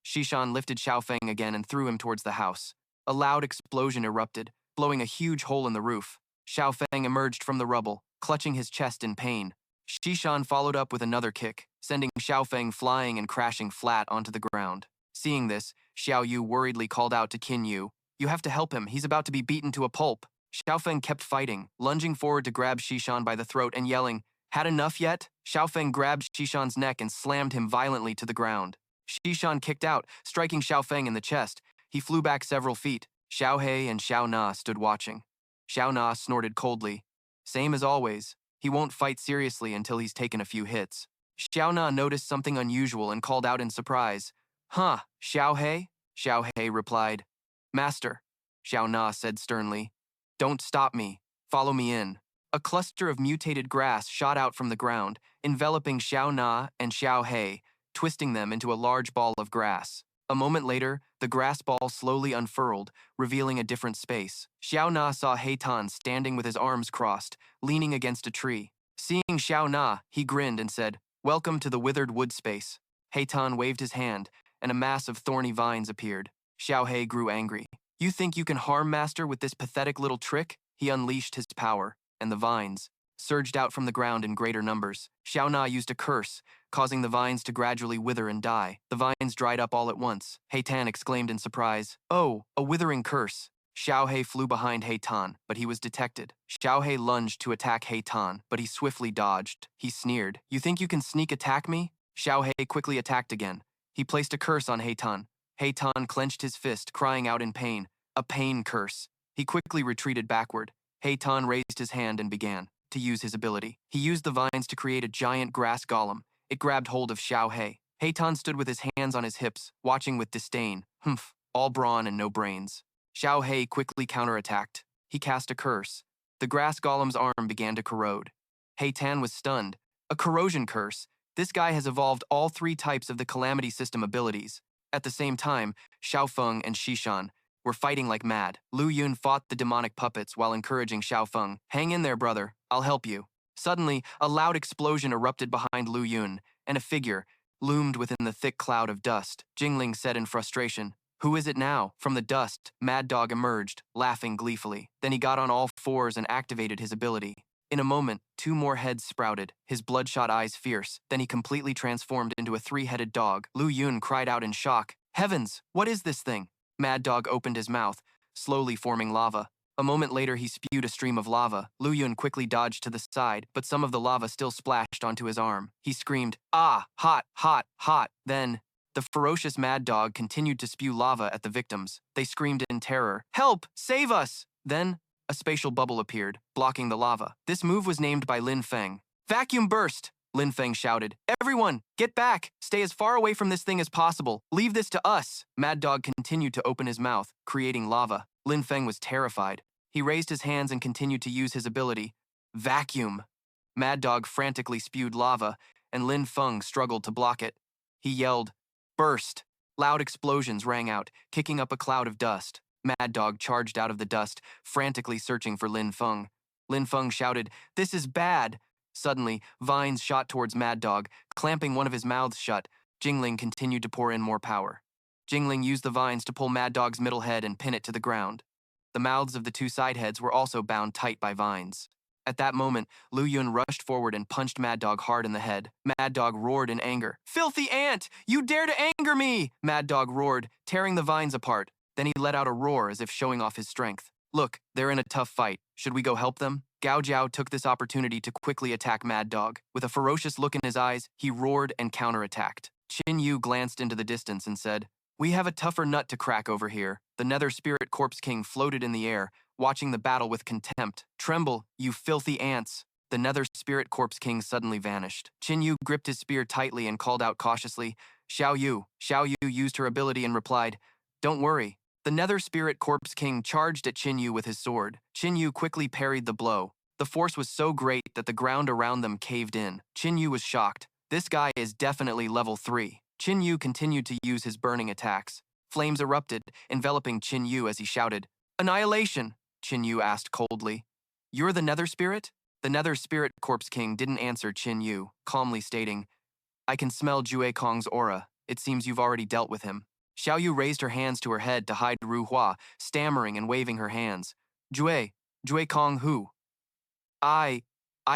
A: Xishan lifted Xiao Feng again and threw him towards the house. A loud explosion erupted, blowing a huge hole in the roof. Xiao Feng emerged from the rubble, clutching his chest in pain. Xishan followed up with another kick, sending Xiao Feng flying and crashing flat onto the ground. Seeing this, Xiao Yu worriedly called out to Qin Yu, You have to help him, he's about to be beaten to a pulp. Xiao Feng kept fighting, lunging forward to grab Xishan by the throat and yelling, Had enough yet? Xiao Feng grabbed Xishan's neck and slammed him violently to the ground. Xishan kicked out, striking Xiao Feng in the chest. He flew back several feet. Xiao He and Xiao Na stood watching. Xiao Na snorted coldly. Same as always. He won't fight seriously until he's taken a few hits. Xiao Na noticed something unusual and called out in surprise. Huh, Xiao He? Xiao He replied. Master, Xiao Na said sternly. Don't stop me. Follow me in. A cluster of mutated grass shot out from the ground, enveloping Xiao Na and Xiao He, twisting them into a large ball of grass. A moment later, the grass ball slowly unfurled, revealing a different space. Xiao Na saw Heitan standing with his arms crossed, leaning against a tree. Seeing Xiao Na, he grinned and said, Welcome to the withered wood space. Heitan waved his hand, and a mass of thorny vines appeared. Xiao He grew angry. You think you can harm Master with this pathetic little trick? He unleashed his power, and the vines surged out from the ground in greater numbers. Xiao Na used a curse, causing the vines to gradually wither and die. The vines dried up all at once. Heitan exclaimed in surprise, Oh, a withering curse. Xiao He flew behind Heitan, but he was detected. Xiao He lunged to attack Heitan, but he swiftly dodged. He sneered, You think you can sneak attack me? Xiao He quickly attacked again. He placed a curse on Heitan. Heitan clenched his fist, crying out in pain. A pain curse. He quickly retreated backward. Heitan raised his hand and began to use his ability. He used the vines to create a giant grass golem. It grabbed hold of Xiao He. Heitan stood with his hands on his hips, watching with disdain. Humph, all brawn and no brains. Xiao He quickly counterattacked. He cast a curse. The grass golem's arm began to corrode. Heitan was stunned. A corrosion curse. This guy has evolved all 3 types of the Calamity System abilities. At the same time, Xiao Feng and Xishan were fighting like mad. Lu Yun fought the demonic puppets while encouraging Xiao Feng. Hang in there, brother. I'll help you. Suddenly, a loud explosion erupted behind Lu Yun, and a figure loomed within the thick cloud of dust. Jingling said in frustration, Who is it now? From the dust, Mad Dog emerged, laughing gleefully. Then he got on all fours and activated his ability. In a moment, 2 more heads sprouted, his bloodshot eyes fierce. Then he completely transformed into a 3-headed dog. Lu Yun cried out in shock, Heavens, what is this thing? Mad Dog opened his mouth, slowly forming lava. A moment later, he spewed a stream of lava. Lu Yun quickly dodged to the side, but some of the lava still splashed onto his arm. He screamed, Ah, hot, hot, hot. Then, the ferocious Mad Dog continued to spew lava at the victims. They screamed in terror, Help! Save us! Then, a spatial bubble appeared, blocking the lava. This move was named by Lin Feng. Vacuum burst! Lin Feng shouted, Everyone, get back! Stay as far away from this thing as possible. Leave this to us! Mad Dog continued to open his mouth, creating lava. Lin Feng was terrified. He raised his hands and continued to use his ability. Vacuum! Mad Dog frantically spewed lava, and Lin Feng struggled to block it. He yelled, Burst! Loud explosions rang out, kicking up a cloud of dust. Mad Dog charged out of the dust, frantically searching for Lin Feng. Lin Feng shouted, This is bad! Suddenly, vines shot towards Mad Dog, clamping one of his mouths shut. Jingling continued to pour in more power. Jingling used the vines to pull Mad Dog's middle head and pin it to the ground. The mouths of the 2 side heads were also bound tight by vines. At that moment, Lu Yun rushed forward and punched Mad Dog hard in the head. Mad Dog roared in anger. Filthy ant! You dare to anger me! Mad Dog roared, tearing the vines apart. Then he let out a roar as if showing off his strength. Look, they're in a tough fight. Should we go help them? Gao Jiao took this opportunity to quickly attack Mad Dog. With a ferocious look in his eyes, he roared and counterattacked. Qin Yu glanced into the distance and said, "We have a tougher nut to crack over here." The Nether Spirit Corpse King floated in the air, watching the battle with contempt. "Tremble, you filthy ants." The Nether Spirit Corpse King suddenly vanished. Qin Yu gripped his spear tightly and called out cautiously, "Xiao Yu." Xiao Yu used her ability and replied, "Don't worry." The Nether Spirit Corpse King charged at Qin Yu with his sword. Qin Yu quickly parried the blow. The force was so great that the ground around them caved in. Qin Yu was shocked. This guy is definitely level 3. Qin Yu continued to use his burning attacks. Flames erupted, enveloping Qin Yu as he shouted, "Annihilation!" Qin Yu asked coldly, "You're the Nether Spirit?" The Nether Spirit Corpse King didn't answer Qin Yu, calmly stating, "I can smell Jue Kong's aura. It seems you've already dealt with him." Xiao Yu raised her hands to her head to hide Ru Hua, stammering and waving her hands. Jue Kong who?" I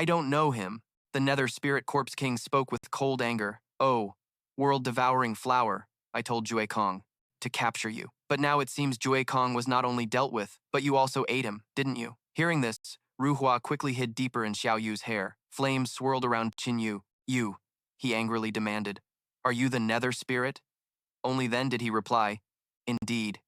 A: don't know him." The Nether Spirit Corpse King spoke with cold anger. "Oh, world-devouring flower, I told Jue Kong to capture you. But now it seems Jue Kong was not only dealt with, but you also ate him, didn't you?" Hearing this, Ru Hua quickly hid deeper in Xiao Yu's hair. Flames swirled around Qin Yu. "You," he angrily demanded, "are you the Nether Spirit?" Only then did he reply, "Indeed,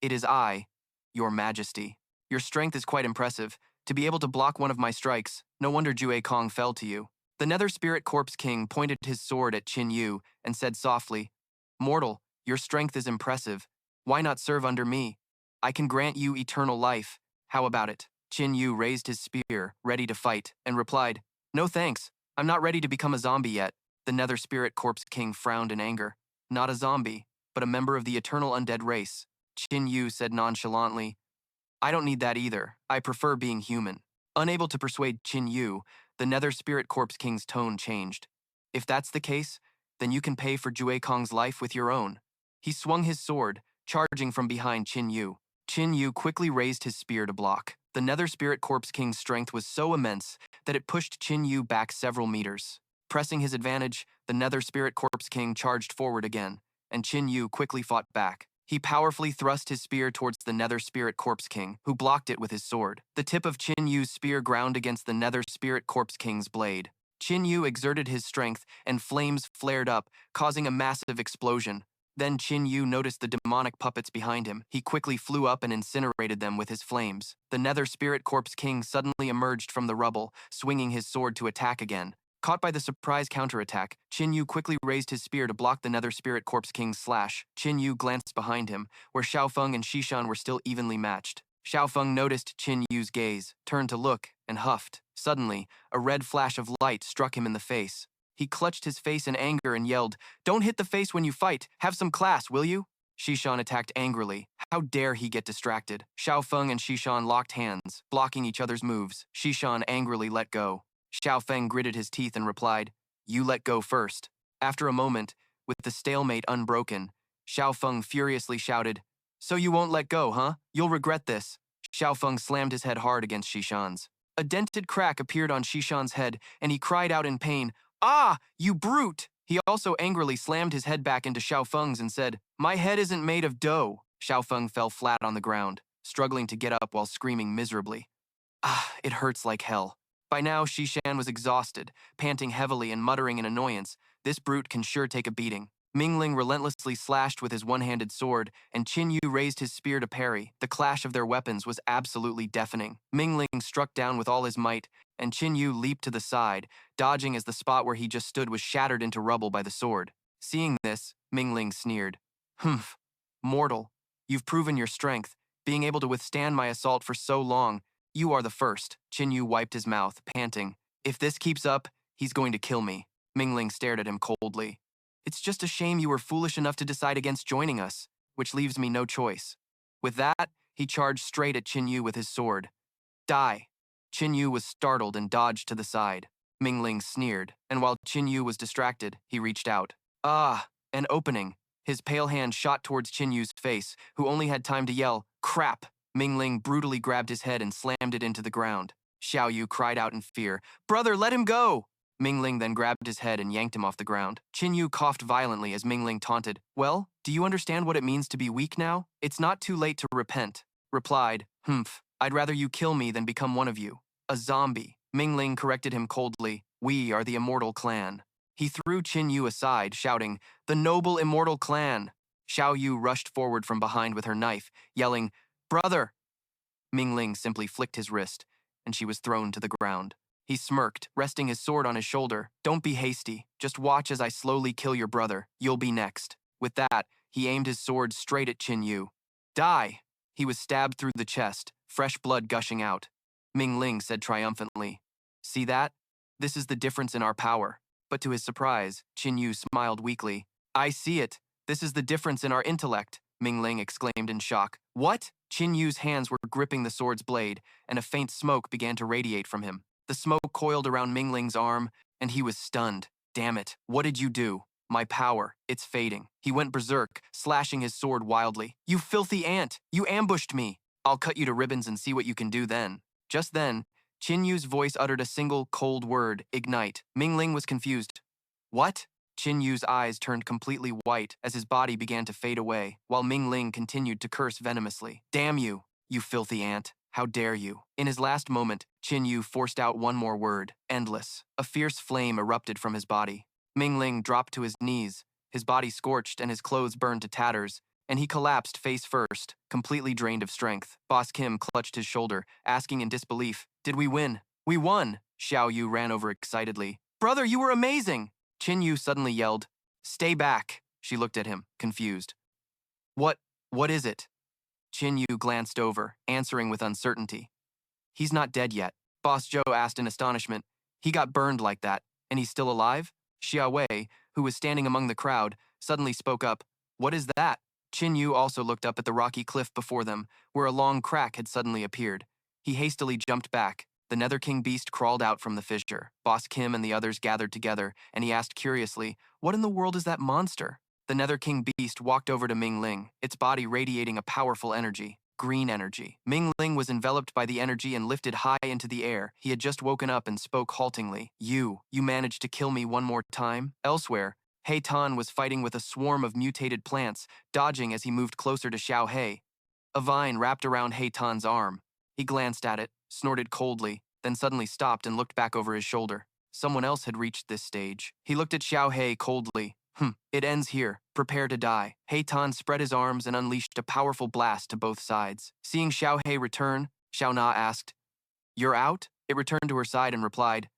A: it is I, your majesty. Your strength is quite impressive. To be able to block one of my strikes, no wonder Jue Kong fell to you." The Nether Spirit Corpse King pointed his sword at Qin Yu and said softly, "Mortal, your strength is impressive. Why not serve under me? I can grant you eternal life. How about it?" Qin Yu raised his spear, ready to fight, and replied, "No thanks. I'm not ready to become a zombie yet." The Nether Spirit Corpse King frowned in anger. "Not a zombie, but a member of the eternal undead race." Qin Yu said nonchalantly, "I don't need that either. I prefer being human." Unable to persuade Qin Yu, the Nether Spirit Corpse King's tone changed. "If that's the case, then you can pay for Jue Kong's life with your own." He swung his sword, charging from behind Qin Yu. Qin Yu quickly raised his spear to block. The Nether Spirit Corpse King's strength was so immense that it pushed Qin Yu back several meters. Pressing his advantage, the Nether Spirit Corpse King charged forward again, and Qin Yu quickly fought back. He powerfully thrust his spear towards the Nether Spirit Corpse King, who blocked it with his sword. The tip of Qin Yu's spear ground against the Nether Spirit Corpse King's blade. Qin Yu exerted his strength, and flames flared up, causing a massive explosion. Then Qin Yu noticed the demonic puppets behind him. He quickly flew up and incinerated them with his flames. The Nether Spirit Corpse King suddenly emerged from the rubble, swinging his sword to attack again. Caught by the surprise counterattack, Qin Yu quickly raised his spear to block the Nether Spirit Corpse King's slash. Qin Yu glanced behind him, where Xiao Feng and Xishan were still evenly matched. Xiao Feng noticed Qin Yu's gaze, turned to look, and huffed. Suddenly, a red flash of light struck him in the face. He clutched his face in anger and yelled, "Don't hit the face when you fight! Have some class, will you?" Xishan attacked angrily. How dare he get distracted? Xiao Feng and Xishan locked hands, blocking each other's moves. Xishan angrily let go. Xiao Feng gritted his teeth and replied, "You let go first." After a moment, with the stalemate unbroken, Xiao Feng furiously shouted, "So you won't let go, huh? You'll regret this." Xiao Feng slammed his head hard against Xishan's. A dented crack appeared on Xishan's head, and he cried out in pain, "Ah, you brute!" He also angrily slammed his head back into Xiao Feng's and said, "My head isn't made of dough." Xiao Feng fell flat on the ground, struggling to get up while screaming miserably. "Ah, it hurts like hell." By now, Xishan was exhausted, panting heavily and muttering in annoyance, "This brute can sure take a beating." Mingling relentlessly slashed with his one-handed sword, and Qin Yu raised his spear to parry. The clash of their weapons was absolutely deafening. Mingling struck down with all his might, and Qin Yu leaped to the side, dodging as the spot where he just stood was shattered into rubble by the sword. Seeing this, Mingling sneered, "Humph, mortal, you've proven your strength, being able to withstand my assault for so long. You are the first." Qin Yu wiped his mouth, panting, "If this keeps up, he's going to kill me." Mingling stared at him coldly. "It's just a shame you were foolish enough to decide against joining us, which leaves me no choice." With that, he charged straight at Qin Yu with his sword. "Die." Qin Yu was startled and dodged to the side. Mingling sneered, and while Qin Yu was distracted, he reached out. Ah, an opening. His pale hand shot towards Qin Yu's face, who only had time to yell, "Crap!" Mingling brutally grabbed his head and slammed it into the ground. Xiao Yu cried out in fear, "Brother, let him go!" Mingling then grabbed his head and yanked him off the ground. Qin Yu coughed violently as Mingling taunted, "Well, do you understand what it means to be weak now? It's not too late to repent." Replied, "Humph, I'd rather you kill me than become one of you. A zombie." Mingling corrected him coldly, "We are the immortal clan." He threw Qin Yu aside, shouting, "The noble immortal clan!" Xiao Yu rushed forward from behind with her knife, yelling, "Brother!" Mingling simply flicked his wrist, and she was thrown to the ground. He smirked, resting his sword on his shoulder. "Don't be hasty. Just watch as I slowly kill your brother. You'll be next." With that, he aimed his sword straight at Qin Yu. "Die!" He was stabbed through the chest, fresh blood gushing out. Mingling said triumphantly, "See that? This is the difference in our power." But to his surprise, Qin Yu smiled weakly. "I see it. This is the difference in our intellect," Mingling exclaimed in shock. "What?" Qin Yu's hands were gripping the sword's blade, and a faint smoke began to radiate from him. The smoke coiled around Mingling's arm, and he was stunned. "Damn it, what did you do? My power, it's fading." He went berserk, slashing his sword wildly. "You filthy ant! You ambushed me! I'll cut you to ribbons and see what you can do then." Just then, Qin Yu's voice uttered a single, cold word, "Ignite." Mingling was confused. "What?" Qin Yu's eyes turned completely white as his body began to fade away, while Mingling continued to curse venomously. "Damn you, you filthy ant. How dare you?" In his last moment, Qin Yu forced out one more word, "Endless." A fierce flame erupted from his body. Mingling dropped to his knees, his body scorched and his clothes burned to tatters, and he collapsed face first, completely drained of strength. Boss Kim clutched his shoulder, asking in disbelief, "Did we win?" "We won!" Xiao Yu ran over excitedly. "Brother, you were amazing!" Qin Yu suddenly yelled, "Stay back!" She looked at him, confused. What is it?" Qin Yu glanced over, answering with uncertainty. "He's not dead yet." Boss Zhou asked in astonishment. "He got burned like that, and he's still alive?" Xia Wei, who was standing among the crowd, suddenly spoke up. "What is that?" Qin Yu also looked up at the rocky cliff before them, where a long crack had suddenly appeared. He hastily jumped back. The Nether King beast crawled out from the fissure. Boss Kim and the others gathered together, and he asked curiously, "What in the world is that monster?" The Nether King beast walked over to Mingling, its body radiating a powerful energy. Green energy. Mingling was enveloped by the energy and lifted high into the air. He had just woken up and spoke haltingly. You managed to kill me one more time?" Elsewhere, He Tan was fighting with a swarm of mutated plants, dodging as he moved closer to Xiao He. A vine wrapped around He Tan's arm. He glanced at it, snorted coldly, then suddenly stopped and looked back over his shoulder. Someone else had reached this stage. He looked at Xiao He coldly. It ends here. Prepare to die." He Tan spread his arms and unleashed a powerful blast to both sides. Seeing Xiao He return, Xiao Na asked, "You're out?" It returned to her side and replied,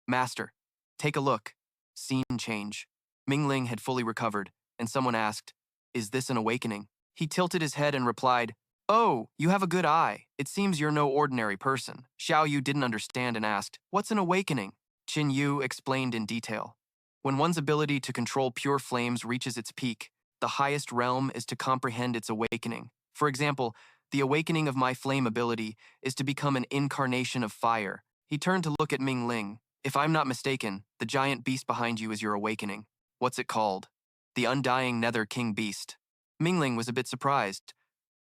A: "Master, take a look." Scene change. Mingling had fully recovered, and someone asked, "Is this an awakening?" He tilted his head and replied, "Oh, you have a good eye. It seems you're no ordinary person." Xiao Yu didn't understand and asked, "What's an awakening?" Qin Yu explained in detail. When one's ability to control pure flames reaches its peak, the highest realm is to comprehend its awakening. For example, the awakening of my flame ability is to become an incarnation of fire. He turned to look at Mingling. "If I'm not mistaken, the giant beast behind you is your awakening. What's it called?" "The Undying Nether King Beast." Mingling was a bit surprised.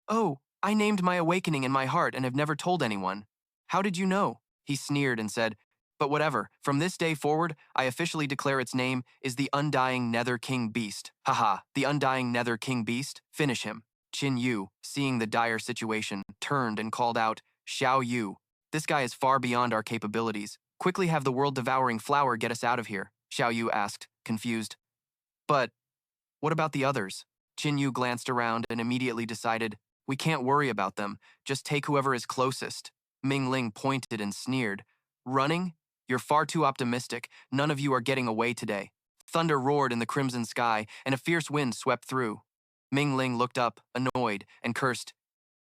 A: "Oh, I named my awakening in my heart and have never told anyone." "How did you know?" He sneered and said, "But whatever, from this day forward, I officially declare its name is the Undying Nether King Beast." Haha, the Undying Nether King Beast? Finish him. Qin Yu, seeing the dire situation, turned and called out, "Xiao Yu, this guy is far beyond our capabilities. Quickly have the world-devouring flower get us out of here." Xiao Yu asked, confused. "But what about the others?" Qin Yu glanced around and immediately decided, "We can't worry about them. Just take whoever is closest." Mingling pointed and sneered. "Running? You're far too optimistic. None of you are getting away today." Thunder roared in the crimson sky, and a fierce wind swept through. Mingling looked up, annoyed, and cursed,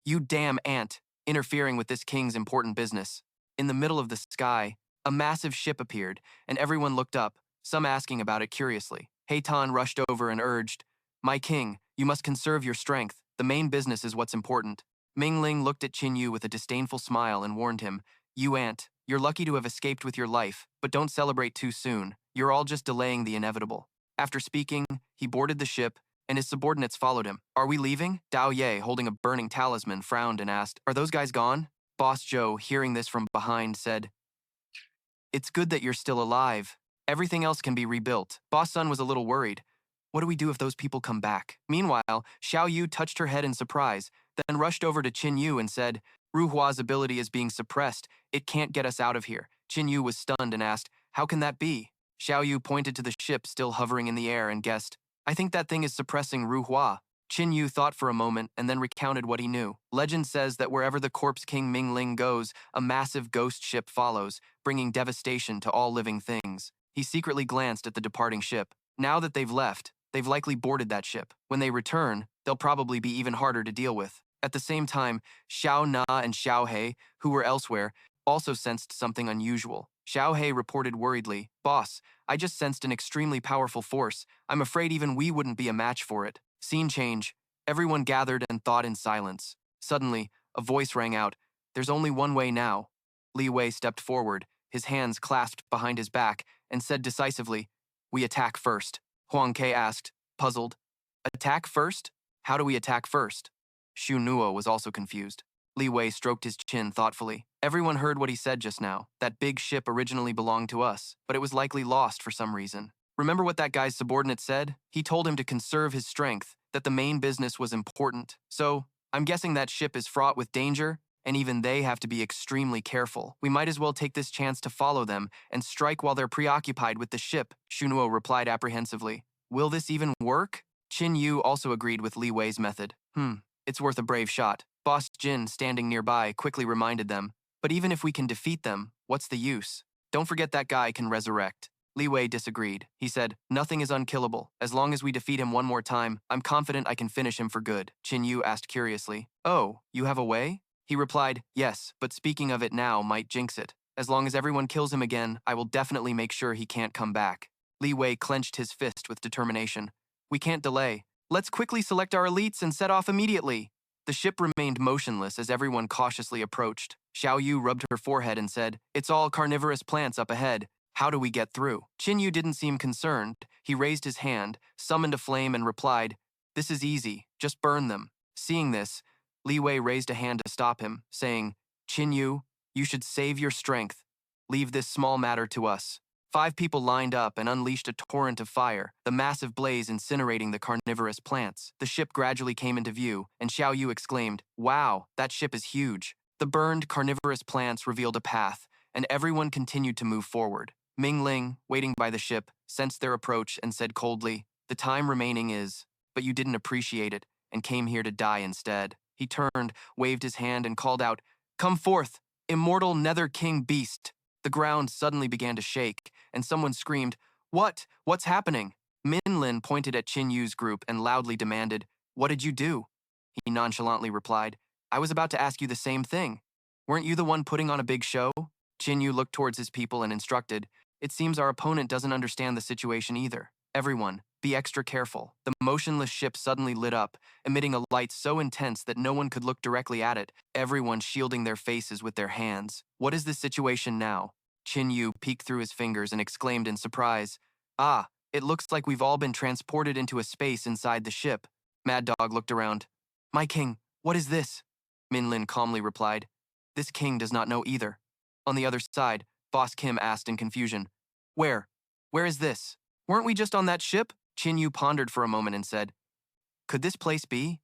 A: "You damn ant, interfering with this king's important business." In the middle of the sky, a massive ship appeared, and everyone looked up, some asking about it curiously. He Tan rushed over and urged, "My king, you must conserve your strength. The main business is what's important." Mingling looked at Qin Yu with a disdainful smile and warned him, "You ant, you're lucky to have escaped with your life, but don't celebrate too soon. You're all just delaying the inevitable." After speaking, he boarded the ship, and his subordinates followed him. "Are we leaving?" Dao Ye, holding a burning talisman, frowned and asked, "Are those guys gone?" Boss Zhou, hearing this from behind, said, "It's good that you're still alive." Everything else can be rebuilt. Boss Sun was a little worried. What do we do if those people come back? Meanwhile, Xiao Yu touched her head in surprise, then rushed over to Qin Yu and said, Ruhua's ability is being suppressed. It can't get us out of here. Qin Yu was stunned and asked, how can that be? Xiao Yu pointed to the ship still hovering in the air and guessed, I think that thing is suppressing Ruhua. Qin Yu thought for a moment and then recounted what he knew. Legend says that wherever the corpse king Mingling goes, a massive ghost ship follows, bringing devastation to all living things. He secretly glanced at the departing ship. Now that they've left, they've likely boarded that ship. When they return, they'll probably be even harder to deal with. At the same time, Xiao Na and Xiao He, who were elsewhere, also sensed something unusual. Xiao He reported worriedly, Boss, I just sensed an extremely powerful force. I'm afraid even we wouldn't be a match for it. Scene change. Everyone gathered and thought in silence. Suddenly, a voice rang out, There's only one way now. Li Wei stepped forward, his hands clasped behind his back, and said decisively, We attack first. Huang Ke asked, puzzled, Attack first? How do we attack first? Shu Nuo was also confused. Li Wei stroked his chin thoughtfully. Everyone heard what he said just now. That big ship originally belonged to us, but it was likely lost for some reason. Remember what that guy's subordinate said? He told him to conserve his strength, that the main business was important. So, I'm guessing that ship is fraught with danger, and even they have to be extremely careful. We might as well take this chance to follow them and strike while they're preoccupied with the ship, Shunuo replied apprehensively. Will this even work? Qin Yu also agreed with Li Wei's method. It's worth a brave shot. Boss Jin, standing nearby, quickly reminded them. But even if we can defeat them, what's the use? Don't forget that guy can resurrect. Li Wei disagreed. He said, Nothing is unkillable. As long as we defeat him one more time, I'm confident I can finish him for good. Qin Yu asked curiously, Oh, you have a way? He replied, Yes, but speaking of it now might jinx it. As long as everyone kills him again, I will definitely make sure he can't come back. Li Wei clenched his fist with determination. We can't delay. Let's quickly select our elites and set off immediately. The ship remained motionless as everyone cautiously approached. Xiao Yu rubbed her forehead and said, It's all carnivorous plants up ahead. How do we get through? Qin Yu didn't seem concerned. He raised his hand, summoned a flame, and replied, This is easy. Just burn them. Seeing this, Li Wei raised a hand to stop him, saying, Qin Yu, you should save your strength. Leave this small matter to us. 5 people lined up and unleashed a torrent of fire, the massive blaze incinerating the carnivorous plants. The ship gradually came into view, and Xiao Yu exclaimed, Wow, that ship is huge. The burned carnivorous plants revealed a path, and everyone continued to move forward. Ming Ling, waiting by the ship, sensed their approach and said coldly, The time remaining is, but you didn't appreciate it, and came here to die instead. He turned, waved his hand, and called out, Come forth, immortal Nether King beast. The ground suddenly began to shake, and someone screamed, What? What's happening? Min Lin pointed at Qin Yu's group and loudly demanded, What did you do? He nonchalantly replied, I was about to ask you the same thing. Weren't you the one putting on a big show? Qin Yu looked towards his people and instructed, It seems our opponent doesn't understand the situation either. Everyone, be extra careful. The motionless ship suddenly lit up, emitting a light so intense that no one could look directly at it, everyone shielding their faces with their hands. What is the situation now? Qin Yu peeked through his fingers and exclaimed in surprise, Ah, it looks like we've all been transported into a space inside the ship. Mad Dog looked around. My king, what is this? Min Lin calmly replied, This king does not know either. On the other side, Boss Kim asked in confusion, Where? Where is this? Weren't we just on that ship? Qin Yu pondered for a moment and said, Could this place be?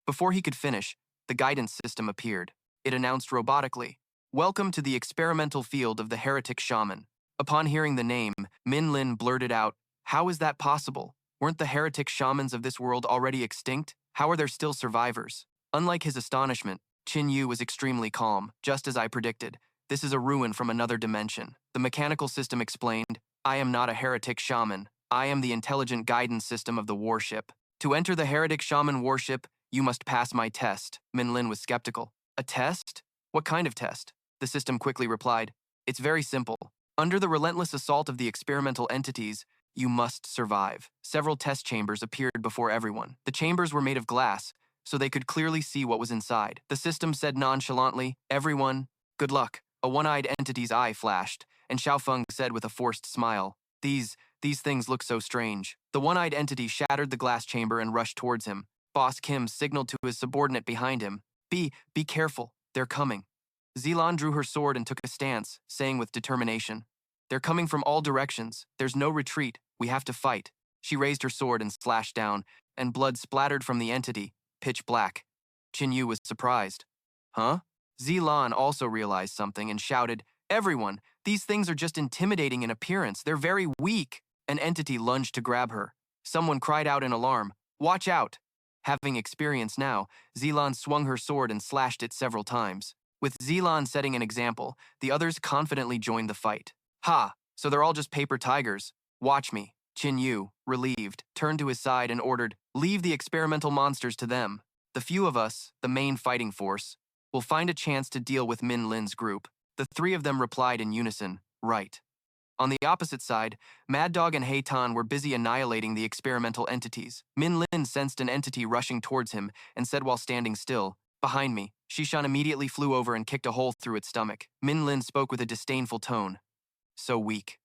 A: Before he could finish, the guidance system appeared. It announced robotically, Welcome to the experimental field of the heretic shaman. Upon hearing the name, Min Lin blurted out, How is that possible? Weren't the heretic shamans of this world already extinct? How are there still survivors? Unlike his astonishment, Qin Yu was extremely calm, just as I predicted. This is a ruin from another dimension. The mechanical system explained, I am not a heretic shaman. I am the intelligent guidance system of the warship. To enter the heretic shaman warship, you must pass my test. Min Lin was skeptical. A test? What kind of test? The system quickly replied, It's very simple. Under the relentless assault of the experimental entities, you must survive. Several test chambers appeared before everyone. The chambers were made of glass, so they could clearly see what was inside. The system said nonchalantly, Everyone, good luck. A one-eyed entity's eye flashed, and Xiaofeng said with a forced smile, These things look so strange. The one-eyed entity shattered the glass chamber and rushed towards him. Boss Kim signaled to his subordinate behind him, Be careful, they're coming. Zilan drew her sword and took a stance, saying with determination, They're coming from all directions. There's no retreat. We have to fight. She raised her sword and slashed down, and blood splattered from the entity, pitch black. Qin Yu was surprised. Huh? Zilan also realized something and shouted, Everyone, these things are just intimidating in appearance. They're very weak. An entity lunged to grab her. Someone cried out in alarm, Watch out! Having experience now, Zilan swung her sword and slashed it several times. With Zilan setting an example, the others confidently joined the fight. Ha! So they're all just paper tigers. Watch me. Qin Yu, relieved, turned to his side and ordered, Leave the experimental monsters to them. The few of us, the main fighting force, will find a chance to deal with Min Lin's group. The three of them replied in unison, Right. On the opposite side, Mad Dog and Heitan were busy annihilating the experimental entities. Min Lin sensed an entity rushing towards him and said while standing still, Behind me. Shishan immediately flew over and kicked a hole through its stomach. Min Lin spoke with a disdainful tone. So weak.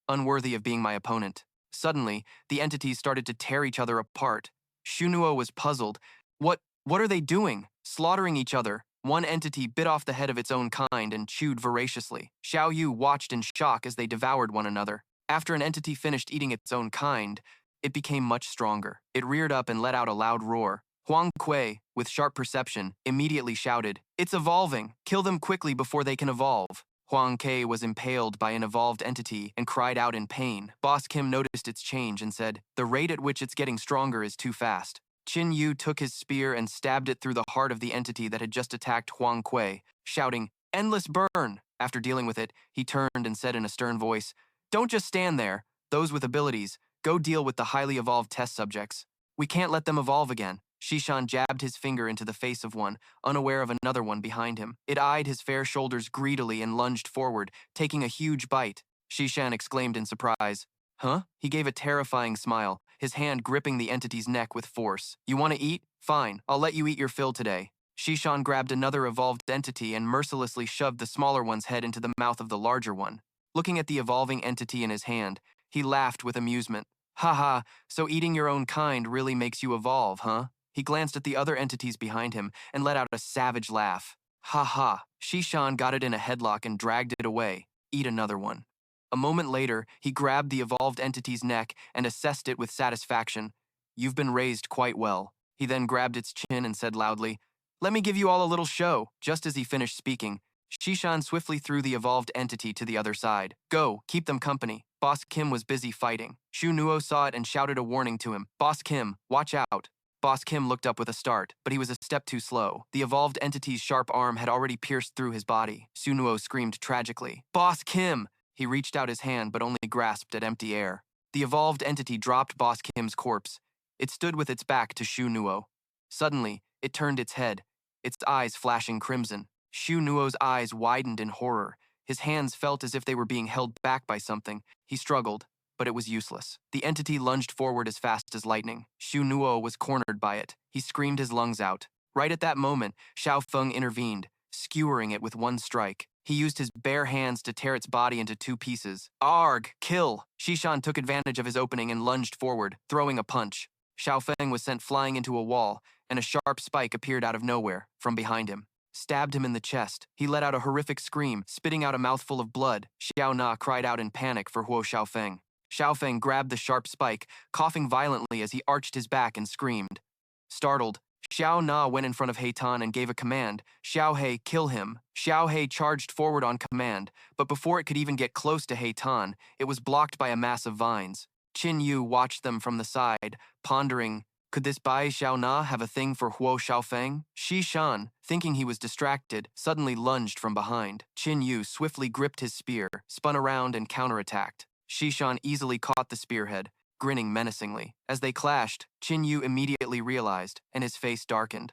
A: Unworthy of being my opponent. Suddenly, the entities started to tear each other apart. Shunuo was puzzled. What are they doing? Slaughtering each other. One entity bit off the head of its own kind and chewed voraciously. Xiao Yu watched in shock as they devoured one another. After an entity finished eating its own kind, it became much stronger. It reared up and let out a loud roar. Huang Kui, with sharp perception, immediately shouted, It's evolving! Kill them quickly before they can evolve. Huang Kui was impaled by an evolved entity and cried out in pain. Boss Kim noticed its change and said, The rate at which it's getting stronger is too fast. Qin Yu took his spear and stabbed it through the heart of the entity that had just attacked Huang Kui, shouting, Endless burn! After dealing with it, he turned and said in a stern voice, Don't just stand there. Those with abilities, go deal with the highly evolved test subjects. We can't let them evolve again. Shishan jabbed his finger into the face of one, unaware of another one behind him. It eyed his fair shoulders greedily and lunged forward, taking a huge bite. Shishan exclaimed in surprise, Huh? He gave a terrifying smile, his hand gripping the entity's neck with force. You want to eat? Fine, I'll let you eat your fill today. Shishan grabbed another evolved entity and mercilessly shoved the smaller one's head into the mouth of the larger one. Looking at the evolving entity in his hand, he laughed with amusement. Haha, so eating your own kind really makes you evolve, huh? He glanced at the other entities behind him and let out a savage laugh. Ha ha. Shishan got it in a headlock and dragged it away. Eat another one. A moment later, he grabbed the evolved entity's neck and assessed it with satisfaction. You've been raised quite well. He then grabbed its chin and said loudly, Let me give you all a little show. Just as he finished speaking, Shishan swiftly threw the evolved entity to the other side. Go, keep them company. Boss Kim was busy fighting. Shu Nuo saw it and shouted a warning to him. Boss Kim, watch out. Boss Kim looked up with a start, but he was a step too slow. The evolved entity's sharp arm had already pierced through his body. Shu Nuo screamed tragically. Boss Kim! He reached out his hand but only grasped at empty air. The evolved entity dropped Boss Kim's corpse. It stood with its back to Shu Nuo. Suddenly, it turned its head, its eyes flashing crimson. Shu Nuo's eyes widened in horror. His hands felt as if they were being held back by something. He struggled, but it was useless. The entity lunged forward as fast as lightning. Shu Nuo was cornered by it. He screamed his lungs out. Right at that moment, Xiao Feng intervened, skewering it with one strike. He used his bare hands to tear its body into two pieces. Arg! Kill! Shishan took advantage of his opening and lunged forward, throwing a punch. Xiao Feng was sent flying into a wall, and a sharp spike appeared out of nowhere, from behind him. Stabbed him in the chest. He let out a horrific scream, spitting out a mouthful of blood. Xiao Na cried out in panic for Huo Xiaofeng. Xiaofeng grabbed the sharp spike, coughing violently as he arched his back and screamed. Startled, Xiao Na went in front of Heitan and gave a command. Xiao He, kill him. Xiao He charged forward on command, but before it could even get close to Heitan, it was blocked by a mass of vines. Qin Yu watched them from the side, pondering, could this Bai Xiao Na have a thing for Huo Xiaofeng? Shi Shan, thinking he was distracted, suddenly lunged from behind. Qin Yu swiftly gripped his spear, spun around and counterattacked. Shi Shan easily caught the spearhead, grinning menacingly. As they clashed, Qin Yu immediately realized, and his face darkened.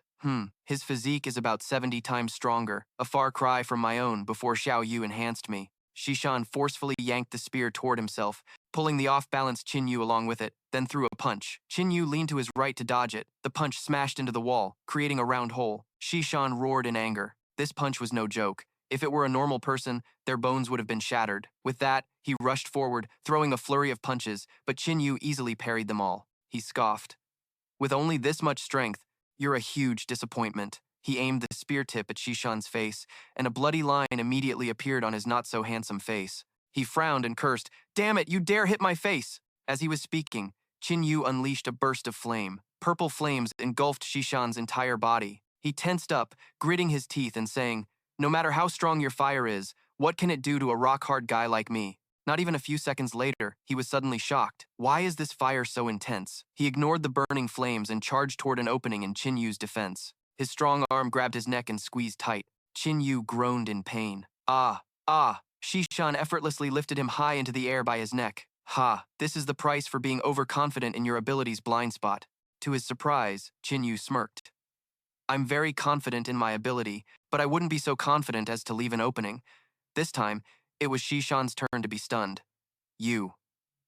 A: His physique is about 70 times stronger, a far cry from my own before Xiao Yu enhanced me. Shishan forcefully yanked the spear toward himself, pulling the off-balance Qin Yu along with it, then threw a punch. Qin Yu leaned to his right to dodge it. The punch smashed into the wall, creating a round hole. Shishan roared in anger. This punch was no joke. If it were a normal person, their bones would have been shattered. With that, he rushed forward, throwing a flurry of punches, but Qin Yu easily parried them all. He scoffed. With only this much strength, you're a huge disappointment. He aimed the spear tip at Shishan's face, and a bloody line immediately appeared on his not-so-handsome face. He frowned and cursed, "Damn it, you dare hit my face!" As he was speaking, Qin Yu unleashed a burst of flame. Purple flames engulfed Shishan's entire body. He tensed up, gritting his teeth and saying, "No matter how strong your fire is, what can it do to a rock-hard guy like me?" Not even a few seconds later, he was suddenly shocked. Why is this fire so intense? He ignored the burning flames and charged toward an opening in Qin Yu's defense. His strong arm grabbed his neck and squeezed tight. Qin Yu groaned in pain. "Ah, ah!" Shishan effortlessly lifted him high into the air by his neck. "Ha, this is the price for being overconfident in your abilities, blind spot." To his surprise, Qin Yu smirked. "I'm very confident in my ability, but I wouldn't be so confident as to leave an opening." This time, it was Shishan's turn to be stunned. "You.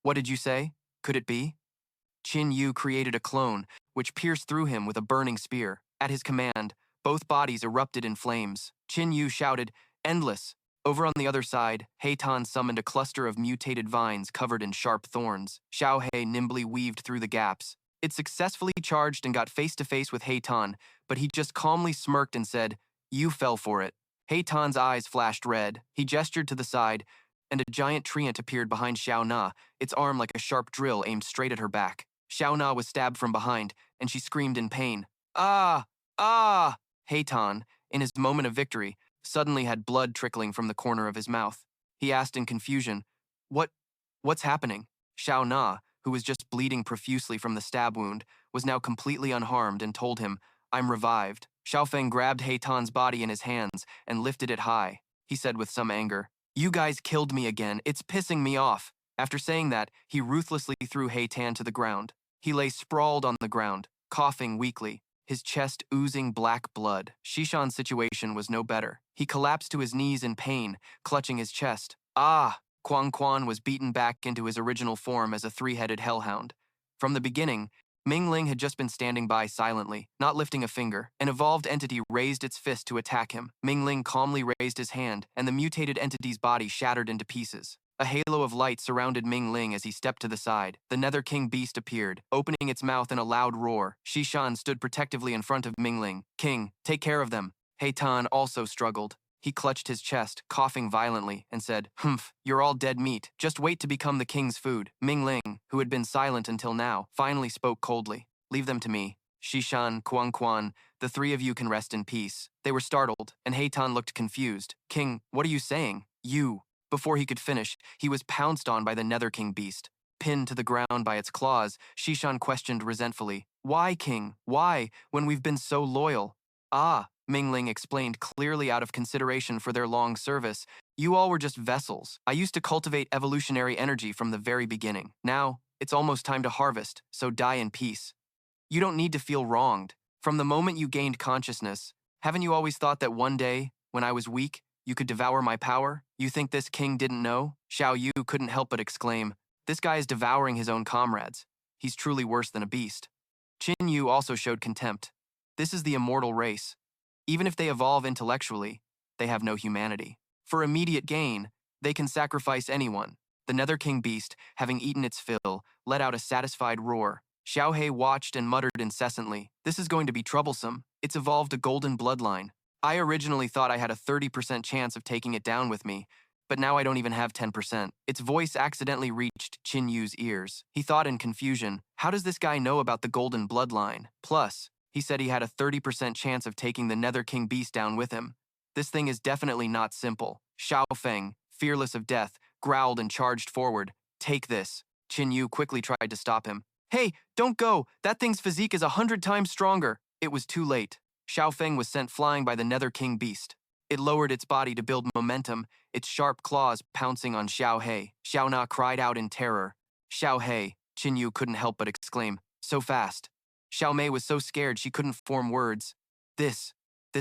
A: What did you say? Could it be?" Qin Yu created a clone, which pierced through him with a burning spear. At his command, both bodies erupted in flames. Qin Yu shouted, "Endless!" Over on the other side, Heitan summoned a cluster of mutated vines covered in sharp thorns. Xiao Hei nimbly weaved through the gaps. It successfully charged and got face-to-face with Heitan, but he just calmly smirked and said, "You fell for it." Heitan's eyes flashed red. He gestured to the side, and a giant treant appeared behind Xiao Na, its arm like a sharp drill aimed straight at her back. Xiao Na was stabbed from behind, and she screamed in pain. "Ah! Ah!" Heitan, in his moment of victory, suddenly had blood trickling from the corner of his mouth. He asked in confusion, What's happening?" Xiao Na, who was just bleeding profusely from the stab wound, was now completely unharmed and told him, "I'm revived." Xiao Feng grabbed Heitan's body in his hands and lifted it high. He said with some anger, "You guys killed me again. It's pissing me off." After saying that, he ruthlessly threw Heitan to the ground. He lay sprawled on the ground, coughing weakly, his chest oozing black blood. Shishan's situation was no better. He collapsed to his knees in pain, clutching his chest. "Ah!" Quang Quan was beaten back into his original form as a three-headed hellhound. From the beginning, Ming Ling had just been standing by silently, not lifting a finger. An evolved entity raised its fist to attack him. Ming Ling calmly raised his hand, and the mutated entity's body shattered into pieces. A halo of light surrounded Ming Ling as he stepped to the side. The Nether King beast appeared, opening its mouth in a loud roar. Shishan stood protectively in front of Ming Ling. "King, take care of them." Heitan also struggled. He clutched his chest, coughing violently, and said, "Humph, you're all dead meat. Just wait to become the king's food." Ming Ling, who had been silent until now, finally spoke coldly. "Leave them to me. Shishan, Quang Quan, the three of you can rest in peace." They were startled, and Heitan looked confused. "King, what are you saying?" "You." Before he could finish, he was pounced on by the Nether King beast. Pinned to the ground by its claws, Shishan questioned resentfully, "Why, King? Why, when we've been so loyal?" "Ah," Ming Ling explained clearly out of consideration for their long service, "you all were just vessels. I used to cultivate evolutionary energy from the very beginning. Now, it's almost time to harvest, so die in peace. You don't need to feel wronged. From the moment you gained consciousness, haven't you always thought that one day, when I was weak, you could devour my power? You think this king didn't know?" Xiao Yu couldn't help but exclaim, "This guy is devouring his own comrades. He's truly worse than a beast." Qin Yu also showed contempt. "This is the immortal race. Even if they evolve intellectually, they have no humanity. For immediate gain, they can sacrifice anyone." The Nether King beast, having eaten its fill, let out a satisfied roar. Xiao Hei watched and muttered incessantly, "This is going to be troublesome. It's evolved a golden bloodline. I originally thought I had a 30% chance of taking it down with me, but now I don't even have 10%. Its voice accidentally reached Qin Yu's ears. He thought in confusion, how does this guy know about the golden bloodline? Plus, he said he had a 30% chance of taking the Nether King beast down with him. This thing is definitely not simple. Xiao Feng, fearless of death, growled and charged forward. "Take this." Qin Yu quickly tried to stop him. "Hey, don't go! That thing's physique is 100 times stronger." It was too late. Xiao Feng was sent flying by the Nether King beast. It lowered its body to build momentum, its sharp claws pouncing on Xiao Hei. Xiao Na cried out in terror. "Xiao Hei," Qin Yu couldn't help but exclaim, "so fast." Xiao Mei was so scared she couldn't form words. This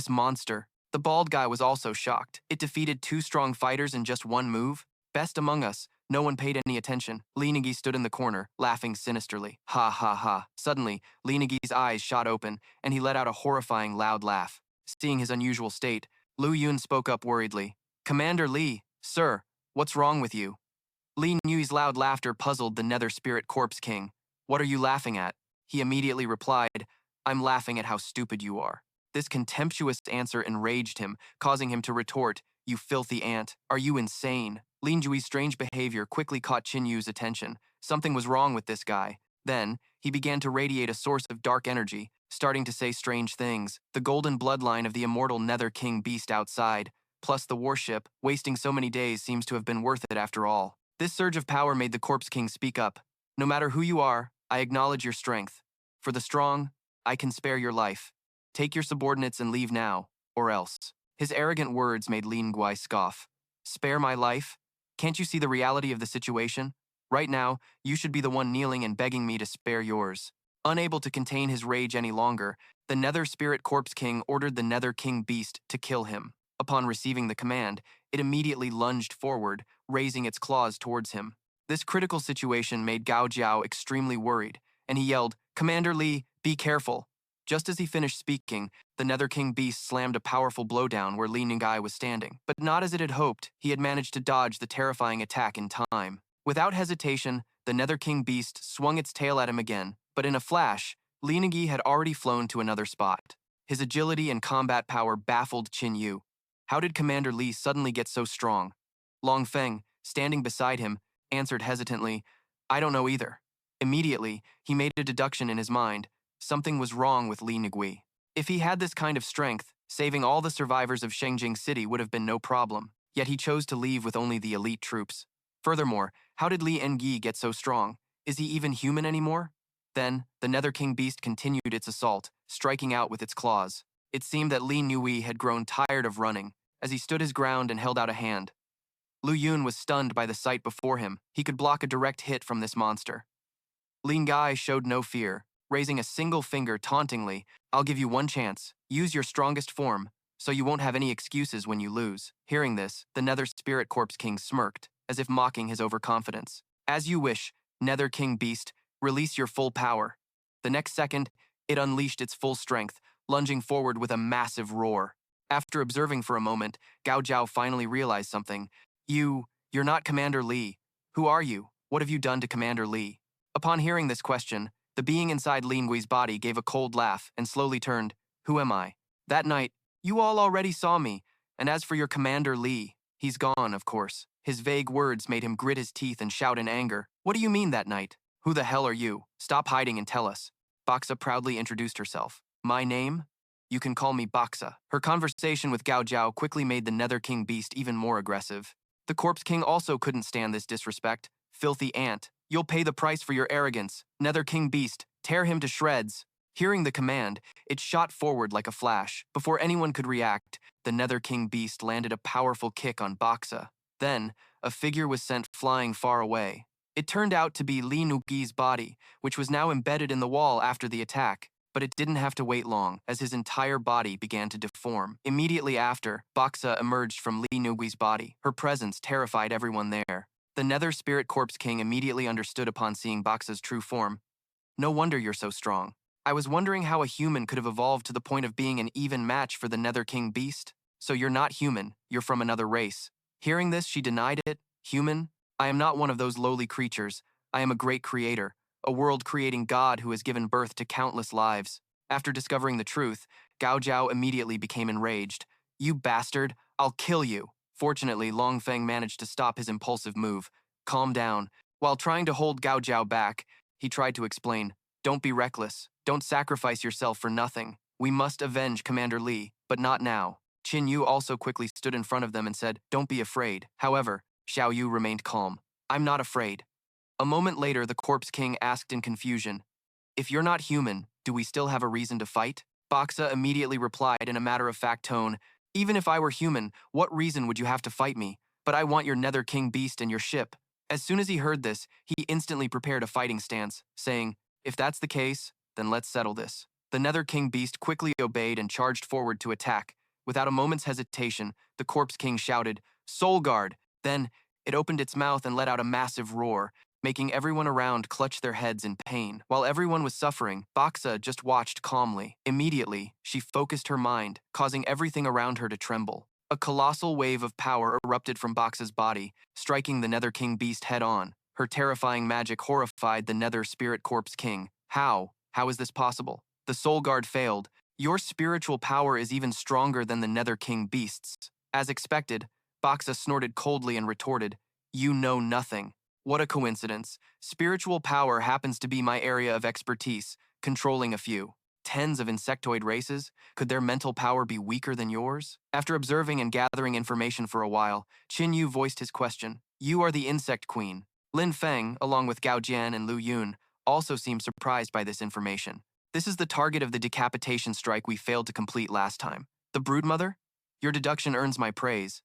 A: monster." The bald guy was also shocked. It defeated 2 strong fighters in just 1 move? Best among us. No one paid any attention. Li Nigi stood in the corner, laughing sinisterly. Ha ha ha. Suddenly, Li Nigi's eyes shot open, and he let out a horrifying loud laugh. Seeing his unusual state, Lu Yun spoke up worriedly. "Commander Li, sir, what's wrong with you?" Li Niu's loud laughter puzzled the Nether Spirit Corpse King. "What are you laughing at?" He immediately replied, "I'm laughing at how stupid you are." This contemptuous answer enraged him, causing him to retort, "You filthy ant, are you insane?" Lin Jui's strange behavior quickly caught Qin Yu's attention. Something was wrong with this guy. Then, he began to radiate a source of dark energy, starting to say strange things. The golden bloodline of the immortal Nether King beast outside, plus the warship, wasting so many days seems to have been worth it after all. This surge of power made the Corpse King speak up. No matter who you are, I acknowledge your strength. For the strong, I can spare your life. Take your subordinates and leave now, or else. His arrogant words made Lin Gui scoff. Spare my life? Can't you see the reality of the situation? Right now, you should be the one kneeling and begging me to spare yours. Unable to contain his rage any longer, the Nether Spirit Corpse King ordered the Nether King Beast to kill him. Upon receiving the command, it immediately lunged forward, raising its claws towards him. This critical situation made Gao Jiao extremely worried, and he yelled, "Commander Li, be careful." Just as he finished speaking, the Nether King Beast slammed a powerful blow down where Li Ning'ai was standing. But not as it had hoped, he had managed to dodge the terrifying attack in time. Without hesitation, the Nether King Beast swung its tail at him again, but in a flash, Li Ning'ai had already flown to another spot. His agility and combat power baffled Qin Yu. How did Commander Li suddenly get so strong? Long Feng, standing beside him, answered hesitantly, "I don't know either." Immediately, he made a deduction in his mind. Something was wrong with Li Ningui. If he had this kind of strength, saving all the survivors of Shengjing City would have been no problem, yet he chose to leave with only the elite troops. Furthermore, how did Li Engi get so strong? Is he even human anymore? Then, the Nether King Beast continued its assault, striking out with its claws. It seemed that Li Nui had grown tired of running, as he stood his ground and held out a hand. Lu Yun was stunned by the sight before him. He could block a direct hit from this monster. Lin Gai showed no fear, raising a single finger tauntingly. "I'll give you one chance. Use your strongest form, so you won't have any excuses when you lose." Hearing this, the Nether Spirit Corpse King smirked, as if mocking his overconfidence. "As you wish, Nether King Beast, release your full power." The next second, it unleashed its full strength, lunging forward with a massive roar. After observing for a moment, Gao Jiao finally realized something. You're not Commander Li. Who are you? What have you done to Commander Li?" Upon hearing this question, the being inside Lin Gui's body gave a cold laugh and slowly turned. "Who am I? That night, you all already saw me, and as for your Commander Li, he's gone, of course." His vague words made him grit his teeth and shout in anger. "What do you mean that night? Who the hell are you? Stop hiding and tell us." Baxa proudly introduced herself. "My name? You can call me Baxa." Her conversation with Gao Jiao quickly made the Nether King Beast even more aggressive. The Corpse King also couldn't stand this disrespect. "Filthy ant. You'll pay the price for your arrogance. Nether King Beast, tear him to shreds." Hearing the command, it shot forward like a flash. Before anyone could react, the Nether King Beast landed a powerful kick on Baxa. Then, a figure was sent flying far away. It turned out to be Li Nugi's body, which was now embedded in the wall after the attack. But it didn't have to wait long, as his entire body began to deform. Immediately after, Baxa emerged from Li Nugi's body. Her presence terrified everyone there. The Nether Spirit Corpse King immediately understood upon seeing Baxa's true form. "No wonder you're so strong. I was wondering how a human could have evolved to the point of being an even match for the Nether King Beast. So you're not human, you're from another race." Hearing this, she denied it. "Human? I am not one of those lowly creatures. I am a great creator, a world-creating god who has given birth to countless lives." After discovering the truth, Gao Jiao immediately became enraged. "You bastard, I'll kill you." Fortunately, Long Feng managed to stop his impulsive move. "Calm down." While trying to hold Gao Jiao back, he tried to explain, "Don't be reckless. Don't sacrifice yourself for nothing. We must avenge Commander Li, but not now." Qin Yu also quickly stood in front of them and said, "Don't be afraid." However, Xiao Yu remained calm. "I'm not afraid." A moment later, the Corpse King asked in confusion, "If you're not human, do we still have a reason to fight?" Baxa immediately replied in a matter-of-fact tone, "Even if I were human, what reason would you have to fight me? But I want your Nether King Beast and your ship." As soon as he heard this, he instantly prepared a fighting stance, saying, "If that's the case, then let's settle this." The Nether King Beast quickly obeyed and charged forward to attack. Without a moment's hesitation, the Corpse King shouted, "Soul Guard!" Then, it opened its mouth and let out a massive roar, making everyone around clutch their heads in pain. While everyone was suffering, Baxa just watched calmly. Immediately, she focused her mind, causing everything around her to tremble. A colossal wave of power erupted from Baxa's body, striking the Nether King Beast head-on. Her terrifying magic horrified the Nether Spirit Corpse King. How? How is this possible? The Soul Guard failed. Your spiritual power is even stronger than the Nether King Beast's." As expected, Baxa snorted coldly and retorted, You know nothing. What a coincidence. Spiritual power happens to be my area of expertise, controlling a few. Tens of insectoid races? Could their mental power be weaker than yours? After observing and gathering information for a while, Qin Yu voiced his question. You are the insect queen. Lin Feng, along with Gao Jian and Lu Yun, also seemed surprised by this information. This is the target of the decapitation strike we failed to complete last time. The broodmother? Your deduction earns my praise.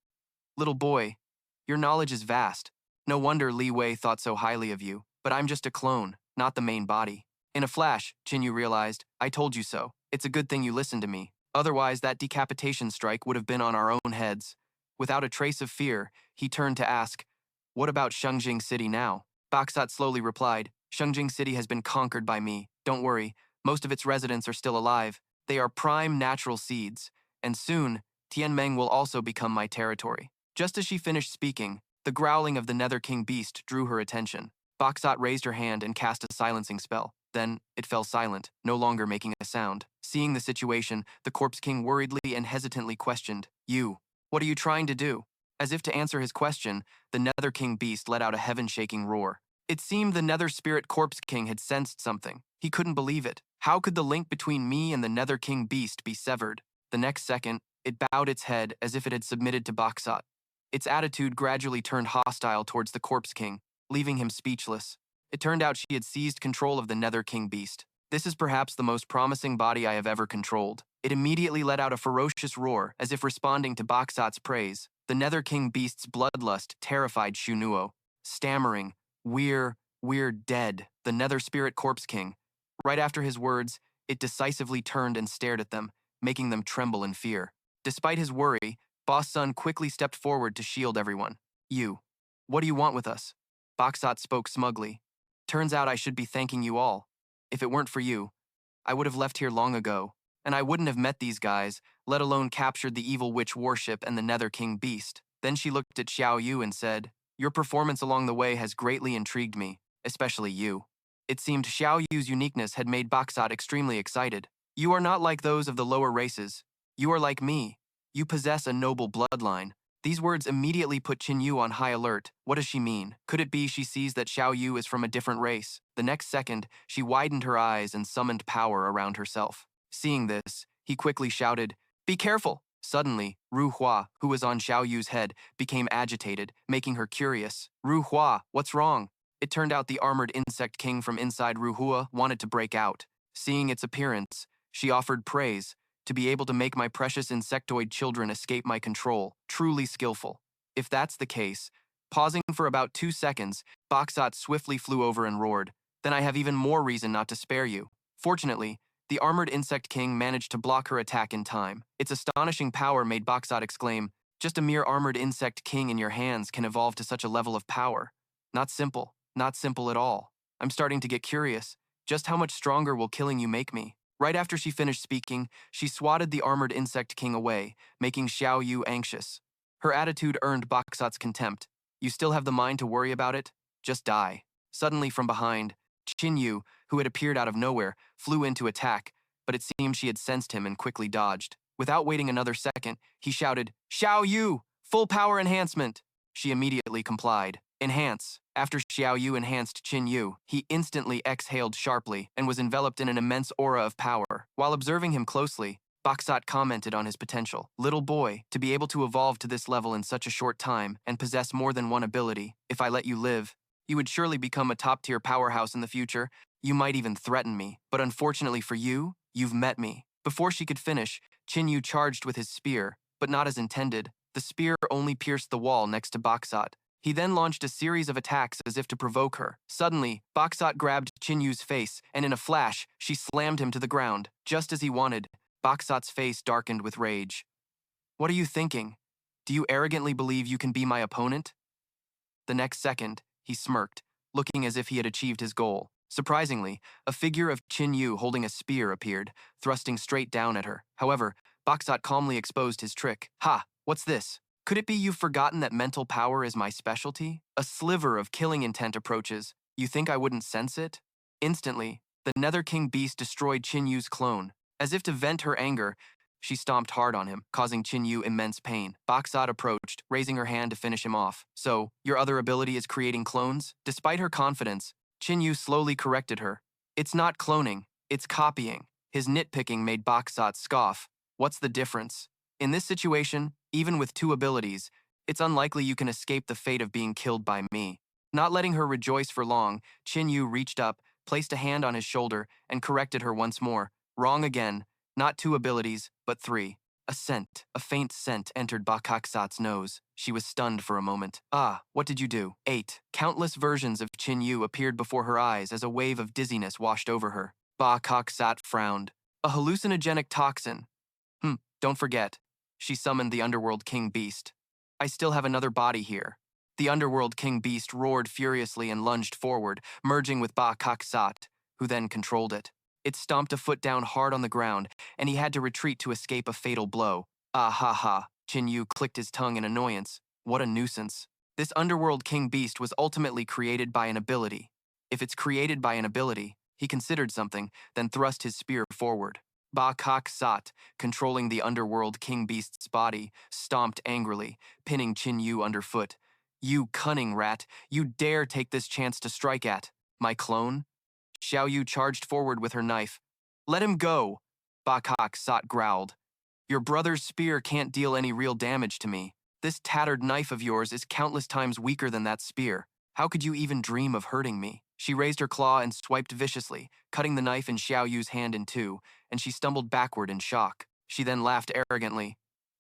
A: Little boy, your knowledge is vast. No wonder Li Wei thought so highly of you, but I'm just a clone, not the main body. In a flash, Qin Yu realized, I told you so. It's a good thing you listened to me. Otherwise, that decapitation strike would have been on our own heads. Without a trace of fear, he turned to ask, what about Shengjing City now? Baksat slowly replied, Shengjing City has been conquered by me. Don't worry, most of its residents are still alive. They are prime natural seeds, and soon, Tianmeng will also become my territory. Just as she finished speaking, the growling of the Nether King beast drew her attention. Baksat raised her hand and cast a silencing spell. Then, it fell silent, no longer making a sound. Seeing the situation, the Corpse King worriedly and hesitantly questioned, You, what are you trying to do? As if to answer his question, the Nether King beast let out a heaven-shaking roar. It seemed the Nether Spirit Corpse King had sensed something. He couldn't believe it. How could the link between me and the Nether King beast be severed? The next second, it bowed its head as if it had submitted to Baksat. Its attitude gradually turned hostile towards the Corpse King, leaving him speechless. It turned out she had seized control of the Nether King beast. This is perhaps the most promising body I have ever controlled. It immediately let out a ferocious roar, as if responding to Baksat's praise. The Nether King beast's bloodlust terrified Shunuo. Stammering, we're dead, the Nether Spirit Corpse King. Right after his words, it decisively turned and stared at them, making them tremble in fear. Despite his worry, Boss Sun quickly stepped forward to shield everyone. You, what do you want with us? Baksat spoke smugly. Turns out I should be thanking you all. If it weren't for you, I would have left here long ago, and I wouldn't have met these guys, let alone captured the evil witch warship and the Nether King beast. Then she looked at Xiao Yu and said, Your performance along the way has greatly intrigued me, especially you. It seemed Xiao Yu's uniqueness had made Baksat extremely excited. You are not like those of the lower races. You are like me. You possess a noble bloodline. These words immediately put Qin Yu on high alert. What does she mean? Could it be she sees that Xiao Yu is from a different race? The next second, she widened her eyes and summoned power around herself. Seeing this, he quickly shouted, Be careful! Suddenly, Ru Hua, who was on Xiao Yu's head, became agitated, making her curious. Ru Hua, what's wrong? It turned out the armored insect king from inside Ru Hua wanted to break out. Seeing its appearance, she offered praise. To be able to make my precious insectoid children escape my control, truly skillful. If that's the case, pausing for about 2 seconds, Baksat swiftly flew over and roared, Then I have even more reason not to spare you. Fortunately, the armored insect king managed to block her attack in time. Its astonishing power made Baksat exclaim, Just a mere armored insect king in your hands can evolve to such a level of power. Not simple at all. I'm starting to get curious. Just how much stronger will killing you make me? Right after she finished speaking, she swatted the armored insect king away, making Xiao Yu anxious. Her attitude earned Baksat's contempt. You still have the mind to worry about it? Just die. Suddenly from behind, Qin Yu, who had appeared out of nowhere, flew in to attack, but it seemed she had sensed him and quickly dodged. Without waiting another second, he shouted, Xiao Yu! Full power enhancement! She immediately complied. Enhance. After Xiao Yu enhanced Qin Yu, he instantly exhaled sharply and was enveloped in an immense aura of power. While observing him closely, Baksat commented on his potential. Little boy, to be able to evolve to this level in such a short time and possess more than one ability, if I let you live, you would surely become a top-tier powerhouse in the future. You might even threaten me. But unfortunately for you, you've met me. Before she could finish, Qin Yu charged with his spear, but not as intended. The spear only pierced the wall next to Baksat. He then launched a series of attacks as if to provoke her. Suddenly, Baksat grabbed Qin Yu's face, and in a flash, she slammed him to the ground. Just as he wanted, Baksat's face darkened with rage. What are you thinking? Do you arrogantly believe you can be my opponent? The next second, he smirked, looking as if he had achieved his goal. Surprisingly, a figure of Qin Yu holding a spear appeared, thrusting straight down at her. However, Baksat calmly exposed his trick. Ha! What's this? Could it be you've forgotten that mental power is my specialty? A sliver of killing intent approaches. You think I wouldn't sense it? Instantly, the Nether King beast destroyed Qin Yu's clone. As if to vent her anger, She stomped hard on him, causing Qin Yu immense pain. Baksat approached, raising her hand to finish him off. So, your other ability is creating clones? Despite her confidence, Qin Yu slowly corrected her. It's not cloning, it's copying. His nitpicking made Baksat scoff. What's the difference? In this situation, even with two abilities, it's unlikely you can escape the fate of being killed by me. Not letting her rejoice for long, Qin Yu reached up, placed a hand on his shoulder, and corrected her once more. Wrong again. Not two abilities, but three. A faint scent entered Bakaksat's nose. She was stunned for a moment. Ah, what did you do? 8. Countless versions of Qin Yu appeared before her eyes as a wave of dizziness washed over her. Bakaksat frowned. A hallucinogenic toxin. Don't forget. She summoned the Underworld King Beast. I still have another body here. The Underworld King Beast roared furiously and lunged forward, merging with Bakaksat, who then controlled it. It stomped a foot down hard on the ground, and he had to retreat to escape a fatal blow. Ah ha ha, Qin Yu clicked his tongue in annoyance. What a nuisance. This Underworld King Beast was ultimately created by an ability. If it's created by an ability, he considered something, then thrust his spear forward. Bakaksat, controlling the Underworld King Beast's body, stomped angrily, pinning Qin Yu underfoot. You cunning rat, you dare take this chance to strike at my clone? Xiao Yu charged forward with her knife. Let him go, Bakaksat growled. Your brother's spear can't deal any real damage to me. This tattered knife of yours is countless times weaker than that spear. How could you even dream of hurting me? She raised her claw and swiped viciously, cutting the knife in Xiao Yu's hand in two, and she stumbled backward in shock. She then laughed arrogantly.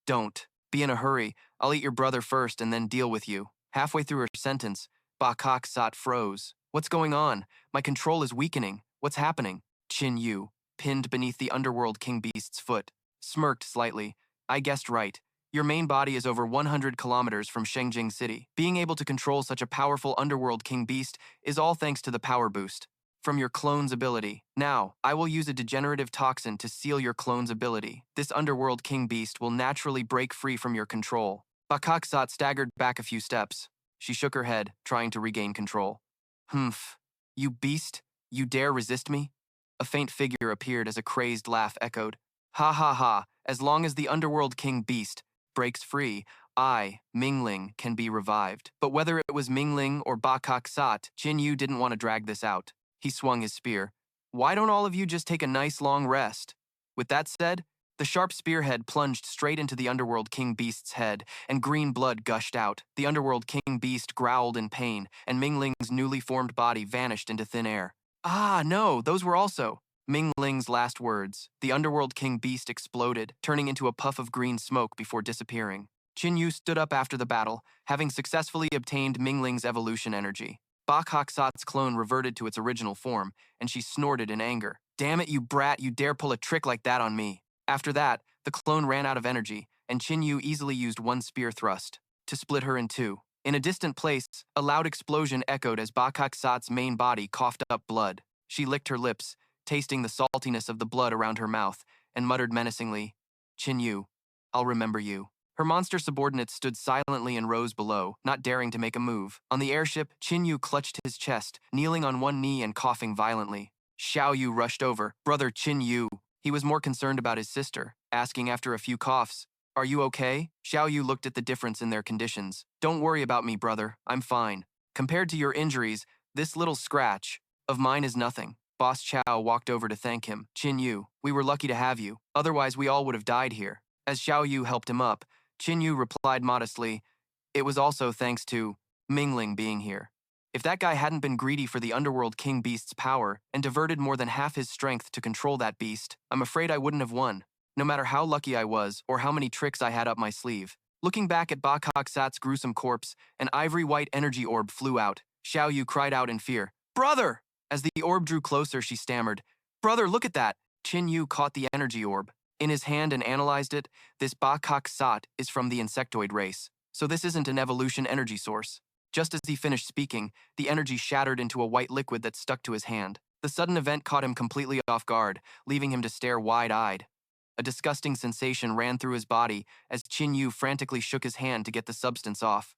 A: Don't. Be in a hurry. I'll eat your brother first and then deal with you. Halfway through her sentence, Bakaksat froze. What's going on? My control is weakening. What's happening? Qin Yu, pinned beneath the Underworld King Beast's foot, smirked slightly. I guessed right. Your main body is over 100 kilometers from Shengjing City. Being able to control such a powerful Underworld King Beast is all thanks to the power boost from your clone's ability. Now, I will use a degenerative toxin to seal your clone's ability. This Underworld King Beast will naturally break free from your control. Bakaksat staggered back a few steps. She shook her head, trying to regain control. Humph. You beast? You dare resist me? A faint figure appeared as a crazed laugh echoed. Ha ha ha, as long as the Underworld King Beast breaks free, I, Mingling, can be revived. But whether it was Mingling or Bakaksat, Qin Yu didn't want to drag this out. He swung his spear. Why don't all of you just take a nice long rest? With that said, the sharp spearhead plunged straight into the Underworld King Beast's head, and green blood gushed out. The Underworld King Beast growled in pain, and Mingling's newly formed body vanished into thin air. Ah, no, those were also Mingling's last words. The Underworld King Beast exploded, turning into a puff of green smoke before disappearing. Qin Yu stood up after the battle, having successfully obtained Mingling's evolution energy. Bakaksat's clone reverted to its original form, and she snorted in anger. Damn it, you brat, you dare pull a trick like that on me. After that, the clone ran out of energy, and Qin Yu easily used one spear thrust to split her in two. In a distant place, a loud explosion echoed as Bakaksat's main body coughed up blood. She licked her lips, tasting the saltiness of the blood around her mouth, and muttered menacingly, Qin Yu, I'll remember you. Her monster subordinates stood silently in rows below, not daring to make a move. On the airship, Qin Yu clutched his chest, kneeling on one knee and coughing violently. Xiao Yu rushed over. Brother Qin Yu. He was more concerned about his sister, asking after a few coughs, Are you okay? Xiao Yu looked at the difference in their conditions. Don't worry about me, brother. I'm fine. Compared to your injuries, this little scratch of mine is nothing. Boss Chao walked over to thank him. Qin Yu, we were lucky to have you. Otherwise, we all would have died here. As Xiao Yu helped him up, Qin Yu replied modestly, It was also thanks to Mingling being here. If that guy hadn't been greedy for the Underworld King Beast's power and diverted more than half his strength to control that beast, I'm afraid I wouldn't have won, no matter how lucky I was or how many tricks I had up my sleeve. Looking back at Bakaksat's gruesome corpse, an ivory-white energy orb flew out. Xiao Yu cried out in fear, Brother! As the orb drew closer, she stammered, Brother, look at that! Qin Yu caught the energy orb in his hand and analyzed it. This Bakaksat is from the insectoid race, so this isn't an evolution energy source. Just as he finished speaking, the energy shattered into a white liquid that stuck to his hand. The sudden event caught him completely off guard, leaving him to stare wide-eyed. A disgusting sensation ran through his body as Qin Yu frantically shook his hand to get the substance off.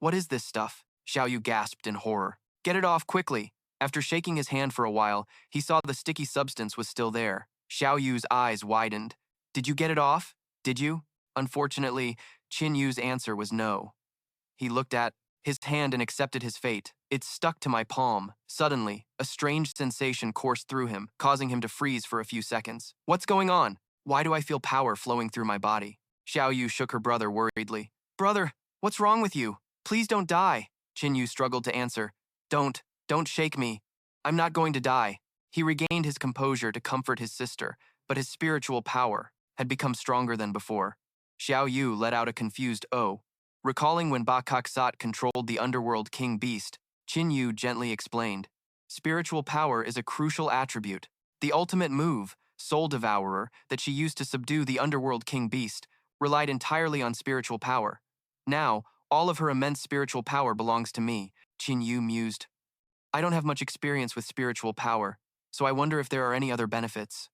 A: What is this stuff? Xiao Yu gasped in horror. Get it off quickly. After shaking his hand for a while, he saw the sticky substance was still there. Xiao Yu's eyes widened. Did you get it off? Did you? Unfortunately, Qin Yu's answer was no. He looked at his hand and accepted his fate. It stuck to my palm. Suddenly, a strange sensation coursed through him, causing him to freeze for a few seconds. What's going on? Why do I feel power flowing through my body? Xiao Yu shook her brother worriedly. Brother, what's wrong with you? Please don't die. Qin Yu struggled to answer. Don't shake me. I'm not going to die. He regained his composure to comfort his sister, but his spiritual power had become stronger than before. Xiao Yu let out a confused "oh." Recalling when Bakak Sat controlled the underworld king beast, Qin Yu gently explained, spiritual power is a crucial attribute. The ultimate move, Soul Devourer, that she used to subdue the underworld king beast, relied entirely on spiritual power. Now, all of her immense spiritual power belongs to me, Qin Yu mused. I don't have much experience with spiritual power, so I wonder if there are any other benefits.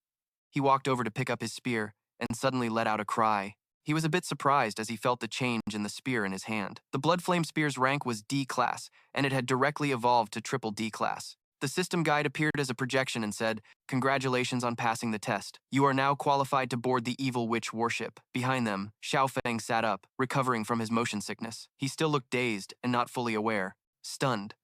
A: He walked over to pick up his spear and suddenly let out a cry. He was a bit surprised as he felt the change in the spear in his hand. The Bloodflame Spear's rank was D class, and it had directly evolved to triple D class. The system guide appeared as a projection and said, "Congratulations on passing the test. You are now qualified to board the Evil Witch warship." Behind them, Xiao Feng sat up, recovering from his motion sickness. He still looked dazed and not fully aware. Stunned.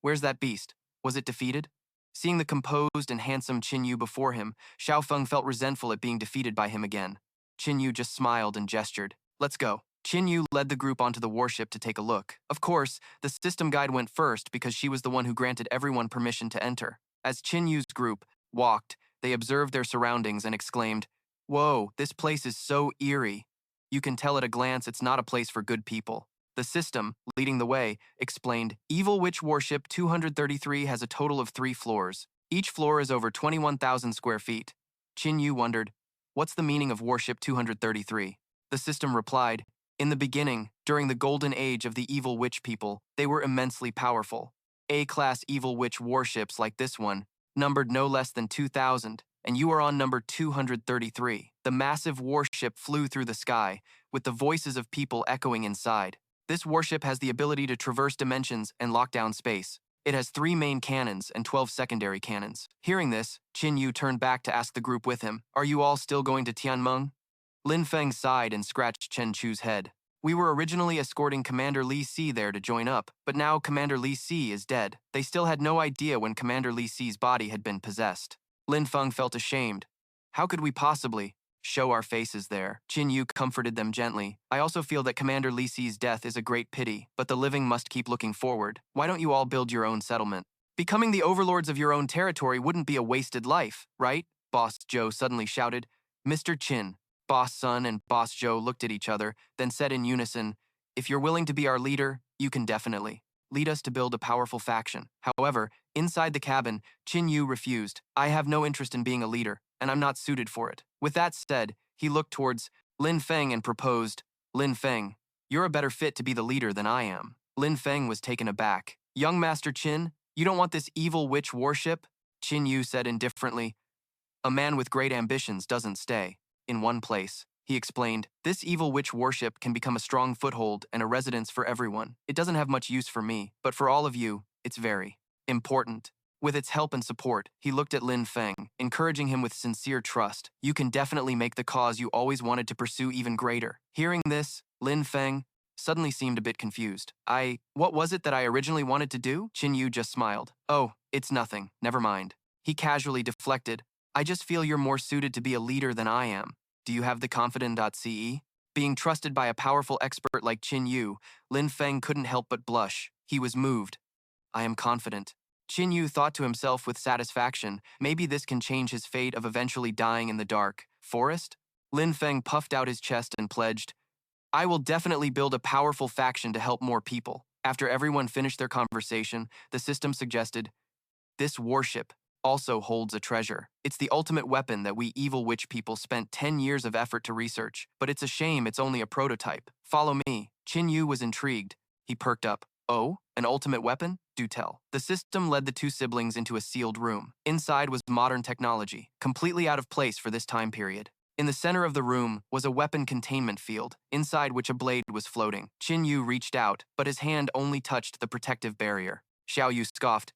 A: Where's that beast? Was it defeated? Seeing the composed and handsome Qin Yu before him, Xiao Feng felt resentful at being defeated by him again. Qin Yu just smiled and gestured. Let's go. Qin Yu led the group onto the warship to take a look. Of course, the system guide went first because she was the one who granted everyone permission to enter. As Qin Yu's group walked, they observed their surroundings and exclaimed, "Whoa, this place is so eerie. You can tell at a glance it's not a place for good people." The system, leading the way, explained, Evil Witch Warship 233 has a total of 3 floors. Each floor is over 21,000 square feet. Qin Yu wondered, what's the meaning of Warship 233? The system replied, in the beginning, during the golden age of the evil witch people, they were immensely powerful. A-class evil witch warships like this one numbered no less than 2,000, and you are on number 233. The massive warship flew through the sky, with the voices of people echoing inside. This warship has the ability to traverse dimensions and lock down space. It has 3 main cannons and 12 secondary cannons. Hearing this, Qin Yu turned back to ask the group with him, are you all still going to Tianmeng? Lin Feng sighed and scratched Chen Chu's head. We were originally escorting Commander Li Si there to join up, but now Commander Li Si is dead. They still had no idea when Commander Li Si's body had been possessed. Lin Feng felt ashamed. How could we possibly show our faces there? Qin Yu comforted them gently. I also feel that Commander Li Si's death is a great pity, but the living must keep looking forward. Why don't you all build your own settlement? Becoming the overlords of your own territory wouldn't be a wasted life, right? Boss Zhou suddenly shouted. Mr. Qin. Boss Sun and Boss Zhou looked at each other, then said in unison, if you're willing to be our leader, you can definitely lead us to build a powerful faction. However, inside the cabin, Qin Yu refused. I have no interest in being a leader, and I'm not suited for it. With that said, he looked towards Lin Feng and proposed, Lin Feng, you're a better fit to be the leader than I am. Lin Feng was taken aback. Young Master Qin, you don't want this evil witch warship? Qin Yu said indifferently, a man with great ambitions doesn't stay in one place. He explained, this evil witch warship can become a strong foothold and a residence for everyone. It doesn't have much use for me, but for all of you, it's very important. With its help and support, he looked at Lin Feng, encouraging him with sincere trust. You can definitely make the cause you always wanted to pursue even greater. Hearing this, Lin Feng suddenly seemed a bit confused. What was it that I originally wanted to do? Qin Yu just smiled. Oh, it's nothing. Never mind. He casually deflected. I just feel you're more suited to be a leader than I am. Do you have the confident.ce? Being trusted by a powerful expert like Qin Yu, Lin Feng couldn't help but blush. He was moved. I am confident. Qin Yu thought to himself with satisfaction, maybe this can change his fate of eventually dying in the dark forest? Lin Feng puffed out his chest and pledged, I will definitely build a powerful faction to help more people. After everyone finished their conversation, the system suggested, this warship also holds a treasure. It's the ultimate weapon that we evil witch people spent 10 years of effort to research, but it's a shame it's only a prototype. Follow me. Qin Yu was intrigued. He perked up. Oh, an ultimate weapon? Do tell. The system led the 2 siblings into a sealed room. Inside was modern technology, completely out of place for this time period. In the center of the room was a weapon containment field, inside which a blade was floating. Qin Yu reached out, but his hand only touched the protective barrier. Xiao Yu scoffed.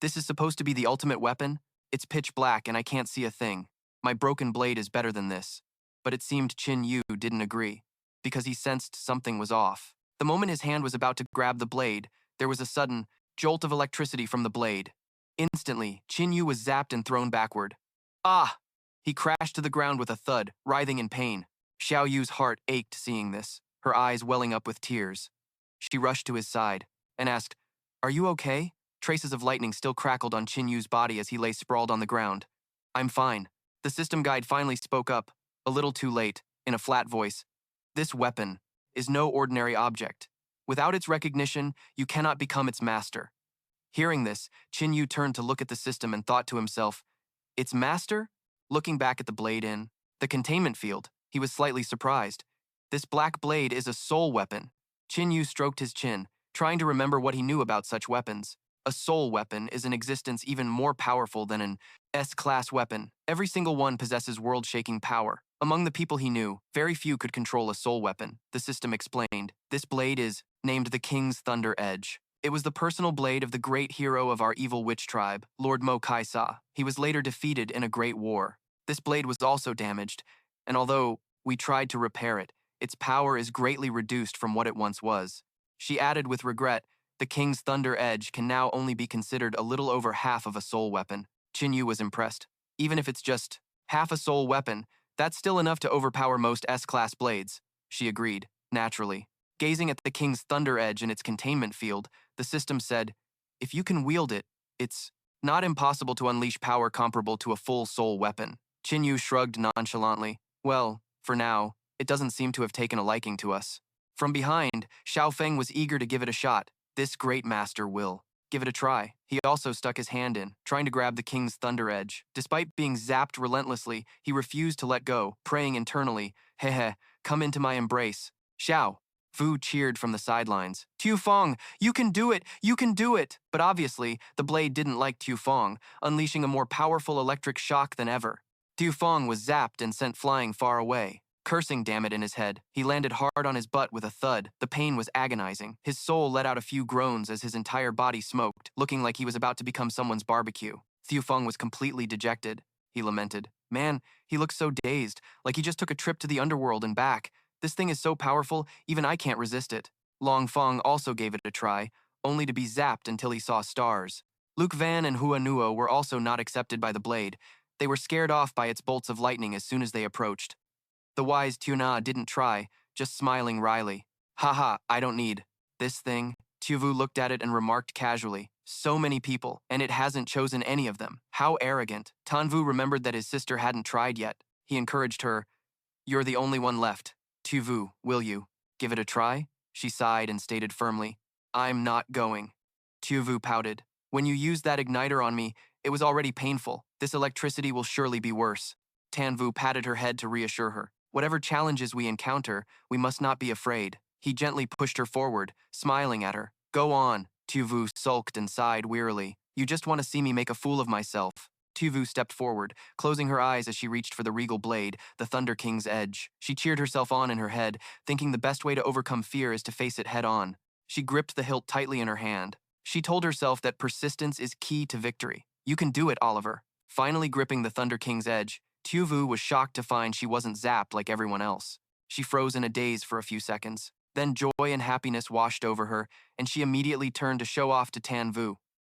A: This is supposed to be the ultimate weapon? It's pitch black and I can't see a thing. My broken blade is better than this. but it seemed Qin Yu didn't agree, because he sensed something was off. The moment his hand was about to grab the blade, there was a sudden jolt of electricity from the blade. Instantly, Qin Yu was zapped and thrown backward. Ah! He crashed to the ground with a thud, writhing in pain. Xiao Yu's heart ached seeing this, her eyes welling up with tears. She rushed to his side and asked, "Are you okay?" Traces of lightning still crackled on Qin Yu's body as he lay sprawled on the ground. "I'm fine." The system guide finally spoke up, a little too late, in a flat voice. "This weapon is no ordinary object. Without its recognition, you cannot become its master." Hearing this, Qin Yu turned to look at the system and thought to himself, "Its master?" Looking back at the blade in the containment field, he was slightly surprised. This black blade is a soul weapon. Qin Yu stroked his chin, trying to remember what he knew about such weapons. A soul weapon is an existence even more powerful than an S-class weapon. Every single one possesses world-shaking power. Among the people he knew, very few could control a soul weapon. The system explained, "This blade is named the King's Thunder Edge. It was the personal blade of the great hero of our evil witch tribe, Lord Mo Kai-sa. He was later defeated in a great war. This blade was also damaged, and although we tried to repair it, its power is greatly reduced from what it once was." She added with regret, "The King's Thunder Edge can now only be considered a little over half of a soul weapon." Qin Yu was impressed. Even if it's just half a soul weapon, that's still enough to overpower most S-class blades. She agreed, naturally. Gazing at the King's Thunder Edge in its containment field, the system said, "If you can wield it, it's not impossible to unleash power comparable to a full soul weapon." Qin Yu shrugged nonchalantly. "Well, for now, it doesn't seem to have taken a liking to us." From behind, Xiao Feng was eager to give it a shot. "This great master will give it a try." He also stuck his hand in, trying to grab the King's Thunder Edge. Despite being zapped relentlessly, he refused to let go, praying internally, "Hehe, come into my embrace." "Xiao!" Fu cheered from the sidelines. "Tu Feng, you can do it! You can do it!" But obviously, the blade didn't like Tu Feng, unleashing a more powerful electric shock than ever. Tu Feng was zapped and sent flying far away. Cursing damn it in his head, he landed hard on his butt with a thud. The pain was agonizing. His soul let out a few groans as his entire body smoked, looking like he was about to become someone's barbecue. Tu Feng was completely dejected. He lamented. "Man, he looks so dazed, like he just took a trip to the underworld and back. This thing is so powerful, even I can't resist it." Long Feng also gave it a try, only to be zapped until he saw stars. Luke Van and Hua Nuo were also not accepted by the blade. They were scared off by its bolts of lightning as soon as they approached. The wise Tuna didn't try, just smiling wryly. "Haha, I don't need this thing." Tuvu looked at it and remarked casually, "So many people, and it hasn't chosen any of them. How arrogant." Tanvu remembered that his sister hadn't tried yet. He encouraged her, "You're the only one left. Tuvu, will you give it a try?" She sighed and stated firmly, "I'm not going." Tuvu pouted. "When you used that igniter on me, it was already painful. This electricity will surely be worse." Tanvu patted her head to reassure her. "Whatever challenges we encounter, we must not be afraid." He gently pushed her forward, smiling at her. "Go on." Tuvu sulked and sighed wearily. "You just want to see me make a fool of myself." Tuvu stepped forward, closing her eyes as she reached for the regal blade, the Thunder King's edge. She cheered herself on in her head, thinking the best way to overcome fear is to face it head on. She gripped the hilt tightly in her hand. She told herself that persistence is key to victory. "You can do it, Oliver." Finally gripping the Thunder King's edge, Tuvu was shocked to find she wasn't zapped like everyone else. She froze in a daze for a few seconds. Then joy and happiness washed over her, and she immediately turned to show off to Tanvu.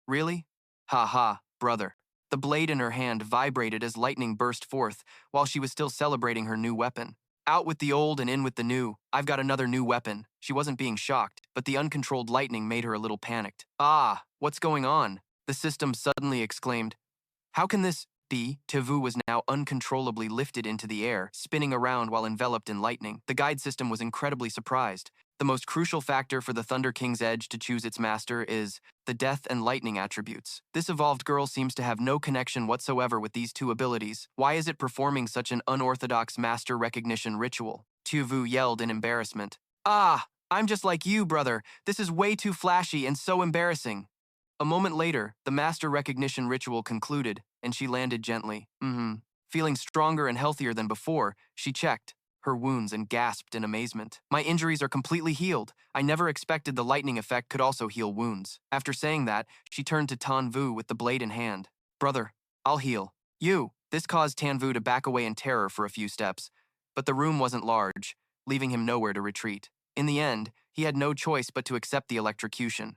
A: "Really? Ha ha, brother." The blade in her hand vibrated as lightning burst forth, while she was still celebrating her new weapon. "Out with the old and in with the new. I've got another new weapon." She wasn't being shocked, but the uncontrolled lightning made her a little panicked. "Ah, what's going on?" The system suddenly exclaimed. "How can this be?" Tevu was now uncontrollably lifted into the air, spinning around while enveloped in lightning. The guide system was incredibly surprised. The most crucial factor for the Thunder King's edge to choose its master is the death and lightning attributes. This evolved girl seems to have no connection whatsoever with these two abilities. Why is it performing such an unorthodox master recognition ritual? Tevu yelled in embarrassment. "Ah, I'm just like you, brother. This is way too flashy and so embarrassing." A moment later, the master recognition ritual concluded, and she landed gently. Feeling stronger and healthier than before, she checked her wounds and gasped in amazement. "My injuries are completely healed. I never expected the lightning effect could also heal wounds." After saying that, she turned to Tanvu with the blade in hand. "Brother, I'll heal. You." This caused Tanvu to back away in terror for a few steps. but the room wasn't large, leaving him nowhere to retreat. In the end, he had no choice but to accept the electrocution.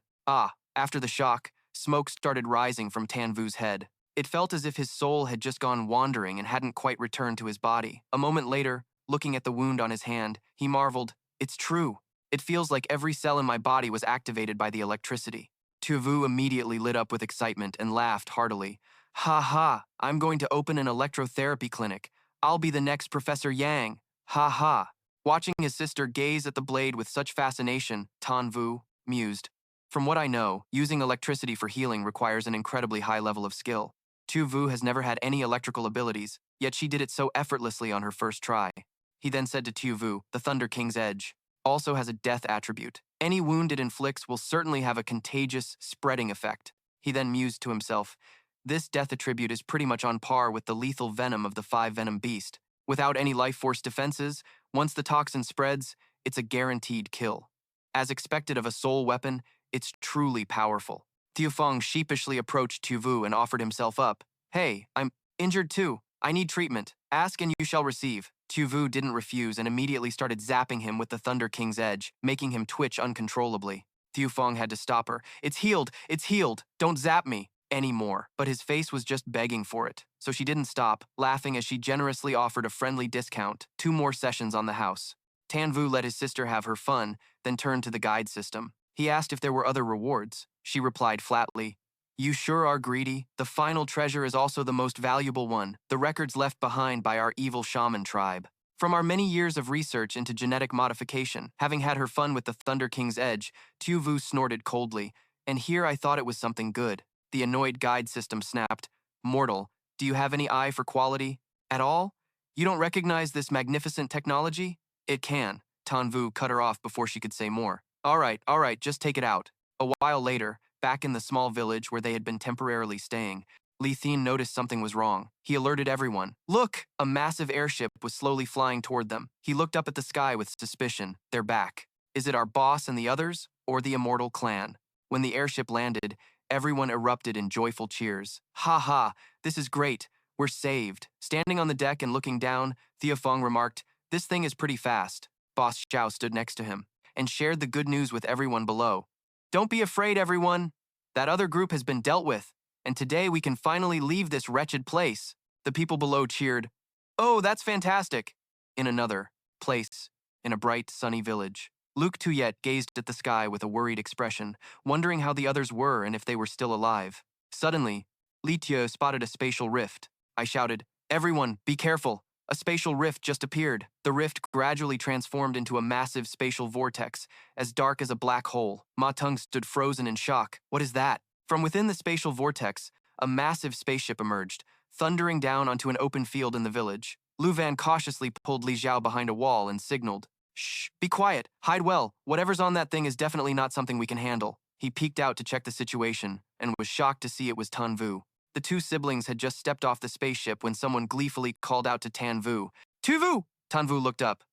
A: After the shock, smoke started rising from Tan Vu's head. It felt as if his soul had just gone wandering and hadn't quite returned to his body. A moment later, looking at the wound on his hand, he marveled, "It's true. It feels like every cell in my body was activated by the electricity." Tu Vu immediately lit up with excitement and laughed heartily. "Ha ha, I'm going to open an electrotherapy clinic. I'll be the next Professor Yang. Ha ha." Watching his sister gaze at the blade with such fascination, Tan Vu mused. "From what I know, using electricity for healing requires an incredibly high level of skill. Tu Vu has never had any electrical abilities, yet she did it so effortlessly on her first try." He then said to Tu Vu, "The Thunder King's Edge also has a death attribute. Any wound it inflicts will certainly have a contagious, spreading effect." He then mused to himself, "This death attribute is pretty much on par with the lethal venom of the five-venom beast. Without any life force defenses, once the toxin spreads, it's a guaranteed kill. As expected of a soul weapon, it's truly powerful." Thiufeng sheepishly approached Tu Vu and offered himself up. "Hey, I'm injured too. I need treatment. Ask and you shall receive." Tu Vu didn't refuse and immediately started zapping him with the Thunder King's Edge, making him twitch uncontrollably. Thiufeng had to stop her. It's healed, don't zap me anymore." But his face was just begging for it, so she didn't stop, laughing as she generously offered a friendly discount, 2 more sessions on the house. Tan Vu let his sister have her fun, then turned to the guide system. He asked if there were other rewards. She replied flatly, "You sure are greedy. The final treasure is also the most valuable one, the records left behind by our evil shaman tribe. From our many years of research into genetic modification, having had her fun with the Thunder King's Edge, Tu Vu snorted coldly, and here I thought it was something good." The annoyed guide system snapped, "Mortal, do you have any eye for quality? At all? You don't recognize this magnificent technology?" "It can." Tan Vu cut her off before she could say more. All right, just take it out." A while later, back in the small village where they had been temporarily staying, Li Thin noticed something was wrong. He alerted everyone. "Look!" A massive airship was slowly flying toward them. He looked up at the sky with suspicion. "They're back. Is it our boss and the others, or the Immortal Clan?" When the airship landed, everyone erupted in joyful cheers. "Ha ha, this is great. We're saved." Standing on the deck and looking down, Thiufeng remarked, "This thing is pretty fast." Boss Xiao stood next to him and shared the good news with everyone below. "Don't be afraid, everyone. That other group has been dealt with, and today we can finally leave this wretched place." The people below cheered, "Oh, that's fantastic." In another place, in a bright, sunny village, Luke Tuyet gazed at the sky with a worried expression, wondering how the others were and if they were still alive. Suddenly, Li Tue spotted a spatial rift. I shouted, "Everyone, be careful. A spatial rift just appeared." The rift gradually transformed into a massive spatial vortex, as dark as a black hole. Ma Teng stood frozen in shock. "What is that?" From within the spatial vortex, a massive spaceship emerged, thundering down onto an open field in the village. Lu Van cautiously pulled Li Zhao behind a wall and signaled, "Shh, be quiet, hide well. Whatever's on that thing is definitely not something we can handle." He peeked out to check the situation and was shocked to see it was Tan Vu. The 2 siblings had just stepped off the spaceship when someone gleefully called out to Tan Vu, "Tu Vu!" Tan Vu looked up.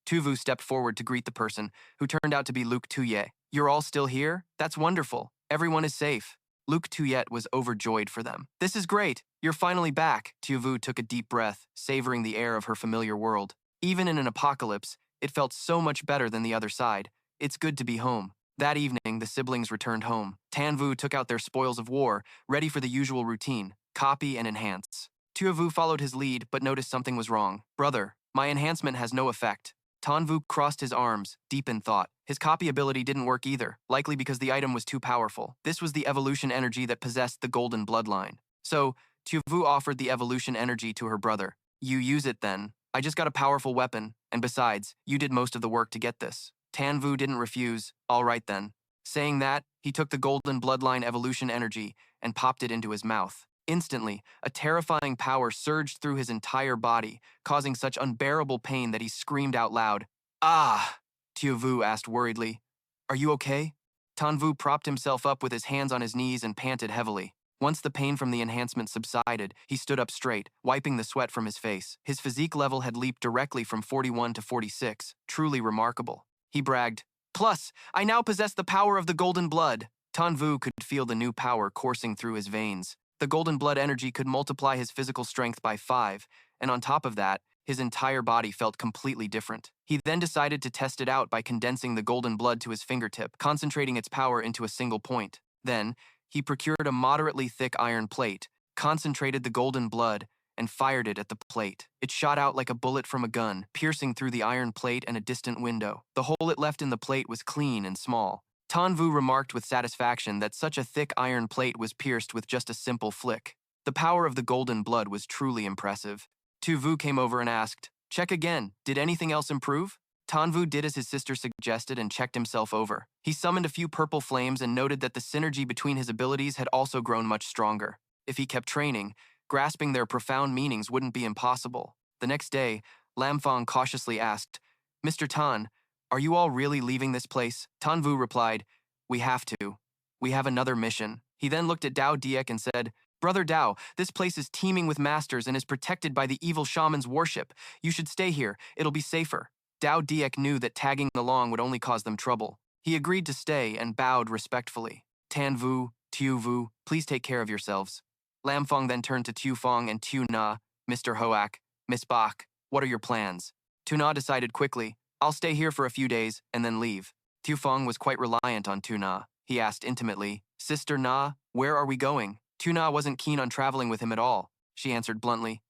A: Tu Vu stepped forward to greet the person, who turned out to be Luke Tuyet. "You're all still here? That's wonderful. Everyone is safe." Luke Tuyet was overjoyed for them. "This is great. You're finally back." Tu Vu took a deep breath, savoring the air of her familiar world. Even in an apocalypse, it felt so much better than the other side. It's good to be home. That evening, the siblings returned home. Tan Vu took out their spoils of war, ready for the usual routine, copy and enhance. Tu Vu followed his lead, but noticed something was wrong. "Brother, my enhancement has no effect." Tan Vu crossed his arms, deep in thought. His copy ability didn't work either, likely because the item was too powerful. This was the evolution energy that possessed the golden bloodline. So, Tu Vu offered the evolution energy to her brother. "You use it then. I just got a powerful weapon, and besides, you did most of the work to get this." Tan Vu didn't refuse. "All right then." Saying that, he took the golden bloodline evolution energy and popped it into his mouth. Instantly, a terrifying power surged through his entire body, causing such unbearable pain that he screamed out loud. "Ah!" Tu Vu asked worriedly, "Are you okay?" Tan Vu propped himself up with his hands on his knees and panted heavily. Once the pain from the enhancement subsided, he stood up straight, wiping the sweat from his face. His physique level had leaped directly from 41 to 46, truly remarkable. He bragged, "Plus, I now possess the power of the golden blood." Tan Vu could feel the new power coursing through his veins. The golden blood energy could multiply his physical strength by 5, and on top of that, his entire body felt completely different. He then decided to test it out by condensing the golden blood to his fingertip, concentrating its power into a single point. Then, he procured a moderately thick iron plate, concentrated the golden blood, and fired it at the plate. It shot out like a bullet from a gun, piercing through the iron plate and a distant window. The hole it left in the plate was clean and small. Tanvu remarked with satisfaction that such a thick iron plate was pierced with just a simple flick. The power of the golden blood was truly impressive. Tuvu came over and asked, "Check again. Did anything else improve?" Tanvu did as his sister suggested and checked himself over. He summoned a few purple flames and noted that the synergy between his abilities had also grown much stronger. If he kept training, grasping their profound meanings wouldn't be impossible. The next day, Lamfang cautiously asked, "Mr. Tan, are you all really leaving this place?" Tanvu replied, "We have to. We have another mission." He then looked at Dao Diek and said, "Brother Dao, this place is teeming with masters and is protected by the evil shaman's worship. You should stay here. It'll be safer." Dao Diek knew that tagging along would only cause them trouble. He agreed to stay and bowed respectfully. "Tanvu, Tuvu, please take care of yourselves." Lamfang then turned to Tu Fong and Tu Na. "Mr. Hoak, Miss Bach, what are your plans?" Tu Na decided quickly, "I'll stay here for a few days and then leave." Tu Fong was quite reliant on Tu Na. He asked intimately, "Sister Na, where are we going?" Tu Na wasn't keen on traveling with him at all. She answered bluntly,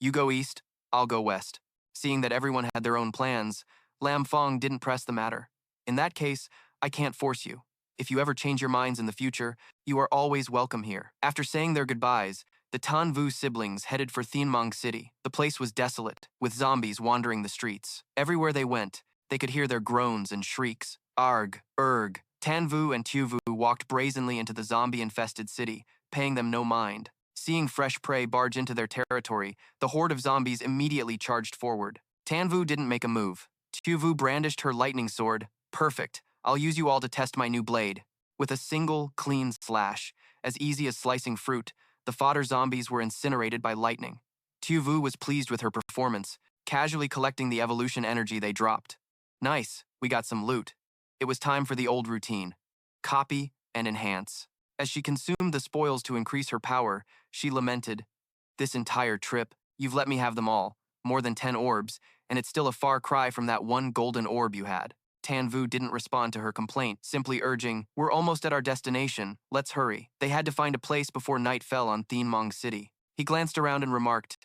A: "You go east, I'll go west." Seeing that everyone had their own plans, Lam Fong didn't press the matter. "In that case, I can't force you. If you ever change your minds in the future, you are always welcome here." After saying their goodbyes, the Tan Vu siblings headed for Thinmang City. The place was desolate, with zombies wandering the streets. Everywhere they went, they could hear their groans and shrieks. Arg, erg. Tan Vu and Tu Vu walked brazenly into the zombie-infested city, paying them no mind. Seeing fresh prey barge into their territory, the horde of zombies immediately charged forward. Tan Vu didn't make a move. Tu Vu brandished her lightning sword. "Perfect. I'll use you all to test my new blade." With a single, clean slash, as easy as slicing fruit, the fodder zombies were incinerated by lightning. Tu Vu was pleased with her performance, casually collecting the evolution energy they dropped. "Nice, we got some loot." It was time for the old routine. Copy and enhance. As she consumed the spoils to increase her power, she lamented, "This entire trip, you've let me have them all, more than 10 orbs, and it's still a far cry from that one golden orb you had." Tan Vu didn't respond to her complaint, simply urging, "We're almost at our destination, let's hurry." They had to find a place before night fell on Thinmang City. He glanced around and remarked,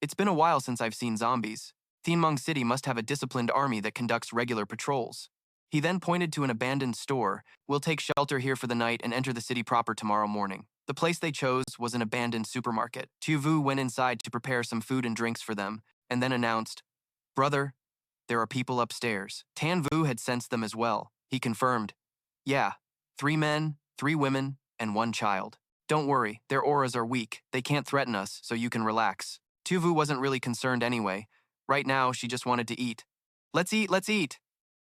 A: "It's been a while since I've seen zombies. Thinmang City must have a disciplined army that conducts regular patrols." He then pointed to an abandoned store. "We'll take shelter here for the night and enter the city proper tomorrow morning." The place they chose was an abandoned supermarket. Tu Vu went inside to prepare some food and drinks for them, and then announced, "Brother, there are people upstairs." Tan Vu had sensed them as well. He confirmed, "Yeah, 3 men, 3 women, and 1 child. Don't worry, their auras are weak. They can't threaten us, so you can relax." Tu Vu wasn't really concerned anyway. Right now, she just wanted to eat. "Let's eat, let's eat."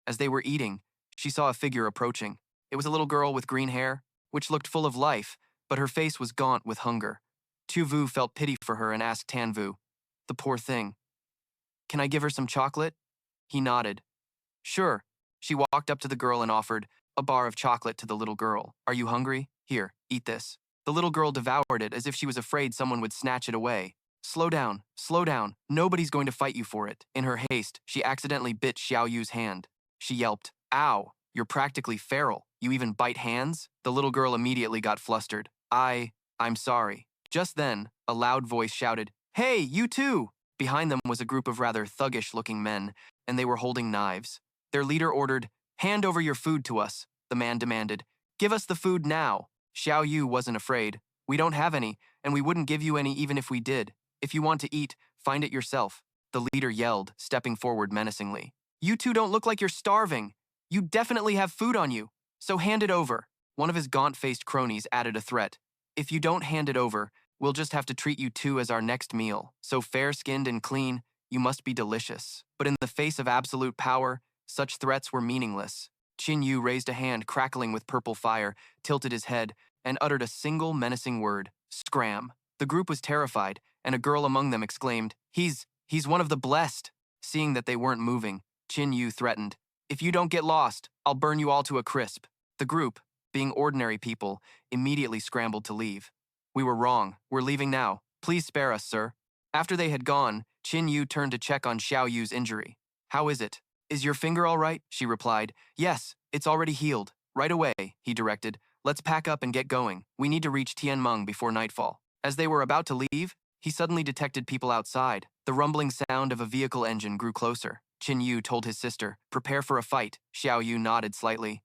A: As they were eating, she saw a figure approaching. It was a little girl with green hair, which looked full of life, but her face was gaunt with hunger. Tu Vu felt pity for her and asked Tan Vu, "The poor thing. Can I give her some chocolate?" He nodded. "Sure." She walked up to the girl and offered a bar of chocolate to the little girl. "Are you hungry? Here, eat this." The little girl devoured it as if she was afraid someone would snatch it away. Slow down. Nobody's going to fight you for it." In her haste, she accidentally bit Xiao Yu's hand. She yelped, "Ow, you're practically feral. You even bite hands?" The little girl immediately got flustered. I'm sorry." Just then, a loud voice shouted, "Hey, you too!" Behind them was a group of rather thuggish-looking men, and they were holding knives. Their leader ordered, "Hand over your food to us." The man demanded, "Give us the food now." Xiao Yu wasn't afraid. "We don't have any, and we wouldn't give you any even if we did. If you want to eat, find it yourself." The leader yelled, stepping forward menacingly. "You two don't look like you're starving. You definitely have food on you, so hand it over." One of his gaunt-faced cronies added a threat. "If you don't hand it over, we'll just have to treat you two as our next meal. So fair-skinned and clean, you must be delicious." But in the face of absolute power, such threats were meaningless. Qin Yu raised a hand crackling with purple fire, tilted his head, and uttered a single menacing word, "Scram." The group was terrified, and a girl among them exclaimed, He's one of the blessed." Seeing that they weren't moving, Qin Yu threatened, "If you don't get lost, I'll burn you all to a crisp." The group, being ordinary people, immediately scrambled to leave. "We were wrong. We're leaving now. Please spare us, sir." After they had gone, Qin Yu turned to check on Xiao Yu's injury. How is it? Is your finger all right? She replied. Yes, it's already healed. Right away, he directed. Let's pack up and get going. We need to reach Tianmeng before nightfall. As they were about to leave, he suddenly detected people outside. The rumbling sound of a vehicle engine grew closer. Qin Yu told his sister, prepare for a fight. Xiao Yu nodded slightly.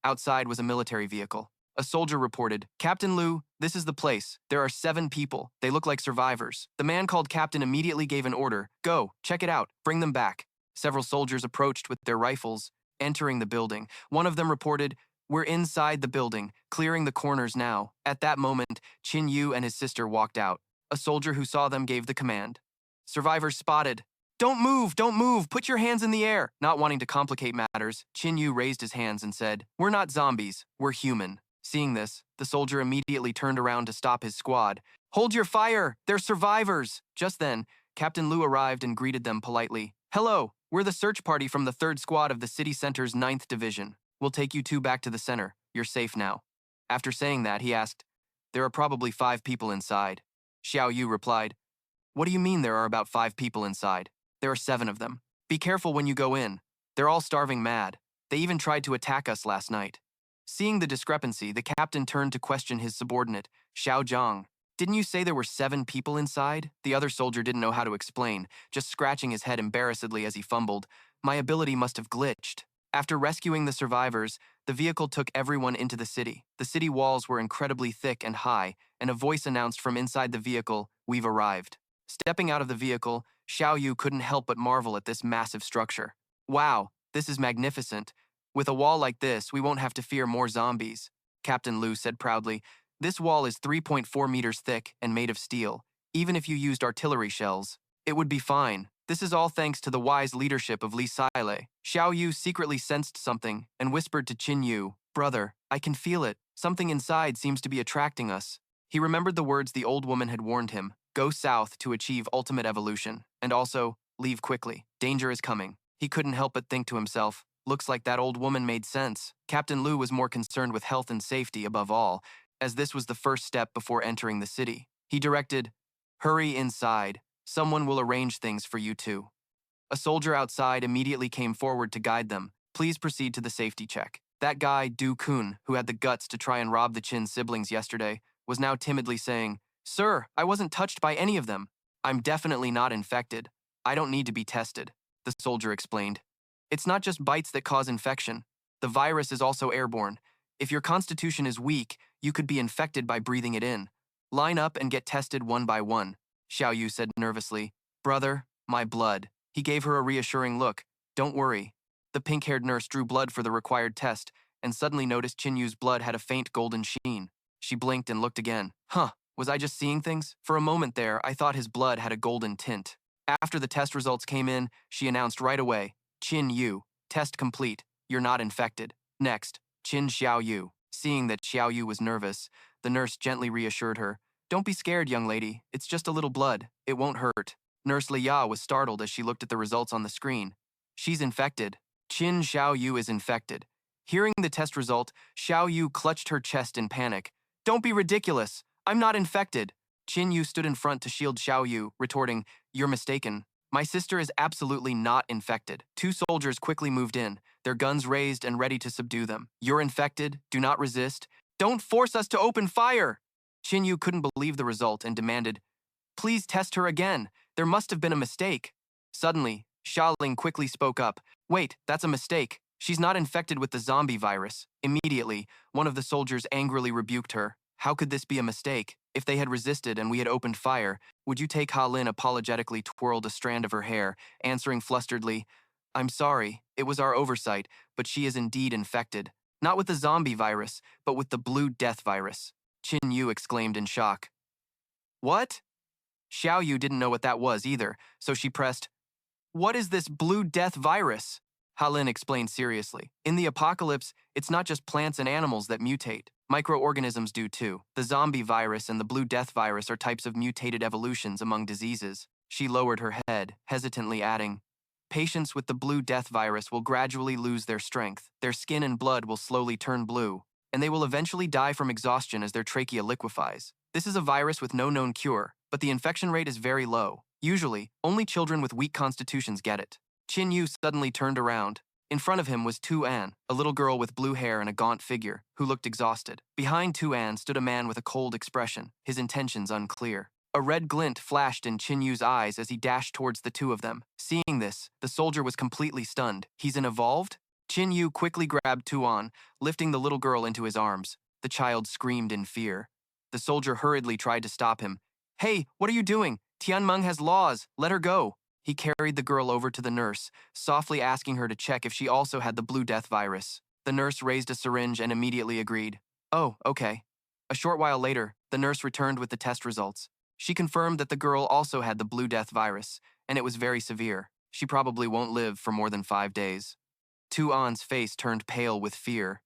A: Outside was a military vehicle. A soldier reported, Captain Lu, this is the place. There are 7 people. They look like survivors. The man called Captain immediately gave an order. Go, check it out. Bring them back. Several soldiers approached with their rifles, entering the building. One of them reported, we're inside the building, clearing the corners now. At that moment, Qin Yu and his sister walked out. A soldier who saw them gave the command. Survivors spotted. Don't move, put your hands in the air. Not wanting to complicate matters, Qin Yu raised his hands and said, we're not zombies, we're human. Seeing this, the soldier immediately turned around to stop his squad. Hold your fire, they're survivors. Just then, Captain Lu arrived and greeted them politely. Hello, we're the search party from the 3rd Squad of the City Center's 9th Division. We'll take you 2 back to the center. You're safe now. After saying that, he asked, there are probably 5 people inside. Xiao Yu replied, what do you mean there are about 5 people inside? There are 7 of them. Be careful when you go in. They're all starving mad. They even tried to attack us last night. Seeing the discrepancy, the captain turned to question his subordinate, Xiao Zhang. Didn't you say there were 7 people inside? The other soldier didn't know how to explain, just scratching his head embarrassedly as he fumbled. My ability must have glitched. After rescuing the survivors, the vehicle took everyone into the city. The city walls were incredibly thick and high, and a voice announced from inside the vehicle, we've arrived. Stepping out of the vehicle, Xiao Yu couldn't help but marvel at this massive structure. Wow, this is magnificent. With a wall like this, we won't have to fear more zombies, Captain Lu said proudly. This wall is 3.4 meters thick and made of steel. Even if you used artillery shells, it would be fine. This is all thanks to the wise leadership of Li Sailei. Xiao Yu secretly sensed something and whispered to Qin Yu, brother, I can feel it. Something inside seems to be attracting us. He remembered the words the old woman had warned him, go south to achieve ultimate evolution, and also, leave quickly. Danger is coming. He couldn't help but think to himself, looks like that old woman made sense. Captain Lu was more concerned with health and safety above all, as this was the first step before entering the city. He directed, hurry inside. Someone will arrange things for you too. A soldier outside immediately came forward to guide them. Please proceed to the safety check. That guy, Du Kun, who had the guts to try and rob the Qin siblings yesterday, was now timidly saying, Sir, I wasn't touched by any of them. I'm definitely not infected. I don't need to be tested, the soldier explained. It's not just bites that cause infection. The virus is also airborne. If your constitution is weak, you could be infected by breathing it in. Line up and get tested one by one, Xiao Yu said nervously. Brother, my blood. He gave her a reassuring look. Don't worry. The pink-haired nurse drew blood for the required test and suddenly noticed Qin Yu's blood had a faint golden sheen. She blinked and looked again. Huh, was I just seeing things? For a moment there, I thought his blood had a golden tint. After the test results came in, she announced right away, Qin Yu, test complete. You're not infected. Next, Qin Xiao Yu. Seeing that Xiao Yu was nervous, the nurse gently reassured her. Don't be scared, young lady. It's just a little blood. It won't hurt. Nurse Liya was startled as she looked at the results on the screen. She's infected. Qin Xiao Yu is infected. Hearing the test result, Xiao Yu clutched her chest in panic. Don't be ridiculous. I'm not infected. Qin Yu stood in front to shield Xiao Yu, retorting, You're mistaken. My sister is absolutely not infected. 2 soldiers quickly moved in, their guns raised and ready to subdue them. You're infected. Do not resist. Don't force us to open fire. Qin Yu couldn't believe the result and demanded, Please test her again. There must have been a mistake. Suddenly, Xia Ling quickly spoke up. Wait, that's a mistake. She's not infected with the zombie virus. Immediately, one of the soldiers angrily rebuked her. How could this be a mistake? If they had resisted and we had opened fire, would you take Ha Lin apologetically twirled a strand of her hair, answering flusteredly, I'm sorry, it was our oversight, but she is indeed infected. Not with the zombie virus, but with the blue death virus. Qin Yu exclaimed in shock. What? Xiao Yu didn't know what that was either, so she pressed, What is this blue death virus? Ha Lin explained seriously. In the apocalypse, it's not just plants and animals that mutate. Microorganisms do too. The zombie virus and the blue death virus are types of mutated evolutions among diseases. She lowered her head, hesitantly adding, Patients with the blue death virus will gradually lose their strength. Their skin and blood will slowly turn blue, and they will eventually die from exhaustion as their trachea liquefies. This is a virus with no known cure. but the infection rate is very low. Usually, only children with weak constitutions get it. Qin Yu suddenly turned around. In front of him was Tu An, a little girl with blue hair and a gaunt figure, who looked exhausted. Behind Tu An stood a man with a cold expression, his intentions unclear. A red glint flashed in Qin Yu's eyes as he dashed towards the two of them. Seeing this, the soldier was completely stunned. He's an evolved? Qin Yu quickly grabbed Tu An, lifting the little girl into his arms. The child screamed in fear. The soldier hurriedly tried to stop him. "Hey, what are you doing? Tianmeng has laws. Let her go." He carried the girl over to the nurse, softly asking her to check if she also had the Blue Death virus. The nurse raised a syringe and immediately agreed. "Oh, okay." A short while later, the nurse returned with the test results. She confirmed that the girl also had the Blue Death virus, and it was very severe. She probably won't live for more than 5 days. Tu An's face turned pale with fear.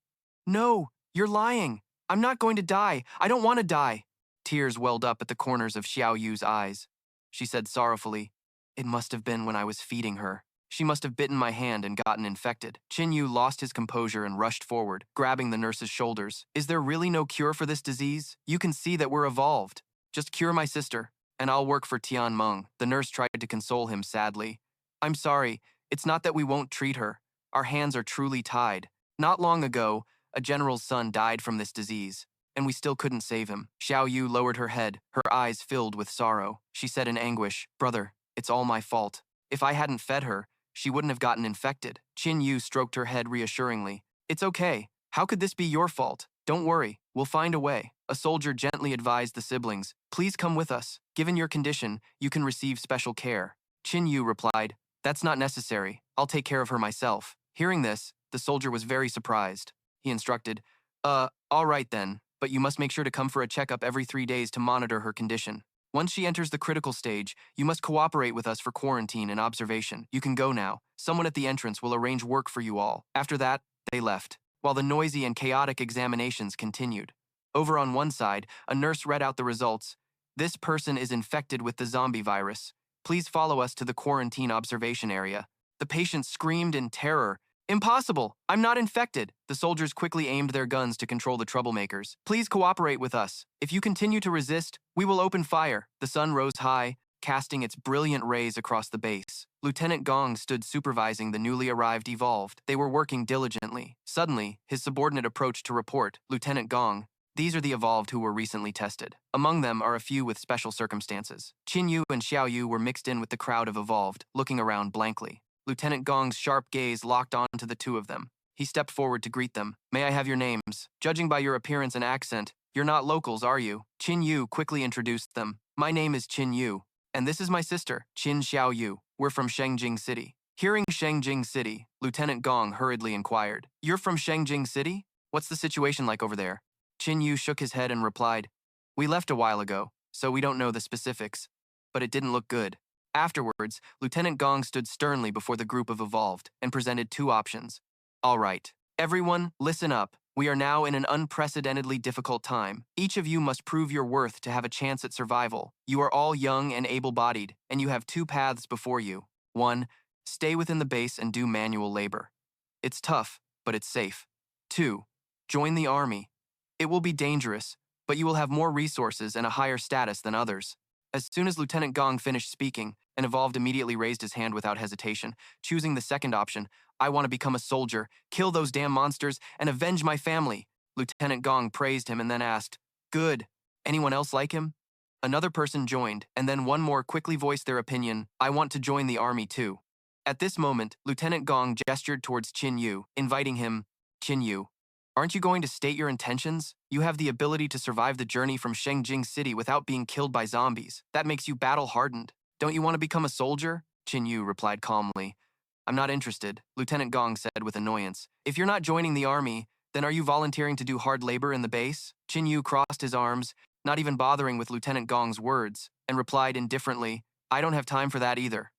A: "No, you're lying. I'm not going to die. I don't want to die." Tears welled up at the corners of Xiao Yu's eyes. She said sorrowfully, "It must have been when I was feeding her. She must have bitten my hand and gotten infected." Qin Yu lost his composure and rushed forward, grabbing the nurse's shoulders. "Is there really no cure for this disease? You can see that we're evolved. Just cure my sister, and I'll work for Tianmeng." The nurse tried to console him sadly. "I'm sorry. It's not that we won't treat her. Our hands are truly tied. Not long ago, a general's son died from this disease, and we still couldn't save him." Xiao Yu lowered her head, her eyes filled with sorrow. She said in anguish, "Brother, it's all my fault. If I hadn't fed her, she wouldn't have gotten infected." Qin Yu stroked her head reassuringly. "It's okay. How could this be your fault? Don't worry, we'll find a way." A soldier gently advised the siblings, "Please come with us. Given your condition, you can receive special care." Qin Yu replied, "That's not necessary. I'll take care of her myself." Hearing this, the soldier was very surprised. He instructed, All right then, but you must make sure to come for a checkup every 3 days to monitor her condition. Once she enters the critical stage, you must cooperate with us for quarantine and observation. You can go now. Someone at the entrance will arrange work for you all." After that, they left, while the noisy and chaotic examinations continued. Over on one side, a nurse read out the results. "This person is infected with the zombie virus. Please follow us to the quarantine observation area." The patient screamed in terror. "Impossible! I'm not infected!" The soldiers quickly aimed their guns to control the troublemakers. "Please cooperate with us. If you continue to resist, we will open fire." The sun rose high, casting its brilliant rays across the base. Lieutenant Gong stood supervising the newly arrived evolved. They were working diligently. Suddenly, his subordinate approached to report, "Lieutenant Gong, these are the evolved who were recently tested. Among them are a few with special circumstances." Qin Yu and Xiao Yu were mixed in with the crowd of evolved, looking around blankly. Lieutenant Gong's sharp gaze locked on to the two of them. He stepped forward to greet them. "May I have your names? Judging by your appearance and accent, you're not locals, are you?" Qin Yu quickly introduced them. "My name is Qin Yu, and this is my sister, Qin Xiao Yu. We're from Shengjing City." Hearing Shengjing City, Lieutenant Gong hurriedly inquired, "You're from Shengjing City? What's the situation like over there?" Qin Yu shook his head and replied, "We left a while ago, so we don't know the specifics, but it didn't look good." Afterwards, Lieutenant Gong stood sternly before the group of evolved and presented 2 options. "All right, everyone, listen up. We are now in an unprecedentedly difficult time. Each of you must prove your worth to have a chance at survival. You are all young and able-bodied, and you have 2 paths before you. 1, stay within the base and do manual labor. It's tough, but it's safe. 2, join the army. It will be dangerous, but you will have more resources and a higher status than others." As soon as Lieutenant Gong finished speaking, an evolved immediately raised his hand without hesitation, choosing the second option. "I want to become a soldier, kill those damn monsters, and avenge my family." Lieutenant Gong praised him and then asked, "Good. Anyone else like him?" Another person joined, and then one more quickly voiced their opinion, "I want to join the army too." At this moment, Lieutenant Gong gestured towards Qin Yu, inviting him, "Qin Yu, aren't you going to state your intentions? You have the ability to survive the journey from Shengjing City without being killed by zombies. That makes you battle-hardened. Don't you want to become a soldier?" Qin Yu replied calmly, "I'm not interested," Lieutenant Gong said with annoyance. "If you're not joining the army, then are you volunteering to do hard labor in the base?" Qin Yu crossed his arms, not even bothering with Lieutenant Gong's words, and replied indifferently, "I don't have time for that either."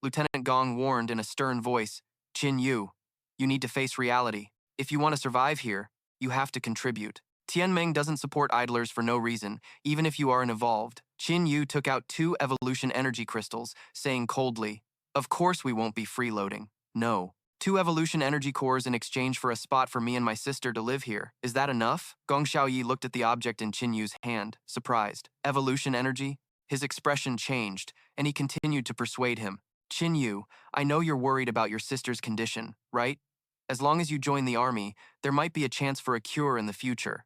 A: Lieutenant Gong warned in a stern voice, "Qin Yu, you need to face reality. If you want to survive here, you have to contribute. Tianmeng doesn't support idlers for no reason, even if you are an evolved." Qin Yu took out 2 evolution energy crystals, saying coldly, "Of course we won't be freeloading. No. 2 evolution energy cores in exchange for a spot for me and my sister to live here. Is that enough?" Gong Xiaoyi looked at the object in Qin Yu's hand, surprised. "Evolution energy?" His expression changed, and he continued to persuade him. Qin Yu, I know you're worried about your sister's condition, right? As long as you join the army, there might be a chance for a cure in the future.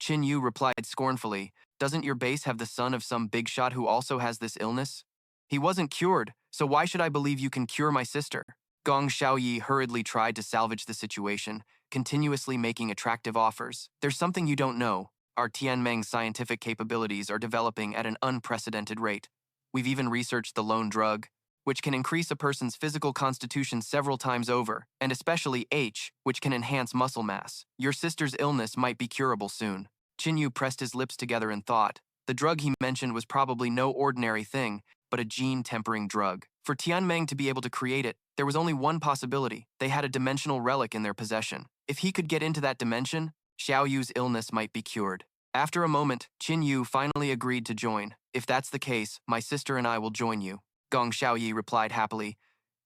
A: Qin Yu replied scornfully, doesn't your base have the son of some big shot who also has this illness? He wasn't cured, so why should I believe you can cure my sister? Gong Xiaoyi hurriedly tried to salvage the situation, continuously making attractive offers. There's something you don't know. Our Tianmeng's scientific capabilities are developing at an unprecedented rate. We've even researched the lone drug, which can increase a person's physical constitution several times over, and especially H, which can enhance muscle mass. Your sister's illness might be curable soon. Qin Yu pressed his lips together in thought. The drug he mentioned was probably no ordinary thing, but a gene-tempering drug. For Tianmeng to be able to create it, there was only one possibility. They had a dimensional relic in their possession. If he could get into that dimension, Xiao Yu's illness might be cured. After a moment, Qin Yu finally agreed to join. If that's the case, my sister and I will join you. Gong Xiaoyi replied happily.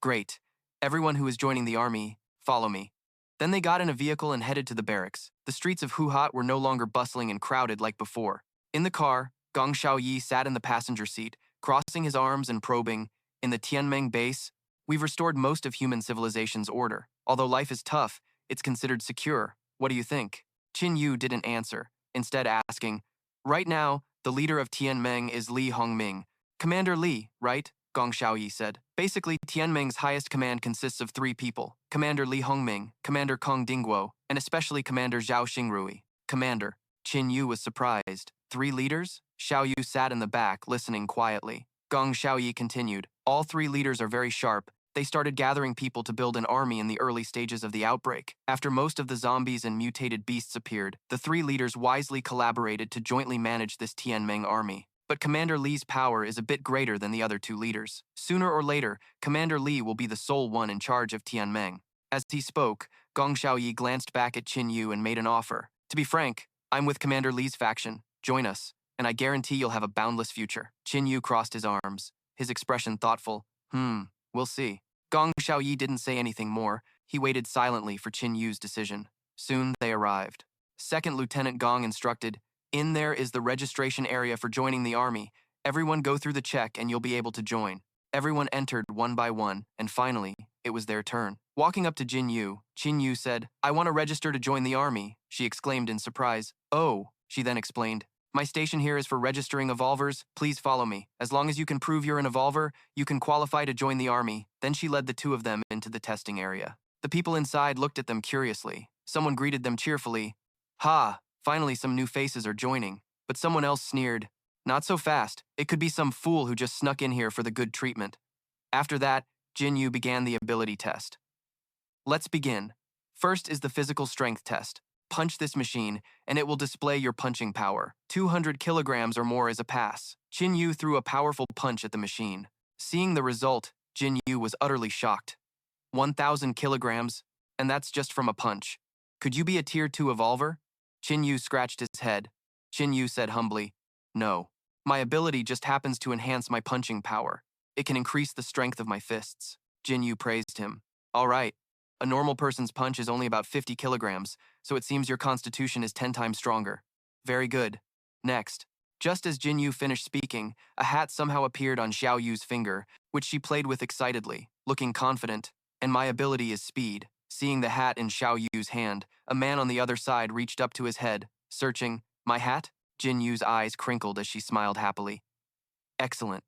A: Great. Everyone who is joining the army, follow me. Then they got in a vehicle and headed to the barracks. The streets of Huhat were no longer bustling and crowded like before. In the car, Gong Xiaoyi sat in the passenger seat, crossing his arms and probing. In the Tianmeng base, we've restored most of human civilization's order. Although life is tough, it's considered secure. What do you think? Qin Yu didn't answer, instead asking, right now, the leader of Tianmeng is Li Hongming. Commander Li, right? Gong Xiaoyi said. Basically, Tianmeng's highest command consists of 3 people, Commander Li Hongming, Commander Kong Dingguo, and especially Commander Zhao Xingrui. Commander. Qin Yu was surprised. 3 leaders? Xiao Yu sat in the back, listening quietly. Gong Xiaoyi continued. All 3 leaders are very sharp. They started gathering people to build an army in the early stages of the outbreak. After most of the zombies and mutated beasts appeared, the 3 leaders wisely collaborated to jointly manage this Tianmeng army. But Commander Li's power is a bit greater than the other 2 leaders. Sooner or later, Commander Li will be the sole one in charge of Tianmeng. As he spoke, Gong Xiaoyi glanced back at Qin Yu and made an offer. To be frank, I'm with Commander Li's faction. Join us, and I guarantee you'll have a boundless future. Qin Yu crossed his arms, his expression thoughtful. We'll see. Gong Xiaoyi didn't say anything more. He waited silently for Qin Yu's decision. Soon they arrived. Second Lieutenant Gong instructed, in there is the registration area for joining the army. Everyone go through the check and you'll be able to join. Everyone entered one by one, and finally, it was their turn. Walking up to Qin Yu said, I want to register to join the army, she exclaimed in surprise. Oh, she then explained. My station here is for registering evolvers. Please follow me. As long as you can prove you're an evolver, you can qualify to join the army. Then she led the 2 of them into the testing area. The people inside looked at them curiously. Someone greeted them cheerfully. Ha! Finally, some new faces are joining. But someone else sneered. Not so fast. It could be some fool who just snuck in here for the good treatment. After that, Qin Yu began the ability test. Let's begin. First is the physical strength test. Punch this machine, and it will display your punching power. 200 kilograms or more is a pass. Qin Yu threw a powerful punch at the machine. Seeing the result, Qin Yu was utterly shocked. 1,000 kilograms, and that's just from a punch. Could you be a Tier 2 evolver? Qin Yu scratched his head. Qin Yu said humbly, no. My ability just happens to enhance my punching power. It can increase the strength of my fists. Qin Yu praised him. All right. A normal person's punch is only about 50 kilograms, so it seems your constitution is 10 times stronger. Very good. Next. Just as Qin Yu finished speaking, a hat somehow appeared on Xiao Yu's finger, which she played with excitedly, looking confident. And my ability is speed. Seeing the hat in Xiao Yu's hand, a man on the other side reached up to his head, searching. My hat? Qin Yu's eyes crinkled as she smiled happily. Excellent.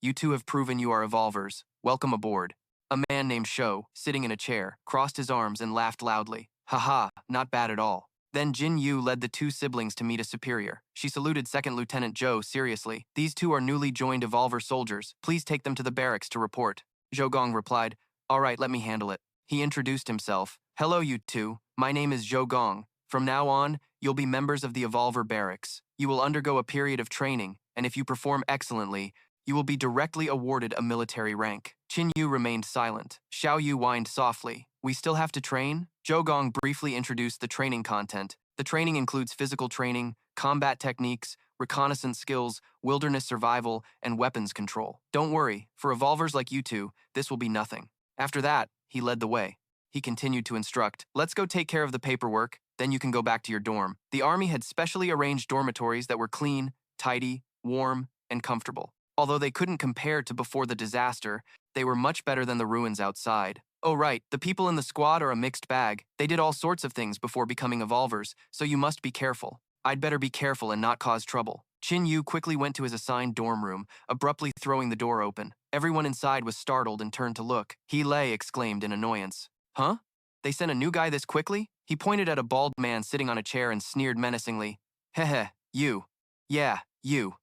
A: You 2 have proven you are evolvers. Welcome aboard. A man named Shou, sitting in a chair, crossed his arms and laughed loudly. Haha, not bad at all. Then Qin Yu led the 2 siblings to meet a superior. She saluted Second Lieutenant Zhou seriously. These 2 are newly joined evolver soldiers. Please take them to the barracks to report. Zhou Gong replied, all right, let me handle it. He introduced himself. Hello, you 2. My name is Zhou Gong. From now on, you'll be members of the evolver barracks. You will undergo a period of training, and if you perform excellently, you will be directly awarded a military rank. Qin Yu remained silent. Xiao Yu whined softly. We still have to train? Zhou Gong briefly introduced the training content. The training includes physical training, combat techniques, reconnaissance skills, wilderness survival, and weapons control. Don't worry, for evolvers like you 2, this will be nothing. After that, he led the way. He continued to instruct, let's go take care of the paperwork, then you can go back to your dorm. The army had specially arranged dormitories that were clean, tidy, warm, and comfortable. Although they couldn't compare to before the disaster, they were much better than the ruins outside. Oh right, the people in the squad are a mixed bag. They did all sorts of things before becoming evolvers, so you must be careful. I'd better be careful and not cause trouble. Qin Yu quickly went to his assigned dorm room, abruptly throwing the door open. Everyone inside was startled and turned to look. He exclaimed in annoyance. Huh? They sent a new guy this quickly? He pointed at a bald man sitting on a chair and sneered menacingly. Heh, you. Yeah, you.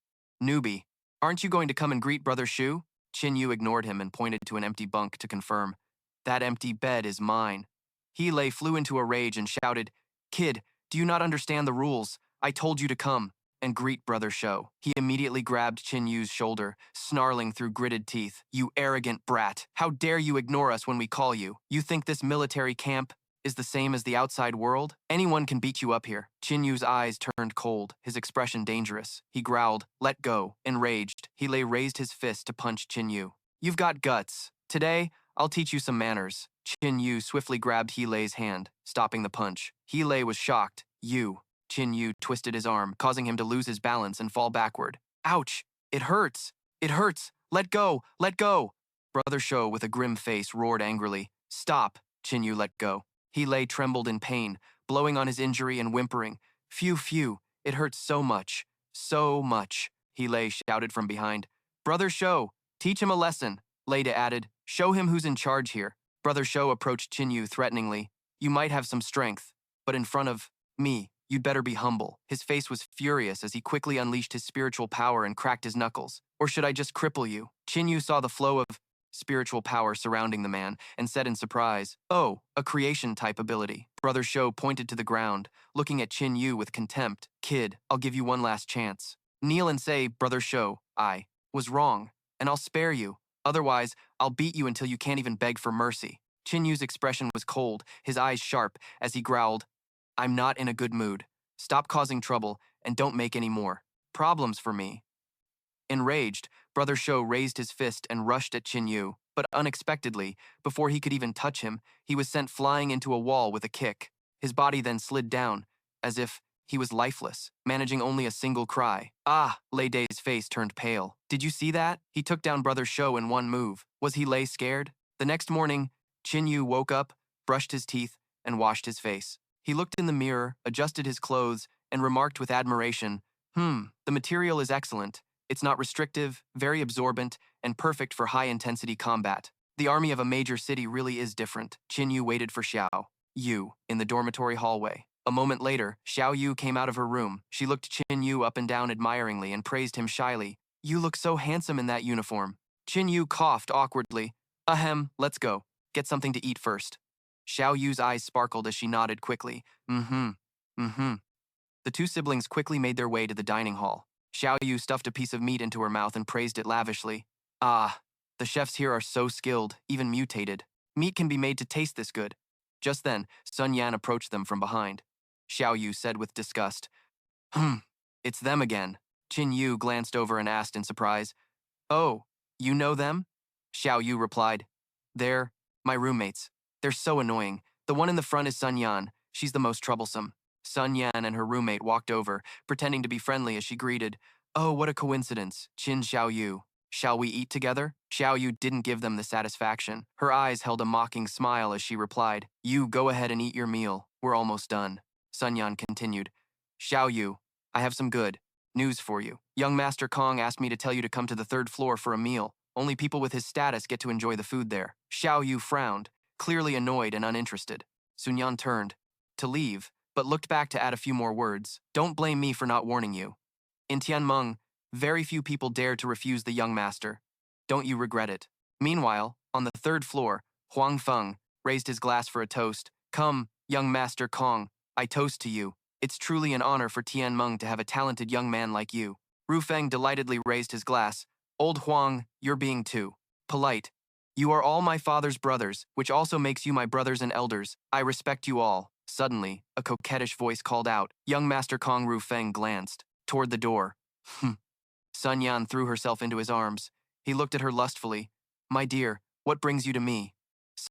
A: Newbie. Aren't you going to come and greet Brother Shu? Qin Yu ignored him and pointed to an empty bunk to confirm. That empty bed is mine. He flew into a rage and shouted, Kid, do you not understand the rules? I told you to come and greet Brother Shu. He immediately grabbed Qin Yu's shoulder, snarling through gritted teeth. You arrogant brat. How dare you ignore us when we call you? You think this military camp is the same as the outside world? Anyone can beat you up here. Qin Yu's eyes turned cold, his expression dangerous. He growled, let go. Enraged, he raised his fist to punch Qin Yu. You've got guts. Today, I'll teach you some manners. Qin Yu swiftly grabbed Hei's hand, stopping the punch. Hei was shocked. You. Qin Yu twisted his arm, causing him to lose his balance and fall backward. Ouch! It hurts! It hurts! Let go! Let go! Brother Shu, with a grim face, roared angrily. Stop! Qin Yu let go. Hei trembled in pain, blowing on his injury and whimpering. Phew, it hurts so much. So much. Hei shouted from behind. Brother Shu, teach him a lesson. Leda added, show him who's in charge here. Brother Shu approached Qin Yu threateningly. You might have some strength, but in front of me, you'd better be humble. His face was furious as he quickly unleashed his spiritual power and cracked his knuckles. Or should I just cripple you? Qin Yu saw the flow of spiritual power surrounding the man and said in surprise, oh, a creation-type ability. Brother Shu pointed to the ground, looking at Qin Yu with contempt. Kid, I'll give you one last chance. Kneel and say, Brother Shu, I was wrong, and I'll spare you. Otherwise, I'll beat you until you can't even beg for mercy. Qin Yu's expression was cold, his eyes sharp, as he growled, I'm not in a good mood. Stop causing trouble, and don't make any more problems for me. Enraged, Brother Shu raised his fist and rushed at Qin Yu, but unexpectedly, before he could even touch him, he was sent flying into a wall with a kick. His body then slid down, as if he was lifeless, managing only a single cry. Ah, Day's face turned pale. Did you see that? He took down Brother Shu in one move. Was he scared? The next morning, Qin Yu woke up, brushed his teeth, and washed his face. He looked in the mirror, adjusted his clothes, and remarked with admiration, the material is excellent. It's not restrictive, very absorbent, and perfect for high-intensity combat. The army of a major city really is different. Qin Yu waited for Xiao Yu in the dormitory hallway. A moment later, Xiao Yu came out of her room. She looked Qin Yu up and down admiringly and praised him shyly. You look so handsome in that uniform. Qin Yu coughed awkwardly. Ahem, let's go. Get something to eat first. Xiao Yu's eyes sparkled as she nodded quickly. The two siblings quickly made their way to the dining hall. Xiao Yu stuffed a piece of meat into her mouth and praised it lavishly. Ah, the chefs here are so skilled, even mutated. Meat can be made to taste this good. Just then, Sun Yan approached them from behind. Xiao Yu said with disgust, it's them again. Qin Yu glanced over and asked in surprise, oh, you know them? Xiao Yu replied, they're my roommates. They're so annoying. The one in the front is Sun Yan. She's the most troublesome. Sun Yan and her roommate walked over, pretending to be friendly as she greeted, oh, what a coincidence, Qin Xiao Yu. Shall we eat together? Xiao Yu didn't give them the satisfaction. Her eyes held a mocking smile as she replied, you go ahead and eat your meal. We're almost done. Sun Yan continued, Xiao Yu, I have some good news for you. Young Master Kong asked me to tell you to come to the 3rd floor for a meal. Only people with his status get to enjoy the food there. Xiao Yu frowned, clearly annoyed and uninterested. Sun Yan turned to leave, but looked back to add a few more words. Don't blame me for not warning you. In Tianmeng, very few people dare to refuse the young master. Don't you regret it? Meanwhile, on the 3rd floor, Huang Feng raised his glass for a toast. Come, young Master Kong, I toast to you. It's truly an honor for Tianmeng to have a talented young man like you. Ru Feng delightedly raised his glass. Old Huang, you're being too polite. You are all my father's brothers, which also makes you my brothers and elders. I respect you all. Suddenly, a coquettish voice called out. Young Master Kong Ru Feng glanced toward the door. Sun Yan threw herself into his arms. He looked at her lustfully. My dear, what brings you to me?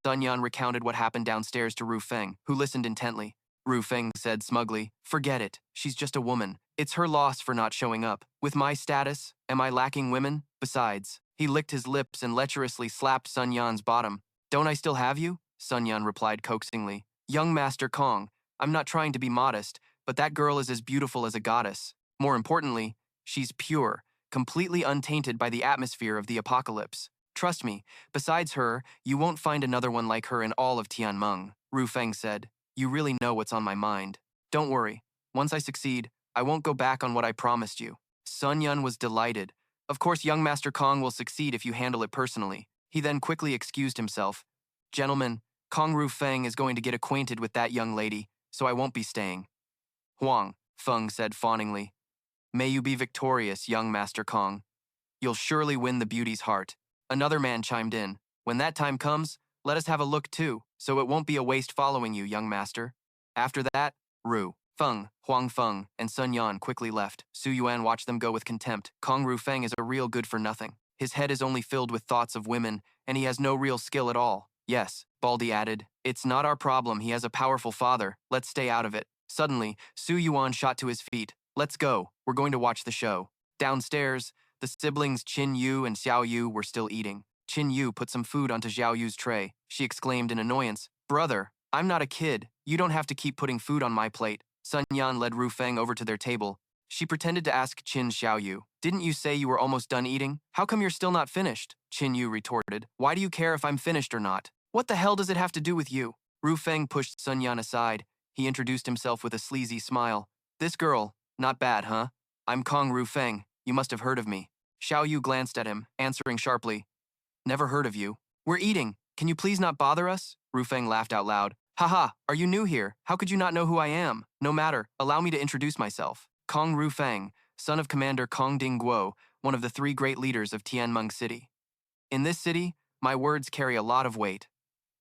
A: Sun Yan recounted what happened downstairs to Ru Feng, who listened intently. Ru Feng said smugly, forget it. She's just a woman. It's her loss for not showing up. With my status, am I lacking women? Besides, he licked his lips and lecherously slapped Sun Yan's bottom. Don't I still have you? Sun Yan replied coaxingly. Young Master Kong, I'm not trying to be modest, but that girl is as beautiful as a goddess. More importantly, she's pure, completely untainted by the atmosphere of the apocalypse. Trust me, besides her, you won't find another one like her in all of Tianmeng, Ru Feng said. You really know what's on my mind. Don't worry. Once I succeed, I won't go back on what I promised you. Sun Yun was delighted. Of course, young Master Kong will succeed if you handle it personally. He then quickly excused himself. Gentlemen, Kong Ru Feng is going to get acquainted with that young lady, so I won't be staying. Huang, Feng said fawningly. May you be victorious, young Master Kong. You'll surely win the beauty's heart. Another man chimed in. When that time comes, let us have a look too, so it won't be a waste following you, young master. After that, Ru, Feng, Huang Feng, and Sun Yan quickly left. Su Yuan watched them go with contempt. Kong Ru Feng is a real good for nothing. His head is only filled with thoughts of women, and he has no real skill at all. Yes, Baldy added. It's not our problem, he has a powerful father. Let's stay out of it. Suddenly, Su Yuan shot to his feet. Let's go, we're going to watch the show. Downstairs, the siblings Qin Yu and Xiao Yu were still eating. Qin Yu put some food onto Xiao Yu's tray. She exclaimed in annoyance, Brother, I'm not a kid. You don't have to keep putting food on my plate. Sun Yan led Ru Feng over to their table. She pretended to ask Qin Xiao Yu, Didn't you say you were almost done eating? How come you're still not finished? Qin Yu retorted, Why do you care if I'm finished or not? What the hell does it have to do with you? Ru Feng pushed Sun Yan aside. He introduced himself with a sleazy smile. This girl, not bad, huh? I'm Kong Ru Feng. You must have heard of me. Xiao Yu glanced at him, answering sharply, Never heard of you. We're eating. Can you please not bother us? Ru Feng laughed out loud. Haha, are you new here? How could you not know who I am? No matter, allow me to introduce myself. Kong Ru Feng, son of Commander Kong Ding Guo, one of the 3 great leaders of Tianmeng City. In this city, my words carry a lot of weight.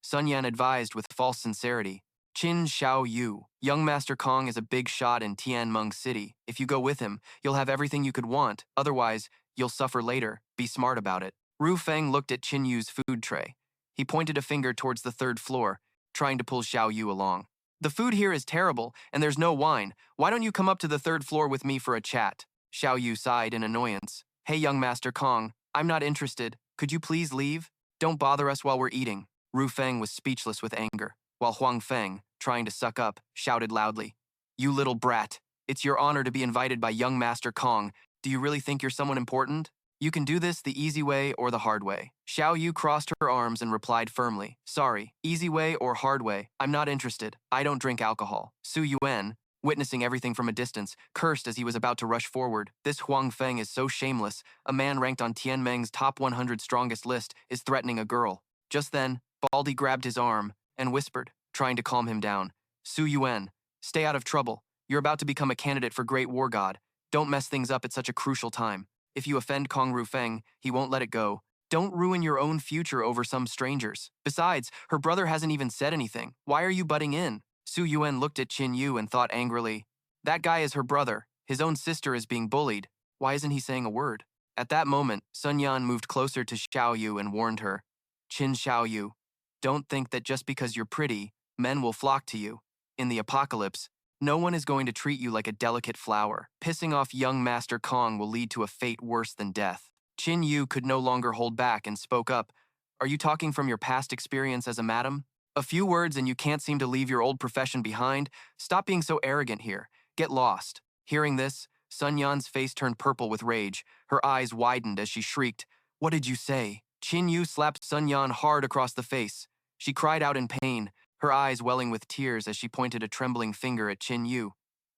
A: Sun Yan advised with false sincerity. Qin Xiao Yu, young Master Kong is a big shot in Tianmeng City. If you go with him, you'll have everything you could want. Otherwise, you'll suffer later. Be smart about it. Ru Feng looked at Qin Yu's food tray. He pointed a finger towards the 3rd floor, trying to pull Xiao Yu along. The food here is terrible, and there's no wine. Why don't you come up to the 3rd floor with me for a chat? Xiao Yu sighed in annoyance. Hey, young Master Kong, I'm not interested. Could you please leave? Don't bother us while we're eating. Ru Feng was speechless with anger, while Huang Feng, trying to suck up, shouted loudly. You little brat. It's your honor to be invited by young Master Kong. Do you really think you're someone important? You can do this the easy way or the hard way. Xiao Yu crossed her arms and replied firmly, Sorry, easy way or hard way, I'm not interested. I don't drink alcohol. Su Yuan, witnessing everything from a distance, cursed as he was about to rush forward. This Huang Feng is so shameless. A man ranked on Tianmeng's top 100 strongest list is threatening a girl. Just then, Baldy grabbed his arm and whispered, trying to calm him down. Su Yuan, stay out of trouble. You're about to become a candidate for Great War God. Don't mess things up at such a crucial time. If you offend Kong Ru Feng, he won't let it go. Don't ruin your own future over some strangers. Besides, her brother hasn't even said anything. Why are you butting in? Su Yuan looked at Qin Yu and thought angrily, That guy is her brother. His own sister is being bullied. Why isn't he saying a word? At that moment, Sun Yan moved closer to Xiao Yu and warned her, Qin Xiao Yu, don't think that just because you're pretty, men will flock to you. In the apocalypse, no one is going to treat you like a delicate flower. Pissing off young Master Kong will lead to a fate worse than death. Qin Yu could no longer hold back and spoke up. Are you talking from your past experience as a madam? A few words and you can't seem to leave your old profession behind? Stop being so arrogant here. Get lost. Hearing this, Sun Yan's face turned purple with rage. Her eyes widened as she shrieked, What did you say? Qin Yu slapped Sun Yan hard across the face. She cried out in pain, her eyes welling with tears as she pointed a trembling finger at Qin Yu.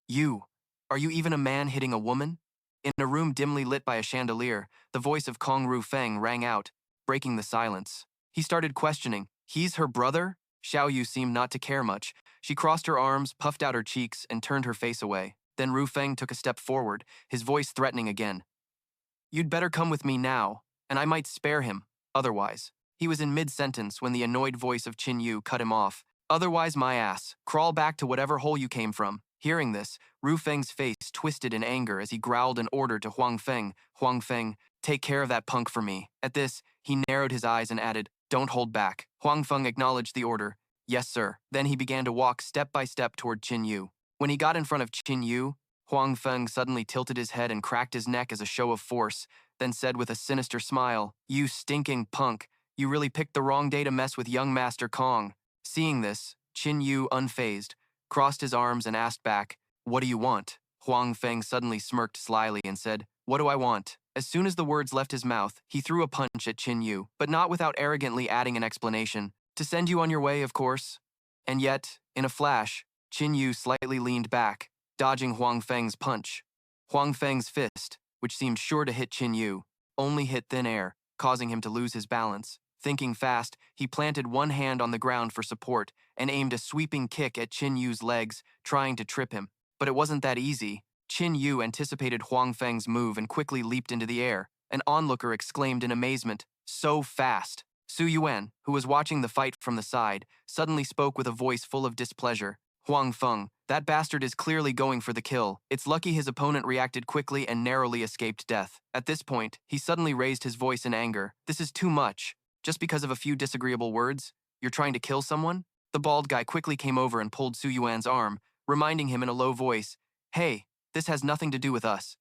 A: You, are you even a man hitting a woman? In a room dimly lit by a chandelier, the voice of Kong Ru Feng rang out, breaking the silence. He started questioning, He's her brother? Xiao Yu seemed not to care much. She crossed her arms, puffed out her cheeks, and turned her face away. Then Ru Feng took a step forward, his voice threatening again. You'd better come with me now, and I might spare him, otherwise. He was in mid-sentence when the annoyed voice of Qin Yu cut him off. Otherwise, my ass. Crawl back to whatever hole you came from. Hearing this, Ru Feng's face twisted in anger as he growled an order to Huang Feng. Huang Feng, take care of that punk for me. At this, he narrowed his eyes and added, Don't hold back. Huang Feng acknowledged the order. Yes, sir. Then he began to walk step by step toward Qin Yu. When he got in front of Qin Yu, Huang Feng suddenly tilted his head and cracked his neck as a show of force, then said with a sinister smile, "You stinking punk, you really picked the wrong day to mess with young Master Kong." Seeing this, Qin Yu, unfazed, crossed his arms and asked back, "What do you want?" Huang Feng suddenly smirked slyly and said, "What do I want?" As soon as the words left his mouth, he threw a punch at Qin Yu, but not without arrogantly adding an explanation. "To send you on your way, of course." And yet, in a flash, Qin Yu slightly leaned back, dodging Huang Feng's punch. Huang Feng's fist, which seemed sure to hit Qin Yu, only hit thin air, causing him to lose his balance. Thinking fast, he planted one hand on the ground for support and aimed a sweeping kick at Qin Yu's legs, trying to trip him. But it wasn't that easy. Qin Yu anticipated Huang Feng's move and quickly leaped into the air. An onlooker exclaimed in amazement, "So fast!" Su Yuan, who was watching the fight from the side, suddenly spoke with a voice full of displeasure. "Huang Feng, that bastard is clearly going for the kill. It's lucky his opponent reacted quickly and narrowly escaped death." At this point, he suddenly raised his voice in anger. "This is too much. Just because of a few disagreeable words, you're trying to kill someone?" The bald guy quickly came over and pulled Su Yuan's arm, reminding him in a low voice, "Hey, this has nothing to do with us."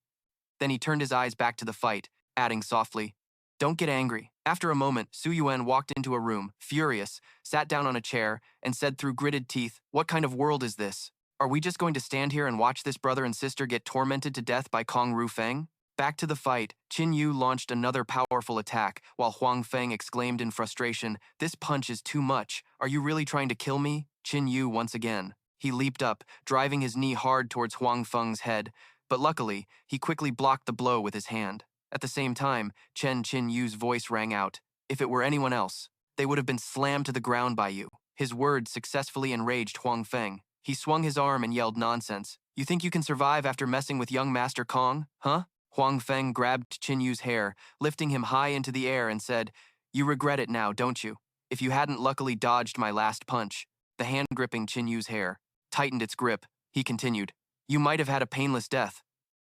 A: Then he turned his eyes back to the fight, adding softly, "Don't get angry." After a moment, Su Yuan walked into a room, furious, sat down on a chair, and said through gritted teeth, "What kind of world is this? Are we just going to stand here and watch this brother and sister get tormented to death by Kong Rufeng?" Back to the fight, Qin Yu launched another powerful attack, while Huang Feng exclaimed in frustration, "This punch is too much. Are you really trying to kill me?" Qin Yu once again. He leaped up, driving his knee hard towards Huang Feng's head, but luckily, he quickly blocked the blow with his hand. At the same time, Qin Yu's voice rang out, "If it were anyone else, they would have been slammed to the ground by you." His words successfully enraged Huang Feng. He swung his arm and yelled nonsense. "You think you can survive after messing with young Master Kong, huh?" Huang Feng grabbed Qin Yu's hair, lifting him high into the air and said, "You regret it now, don't you? If you hadn't luckily dodged my last punch." The hand gripping Qin Yu's hair tightened its grip. He continued, "You might have had a painless death."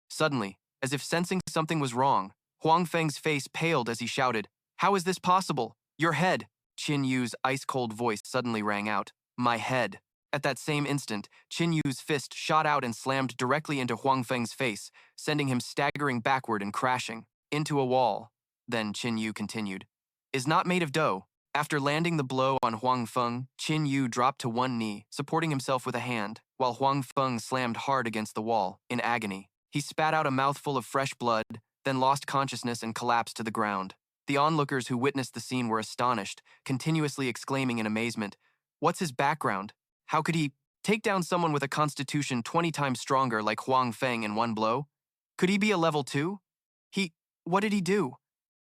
A: Suddenly, as if sensing something was wrong, Huang Feng's face paled as he shouted, "How is this possible? Your head!" Qin Yu's ice-cold voice suddenly rang out, "My head." At that same instant, Qin Yu's fist shot out and slammed directly into Huang Feng's face, sending him staggering backward and crashing into a wall. Then Qin Yu continued, "Is not made of dough." After landing the blow on Huang Feng, Qin Yu dropped to one knee, supporting himself with a hand, while Huang Feng slammed hard against the wall, in agony. He spat out a mouthful of fresh blood, then lost consciousness and collapsed to the ground. The onlookers who witnessed the scene were astonished, continuously exclaiming in amazement, "What's his background? How could he take down someone with a constitution 20 times stronger like Huang Feng in one blow? Could he be a level 2? What did he do?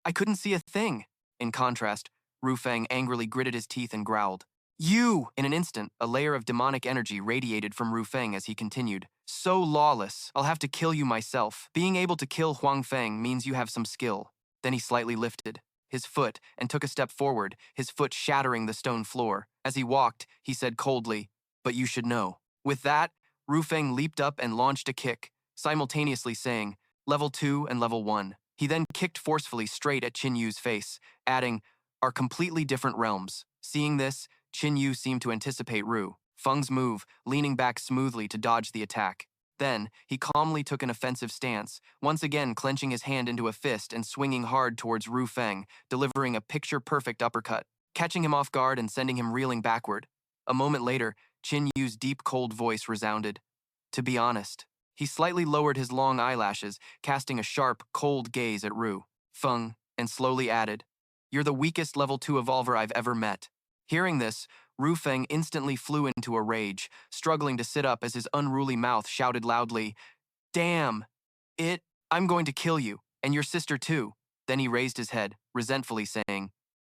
A: I couldn't see a thing." In contrast, Ru Feng angrily gritted his teeth and growled, "You!" In an instant, a layer of demonic energy radiated from Ru Feng as he continued, "So lawless, I'll have to kill you myself. Being able to kill Huang Feng means you have some skill." Then he slightly lifted his foot and took a step forward, his foot shattering the stone floor. As he walked, he said coldly, "But you should know." With that, Ru Feng leaped up and launched a kick, simultaneously saying, "Level 2 and Level 1. He then kicked forcefully straight at Qin Yu's face, adding, "Are completely different realms." Seeing this, Qin Yu seemed to anticipate Ru Feng's move, leaning back smoothly to dodge the attack. Then, he calmly took an offensive stance, once again clenching his hand into a fist and swinging hard towards Ru Feng, delivering a picture-perfect uppercut, catching him off guard and sending him reeling backward. A moment later, Qin Yu's deep, cold voice resounded, "To be honest." He slightly lowered his long eyelashes, casting a sharp, cold gaze at Ru Feng, and slowly added, "You're the weakest level 2 evolver I've ever met." Hearing this, Ru Feng instantly flew into a rage, struggling to sit up as his unruly mouth shouted loudly, "Damn! I'm going to kill you, and your sister too." Then he raised his head, resentfully saying,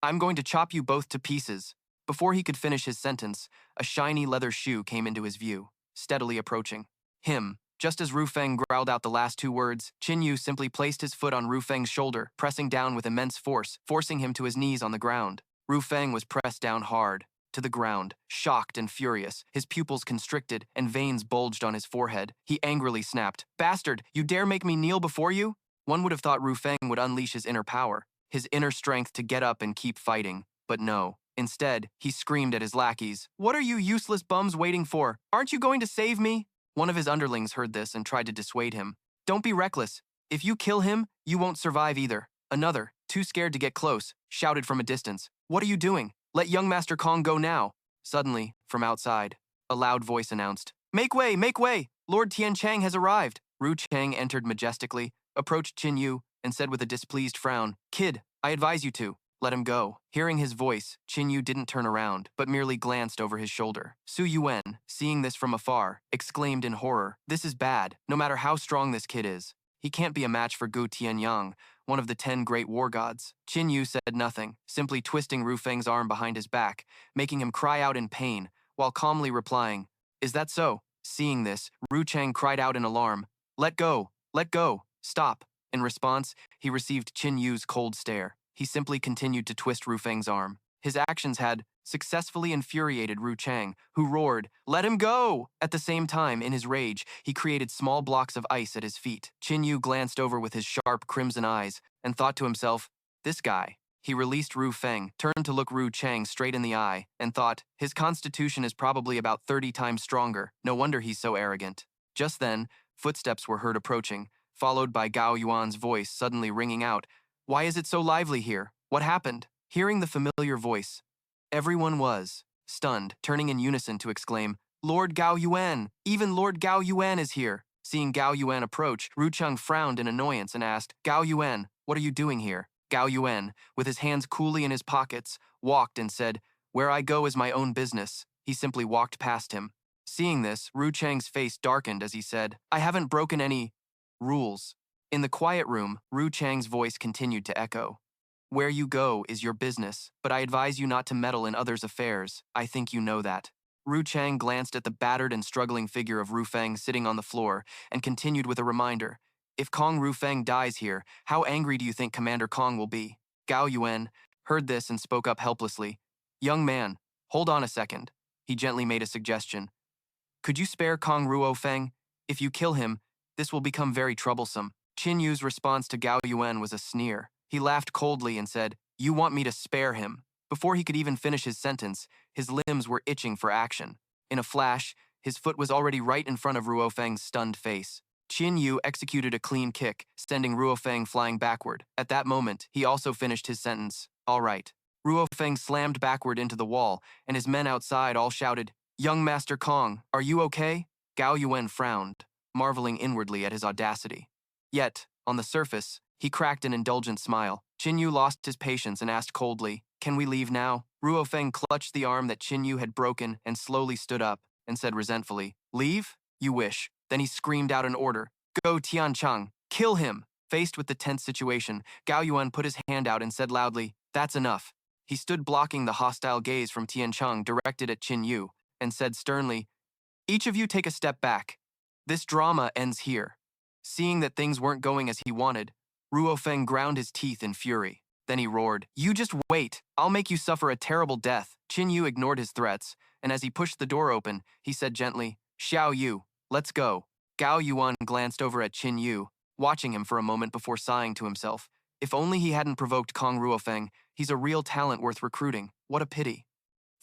A: "I'm going to chop you both to pieces." Before he could finish his sentence, a shiny leather shoe came into his view, steadily approaching him. Just as Ru Feng growled out the last two words, Qin Yu simply placed his foot on Ru Feng's shoulder, pressing down with immense force, forcing him to his knees on the ground. Ru Feng was pressed down hard, to the ground, shocked and furious, his pupils constricted and veins bulged on his forehead. He angrily snapped, "Bastard, you dare make me kneel before you?" One would have thought Ru Feng would unleash his inner power, his inner strength to get up and keep fighting, but no. Instead, he screamed at his lackeys, "What are you useless bums waiting for? Aren't you going to save me?" One of his underlings heard this and tried to dissuade him. Don't be reckless. If you kill him, you won't survive either. Another, too scared to get close, shouted from a distance. What are you doing? Let young Master Kong go now. Suddenly, from outside, a loud voice announced, make way, make way! Lord Tian Chang has arrived. Ru Chang entered majestically, approached Qin Yu, and said with a displeased frown, Kid, I advise you to. Let him go. Hearing his voice, Qin Yu didn't turn around, but merely glanced over his shoulder. Su Yuan, seeing this from afar, exclaimed in horror, this is bad, no matter how strong this kid is. He can't be a match for Gu Tianyang, one of the 10 great war gods. Qin Yu said nothing, simply twisting Ru Feng's arm behind his back, making him cry out in pain, while calmly replying, is that so? Seeing this, Ru Chang cried out in alarm, let go, stop. In response, he received Qin Yu's cold stare. He simply continued to twist Ru Feng's arm. His actions had successfully infuriated Ru Chang, who roared, let him go! At the same time, in his rage, he created small blocks of ice at his feet. Qin Yu glanced over with his sharp crimson eyes and thought to himself, this guy. He released Ru Feng, turned to look Ru Chang straight in the eye, and thought, his constitution is probably about 30 times stronger. No wonder he's so arrogant. Just then, footsteps were heard approaching, followed by Gao Yuan's voice suddenly ringing out, why is it so lively here? What happened? Hearing the familiar voice, everyone was stunned, turning in unison to exclaim, Lord Gao Yuan! Even Lord Gao Yuan is here! Seeing Gao Yuan approach, Ru Chang frowned in annoyance and asked, Gao Yuan, what are you doing here? Gao Yuan, with his hands coolly in his pockets, walked and said, where I go is my own business. He simply walked past him. Seeing this, Ru Chang's face darkened as he said, I haven't broken any rules. In the quiet room, Ru Chang's voice continued to echo. Where you go is your business, but I advise you not to meddle in others' affairs. I think you know that. Ru Chang glanced at the battered and struggling figure of Ru Feng sitting on the floor and continued with a reminder. If Kong Ru Feng dies here, how angry do you think Commander Kong will be? Gao Yuan heard this and spoke up helplessly. Young man, hold on a second. He gently made a suggestion. Could you spare Kong Ruo Feng? If you kill him, this will become very troublesome. Qin Yu's response to Gao Yuan was a sneer. He laughed coldly and said, you want me to spare him? Before he could even finish his sentence, his limbs were itching for action. In a flash, his foot was already right in front of Ruo Feng's stunned face. Qin Yu executed a clean kick, sending Ruo Feng flying backward. At that moment, he also finished his sentence. All right. Ruo Feng slammed backward into the wall, and his men outside all shouted, Young Master Kong, are you okay? Gao Yuan frowned, marveling inwardly at his audacity. Yet, on the surface, he cracked an indulgent smile. Qin Yu lost his patience and asked coldly, can we leave now? Ruo Feng clutched the arm that Qin Yu had broken and slowly stood up and said resentfully, leave? You wish. Then he screamed out an order. Go Tian Chang, kill him! Faced with the tense situation, Gao Yuan put his hand out and said loudly, that's enough. He stood blocking the hostile gaze from Tian Chang directed at Qin Yu and said sternly, each of you take a step back. This drama ends here. Seeing that things weren't going as he wanted, Ruo Feng ground his teeth in fury. Then he roared, you just wait. I'll make you suffer a terrible death. Qin Yu ignored his threats, and as he pushed the door open, he said gently, Xiao Yu, let's go. Gao Yuan glanced over at Qin Yu, watching him for a moment before sighing to himself. If only he hadn't provoked Kong Ruofeng, he's a real talent worth recruiting. What a pity.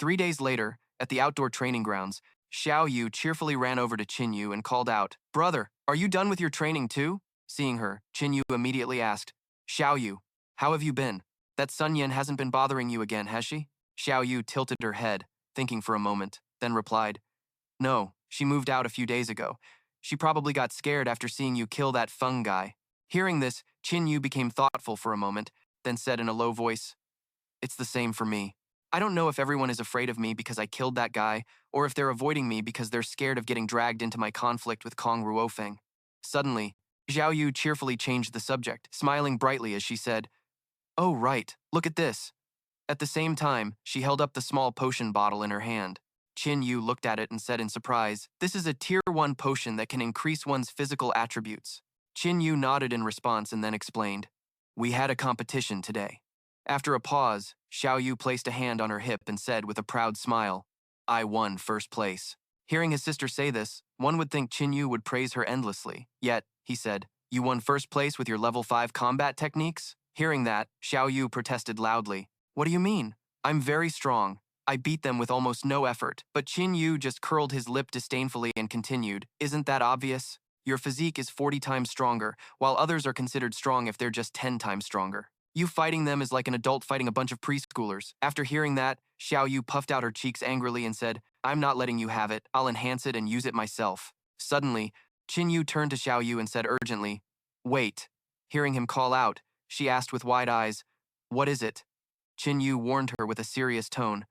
A: 3 days later, at the outdoor training grounds, Xiao Yu cheerfully ran over to Qin Yu and called out, Brother, are you done with your training too? Seeing her, Qin Yu immediately asked, Xiao Yu, how have you been? That Sun Yen hasn't been bothering you again, has she? Xiao Yu tilted her head, thinking for a moment, then replied, No, she moved out a few days ago. She probably got scared after seeing you kill that Feng guy. Hearing this, Qin Yu became thoughtful for a moment, then said in a low voice, It's the same for me. I don't know if everyone is afraid of me because I killed that guy, or if they're avoiding me because they're scared of getting dragged into my conflict with Kong Ruofeng. Suddenly, Xiao Yu cheerfully changed the subject, smiling brightly as she said, Oh, right, look at this. At the same time, she held up the small potion bottle in her hand. Qin Yu looked at it and said in surprise, This is a Tier 1 potion that can increase one's physical attributes. Qin Yu nodded in response and then explained, We had a competition today. After a pause, Xiao Yu placed a hand on her hip and said with a proud smile, I won first place. Hearing his sister say this, one would think Qin Yu would praise her endlessly. Yet, he said, You won first place with your level 5 combat techniques? Hearing that, Xiao Yu protested loudly. What do you mean? I'm very strong. I beat them with almost no effort. But Qin Yu just curled his lip disdainfully and continued, isn't that obvious? Your physique is 40 times stronger, while others are considered strong if they're just 10 times stronger. You fighting them is like an adult fighting a bunch of preschoolers. After hearing that, Xiao Yu puffed out her cheeks angrily and said, I'm not letting you have it. I'll enhance it and use it myself. Suddenly, Qin Yu turned to Xiao Yu and said urgently, wait. Hearing him call out, she asked with wide eyes, what is it? Qin Yu warned her with a serious tone,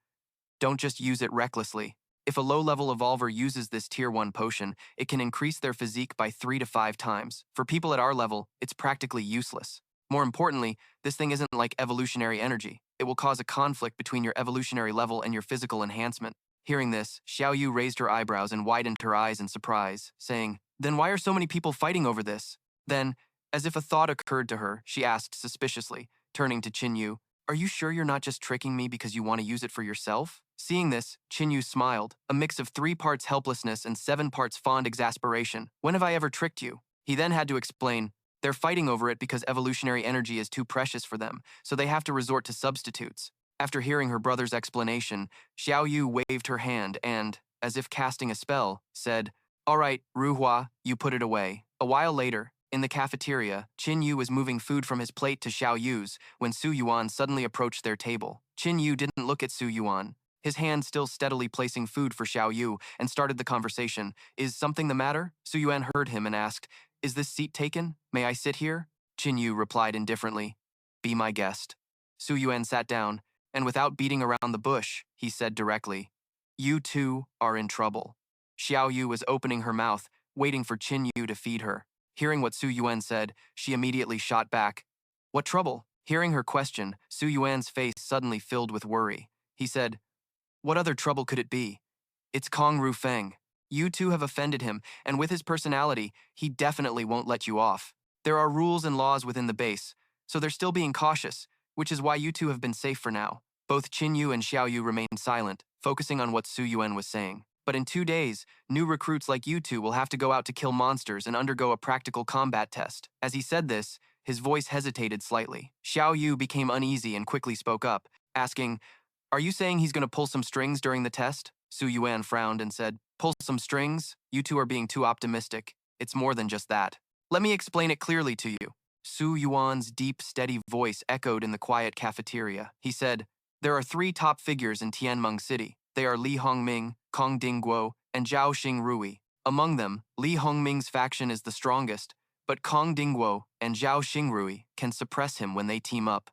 A: don't just use it recklessly. If a low-level evolver uses this Tier 1 potion, it can increase their physique by 3 to 5 times. For people at our level, it's practically useless. More importantly, this thing isn't like evolutionary energy. It will cause a conflict between your evolutionary level and your physical enhancement. Hearing this, Xiao Yu raised her eyebrows and widened her eyes in surprise, saying, then why are so many people fighting over this? Then, as if a thought occurred to her, she asked suspiciously, turning to Qin Yu, are you sure you're not just tricking me because you want to use it for yourself? Seeing this, Qin Yu smiled, a mix of 3 parts helplessness and 7 parts fond exasperation. When have I ever tricked you? He then had to explain, they're fighting over it because evolutionary energy is too precious for them, so they have to resort to substitutes. After hearing her brother's explanation, Xiao Yu waved her hand and, as if casting a spell, said, all right, Ruhua, you put it away. A while later, in the cafeteria, Qin Yu was moving food from his plate to Xiao Yu's when Su Yuan suddenly approached their table. Qin Yu didn't look at Su Yuan, his hand still steadily placing food for Xiao Yu, and started the conversation. Is something the matter? Su Yuan heard him and asked, is this seat taken? May I sit here? Qin Yu replied indifferently, be my guest. Su Yuan sat down, and without beating around the bush, he said directly, you two are in trouble. Xiao Yu was opening her mouth, waiting for Qin Yu to feed her. Hearing what Su Yuan said, she immediately shot back. What trouble? Hearing her question, Su Yuan's face suddenly filled with worry. He said, what other trouble could it be? It's Kong Rufeng. You two have offended him, and with his personality, he definitely won't let you off. There are rules and laws within the base, so they're still being cautious, which is why you two have been safe for now. Both Qin Yu and Xiao Yu remained silent, focusing on what Su Yuan was saying. But in 2 days, new recruits like you two will have to go out to kill monsters and undergo a practical combat test. As he said this, his voice hesitated slightly. Xiao Yu became uneasy and quickly spoke up, asking, are you saying he's going to pull some strings during the test? Su Yuan frowned and said, pull some strings? You two are being too optimistic. It's more than just that. Let me explain it clearly to you. Su Yuan's deep, steady voice echoed in the quiet cafeteria. He said, there are 3 top figures in Tianmeng City. They are Li Hongming, Kong Dingguo, and Zhao Xingrui. Among them, Li Hongming's faction is the strongest, but Kong Dingguo and Zhao Xingrui can suppress him when they team up.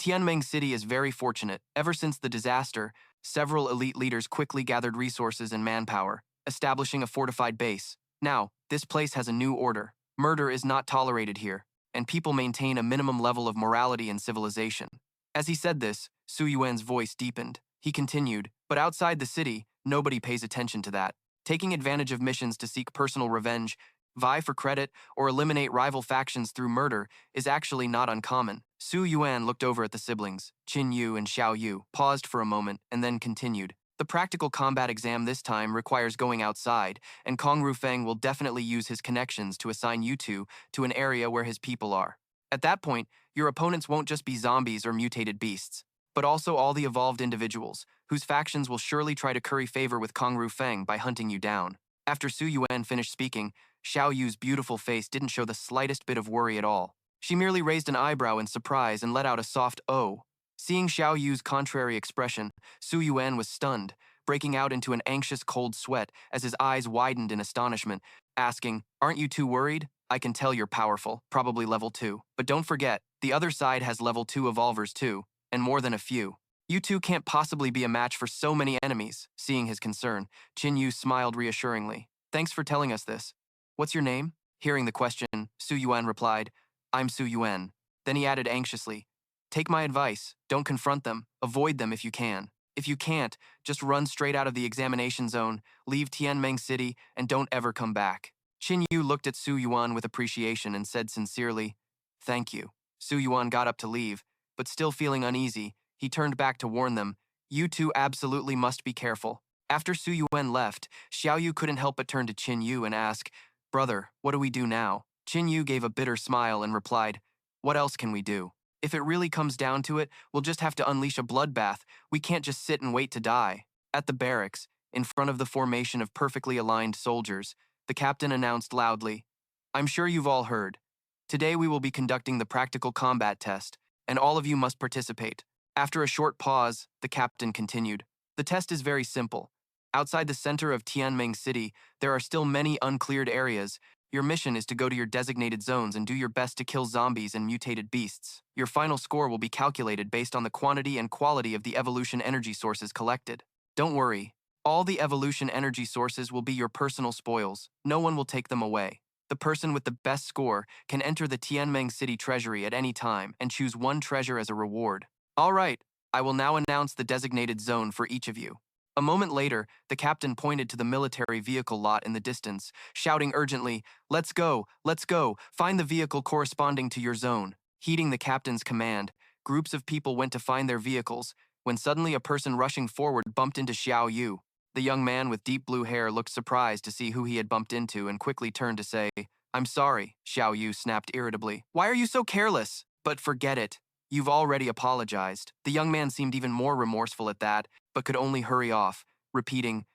A: Tianmeng City is very fortunate. Ever since the disaster, several elite leaders quickly gathered resources and manpower, establishing a fortified base. Now, this place has a new order. Murder is not tolerated here, and people maintain a minimum level of morality and civilization. As he said this, Su Yuan's voice deepened. He continued, but outside the city, nobody pays attention to that. Taking advantage of missions to seek personal revenge, vie for credit, or eliminate rival factions through murder is actually not uncommon. Su Yuan looked over at the siblings, Qin Yu and Xiao Yu, paused for a moment, and then continued. The practical combat exam this time requires going outside, and Kong Rufeng will definitely use his connections to assign you two to an area where his people are. At that point, your opponents won't just be zombies or mutated beasts, but also all the evolved individuals, whose factions will surely try to curry favor with Kong Rufeng by hunting you down. After Su Yuan finished speaking, Xiao Yu's beautiful face didn't show the slightest bit of worry at all. She merely raised an eyebrow in surprise and let out a soft "oh." Seeing Xiao Yu's contrary expression, Su Yuan was stunned, breaking out into an anxious cold sweat as his eyes widened in astonishment, asking, aren't you too worried? I can tell you're powerful, probably level 2. But don't forget, the other side has level 2 evolvers too, and more than a few. You two can't possibly be a match for so many enemies. Seeing his concern, Qin Yu smiled reassuringly. Thanks for telling us this. What's your name? Hearing the question, Su Yuan replied, I'm Su Yuan. Then he added anxiously, take my advice, don't confront them, avoid them if you can. If you can't, just run straight out of the examination zone, leave Tianmeng City, and don't ever come back. Qin Yu looked at Su Yuan with appreciation and said sincerely, thank you. Su Yuan got up to leave, but still feeling uneasy, he turned back to warn them, you two absolutely must be careful. After Su Yuan left, Xiao Yu couldn't help but turn to Qin Yu and ask, brother, what do we do now? Qin Yu gave a bitter smile and replied, what else can we do? If it really comes down to it, we'll just have to unleash a bloodbath, We can't just sit and wait to die. At the barracks, in front of the formation of perfectly aligned soldiers, the captain announced loudly, I'm sure you've all heard. Today we will be conducting the practical combat test, and all of you must participate. After a short pause, the captain continued. The test is very simple. Outside the center of Tianming City, there are still many uncleared areas. Your mission is to go to your designated zones and do your best to kill zombies and mutated beasts. Your final score will be calculated based on the quantity and quality of the evolution energy sources collected. Don't worry. All the evolution energy sources will be your personal spoils. No one will take them away. The person with the best score can enter the Tianming City Treasury at any time and choose one treasure as a reward. All right, I will now announce the designated zone for each of you. A moment later, the captain pointed to the military vehicle lot in the distance, shouting urgently, let's go, find the vehicle corresponding to your zone. Heeding the captain's command, groups of people went to find their vehicles, when suddenly a person rushing forward bumped into Xiao Yu. The young man with deep blue hair looked surprised to see who he had bumped into and quickly turned to say, I'm sorry, Xiao Yu snapped irritably. Why are you so careless? But forget it. You've already apologized. The young man seemed even more remorseful at that, but could only hurry off, repeating,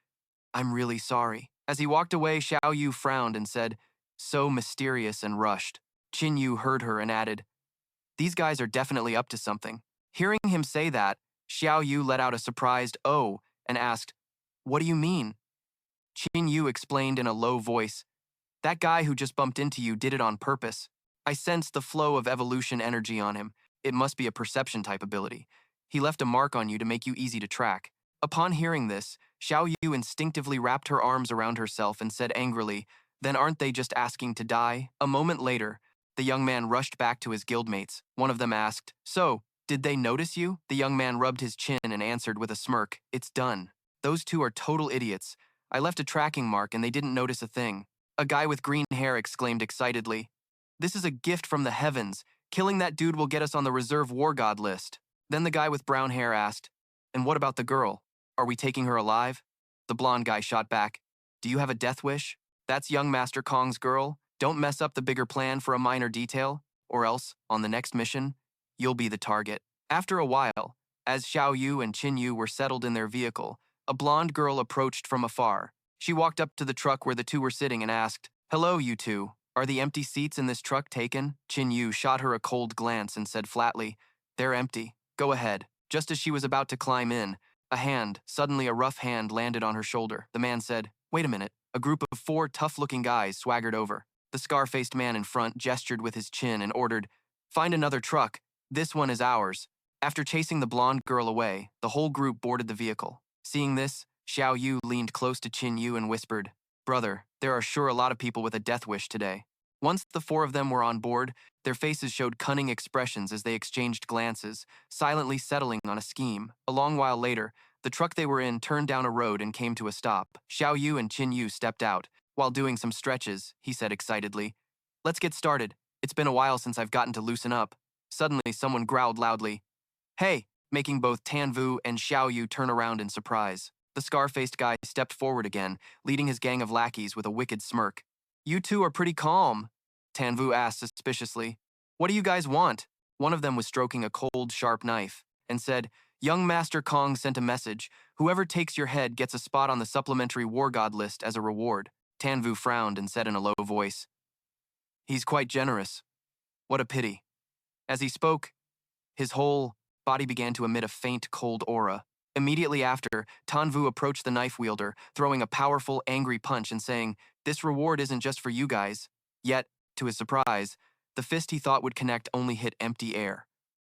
A: I'm really sorry. As he walked away, Xiao Yu frowned and said, so mysterious and rushed. Qin Yu heard her and added, these guys are definitely up to something. Hearing him say that, Xiao Yu let out a surprised oh and asked, what do you mean? Qin Yu explained in a low voice, that guy who just bumped into you did it on purpose. I sensed the flow of evolution energy on him. It must be a perception type ability. He left a mark on you to make you easy to track. Upon hearing this, Xiao Yu instinctively wrapped her arms around herself and said angrily, then aren't they just asking to die? A moment later, the young man rushed back to his guildmates. One of them asked, so, did they notice you? The young man rubbed his chin and answered with a smirk, it's done. Those two are total idiots. I left a tracking mark and they didn't notice a thing. A guy with green hair exclaimed excitedly, this is a gift from the heavens. Killing that dude will get us on the reserve war god list. Then the guy with brown hair asked, and what about the girl? Are we taking her alive? The blonde guy shot back, do you have a death wish? That's young Master Kong's girl. Don't mess up the bigger plan for a minor detail, or else, on the next mission, you'll be the target. After a while, as Xiao Yu and Qin Yu were settled in their vehicle, a blonde girl approached from afar. She walked up to the truck where the two were sitting and asked, hello, you two. Are the empty seats in this truck taken? Qin Yu shot her a cold glance and said flatly, they're empty. Go ahead. Just as she was about to climb in, suddenly a rough hand landed on her shoulder. The man said, wait a minute. A group of 4 tough-looking guys swaggered over. The scar-faced man in front gestured with his chin and ordered, find another truck. This one is ours. After chasing the blonde girl away, the whole group boarded the vehicle. Seeing this, Xiao Yu leaned close to Qin Yu and whispered, brother, there are sure a lot of people with a death wish today. Once the 4 of them were on board, their faces showed cunning expressions as they exchanged glances, silently settling on a scheme. A long while later, the truck they were in turned down a road and came to a stop. Xiao Yu and Qin Yu stepped out. While doing some stretches, he said excitedly, let's get started. It's been a while since I've gotten to loosen up. Suddenly, someone growled loudly, hey, making both Tan Vu and Xiao Yu turn around in surprise. The scar-faced guy stepped forward again, leading his gang of lackeys with a wicked smirk. You two are pretty calm, Tan Vu asked suspiciously. What do you guys want? One of them was stroking a cold, sharp knife and said, young Master Kong sent a message. Whoever takes your head gets a spot on the supplementary war god list as a reward. Tan Vu frowned and said in a low voice, he's quite generous. What a pity. As he spoke, his whole body began to emit a faint, cold aura. Immediately after, Tan Vu approached the knife wielder, throwing a powerful, angry punch and saying, this reward isn't just for you guys. Yet, to his surprise, the fist he thought would connect only hit empty air.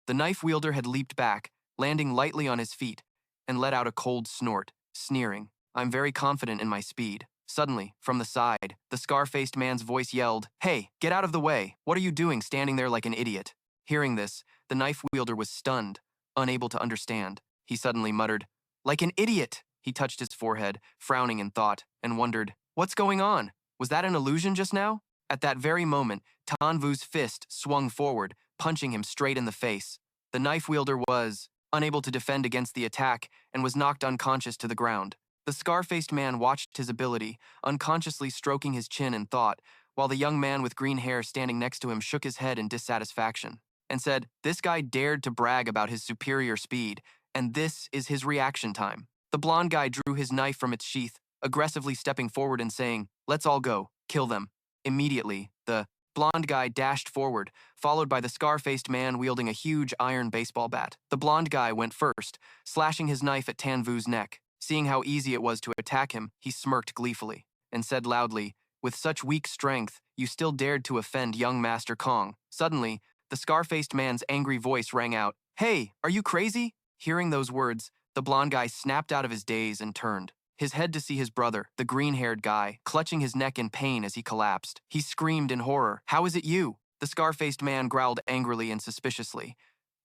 A: The knife wielder had leaped back, landing lightly on his feet, and let out a cold snort, sneering, I'm very confident in my speed. Suddenly, from the side, the scar-faced man's voice yelled, hey, get out of the way. What are you doing standing there like an idiot? Hearing this, the knife wielder was stunned, unable to understand. He suddenly muttered, like an idiot. He touched his forehead, frowning in thought, and wondered, what's going on? Was that an illusion just now? At that very moment, Tan Vu's fist swung forward, punching him straight in the face. The knife wielder was unable to defend against the attack and was knocked unconscious to the ground. The scar-faced man watched his ability, unconsciously stroking his chin in thought, while the young man with green hair standing next to him shook his head in dissatisfaction and said, this guy dared to brag about his superior speed, And this is his reaction time. The blonde guy drew his knife from its sheath, aggressively stepping forward and saying, "Let's all go, kill them." Immediately, the blonde guy dashed forward, followed by the scar-faced man wielding a huge iron baseball bat. The blonde guy went first, slashing his knife at Tanvu's neck. Seeing how easy it was to attack him, he smirked gleefully and said loudly, "With such weak strength, you still dared to offend young Master Kong." Suddenly, the scar-faced man's angry voice rang out, "Hey, are you crazy?" Hearing those words, the blonde guy snapped out of his daze and turned his head to see his brother, the green-haired guy, clutching his neck in pain as he collapsed. He screamed in horror, "How is it you?" The scar-faced man growled angrily and suspiciously.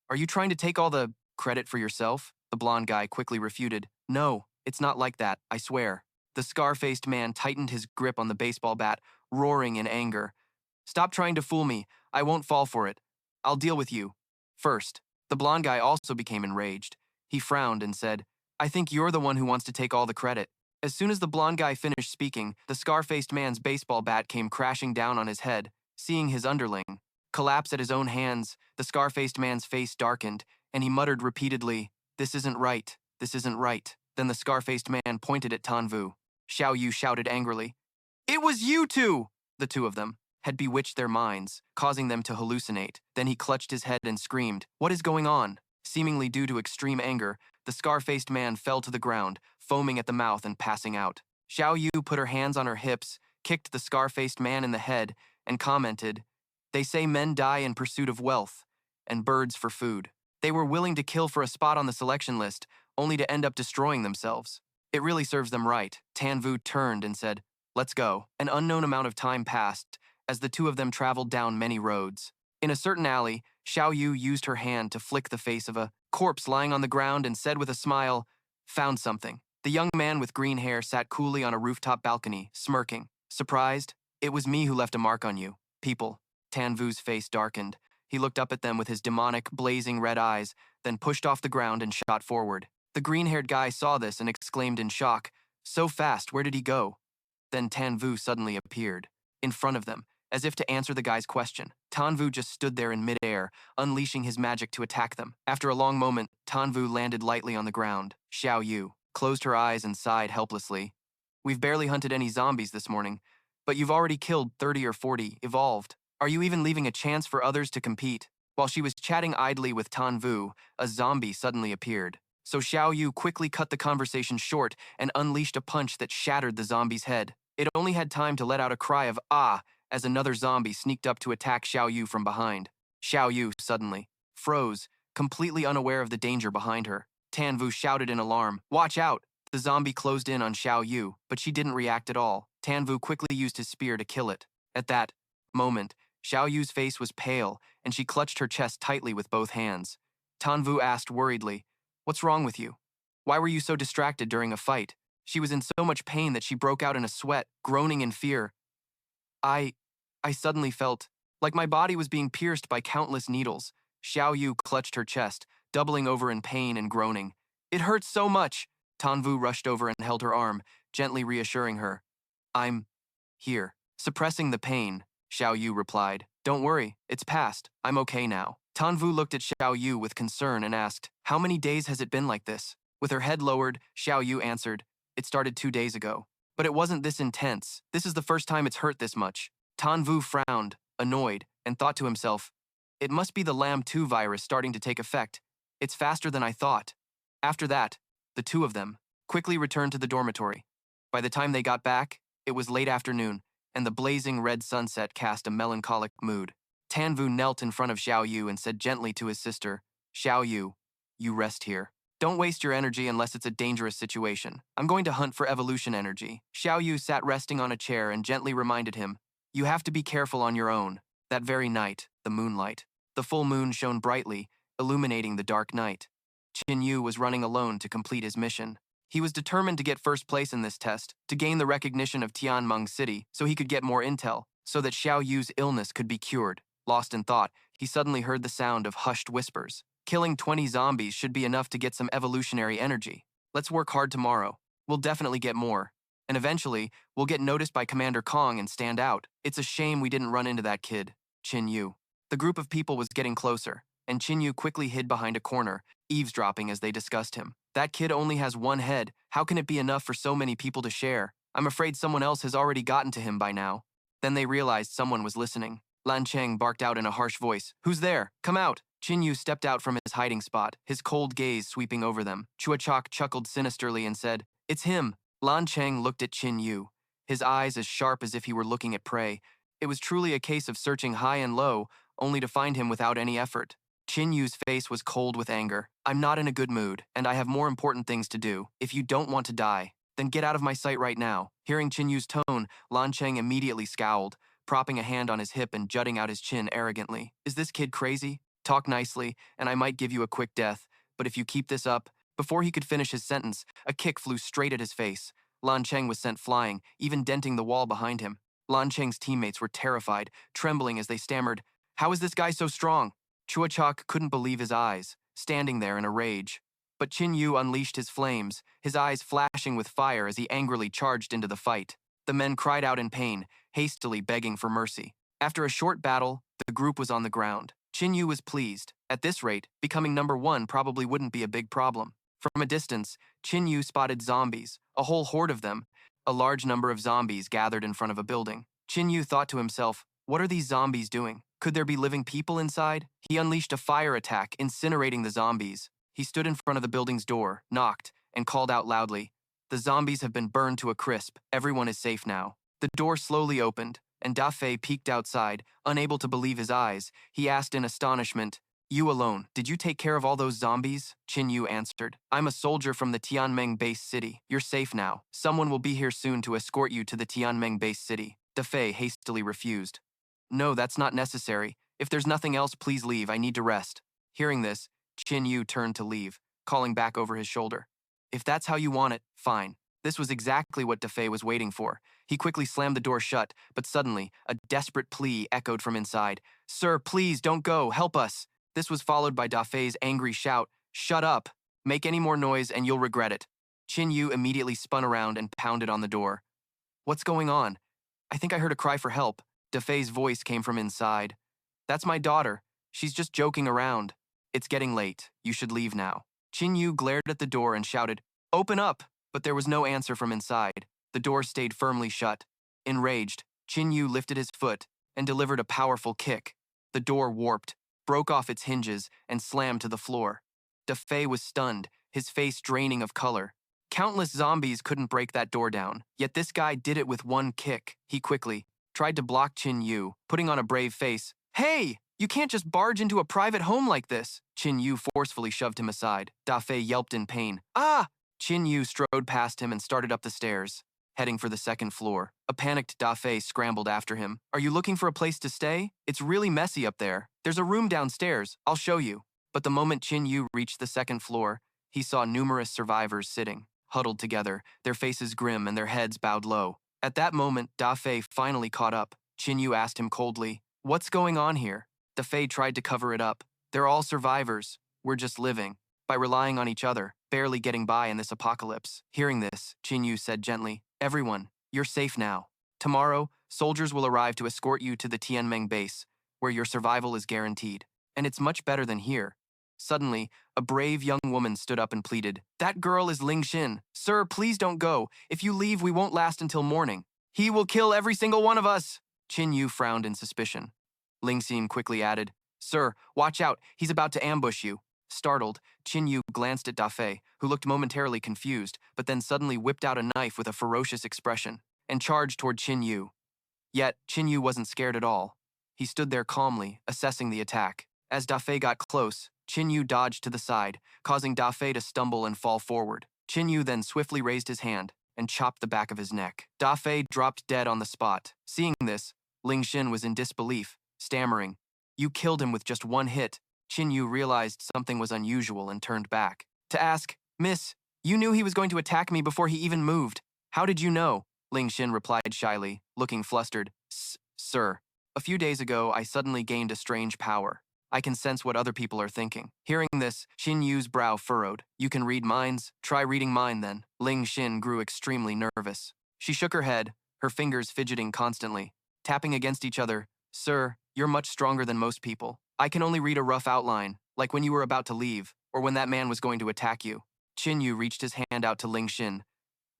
A: "Are you trying to take all the credit for yourself?" The blonde guy quickly refuted. "No, it's not like that, I swear." The scar-faced man tightened his grip on the baseball bat, roaring in anger. "Stop trying to fool me. I won't fall for it. I'll deal with you first." The blonde guy also became enraged. He frowned and said, "I think you're the one who wants to take all the credit." As soon as the blonde guy finished speaking, the scar-faced man's baseball bat came crashing down on his head. Seeing his underling collapse at his own hands, the scar-faced man's face darkened, and he muttered repeatedly, "This isn't right. This isn't right." Then the scar-faced man pointed at Tanvu. Xiao Yu shouted angrily, "It was you two!" The two of them had bewitched their minds, causing them to hallucinate. Then he clutched his head and screamed, "What is going on?" Seemingly due to extreme anger, the scar-faced man fell to the ground, foaming at the mouth and passing out. Xiao Yu put her hands on her hips, kicked the scar-faced man in the head, and commented, "They say men die in pursuit of wealth, and birds for food. They were willing to kill for a spot on the selection list, only to end up destroying themselves. It really serves them right." Tanvu turned and said, "Let's go." An unknown amount of time passed as the two of them traveled down many roads. In a certain alley, Xiao Yu used her hand to flick the face of a corpse lying on the ground and said with a smile, "Found something." The young man with green hair sat coolly on a rooftop balcony, smirking. "Surprised? It was me who left a mark on you, people." Tanvu's face darkened. He looked up at them with his demonic, blazing red eyes, then pushed off the ground and shot forward. The green-haired guy saw this and exclaimed in shock, "So fast, where did he go?" Then Tanvu suddenly appeared, in front of them, as if to answer the guy's question. Tanvu just stood there in midair, unleashing his magic to attack them. After a long moment, Tanvu landed lightly on the ground. Xiao Yu closed her eyes and sighed helplessly. "We've barely hunted any zombies this morning, but you've already killed 30 or 40 evolved. Are you even leaving a chance for others to compete?" While she was chatting idly with Tanvu, a zombie suddenly appeared. So Xiao Yu quickly cut the conversation short and unleashed a punch that shattered the zombie's head. It only had time to let out a cry of "ah" as another zombie sneaked up to attack Xiao Yu from behind. Xiao Yu suddenly froze, completely unaware of the danger behind her. Tanvu shouted in alarm, "Watch out!" The zombie closed in on Xiao Yu, but she didn't react at all. Tanvu quickly used his spear to kill it. At that moment, Xiao Yu's face was pale, and she clutched her chest tightly with both hands. Tanvu asked worriedly, "What's wrong with you? Why were you so distracted during a fight?" She was in so much pain that she broke out in a sweat, groaning in fear. I suddenly felt like my body was being pierced by countless needles." Xiao Yu clutched her chest, doubling over in pain and groaning. "It hurts so much." Tanvu rushed over and held her arm, gently reassuring her. "I'm here." Suppressing the pain, Xiao Yu replied, "Don't worry, it's past. I'm okay now." Tanvu looked at Xiao Yu with concern and asked, "How many days has it been like this?" With her head lowered, Xiao Yu answered, "It started 2 days ago. But it wasn't this intense. This is the first time it's hurt this much." Tanvu frowned, annoyed, and thought to himself, "It must be the Lam-2 virus starting to take effect. It's faster than I thought." After that, the two of them quickly returned to the dormitory. By the time they got back, it was late afternoon, and the blazing red sunset cast a melancholic mood. Tanvu knelt in front of Xiao Yu and said gently to his sister, "Xiao Yu, you rest here. Don't waste your energy unless it's a dangerous situation. I'm going to hunt for evolution energy." Xiao Yu sat resting on a chair and gently reminded him, "You have to be careful on your own." That very night, the moonlight. The full moon shone brightly, illuminating the dark night. Qin Yu was running alone to complete his mission. He was determined to get first place in this test, to gain the recognition of Tianmeng City so he could get more intel, so that Xiao Yu's illness could be cured. Lost in thought, he suddenly heard the sound of hushed whispers. "Killing 20 zombies should be enough to get some evolutionary energy. Let's work hard tomorrow. We'll definitely get more. And eventually, we'll get noticed by Commander Kong and stand out. It's a shame we didn't run into that kid, Qin Yu." The group of people was getting closer, and Qin Yu quickly hid behind a corner, eavesdropping as they discussed him. That kid only has one head. How can it be enough for so many people to share? I'm afraid someone else has already gotten to him by now. Then they realized someone was listening. Lan Cheng barked out in a harsh voice, "Who's there? Come out!" Qin Yu stepped out from his hiding spot, his cold gaze sweeping over them. Chuachak chuckled sinisterly and said, "It's him." Lan Cheng looked at Qin Yu, his eyes as sharp as if he were looking at prey. It was truly a case of searching high and low, only to find him without any effort. Qin Yu's face was cold with anger. "I'm not in a good mood, and I have more important things to do. If you don't want to die, then get out of my sight right now." Hearing Qin Yu's tone, Lan Cheng immediately scowled, propping a hand on his hip and jutting out his chin arrogantly. "Is this kid crazy? Talk nicely, and I might give you a quick death, but if you keep this up..." Before he could finish his sentence, a kick flew straight at his face. Lan Cheng was sent flying, even denting the wall behind him. Lan Cheng's teammates were terrified, trembling as they stammered, "How is this guy so strong?" Chuachak couldn't believe his eyes, standing there in a rage. But Qin Yu unleashed his flames, his eyes flashing with fire as he angrily charged into the fight. The men cried out in pain, hastily begging for mercy. After a short battle, the group was on the ground. Qin Yu was pleased. At this rate, becoming number one probably wouldn't be a big problem. From a distance, Qin Yu spotted zombies, a whole horde of them. A large number of zombies gathered in front of a building. Qin Yu thought to himself, what are these zombies doing? Could there be living people inside? He unleashed a fire attack, incinerating the zombies. He stood in front of the building's door, knocked, and called out loudly, "The zombies have been burned to a crisp. Everyone is safe now." The door slowly opened, and Da Fei peeked outside, unable to believe his eyes. He asked in astonishment, "You alone, did you take care of all those zombies?" Qin Yu answered, "I'm a soldier from the Tianmeng base city. You're safe now. Someone will be here soon to escort you to the Tianmeng base city." Da Fei hastily refused. "No, that's not necessary. If there's nothing else, please leave. I need to rest." Hearing this, Qin Yu turned to leave, calling back over his shoulder, "If that's how you want it, fine." This was exactly what Da Fei was waiting for. He quickly slammed the door shut, but suddenly, a desperate plea echoed from inside. "Sir, please don't go. Help us." This was followed by Da Fei's angry shout, "Shut up. Make any more noise and you'll regret it." Qin Yu immediately spun around and pounded on the door. "What's going on? I think I heard a cry for help." Da Fei's voice came from inside. "That's my daughter. She's just joking around. It's getting late. You should leave now." Qin Yu glared at the door and shouted, "Open up!" But there was no answer from inside. The door stayed firmly shut. Enraged, Qin Yu lifted his foot and delivered a powerful kick. The door warped, broke off its hinges, and slammed to the floor. Da Fei was stunned, his face draining of color. Countless zombies couldn't break that door down, yet this guy did it with one kick. He quickly tried to block Qin Yu, putting on a brave face. "Hey! You can't just barge into a private home like this." Qin Yu forcefully shoved him aside. Da Fei yelped in pain. "Ah!" Qin Yu strode past him and started up the stairs, heading for the second floor. A panicked Da Fei scrambled after him. "Are you looking for a place to stay? It's really messy up there. There's a room downstairs. I'll show you." But the moment Qin Yu reached the second floor, he saw numerous survivors sitting, huddled together, their faces grim and their heads bowed low. At that moment, Da Fei finally caught up. Qin Yu asked him coldly, "What's going on here?" Da Fei tried to cover it up. "They're all survivors. We're just living, by relying on each other, barely getting by in this apocalypse." Hearing this, Qin Yu said gently, "Everyone, you're safe now. Tomorrow, soldiers will arrive to escort you to the Tianmeng base, where your survival is guaranteed. And it's much better than here." Suddenly, a brave young woman stood up and pleaded, "That girl is Ling Xin. Sir, please don't go. If you leave, we won't last until morning. He will kill every single one of us." Qin Yu frowned in suspicion. Ling Xin quickly added, "Sir, watch out. He's about to ambush you." Startled, Qin Yu glanced at Da Fei, who looked momentarily confused, but then suddenly whipped out a knife with a ferocious expression and charged toward Qin Yu. Yet, Qin Yu wasn't scared at all. He stood there calmly, assessing the attack. As Da Fei got close, Qin Yu dodged to the side, causing Da Fei to stumble and fall forward. Qin Yu then swiftly raised his hand and chopped the back of his neck. Da Fei dropped dead on the spot. Seeing this, Ling Xin was in disbelief, stammering, "You killed him with just one hit." Qin Yu realized something was unusual and turned back to ask, "Miss, you knew he was going to attack me before he even moved. How did you know?" Ling Xin replied shyly, looking flustered, Sir, a few days ago I suddenly gained a strange power. I can sense what other people are thinking." Hearing this, Qin Yu's brow furrowed. "You can read minds? Try reading mine then." Ling Xin grew extremely nervous. She shook her head, her fingers fidgeting constantly, tapping against each other. "Sir, you're much stronger than most people. I can only read a rough outline, like when you were about to leave." or when that man was going to attack you. Qin Yu reached his hand out to Ling Xin.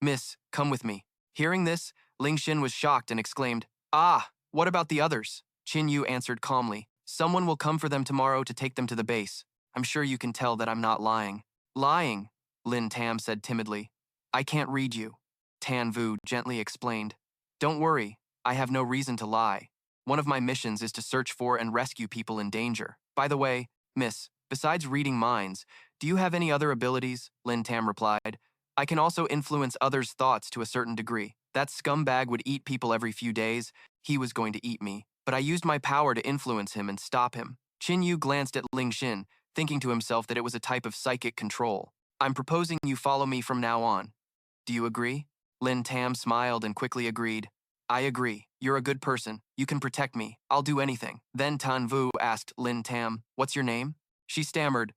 A: Miss, come with me. Hearing this, Ling Xin was shocked and exclaimed, Ah, what about the others? Qin Yu answered calmly, Someone will come for them tomorrow to take them to the base. I'm sure you can tell that I'm not lying. Lying, Lin Tam said timidly. I can't read you. Tan Vu gently explained. Don't worry, I have no reason to lie. One of my missions is to search for and rescue people in danger. By the way, miss, besides reading minds, do you have any other abilities? Lin Tam replied. I can also influence others' thoughts to a certain degree. That scumbag would eat people every few days. He was going to eat me. But I used my power to influence him and stop him. Qin Yu glanced at Ling Xin, thinking to himself that it was a type of psychic control. I'm proposing you follow me from now on. Do you agree? Lin Tam smiled and quickly agreed. I agree. You're a good person. You can protect me. I'll do anything. Then Tan Vu asked Lin Tam, What's your name? She stammered,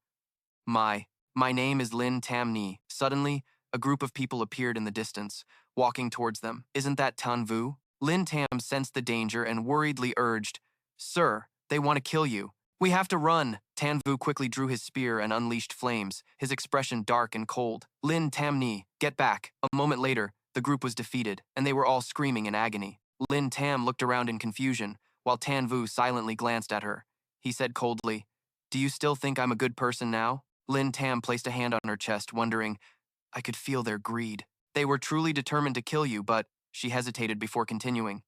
A: My name is Lin Tam Ni. Suddenly, a group of people appeared in the distance, walking towards them. Isn't that Tan Vu? Lin Tam sensed the danger and worriedly urged, Sir, they want to kill you. We have to run. Tan Vu quickly drew his spear and unleashed flames, his expression dark and cold. Lin Tam Ni, get back. A moment later, the group was defeated, and they were all screaming in agony. Lin Tam looked around in confusion, while Tan Vu silently glanced at her. He said coldly, Do you still think I'm a good person now? Lin Tam placed a hand on her chest, wondering, I could feel their greed. They were truly determined to kill you, but she hesitated before continuing.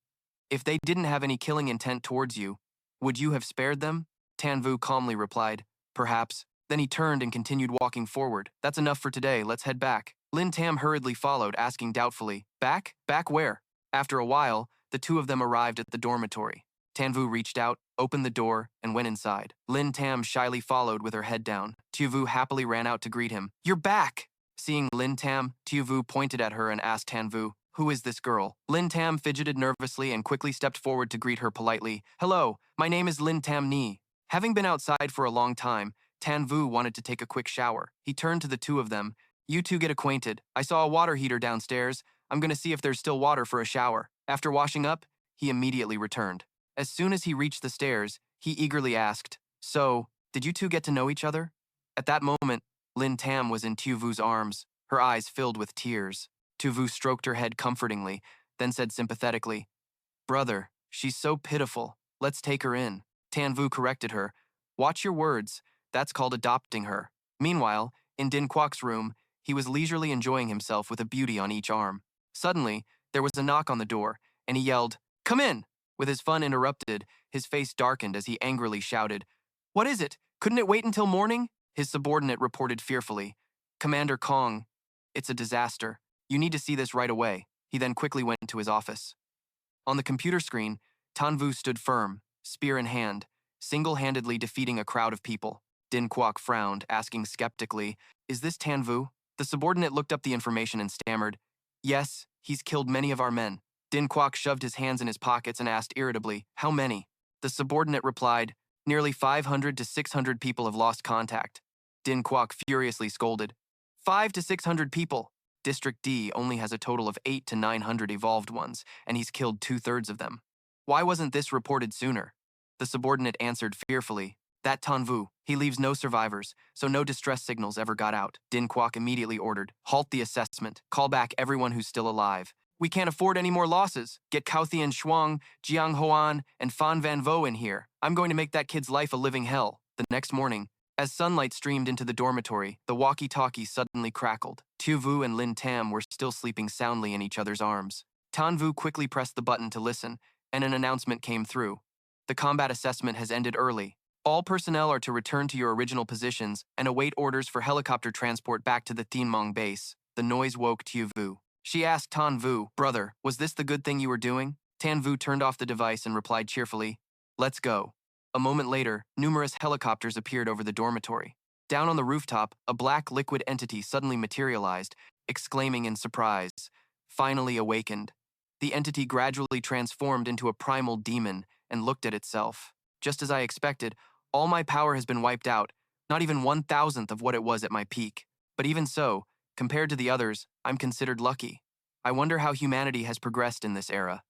A: If they didn't have any killing intent towards you, would you have spared them? Tan Vu calmly replied, Perhaps. Then he turned and continued walking forward. That's enough for today, let's head back. Lin Tam hurriedly followed, asking doubtfully, Back? Back where? After a while, the two of them arrived at the dormitory. Tan Vu reached out, opened the door, and went inside. Lin Tam shyly followed with her head down. Tu Vu happily ran out to greet him. You're back! Seeing Lin Tam, Tu Vu pointed at her and asked Tan Vu, Who is this girl? Lin Tam fidgeted nervously and quickly stepped forward to greet her politely. Hello, my name is Lin Tam Ni. Having been outside for a long time, Tan Vu wanted to take a quick shower. He turned to the two of them. You two get acquainted. I saw a water heater downstairs. I'm going to see if there's still water for a shower. After washing up, he immediately returned. As soon as he reached the stairs, he eagerly asked, So, did you two get to know each other? At that moment, Lin Tam was in Tu Vu's arms, her eyes filled with tears. Tu Vu stroked her head comfortingly, then said sympathetically, Brother, she's so pitiful. Let's take her in. Tan Vu corrected her. Watch your words. That's called adopting her. Meanwhile, in Din Kwok's room, he was leisurely enjoying himself with a beauty on each arm. Suddenly, there was a knock on the door, and he yelled, Come in! With his fun interrupted, his face darkened as he angrily shouted, What is it? Couldn't it wait until morning? His subordinate reported fearfully, Commander Kong, it's a disaster. You need to see this right away. He then quickly went to his office. On the computer screen, Tan Vu stood firm, spear in hand, single-handedly defeating a crowd of people. Din Kwok frowned, asking skeptically, Is this Tan Vu? The subordinate looked up the information and stammered, Yes, he's killed many of our men. Din Kwok shoved his hands in his pockets and asked irritably, How many? The subordinate replied, Nearly 500 to 600 people have lost contact. Din Kwok furiously scolded, 5 to 600 people. District D only has a total of 8 to 900 evolved ones, and he's killed 2/3 of them. Why wasn't this reported sooner? The subordinate answered fearfully, That Tan Vu, he leaves no survivors, so no distress signals ever got out. Din Kwok immediately ordered, Halt the assessment, call back everyone who's still alive. We can't afford any more losses. Get Kauthian Shuang, Jiang Hoan, and Fan Van Vo in here. I'm going to make that kid's life a living hell. The next morning, as sunlight streamed into the dormitory, the walkie-talkie suddenly crackled. Tu Vu and Lin Tam were still sleeping soundly in each other's arms. Tan Vu quickly pressed the button to listen, and an announcement came through. The combat assessment has ended early. All personnel are to return to your original positions and await orders for helicopter transport back to the Thinmong base. The noise woke Tu Vu. She asked Tan Vu, Brother, was this the good thing you were doing? Tan Vu turned off the device and replied cheerfully, Let's go. A moment later, numerous helicopters appeared over the dormitory. Down on the rooftop, a black liquid entity suddenly materialized, exclaiming in surprise, Finally awakened. The entity gradually transformed into a primal demon and looked at itself. Just as I expected, all my power has been wiped out, not even 1,000th of what it was at my peak. But even so, compared to the others, I'm considered lucky. I wonder how humanity has progressed in this era.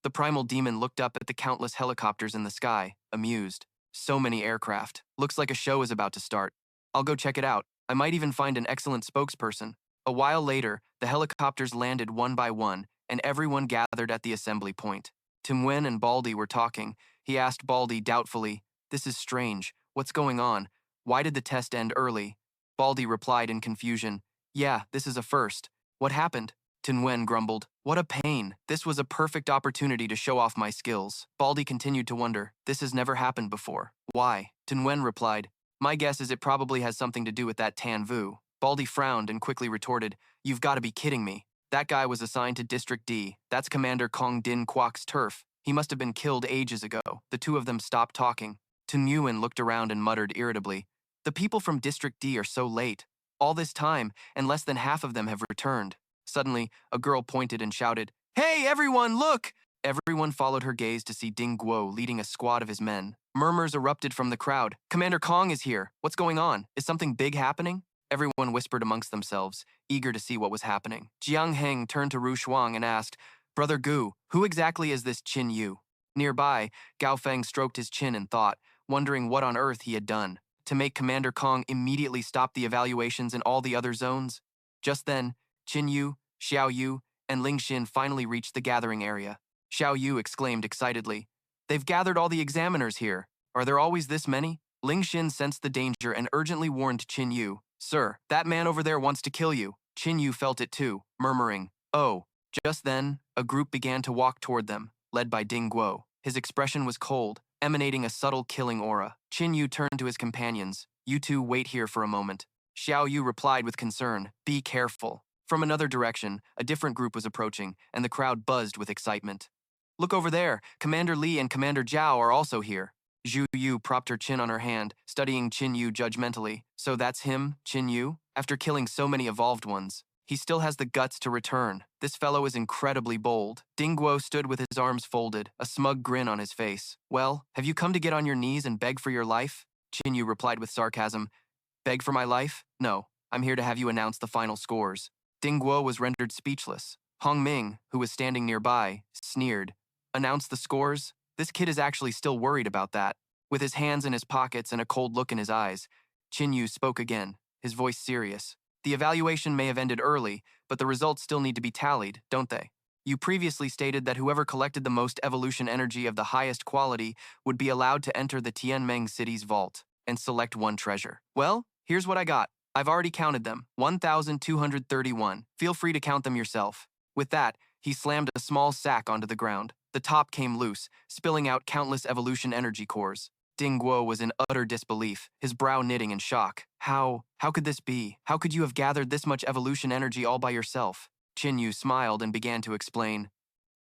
A: The primal demon looked up at the countless helicopters in the sky, amused. So many aircraft. Looks like a show is about to start. I'll go check it out. I might even find an excellent spokesperson. A while later, the helicopters landed one by one, and everyone gathered at the assembly point. Timwen and Baldy were talking. He asked Baldy doubtfully, "This is strange. What's going on? Why did the test end early?" Baldy replied in confusion, "Yeah, this is a first. What happened?" Tinwen grumbled, "What a pain. This was a perfect opportunity to show off my skills." Baldy continued to wonder, "This has never happened before. Why?" Tinwen replied, "My guess is it probably has something to do with that Tan Vu." Baldy frowned and quickly retorted, "You've got to be kidding me. That guy was assigned to District D. That's Commander Kong Din Kwok's turf. He must have been killed ages ago." The two of them stopped talking. Tun Yuan looked around and muttered irritably, "The people from District D are so late. All this time, and less than half of them have returned." Suddenly, a girl pointed and shouted, "Hey, everyone, look!" Everyone followed her gaze to see Ding Guo leading a squad of his men. Murmurs erupted from the crowd. "Commander Kong is here. What's going on? Is something big happening?" Everyone whispered amongst themselves, eager to see what was happening. Jiang Heng turned to Ru Shuang and asked, "Brother Gu, who exactly is this Qin Yu?" Nearby, Gao Feng stroked his chin in thought, wondering what on earth he had done to make Commander Kong immediately stop the evaluations in all the other zones. Just then, Qin Yu, Xiao Yu, and Ling Xin finally reached the gathering area. Xiao Yu exclaimed excitedly, "They've gathered all the examiners here. Are there always this many?" Ling Xin sensed the danger and urgently warned Qin Yu, "Sir, that man over there wants to kill you." Qin Yu felt it too, murmuring, "Oh." Just then, a group began to walk toward them, led by Ding Guo. His expression was cold, emanating a subtle killing aura. Qin Yu turned to his companions. "You two wait here for a moment." Xiao Yu replied with concern, "Be careful." From another direction, a different group was approaching, and the crowd buzzed with excitement. "Look over there. Commander Li and Commander Zhao are also here." Zhu Yu propped her chin on her hand, studying Qin Yu judgmentally. "So that's him, Qin Yu? After killing so many evolved ones, he still has the guts to return. This fellow is incredibly bold." Ding Guo stood with his arms folded, a smug grin on his face. "Well, have you come to get on your knees and beg for your life?" Qin Yu replied with sarcasm, "Beg for my life? No, I'm here to have you announce the final scores." Ding Guo was rendered speechless. Hong Ming, who was standing nearby, sneered, "Announce the scores? This kid is actually still worried about that." With his hands in his pockets and a cold look in his eyes, Qin Yu spoke again, his voice serious. "The evaluation may have ended early, but the results still need to be tallied, don't they? You previously stated that whoever collected the most evolution energy of the highest quality would be allowed to enter the Tianmeng city's vault and select one treasure. Well, here's what I got. I've already counted them, 1,231. Feel free to count them yourself." With that, he slammed a small sack onto the ground. The top came loose, spilling out countless evolution energy cores. Ding Guo was in utter disbelief, his brow knitting in shock. How could this be? How could you have gathered this much evolution energy all by yourself?" Qin Yu smiled and began to explain.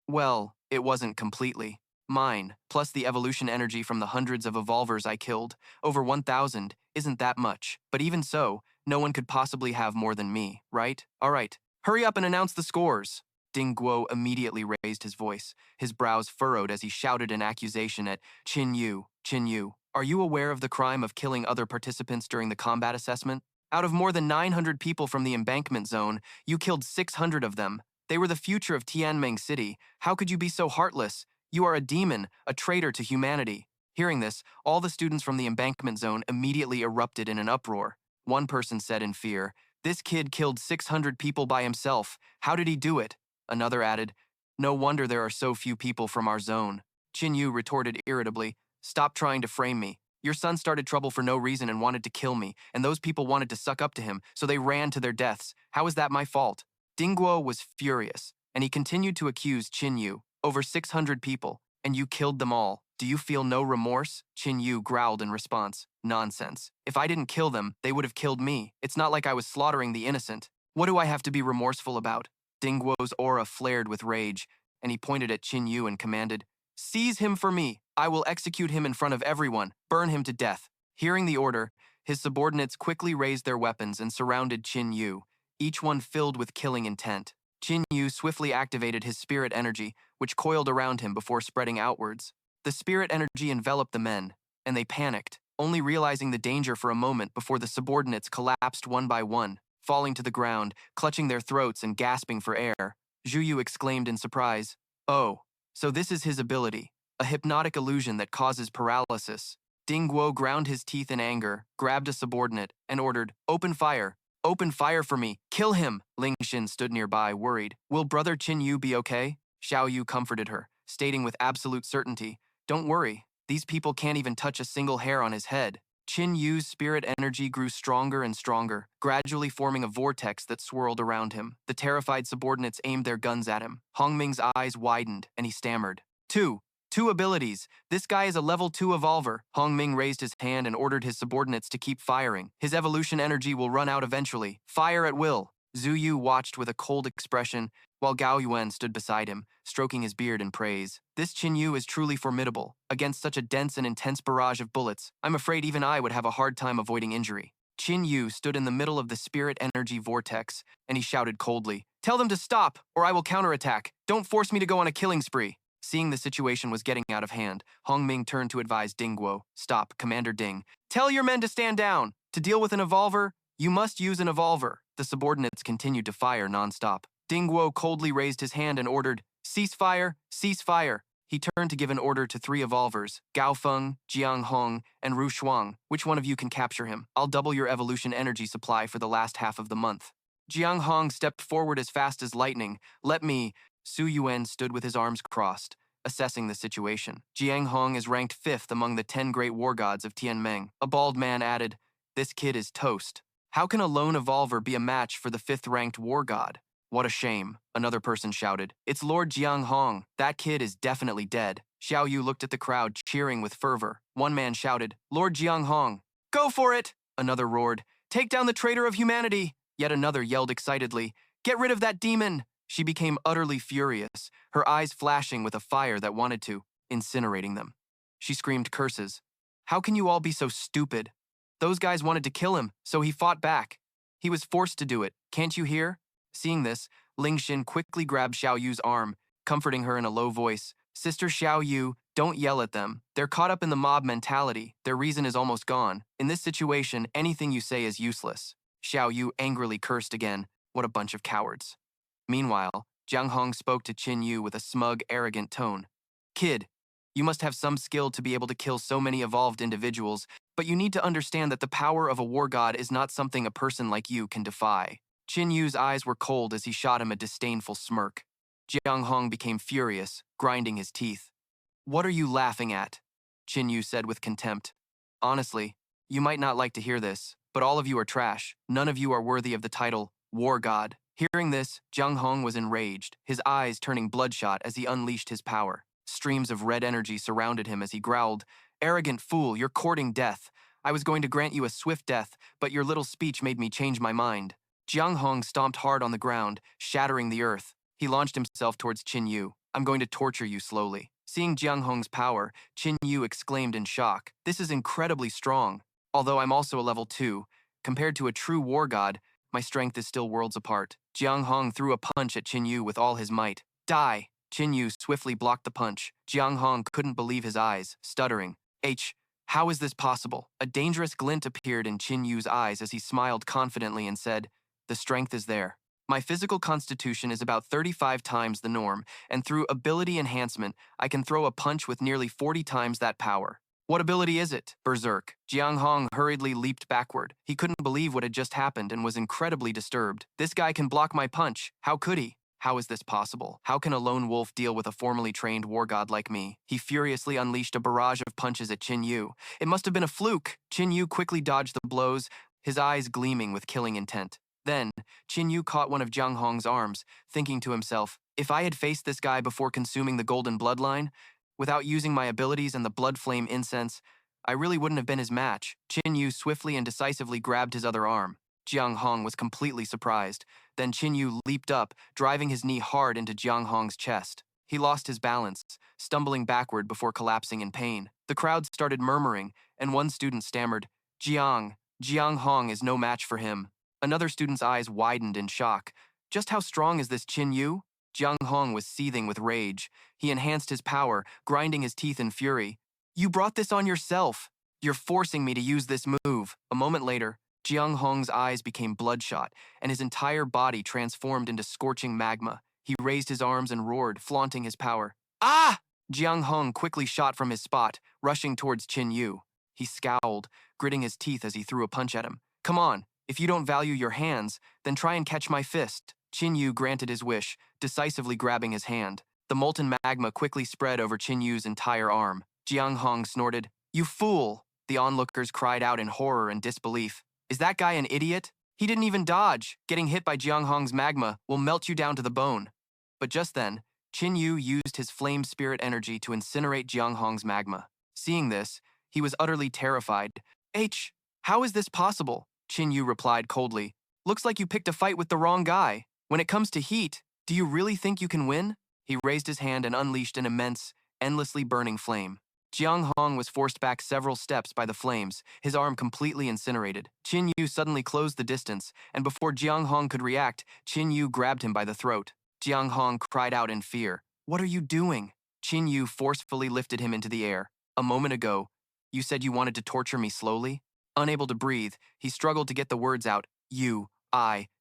A: "Well, it wasn't completely. Mine, plus the evolution energy from the hundreds of evolvers I killed, over 1,000, isn't that much. But even so, no one could possibly have more than me, right? All right, hurry up and announce the scores." Ding Guo immediately raised his voice, his brows furrowed as he shouted an accusation at Qin Yu. "Qin Yu, are you aware of the crime of killing other participants during the combat assessment? Out of more than 900 people from the embankment zone, you killed 600 of them. They were the future of Tianmeng City. How could you be so heartless? You are a demon, a traitor to humanity." Hearing this, all the students from the embankment zone immediately erupted in an uproar. One person said in fear, "This kid killed 600 people by himself. How did he do it?" Another added, "No wonder there are so few people from our zone." Qin Yu retorted irritably, "Stop trying to frame me. Your son started trouble for no reason and wanted to kill me, and those people wanted to suck up to him, so they ran to their deaths. How is that my fault?" Ding Guo was furious, and he continued to accuse Qin Yu. "Over 600 people, and you killed them all. Do you feel no remorse?" Qin Yu growled in response, "Nonsense. If I didn't kill them, they would have killed me. It's not like I was slaughtering the innocent. What do I have to be remorseful about?" Ding Guo's aura flared with rage, and he pointed at Qin Yu and commanded, "Seize him for me. I will execute him in front of everyone. Burn him to death." Hearing the order, his subordinates quickly raised their weapons and surrounded Qin Yu, each one filled with killing intent. Qin Yu swiftly activated his spirit energy, which coiled around him before spreading outwards. The spirit energy enveloped the men, and they panicked, only realizing the danger for a moment before the subordinates collapsed one by one, falling to the ground, clutching their throats and gasping for air. Zhu Yu exclaimed in surprise, "Oh, so this is his ability, a hypnotic illusion that causes paralysis." Ding Guo ground his teeth in anger, grabbed a subordinate, and ordered, "Open fire! Open fire for me! Kill him!" Ling Xin stood nearby, worried. "Will brother Qin Yu be okay?" Xiao Yu comforted her, stating with absolute certainty, "Don't worry, these people can't even touch a single hair on his head." Qin Yu's spirit energy grew stronger and stronger, gradually forming a vortex that swirled around him. The terrified subordinates aimed their guns at him. Hong Ming's eyes widened, and he stammered. Two abilities. This guy is a level 2 evolver." Hong Ming raised his hand and ordered his subordinates to keep firing. "His evolution energy will run out eventually. Fire at will." Zhu Yu watched with a cold expression, while Gao Yuan stood beside him, stroking his beard in praise. "This Qin Yu is truly formidable. Against such a dense and intense barrage of bullets, I'm afraid even I would have a hard time avoiding injury." Qin Yu stood in the middle of the spirit energy vortex, and he shouted coldly, "Tell them to stop, or I will counterattack. Don't force me to go on a killing spree." Seeing the situation was getting out of hand, Hong Ming turned to advise Ding Guo. "Stop, Commander Ding. Tell your men to stand down. To deal with an evolver, you must use an evolver." The subordinates continued to fire nonstop. Ding Guo coldly raised his hand and ordered, "Cease fire, cease fire." He turned to give an order to 3 evolvers, Gao Feng, Jiang Hong, and Ru Shuang. "Which one of you can capture him? I'll double your evolution energy supply for the last half of the month." Jiang Hong stepped forward as fast as lightning. "Let me." Su Yuan stood with his arms crossed, assessing the situation. "Jiang Hong is ranked 5th among the 10 great war gods of Tianmeng." A bald man added, "This kid is toast. How can a lone evolver be a match for the 5th-ranked war god?" "What a shame," another person shouted. "It's Lord Jiang Hong. That kid is definitely dead." Xiao Yu looked at the crowd, cheering with fervor. One man shouted, "Lord Jiang Hong, go for it!" Another roared, "Take down the traitor of humanity!" Yet another yelled excitedly, "Get rid of that demon!" She became utterly furious, her eyes flashing with a fire that wanted to, incinerating them. She screamed curses. "How can you all be so stupid? Those guys wanted to kill him, so he fought back. He was forced to do it, can't you hear?" Seeing this, Ling Xin quickly grabbed Xiao Yu's arm, comforting her in a low voice. "Sister Xiao Yu, don't yell at them. They're caught up in the mob mentality. Their reason is almost gone. In this situation, anything you say is useless." Xiao Yu angrily cursed again. What a bunch of cowards. Meanwhile, Jiang Hong spoke to Qin Yu with a smug, arrogant tone. "Kid, you must have some skill to be able to kill so many evolved individuals, but you need to understand that the power of a war god is not something a person like you can defy." Qin Yu's eyes were cold as he shot him a disdainful smirk. Jiang Hong became furious, grinding his teeth. "What are you laughing at?" Qin Yu said with contempt. "Honestly, you might not like to hear this, but all of you are trash. None of you are worthy of the title, War God." Hearing this, Jiang Hong was enraged, his eyes turning bloodshot as he unleashed his power. Streams of red energy surrounded him as he growled, "Arrogant fool, you're courting death. I was going to grant you a swift death, but your little speech made me change my mind." Jiang Hong stomped hard on the ground, shattering the earth. He launched himself towards Qin Yu. "I'm going to torture you slowly." Seeing Jiang Hong's power, Qin Yu exclaimed in shock, "This is incredibly strong. Although I'm also a level 2, compared to a true war god, my strength is still worlds apart." Jiang Hong threw a punch at Qin Yu with all his might. "Die!" Qin Yu swiftly blocked the punch. Jiang Hong couldn't believe his eyes, stuttering. How is this possible?" A dangerous glint appeared in Qin Yu's eyes as he smiled confidently and said, "The strength is there. My physical constitution is about 35 times the norm, and through ability enhancement, I can throw a punch with nearly 40 times that power." "What ability is it?" Berserk. Jiang Hong hurriedly leaped backward. He couldn't believe what had just happened and was incredibly disturbed. "This guy can block my punch. How could he? How is this possible? How can a lone wolf deal with a formally trained war god like me?" He furiously unleashed a barrage of punches at Qin Yu. "It must have been a fluke." Qin Yu quickly dodged the blows, his eyes gleaming with killing intent. Then, Qin Yu caught one of Jiang Hong's arms, thinking to himself, "If I had faced this guy before consuming the golden bloodline, without using my abilities and the blood flame incense, I really wouldn't have been his match." Qin Yu swiftly and decisively grabbed his other arm. Jiang Hong was completely surprised. Then Qin Yu leaped up, driving his knee hard into Jiang Hong's chest. He lost his balance, stumbling backward before collapsing in pain. The crowd started murmuring, and one student stammered, Jiang Hong is no match for him." Another student's eyes widened in shock. "Just how strong is this Qin Yu?" Jiang Hong was seething with rage. He enhanced his power, grinding his teeth in fury. "You brought this on yourself. You're forcing me to use this move." A moment later, Jiang Hong's eyes became bloodshot, and his entire body transformed into scorching magma. He raised his arms and roared, flaunting his power. "Ah!" Jiang Hong quickly shot from his spot, rushing towards Qin Yu. He scowled, gritting his teeth as he threw a punch at him. Come on, if you don't value your hands, then try and catch my fist. Qin Yu granted his wish, decisively grabbing his hand. The molten magma quickly spread over Qin Yu's entire arm. Jiang Hong snorted. You fool! The onlookers cried out in horror and disbelief. Is that guy an idiot? He didn't even dodge. Getting hit by Jiang Hong's magma will melt you down to the bone. But just then, Qin Yu used his flame spirit energy to incinerate Jiang Hong's magma. Seeing this, he was utterly terrified. How is this possible? Qin Yu replied coldly. Looks like you picked a fight with the wrong guy. When it comes to heat, do you really think you can win? He raised his hand and unleashed an immense, endlessly burning flame. Jiang Hong was forced back several steps by the flames, his arm completely incinerated. Qin Yu suddenly closed the distance, and before Jiang Hong could react, Qin Yu grabbed him by the throat. Jiang Hong cried out in fear. What are you doing? Qin Yu forcefully lifted him into the air. A moment ago, you said you wanted to torture me slowly? Unable to breathe, he struggled to get the words out.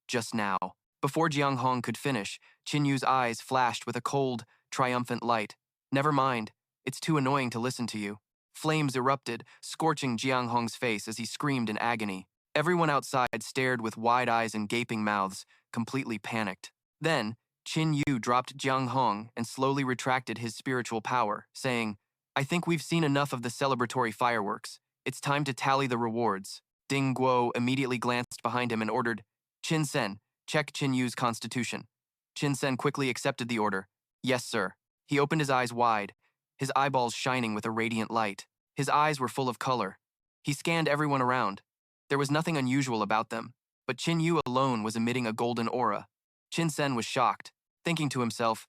A: Just now. Before Jiang Hong could finish, Qin Yu's eyes flashed with a cold, triumphant light. Never mind. It's too annoying to listen to you. Flames erupted, scorching Jiang Hong's face as he screamed in agony. Everyone outside stared with wide eyes and gaping mouths, completely panicked. Then, Qin Yu dropped Jiang Hong and slowly retracted his spiritual power, saying, I think we've seen enough of the celebratory fireworks. It's time to tally the rewards. Ding Guo immediately glanced behind him and ordered, Qin Sen, check Qin Yu's constitution. Qin Sen quickly accepted the order. Yes, sir. He opened his eyes wide, his eyeballs shining with a radiant light. His eyes were full of color. He scanned everyone around. There was nothing unusual about them, but Qin Yu alone was emitting a golden aura. Qin Sen was shocked, thinking to himself,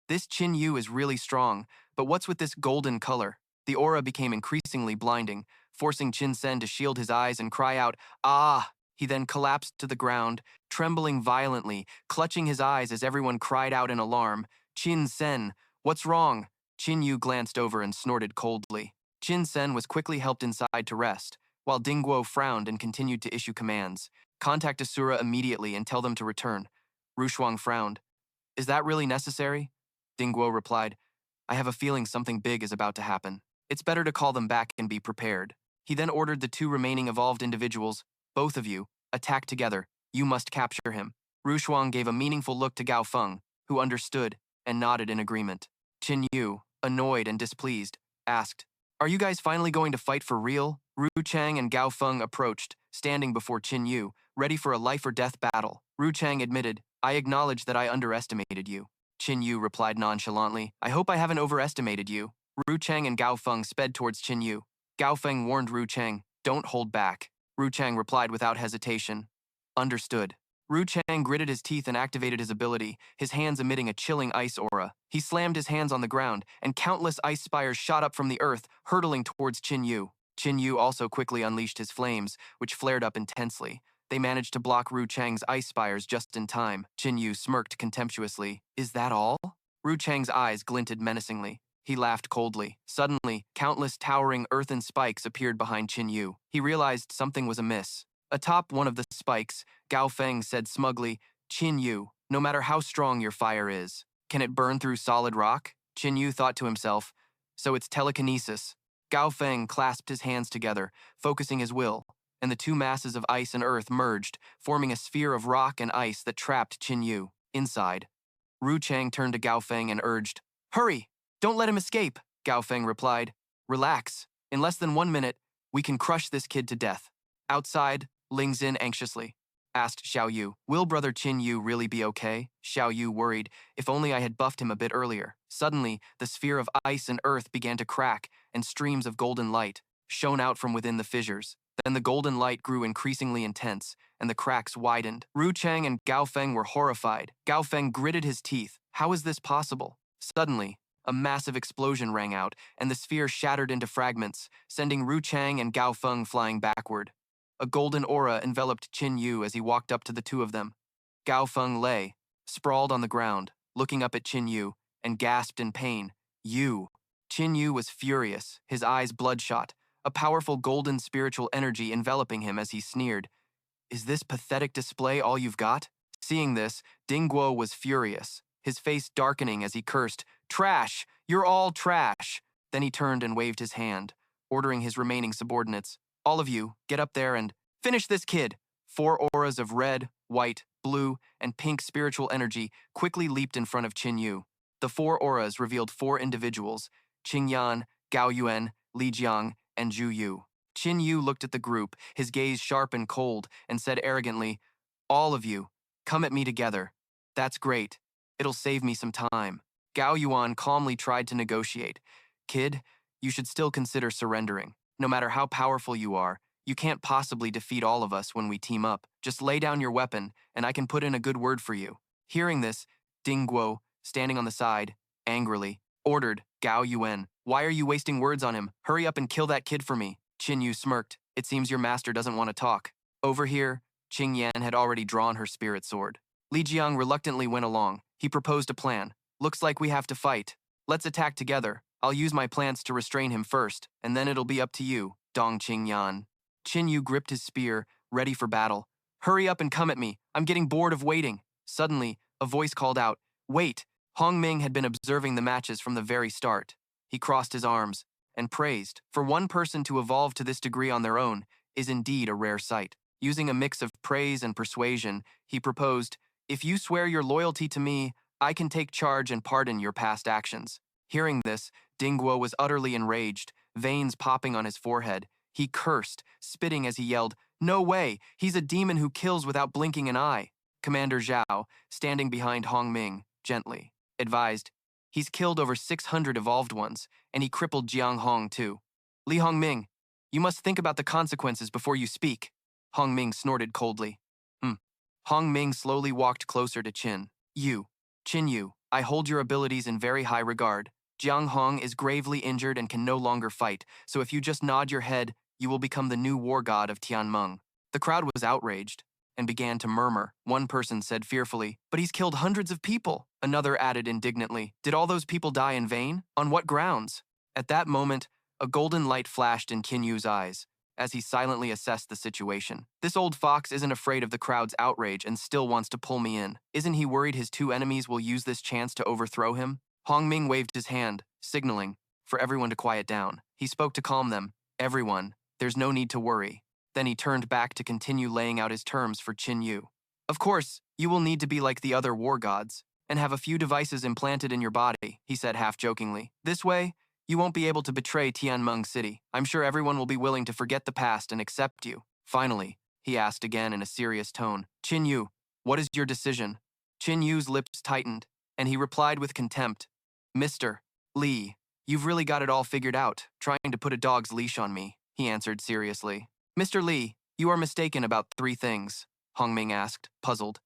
A: this Qin Yu is really strong, but what's with this golden color? The aura became increasingly blinding, forcing Qin Sen to shield his eyes and cry out, Ah! He then collapsed to the ground, trembling violently, clutching his eyes as everyone cried out in alarm, Qin Sen, what's wrong? Qin Yu glanced over and snorted coldly. Qin Sen was quickly helped inside to rest, while Ding Guo frowned and continued to issue commands. Contact Asura immediately and tell them to return. Rushuang frowned. Is that really necessary? Ding Guo replied, I have a feeling something big is about to happen. It's better to call them back and be prepared. He then ordered the two remaining evolved individuals, both of you, attack together. You must capture him. Rushuang gave a meaningful look to Gao Feng, who understood and nodded in agreement. Qin Yu, annoyed and displeased, asked, Are you guys finally going to fight for real? Ru Chang and Gao Feng approached, standing before Qin Yu, ready for a life-or-death battle. Ru Chang admitted, I acknowledge that I underestimated you. Qin Yu replied nonchalantly, I hope I haven't overestimated you. Ru Chang and Gao Feng sped towards Qin Yu. Gao Feng warned Ru Chang, Don't hold back. Ru Chang replied without hesitation, Understood. Ru Chang gritted his teeth and activated his ability, his hands emitting a chilling ice aura. He slammed his hands on the ground, and countless ice spires shot up from the earth, hurtling towards Qin Yu. Qin Yu also quickly unleashed his flames, which flared up intensely. They managed to block Ru Chang's ice spires just in time. Qin Yu smirked contemptuously. Is that all? Ru Chang's eyes glinted menacingly. He laughed coldly. Suddenly, countless towering earthen spikes appeared behind Qin Yu. He realized something was amiss. Atop one of the spikes, Gao Feng said smugly, Qin Yu, no matter how strong your fire is, can it burn through solid rock? Qin Yu thought to himself, so it's telekinesis. Gao Feng clasped his hands together, focusing his will, and the two masses of ice and earth merged, forming a sphere of rock and ice that trapped Qin Yu. Inside, Ru Chang turned to Gao Feng and urged, Hurry! Don't let him escape! Gao Feng replied, Relax. In less than 1 minute, we can crush this kid to death. Outside, Ling Xin anxiously asked Xiao Yu, Will brother Qin Yu really be okay? Xiao Yu worried, If only I had buffed him a bit earlier. Suddenly, the sphere of ice and earth began to crack, and streams of golden light shone out from within the fissures. Then the golden light grew increasingly intense, and the cracks widened. Ru Chang and Gao Feng were horrified. Gao Feng gritted his teeth. How is this possible? Suddenly, a massive explosion rang out, and the sphere shattered into fragments, sending Ru Chang and Gao Feng flying backward. A golden aura enveloped Qin Yu as he walked up to the two of them. Gao Feng lay, sprawled on the ground, looking up at Qin Yu, and gasped in pain. You. Qin Yu was furious, his eyes bloodshot, a powerful golden spiritual energy enveloping him as he sneered. Is this pathetic display all you've got? Seeing this, Ding Guo was furious, his face darkening as he cursed, Trash! You're all trash! Then he turned and waved his hand, ordering his remaining subordinates. All of you, get up there and finish this kid. 4 auras of red, white, blue, and pink spiritual energy quickly leaped in front of Qin Yu. The 4 auras revealed 4 individuals: Qing Yan, Gao Yuan, Li Jiang, and Zhu Yu. Qin Yu looked at the group, his gaze sharp and cold, and said arrogantly, "All of you, come at me together. That's great. It'll save me some time." Gao Yuan calmly tried to negotiate. "Kid, you should still consider surrendering. No matter how powerful you are, you can't possibly defeat all of us when we team up. Just lay down your weapon, and I can put in a good word for you." Hearing this, Ding Guo, standing on the side, angrily, ordered Gao Yuan, "Why are you wasting words on him? Hurry up and kill that kid for me." Qin Yu smirked. "It seems your master doesn't want to talk." Over here, Qing Yan had already drawn her spirit sword. Li Jiang reluctantly went along. He proposed a plan. "Looks like we have to fight. Let's attack together. I'll use my plants to restrain him first, and then it'll be up to you, Dong Qing Yan." Qin Yu gripped his spear, ready for battle. "Hurry up and come at me. I'm getting bored of waiting." Suddenly, a voice called out, "Wait!" Hong Ming had been observing the matches from the very start. He crossed his arms and praised. For one person to evolve to this degree on their own is indeed a rare sight. Using a mix of praise and persuasion, he proposed, "If you swear your loyalty to me, I can take charge and pardon your past actions." Hearing this, Ding Guo was utterly enraged, veins popping on his forehead. He cursed, spitting as he yelled, "No way! He's a demon who kills without blinking an eye." Commander Zhao, standing behind Hong Ming, gently advised, "He's killed over 600 evolved ones, and he crippled Jiang Hong too. Li Hongming, you must think about the consequences before you speak." Hong Ming snorted coldly. Hong Ming slowly walked closer to Qin Yu. "Qin Yu, I hold your abilities in very high regard. Jiang Hong is gravely injured and can no longer fight, so if you just nod your head, you will become the new war god of Tianmeng." The crowd was outraged and began to murmur. One person said fearfully, "But he's killed hundreds of people." Another added indignantly, "Did all those people die in vain? On what grounds?" At that moment, a golden light flashed in Qin Yu's eyes as he silently assessed the situation. "This old fox isn't afraid of the crowd's outrage and still wants to pull me in. Isn't he worried his 2 enemies will use this chance to overthrow him?" Hong Ming waved his hand, signaling for everyone to quiet down. He spoke to calm them. "Everyone, there's no need to worry." Then he turned back to continue laying out his terms for Qin Yu. "Of course, you will need to be like the other war gods and have a few devices implanted in your body," he said half-jokingly. "This way, you won't be able to betray Tianmeng City. I'm sure everyone will be willing to forget the past and accept you." Finally, he asked again in a serious tone, "Qin Yu, what is your decision?" Qin Yu's lips tightened, and he replied with contempt, "Mr. Li, you've really got it all figured out, trying to put a dog's leash on me," he answered seriously. "Mr. Li, you are mistaken about 3 things, Hong Ming asked, puzzled.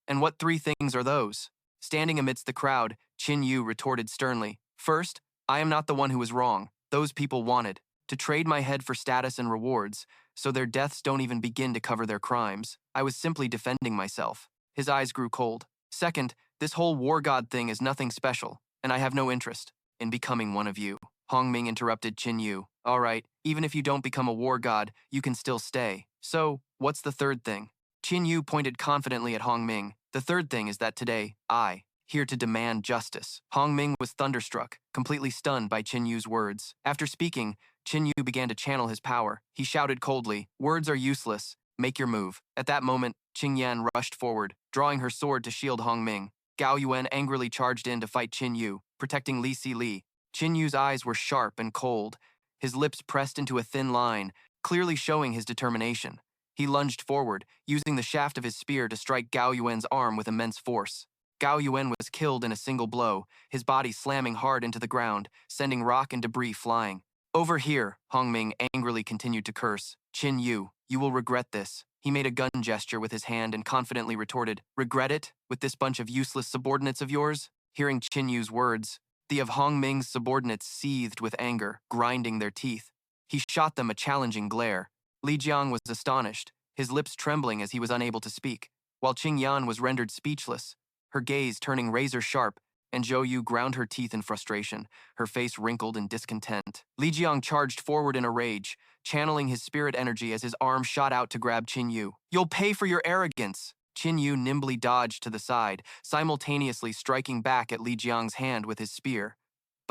A: "And what 3 things are those?" Standing amidst the crowd, Qin Yu retorted sternly, "First, I am not the one who was wrong. Those people wanted to trade my head for status and rewards, so their deaths don't even begin to cover their crimes. I was simply defending myself." His eyes grew cold. "Second, this whole war god thing is nothing special, and I have no interest in becoming one of you." Hong Ming interrupted Qin Yu. "All right, even if you don't become a war god, you can still stay. So, what's the 3rd thing?" Qin Yu pointed confidently at Hong Ming. "The 3rd thing is that today, I, here to demand justice." Hong Ming was thunderstruck, completely stunned by Qin Yu's words. After speaking, Qin Yu began to channel his power. He shouted coldly, "Words are useless. Make your move." At that moment, Qing Yan rushed forward, drawing her sword to shield Hong Ming. Gao Yuan angrily charged in to fight Qin Yu, protecting Li Si Li. Qin Yu's eyes were sharp and cold, his lips pressed into a thin line, clearly showing his determination. He lunged forward, using the shaft of his spear to strike Gao Yuan's arm with immense force. Gao Yuan was killed in a single blow, his body slamming hard into the ground, sending rock and debris flying. "Over here," Hong Ming angrily continued to curse. "Qin Yu, you will regret this." He made a gun gesture with his hand and confidently retorted, "Regret it? With this bunch of useless subordinates of yours?" Hearing Qin Yu's words, the of Hong Ming's subordinates seethed with anger, grinding their teeth. He shot them a challenging glare. Li Jiang was astonished, his lips trembling as he was unable to speak, while Qing Yan was rendered speechless, her gaze turning razor-sharp, and Xiao Yu ground her teeth in frustration, her face wrinkled in discontent. Li Jiang charged forward in a rage, channeling his spirit energy as his arm shot out to grab Qin Yu. "You'll pay for your arrogance!" Qin Yu nimbly dodged to the side, simultaneously striking back at Li Jiang's hand with his spear.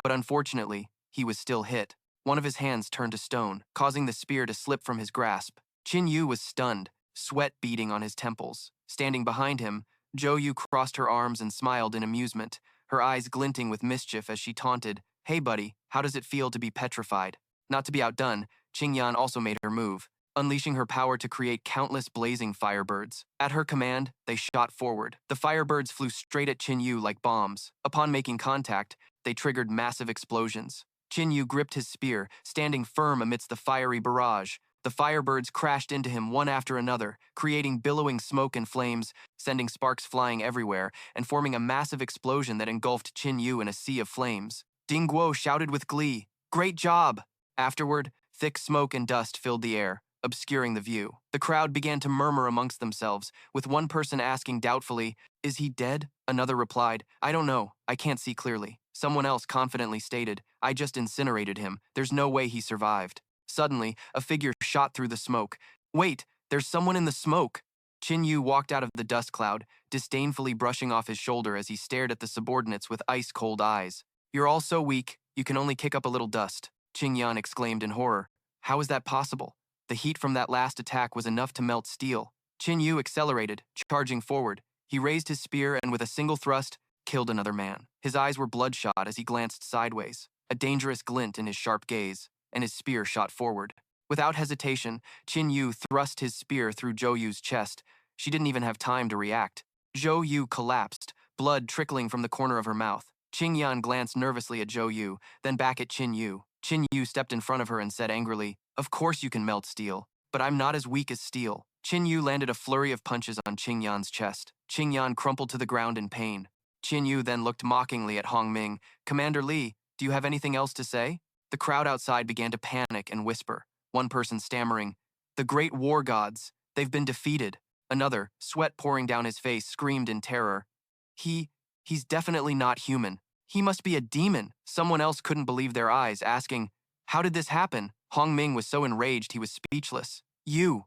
A: But unfortunately, he was still hit. One of his hands turned to stone, causing the spear to slip from his grasp. Qin Yu was stunned, sweat beading on his temples. Standing behind him, Xiao Yu crossed her arms and smiled in amusement, her eyes glinting with mischief as she taunted, "Hey buddy, how does it feel to be petrified?" Not to be outdone, Qingyan also made her move, unleashing her power to create countless blazing firebirds. At her command, they shot forward. The firebirds flew straight at Qin Yu like bombs. Upon making contact, they triggered massive explosions. Qin Yu gripped his spear, standing firm amidst the fiery barrage. The firebirds crashed into him one after another, creating billowing smoke and flames, sending sparks flying everywhere, and forming a massive explosion that engulfed Qin Yu in a sea of flames. Ding Guo shouted with glee, "Great job!" Afterward, thick smoke and dust filled the air, obscuring the view. The crowd began to murmur amongst themselves, with one person asking doubtfully, "Is he dead?" Another replied, "I don't know, I can't see clearly." Someone else confidently stated, "I just incinerated him, there's no way he survived." Suddenly, a figure shot through the smoke. "Wait, there's someone in the smoke!" Qin Yu walked out of the dust cloud, disdainfully brushing off his shoulder as he stared at the subordinates with ice-cold eyes. "You're all so weak, you can only kick up a little dust," Qingyan exclaimed in horror. "How is that possible? The heat from that last attack was enough to melt steel." Qin Yu accelerated, charging forward. He raised his spear and with a single thrust, killed another man. His eyes were bloodshot as he glanced sideways, a dangerous glint in his sharp gaze, and his spear shot forward. Without hesitation, Qin Yu thrust his spear through Xiao Yu's chest. She didn't even have time to react. Xiao Yu collapsed, blood trickling from the corner of her mouth. Qingyan glanced nervously at Xiao Yu, then back at Qin Yu. Qin Yu stepped in front of her and said angrily, "Of course you can melt steel, but I'm not as weak as steel." Qin Yu landed a flurry of punches on Qingyan's chest. Qingyan crumpled to the ground in pain. Qin Yu then looked mockingly at Hong Ming. "Commander Li, do you have anything else to say?" The crowd outside began to panic and whisper, one person stammering, "The great war gods, they've been defeated." Another, sweat pouring down his face, screamed in terror, He's definitely not human. He must be a demon." Someone else couldn't believe their eyes, asking, "How did this happen?" Hong Ming was so enraged he was speechless. You!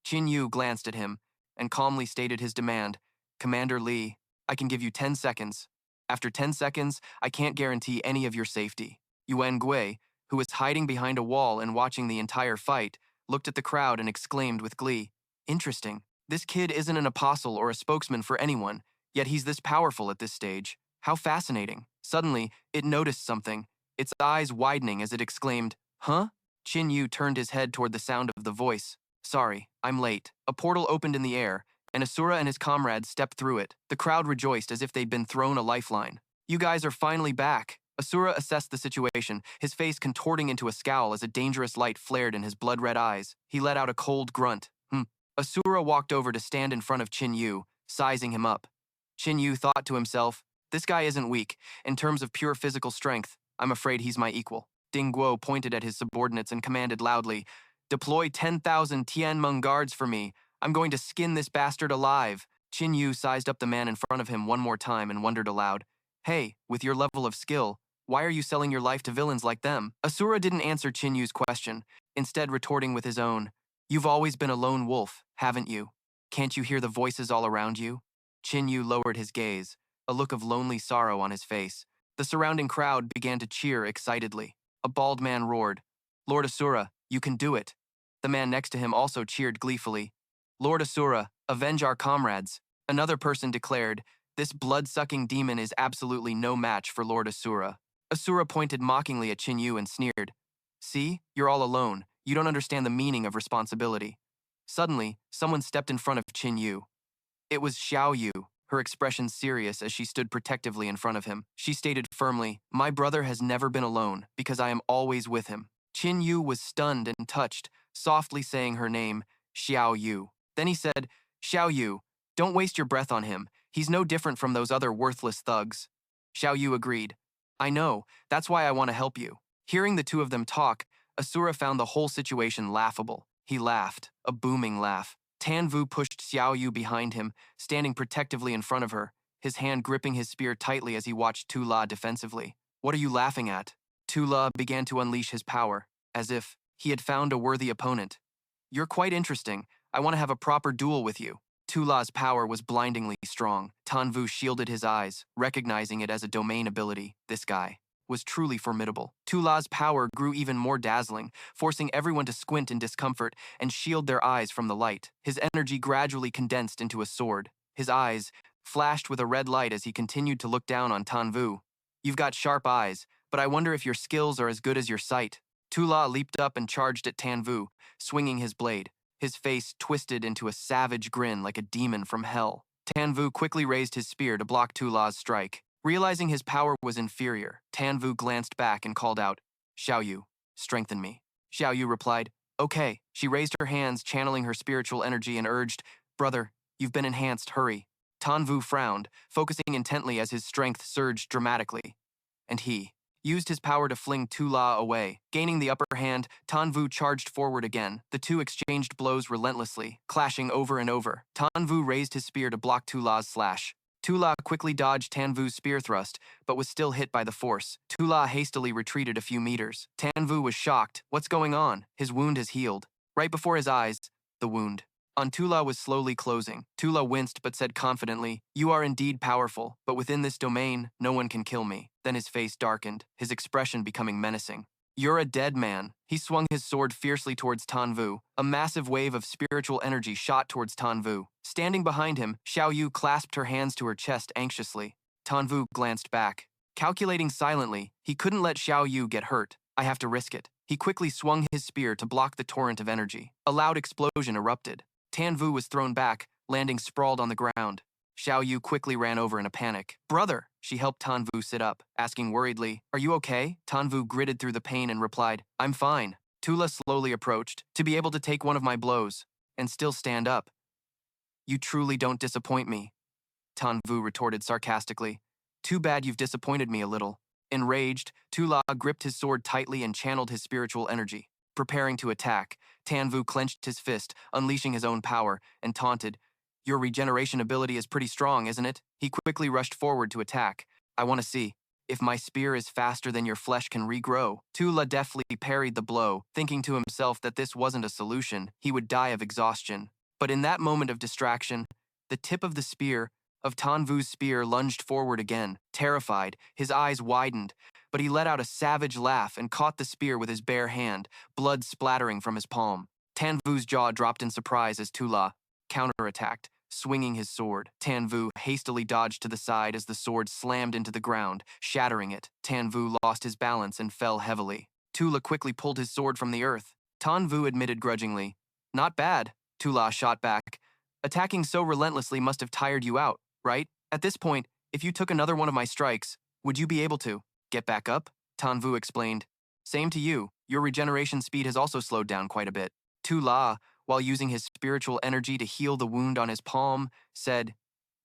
A: Qin Yu glanced at him and calmly stated his demand, "Commander Li, I can give you 10 seconds. After 10 seconds, I can't guarantee any of your safety." Yuan Gui, who was hiding behind a wall and watching the entire fight, looked at the crowd and exclaimed with glee, "Interesting. This kid isn't an apostle or a spokesman for anyone, yet he's this powerful at this stage. How fascinating." Suddenly, it noticed something, its eyes widening as it exclaimed, "Huh?" Qin Yu turned his head toward the sound of the voice. "Sorry, I'm late." A portal opened in the air, and Asura and his comrades stepped through it. The crowd rejoiced as if they'd been thrown a lifeline. "You guys are finally back." Asura assessed the situation, his face contorting into a scowl as a dangerous light flared in his blood-red eyes. He let out a cold grunt. Asura walked over to stand in front of Qin Yu, sizing him up. Qin Yu thought to himself, "This guy isn't weak. In terms of pure physical strength, I'm afraid he's my equal." Ding Guo pointed at his subordinates and commanded loudly, "Deploy 10,000 Tianmeng guards for me. I'm going to skin this bastard alive." Qin Yu sized up the man in front of him one more time and wondered aloud, "Hey, with your level of skill, why are you selling your life to villains like them?" Asura didn't answer Qin Yu's question, instead retorting with his own, "You've always been a lone wolf, haven't you? Can't you hear the voices all around you?" Qin Yu lowered his gaze, a look of lonely sorrow on his face. The surrounding crowd began to cheer excitedly. A bald man roared, "Lord Asura, you can do it." The man next to him also cheered gleefully, "Lord Asura, avenge our comrades." Another person declared, "This blood-sucking demon is absolutely no match for Lord Asura." Asura pointed mockingly at Qin Yu and sneered, "See, you're all alone. You don't understand the meaning of responsibility." Suddenly, someone stepped in front of Qin Yu. It was Xiao Yu, her expression serious as she stood protectively in front of him. She stated firmly, "My brother has never been alone, because I am always with him." Qin Yu was stunned and touched, softly saying her name, Xiao Yu. Then he said, "Xiao Yu, don't waste your breath on him. He's no different from those other worthless thugs." Xiao Yu agreed, "I know, that's why I want to help you." Hearing the two of them talk, Asura found the whole situation laughable. He laughed, a booming laugh. Tanvu pushed Xiao Yu behind him, standing protectively in front of her, his hand gripping his spear tightly as he watched Tula defensively. "What are you laughing at?" Tula began to unleash his power, as if he had found a worthy opponent. "You're quite interesting. I want to have a proper duel with you." Tula's power was blindingly strong. Tanvu shielded his eyes, recognizing it as a domain ability. This guy. was truly formidable. Tu La's power grew even more dazzling, forcing everyone to squint in discomfort and shield their eyes from the light. His energy gradually condensed into a sword. His eyes flashed with a red light as he continued to look down on Tan Vu. You've got sharp eyes, but I wonder if your skills are as good as your sight. Tu La leaped up and charged at Tan Vu, swinging his blade. His face twisted into a savage grin like a demon from hell. Tan Vu quickly raised his spear to block Tu La's strike. Realizing his power was inferior, Tan Vu glanced back and called out, Xiao Yu, strengthen me. Xiao Yu replied, okay. She raised her hands, channeling her spiritual energy and urged, brother, you've been enhanced, hurry. Tan Vu frowned, focusing intently as his strength surged dramatically. And he used his power to fling Tu La away. Gaining the upper hand, Tan Vu charged forward again. The two exchanged blows relentlessly, clashing over and over. Tan Vu raised his spear to block Tu La's slash. Tu La quickly dodged Tan Vu's spear thrust, but was still hit by the force. Tu La hastily retreated a few meters. Tan Vu was shocked. What's going on? His wound has healed. Right before his eyes, the wound on Tu La was slowly closing. Tu La winced but said confidently, you are indeed powerful, but within this domain, no one can kill me. Then his face darkened, his expression becoming menacing. You're a dead man. He swung his sword fiercely towards Tan Vu. A massive wave of spiritual energy shot towards Tan Vu. Standing behind him, Xiao Yu clasped her hands to her chest anxiously. Tan Vu glanced back. Calculating silently, he couldn't let Xiao Yu get hurt. I have to risk it. He quickly swung his spear to block the torrent of energy. A loud explosion erupted. Tan Vu was thrown back, landing sprawled on the ground. Xiao Yu quickly ran over in a panic. Brother! She helped Tan Vu sit up, asking worriedly, are you okay? Tan Vu gritted through the pain and replied, I'm fine. Tula slowly approached, to be able to take one of my blows, and still stand up. You truly don't disappoint me, Tan Vu retorted sarcastically. Too bad you've disappointed me a little. Enraged, Tula gripped his sword tightly and channeled his spiritual energy. Preparing to attack, Tan Vu clenched his fist, unleashing his own power, and taunted, your regeneration ability is pretty strong, isn't it? He quickly rushed forward to attack. I want to see. If my spear is faster than your flesh can regrow. Tula deftly parried the blow, thinking to himself that this wasn't a solution. He would die of exhaustion. But in that moment of distraction, the tip of the spear of Tan Vu's spear lunged forward again. Terrified, his eyes widened, but he let out a savage laugh and caught the spear with his bare hand, blood splattering from his palm. Tan Vu's jaw dropped in surprise as Tula counterattacked, swinging his sword. Tan Vu hastily dodged to the side as the sword slammed into the ground, shattering it. Tan Vu lost his balance and fell heavily. Tula quickly pulled his sword from the earth. Tan Vu admitted grudgingly, not bad. Tula shot back. Attacking so relentlessly must have tired you out, right? At this point, if you took another one of my strikes, would you be able to get back up? Tan Vu explained. Same to you. Your regeneration speed has also slowed down quite a bit. Tula, while using his spiritual energy to heal the wound on his palm, said,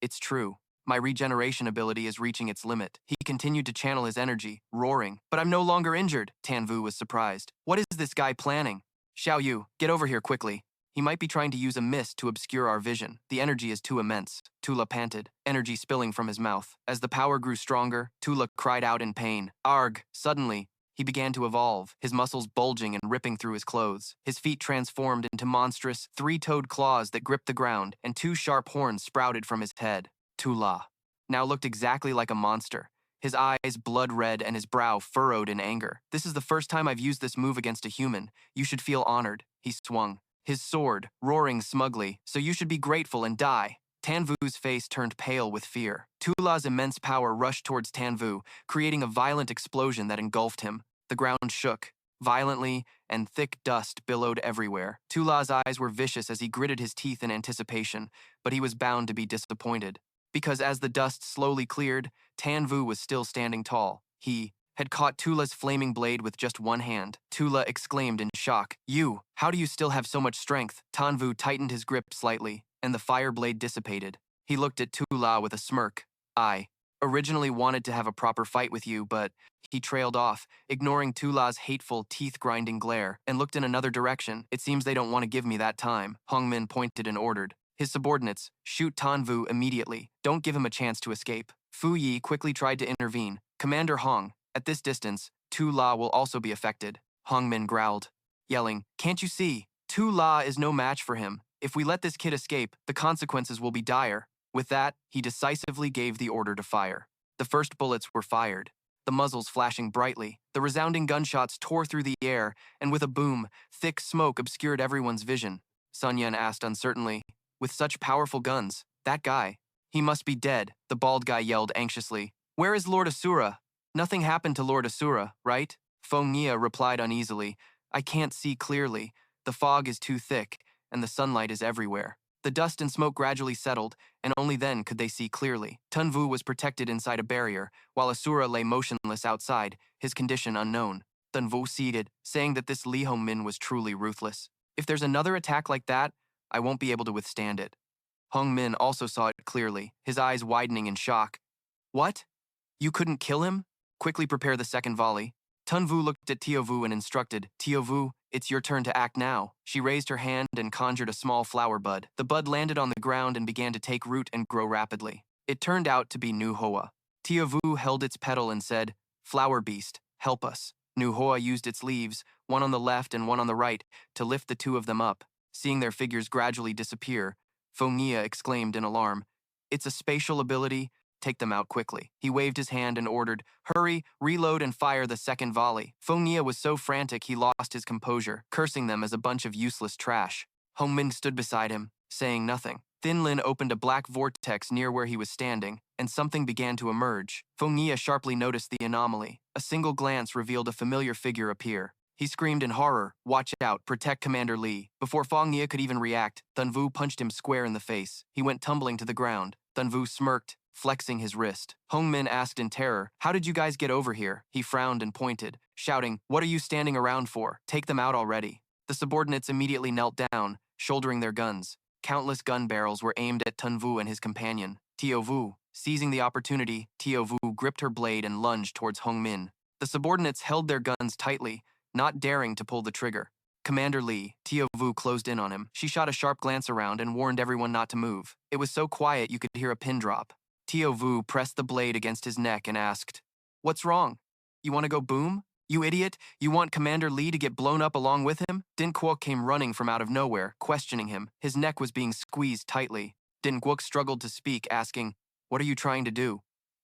A: it's true. My regeneration ability is reaching its limit. He continued to channel his energy, roaring. But I'm no longer injured. Tan Vu was surprised. What is this guy planning? Xiao Yu, get over here quickly. He might be trying to use a mist to obscure our vision. The energy is too immense. Tula panted, energy spilling from his mouth. As the power grew stronger, Tula cried out in pain. Arg! Suddenly, he began to evolve, his muscles bulging and ripping through his clothes. His feet transformed into monstrous, three-toed claws that gripped the ground, and two sharp horns sprouted from his head. Tula now looked exactly like a monster. His eyes blood-red and his brow furrowed in anger. This is the first time I've used this move against a human. You should feel honored. He swung his sword, roaring smugly, so you should be grateful and die. Tan Vu's face turned pale with fear. Tula's immense power rushed towards Tan Vu, creating a violent explosion that engulfed him. The ground shook violently, and thick dust billowed everywhere. Tula's eyes were vicious as he gritted his teeth in anticipation, but he was bound to be disappointed. Because as the dust slowly cleared, Tan Vu was still standing tall. He had caught Tula's flaming blade with just one hand. Tula exclaimed in shock, You, how do you still have so much strength? Tan Vu tightened his grip slightly, and the fire blade dissipated. He looked at Tula with a smirk. I originally wanted to have a proper fight with you, but he trailed off, ignoring Tula's hateful, teeth-grinding glare, and looked in another direction. It seems they don't want to give me that time. Hongmin pointed and ordered. His subordinates, shoot Tan Vu immediately. Don't give him a chance to escape. Fu Yi quickly tried to intervene. Commander Hong, at this distance, Tu La will also be affected. Hongmin growled, yelling, Can't you see? Tu La is no match for him. If we let this kid escape, the consequences will be dire. With that, he decisively gave the order to fire. The first bullets were fired. the muzzles flashing brightly. The resounding gunshots tore through the air, and with a boom, thick smoke obscured everyone's vision. Sun Yan asked uncertainly, "With such powerful guns, that guy, he must be dead," the bald guy yelled anxiously. "Where is Lord Asura?" "Nothing happened to Lord Asura, right?" Feng Nia replied uneasily. "I can't see clearly. The fog is too thick, and the sunlight is everywhere." The dust and smoke gradually settled, and only then could they see clearly. Tun Vu was protected inside a barrier, while Asura lay motionless outside, his condition unknown. Tun Vu ceded, saying that this Li Hongmin was truly ruthless. "If there's another attack like that, I won't be able to withstand it." Hongmin also saw it clearly, his eyes widening in shock. "What? You couldn't kill him? Quickly prepare the second volley." Tun Vu looked at Tio Vu and instructed, "Tio Vu, it's your turn to act now." She raised her hand and conjured a small flower bud. The bud landed on the ground and began to take root and grow rapidly. It turned out to be Nu Hoa. Tio Vu held its petal and said, "Flower beast, help us." Nu Hoa used its leaves, one on the left and one on the right, to lift the two of them up. Seeing their figures gradually disappear, Feng Nia exclaimed in alarm, "It's a spatial ability. Take them out quickly." He waved his hand and ordered, "Hurry, reload and fire the second volley." Feng Nia was so frantic he lost his composure, cursing them as a bunch of useless trash. Hongmin stood beside him, saying nothing. Thin Lin opened a black vortex near where he was standing, and something began to emerge. Feng Nia sharply noticed the anomaly. A single glance revealed a familiar figure appear. He screamed in horror, "Watch out, protect Commander Li." Before Feng Nia could even react, Tun Vu punched him square in the face. He went tumbling to the ground. Tun Vu smirked, flexing his wrist. Hongmin asked in terror, "How did you guys get over here?" He frowned and pointed, shouting, "What are you standing around for? Take them out already." The subordinates immediately knelt down, shouldering their guns. Countless gun barrels were aimed at Tun Vu and his companion, Tio Vu. Seizing the opportunity, Tio Vu gripped her blade and lunged towards Hongmin. The subordinates held their guns tightly, not daring to pull the trigger. "Commander Li," Tio Vu closed in on him. She shot a sharp glance around and warned everyone not to move. It was so quiet you could hear a pin drop. Tio Vu pressed the blade against his neck and asked, "What's wrong? You want to go boom? You idiot, you want Commander Li to get blown up along with him?" Din Quoc came running from out of nowhere, questioning him. His neck was being squeezed tightly. Din Quoc struggled to speak, asking, "What are you trying to do?"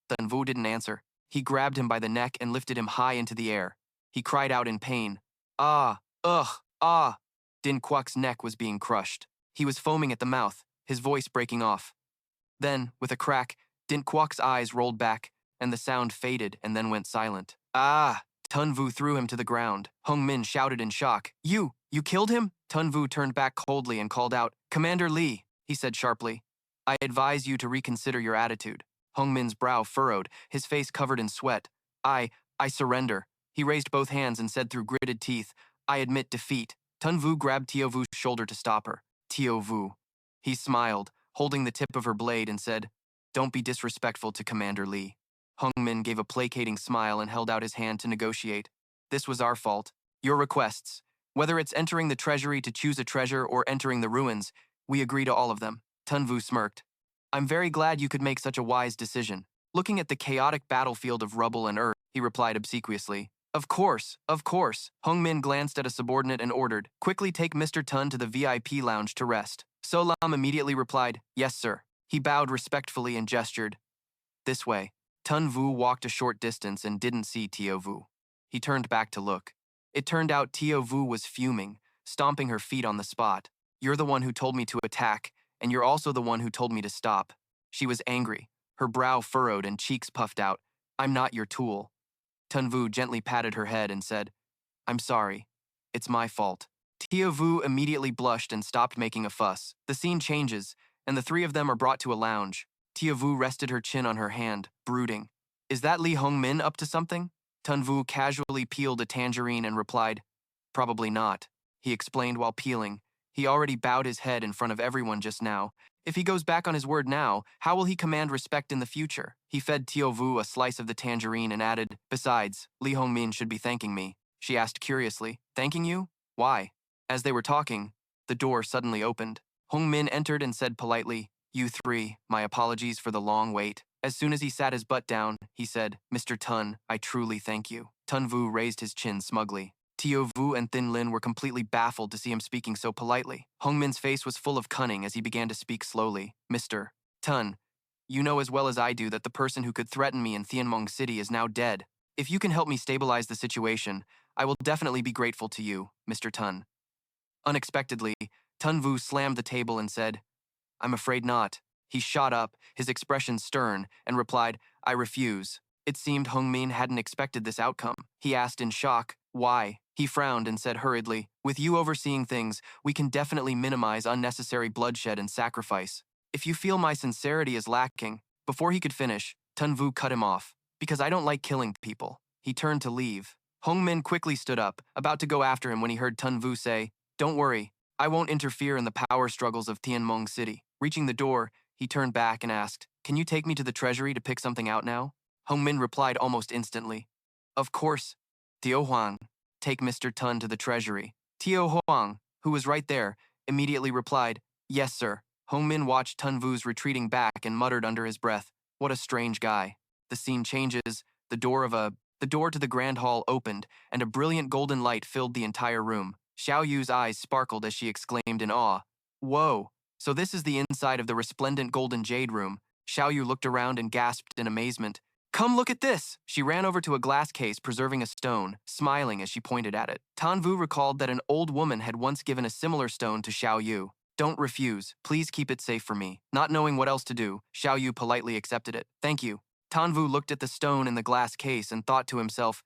A: Tun Vu didn't answer. He grabbed him by the neck and lifted him high into the air. He cried out in pain, "Ah, ugh, ah." Din Quoc's neck was being crushed. He was foaming at the mouth, his voice breaking off. Then, with a crack, Din Quoc's eyes rolled back, and the sound faded and then went silent. "Ah!" Tun Vu threw him to the ground. Hongmin shouted in shock, You killed him?" Tun Vu turned back coldly and called out, "Commander Li," he said sharply, "I advise you to reconsider your attitude." Hongmin's brow furrowed, his face covered in sweat. I surrender." He raised both hands and said through gritted teeth, "I admit defeat." Tun Vu grabbed Tio Vu's shoulder to stop her. "Tio Vu." He smiled, holding the tip of her blade, and said, "Don't be disrespectful to Commander Li." Hongmin gave a placating smile and held out his hand to negotiate. "This was our fault. Your requests. Whether it's entering the treasury to choose a treasure or entering the ruins, we agree to all of them." Tun Vu smirked. "I'm very glad you could make such a wise decision. Looking at the chaotic battlefield of rubble and earth," he replied obsequiously. Of course, of course." Hongmin glanced at a subordinate and ordered, "Quickly take Mr. Tun to the VIP lounge to rest." So Lam immediately replied, "Yes, sir." He bowed respectfully and gestured, "This way." Tun Vu walked a short distance and didn't see Tio Vu. He turned back to look. It turned out Tio Vu was fuming, stomping her feet on the spot. "You're the one who told me to attack, and you're also the one who told me to stop." She was angry, her brow furrowed and cheeks puffed out. "I'm not your tool." Tun Vu gently patted her head and said, "I'm sorry. It's my fault." Tio Vu immediately blushed and stopped making a fuss. The scene changes, and the three of them are brought to a lounge. Tio Vu rested her chin on her hand, brooding. "Is that Li Hongmin up to something?" Tun Vu casually peeled a tangerine and replied, "Probably not." He explained while peeling. He already bowed his head in front of everyone just now. If he goes back on his word now, how will he command respect in the future? He fed Tio Vu a slice of the tangerine and added, "Besides, Li Hongmin should be thanking me." She asked curiously, "Thanking you? Why?" As they were talking, the door suddenly opened. Hongmin entered and said politely, "You three, my apologies for the long wait." As soon as he sat his butt down, he said, "Mr. Tun, I truly thank you." Tun Vu raised his chin smugly. Tio Vu and Thin Lin were completely baffled to see him speaking so politely. Hongmin's face was full of cunning as he began to speak slowly. "Mr. Tun, you know as well as I do that the person who could threaten me in Tianmong City is now dead. If you can help me stabilize the situation, I will definitely be grateful to you, Mr. Tun. Unexpectedly, Tun Vu slammed the table and said, I'm afraid not. He shot up, his expression stern, and replied, I refuse. It seemed Hongmin hadn't expected this outcome. He asked in shock, why? He frowned and said hurriedly, with you overseeing things, we can definitely minimize unnecessary bloodshed and sacrifice. If you feel my sincerity is lacking, before he could finish, Tun Vu cut him off. Because I don't like killing people. He turned to leave. Hongmin quickly stood up, about to go after him when he heard Tun Vu say, Don't worry, I won't interfere in the power struggles of Tianmong City. Reaching the door, he turned back and asked, Can you take me to the treasury to pick something out now? Hongmin replied almost instantly, Of course. Tio Huang, take Mr. Tun to the treasury. Tio Huang, who was right there, immediately replied, Yes, sir. Hongmin watched Tun Vu's retreating back and muttered under his breath, What a strange guy. The scene changes, the door to the grand hall opened, and a brilliant golden light filled the entire room. Xiao Yu's eyes sparkled as she exclaimed in awe, Whoa, so this is the inside of the resplendent golden jade room. Xiao Yu looked around and gasped in amazement. Come look at this! She ran over to a glass case preserving a stone, smiling as she pointed at it. Tan Vu recalled that an old woman had once given a similar stone to Xiao Yu. Don't refuse. Please keep it safe for me. Not knowing what else to do, Xiao Yu politely accepted it. Thank you. Tan Vu looked at the stone in the glass case and thought to himself,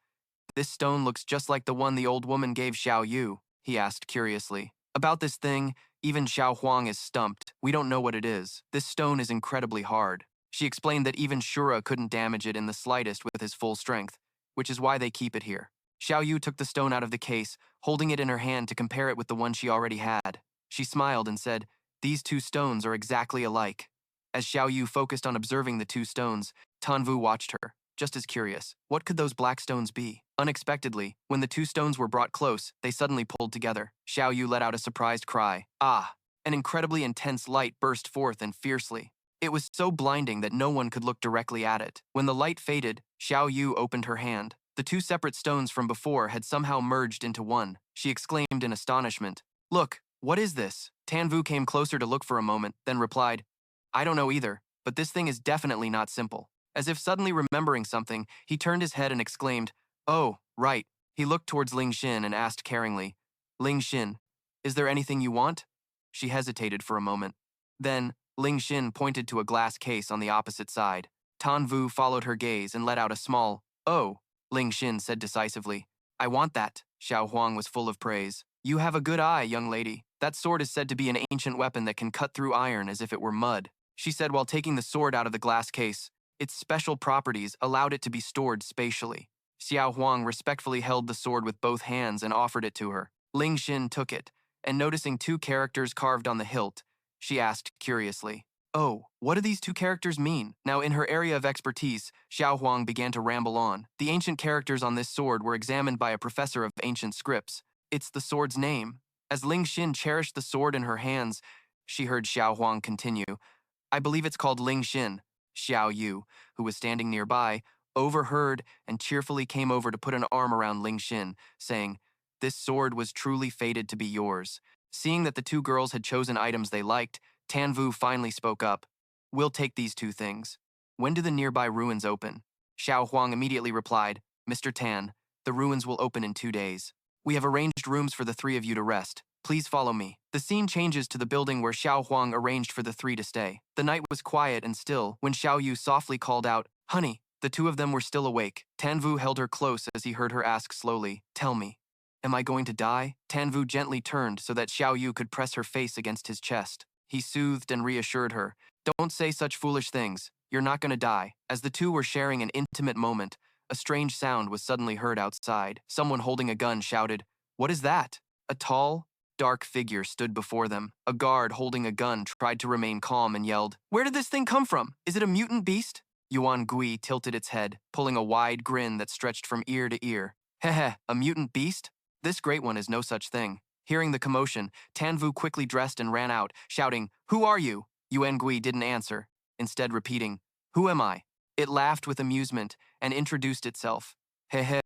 A: This stone looks just like the one the old woman gave Xiao Yu, he asked curiously. About this thing, even Xiao Huang is stumped. We don't know what it is. This stone is incredibly hard. She explained that even Shura couldn't damage it in the slightest with his full strength, which is why they keep it here. Xiao Yu took the stone out of the case, holding it in her hand to compare it with the one she already had. She smiled and said, These two stones are exactly alike. As Xiao Yu focused on observing the two stones, Tan Vu watched her, just as curious. What could those black stones be? Unexpectedly, when the two stones were brought close, they suddenly pulled together. Xiao Yu let out a surprised cry. Ah! An incredibly intense light burst forth and fiercely. It was so blinding that no one could look directly at it. When the light faded, Xiao Yu opened her hand. The two separate stones from before had somehow merged into one. She exclaimed in astonishment, Look, what is this? Tan Vu came closer to look for a moment, then replied, I don't know either, but this thing is definitely not simple. As if suddenly remembering something, he turned his head and exclaimed, Oh, right. He looked towards Ling Xin and asked caringly, Ling Xin, is there anything you want? She hesitated for a moment. Then, Ling Xin pointed to a glass case on the opposite side. Tan Vu followed her gaze and let out a small, Oh, Ling Xin said decisively. I want that. Xiao Huang was full of praise. You have a good eye, young lady. That sword is said to be an ancient weapon that can cut through iron as if it were mud, she said while taking the sword out of the glass case. Its special properties allowed it to be stored spatially. Xiao Huang respectfully held the sword with both hands and offered it to her. Ling Xin took it, and noticing two characters carved on the hilt, she asked curiously, Oh, what do these two characters mean? Now in her area of expertise, Xiao Huang began to ramble on. The ancient characters on this sword were examined by a professor of ancient scripts. It's the sword's name. As Ling Xin cherished the sword in her hands, she heard Xiao Huang continue, I believe it's called Ling Xin. Xiao Yu, who was standing nearby, overheard and cheerfully came over to put an arm around Ling Xin, saying, This sword was truly fated to be yours. Seeing that the two girls had chosen items they liked, Tan Vu finally spoke up. We'll take these two things. When do the nearby ruins open? Xiao Huang immediately replied, Mr. Tan, the ruins will open in 2 days. We have arranged rooms for the three of you to rest. Please follow me. The scene changes to the building where Xiao Huang arranged for the three to stay. The night was quiet and still when Xiao Yu softly called out, Honey. The two of them were still awake. Tan Vu held her close as he heard her ask slowly, Tell me, am I going to die? Tan Vu gently turned so that Xiao Yu could press her face against his chest. He soothed and reassured her, Don't say such foolish things. You're not going to die. As the two were sharing an intimate moment, a strange sound was suddenly heard outside. Someone holding a gun shouted, What is that? A tall, dark figure stood before them. A guard holding a gun tried to remain calm and yelled, Where did this thing come from? Is it a mutant beast? Yuan Gui tilted its head, pulling a wide grin that stretched from ear to ear. Heh, a mutant beast? This great one is no such thing. Hearing the commotion, Tan Vu quickly dressed and ran out, shouting, Who are you? Yuan Gui didn't answer, instead repeating, Who am I? It laughed with amusement and introduced itself. Heh,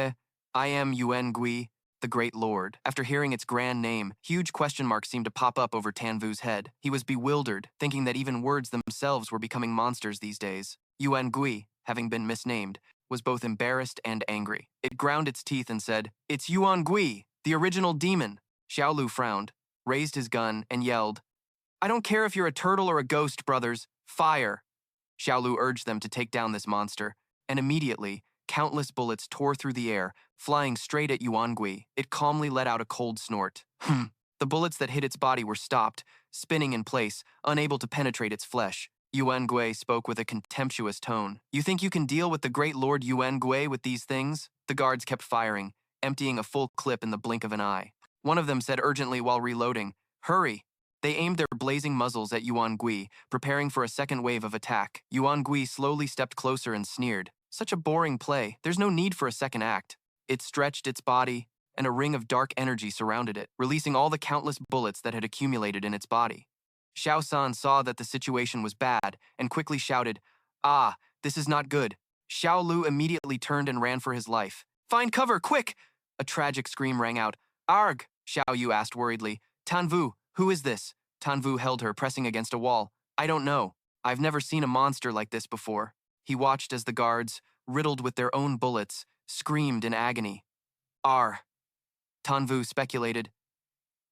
A: I am Yuan Gui, the Great Lord. After hearing its grand name, huge question marks seemed to pop up over Tan Vu's head. He was bewildered, thinking that even words themselves were becoming monsters these days. Yuan Gui, having been misnamed, was both embarrassed and angry. It ground its teeth and said, "It's Yuan Gui, the original demon." Xiao Lu frowned, raised his gun, and yelled, "I don't care if you're a turtle or a ghost, brothers. Fire!" Xiao Lu urged them to take down this monster, and immediately, countless bullets tore through the air, flying straight at Yuan Gui. It calmly let out a cold snort. The bullets that hit its body were stopped, spinning in place, unable to penetrate its flesh. Yuan Gui spoke with a contemptuous tone. "You think you can deal with the great Lord Yuan Gui with these things?" The guards kept firing, emptying a full clip in the blink of an eye. One of them said urgently while reloading, "Hurry!" They aimed their blazing muzzles at Yuan Gui, preparing for a second wave of attack. Yuan Gui slowly stepped closer and sneered. "Such a boring play. There's no need for a second act." It stretched its body, and a ring of dark energy surrounded it, releasing all the countless bullets that had accumulated in its body. Xiao San saw that the situation was bad and quickly shouted, "Ah, this is not good." Xiao Lu immediately turned and ran for his life. "Find cover, quick!" A tragic scream rang out. "Arg!" Xiao Yu asked worriedly. "Tanvu, who is this?" Tanvu held her, pressing against a wall. "I don't know. I've never seen a monster like this before." He watched as the guards, riddled with their own bullets, screamed in agony. "R," Tanvu speculated.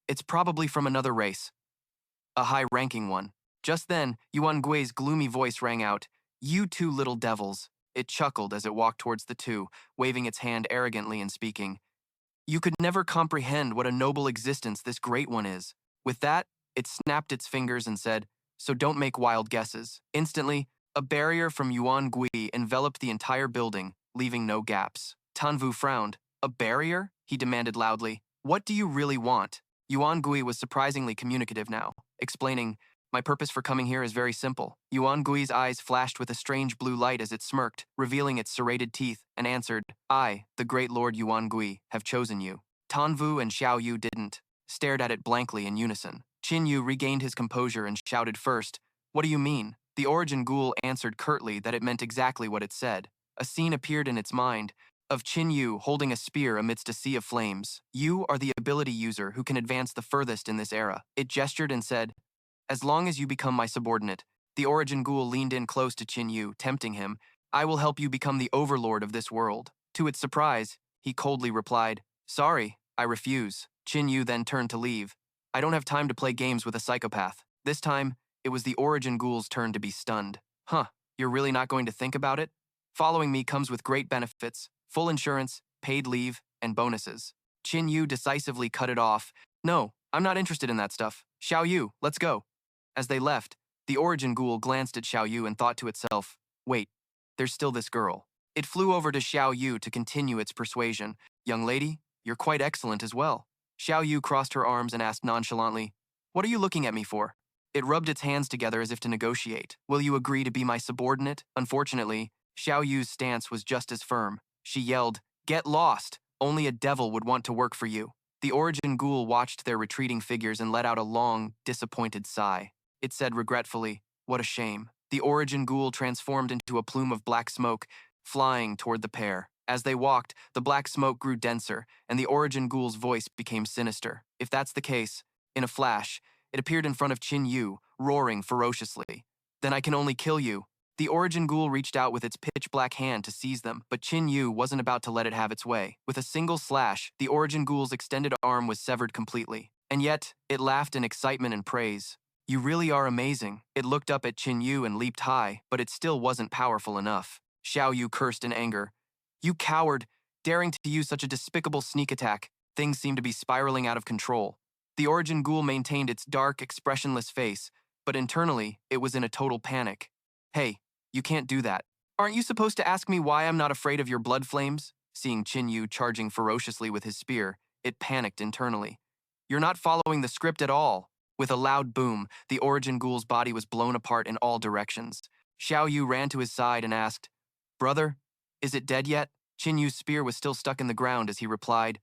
A: "It's probably from another race. A high-ranking one." Just then, Yuan Gui's gloomy voice rang out, "You two little devils." It chuckled as it walked towards the two, waving its hand arrogantly and speaking, "You could never comprehend what a noble existence this great one is." With that, it snapped its fingers and said, "So don't make wild guesses." Instantly, a barrier from Yuan Gui enveloped the entire building, leaving no gaps. Tanvu frowned. "A barrier?" he demanded loudly. "What do you really want?" Yuan Gui was surprisingly communicative now, explaining, "My purpose for coming here is very simple." Yuan Gui's eyes flashed with a strange blue light as it smirked, revealing its serrated teeth, and answered, "I, the great Lord Yuan Gui, have chosen you." Tanvu and Xiao Yu didn't, stared at it blankly in unison. Qin Yu regained his composure and shouted first, "What do you mean?" The origin ghoul answered curtly that it meant exactly what it said. A scene appeared in its mind, of Qin Yu holding a spear amidst a sea of flames. "You are the ability user who can advance the furthest in this era." It gestured and said, "As long as you become my subordinate." The origin ghoul leaned in close to Qin Yu, tempting him, "I will help you become the overlord of this world." To its surprise, he coldly replied, "Sorry, I refuse." Qin Yu then turned to leave. "I don't have time to play games with a psychopath." This time, it was the origin ghoul's turn to be stunned. "Huh, you're really not going to think about it? Following me comes with great benefits, full insurance, paid leave, and bonuses." Qin Yu decisively cut it off. "No, I'm not interested in that stuff. Xiao Yu, let's go." As they left, the origin ghoul glanced at Xiao Yu and thought to itself, "Wait, there's still this girl." It flew over to Xiao Yu to continue its persuasion. "Young lady, you're quite excellent as well." Xiao Yu crossed her arms and asked nonchalantly, "What are you looking at me for?" It rubbed its hands together as if to negotiate. "Will you agree to be my subordinate?" Unfortunately, Xiao Yu's stance was just as firm. She yelled, "Get lost! Only a devil would want to work for you." The origin ghoul watched their retreating figures and let out a long, disappointed sigh. It said regretfully, "What a shame." The origin ghoul transformed into a plume of black smoke, flying toward the pair. As they walked, the black smoke grew denser, and the origin ghoul's voice became sinister. "If that's the case," in a flash, it appeared in front of Qin Yu, roaring ferociously. "Then I can only kill you." The origin ghoul reached out with its pitch-black hand to seize them, but Qin Yu wasn't about to let it have its way. With a single slash, the origin ghoul's extended arm was severed completely. And yet, it laughed in excitement and praise. "You really are amazing." It looked up at Qin Yu and leaped high, but it still wasn't powerful enough. Xiao Yu cursed in anger. "You coward, daring to use such a despicable sneak attack." Things seemed to be spiraling out of control. The origin ghoul maintained its dark, expressionless face, but internally, it was in a total panic. "Hey, you can't do that. Aren't you supposed to ask me why I'm not afraid of your blood flames?" Seeing Qin Yu charging ferociously with his spear, it panicked internally. "You're not following the script at all." With a loud boom, the origin ghoul's body was blown apart in all directions. Xiao Yu ran to his side and asked, "Brother, is it dead yet?" Qin Yu's spear was still stuck in the ground as he replied,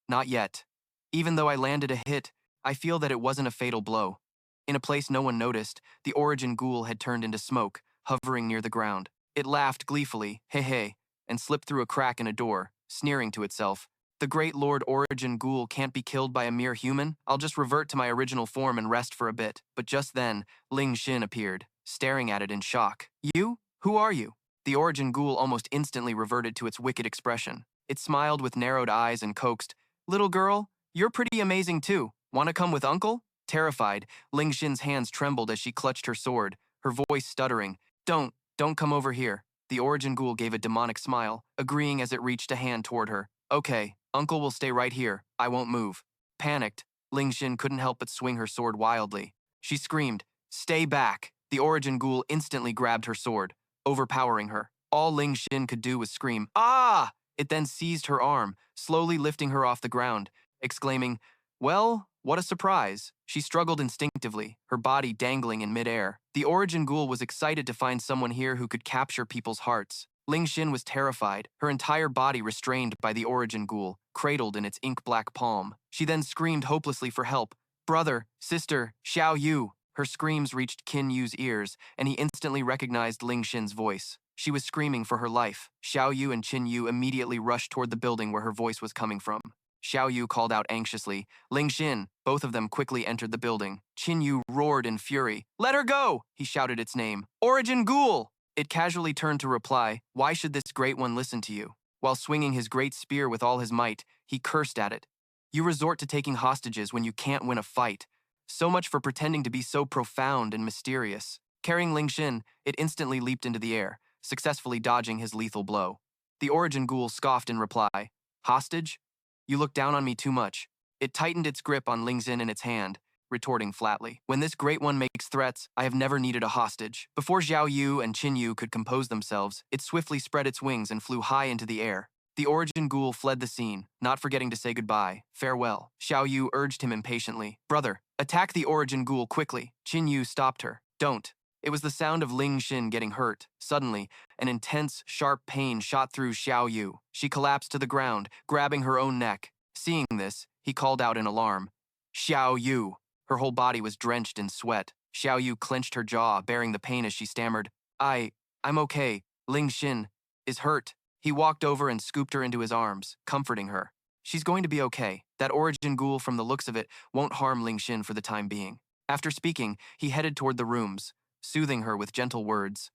A: "Not yet. Even though I landed a hit, I feel that it wasn't a fatal blow." In a place no one noticed, the origin ghoul had turned into smoke, hovering near the ground. It laughed gleefully, "Hey hey," and slipped through a crack in a door, sneering to itself. "The great Lord Origin Ghoul can't be killed by a mere human. I'll just revert to my original form and rest for a bit." But just then, Ling Xin appeared, staring at it in shock. "You? Who are you?" The origin ghoul almost instantly reverted to its wicked expression. It smiled with narrowed eyes and coaxed, "Little girl, you're pretty amazing too. Wanna come with Uncle?" Terrified, Ling Xin's hands trembled as she clutched her sword, her voice stuttering. Don't come over here." The origin ghoul gave a demonic smile, agreeing as it reached a hand toward her. "Okay, Uncle will stay right here. I won't move." Panicked, Ling Xin couldn't help but swing her sword wildly. She screamed, "Stay back!" The origin ghoul instantly grabbed her sword, overpowering her. All Ling Xin could do was scream, "Ah!" It then seized her arm, slowly lifting her off the ground, exclaiming, "Well, what a surprise." She struggled instinctively, her body dangling in midair. The origin ghoul was excited to find someone here who could capture people's hearts. Ling Xin was terrified, her entire body restrained by the origin ghoul, cradled in its ink-black palm. She then screamed hopelessly for help. "Brother, sister, Xiao Yu." Her screams reached Qin Yu's ears, and he instantly recognized Ling Xin's voice. She was screaming for her life. Xiao Yu and Qin Yu immediately rushed toward the building where her voice was coming from. Xiao Yu called out anxiously, "Ling Xin!" Both of them quickly entered the building. Qin Yu roared in fury. "Let her go!" He shouted its name. "Origin Ghoul!" It casually turned to reply, "Why should this great one listen to you?" While swinging his great spear with all his might, he cursed at it. "You resort to taking hostages when you can't win a fight. So much for pretending to be so profound and mysterious." Carrying Ling Xin, it instantly leaped into the air, successfully dodging his lethal blow. The origin ghoul scoffed in reply, "Hostage? You look down on me too much." It tightened its grip on Ling Xin in its hand, retorting flatly, "When this great one makes threats, I have never needed a hostage." Before Xiao Yu and Qin Yu could compose themselves, it swiftly spread its wings and flew high into the air. The origin ghoul fled the scene, not forgetting to say goodbye. "Farewell." Xiao Yu urged him impatiently. "Brother, attack the origin ghoul quickly." Qin Yu stopped her. "Don't." It was the sound of Ling Xin getting hurt. Suddenly, an intense, sharp pain shot through Xiao Yu. She collapsed to the ground, grabbing her own neck. Seeing this, he called out in alarm, "Xiao Yu!" Her whole body was drenched in sweat. Xiao Yu clenched her jaw, bearing the pain as she stammered, I'm okay. Ling Xin is hurt." He walked over and scooped her into his arms, comforting her. "She's going to be okay. That origin ghoul, from the looks of it, won't harm Ling Xin for the time being." After speaking, he headed toward the rooms, soothing her with gentle words.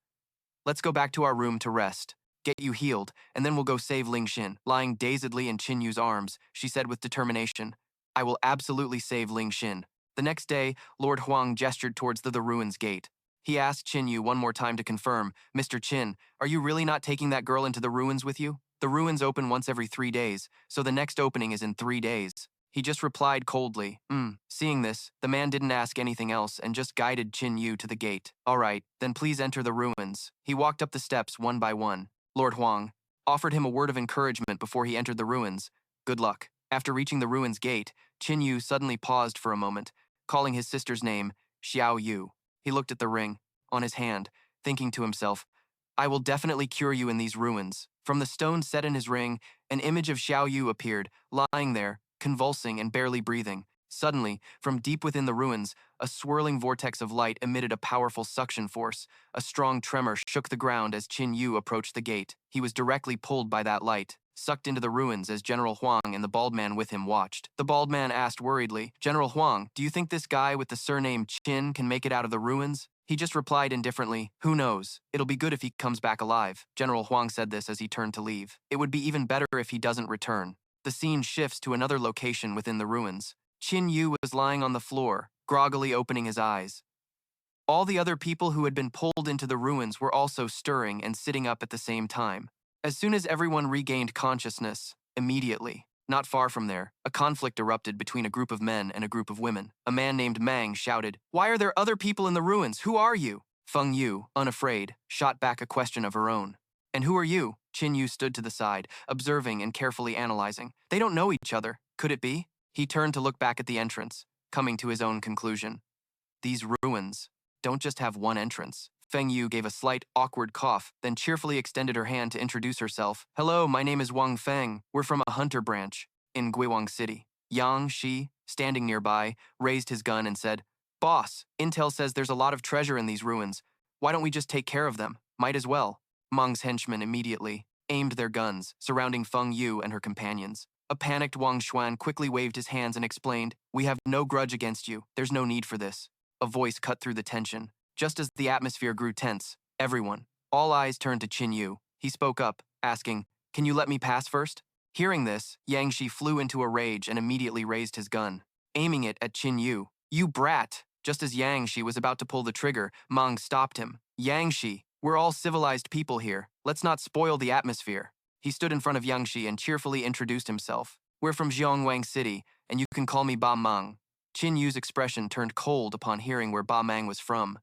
A: "Let's go back to our room to rest, get you healed, and then we'll go save Ling Xin." Lying dazedly in Qin Yu's arms, she said with determination, "I will absolutely save Ling Xin." The next day, Lord Huang gestured towards the ruins gate. He asked Qin Yu one more time to confirm, "Mr. Qin, are you really not taking that girl into the ruins with you? The ruins open once every 3 days, so the next opening is in 3 days." He just replied coldly, Seeing this, the man didn't ask anything else and just guided Qin Yu to the gate. "All right, then please enter the ruins." He walked up the steps one by one. Lord Huang offered him a word of encouragement before he entered the ruins. "Good luck." After reaching the ruins gate, Qin Yu suddenly paused for a moment, calling his sister's name, Xiao Yu. He looked at the ring on his hand, thinking to himself, "I will definitely cure you in these ruins." From the stone set in his ring, an image of Xiao Yu appeared, lying there, convulsing and barely breathing. Suddenly, from deep within the ruins, a swirling vortex of light emitted a powerful suction force. A strong tremor shook the ground as Qin Yu approached the gate. He was directly pulled by that light, sucked into the ruins as General Huang and the bald man with him watched. The bald man asked worriedly, "General Huang, do you think this guy with the surname Qin can make it out of the ruins?" He just replied indifferently, "Who knows? It'll be good if he comes back alive." General Huang said this as he turned to leave. "It would be even better if he doesn't return." The scene shifts to another location within the ruins. Qin Yu was lying on the floor, groggily opening his eyes. All the other people who had been pulled into the ruins were also stirring and sitting up at the same time. As soon as everyone regained consciousness, immediately, not far from there, a conflict erupted between a group of men and a group of women. A man named Mang shouted, "Why are there other people in the ruins? Who are you?" Feng Yu, unafraid, shot back a question of her own. "And who are you?" Qin Yu stood to the side, observing and carefully analyzing. "They don't know each other. Could it be?" He turned to look back at the entrance, coming to his own conclusion. "These ruins don't just have one entrance." Feng Yu gave a slight, awkward cough, then cheerfully extended her hand to introduce herself. "Hello, my name is Wang Feng. We're from a hunter branch in Guiwang City." Yang Shi, standing nearby, raised his gun and said, "Boss, intel says there's a lot of treasure in these ruins. Why don't we just take care of them? Might as well." Meng's henchmen immediately aimed their guns, surrounding Feng Yu and her companions. A panicked Wang Xuan quickly waved his hands and explained, "We have no grudge against you. There's no need for this." A voice cut through the tension. Just as the atmosphere grew tense, everyone, All eyes turned to Qin Yu. He spoke up, asking, "Can you let me pass first?" Hearing this, Yang Shi flew into a rage and immediately raised his gun, aiming it at Qin Yu. "You brat!" Just as Yang Shi was about to pull the trigger, Meng stopped him. "Yang Shi, we're all civilized people here. Let's not spoil the atmosphere." He stood in front of Yang Shi and cheerfully introduced himself. "We're from Zhongwang City, and you can call me Ba Meng." Qin Yu's expression turned cold upon hearing where Ba Meng was from.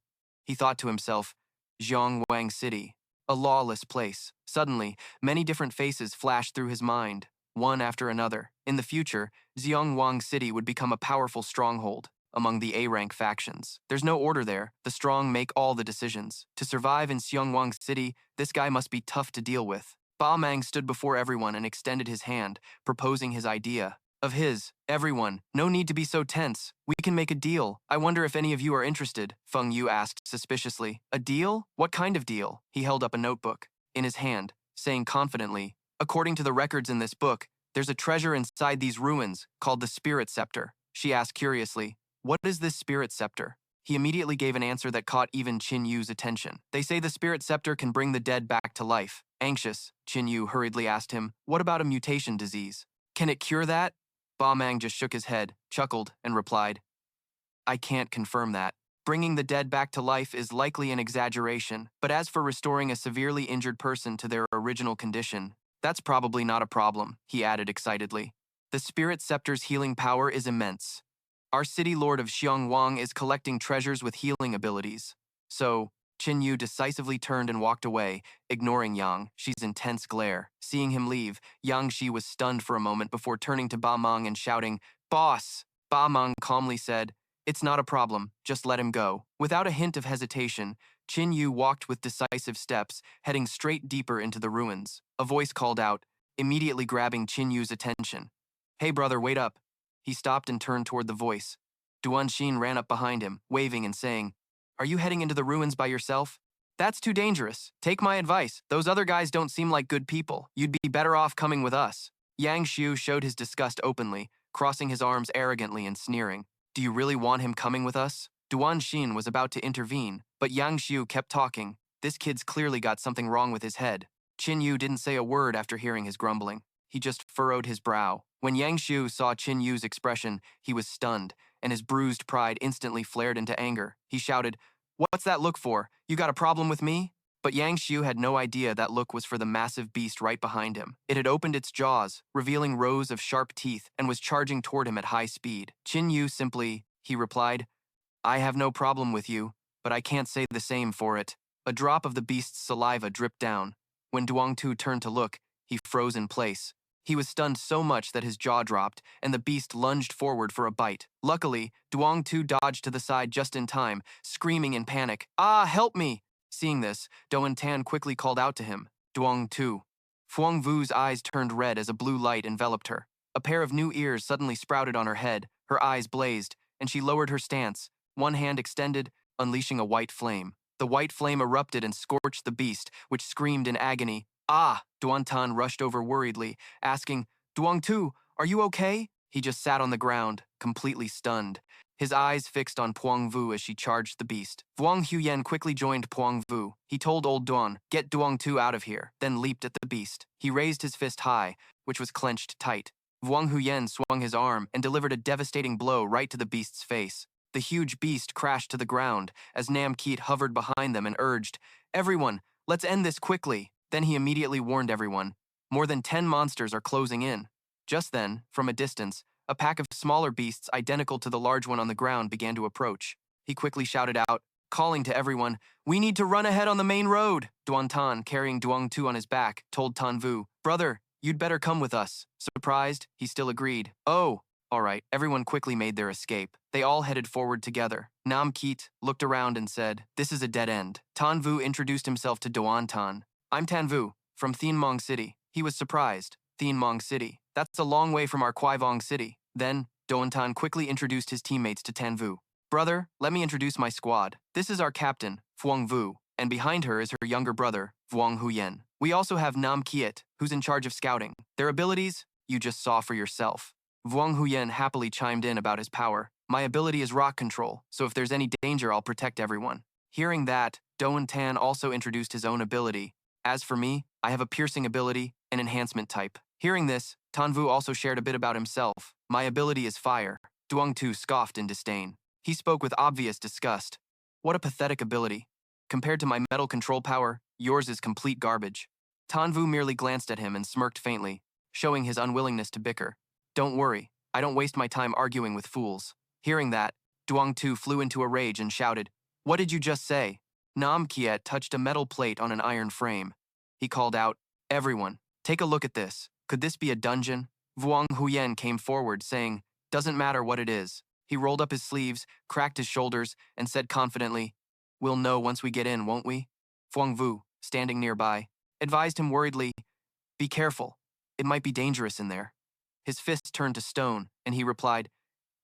A: He thought to himself, Zhongwang City, a lawless place. Suddenly, many different faces flashed through his mind, one after another. In the future, Zhongwang City would become a powerful stronghold among the A-rank factions. There's no order there. The strong make all the decisions. To survive in Zhongwang City, this guy must be tough to deal with. Ba Meng stood before everyone and extended his hand, proposing his idea. "Everyone, no need to be so tense. We can make a deal. I wonder if any of you are interested," Feng Yu asked suspiciously. "A deal? What kind of deal?" He held up a notebook in his hand, saying confidently, "According to the records in this book, there's a treasure inside these ruins called the Spirit Scepter." She asked curiously, "What is this Spirit Scepter?" He immediately gave an answer that caught even Qin Yu's attention. "They say the Spirit Scepter can bring the dead back to life." Anxious, Qin Yu hurriedly asked him, "What about a mutation disease? Can it cure that?" Ba Meng just shook his head, chuckled, and replied, "I can't confirm that. Bringing the dead back to life is likely an exaggeration, but as for restoring a severely injured person to their original condition, that's probably not a problem," he added excitedly. "The Spirit Scepter's healing power is immense. Our city lord of Xiongwang is collecting treasures with healing abilities. So," Qin Yu decisively turned and walked away, ignoring Yang Shi's intense glare. Seeing him leave, Yang Shi was stunned for a moment before turning to Ba Meng and shouting, "Boss!" Ba Meng calmly said, "It's not a problem, just let him go." Without a hint of hesitation, Qin Yu walked with decisive steps, heading straight deeper into the ruins. A voice called out, immediately grabbing Qin Yu's attention. "Hey brother, wait up." He stopped and turned toward the voice. Duan Xin ran up behind him, waving and saying, "Are you heading into the ruins by yourself? That's too dangerous. Take my advice. Those other guys don't seem like good people. You'd be better off coming with us." Yang Xiu showed his disgust openly, crossing his arms arrogantly and sneering. "Do you really want him coming with us?" Duan Xin was about to intervene, but Yang Xiu kept talking. This kid's clearly got something wrong with his head. Qin Yu didn't say a word after hearing his grumbling. He just furrowed his brow. When Yang Xiu saw Qin Yu's expression, he was stunned, and his bruised pride instantly flared into anger. He shouted, "What's that look for? You got a problem with me?" But Yang Xiu had no idea that look was for the massive beast right behind him. It had opened its jaws, revealing rows of sharp teeth, and was charging toward him at high speed. Qin Yu he replied, "I have no problem with you, but I can't say the same for it." A drop of the beast's saliva dripped down. When Duang Tu turned to look, he froze in place. He was stunned so much that his jaw dropped, and the beast lunged forward for a bite. Luckily, Duang Tu dodged to the side just in time, screaming in panic, "Ah, help me!" Seeing this, Doan Tan quickly called out to him, "Duang Tu." Fuang Vu's eyes turned red as a blue light enveloped her. A pair of new ears suddenly sprouted on her head, her eyes blazed, and she lowered her stance, one hand extended, unleashing a white flame. The white flame erupted and scorched the beast, which screamed in agony. "Ah!" Duan Tan rushed over worriedly, asking, "Duang Tu, are you okay?" He just sat on the ground, completely stunned, his eyes fixed on Puang Vu as she charged the beast. Vuong Huyen quickly joined Puang Vu. He told old Duan, "Get Duang Tu out of here," then leaped at the beast. He raised his fist high, which was clenched tight. Vuong Huyen swung his arm and delivered a devastating blow right to the beast's face. The huge beast crashed to the ground as Nam Keat hovered behind them and urged, "Everyone, let's end this quickly." Then he immediately warned everyone, "More than 10 monsters are closing in." Just then, from a distance, a pack of smaller beasts identical to the large one on the ground began to approach. He quickly shouted out, calling to everyone, "We need to run ahead on the main road." Duan Tan, carrying Duang Tu on his back, told Tan Vu, "Brother, you'd better come with us." Surprised, he still agreed. "Oh, all right." Everyone quickly made their escape. They all headed forward together. Nam Keat looked around and said, "This is a dead end." Tan Vu introduced himself to Duan Tan. "I'm Tan Vu, from Thien Mong City." He was surprised. Thien Mong City. That's a long way from our Kwai Vong City. Then, Duan Tan quickly introduced his teammates to Tan Vu. "Brother, let me introduce my squad. This is our captain, Phuong Vu, and behind her is her younger brother, Vuong Huyen. We also have Nam Kiet, who's in charge of scouting. Their abilities, you just saw for yourself." Vuong Huyen happily chimed in about his power. "My ability is rock control, so if there's any danger, I'll protect everyone." Hearing that, Doan Tan also introduced his own ability. As for me, I have a piercing ability, an enhancement type. Hearing this, Tanvu also shared a bit about himself. My ability is fire. Duong Tu scoffed in disdain. He spoke with obvious disgust. What a pathetic ability. Compared to my metal control power, yours is complete garbage. Tanvu merely glanced at him and smirked faintly, showing his unwillingness to bicker. Don't worry, I don't waste my time arguing with fools. Hearing that, Duong Tu flew into a rage and shouted, What did you just say? Nam Kiet touched a metal plate on an iron frame. He called out, Everyone, take a look at this. Could this be a dungeon? Vuong Huyen came forward, saying, Doesn't matter what it is. He rolled up his sleeves, cracked his shoulders, and said confidently, We'll know once we get in, won't we? Fuang Vu, standing nearby, advised him worriedly, Be careful. It might be dangerous in there. His fist turned to stone, and he replied,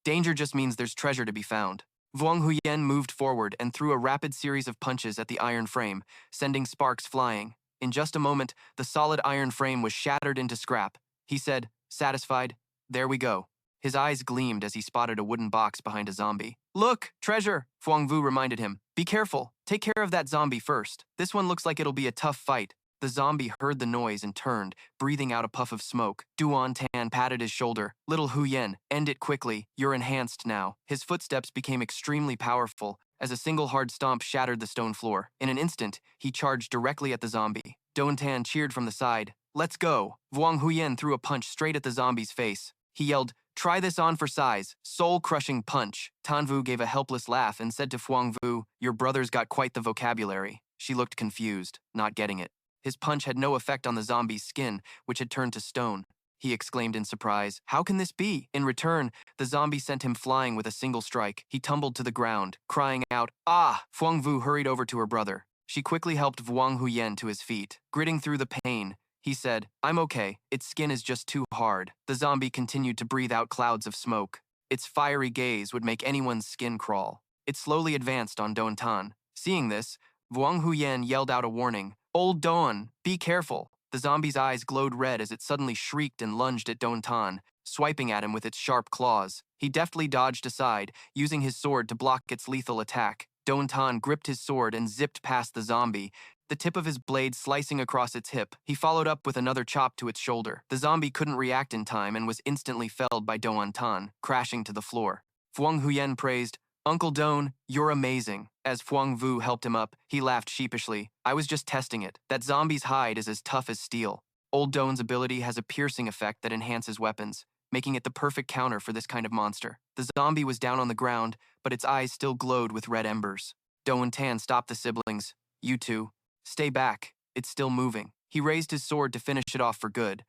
A: Danger just means there's treasure to be found. Vuong Huyen moved forward and threw a rapid series of punches at the iron frame, sending sparks flying. In just a moment, the solid iron frame was shattered into scrap. He said, satisfied, There we go. His eyes gleamed as he spotted a wooden box behind a zombie. Look, treasure, Fuang Vu reminded him. Be careful. Take care of that zombie first. This one looks like it'll be a tough fight. The zombie heard the noise and turned, breathing out a puff of smoke. Duan Tan patted his shoulder. Little Huyen, end it quickly. You're enhanced now. His footsteps became extremely powerful as a single hard stomp shattered the stone floor. In an instant, he charged directly at the zombie. Duan Tan cheered from the side. Let's go. Vuong Huyen threw a punch straight at the zombie's face. He yelled, Try this on for size. Soul-crushing punch. Tanvu gave a helpless laugh and said to Fuang Vu, Your brother's got quite the vocabulary. She looked confused, not getting it. His punch had no effect on the zombie's skin, which had turned to stone. He exclaimed in surprise, How can this be? In return, the zombie sent him flying with a single strike. He tumbled to the ground, crying out, Ah! Fuang Vu hurried over to her brother. She quickly helped Vuong Huyen to his feet. Gritting through the pain, he said, I'm okay. Its skin is just too hard. The zombie continued to breathe out clouds of smoke. Its fiery gaze would make anyone's skin crawl. It slowly advanced on Don Tan. Seeing this, Vuong Huyen yelled out a warning. Old Don, be careful. The zombie's eyes glowed red as it suddenly shrieked and lunged at Don Tan, swiping at him with its sharp claws. He deftly dodged aside, using his sword to block its lethal attack. Don Tan gripped his sword and zipped past the zombie, the tip of his blade slicing across its hip. He followed up with another chop to its shoulder. The zombie couldn't react in time and was instantly felled by Doan Tan, crashing to the floor. Fuang Huyen praised, Uncle Don, you're amazing. As Fuang Vu helped him up, he laughed sheepishly. I was just testing it. That zombie's hide is as tough as steel. Old Don's ability has a piercing effect that enhances weapons, making it the perfect counter for this kind of monster. The zombie was down on the ground, but its eyes still glowed with red embers. Doan Tan stopped the siblings. You two, stay back. It's still moving. He raised his sword to finish it off for good.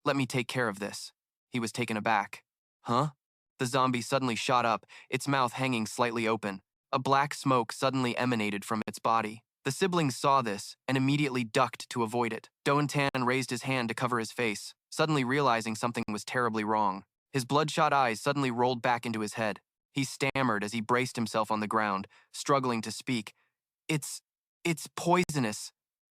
A: Let me take care of this. He was taken aback. Huh? The zombie suddenly shot up, its mouth hanging slightly open. A black smoke suddenly emanated from its body. The siblings saw this and immediately ducked to avoid it. Doan Tan raised his hand to cover his face, suddenly realizing something was terribly wrong. His bloodshot eyes suddenly rolled back into his head. He stammered as he braced himself on the ground, struggling to speak. It's poisonous.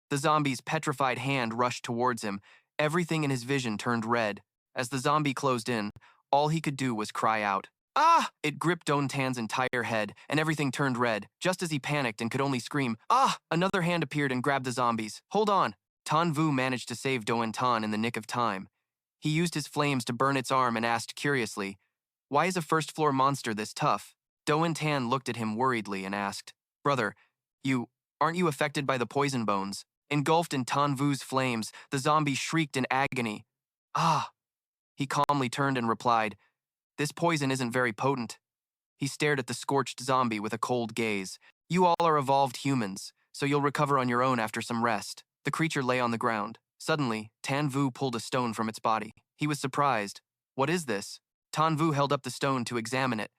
A: The zombie's petrified hand rushed towards him. Everything in his vision turned red. As the zombie closed in, all he could do was cry out. Ah! It gripped Don Tan's entire head, and everything turned red, just as he panicked and could only scream, Ah! Another hand appeared and grabbed the zombies. Hold on! Tan Vu managed to save Doan Tan in the nick of time. He used his flames to burn its arm and asked curiously, Why is a first-floor monster this tough? Doan Tan looked at him worriedly and asked, Brother, aren't you affected by the poison bones? Engulfed in Tan Vu's flames, the zombie shrieked in agony. Ah! He calmly turned and replied, This poison isn't very potent. He stared at the scorched zombie with a cold gaze. You all are evolved humans, so you'll recover on your own after some rest. The creature lay on the ground. Suddenly, Tan Vu pulled a stone from its body. He was surprised. What is this? Tan Vu held up the stone to examine it.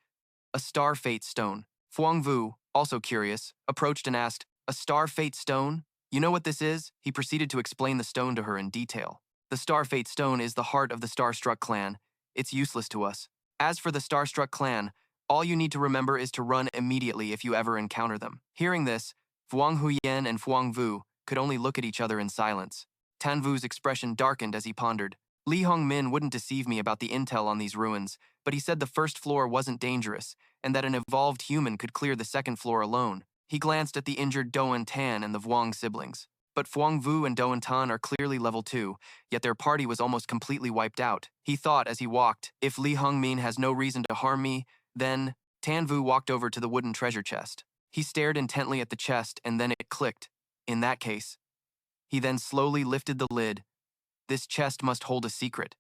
A: A star fate stone. Fuang Vu, also curious, approached and asked, A star fate stone? You know what this is? He proceeded to explain the stone to her in detail. The Star Fate Stone is the heart of the Starstruck clan. It's useless to us. As for the Starstruck clan, all you need to remember is to run immediately if you ever encounter them. Hearing this, Fuang Huyen and Fuang Vu could only look at each other in silence. Tan Vu's expression darkened as he pondered. Li Hongmin wouldn't deceive me about the intel on these ruins, but he said the first floor wasn't dangerous, and that an evolved human could clear the second floor alone. He glanced at the injured Doan Tan and the Vuong siblings. But Phuong Vu and Doan Tan are clearly level 2, yet their party was almost completely wiped out. He thought as he walked, if Li Hongmin has no reason to harm me, then... Tan Vu walked over to the wooden treasure chest. He stared intently at the chest and then it clicked. In that case. He then slowly lifted the lid. This chest must hold a secret.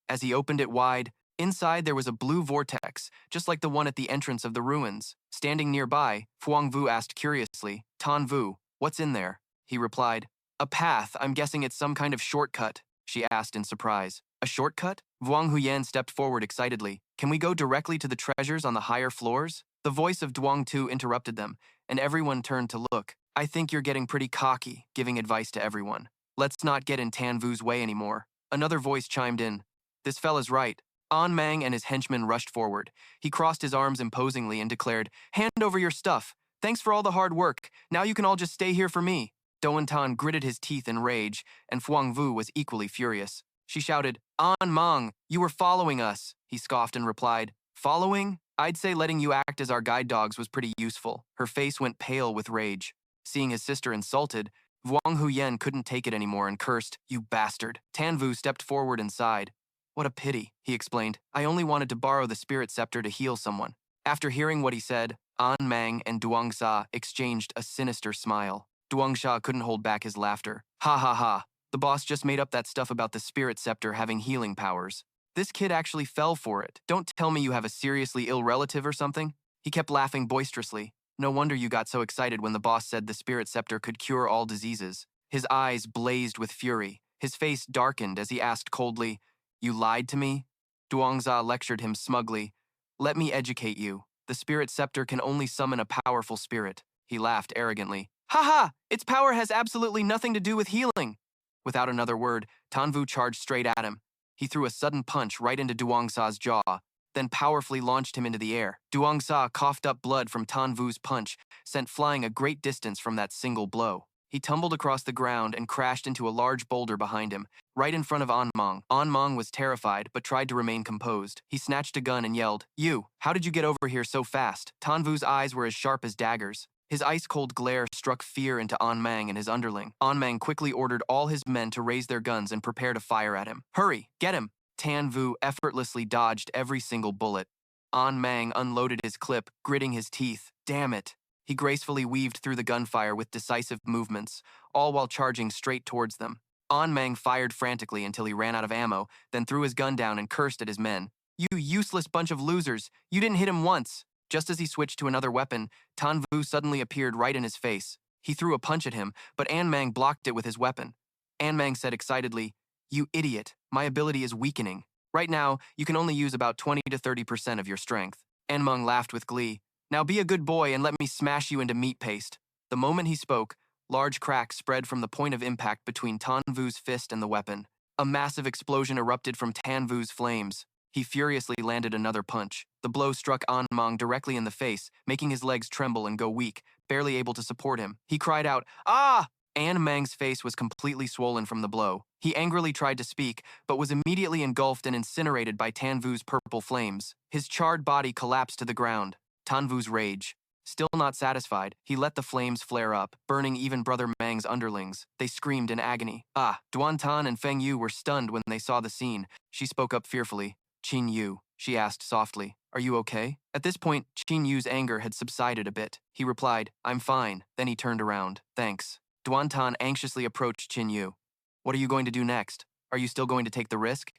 A: As he opened it wide, inside there was a blue vortex, just like the one at the entrance of the ruins. Standing nearby, Phuong Vu asked curiously, Tan Vu, what's in there? He replied, a path, I'm guessing it's some kind of shortcut, she asked in surprise. A shortcut? Vuong Huyen stepped forward excitedly. Can we go directly to the treasures on the higher floors? The voice of Duong Tu interrupted them, and everyone turned to look. I think you're getting pretty cocky, giving advice to everyone. Let's not get in Tan Vu's way anymore. Another voice chimed in. This fella's right. An Mang and his henchmen rushed forward. He crossed his arms imposingly and declared, hand over your stuff. Thanks for all the hard work. Now you can all just stay here for me. Doan Tan gritted his teeth in rage, and Phuong Vu was equally furious. She shouted, An Mang, you were following us. He scoffed and replied, following? I'd say letting you act as our guide dogs was pretty useful. Her face went pale with rage. Seeing his sister insulted, Vuong Huyen couldn't take it anymore and cursed, you bastard. Tan Vu stepped forward and sighed. What a pity, he explained. I only wanted to borrow the spirit scepter to heal someone. After hearing what he said, An Mang and Duong Sa exchanged a sinister smile. Duong Sha couldn't hold back his laughter. Ha ha ha. The boss just made up that stuff about the spirit scepter having healing powers. This kid actually fell for it. Don't tell me you have a seriously ill relative or something. He kept laughing boisterously. No wonder you got so excited when the boss said the spirit scepter could cure all diseases. His eyes blazed with fury. His face darkened as he asked coldly, you lied to me? Duongza lectured him smugly. Let me educate you. The spirit scepter can only summon a powerful spirit. He laughed arrogantly. Ha ha! Its power has absolutely nothing to do with healing. Without another word, Tan Vu charged straight at him. He threw a sudden punch right into Duongsa's jaw, then powerfully launched him into the air. Duongsa coughed up blood from Tan Vu's punch, sent flying a great distance from that single blow. He tumbled across the ground and crashed into a large boulder behind him, right in front of An Mang. An Mang was terrified, but tried to remain composed. He snatched a gun and yelled, You, how did you get over here so fast? Tan Vu's eyes were as sharp as daggers. His ice-cold glare struck fear into An Mang and his underling. An Mang quickly ordered all his men to raise their guns and prepare to fire at him. Hurry, get him! Tan Vu effortlessly dodged every single bullet. An Mang unloaded his clip, gritting his teeth. Damn it! He gracefully weaved through the gunfire with decisive movements, all while charging straight towards them. An Mang fired frantically until he ran out of ammo, then threw his gun down and cursed at his men. You useless bunch of losers! You didn't hit him once! Just as he switched to another weapon, Tan Vu suddenly appeared right in his face. He threw a punch at him, but An Mang blocked it with his weapon. An Mang said excitedly, You idiot, my ability is weakening. Right now, you can only use about 20 to 30% of your strength. An Mang laughed with glee. Now be a good boy and let me smash you into meat paste. The moment he spoke, large cracks spread from the point of impact between Tan Vu's fist and the weapon. A massive explosion erupted from Tan Vu's flames. He furiously landed another punch. The blow struck An Mang directly in the face, making his legs tremble and go weak, barely able to support him. He cried out, Ah! An Mang's face was completely swollen from the blow. He angrily tried to speak, but was immediately engulfed and incinerated by Tan Vu's purple flames. His charred body collapsed to the ground. Tan Vu's rage. Still not satisfied, he let the flames flare up, burning even Brother Mang's underlings. They screamed in agony. Duan Tan and Feng Yu were stunned when they saw the scene. She spoke up fearfully. Qin Yu, she asked softly, are you okay? At this point, Qin Yu's anger had subsided a bit. He replied, I'm fine. Then he turned around. Thanks. Duan Tan anxiously approached Qin Yu. What are you going to do next? Are you still going to take the risk?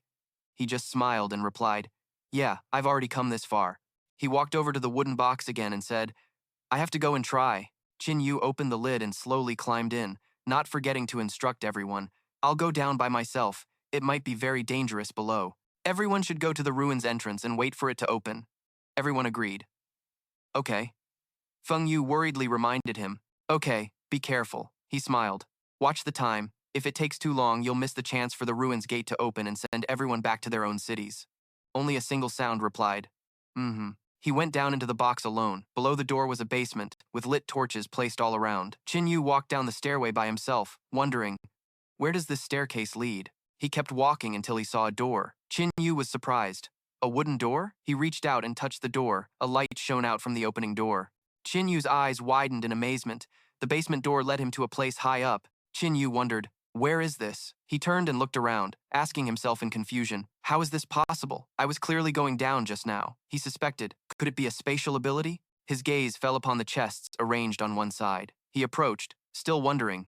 A: He just smiled and replied, Yeah, I've already come this far. He walked over to the wooden box again and said, I have to go and try. Qin Yu opened the lid and slowly climbed in, not forgetting to instruct everyone. I'll go down by myself. It might be very dangerous below. Everyone should go to the ruins entrance and wait for it to open. Everyone agreed. Okay. Feng Yu worriedly reminded him. Okay, be careful. He smiled. Watch the time. If it takes too long, you'll miss the chance for the ruins gate to open and send everyone back to their own cities. Only a single sound replied. He went down into the box alone. Below the door was a basement, with lit torches placed all around. Qin Yu walked down the stairway by himself, wondering, where does this staircase lead? He kept walking until he saw a door. Qin Yu was surprised. A wooden door? He reached out and touched the door. A light shone out from the opening door. Qin Yu's eyes widened in amazement. The basement door led him to a place high up. Qin Yu wondered, where is this? He turned and looked around, asking himself in confusion, how is this possible? I was clearly going down just now. He suspected, could it be a spatial ability? His gaze fell upon the chests arranged on one side. He approached, still wondering,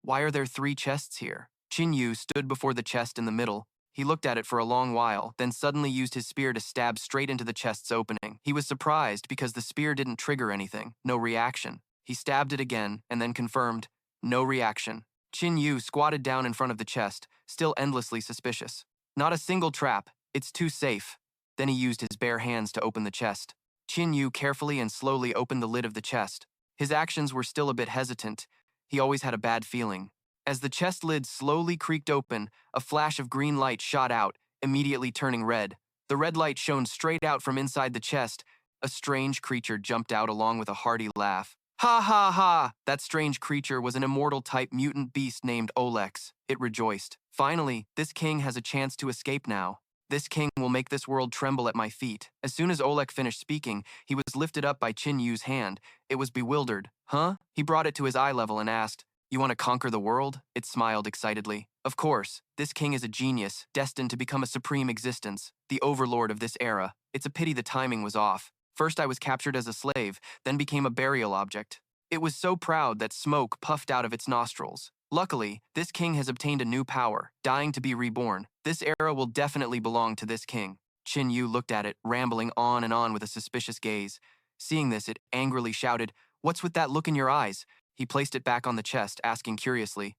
A: why are there 3 chests here? Qin Yu stood before the chest in the middle. He looked at it for a long while, then suddenly used his spear to stab straight into the chest's opening. He was surprised because the spear didn't trigger anything, no reaction. He stabbed it again and then confirmed, no reaction. Qin Yu squatted down in front of the chest, still endlessly suspicious. Not a single trap, it's too safe. Then he used his bare hands to open the chest. Qin Yu carefully and slowly opened the lid of the chest. His actions were still a bit hesitant. He always had a bad feeling. As the chest lid slowly creaked open, a flash of green light shot out, immediately turning red. The red light shone straight out from inside the chest. A strange creature jumped out along with a hearty laugh. Ha ha ha! That strange creature was an immortal-type mutant beast named Olex. It rejoiced. Finally, this king has a chance to escape now. This king will make this world tremble at my feet. As soon as Oleg finished speaking, he was lifted up by Qin Yu's hand. It was bewildered. Huh? He brought it to his eye level and asked, you want to conquer the world? It smiled excitedly. Of course, this king is a genius, destined to become a supreme existence, the overlord of this era. It's a pity the timing was off. First I was captured as a slave, then became a burial object. It was so proud that smoke puffed out of its nostrils. Luckily, this king has obtained a new power, dying to be reborn. This era will definitely belong to this king. Qin Yu looked at it, rambling on and on with a suspicious gaze. Seeing this, it angrily shouted, what's with that look in your eyes? He placed it back on the chest, asking curiously,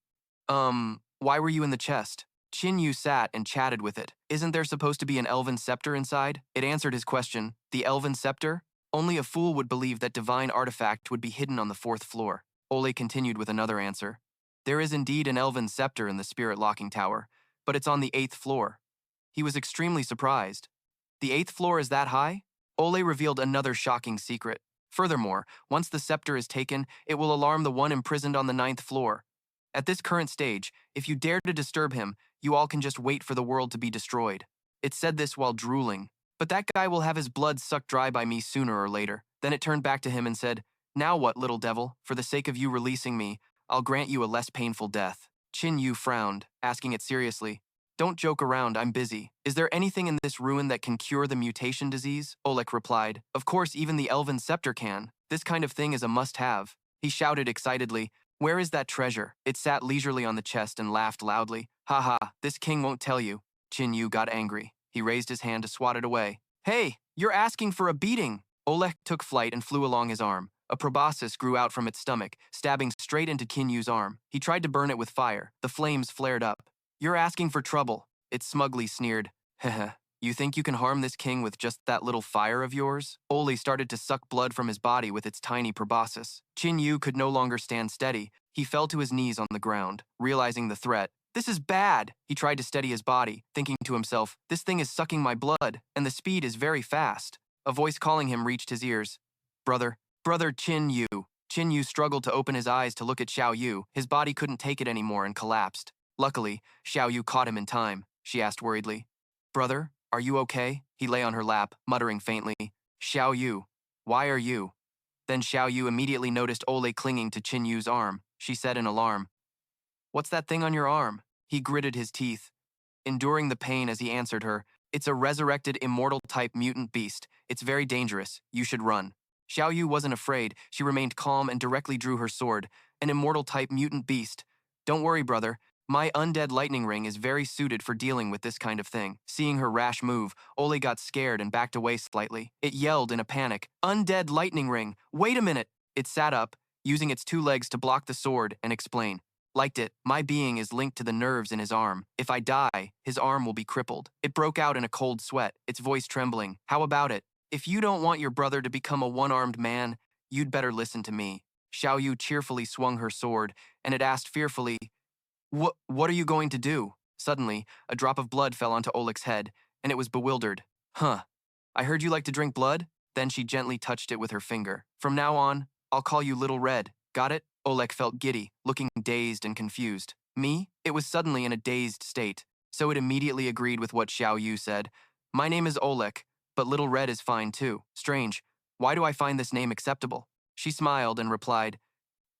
A: why were you in the chest? Qin Yu sat and chatted with it. Isn't there supposed to be an elven scepter inside? It answered his question. The elven scepter? Only a fool would believe that divine artifact would be hidden on the 4th floor. Ole continued with another answer. There is indeed an elven scepter in the spirit locking tower, but it's on the 8th floor. He was extremely surprised. The 8th floor is that high? Ole revealed another shocking secret. Furthermore, once the scepter is taken, it will alarm the one imprisoned on the 9th floor. At this current stage, if you dare to disturb him, you all can just wait for the world to be destroyed. It said this while drooling. But that guy will have his blood sucked dry by me sooner or later. Then it turned back to him and said, now what, little devil? For the sake of you releasing me, I'll grant you a less painful death. Qin Yu frowned, asking it seriously. Don't joke around, I'm busy. Is there anything in this ruin that can cure the mutation disease? Oleg replied. Of course, even the elven scepter can. This kind of thing is a must-have. He shouted excitedly, where is that treasure? It sat leisurely on the chest and laughed loudly. Ha ha, this king won't tell you. Qin Yu got angry. He raised his hand to swat it away. Hey, you're asking for a beating! Oleg took flight and flew along his arm. A proboscis grew out from its stomach, stabbing straight into Qin Yu's arm. He tried to burn it with fire. The flames flared up. You're asking for trouble. It smugly sneered. Heh. You think you can harm this king with just that little fire of yours? Oli started to suck blood from his body with its tiny proboscis. Qin Yu could no longer stand steady. He fell to his knees on the ground, realizing the threat. This is bad! He tried to steady his body, thinking to himself, this thing is sucking my blood, and the speed is very fast. A voice calling him reached his ears. Brother Qin Yu. Qin Yu struggled to open his eyes to look at Xiao Yu. His body couldn't take it anymore and collapsed. Luckily, Xiao Yu caught him in time. She asked worriedly, Brother, are you okay? He lay on her lap, muttering faintly, Xiao Yu, why are you? Then Xiao Yu immediately noticed Ole clinging to Qin Yu's arm. She said in alarm, What's that thing on your arm? He gritted his teeth, enduring the pain as he answered her, It's a resurrected immortal-type mutant beast. It's very dangerous. You should run. Xiao Yu wasn't afraid. She remained calm and directly drew her sword. An immortal-type mutant beast. Don't worry, brother. My undead lightning ring is very suited for dealing with this kind of thing. Seeing her rash move, Ole got scared and backed away slightly. It yelled in a panic, Undead lightning ring! Wait a minute! It sat up, using its 2 legs to block the sword, and explain. Liked it. My being is linked to the nerves in his arm. If I die, his arm will be crippled. It broke out in a cold sweat, its voice trembling. How about it? If you don't want your brother to become a one-armed man, you'd better listen to me. Xiao Yu cheerfully swung her sword, and it asked fearfully, What are you going to do? Suddenly, a drop of blood fell onto Oleg's head, and it was bewildered. Huh. I heard you like to drink blood? Then she gently touched it with her finger. From now on, I'll call you Little Red. Got it? Oleg felt giddy, looking dazed and confused. Me? It was suddenly in a dazed state, so it immediately agreed with what Xiao Yu said. My name is Oleg, but Little Red is fine too. Strange. Why do I find this name acceptable? She smiled and replied,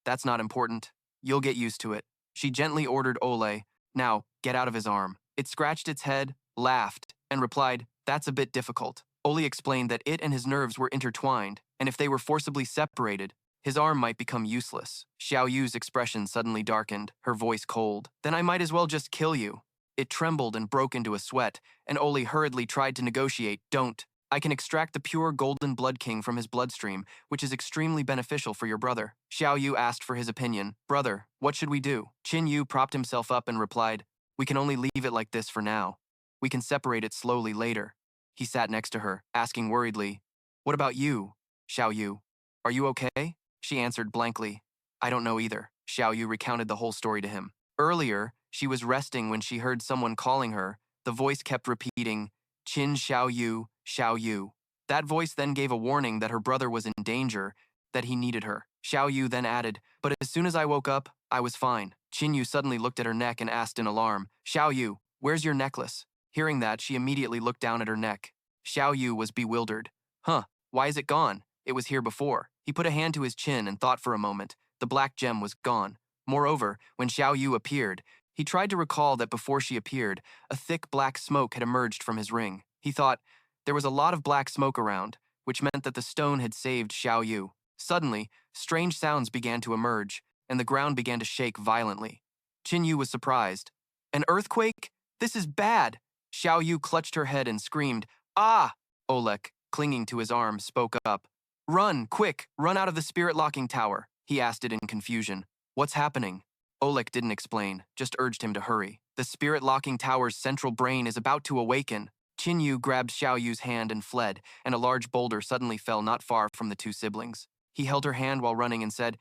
A: "That's not important. You'll get used to it." She gently ordered Ole, "Now, get out of his arm." It scratched its head, laughed, and replied, "That's a bit difficult." Ole explained that it and his nerves were intertwined, and if they were forcibly separated, his arm might become useless. Xiao Yu's expression suddenly darkened, her voice cold. "Then I might as well just kill you." It trembled and broke into a sweat, and Ole hurriedly tried to negotiate. "Don't. I can extract the pure golden blood king from his bloodstream, which is extremely beneficial for your brother." Xiao Yu asked for his opinion. "Brother, what should we do?" Qin Yu propped himself up and replied, "We can only leave it like this for now. We can separate it slowly later." He sat next to her, asking worriedly, "What about you, Xiao Yu? Are you okay?" She answered blankly, "I don't know either." Xiao Yu recounted the whole story to him. Earlier, she was resting when she heard someone calling her. The voice kept repeating, "Qin Xiao Yu, Xiao Yu." That voice then gave a warning that her brother was in danger, that he needed her. Xiao Yu then added, "But as soon as I woke up, I was fine." Qin Yu suddenly looked at her neck and asked in alarm, "Xiao Yu, where's your necklace?" Hearing that, she immediately looked down at her neck. Xiao Yu was bewildered. "Huh, why is it gone? It was here before." He put a hand to his chin and thought for a moment. The black gem was gone. Moreover, when Xiao Yu appeared, he tried to recall that before she appeared, a thick black smoke had emerged from his ring. He thought, there was a lot of black smoke around, which meant that the stone had saved Xiao Yu. Suddenly, strange sounds began to emerge, and the ground began to shake violently. Qin Yu was surprised. "An earthquake? This is bad!" Xiao Yu clutched her head and screamed, "Ah!" Oleg, clinging to his arm, spoke up. "Run, quick, run out of the spirit-locking tower." He asked it in confusion. "What's happening?" Oleg didn't explain, just urged him to hurry. "The spirit-locking tower's central brain is about to awaken." Qin Yu grabbed Xiao Yu's hand and fled, and a large boulder suddenly fell not far from the two siblings. He held her hand while running and said,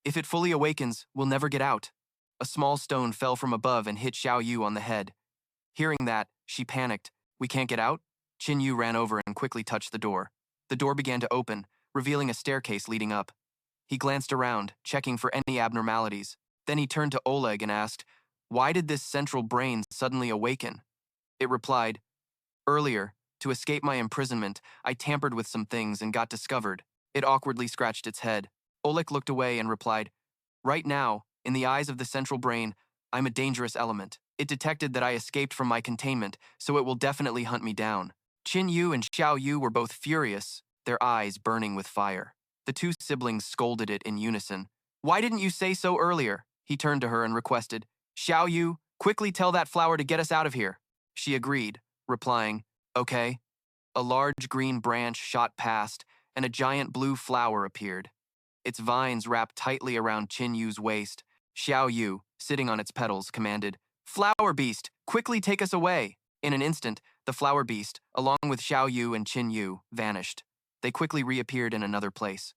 A: "If it fully awakens, we'll never get out." A small stone fell from above and hit Xiao Yu on the head. Hearing that, she panicked. "We can't get out?" Qin Yu ran over and quickly touched the door. The door began to open, revealing a staircase leading up. He glanced around, checking for any abnormalities. Then he turned to Oleg and asked, "Why did this central brain suddenly awaken?" It replied, "Earlier, to escape my imprisonment, I tampered with some things and got discovered." It awkwardly scratched its head. Oleg looked away and replied, "Right now, in the eyes of the central brain, I'm a dangerous element. It detected that I escaped from my containment, so it will definitely hunt me down." Qin Yu and Xiao Yu were both furious, their eyes burning with fire. The two siblings scolded it in unison. "Why didn't you say so earlier?" He turned to her and requested, "Xiao Yu, quickly tell that flower to get us out of here." She agreed, replying, "Okay." A large green branch shot past, and a giant blue flower appeared. Its vines wrapped tightly around Qin Yu's waist. Xiao Yu, sitting on its petals, commanded, "Flower beast, quickly take us away." In an instant, the flower beast, along with Xiao Yu and Qin Yu, vanished. They quickly reappeared in another place.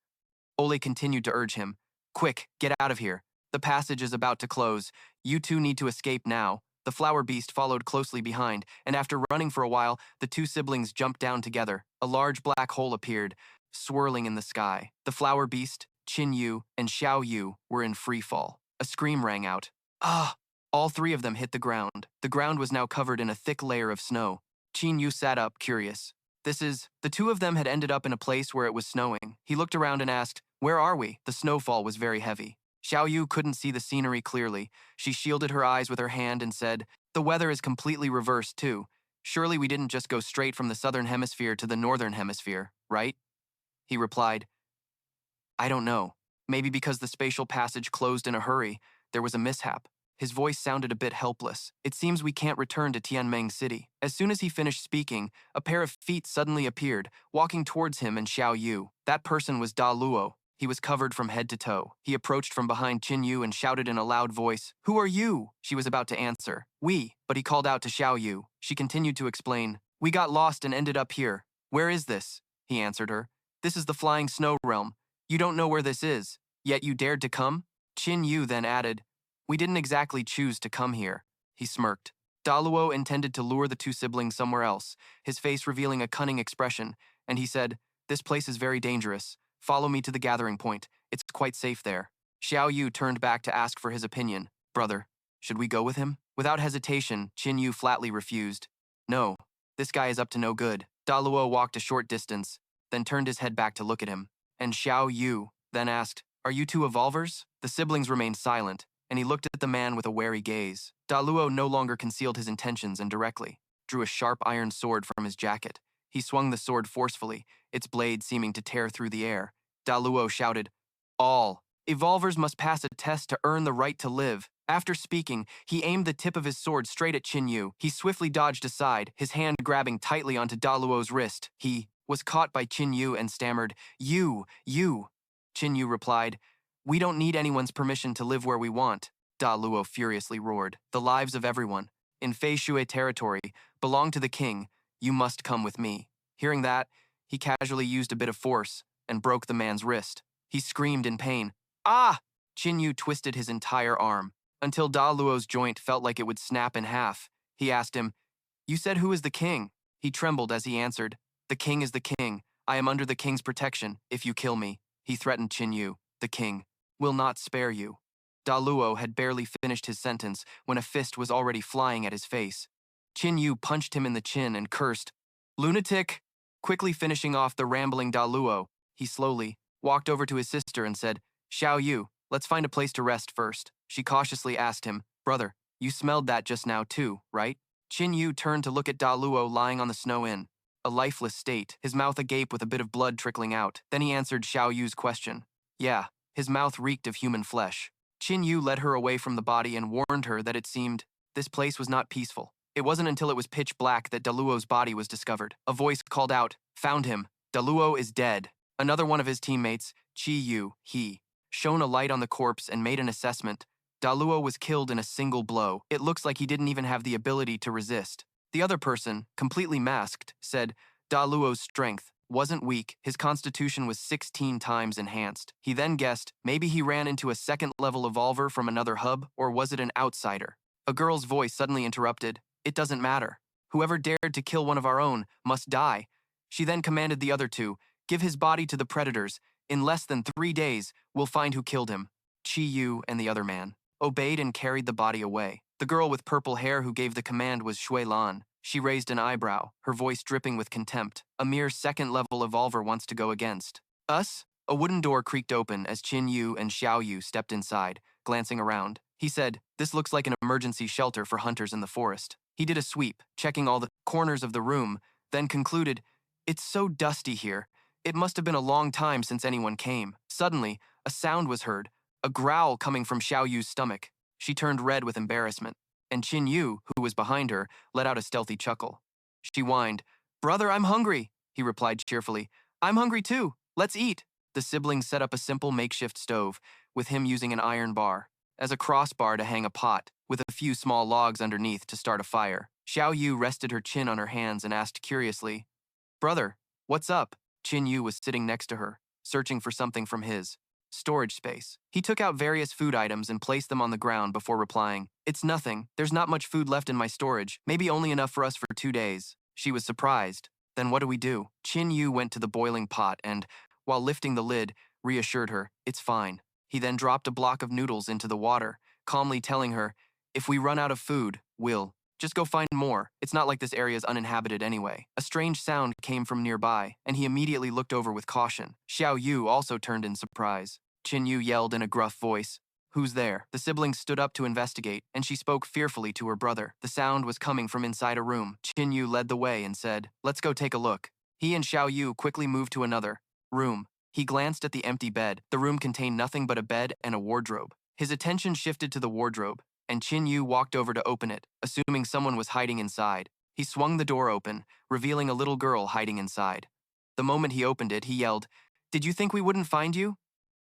A: Ole continued to urge him, "Quick, get out of here. The passage is about to close. You two need to escape now." The flower beast followed closely behind, and after running for a while, the two siblings jumped down together. A large black hole appeared, swirling in the sky. The flower beast, Qin Yu, and Xiao Yu were in free fall. A scream rang out. "Ah!" All three of them hit the ground. The ground was now covered in a thick layer of snow. Qin Yu sat up, curious. The two of them had ended up in a place where it was snowing. He looked around and asked, "Where are we?" The snowfall was very heavy. Xiao Yu couldn't see the scenery clearly. She shielded her eyes with her hand and said, "The weather is completely reversed too. Surely we didn't just go straight from the southern hemisphere to the northern hemisphere, right?" He replied, "I don't know. Maybe because the spatial passage closed in a hurry, there was a mishap." His voice sounded a bit helpless. "It seems we can't return to Tianmeng City." As soon as he finished speaking, a pair of feet suddenly appeared, walking towards him and Xiao Yu. That person was Da Luo. He was covered from head to toe. He approached from behind Qin Yu and shouted in a loud voice, "Who are you?" She was about to answer, "We," but he called out to Xiao Yu. She continued to explain, "We got lost and ended up here." "Where is this?" He answered her. "This is the Flying Snow Realm. You don't know where this is, yet you dared to come?" Qin Yu then added, "We didn't exactly choose to come here." He smirked. Daluo intended to lure the two siblings somewhere else, his face revealing a cunning expression, and he said, "This place is very dangerous. Follow me to the gathering point. It's quite safe there." Xiao Yu turned back to ask for his opinion. "Brother, should we go with him?" Without hesitation, Qin Yu flatly refused. "No, this guy is up to no good." Daluo walked a short distance, then turned his head back to look at him. "And Xiao Yu, then asked, "Are you two evolvers?" The siblings remained silent, and he looked at the man with a wary gaze. Daluo no longer concealed his intentions and directly drew a sharp iron sword from his jacket. He swung the sword forcefully, its blade seeming to tear through the air. Daluo shouted, "All evolvers must pass a test to earn the right to live." After speaking, he aimed the tip of his sword straight at Qin Yu. He swiftly dodged aside, his hand grabbing tightly onto Daluo's wrist. He was caught by Qin Yu and stammered, You. Qin Yu replied, "We don't need anyone's permission to live where we want." Daluo furiously roared, "The lives of everyone in Fei Shui territory belong to the king. You must come with me." Hearing that, he casually used a bit of force and broke the man's wrist. He screamed in pain. "Ah!" Qin Yu twisted his entire arm until Daluo's joint felt like it would snap in half. He asked him, "You said who is the king?" He trembled as he answered, "The king is the king. I am under the king's protection if you kill me." He threatened Qin Yu. "The king will not spare you." Daluo had barely finished his sentence when a fist was already flying at his face. Qin Yu punched him in the chin and cursed, "Lunatic!" Quickly finishing off the rambling Daluo, he slowly walked over to his sister and said, "Xiao Yu, let's find a place to rest first." She cautiously asked him, "Brother, you smelled that just now too, right?" Qin Yu turned to look at Daluo lying on the snow in a lifeless state, his mouth agape with a bit of blood trickling out. Then he answered Xiao Yu's question. Yeah, his mouth reeked of human flesh. Qin Yu led her away from the body and warned her that it seemed this place was not peaceful. It wasn't until it was pitch black that Daluo's body was discovered. A voice called out, "Found him. Daluo is dead." Another one of his teammates, Qin Yu, shone a light on the corpse and made an assessment. Daluo was killed in a single blow. It looks like he didn't even have the ability to resist. The other person, completely masked, said Daluo's strength wasn't weak. His constitution was 16 times enhanced. He then guessed maybe he ran into a second-level evolver from another hub, or was it an outsider? A girl's voice suddenly interrupted. "It doesn't matter. Whoever dared to kill one of our own must die." She then commanded the other two, "Give his body to the predators. In less than 3 days, we'll find who killed him." Qin Yu and the other man obeyed and carried the body away. The girl with purple hair who gave the command was Shui Lan. She raised an eyebrow, her voice dripping with contempt. "A mere second-level evolver wants to go against us?" A wooden door creaked open as Qin Yu and Xiao Yu stepped inside, glancing around. He said, "This looks like an emergency shelter for hunters in the forest." He did a sweep, checking all the corners of the room, then concluded, "It's so dusty here. It must have been a long time since anyone came." Suddenly, a sound was heard, a growl coming from Xiao Yu's stomach. She turned red with embarrassment, and Qin Yu, who was behind her, let out a stealthy chuckle. She whined, "Brother, I'm hungry." He replied cheerfully, "I'm hungry too. Let's eat." The siblings set up a simple makeshift stove, with him using an iron bar as a crossbar to hang a pot, with a few small logs underneath to start a fire. Xiao Yu rested her chin on her hands and asked curiously, "Brother, what's up?" Qin Yu was sitting next to her, searching for something from his storage space. He took out various food items and placed them on the ground before replying, "It's nothing. There's not much food left in my storage, maybe only enough for us for 2 days." She was surprised. "Then what do we do?" Qin Yu went to the boiling pot and, while lifting the lid, reassured her, "It's fine." He then dropped a block of noodles into the water, calmly telling her, "If we run out of food, we'll just go find more. It's not like this area is uninhabited anyway." A strange sound came from nearby, and he immediately looked over with caution. Xiao Yu also turned in surprise. Qin Yu yelled in a gruff voice, "Who's there?" The siblings stood up to investigate, and she spoke fearfully to her brother. The sound was coming from inside a room. Qin Yu led the way and said, "Let's go take a look." He and Xiao Yu quickly moved to another room. He glanced at the empty bed. The room contained nothing but a bed and a wardrobe. His attention shifted to the wardrobe, and Qin Yu walked over to open it, assuming someone was hiding inside. He swung the door open, revealing a little girl hiding inside. The moment he opened it, he yelled, "Did you think we wouldn't find you?"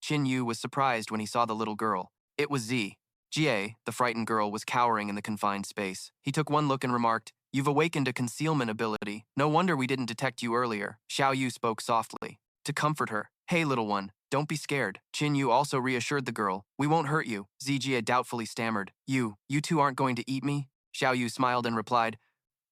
A: Qin Yu was surprised when he saw the little girl. It was Jie, the frightened girl, was cowering in the confined space. He took one look and remarked, "You've awakened a concealment ability. No wonder we didn't detect you earlier." Xiao Yu spoke softly, to comfort her. "Hey, little one, don't be scared." Qin Yu also reassured the girl, "We won't hurt you." Jie doubtfully stammered, You two aren't going to eat me?" Xiao Yu smiled and replied,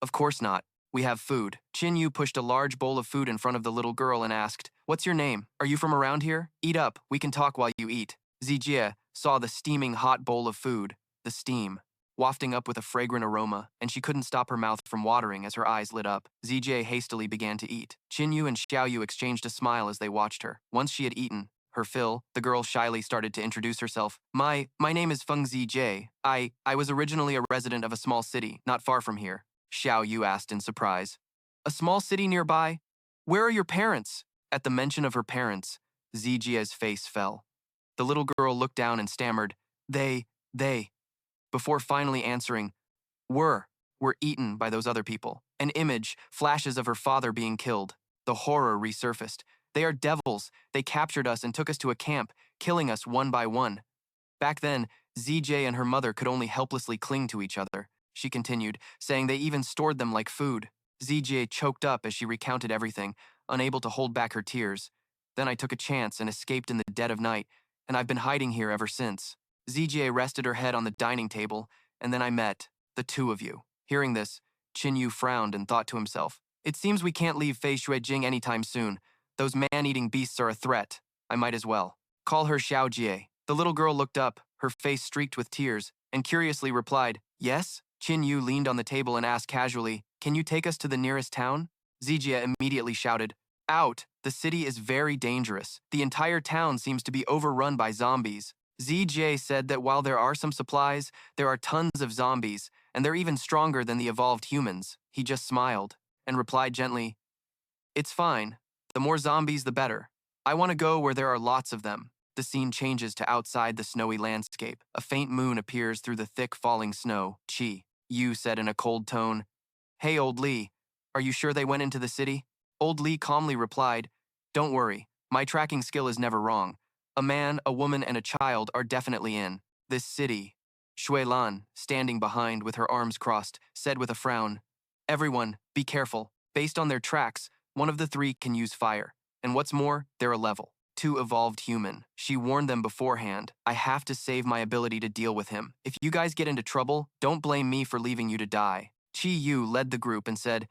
A: "Of course not. We have food." Qin Yu pushed a large bowl of food in front of the little girl and asked, "What's your name? Are you from around here? Eat up, we can talk while you eat." Zijie saw the steaming hot bowl of food, the steam, wafting up with a fragrant aroma, and she couldn't stop her mouth from watering as her eyes lit up. Zijie hastily began to eat. Qin Yu and Xiao Yu exchanged a smile as they watched her. Once she had eaten, her fill, the girl shyly started to introduce herself. My name is Feng Zijie. I was originally a resident of a small city, not far from here. Xiao Yu asked in surprise. A small city nearby? Where are your parents? At the mention of her parents, Zijie's face fell. The little girl looked down and stammered, they, before finally answering, were eaten by those other people. An image, flashes of her father being killed. The horror resurfaced. They are devils. They captured us and took us to a camp, killing us one by one. Back then, ZJ and her mother could only helplessly cling to each other. She continued, saying they even stored them like food. ZJ choked up as she recounted everything, unable to hold back her tears. Then I took a chance and escaped in the dead of night, and I've been hiding here ever since. ZJ rested her head on the dining table, and then I met the two of you. Hearing this, Qin Yu frowned and thought to himself, it seems we can't leave Fei Xuejing anytime soon. Those man-eating beasts are a threat. I might as well. Call her Xiao Jie. The little girl looked up, her face streaked with tears, and curiously replied, yes? Qin Yu leaned on the table and asked casually, can you take us to the nearest town? Zijie immediately shouted, out! The city is very dangerous. The entire town seems to be overrun by zombies. ZJ said that while there are some supplies, there are tons of zombies, and they're even stronger than the evolved humans. He just smiled and replied gently, it's fine. The more zombies, the better. I want to go where there are lots of them. The scene changes to outside the snowy landscape. A faint moon appears through the thick falling snow. Qin Yu said in a cold tone, hey, Old Lee, are you sure they went into the city? Old Lee calmly replied, don't worry, my tracking skill is never wrong. A man, a woman, and a child are definitely in this city. Shui Lan, standing behind with her arms crossed, said with a frown, everyone, be careful. Based on their tracks, one of the three can use fire. And what's more, they're a level 2 evolved human. She warned them beforehand, I have to save my ability to deal with him. If you guys get into trouble, don't blame me for leaving you to die. Qin Yu led the group and said,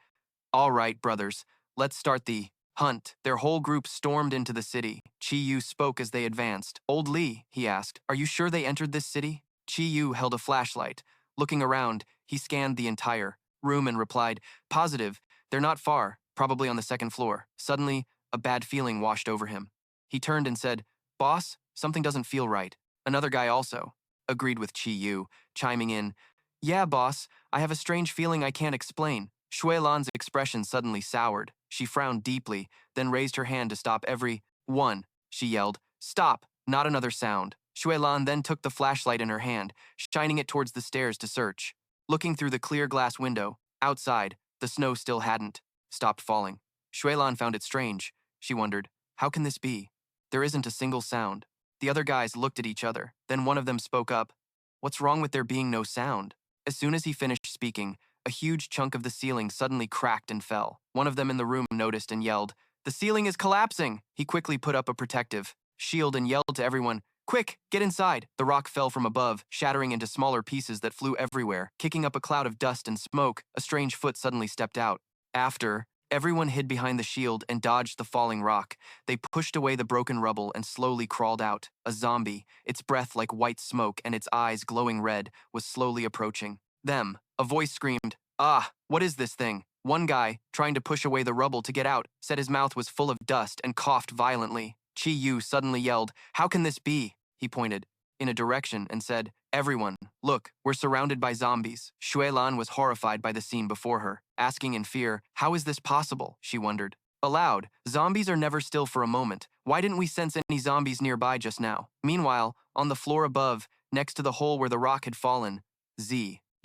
A: all right, brothers, let's start the hunt. Their whole group stormed into the city. Qin Yu spoke as they advanced. Old Lee, he asked, are you sure they entered this city? Qin Yu held a flashlight. Looking around, he scanned the entire room and replied, positive, they're not far, probably on the second floor. Suddenly, a bad feeling washed over him. He turned and said, boss, something doesn't feel right. Another guy also agreed with Qin Yu, chiming in, yeah, boss, I have a strange feeling I can't explain. Shui Lan's expression suddenly soured. She frowned deeply, then raised her hand to stop everyone. She yelled, stop, not another sound. Shui Lan then took the flashlight in her hand, shining it towards the stairs to search. Looking through the clear glass window, outside, the snow still hadn't stopped falling. Shui Lan found it strange. She wondered, how can this be? There isn't a single sound. The other guys looked at each other. Then one of them spoke up. What's wrong with there being no sound? As soon as he finished speaking, a huge chunk of the ceiling suddenly cracked and fell. One of them in the room noticed and yelled, the ceiling is collapsing! He quickly put up a protective shield and yelled to everyone, quick, get inside! The rock fell from above, shattering into smaller pieces that flew everywhere. Kicking up a cloud of dust and smoke, a strange foot suddenly stepped out. After, everyone hid behind the shield and dodged the falling rock. They pushed away the broken rubble and slowly crawled out. A zombie, its breath like white smoke and its eyes glowing red, was slowly approaching them. A voice screamed, ah, what is this thing? One guy, trying to push away the rubble to get out, said his mouth was full of dust and coughed violently. Qin Yu suddenly yelled, how can this be? He pointed in a direction and said, everyone, look, we're surrounded by zombies. Shui Lan was horrified by the scene before her, asking in fear, how is this possible? She wondered. Aloud, zombies are never still for a moment. Why didn't we sense any zombies nearby just now? Meanwhile, on the floor above, next to the hole where the rock had fallen,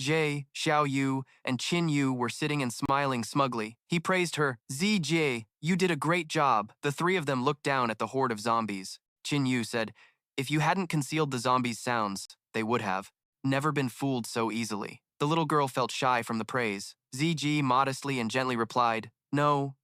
A: J, Xiao Yu, and Qin Yu were sitting and smiling smugly. He praised her. ZJ, you did a great job. The three of them looked down at the horde of zombies. Qin Yu said, if you hadn't concealed the zombies' sounds, they would have never been fooled so easily. The little girl felt shy from the praise. ZG modestly and gently replied, no,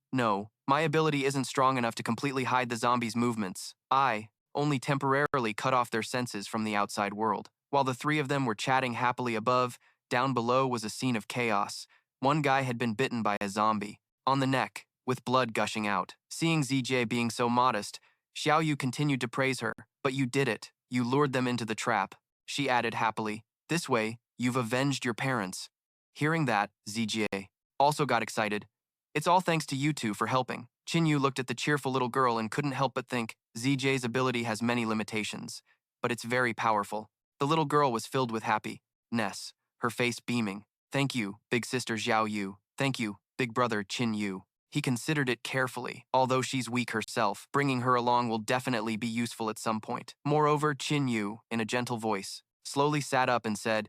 A: my ability isn't strong enough to completely hide the zombies' movements. I only temporarily cut off their senses from the outside world. While the three of them were chatting happily above, down below was a scene of chaos. One guy had been bitten by a zombie on the neck, with blood gushing out. Seeing ZJ being so modest, Xiao Yu continued to praise her. But you did it. You lured them into the trap. She added happily, this way, you've avenged your parents. Hearing that, ZJ also got excited. It's all thanks to you two for helping. Qin Yu looked at the cheerful little girl and couldn't help but think, ZJ's ability has many limitations, but it's very powerful. The little girl was filled with happiness, her face beaming. Thank you, big sister Xiao Yu. Thank you, big brother Qin Yu. He considered it carefully. Although she's weak herself, bringing her along will definitely be useful at some point. Moreover, Qin Yu, in a gentle voice, slowly sat up and said,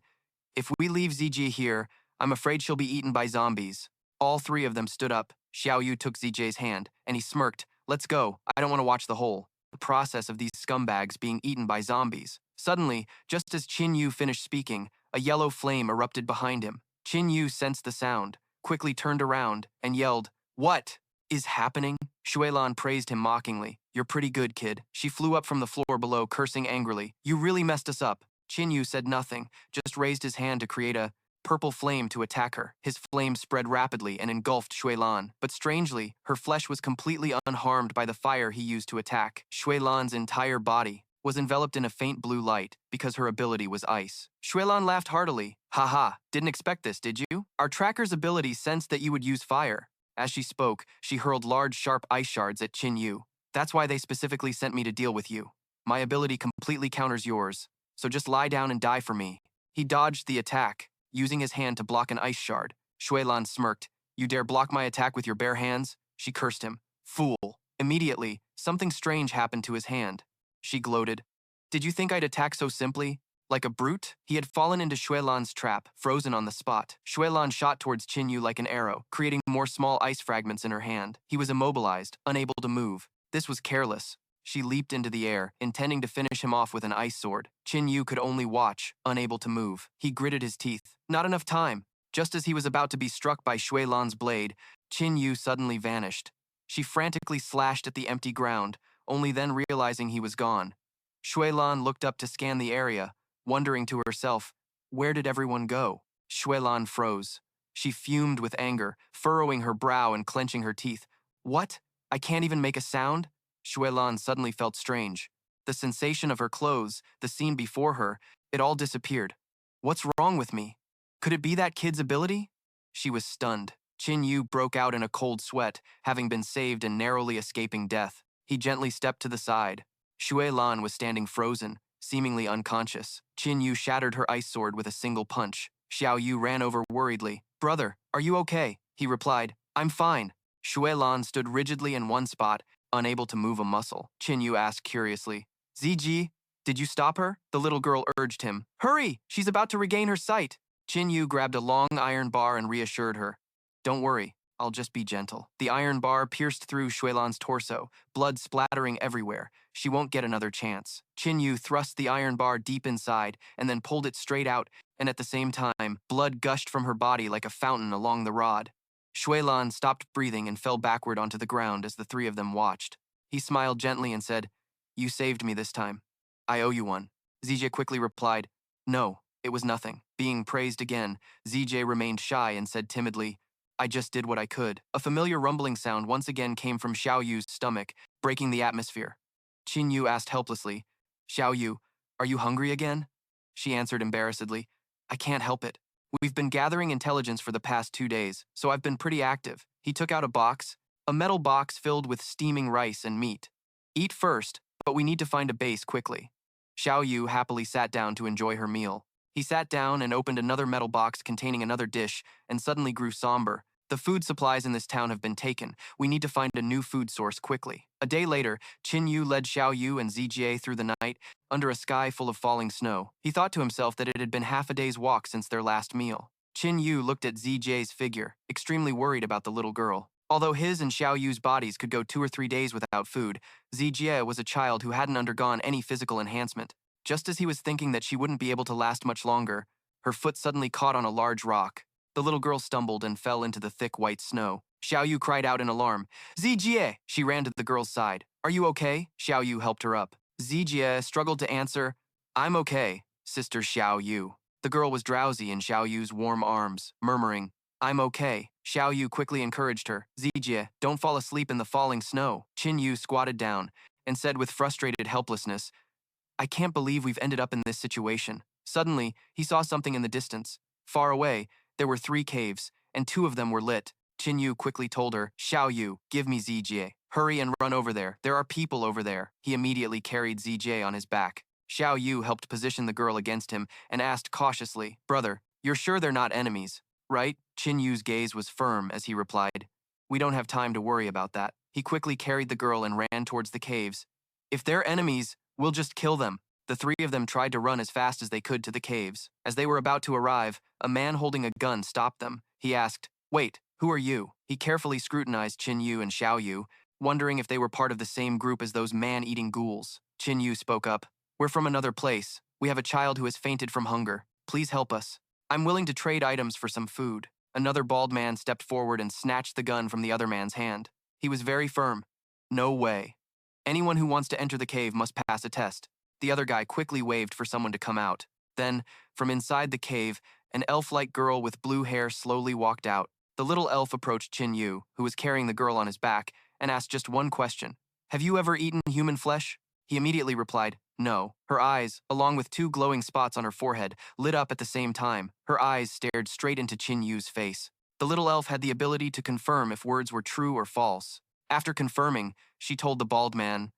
A: if we leave ZJ here, I'm afraid she'll be eaten by zombies. All three of them stood up. Xiao Yu took ZJ's hand, and he smirked. Let's go. I don't want to watch the process of these scumbags being eaten by zombies. Suddenly, just as Qin Yu finished speaking, a yellow flame erupted behind him. Qin Yu sensed the sound, quickly turned around, and yelled, what is happening? Shuelan praised him mockingly. You're pretty good, kid. She flew up from the floor below, cursing angrily. You really messed us up. Qin Yu said nothing, just raised his hand to create a purple flame to attack her. His flame spread rapidly and engulfed Shuelan, but strangely, her flesh was completely unharmed by the fire he used to attack. Shuelan's entire body was enveloped in a faint blue light because her ability was ice. Shuelan laughed heartily. Haha, didn't expect this, did you? Our tracker's ability sensed that you would use fire. As she spoke, she hurled large, sharp ice shards at Qin Yu. That's why they specifically sent me to deal with you. My ability completely counters yours, so just lie down and die for me. He dodged the attack, using his hand to block an ice shard. Shuelan smirked. You dare block my attack with your bare hands? She cursed him. Fool. Immediately, something strange happened to his hand. She gloated. Did you think I'd attack so simply? Like a brute? He had fallen into Shuelan's trap, frozen on the spot. Shuelan shot towards Qin Yu like an arrow, creating more small ice fragments in her hand. He was immobilized, unable to move. This was careless. She leaped into the air, intending to finish him off with an ice sword. Qin Yu could only watch, unable to move. He gritted his teeth. Not enough time. Just as he was about to be struck by Shuelan's blade, Qin Yu suddenly vanished. She frantically slashed at the empty ground, only then realizing he was gone. Shuelan looked up to scan the area, wondering to herself, where did everyone go? Shuelan froze. She fumed with anger, furrowing her brow and clenching her teeth. What? I can't even make a sound? Shuelan suddenly felt strange. The sensation of her clothes, the scene before her, it all disappeared. What's wrong with me? Could it be that kid's ability? She was stunned. Qin Yu broke out in a cold sweat, having been saved and narrowly escaping death. He gently stepped to the side. Shuelan was standing frozen, seemingly unconscious. Qin Yu shattered her ice sword with a single punch. Xiao Yu ran over worriedly. Brother, are you okay? He replied, I'm fine. Shuelan stood rigidly in one spot, unable to move a muscle. Qin Yu asked curiously, ZG, did you stop her? The little girl urged him. Hurry, she's about to regain her sight. Qin Yu grabbed a long iron bar and reassured her. Don't worry, I'll just be gentle. The iron bar pierced through Shuelan's torso, blood splattering everywhere. She won't get another chance. Qin Yu thrust the iron bar deep inside and then pulled it straight out, and at the same time, blood gushed from her body like a fountain along the rod. Shuelan stopped breathing and fell backward onto the ground as the three of them watched. He smiled gently and said, You saved me this time. I owe you one. ZJ quickly replied, No, it was nothing. Being praised again, ZJ remained shy and said timidly, I just did what I could. A familiar rumbling sound once again came from Xiao Yu's stomach, breaking the atmosphere. Qin Yu asked helplessly, Xiao Yu, are you hungry again? She answered embarrassedly, I can't help it. We've been gathering intelligence for the past 2 days, so I've been pretty active. He took out a metal box filled with steaming rice and meat. Eat first, but we need to find a base quickly. Xiao Yu happily sat down to enjoy her meal. He sat down and opened another metal box containing another dish and suddenly grew somber. The food supplies in this town have been taken. We need to find a new food source quickly. A day later, Qin Yu led Xiao Yu and ZGA through the night under a sky full of falling snow. He thought to himself that it had been half a day's walk since their last meal. Qin Yu looked at ZJ's figure, extremely worried about the little girl. Although his and Xiao Yu's bodies could go 2 or 3 days without food, Zijie was a child who hadn't undergone any physical enhancement. Just as he was thinking that she wouldn't be able to last much longer, her foot suddenly caught on a large rock. The little girl stumbled and fell into the thick white snow. Xiao Yu cried out in alarm. Zijie! She ran to the girl's side. Are you okay? Xiao Yu helped her up. Zijie struggled to answer. I'm okay, Sister Xiao Yu. The girl was drowsy in Xiao Yu's warm arms, murmuring, I'm okay. Xiao Yu quickly encouraged her. Zijie, don't fall asleep in the falling snow. Qin Yu squatted down and said with frustrated helplessness, I can't believe we've ended up in this situation. Suddenly, he saw something in the distance. Far away, there were 3 caves, and 2 of them were lit. Qin Yu quickly told her, Xiao Yu, give me ZJ. Hurry and run over there. There are people over there. He immediately carried ZJ on his back. Xiao Yu helped position the girl against him and asked cautiously, Brother, you're sure they're not enemies, right? Qin Yu's gaze was firm as he replied, We don't have time to worry about that. He quickly carried the girl and ran towards the caves. If they're enemies, we'll just kill them. The three of them tried to run as fast as they could to the caves. As they were about to arrive, a man holding a gun stopped them. He asked, Wait, who are you? He carefully scrutinized Qin Yu and Xiao Yu, wondering if they were part of the same group as those man-eating ghouls. Qin Yu spoke up, We're from another place. We have a child who has fainted from hunger. Please help us. I'm willing to trade items for some food. Another bald man stepped forward and snatched the gun from the other man's hand. He was very firm. No way. Anyone who wants to enter the cave must pass a test. The other guy quickly waved for someone to come out. Then, from inside the cave, an elf-like girl with blue hair slowly walked out. The little elf approached Qin Yu, who was carrying the girl on his back, and asked just one question. Have you ever eaten human flesh? He immediately replied, No. Her eyes, along with two glowing spots on her forehead, lit up at the same time. Her eyes stared straight into Qin Yu's face. The little elf had the ability to confirm if words were true or false. After confirming, she told the bald man,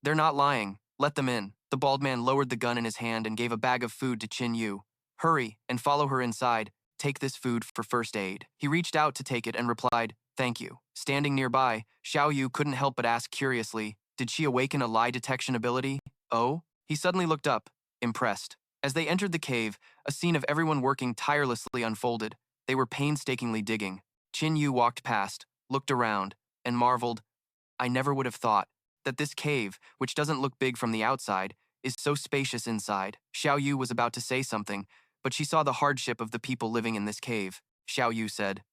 A: They're not lying. Let them in. The bald man lowered the gun in his hand and gave a bag of food to Qin Yu. Hurry and follow her inside. Take this food for first aid. He reached out to take it and replied, Thank you. Standing nearby, Xiao Yu couldn't help but ask curiously, Did she awaken a lie detection ability? Oh? He suddenly looked up, impressed. As they entered the cave, a scene of everyone working tirelessly unfolded. They were painstakingly digging. Qin Yu walked past, looked around, and marveled, I never would have thought that this cave, which doesn't look big from the outside, is so spacious inside. Xiao Yu was about to say something, but she saw the hardship of the people living in this cave. Xiao Yu said,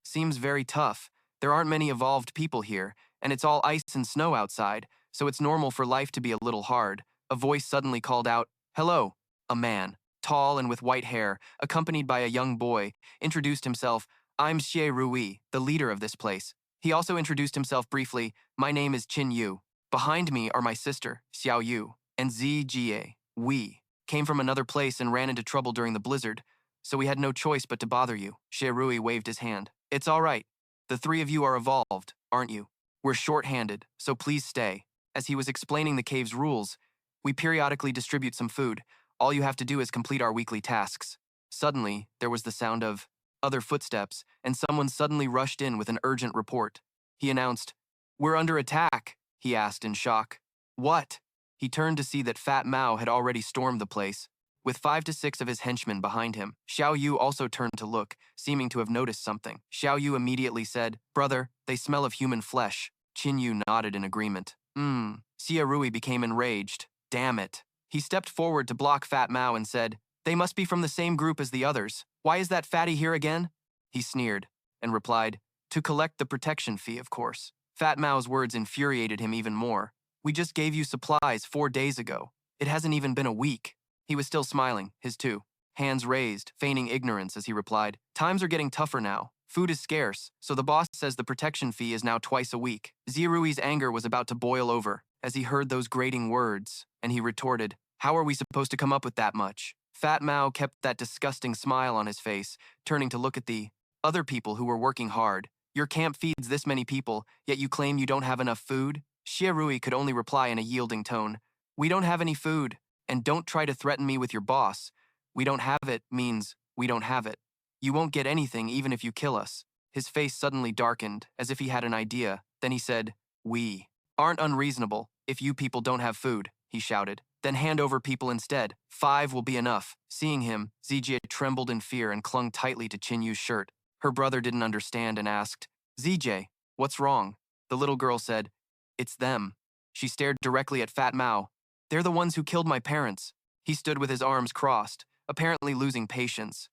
A: Seems very tough. There aren't many evolved people here, and it's all ice and snow outside, so it's normal for life to be a little hard. A voice suddenly called out, Hello. A man, tall and with white hair, accompanied by a young boy, introduced himself, I'm Xie Rui, the leader of this place. He also introduced himself briefly, My name is Qin Yu. Behind me are my sister, Xiao Yu, and Zijie. We came from another place and ran into trouble during the blizzard, so we had no choice but to bother you. Xie Rui waved his hand. It's all right. The three of you are evolved, aren't you? We're short-handed, so please stay. As he was explaining the cave's rules, we periodically distribute some food. All you have to do is complete our weekly tasks. Suddenly, there was the sound of other footsteps, and someone suddenly rushed in with an urgent report. He announced, We're under attack, he asked in shock. What? He turned to see that Fat Mao had already stormed the place, with 5 to 6 of his henchmen behind him. Xiao Yu also turned to look, seeming to have noticed something. Xiao Yu immediately said, Brother, they smell of human flesh. Qin Yu nodded in agreement. Xie Rui became enraged. Damn it. He stepped forward to block Fat Mao and said, They must be from the same group as the others. Why is that fatty here again? He sneered and replied, To collect the protection fee, of course. Fat Mao's words infuriated him even more. We just gave you supplies 4 days ago. It hasn't even been a week. He was still smiling, his two hands raised, feigning ignorance as he replied, Times are getting tougher now. Food is scarce, so the boss says the protection fee is now twice a week. Zirui's anger was about to boil over as he heard those grating words, and he retorted, How are we supposed to come up with that much? Fat Mao kept that disgusting smile on his face, turning to look at the other people who were working hard. Your camp feeds this many people, yet you claim you don't have enough food? Xie Rui could only reply in a yielding tone, We don't have any food, and don't try to threaten me with your boss. We don't have it means we don't have it. You won't get anything even if you kill us. His face suddenly darkened, as if he had an idea. Then he said, We aren't unreasonable. If you people don't have food, he shouted, then hand over people instead. 5 will be enough. Seeing him, Zijie trembled in fear and clung tightly to Qin Yu's shirt. Her brother didn't understand and asked, Zijie, what's wrong? The little girl said, It's them. She stared directly at Fat Mao. They're the ones who killed my parents. He stood with his arms crossed, apparently losing patience.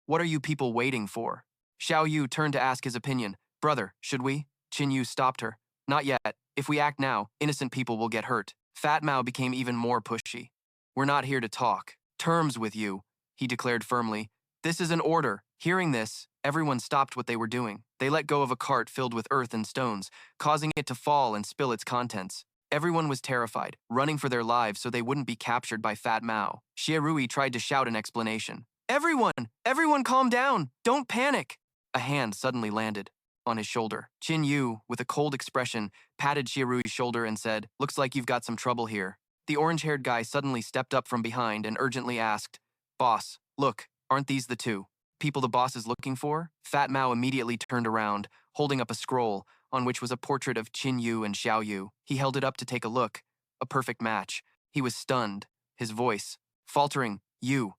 A: What are you people waiting for? Xiao Yu turned to ask his opinion. Brother, should we? Qin Yu stopped her. Not yet. If we act now, innocent people will get hurt. Fat Mao became even more pushy. We're not here to talk terms with you, he declared firmly. This is an order. Hearing this, everyone stopped what they were doing. They let go of a cart filled with earth and stones, causing it to fall and spill its contents. Everyone was terrified, running for their lives so they wouldn't be captured by Fat Mao. Xie Rui tried to shout an explanation. Everyone calm down. Don't panic. A hand suddenly landed. on his shoulder. Qin Yu, with a cold expression, patted Xiao Yu's shoulder and said, "Looks like you've got some trouble here." The orange-haired guy suddenly stepped up from behind and urgently asked, "Boss, look, aren't these the two people the boss is looking for?" Fat Mao immediately turned around, holding up a scroll on which was a portrait of Qin Yu and Xiao Yu. He held it up to take a look. A perfect match. He was stunned, his voice faltering. You.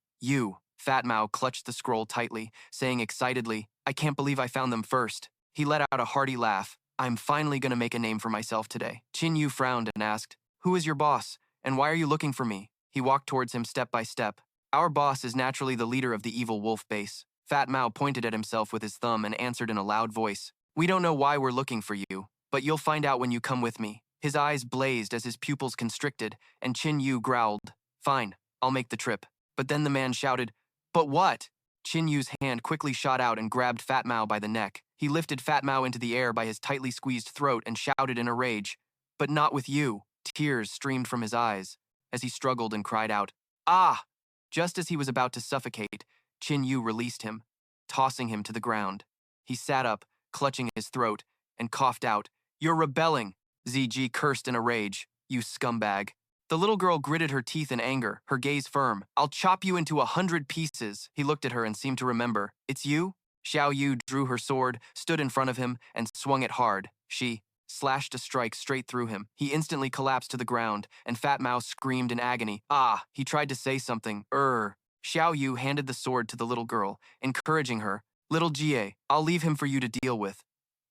A: Fat Mao clutched the scroll tightly, saying excitedly, "I can't believe I found them first." He let out a hearty laugh. "I'm finally gonna make a name for myself today." Qin Yu frowned and asked, "Who is your boss, and why are you looking for me?" He walked towards him step by step. "Our boss is naturally the leader of the evil wolf base." Fat Mao pointed at himself with his thumb and answered in a loud voice, "We don't know why we're looking for you, but you'll find out when you come with me." His eyes blazed as his pupils constricted, and Qin Yu growled, "Fine, I'll make the trip." But then the man shouted, "But what?" Qin Yu's hand quickly shot out and grabbed Fat Mao by the neck. He lifted Fat Mao into the air by his tightly squeezed throat and shouted in a rage, "But not with you." Tears streamed from his eyes as he struggled and cried out, "Ah!" Just as he was about to suffocate, Qin Yu released him, tossing him to the ground. He sat up, clutching his throat, and coughed out, "You're rebelling." ZG cursed in a rage, "You scumbag." The little girl gritted her teeth in anger, her gaze firm. "I'll chop you into 100 pieces." He looked at her and seemed to remember. "It's you?" Xiao Yu drew her sword, stood in front of him, and swung it hard. She slashed a strike straight through him. He instantly collapsed to the ground, and Fat Mao screamed in agony. "Ah!" He tried to say something. Xiao Yu handed the sword to the little girl, encouraging her. "Little Jie, I'll leave him for you to deal with."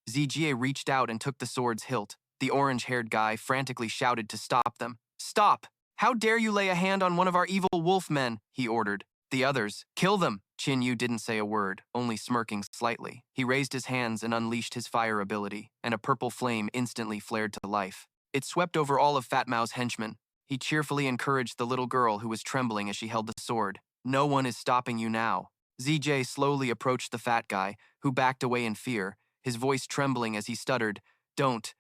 A: Zijie reached out and took the sword's hilt. The orange-haired guy frantically shouted to stop them. "Stop! How dare you lay a hand on one of our evil wolf men?" he ordered. The others, "Kill them!" Qin Yu didn't say a word, only smirking slightly. He raised his hands and unleashed his fire ability, and a purple flame instantly flared to life. It swept over all of Fat Mao's henchmen. He cheerfully encouraged the little girl who was trembling as she held the sword. "No one is stopping you now." ZJ slowly approached the fat guy, who backed away in fear, his voice trembling as he stuttered, Don't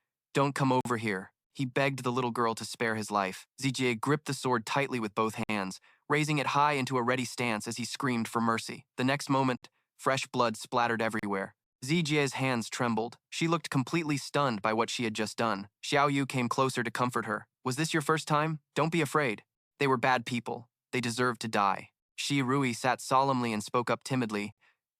A: come over here." He begged the little girl to spare his life. ZJ gripped the sword tightly with both hands, raising it high into a ready stance as he screamed for mercy. The next moment, fresh blood splattered everywhere. ZJ's hands trembled. She looked completely stunned by what she had just done. Xiao Yu came closer to comfort her. "Was this your first time? Don't be afraid. They were bad people. They deserved to die." Shi Rui sat solemnly and spoke up timidly.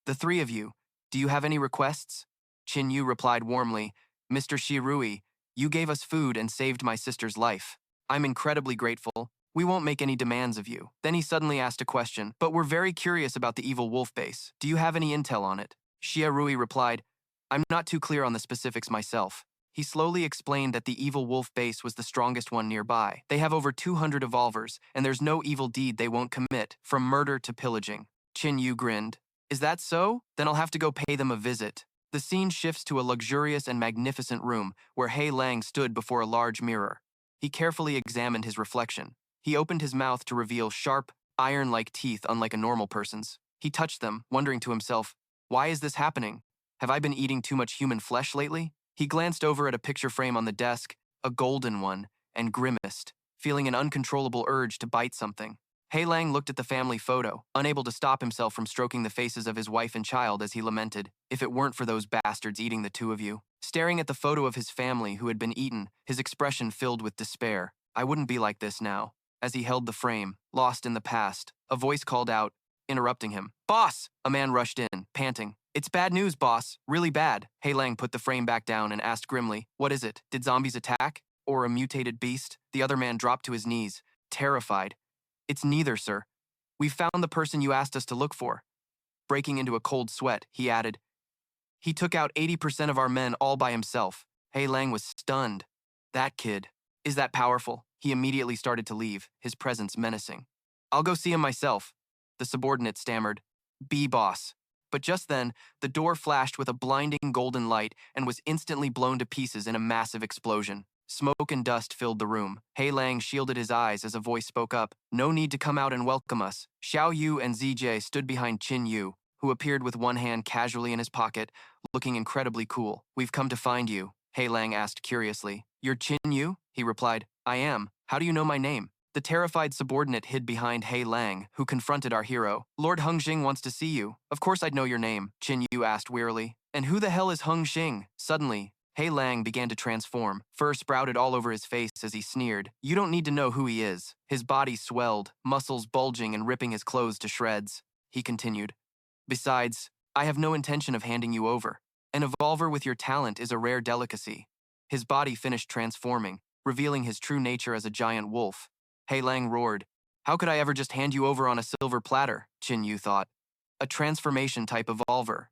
A: "The three of you, do you have any requests?" Qin Yu replied warmly, "Mr. Shi Rui, you gave us food and saved my sister's life. I'm incredibly grateful. We won't make any demands of you." Then he suddenly asked a question, "But we're very curious about the evil wolf base. Do you have any intel on it?" Xia Rui replied, "I'm not too clear on the specifics myself." He slowly explained that the evil wolf base was the strongest one nearby. They have over 200 evolvers, and there's no evil deed they won't commit, from murder to pillaging. Qin Yu grinned. "Is that so? Then I'll have to go pay them a visit." The scene shifts to a luxurious and magnificent room where Hei Lang stood before a large mirror. He carefully examined his reflection. He opened his mouth to reveal sharp, iron-like teeth unlike a normal person's. He touched them, wondering to himself, "Why is this happening? Have I been eating too much human flesh lately?" He glanced over at a picture frame on the desk, a golden one, and grimaced, feeling an uncontrollable urge to bite something. Hei Lang looked at the family photo, unable to stop himself from stroking the faces of his wife and child as he lamented, "If it weren't for those bastards eating the two of you." Staring at the photo of his family who had been eaten, his expression filled with despair. "I wouldn't be like this now." As he held the frame, lost in the past, a voice called out, interrupting him. "Boss!" A man rushed in, panting. "It's bad news, boss. Really bad." Hei Lang put the frame back down and asked grimly, "What is it? Did zombies attack? Or a mutated beast?" The other man dropped to his knees, terrified. "It's neither, sir. We found the person you asked us to look for." Breaking into a cold sweat, he added, "He took out 80% of our men all by himself." Hei Lang was stunned. "That kid. Is that powerful?" He immediately started to leave, his presence menacing. "I'll go see him myself." The subordinate stammered, "Be boss." But just then, the door flashed with a blinding golden light and was instantly blown to pieces in a massive explosion. Smoke and dust filled the room. Hei Lang shielded his eyes as a voice spoke up, "No need to come out and welcome us." Xiao Yu and ZJ stood behind Qin Yu, who appeared with one hand casually in his pocket, looking incredibly cool. "We've come to find you," Hei Lang asked curiously. "You're Qin Yu?" He replied, "I am. How do you know my name?" The terrified subordinate hid behind He Lang, who confronted our hero. Lord Hung Xing wants to see you. Of course I'd know your name, Qin Yu asked wearily. And who the hell is Hung Xing? Suddenly, He Lang began to transform. Fur sprouted all over his face as he sneered. You don't need to know who he is. His body swelled, muscles bulging and ripping his clothes to shreds. He continued. Besides, I have no intention of handing you over. An evolver with your talent is a rare delicacy. His body finished transforming, revealing his true nature as a giant wolf. He Lang roared. How could I ever just hand you over on a silver platter? Qin Yu thought. A transformation type evolver.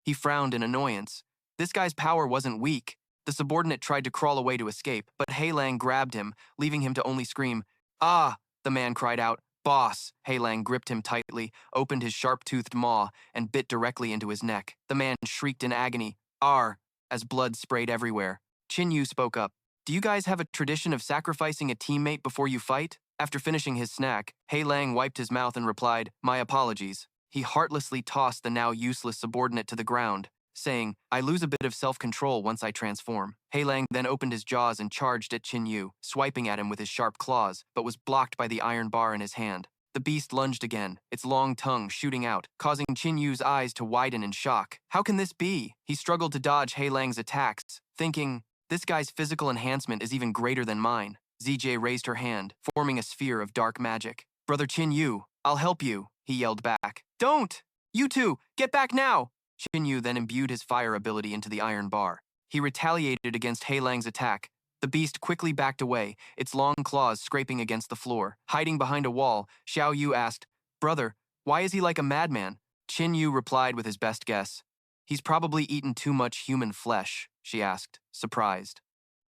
A: He frowned in annoyance. This guy's power wasn't weak. The subordinate tried to crawl away to escape, but He Lang grabbed him, leaving him to only scream. Ah! The man cried out. Boss! He Lang gripped him tightly, opened his sharp-toothed maw, and bit directly into his neck. The man shrieked in agony. Arr! As blood sprayed everywhere. Qin Yu spoke up. Do you guys have a tradition of sacrificing a teammate before you fight? After finishing his snack, He Lang wiped his mouth and replied, My apologies. He heartlessly tossed the now useless subordinate to the ground, saying, I lose a bit of self-control once I transform. He Lang then opened his jaws and charged at Qin Yu, swiping at him with his sharp claws, but was blocked by the iron bar in his hand. The beast lunged again, its long tongue shooting out, causing Qin Yu's eyes to widen in shock. How can this be? He struggled to dodge He Lang's attacks, thinking, this guy's physical enhancement is even greater than mine. ZJ raised her hand, forming a sphere of dark magic. Brother Qin Yu, I'll help you, he yelled back. Don't! You two, get back now! Qin Yu then imbued his fire ability into the iron bar. He retaliated against He Lang's attack. The beast quickly backed away, its long claws scraping against the floor. Hiding behind a wall, Xiao Yu asked, Brother, why is he like a madman? Qin Yu replied with his best guess. He's probably eaten too much human flesh, she asked, surprised.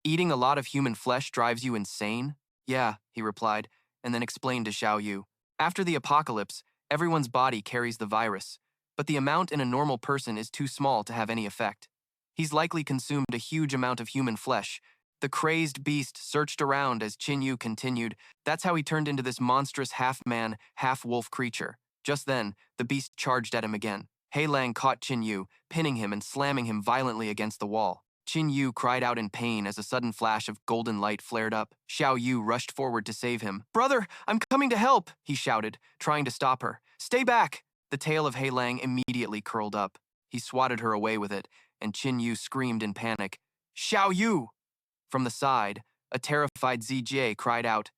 A: Eating a lot of human flesh drives you insane? Yeah, he replied, and then explained to Xiao Yu. After the apocalypse, everyone's body carries the virus, but the amount in a normal person is too small to have any effect. He's likely consumed a huge amount of human flesh. The crazed beast searched around as Qin Yu continued. That's how he turned into this monstrous half-man, half-wolf creature. Just then, the beast charged at him again. He Lang caught Qin Yu, pinning him and slamming him violently against the wall. Qin Yu cried out in pain as a sudden flash of golden light flared up. Xiao Yu rushed forward to save him. Brother, I'm coming to help, he shouted, trying to stop her. Stay back! The tail of He Lang immediately curled up. He swatted her away with it, and Qin Yu screamed in panic. Xiao Yu! From the side, a terrified ZJ cried out,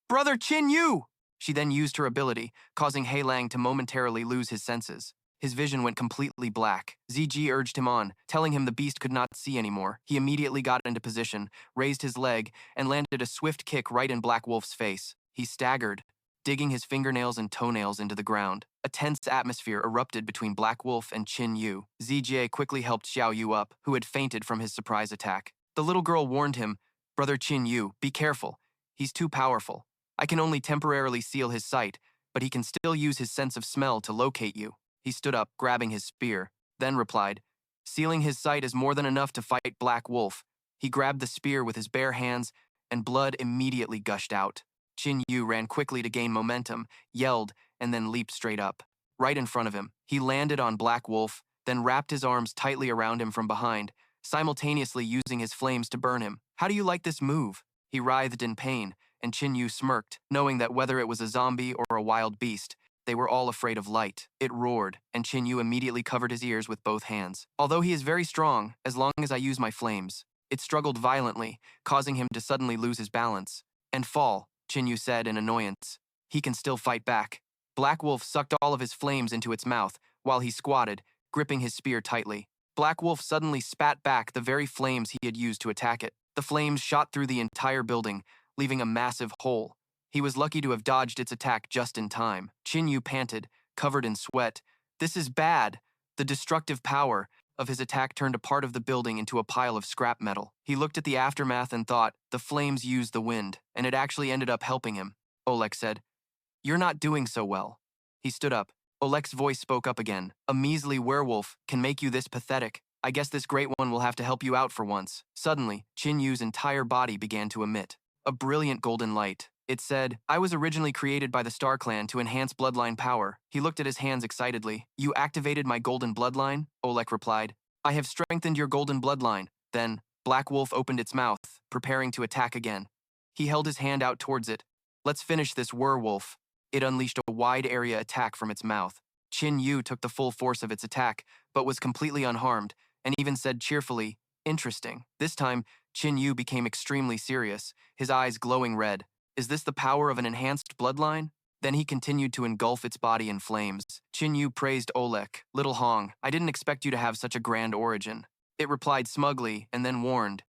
A: Brother Qin Yu! She then used her ability, causing He Lang to momentarily lose his senses. His vision went completely black. ZG urged him on, telling him the beast could not see anymore. He immediately got into position, raised his leg, and landed a swift kick right in Black Wolf's face. He staggered, digging his fingernails and toenails into the ground. A tense atmosphere erupted between Black Wolf and Qin Yu. ZJ quickly helped Xiao Yu up, who had fainted from his surprise attack. The little girl warned him, Brother Qin Yu, be careful. He's too powerful. I can only temporarily seal his sight, but he can still use his sense of smell to locate you. He stood up, grabbing his spear, then replied, Sealing his sight is more than enough to fight Black Wolf. He grabbed the spear with his bare hands, and blood immediately gushed out. Qin Yu ran quickly to gain momentum, yelled, and then leaped straight up. Right in front of him, he landed on Black Wolf, then wrapped his arms tightly around him from behind, simultaneously using his flames to burn him. How do you like this move? He writhed in pain, and Qin Yu smirked, knowing that whether it was a zombie or a wild beast, they were all afraid of light. It roared, and Qin Yu immediately covered his ears with both hands. Although he is very strong, as long as I use my flames. It struggled violently, causing him to suddenly lose his balance. And fall, Qin Yu said in annoyance. He can still fight back. Black Wolf sucked all of his flames into its mouth, while he squatted, gripping his spear tightly. Black Wolf suddenly spat back the very flames he had used to attack it. The flames shot through the entire building, leaving a massive hole. He was lucky to have dodged its attack just in time. Qin Yu panted, covered in sweat. This is bad. The destructive power of his attack turned a part of the building into a pile of scrap metal. He looked at the aftermath and thought, the flames used the wind, and it actually ended up helping him. Oleg said, You're not doing so well. He stood up. Oleg's voice spoke up again. A measly werewolf can make you this pathetic. I guess this great one will have to help you out for once. Suddenly, Qin Yu's entire body began to emit a brilliant golden light. It said, I was originally created by the Star Clan to enhance bloodline power. He looked at his hands excitedly. You activated my golden bloodline? Oleg replied. I have strengthened your golden bloodline. Then, Black Wolf opened its mouth, preparing to attack again. He held his hand out towards it. Let's finish this werewolf. It unleashed a wide-area attack from its mouth. Qin Yu took the full force of its attack, but was completely unharmed, and even said cheerfully, "Interesting." This time, Qin Yu became extremely serious, his eyes glowing red. Is this the power of an enhanced bloodline? Then he continued to engulf its body in flames. Qin Yu praised Olek. "Little Hong, I didn't expect you to have such a grand origin." It replied smugly, and then warned,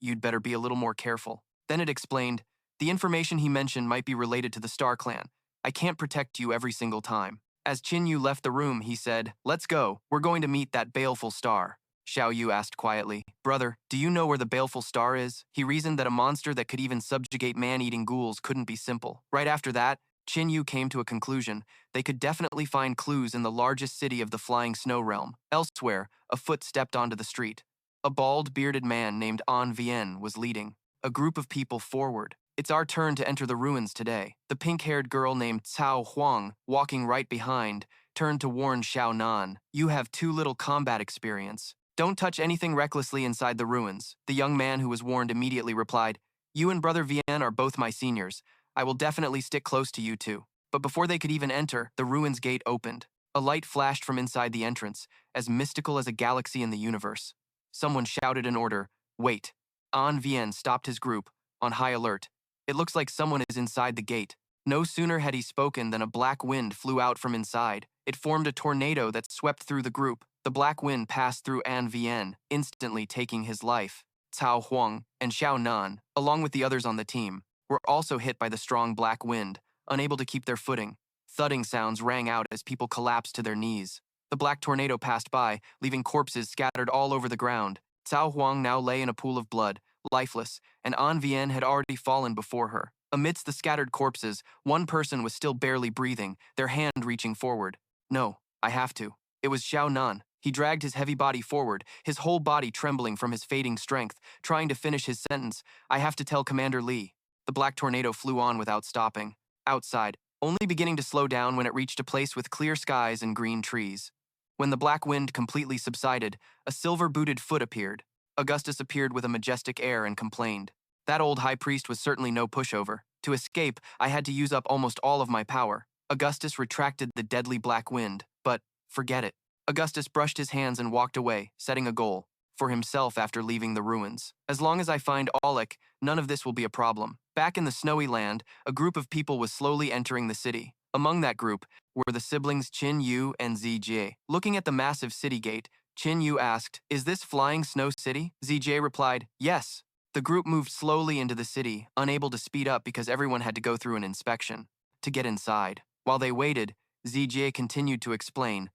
A: "You'd better be a little more careful." Then it explained, "The information he mentioned might be related to the Star Clan. I can't protect you every single time." As Qin Yu left the room, he said, "Let's go. We're going to meet that baleful star." Xiao Yu asked quietly, "Brother, do you know where the baleful star is?" He reasoned that a monster that could even subjugate man-eating ghouls couldn't be simple. Right after that, Qin Yu came to a conclusion. They could definitely find clues in the largest city of the Flying Snow Realm. Elsewhere, a foot stepped onto the street. A bald, bearded man named Unveiled was leading a group of people forward. "It's our turn to enter the ruins today." The pink-haired girl named Cao Huang, walking right behind, turned to warn Xiao Nan, "You have too little combat experience. Don't touch anything recklessly inside the ruins." The young man who was warned immediately replied, "You and Brother Vian are both my seniors. I will definitely stick close to you two." But before they could even enter, the ruins gate opened. A light flashed from inside the entrance, as mystical as a galaxy in the universe. Someone shouted an order, "Wait." An Vien stopped his group, on high alert. "It looks like someone is inside the gate." No sooner had he spoken than a black wind flew out from inside. It formed a tornado that swept through the group. The black wind passed through An Vien, instantly taking his life. Cao Huang and Xiao Nan, along with the others on the team, were also hit by the strong black wind, unable to keep their footing. Thudding sounds rang out as people collapsed to their knees. The black tornado passed by, leaving corpses scattered all over the ground. Cao Huang now lay in a pool of blood, lifeless, and An Vien had already fallen before her. Amidst the scattered corpses, one person was still barely breathing, their hand reaching forward. "No, I have to." It was Xiao Nan. He dragged his heavy body forward, his whole body trembling from his fading strength, trying to finish his sentence. "I have to tell Commander Li." The black tornado flew on without stopping. Outside, only beginning to slow down when it reached a place with clear skies and green trees. When the black wind completely subsided, a silver-booted foot appeared. Augustus appeared with a majestic air and complained, "That old high priest was certainly no pushover. To escape, I had to use up almost all of my power." Augustus retracted the deadly black wind, but forget it. Augustus brushed his hands and walked away, setting a goal for himself after leaving the ruins. "As long as I find Olek, none of this will be a problem." Back in the snowy land, a group of people was slowly entering the city. Among that group were the siblings Qin Yu and Zijie. Looking at the massive city gate, Qin Yu asked, "Is this Flying Snow City?" Zijie replied, "Yes." The group moved slowly into the city, unable to speed up because everyone had to go through an inspection to get inside. While they waited, Zijie continued to explain,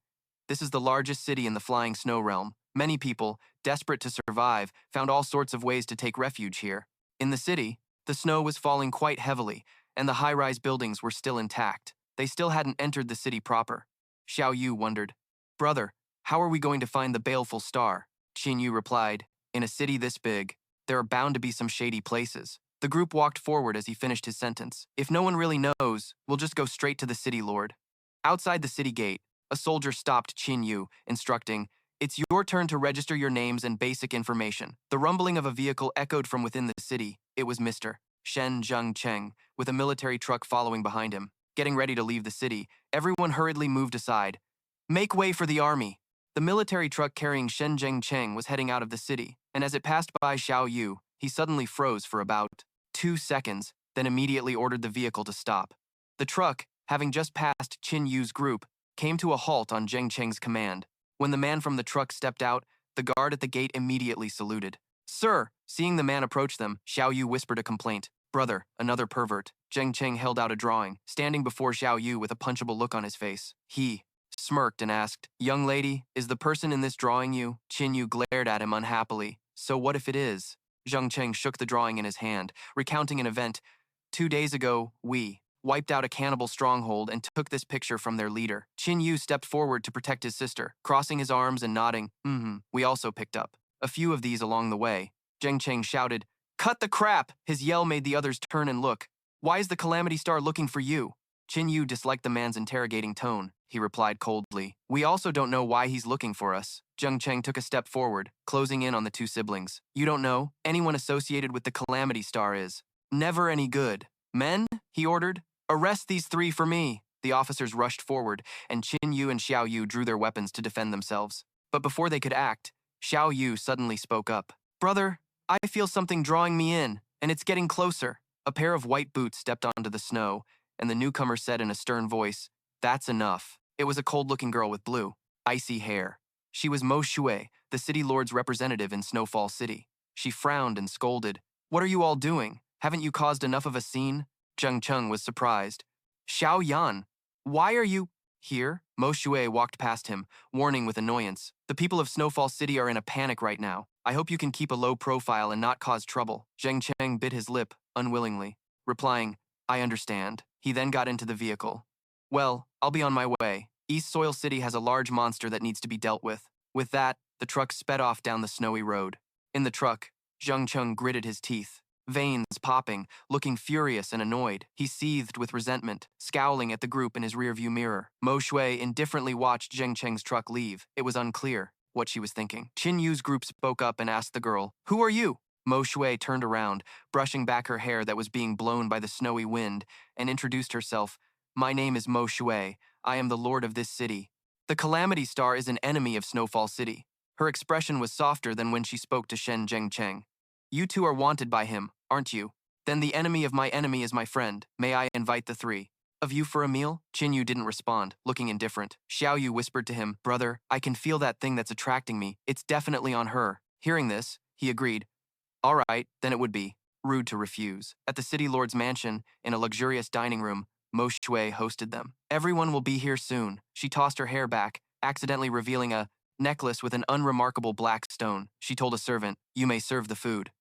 A: "This is the largest city in the Flying Snow Realm. Many people, desperate to survive, found all sorts of ways to take refuge here. In the city, the snow was falling quite heavily, and the high-rise buildings were still intact. They still hadn't entered the city proper." Xiao Yu wondered, "Brother, how are we going to find the baleful star?" Qin Yu replied, "In a city this big, there are bound to be some shady places." The group walked forward as he finished his sentence. "If no one really knows, we'll just go straight to the city lord." Outside the city gate, a soldier stopped Qin Yu, instructing, "It's your turn to register your names and basic information." The rumbling of a vehicle echoed from within the city. It was Mr. Shen Zhengcheng, with a military truck following behind him. Getting ready to leave the city, everyone hurriedly moved aside. "Make way for the army." The military truck carrying Shen Zhengcheng was heading out of the city, and as it passed by Xiao Yu, he suddenly froze for about 2 seconds, then immediately ordered the vehicle to stop. The truck, having just passed Qin Yu's group, came to a halt on Zhengcheng's command. When the man from the truck stepped out, the guard at the gate immediately saluted. "Sir!" Seeing the man approach them, Xiao Yu whispered a complaint. "Brother, another pervert." Zhengcheng held out a drawing, standing before Xiao Yu with a punchable look on his face. He smirked and asked, "Young lady, is the person in this drawing you?" Qin Yu glared at him unhappily. "So what if it is?" Zhengcheng shook the drawing in his hand, recounting an event. 2 days ago, we wiped out a cannibal stronghold and took this picture from their leader." Qin Yu stepped forward to protect his sister, crossing his arms and nodding, "We also picked up a few of these along the way." Zhengcheng shouted, "Cut the crap!" His yell made the others turn and look. "Why is the Calamity Star looking for you?" Qin Yu disliked the man's interrogating tone. He replied coldly, "We also don't know why he's looking for us." Zhengcheng took a step forward, closing in on the two siblings. "You don't know? Anyone associated with the Calamity Star is never any good. Men, he ordered, arrest these three for me. The officers rushed forward, and Qin Yu and Xiao Yu drew their weapons to defend themselves. But before they could act, Xiao Yu suddenly spoke up. Brother, I feel something drawing me in, and it's getting closer. A pair of white boots stepped onto the snow, and the newcomer said in a stern voice, "That's enough." It was a cold-looking girl with blue, icy hair. She was Mo Shui, the city lord's representative in Snowfall City. She frowned and scolded. "What are you all doing? Haven't you caused enough of a scene?" Zheng Cheng was surprised. "Xiao Yan, why are you here?" Mo Shui walked past him, warning with annoyance. "The people of Snowfall City are in a panic right now. I hope you can keep a low profile and not cause trouble." Zheng Cheng bit his lip, unwillingly, replying, "I understand." He then got into the vehicle. "Well, I'll be on my way. East Soil City has a large monster that needs to be dealt with." With that, the truck sped off down the snowy road. In the truck, Zheng Cheng gritted his teeth, veins popping, looking furious and annoyed. He seethed with resentment, scowling at the group in his rearview mirror. Mo Shui indifferently watched Zheng Cheng's truck leave. It was unclear what she was thinking. Qin Yu's group spoke up and asked the girl, "Who are you?" Mo Shui turned around, brushing back her hair that was being blown by the snowy wind, and introduced herself. "My name is Mo Shui. I am the lord of this city. The Calamity Star is an enemy of Snowfall City." Her expression was softer than when she spoke to Shen Zhengcheng. "You two are wanted by him, aren't you? Then the enemy of my enemy is my friend. May I invite the three of you for a meal?" Qin Yu didn't respond, looking indifferent. Xiao Yu whispered to him, "Brother, I can feel that thing that's attracting me. It's definitely on her." Hearing this, he agreed. "All right, then it would be rude to refuse." At the city lord's mansion, in a luxurious dining room, Mo Shui hosted them. "Everyone will be here soon." She tossed her hair back, accidentally revealing a necklace with an unremarkable black stone. She told a servant, "You may serve the food."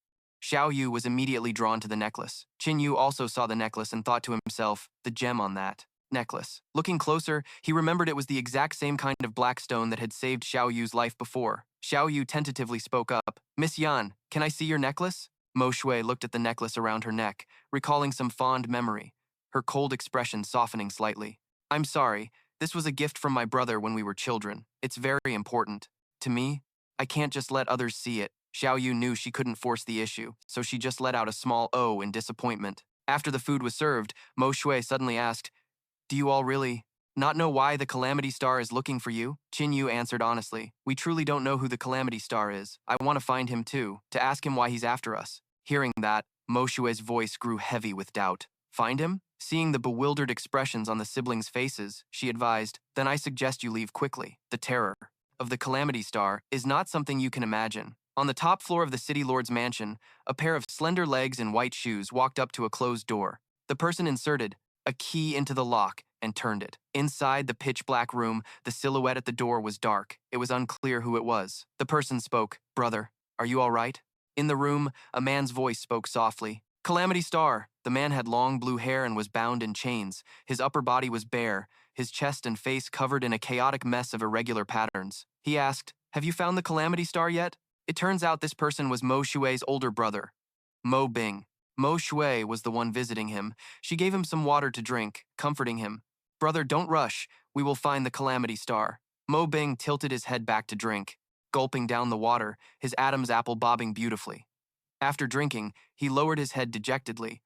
A: Xiao Yu was immediately drawn to the necklace. Qin Yu also saw the necklace and thought to himself, the gem on that necklace. Looking closer, he remembered it was the exact same kind of black stone that had saved Xiao Yu's life before. Xiao Yu tentatively spoke up, "Miss Yan, can I see your necklace?" Mo Shui looked at the necklace around her neck, recalling some fond memory, her cold expression softening slightly. "I'm sorry, this was a gift from my brother when we were children. It's very important. To me, I can't just let others see it." Xiao Yu knew she couldn't force the issue, so she just let out a small "oh" in disappointment. After the food was served, Mo Shui suddenly asked, "Do you all really not know why the Calamity Star is looking for you?" Qin Yu answered honestly, "We truly don't know who the Calamity Star is. I want to find him too, to ask him why he's after us." Hearing that, Mo Shui's voice grew heavy with doubt. "Find him?" Seeing the bewildered expressions on the siblings' faces, she advised, "Then I suggest you leave quickly. The terror of the Calamity Star is not something you can imagine." On the top floor of the city lord's mansion, a pair of slender legs in white shoes walked up to a closed door. The person inserted a key into the lock and turned it. Inside the pitch-black room, the silhouette at the door was dark. It was unclear who it was. The person spoke, "Brother, are you all right?" In the room, a man's voice spoke softly. "Calamity Star." The man had long blue hair and was bound in chains. His upper body was bare, his chest and face covered in a chaotic mess of irregular patterns. He asked, "Have you found the Calamity Star yet?" It turns out this person was Mo Shui's older brother, Mo Bing. Mo Shui was the one visiting him. She gave him some water to drink, comforting him. "Brother, don't rush. We will find the Calamity Star." Mo Bing tilted his head back to drink, gulping down the water, his Adam's apple bobbing beautifully. After drinking, he lowered his head dejectedly.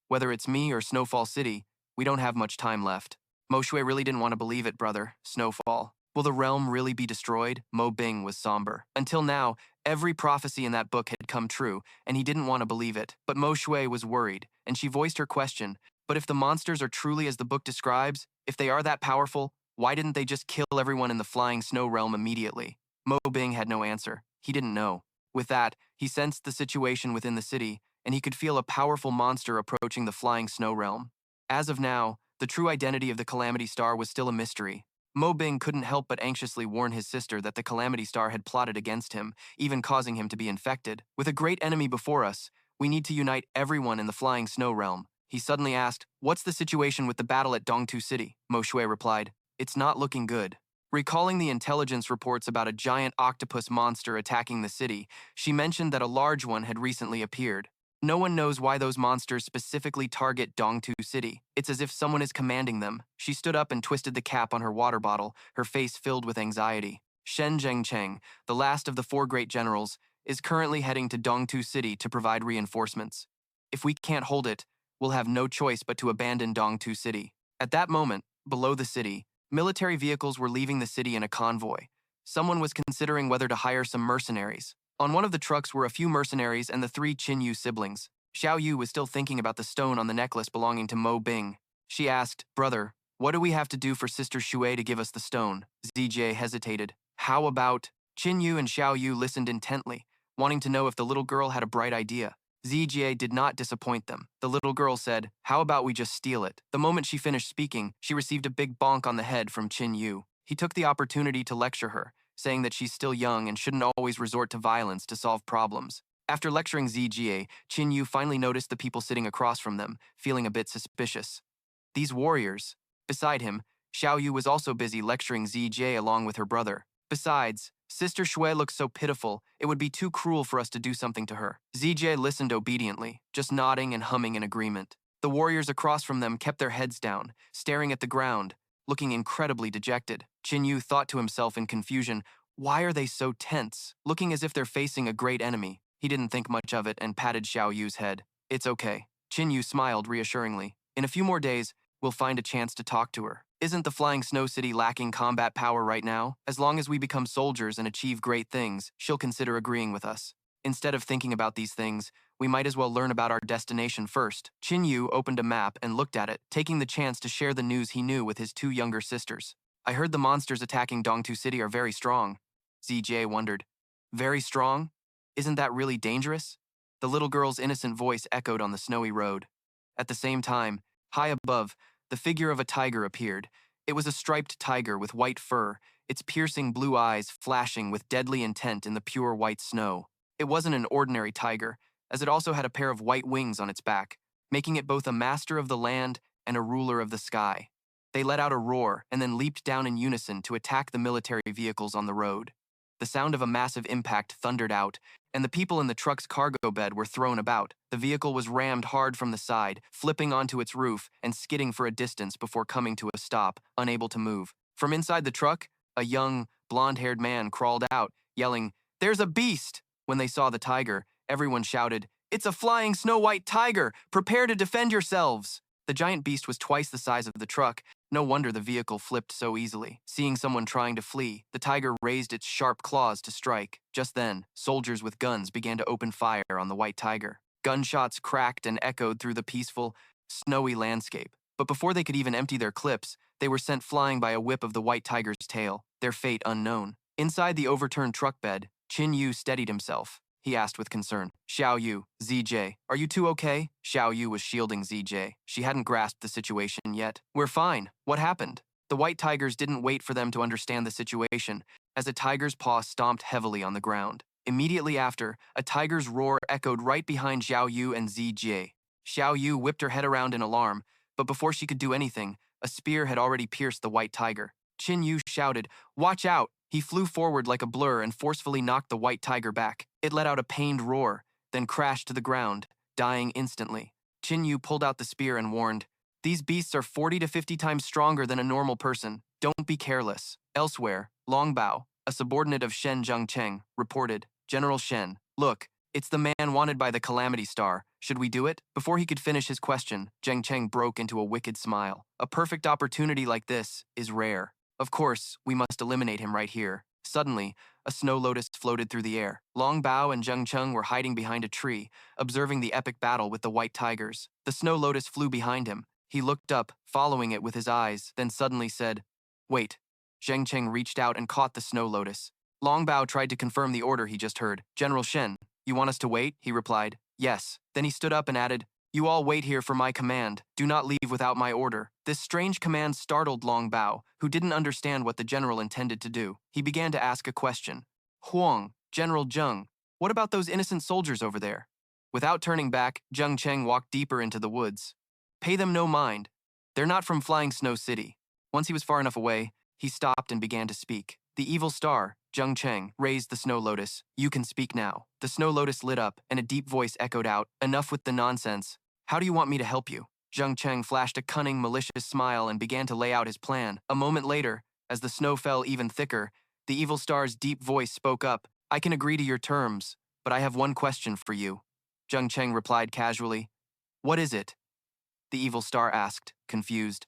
A: "Whether it's me or Snowfall City, we don't have much time left." Mo Shui really didn't want to believe it, brother. Snowfall. Will the realm really be destroyed? Mo Bing was somber. Until now, every prophecy in that book had come true, and he didn't want to believe it. But Mo Shui was worried, and she voiced her question. "But if the monsters are truly as the book describes, if they are that powerful, why didn't they just kill everyone in the flying snow realm immediately?" Mo Bing had no answer. He didn't know. With that, he sensed the situation within the city, and he could feel a powerful monster approaching the flying snow realm. As of now, the true identity of the Calamity Star was still a mystery. Mo Bing couldn't help but anxiously warn his sister that the Calamity Star had plotted against him, even causing him to be infected. "With a great enemy before us, we need to unite everyone in the flying snow realm." He suddenly asked, "What's the situation with the battle at Dongtu City?" Mo Shui replied, "It's not looking good." Recalling the intelligence reports about a giant octopus monster attacking the city, she mentioned that a large one had recently appeared. No one knows why those monsters specifically target Dongtu City. It's as if someone is commanding them. She stood up and twisted the cap on her water bottle, her face filled with anxiety. Shen Zhengcheng, the last of the four great generals, is currently heading to Dongtu City to provide reinforcements. If we can't hold it, we'll have no choice but to abandon Dongtu City. At that moment, below the city, military vehicles were leaving the city in a convoy. Someone was considering whether to hire some mercenaries. On one of the trucks were a few mercenaries and the three Qin Yu siblings. Xiao Yu was still thinking about the stone on the necklace belonging to Mo Bing. She asked, "Brother, what do we have to do for Sister Shui to give us the stone?" ZJ hesitated. "How about—" Qin Yu and Xiao Yu listened intently, wanting to know if the little girl had a bright idea. ZJ did not disappoint them. The little girl said, "How about we just steal it?" The moment she finished speaking, she received a big bonk on the head from Qin Yu. He took the opportunity to lecture her, saying that she's still young and shouldn't always resort to violence to solve problems. After lecturing ZJ, Qin Yu finally noticed the people sitting across from them, feeling a bit suspicious. These warriors. Beside him, Xiao Yu was also busy lecturing ZJ along with her brother. Besides, Sister Shui looks so pitiful, it would be too cruel for us to do something to her. ZJ listened obediently, just nodding and humming in agreement. The warriors across from them kept their heads down, staring at the ground, looking incredibly dejected. Qin Yu thought to himself in confusion, why are they so tense, looking as if they're facing a great enemy? He didn't think much of it and patted Xiao Yu's head. It's okay. Qin Yu smiled reassuringly. In a few more days, we'll find a chance to talk to her. Isn't the Flying Snow City lacking combat power right now? As long as we become soldiers and achieve great things, she'll consider agreeing with us. Instead of thinking about these things, we might as well learn about our destination first. Qin Yu opened a map and looked at it, taking the chance to share the news he knew with his two younger sisters. I heard the monsters attacking Dongtu City are very strong. ZJ wondered. Very strong? Isn't that really dangerous? The little girl's innocent voice echoed on the snowy road. At the same time, high above, the figure of a tiger appeared. It was a striped tiger with white fur, its piercing blue eyes flashing with deadly intent in the pure white snow. It wasn't an ordinary tiger, as it also had a pair of white wings on its back, making it both a master of the land and a ruler of the sky. They let out a roar and then leaped down in unison to attack the military vehicles on the road. The sound of a massive impact thundered out, and the people in the truck's cargo bed were thrown about. The vehicle was rammed hard from the side, flipping onto its roof and skidding for a distance before coming to a stop, unable to move. From inside the truck, a young, blonde-haired man crawled out, yelling, "There's a beast!" When they saw the tiger, everyone shouted, "It's a flying snow-white tiger! Prepare to defend yourselves!" The giant beast was twice the size of the truck. No wonder the vehicle flipped so easily. Seeing someone trying to flee, the tiger raised its sharp claws to strike. Just then, soldiers with guns began to open fire on the white tiger. Gunshots cracked and echoed through the peaceful, snowy landscape. But before they could even empty their clips, they were sent flying by a whip of the white tiger's tail, their fate unknown. Inside the overturned truck bed, Qin Yu steadied himself. He asked with concern, "Xiao Yu, ZJ, are you two okay?" Xiao Yu was shielding ZJ. She hadn't grasped the situation yet. "We're fine. What happened?" The white tigers didn't wait for them to understand the situation, as a tiger's paw stomped heavily on the ground. Immediately after, a tiger's roar echoed right behind Xiao Yu and ZJ. Xiao Yu whipped her head around in alarm, but before she could do anything, a spear had already pierced the white tiger. Qin Yu shouted, "Watch out!" He flew forward like a blur and forcefully knocked the white tiger back. It let out a pained roar, then crashed to the ground, dying instantly. Qin Yu pulled out the spear and warned, "These beasts are 40 to 50 times stronger than a normal person. Don't be careless." Elsewhere, Long Bao, a subordinate of Shen Zhengcheng, reported, "General Shen, look, it's the man wanted by the Calamity Star. Should we do it?" Before he could finish his question, Zhengcheng broke into a wicked smile. "A perfect opportunity like this is rare. Of course, we must eliminate him right here." Suddenly, a snow lotus floated through the air. Long Bao and Zheng Cheng were hiding behind a tree, observing the epic battle with the white tigers. The snow lotus flew behind him. He looked up, following it with his eyes, then suddenly said, "Wait." Zheng Cheng reached out and caught the snow lotus. Long Bao tried to confirm the order he just heard. "General Shen, you want us to wait?" He replied, "Yes." Then he stood up and added, "You all wait here for my command. Do not leave without my order." This strange command startled Long Bao, who didn't understand what the general intended to do. He began to ask a question. "Huang, General Zheng, what about those innocent soldiers over there?" Without turning back, Zheng Cheng walked deeper into the woods. "Pay them no mind. They're not from Flying Snow City." Once he was far enough away, he stopped and began to speak. The evil star, Zheng Cheng, raised the snow lotus. "You can speak now." The snow lotus lit up, and a deep voice echoed out, "Enough with the nonsense. How do you want me to help you?" Zheng Cheng flashed a cunning, malicious smile and began to lay out his plan. A moment later, as the snow fell even thicker, the evil star's deep voice spoke up. "I can agree to your terms, but I have one question for you." Zheng Cheng replied casually, "What is it?" the evil star asked, confused.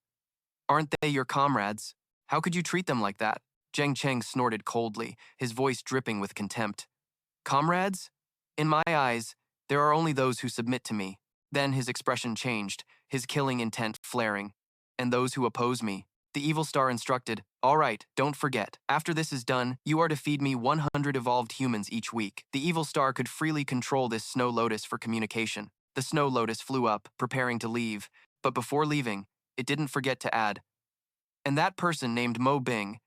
A: Aren't they your comrades? How could you treat them like that? Zheng Cheng snorted coldly, his voice dripping with contempt. Comrades? In my eyes, there are only those who submit to me. Then his expression changed, his killing intent flaring. And those who oppose me. The evil star instructed, all right, don't forget. After this is done, you are to feed me 100 evolved humans each week. The evil star could freely control this snow lotus for communication. The snow lotus flew up, preparing to leave. But before leaving, it didn't forget to add, and that person named Mo Bing,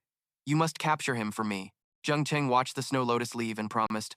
A: you must capture him for me. Zheng Cheng watched the snow lotus leave and promised,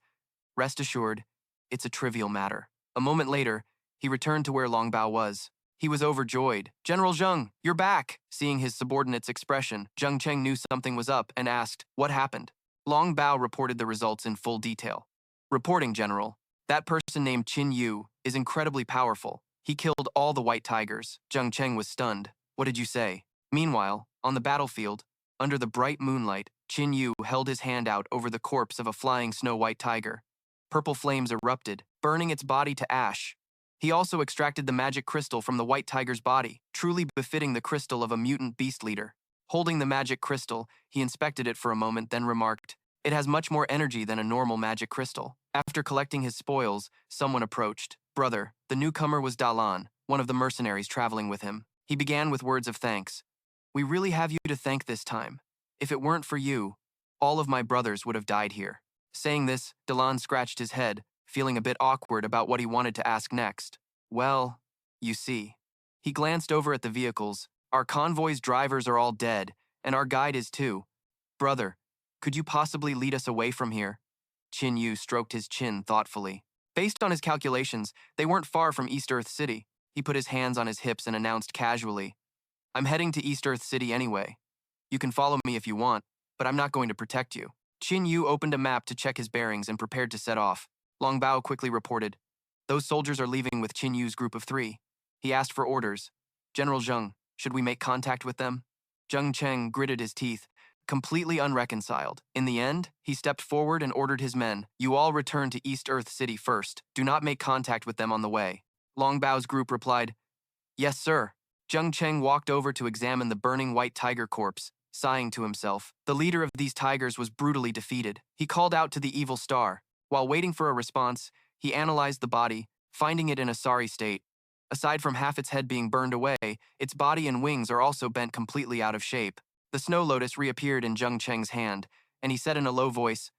A: rest assured, it's a trivial matter. A moment later, he returned to where Long Bao was. He was overjoyed. General Zheng, you're back. Seeing his subordinate's expression, Zheng Cheng knew something was up and asked, what happened? Long Bao reported the results in full detail. Reporting, General. That person named Qin Yu is incredibly powerful. He killed all the white tigers. Zheng Cheng was stunned. What did you say? Meanwhile, on the battlefield, under the bright moonlight, Qin Yu held his hand out over the corpse of a flying snow-white tiger. Purple flames erupted, burning its body to ash. He also extracted the magic crystal from the white tiger's body, truly befitting the crystal of a mutant beast leader. Holding the magic crystal, he inspected it for a moment, then remarked, it has much more energy than a normal magic crystal. After collecting his spoils, someone approached. Brother, the newcomer was Dalan, one of the mercenaries traveling with him. He began with words of thanks. We really have you to thank this time. If it weren't for you, all of my brothers would have died here. Saying this, Dalan scratched his head, feeling a bit awkward about what he wanted to ask next. Well, you see. He glanced over at the vehicles. Our convoy's drivers are all dead, and our guide is too. Brother, could you possibly lead us away from here? Qin Yu stroked his chin thoughtfully. Based on his calculations, they weren't far from East Earth City. He put his hands on his hips and announced casually, I'm heading to East Earth City anyway. You can follow me if you want, but I'm not going to protect you. Qin Yu opened a map to check his bearings and prepared to set off. Long Bao quickly reported, those soldiers are leaving with Qin Yu's group of 3. He asked for orders. General Zheng, should we make contact with them? Zheng Cheng gritted his teeth, completely unreconciled. In the end, he stepped forward and ordered his men, you all return to East Earth City first. Do not make contact with them on the way. Long Bao's group replied, yes, sir. Zheng Cheng walked over to examine the burning white tiger corpse, sighing to himself. The leader of these tigers was brutally defeated. He called out to the evil star. While waiting for a response, he analyzed the body, finding it in a sorry state. Aside from half its head being burned away, its body and wings are also bent completely out of shape. The snow lotus reappeared in Zheng Cheng's hand, and he said in a low voice,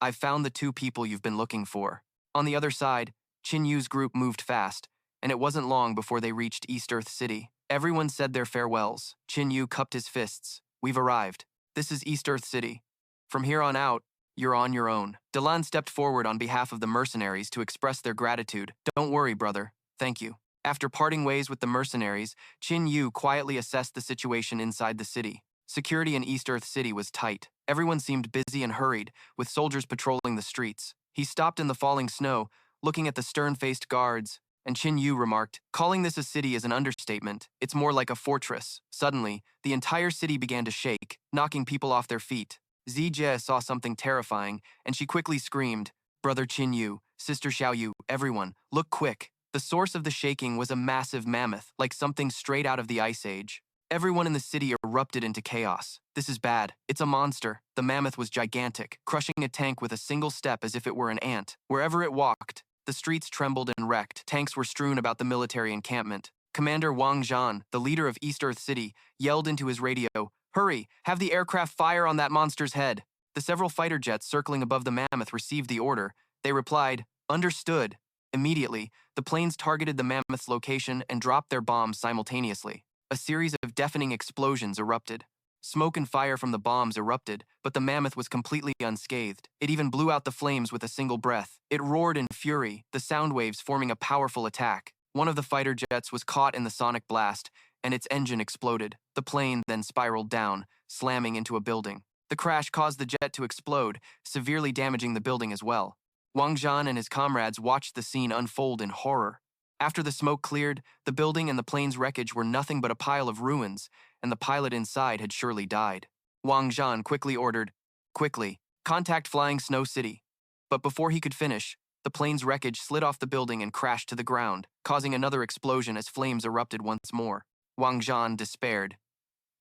A: I've found the 2 people you've been looking for. On the other side, Qin Yu's group moved fast, and it wasn't long before they reached East Earth City. Everyone said their farewells. Qin Yu cupped his fists. We've arrived. This is East Earth City. From here on out, you're on your own. Dalan stepped forward on behalf of the mercenaries to express their gratitude. Don't worry, brother. Thank you. After parting ways with the mercenaries, Qin Yu quietly assessed the situation inside the city. Security in East Earth City was tight. Everyone seemed busy and hurried, with soldiers patrolling the streets. He stopped in the falling snow, looking at the stern-faced guards, and Qin Yu remarked, calling this a city is an understatement. It's more like a fortress. Suddenly, the entire city began to shake, knocking people off their feet. Zijie saw something terrifying, and she quickly screamed, Brother Qin Yu, Sister Xiao Yu, everyone, look quick. The source of the shaking was a massive mammoth, like something straight out of the Ice Age. Everyone in the city erupted into chaos. This is bad. It's a monster. The mammoth was gigantic, crushing a tank with a single step as if it were an ant. Wherever it walked, the streets trembled and wrecked. Tanks were strewn about the military encampment. Commander Wang Zhan, the leader of East Earth City, yelled into his radio, Hurry, have the aircraft fire on that monster's head. The several fighter jets circling above the mammoth received the order. They replied, Understood. Immediately, the planes targeted the mammoth's location and dropped their bombs simultaneously. A series of deafening explosions erupted. Smoke and fire from the bombs erupted, but the mammoth was completely unscathed. It even blew out the flames with a single breath. It roared in fury, the sound waves forming a powerful attack. One of the fighter jets was caught in the sonic blast, and its engine exploded. The plane then spiraled down, slamming into a building. The crash caused the jet to explode, severely damaging the building as well. Wang Zhan and his comrades watched the scene unfold in horror. After the smoke cleared, the building and the plane's wreckage were nothing but a pile of ruins, and the pilot inside had surely died. Wang Zhan quickly ordered, Quickly, contact Flying Snow City. But before he could finish, The plane's wreckage slid off the building and crashed to the ground, causing another explosion as flames erupted once more. Wang Zhan despaired.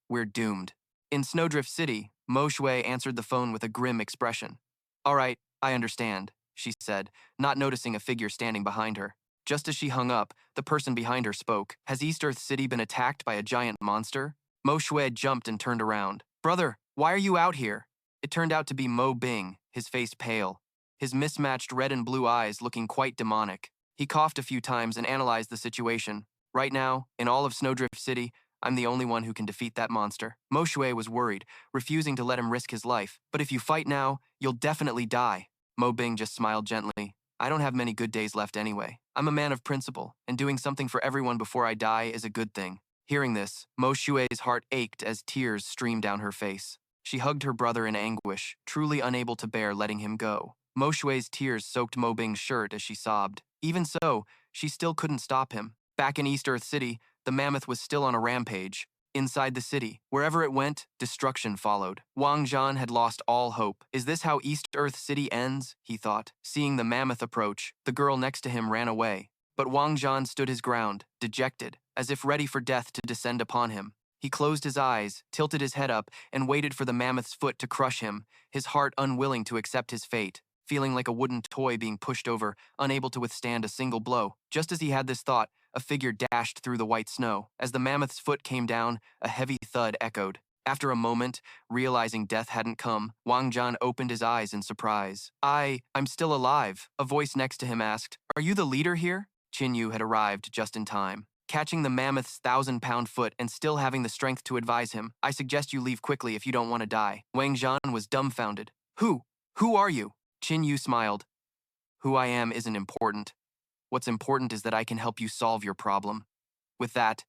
A: We're doomed. In Snowdrift City, Mo Shui answered the phone with a grim expression. All right, I understand, she said, not noticing a figure standing behind her. Just as she hung up, the person behind her spoke. Has East Earth City been attacked by a giant monster? Mo Shui jumped and turned around. Brother, why are you out here? It turned out to be Mo Bing, his face pale, his mismatched red and blue eyes looking quite demonic. He coughed a few times and analyzed the situation. Right now, in all of Snowdrift City, I'm the only one who can defeat that monster. Mo Shui was worried, refusing to let him risk his life. But if you fight now, you'll definitely die. Mo Bing just smiled gently. I don't have many good days left anyway. I'm a man of principle, and doing something for everyone before I die is a good thing. Hearing this, Mo Shui's heart ached as tears streamed down her face. She hugged her brother in anguish, truly unable to bear letting him go. Mo Shui's tears soaked Mo Bing's shirt as she sobbed. Even so, she still couldn't stop him. Back in East Earth City, the mammoth was still on a rampage. Inside the city, wherever it went, destruction followed. Wang Zhan had lost all hope. Is this how East Earth City ends? He thought. Seeing the mammoth approach, the girl next to him ran away. But Wang Zhan stood his ground, dejected, as if ready for death to descend upon him. He closed his eyes, tilted his head up, and waited for the mammoth's foot to crush him, his heart unwilling to accept his fate, feeling like a wooden toy being pushed over, unable to withstand a single blow. Just as he had this thought, a figure dashed through the white snow. As the mammoth's foot came down, a heavy thud echoed. After a moment, realizing death hadn't come, Wang Zhan opened his eyes in surprise. I'm still alive. A voice next to him asked, Are you the leader here? Qin Yu had arrived just in time. Catching the mammoth's 1,000-pound foot and still having the strength to advise him, I suggest you leave quickly if you don't want to die. Wang Zhan was dumbfounded. Who are you? Qin Yu smiled. Who I am isn't important. What's important is that I can help you solve your problem. With that,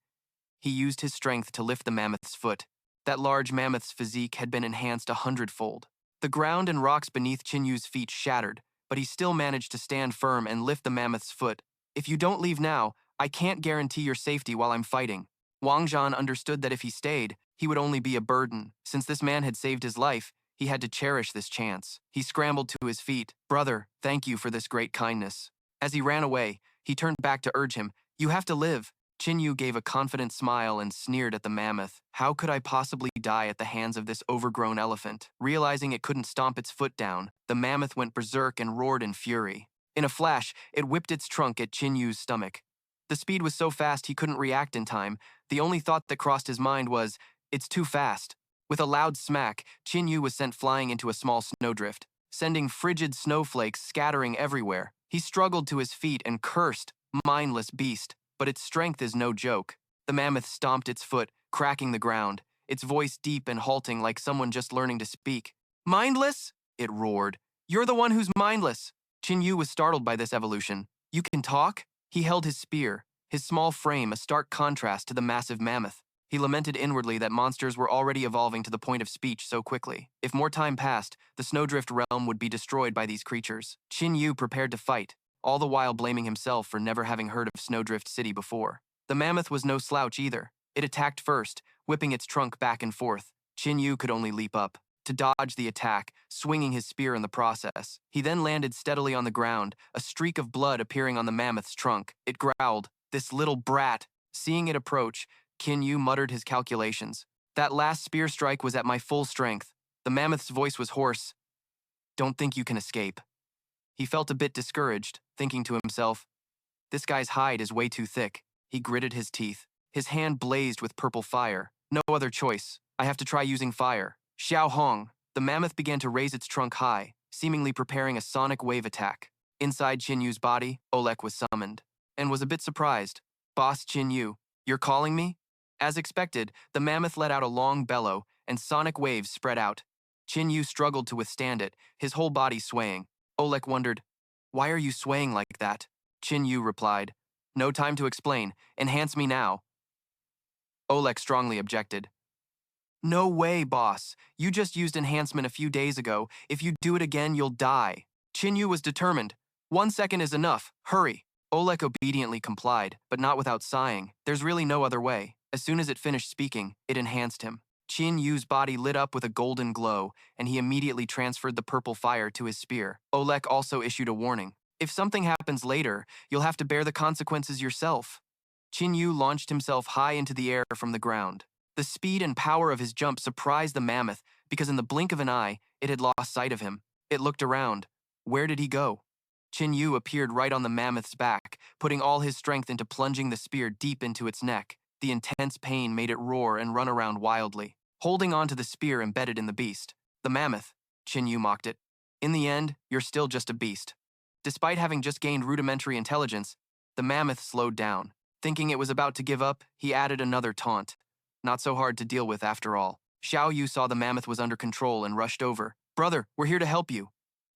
A: he used his strength to lift the mammoth's foot. That large mammoth's physique had been enhanced 100-fold. The ground and rocks beneath Qin Yu's feet shattered, but he still managed to stand firm and lift the mammoth's foot. If you don't leave now, I can't guarantee your safety while I'm fighting. Wang Zhan understood that if he stayed, he would only be a burden. Since this man had saved his life, he had to cherish this chance. He scrambled to his feet. Brother, thank you for this great kindness. As he ran away, he turned back to urge him. You have to live. Qin Yu gave a confident smile and sneered at the mammoth. How could I possibly die at the hands of this overgrown elephant? Realizing it couldn't stomp its foot down, the mammoth went berserk and roared in fury. In a flash, it whipped its trunk at Qin Yu's stomach. The speed was so fast he couldn't react in time. The only thought that crossed his mind was, it's too fast. With a loud smack, Qin Yu was sent flying into a small snowdrift, sending frigid snowflakes scattering everywhere. He struggled to his feet and cursed, mindless beast, but its strength is no joke. The mammoth stomped its foot, cracking the ground, its voice deep and halting like someone just learning to speak. Mindless? It roared. You're the one who's mindless. Qin Yu was startled by this evolution. You can talk? He held his spear, his small frame a stark contrast to the massive mammoth. He lamented inwardly that monsters were already evolving to the point of speech so quickly. If more time passed, the Snowdrift realm would be destroyed by these creatures. Qin Yu prepared to fight, all the while blaming himself for never having heard of Snowdrift City before. The mammoth was no slouch either. It attacked first, whipping its trunk back and forth. Qin Yu could only leap up to dodge the attack, swinging his spear in the process. He then landed steadily on the ground, a streak of blood appearing on the mammoth's trunk. It growled, "This little brat." Seeing it approach, Qin Yu muttered his calculations. That last spear strike was at my full strength. The mammoth's voice was hoarse. Don't think you can escape. He felt a bit discouraged, thinking to himself, this guy's hide is way too thick. He gritted his teeth. His hand blazed with purple fire. No other choice. I have to try using fire. Xiao Hong. The mammoth began to raise its trunk high, seemingly preparing a sonic wave attack. Inside Qin Yu's body, Oleg was summoned, and was a bit surprised. Boss Qin Yu, you're calling me? As expected, the mammoth let out a long bellow, and sonic waves spread out. Qin Yu struggled to withstand it, his whole body swaying. Oleg wondered, why are you swaying like that? Qin Yu replied, no time to explain. Enhance me now. Oleg strongly objected. No way, boss. You just used enhancement a few days ago. If you do it again, you'll die. Qin Yu was determined. 1 second is enough. Hurry. Oleg obediently complied, but not without sighing. There's really no other way. As soon as it finished speaking, it enhanced him. Qin Yu's body lit up with a golden glow, and he immediately transferred the purple fire to his spear. Oleg also issued a warning. If something happens later, you'll have to bear the consequences yourself. Qin Yu launched himself high into the air from the ground. The speed and power of his jump surprised the mammoth because in the blink of an eye, it had lost sight of him. It looked around. Where did he go? Qin Yu appeared right on the mammoth's back, putting all his strength into plunging the spear deep into its neck. The intense pain made it roar and run around wildly, holding on to the spear embedded in the beast. The mammoth, Qin Yu mocked it. In the end, you're still just a beast. Despite having just gained rudimentary intelligence, the mammoth slowed down. Thinking it was about to give up, he added another taunt. Not so hard to deal with after all. Xiao Yu saw the mammoth was under control and rushed over. Brother, we're here to help you.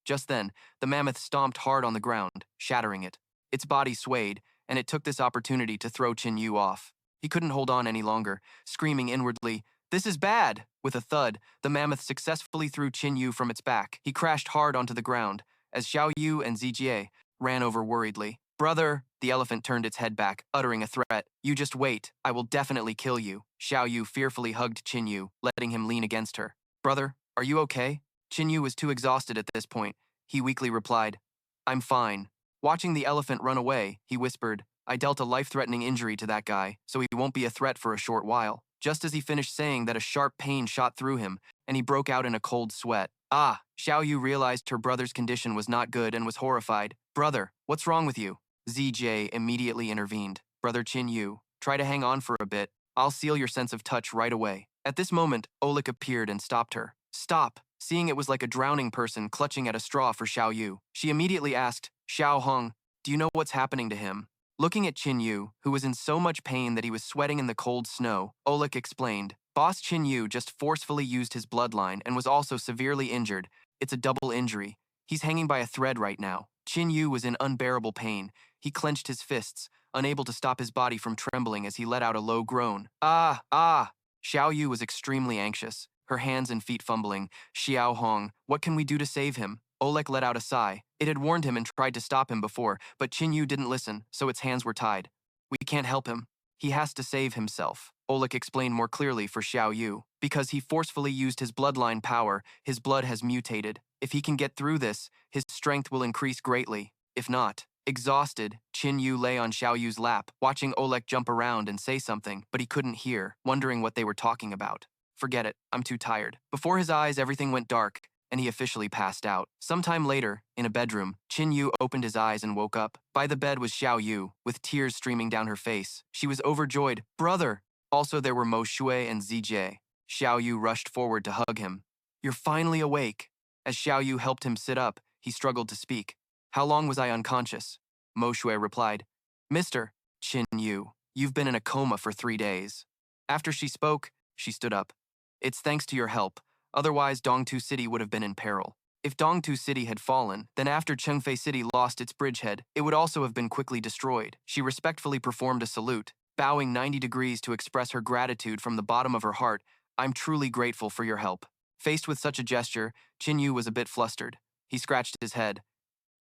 A: Just then, the mammoth stomped hard on the ground, shattering it. Its body swayed, and it took this opportunity to throw Qin Yu off. He couldn't hold on any longer, screaming inwardly, "This is bad!" With a thud, the mammoth successfully threw Qin Yu from its back. He crashed hard onto the ground, as Xiao Yu and Zijie ran over worriedly. Brother, the elephant turned its head back, uttering a threat. You just wait, I will definitely kill you. Xiao Yu fearfully hugged Qin Yu, letting him lean against her. Brother, are you okay? Qin Yu was too exhausted at this point. He weakly replied, I'm fine. Watching the elephant run away, he whispered, I dealt a life-threatening injury to that guy, so he won't be a threat for a short while. Just as he finished saying that, a sharp pain shot through him, and he broke out in a cold sweat. Ah, Xiao Yu realized her brother's condition was not good and was horrified. Brother, what's wrong with you? ZJ immediately intervened. Brother Qin Yu, try to hang on for a bit. I'll seal your sense of touch right away. At this moment, Oleg appeared and stopped her. Stop! Seeing it was like a drowning person clutching at a straw for Xiao Yu, she immediately asked, Xiao Hong, do you know what's happening to him? Looking at Qin Yu, who was in so much pain that he was sweating in the cold snow, Oleg explained, Boss Qin Yu just forcefully used his bloodline and was also severely injured. It's a double injury. He's hanging by a thread right now. Qin Yu was in unbearable pain. He clenched his fists, unable to stop his body from trembling as he let out a low groan. Ah, ah! Xiao Yu was extremely anxious, her hands and feet fumbling. Xiao Hong, what can we do to save him? Oleg let out a sigh. It had warned him and tried to stop him before, but Qin Yu didn't listen, so its hands were tied. We can't help him. He has to save himself. Oleg explained more clearly for Xiao Yu. Because he forcefully used his bloodline power, his blood has mutated. If he can get through this, his strength will increase greatly. If not, exhausted, Qin Yu lay on Xiao Yu's lap, watching Oleg jump around and say something, but he couldn't hear, wondering what they were talking about. Forget it, I'm too tired. Before his eyes, everything went dark, and he officially passed out. Sometime later, in a bedroom, Qin Yu opened his eyes and woke up. By the bed was Xiao Yu, with tears streaming down her face. She was overjoyed. Brother! Also, there were Mo Shui and Zijie. Xiao Yu rushed forward to hug him. You're finally awake. As Xiao Yu helped him sit up, he struggled to speak. How long was I unconscious? Mo Shui replied, Mr. Qin Yu, you've been in a coma for 3 days. After she spoke, she stood up. It's thanks to your help. Otherwise, Dongtu City would have been in peril. If Dongtu City had fallen, then after Chengfei City lost its bridgehead, it would also have been quickly destroyed. She respectfully performed a salute, bowing 90 degrees to express her gratitude from the bottom of her heart. I'm truly grateful for your help. Faced with such a gesture, Qin Yu was a bit flustered. He scratched his head.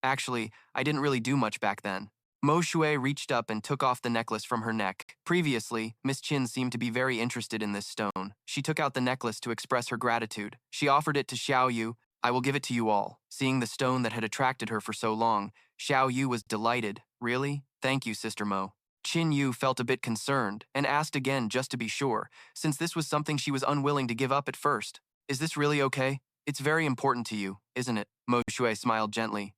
A: Actually, I didn't really do much back then. Mo Shui reached up and took off the necklace from her neck. Previously, Miss Qin seemed to be very interested in this stone. She took out the necklace to express her gratitude. She offered it to Xiao Yu. I will give it to you all. Seeing the stone that had attracted her for so long, Xiao Yu was delighted. Really? Thank you, Sister Mo. Qin Yu felt a bit concerned and asked again just to be sure, since this was something she was unwilling to give up at first. Is this really okay? It's very important to you, isn't it? Mo Shui smiled gently.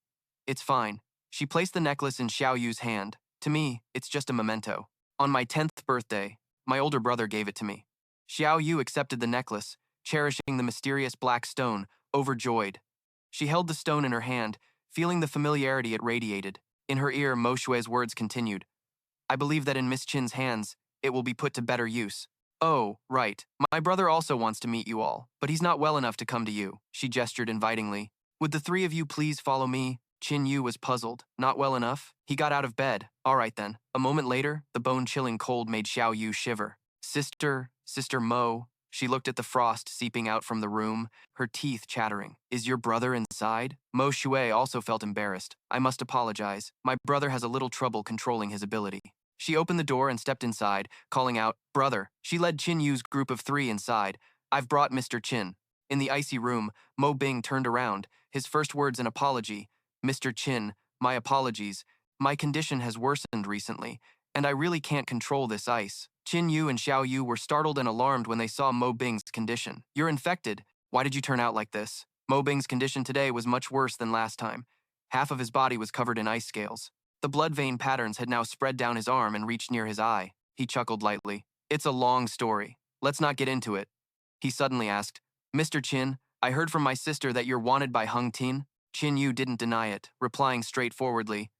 A: It's fine. She placed the necklace in Xiao Yu's hand. To me, it's just a memento. On my 10th birthday, my older brother gave it to me. Xiao Yu accepted the necklace, cherishing the mysterious black stone, overjoyed. She held the stone in her hand, feeling the familiarity it radiated. In her ear, Mo Shui's words continued. I believe that in Miss Qin's hands, it will be put to better use. Oh, right. My brother also wants to meet you all, but he's not well enough to come to you. She gestured invitingly. Would the 3 of you please follow me? Qin Yu was puzzled. Not well enough? He got out of bed. All right then. A moment later, the bone-chilling cold made Xiao Yu shiver. Sister Mo. She looked at the frost seeping out from the room, her teeth chattering. Is your brother inside? Mo Shui also felt embarrassed. I must apologize. My brother has a little trouble controlling his ability. She opened the door and stepped inside, calling out, Brother. She led Qin Yu's group of 3 inside. I've brought Mr. Qin. In the icy room, Mo Bing turned around, his first words an apology. Mr. Qin, My apologies. My condition has worsened recently, and I really can't control this ice. Qin Yu and Xiao Yu were startled and alarmed when they saw Mo Bing's condition. You're infected. Why did you turn out like this? Mo Bing's condition today was much worse than last time. Half of his body was covered in ice scales. The blood vein patterns had now spread down his arm and reached near his eye. He chuckled lightly. It's a long story. Let's not get into it. He suddenly asked, Mr. Qin, I heard from my sister that you're wanted by Hung Tin. Qin Yu didn't deny it, replying straightforwardly,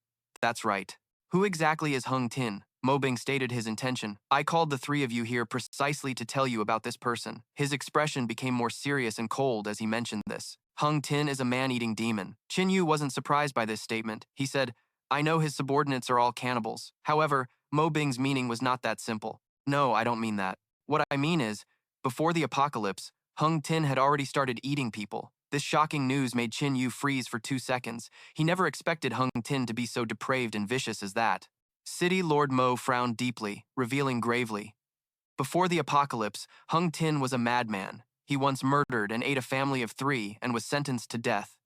A: That's right. Who exactly is Hung Tin? Mo Bing stated his intention. I called the three of you here precisely to tell you about this person. His expression became more serious and cold as he mentioned this. Hung Tin is a man-eating demon. Qin Yu wasn't surprised by this statement. He said, I know his subordinates are all cannibals. However, Mo Bing's meaning was not that simple. No, I don't mean that. What I mean is, before the apocalypse, Hung Tin had already started eating people. This shocking news made Qin Yu freeze for 2 seconds. He never expected Hung Tin to be so depraved and vicious as that. City Lord Mo frowned deeply, revealing gravely. Before the apocalypse, Hung Tin was a madman. He once murdered and ate a family of 3 and was sentenced to death.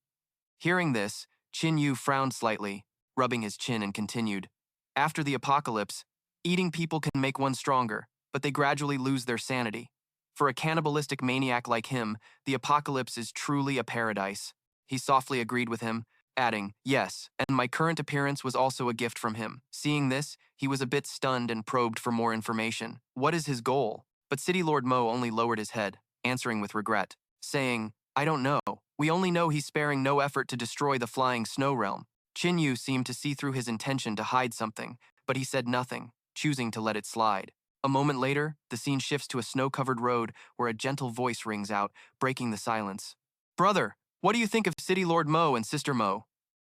A: Hearing this, Qin Yu frowned slightly, rubbing his chin, and continued. After the apocalypse, eating people can make one stronger, but they gradually lose their sanity. For a cannibalistic maniac like him, the apocalypse is truly a paradise. He softly agreed with him, adding, Yes, and my current appearance was also a gift from him. Seeing this, he was a bit stunned and probed for more information. What is his goal? But City Lord Mo only lowered his head, answering with regret, saying, I don't know. We only know he's sparing no effort to destroy the flying snow realm. Qin Yu seemed to see through his intention to hide something, but he said nothing, choosing to let it slide. A moment later, the scene shifts to a snow-covered road where a gentle voice rings out, breaking the silence. Brother, what do you think of City Lord Mo and Sister Mo?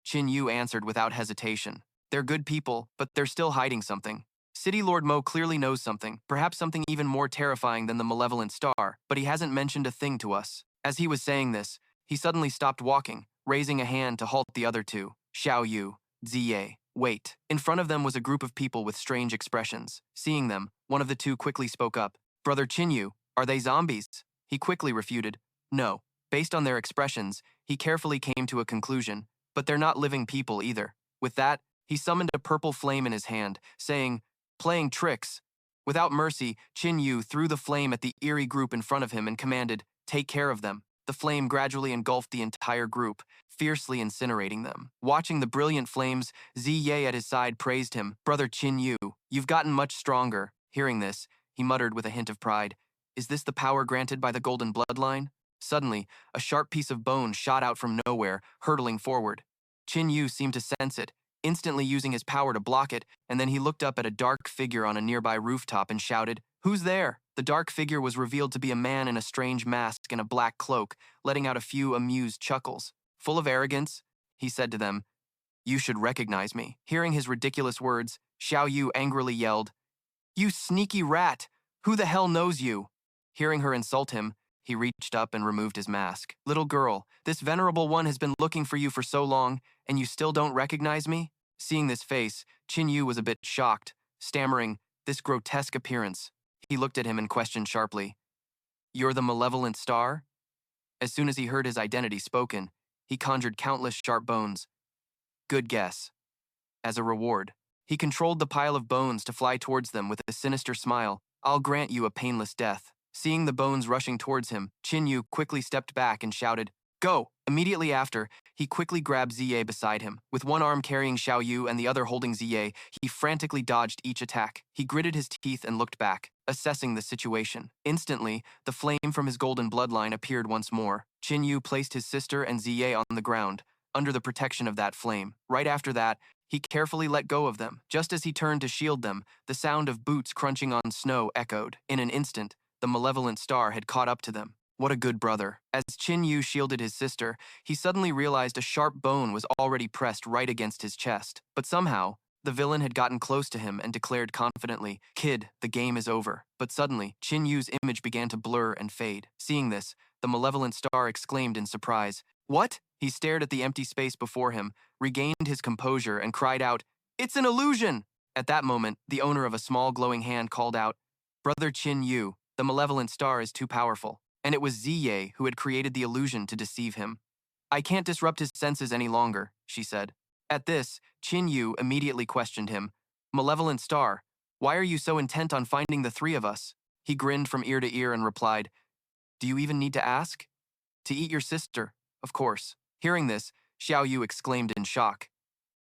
A: Qin Yu answered without hesitation. They're good people, but they're still hiding something. City Lord Mo clearly knows something, perhaps something even more terrifying than the malevolent star, but he hasn't mentioned a thing to us. As he was saying this, he suddenly stopped walking, raising a hand to halt the other two. Xiao Yu, Ziye. Wait. In front of them was a group of people with strange expressions. Seeing them, one of the two quickly spoke up. Brother Qin Yu, are they zombies? He quickly refuted. No. Based on their expressions, he carefully came to a conclusion, but they're not living people either. With that, he summoned a purple flame in his hand, saying, Playing tricks. Without mercy, Qin Yu threw the flame at the eerie group in front of him and commanded, Take care of them. The flame gradually engulfed the entire group, fiercely incinerating them. Watching the brilliant flames, Ziye at his side praised him. Brother Qin Yu, you've gotten much stronger. Hearing this, he muttered with a hint of pride, Is this the power granted by the golden bloodline? Suddenly, a sharp piece of bone shot out from nowhere, hurtling forward. Qin Yu seemed to sense it, instantly using his power to block it, and then he looked up at a dark figure on a nearby rooftop and shouted, Who's there? The dark figure was revealed to be a man in a strange mask and a black cloak, letting out a few amused chuckles. Full of arrogance, he said to them, You should recognize me. Hearing his ridiculous words, Xiao Yu angrily yelled, You sneaky rat! Who the hell knows you? Hearing her insult him, he reached up and removed his mask. Little girl, this venerable one has been looking for you for so long, and you still don't recognize me? Seeing this face, Qin Yu was a bit shocked, stammering, This grotesque appearance. He looked at him and questioned sharply, You're the malevolent star? As soon as he heard his identity spoken, he conjured countless sharp bones. Good guess. As a reward, he controlled the pile of bones to fly towards them with a sinister smile. I'll grant you a painless death. Seeing the bones rushing towards him, Qin Yu quickly stepped back and shouted, Go! Immediately after, he quickly grabbed Ziye beside him. With one arm carrying Xiao Yu and the other holding Ziye, he frantically dodged each attack. He gritted his teeth and looked back, assessing the situation. Instantly, the flame from his golden bloodline appeared once more. Qin Yu placed his sister and Ziye on the ground, under the protection of that flame. Right after that, he carefully let go of them. Just as he turned to shield them, the sound of boots crunching on snow echoed. In an instant, the malevolent star had caught up to them. What a good brother. As Qin Yu shielded his sister, he suddenly realized a sharp bone was already pressed right against his chest. But somehow, the villain had gotten close to him and declared confidently, Kid, the game is over. But suddenly, Qin Yu's image began to blur and fade. Seeing this, the malevolent star exclaimed in surprise, What? He stared at the empty space before him, regained his composure, and cried out, It's an illusion! At that moment, the owner of a small glowing hand called out, Brother Qin Yu, the malevolent star is too powerful. And it was Ziye who had created the illusion to deceive him. I can't disrupt his senses any longer, she said. At this, Qin Yu immediately questioned him. Malevolent star, why are you so intent on finding the three of us? He grinned from ear to ear and replied, do you even need to ask? To eat your sister, of course. Hearing this, Xiao Yu exclaimed in shock.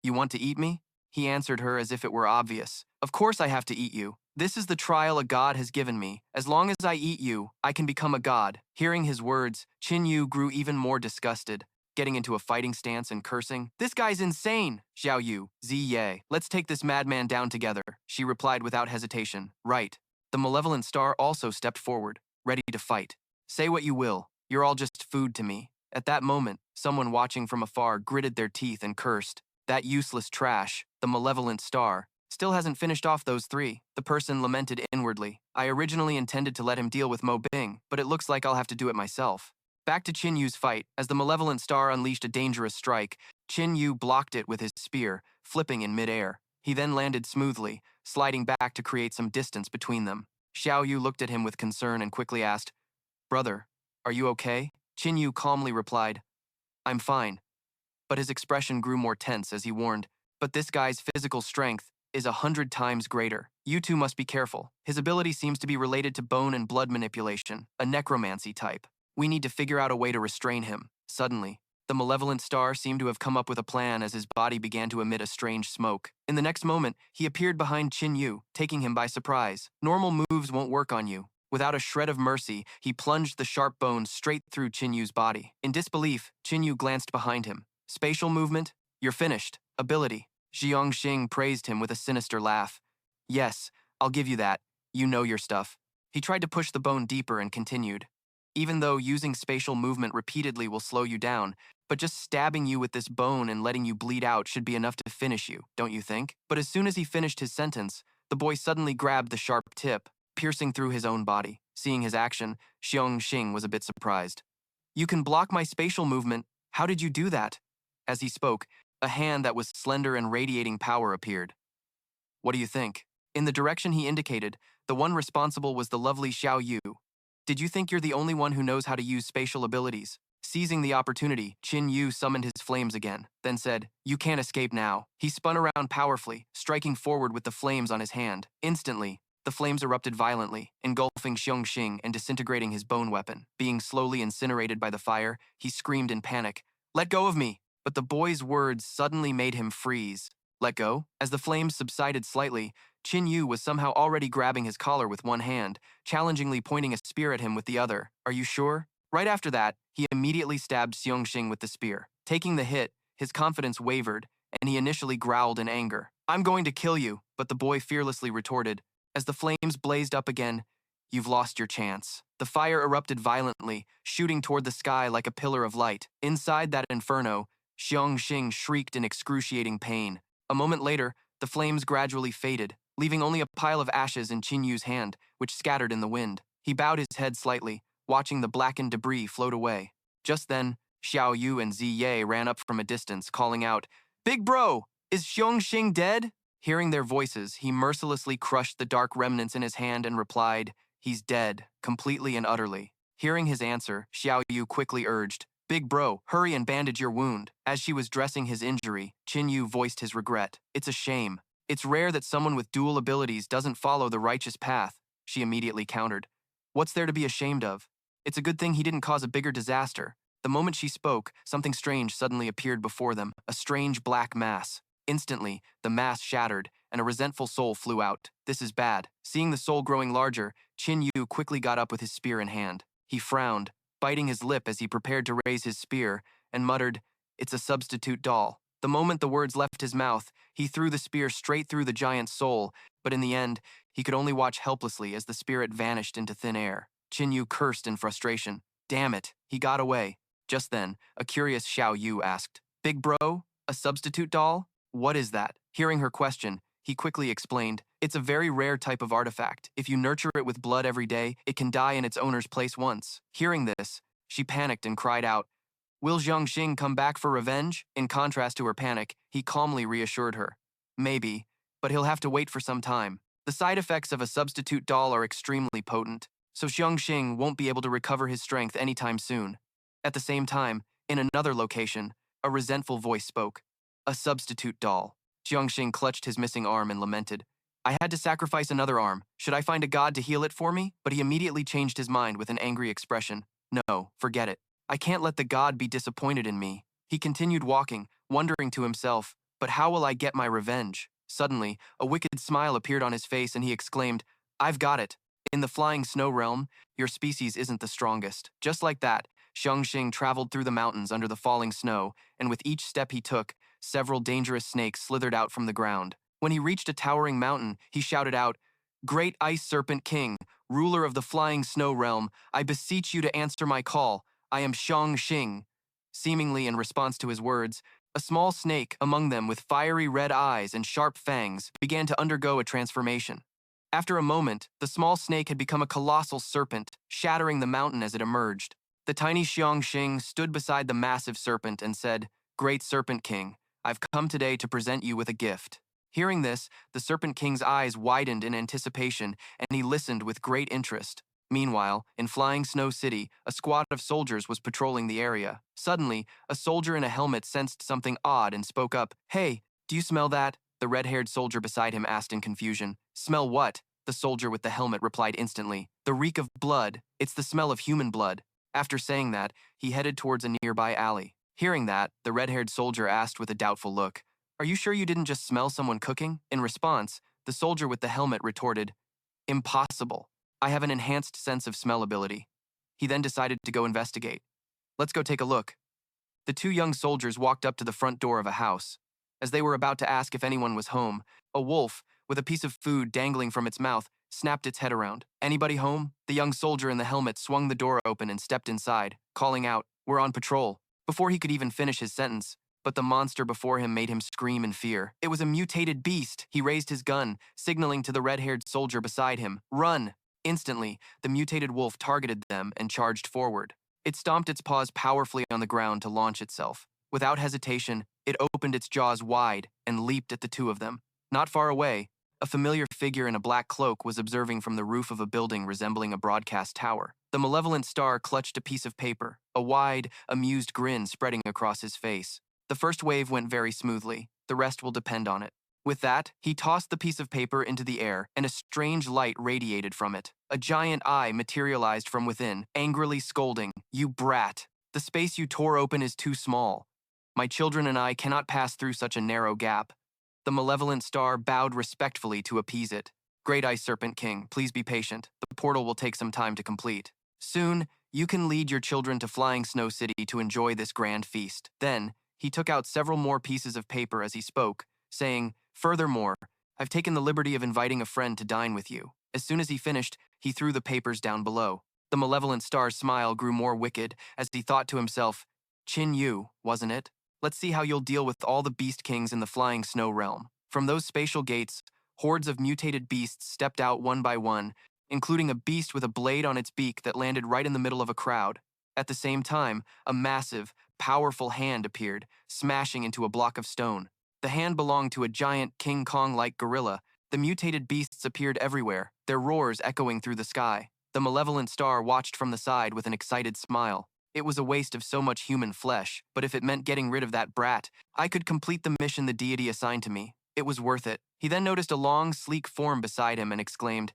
A: You want to eat me? He answered her as if it were obvious. Of course I have to eat you. This is the trial a god has given me. As long as I eat you, I can become a god. Hearing his words, Qin Yu grew even more disgusted, getting into a fighting stance and cursing. This guy's insane! Xiao Yu, Ziye, let's take this madman down together, she replied without hesitation. Right. The malevolent star also stepped forward, ready to fight. Say what you will, you're all just food to me. At that moment, someone watching from afar gritted their teeth and cursed. That useless trash, the malevolent star, still hasn't finished off those three. The person lamented inwardly. I originally intended to let him deal with Mo Bing, but it looks like I'll have to do it myself. Back to Qin Yu's fight. As the malevolent star unleashed a dangerous strike, Qin Yu blocked it with his spear, flipping in midair. He then landed smoothly, sliding back to create some distance between them. Xiao Yu looked at him with concern and quickly asked, Brother, are you okay? Qin Yu calmly replied, I'm fine. But his expression grew more tense as he warned, but this guy's physical strength is 100 times greater. You two must be careful. His ability seems to be related to bone and blood manipulation, a necromancy type. We need to figure out a way to restrain him. Suddenly, the malevolent star seemed to have come up with a plan as his body began to emit a strange smoke. In the next moment, he appeared behind Qin Yu, taking him by surprise. Normal moves won't work on you. Without a shred of mercy, he plunged the sharp bones straight through Qin Yu's body. In disbelief, Qin Yu glanced behind him. Spatial movement? You're finished. Ability. Xiongxing praised him with a sinister laugh. Yes, I'll give you that. You know your stuff. He tried to push the bone deeper and continued. Even though using spatial movement repeatedly will slow you down, but just stabbing you with this bone and letting you bleed out should be enough to finish you, don't you think? But as soon as he finished his sentence, the boy suddenly grabbed the sharp tip, piercing through his own body. Seeing his action, Xiongxing was a bit surprised. You can block my spatial movement. How did you do that? As he spoke, a hand that was slender and radiating power appeared. What do you think? In the direction he indicated, the one responsible was the lovely Xiao Yu. Did you think you're the only one who knows how to use spatial abilities? Seizing the opportunity, Qin Yu summoned his flames again, then said, You can't escape now. He spun around powerfully, striking forward with the flames on his hand. Instantly, the flames erupted violently, engulfing Xiongxing and disintegrating his bone weapon. Being slowly incinerated by the fire, he screamed in panic, Let go of me! But the boy's words suddenly made him freeze. Let go? As the flames subsided slightly, Qin Yu was somehow already grabbing his collar with one hand, challengingly pointing a spear at him with the other. Are you sure? Right after that, he immediately stabbed Xiongxing with the spear. Taking the hit, his confidence wavered, and he initially growled in anger. I'm going to kill you, but the boy fearlessly retorted. As the flames blazed up again, You've lost your chance. The fire erupted violently, shooting toward the sky like a pillar of light. Inside that inferno, Xiongxing shrieked in excruciating pain. A moment later, the flames gradually faded, leaving only a pile of ashes in Qin Yu's hand, which scattered in the wind. He bowed his head slightly, watching the blackened debris float away. Just then, Xiao Yu and Ziye ran up from a distance, calling out, Big bro, is Xiongxing dead? Hearing their voices, he mercilessly crushed the dark remnants in his hand and replied, He's dead, completely and utterly. Hearing his answer, Xiao Yu quickly urged, Big bro, hurry and bandage your wound. As she was dressing his injury, Qin Yu voiced his regret. It's a shame. It's rare that someone with dual abilities doesn't follow the righteous path, she immediately countered. What's there to be ashamed of? It's a good thing he didn't cause a bigger disaster. The moment she spoke, something strange suddenly appeared before them, a strange black mass. Instantly, the mass shattered, and a resentful soul flew out. This is bad. Seeing the soul growing larger, Qin Yu quickly got up with his spear in hand. He frowned, biting his lip as he prepared to raise his spear, and muttered, It's a substitute doll. The moment the words left his mouth, he threw the spear straight through the giant's soul, but in the end, he could only watch helplessly as the spirit vanished into thin air. Qin Yu cursed in frustration. Damn it, he got away. Just then, a curious Xiao Yu asked, Big bro, a substitute doll? What is that? Hearing her question, he quickly explained, It's a very rare type of artifact. If you nurture it with blood every day, it can die in its owner's place once. Hearing this, she panicked and cried out, Will Xiongxing come back for revenge? In contrast to her panic, he calmly reassured her. Maybe, but he'll have to wait for some time. The side effects of a substitute doll are extremely potent, so Xiongxing won't be able to recover his strength anytime soon. At the same time, in another location, a resentful voice spoke. A substitute doll. Xiangxing clutched his missing arm and lamented. I had to sacrifice another arm. Should I find a god to heal it for me? But he immediately changed his mind with an angry expression. No, forget it. I can't let the god be disappointed in me. He continued walking, wondering to himself, but how will I get my revenge? Suddenly, a wicked smile appeared on his face and he exclaimed, I've got it. In the flying snow realm, your species isn't the strongest. Just like that, Xiangxing traveled through the mountains under the falling snow, and with each step he took, several dangerous snakes slithered out from the ground. When he reached a towering mountain, he shouted out, Great Ice Serpent King, ruler of the flying snow realm, I beseech you to answer my call. I am Xiangxing. Seemingly in response to his words, a small snake among them with fiery red eyes and sharp fangs began to undergo a transformation. After a moment, the small snake had become a colossal serpent, shattering the mountain as it emerged. The tiny Xiangxing stood beside the massive serpent and said, Great Serpent King, I've come today to present you with a gift. Hearing this, the Serpent King's eyes widened in anticipation, and he listened with great interest. Meanwhile, in Flying Snow City, a squad of soldiers was patrolling the area. Suddenly, a soldier in a helmet sensed something odd and spoke up. Hey, do you smell that? The red-haired soldier beside him asked in confusion. Smell what? The soldier with the helmet replied instantly. The reek of blood. It's the smell of human blood. After saying that, he headed towards a nearby alley. Hearing that, the red-haired soldier asked with a doubtful look, Are you sure you didn't just smell someone cooking? In response, the soldier with the helmet retorted, Impossible. I have an enhanced sense of smell ability. He then decided to go investigate. Let's go take a look. The two young soldiers walked up to the front door of a house. As they were about to ask if anyone was home, a wolf, with a piece of food dangling from its mouth, snapped its head around. Anybody home? The young soldier in the helmet swung the door open and stepped inside, calling out, We're on patrol. Before he could even finish his sentence, but the monster before him made him scream in fear. It was a mutated beast. He raised his gun, signaling to the red-haired soldier beside him, Run! Instantly, the mutated wolf targeted them and charged forward. It stomped its paws powerfully on the ground to launch itself. Without hesitation, it opened its jaws wide and leaped at the two of them. Not far away, a familiar figure in a black cloak was observing from the roof of a building resembling a broadcast tower. The malevolent star clutched a piece of paper, a wide, amused grin spreading across his face. The first wave went very smoothly. The rest will depend on it. With that, he tossed the piece of paper into the air, and a strange light radiated from it. A giant eye materialized from within, angrily scolding, You brat! The space you tore open is too small. My children and I cannot pass through such a narrow gap. The malevolent star bowed respectfully to appease it. Great Ice Serpent King, please be patient. The portal will take some time to complete. Soon, you can lead your children to Flying Snow City to enjoy this grand feast. Then, he took out several more pieces of paper as he spoke, saying, Furthermore, I've taken the liberty of inviting a friend to dine with you. As soon as he finished, he threw the papers down below. The malevolent star's smile grew more wicked as he thought to himself, Qin Yu, wasn't it? Let's see how you'll deal with all the beast kings in the flying snow realm. From those spatial gates, hordes of mutated beasts stepped out one by one, including a beast with a blade on its beak that landed right in the middle of a crowd. At the same time, a massive, powerful hand appeared, smashing into a block of stone. The hand belonged to a giant King Kong-like gorilla. The mutated beasts appeared everywhere, their roars echoing through the sky. The malevolent star watched from the side with an excited smile. It was a waste of so much human flesh, but if it meant getting rid of that brat, I could complete the mission the deity assigned to me. It was worth it. He then noticed a long, sleek form beside him and exclaimed,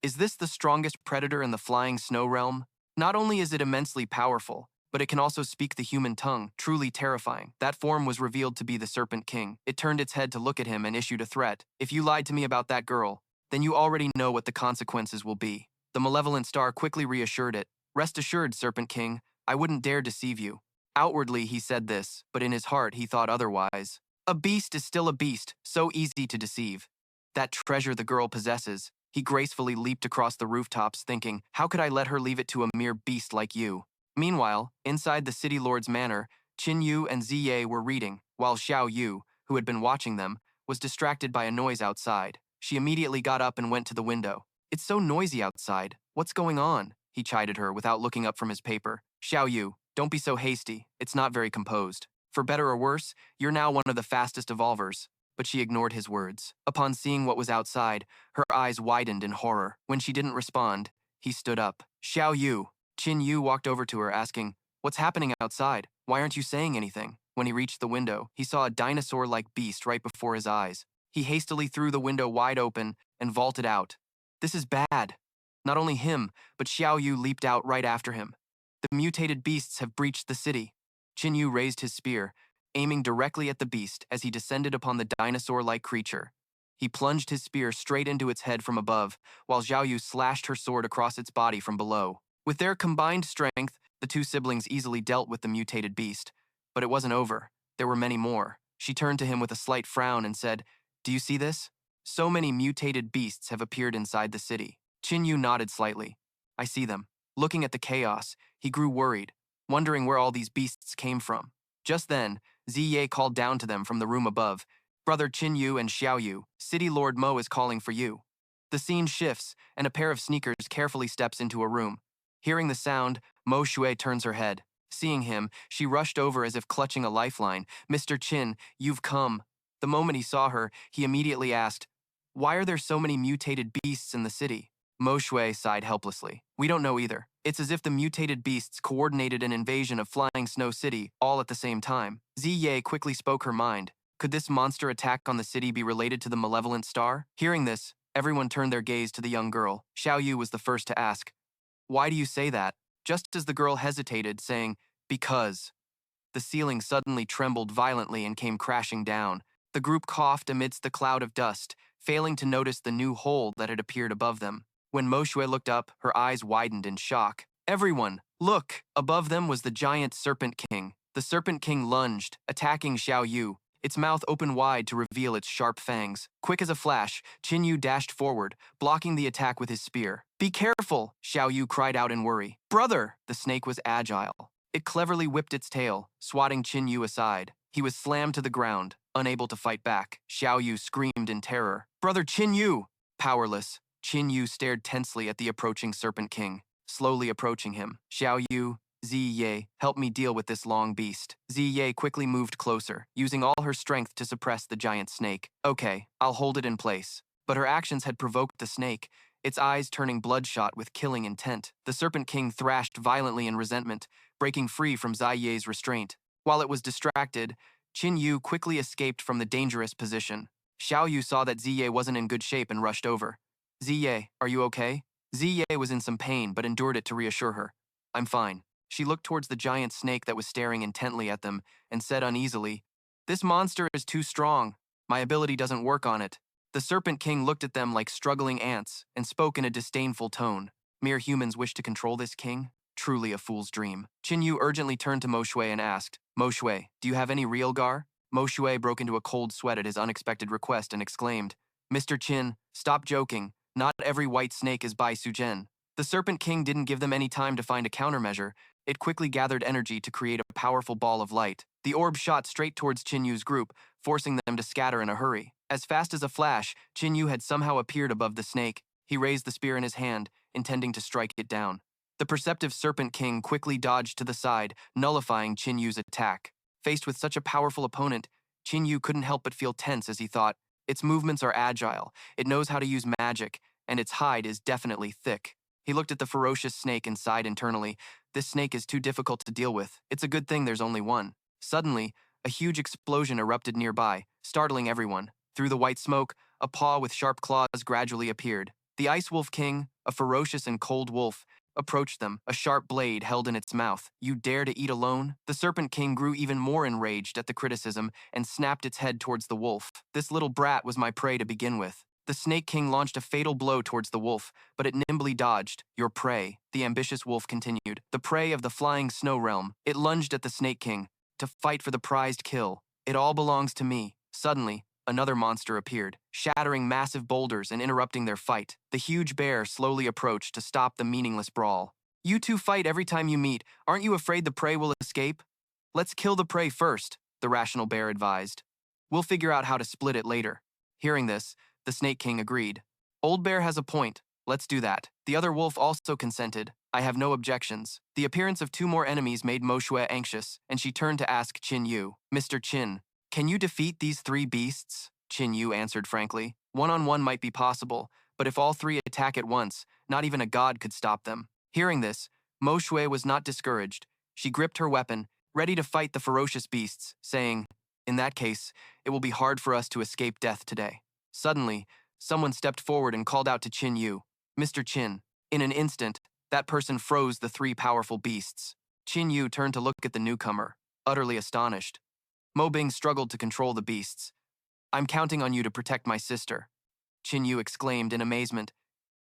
A: Is this the strongest predator in the flying snow realm? Not only is it immensely powerful, but it can also speak the human tongue, truly terrifying. That form was revealed to be the Serpent King. It turned its head to look at him and issued a threat. If you lied to me about that girl, then you already know what the consequences will be. The malevolent star quickly reassured it. Rest assured, Serpent King, I wouldn't dare deceive you. Outwardly, he said this, but in his heart, he thought otherwise. A beast is still a beast, so easy to deceive. That treasure the girl possesses. He gracefully leaped across the rooftops, thinking, How could I let her leave it to a mere beast like you? Meanwhile, inside the city lord's manor, Qin Yu and Ziye were reading, while Xiao Yu, who had been watching them, was distracted by a noise outside. She immediately got up and went to the window. It's so noisy outside. What's going on? He chided her without looking up from his paper. Xiao Yu, don't be so hasty. It's not very composed. For better or worse, you're now one of the fastest evolvers. But she ignored his words. Upon seeing what was outside, her eyes widened in horror. When she didn't respond, he stood up. Xiao Yu. Qin Yu walked over to her, asking, What's happening outside? Why aren't you saying anything? When he reached the window, he saw a dinosaur-like beast right before his eyes. He hastily threw the window wide open and vaulted out. This is bad. Not only him, but Xiao Yu leaped out right after him. The mutated beasts have breached the city. Qin Yu raised his spear, aiming directly at the beast as he descended upon the dinosaur-like creature. He plunged his spear straight into its head from above, while Xiao Yu slashed her sword across its body from below. With their combined strength, the two siblings easily dealt with the mutated beast. But it wasn't over. There were many more. She turned to him with a slight frown and said, "Do you see this? So many mutated beasts have appeared inside the city." Qin Yu nodded slightly. "I see them." Looking at the chaos, he grew worried, wondering where all these beasts came from. Just then, Ziye called down to them from the room above, "Brother Qin Yu and Xiao Yu, City Lord Mo is calling for you." The scene shifts, and a pair of sneakers carefully steps into a room. Hearing the sound, Mo Shui turns her head. Seeing him, she rushed over as if clutching a lifeline. "Mr. Qin, you've come." The moment he saw her, he immediately asked, "Why are there so many mutated beasts in the city?" Mo Shui sighed helplessly. "We don't know either. It's as if the mutated beasts coordinated an invasion of Flying Snow City all at the same time." Ziye quickly spoke her mind. Could this monster attack on the city be related to the malevolent star? Hearing this, everyone turned their gaze to the young girl. Xiao Yu was the first to ask, "Why do you say that?" Just as the girl hesitated, saying, "Because," the ceiling suddenly trembled violently and came crashing down. The group coughed amidst the cloud of dust, failing to notice the new hole that had appeared above them. When Mo Shui looked up, her eyes widened in shock. "Everyone, look!" Above them was the giant Serpent King. The Serpent King lunged, attacking Xiao Yu, its mouth open wide to reveal its sharp fangs. Quick as a flash, Qin Yu dashed forward, blocking the attack with his spear. "Be careful!" Xiao Yu cried out in worry. "Brother!" The snake was agile. It cleverly whipped its tail, swatting Qin Yu aside. He was slammed to the ground, unable to fight back. Xiao Yu screamed in terror. "Brother Qin Yu!" Powerless, Qin Yu stared tensely at the approaching Serpent King, slowly approaching him. "Xiao Yu, Ziye, help me deal with this long beast." Ziye quickly moved closer, using all her strength to suppress the giant snake. "Okay, I'll hold it in place." But her actions had provoked the snake, its eyes turning bloodshot with killing intent. The Serpent King thrashed violently in resentment, breaking free from Ziye's restraint. While it was distracted, Qin Yu quickly escaped from the dangerous position. Xiao Yu saw that Ziye wasn't in good shape and rushed over. "Ziye, are you okay?" Ziye was in some pain but endured it to reassure her. "I'm fine." She looked towards the giant snake that was staring intently at them and said uneasily, "This monster is too strong. My ability doesn't work on it." The Serpent King looked at them like struggling ants and spoke in a disdainful tone. "Mere humans wish to control this king? Truly a fool's dream." Qin Yu urgently turned to Mo Shui and asked, "Mo Shui, do you have any real gar?" Mo Shui broke into a cold sweat at his unexpected request and exclaimed, "Mr. Qin, stop joking. Not every white snake is Bai Sujen." The Serpent King didn't give them any time to find a countermeasure. It quickly gathered energy to create a powerful ball of light. The orb shot straight towards Qin Yu's group, forcing them to scatter in a hurry. As fast as a flash, Qin Yu had somehow appeared above the snake. He raised the spear in his hand, intending to strike it down. The perceptive Serpent King quickly dodged to the side, nullifying Qin Yu's attack. Faced with such a powerful opponent, Qin Yu couldn't help but feel tense as he thought, its movements are agile, it knows how to use magic, and its hide is definitely thick. He looked at the ferocious snake and sighed internally. This snake is too difficult to deal with. It's a good thing there's only one. Suddenly, a huge explosion erupted nearby, startling everyone. Through the white smoke, a paw with sharp claws gradually appeared. The Ice Wolf King, a ferocious and cold wolf, approached them, a sharp blade held in its mouth. "You dare to eat alone?" The Serpent King grew even more enraged at the criticism and snapped its head towards the wolf. "This little brat was my prey to begin with." The Snake King launched a fatal blow towards the wolf, but it nimbly dodged. "Your prey," the ambitious wolf continued. "The prey of the Flying Snow Realm." It lunged at the Snake King, to fight for the prized kill. "It all belongs to me." Suddenly, another monster appeared, shattering massive boulders and interrupting their fight. The huge bear slowly approached to stop the meaningless brawl. "You two fight every time you meet. Aren't you afraid the prey will escape?" "Let's kill the prey first," the rational bear advised. "We'll figure out how to split it later." Hearing this, the Snake King agreed. "Old Bear has a point. Let's do that." The other wolf also consented. "I have no objections." The appearance of two more enemies made Mo Shui anxious, and she turned to ask Qin Yu, "Mr. Qin, can you defeat these three beasts?" Qin Yu answered frankly, "One-on-one might be possible, but if all three attack at once, not even a god could stop them." Hearing this, Mo Shui was not discouraged. She gripped her weapon, ready to fight the ferocious beasts, saying, "In that case, it will be hard for us to escape death today." Suddenly, someone stepped forward and called out to Qin Yu, "Mr. Qin." In an instant, that person froze the three powerful beasts. Qin Yu turned to look at the newcomer, utterly astonished. Mo Bing struggled to control the beasts. "I'm counting on you to protect my sister," Qin Yu exclaimed in amazement.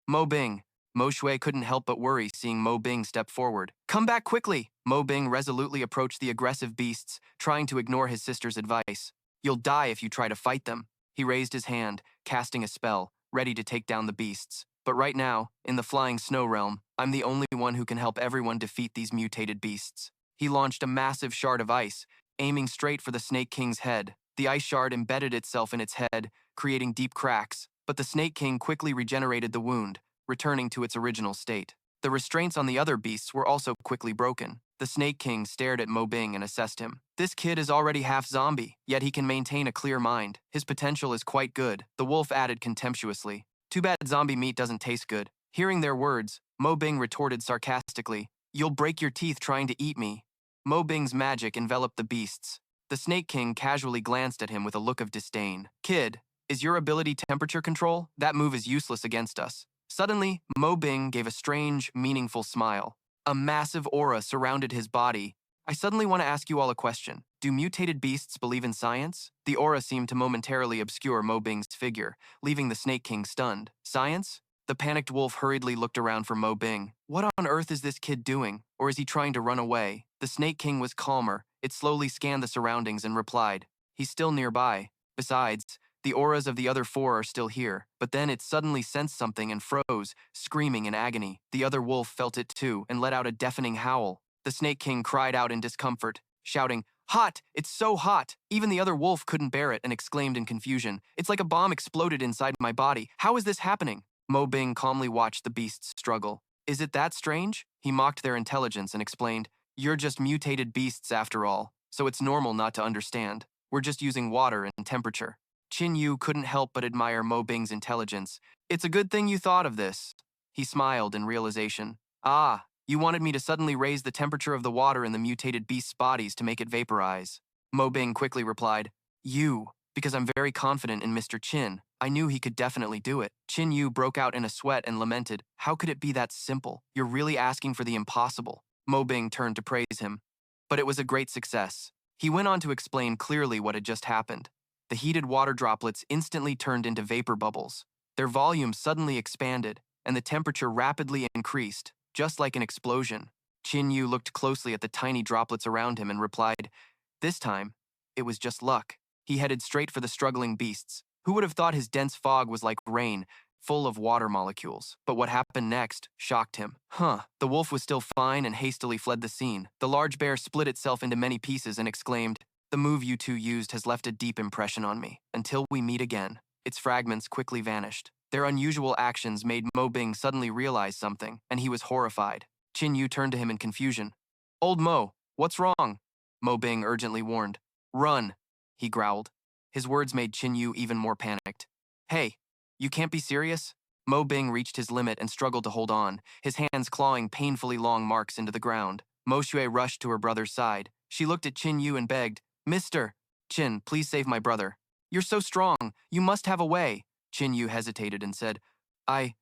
A: "Mo Bing." Mo Shui couldn't help but worry seeing Mo Bing step forward. "Come back quickly!" Mo Bing resolutely approached the aggressive beasts, trying to ignore his sister's advice. "You'll die if you try to fight them." He raised his hand, casting a spell, ready to take down the beasts. "But right now, in the flying snow realm, I'm the only one who can help everyone defeat these mutated beasts." He launched a massive shard of ice, aiming straight for the Snake King's head. The ice shard embedded itself in its head, creating deep cracks, but the Snake King quickly regenerated the wound, returning to its original state. The restraints on the other beasts were also quickly broken. The Snake King stared at Mo Bing and assessed him. "This kid is already half zombie, yet he can maintain a clear mind. His potential is quite good," the wolf added contemptuously. "Too bad zombie meat doesn't taste good." Hearing their words, Mo Bing retorted sarcastically, "You'll break your teeth trying to eat me." Mo Bing's magic enveloped the beasts. The Snake King casually glanced at him with a look of disdain. "Kid, is your ability temperature control? That move is useless against us." Suddenly, Mo Bing gave a strange, meaningful smile. A massive aura surrounded his body. "I suddenly want to ask you all a question. Do mutated beasts believe in science?" The aura seemed to momentarily obscure Mo Bing's figure, leaving the Snake King stunned. "Science?" The panicked wolf hurriedly looked around for Mo Bing. "What on earth is this kid doing? Or is he trying to run away?" The Snake King was calmer. It slowly scanned the surroundings and replied, "He's still nearby. Besides, the auras of the other four are still here." But then it suddenly sensed something and froze, screaming in agony. The other wolf felt it too and let out a deafening howl. The Snake King cried out in discomfort, shouting, "Hot! It's so hot!" Even the other wolf couldn't bear it and exclaimed in confusion, "It's like a bomb exploded inside my body. How is this happening?" Mo Bing calmly watched the beasts struggle. "Is it that strange?" He mocked their intelligence and explained, "You're just mutated beasts after all, so it's normal not to understand. We're just using water and temperature." Qin Yu couldn't help but admire Mo Bing's intelligence. "It's a good thing you thought of this." He smiled in realization. "Ah, you wanted me to suddenly raise the temperature of the water in the mutated beasts' bodies to make it vaporize." Mo Bing quickly replied, because I'm very confident in Mr. Qin. I knew he could definitely do it." Qin Yu broke out in a sweat and lamented, "How could it be that simple? You're really asking for the impossible." Mo Bing turned to praise him. But it was a great success. He went on to explain clearly what had just happened. The heated water droplets instantly turned into vapor bubbles. Their volume suddenly expanded, and the temperature rapidly increased, just like an explosion. Qin Yu looked closely at the tiny droplets around him and replied, "This time, it was just luck." He headed straight for the struggling beasts. Who would have thought his dense fog was like rain, full of water molecules? But what happened next shocked him. The wolf was still fine and hastily fled the scene. The large bear split itself into many pieces and exclaimed, "The move you two used has left a deep impression on me. Until we meet again." Its fragments quickly vanished. Their unusual actions made Mo Bing suddenly realize something, and he was horrified. Qin Yu turned to him in confusion. "Old Mo, what's wrong?" Mo Bing urgently warned. "Run," he growled. His words made Qin Yu even more panicked. "Hey, you can't be serious?" Mo Bing reached his limit and struggled to hold on, his hands clawing painfully long marks into the ground. Mo Shui rushed to her brother's side. She looked at Qin Yu and begged, "Mr. Qin, please save my brother. You're so strong. You must have a way." Qin Yu hesitated and said, I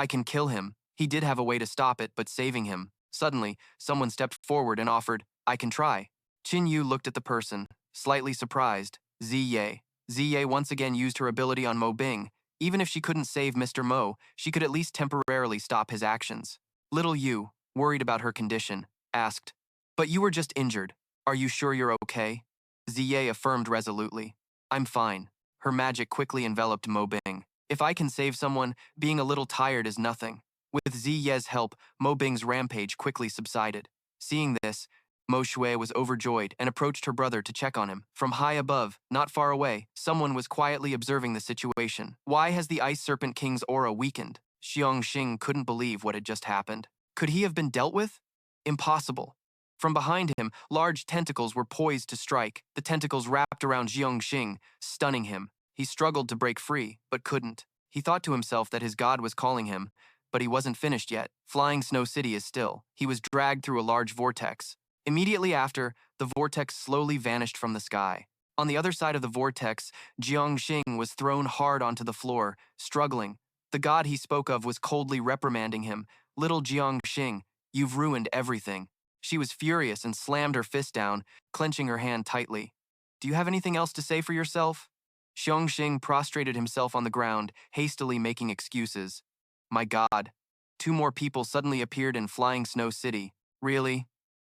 A: can kill him." He did have a way to stop it, but saving him. Suddenly, someone stepped forward and offered, "I can try." Qin Yu looked at the person, slightly surprised. Ziye. Ziye once again used her ability on Mo Bing. Even if she couldn't save Mr. Mo, she could at least temporarily stop his actions. Little Yu, worried about her condition, asked, "But you were just injured. Are you sure you're okay?" Ziye affirmed resolutely, "I'm fine." Her magic quickly enveloped Mo Bing. "If I can save someone, being a little tired is nothing." With Ziye's help, Mo Bing's rampage quickly subsided. Seeing this, Mo Shui was overjoyed and approached her brother to check on him. From high above, not far away, someone was quietly observing the situation. "Why has the Ice Serpent King's aura weakened?" Xiong Xing couldn't believe what had just happened. Could he have been dealt with? Impossible. From behind him, large tentacles were poised to strike. The tentacles wrapped around Xiong Xing, stunning him. He struggled to break free, but couldn't. He thought to himself that his god was calling him, but he wasn't finished yet. Flying Snow City is still. He was dragged through a large vortex. Immediately after, the vortex slowly vanished from the sky. On the other side of the vortex, Jiangxing was thrown hard onto the floor, struggling. The god he spoke of was coldly reprimanding him. Little Jiangxing, you've ruined everything. She was furious and slammed her fist down, clenching her hand tightly. Do you have anything else to say for yourself? Xiangxing prostrated himself on the ground, hastily making excuses. My god. Two more people suddenly appeared in Flying Snow City. Really?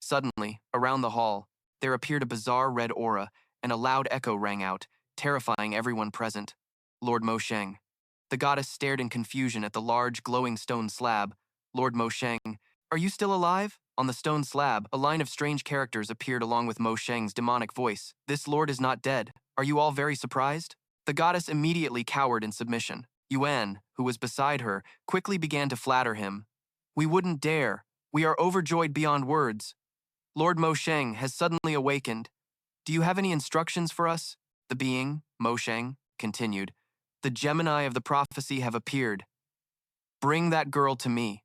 A: Suddenly, around the hall, there appeared a bizarre red aura, and a loud echo rang out, terrifying everyone present. Lord Mo Sheng. The goddess stared in confusion at the large, glowing stone slab. Lord Mo Sheng, are you still alive? On the stone slab, a line of strange characters appeared along with Mo Sheng's demonic voice. This lord is not dead. Are you all very surprised? The goddess immediately cowered in submission. Yuan, who was beside her, quickly began to flatter him. We wouldn't dare. We are overjoyed beyond words. Lord Mo Sheng has suddenly awakened. Do you have any instructions for us? The being, Mo Sheng, continued. The Gemini of the prophecy have appeared. Bring that girl to me.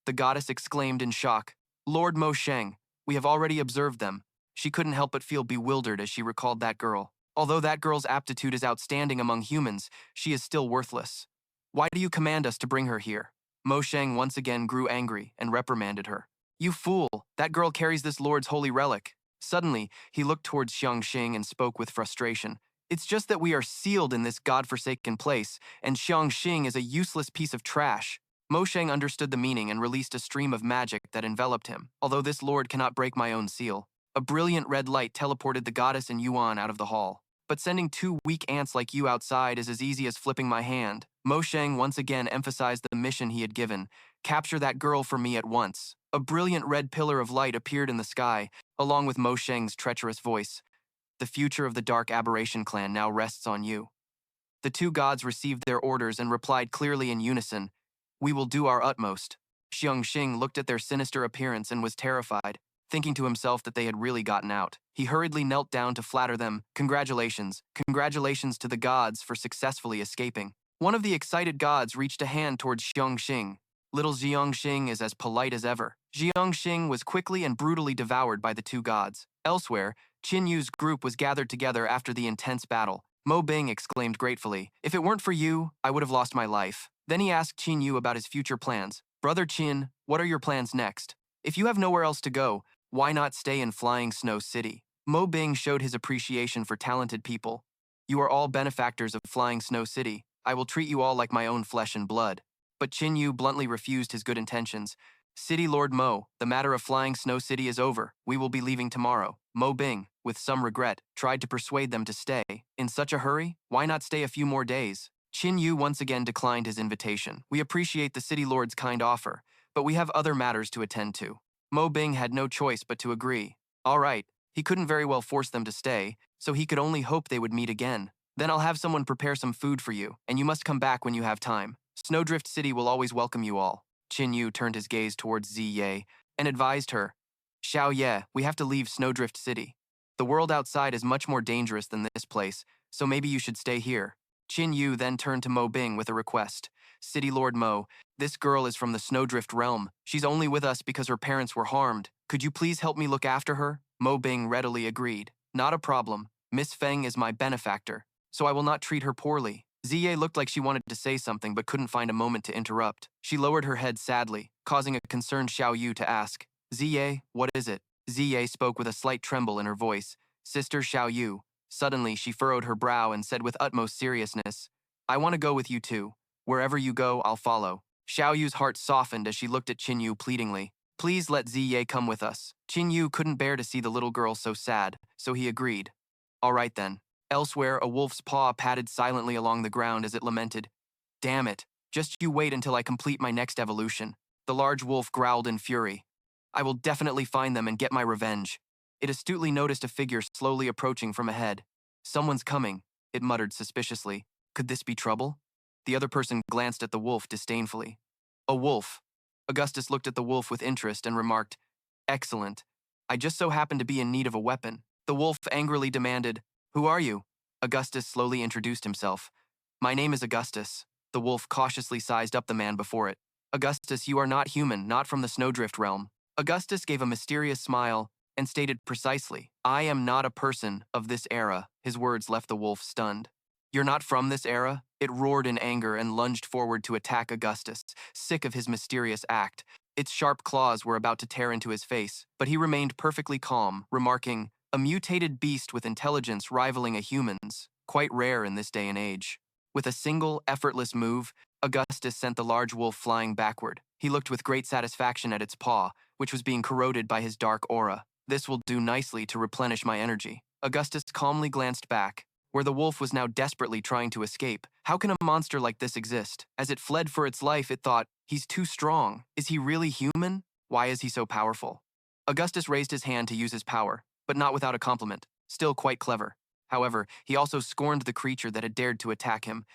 A: The goddess exclaimed in shock. Lord Mo Sheng, we have already observed them. She couldn't help but feel bewildered as she recalled that girl. Although that girl's aptitude is outstanding among humans, she is still worthless. Why do you command us to bring her here? Mo Sheng once again grew angry and reprimanded her. You fool, that girl carries this lord's holy relic. Suddenly, he looked towards Xiangxing and spoke with frustration. It's just that we are sealed in this godforsaken place, and Xiangxing is a useless piece of trash. Mo Sheng understood the meaning and released a stream of magic that enveloped him, although this lord cannot break my own seal. A brilliant red light teleported the goddess and Yuan out of the hall. But sending two weak ants like you outside is as easy as flipping my hand. Mo Sheng once again emphasized the mission he had given. Capture that girl for me at once. A brilliant red pillar of light appeared in the sky, along with Mo Sheng's treacherous voice. The future of the Dark Aberration clan now rests on you. The two gods received their orders and replied clearly in unison. We will do our utmost. Xiangxing looked at their sinister appearance and was terrified, thinking to himself that they had really gotten out. He hurriedly knelt down to flatter them. Congratulations. Congratulations to the gods for successfully escaping. One of the excited gods reached a hand towards Xiangxing. Little Xiangxing is as polite as ever. Xiangxing was quickly and brutally devoured by the two gods. Elsewhere, Qin Yu's group was gathered together after the intense battle. Mo Bing exclaimed gratefully, if it weren't for you, I would have lost my life. Then he asked Qin Yu about his future plans. Brother Qin, what are your plans next? If you have nowhere else to go, why not stay in Flying Snow City? Mo Bing showed his appreciation for talented people. You are all benefactors of Flying Snow City. I will treat you all like my own flesh and blood. But Qin Yu bluntly refused his good intentions. City Lord Mo, the matter of Flying Snow City is over. We will be leaving tomorrow. Mo Bing, with some regret, tried to persuade them to stay. In such a hurry? Why not stay a few more days? Qin Yu once again declined his invitation. We appreciate the City Lord's kind offer, but we have other matters to attend to. Mo Bing had no choice but to agree. All right, he couldn't very well force them to stay, so he could only hope they would meet again. Then I'll have someone prepare some food for you, and you must come back when you have time. Snowdrift City will always welcome you all. Qin Yu turned his gaze towards Ziye and advised her, Xiao Ye, we have to leave Snowdrift City. The world outside is much more dangerous than this place, so maybe you should stay here. Qin Yu then turned to Mo Bing with a request. City Lord Mo, this girl is from the Snowdrift realm. She's only with us because her parents were harmed. Could you please help me look after her? Mo Bing readily agreed. Not a problem. Miss Feng is my benefactor, so I will not treat her poorly. Ziye looked like she wanted to say something but couldn't find a moment to interrupt. She lowered her head sadly, causing a concerned Xiao Yu to ask, Ziye, what is it? Ziye spoke with a slight tremble in her voice. Sister Xiao Yu. Suddenly, she furrowed her brow and said with utmost seriousness, I want to go with you too. Wherever you go, I'll follow. Xiao Yu's heart softened as she looked at Qin Yu pleadingly. Please let Ziye come with us. Qin Yu couldn't bear to see the little girl so sad, so he agreed. All right then. Elsewhere, a wolf's paw padded silently along the ground as it lamented. Damn it. Just you wait until I complete my next evolution. The large wolf growled in fury. I will definitely find them and get my revenge. It astutely noticed a figure slowly approaching from ahead. Someone's coming, it muttered suspiciously. Could this be trouble? The other person glanced at the wolf disdainfully. A wolf. Augustus looked at the wolf with interest and remarked, Excellent. I just so happen to be in need of a weapon. The wolf angrily demanded, Who are you? Augustus slowly introduced himself. My name is Augustus. The wolf cautiously sized up the man before it. Augustus, you are not human, not from the Snowdrift realm. Augustus gave a mysterious smile. and stated precisely, "I am not a person of this era." His words left the wolf stunned. "You're not from this era?" It roared in anger and lunged forward to attack Augustus, sick of his mysterious act. Its sharp claws were about to tear into his face, but he remained perfectly calm, remarking, "A mutated beast with intelligence rivaling a human's, quite rare in this day and age." With a single, effortless move, Augustus sent the large wolf flying backward. He looked with great satisfaction at its paw, which was being corroded by his dark aura. "This will do nicely to replenish my energy." Augustus calmly glanced back, where the wolf was now desperately trying to escape. How can a monster like this exist? As it fled for its life, it thought, "He's too strong. Is he really human? Why is he so powerful?" Augustus raised his hand to use his power, but not without a compliment. Still quite clever. However, he also scorned the creature that had dared to attack him.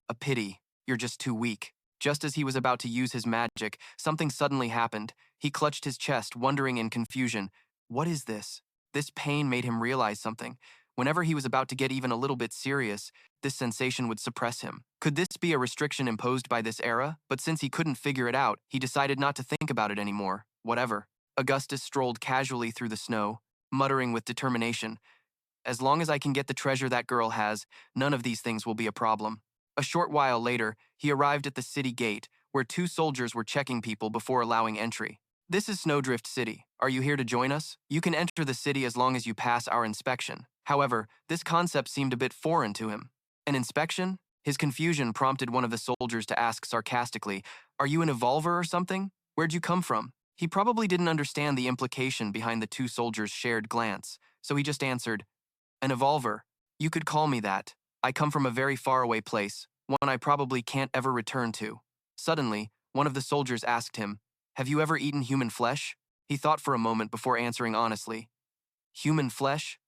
A: "A pity. You're just too weak." Just as he was about to use his magic, something suddenly happened. He clutched his chest, wondering in confusion, "What is this?" This pain made him realize something. Whenever he was about to get even a little bit serious, this sensation would suppress him. Could this be a restriction imposed by this era? But since he couldn't figure it out, he decided not to think about it anymore. Whatever. Augustus strolled casually through the snow, muttering with determination, "As long as I can get the treasure that girl has, none of these things will be a problem." A short while later, he arrived at the city gate, where two soldiers were checking people before allowing entry. "This is Snowdrift City. Are you here to join us? You can enter the city as long as you pass our inspection." However, this concept seemed a bit foreign to him. An inspection? His confusion prompted one of the soldiers to ask sarcastically, "Are you an evolver or something? Where'd you come from?" He probably didn't understand the implication behind the two soldiers' shared glance, so he just answered, "An evolver. You could call me that. I come from a very faraway place, one I probably can't ever return to." Suddenly, one of the soldiers asked him, "Have you ever eaten human flesh?" He thought for a moment before answering honestly, "Human flesh?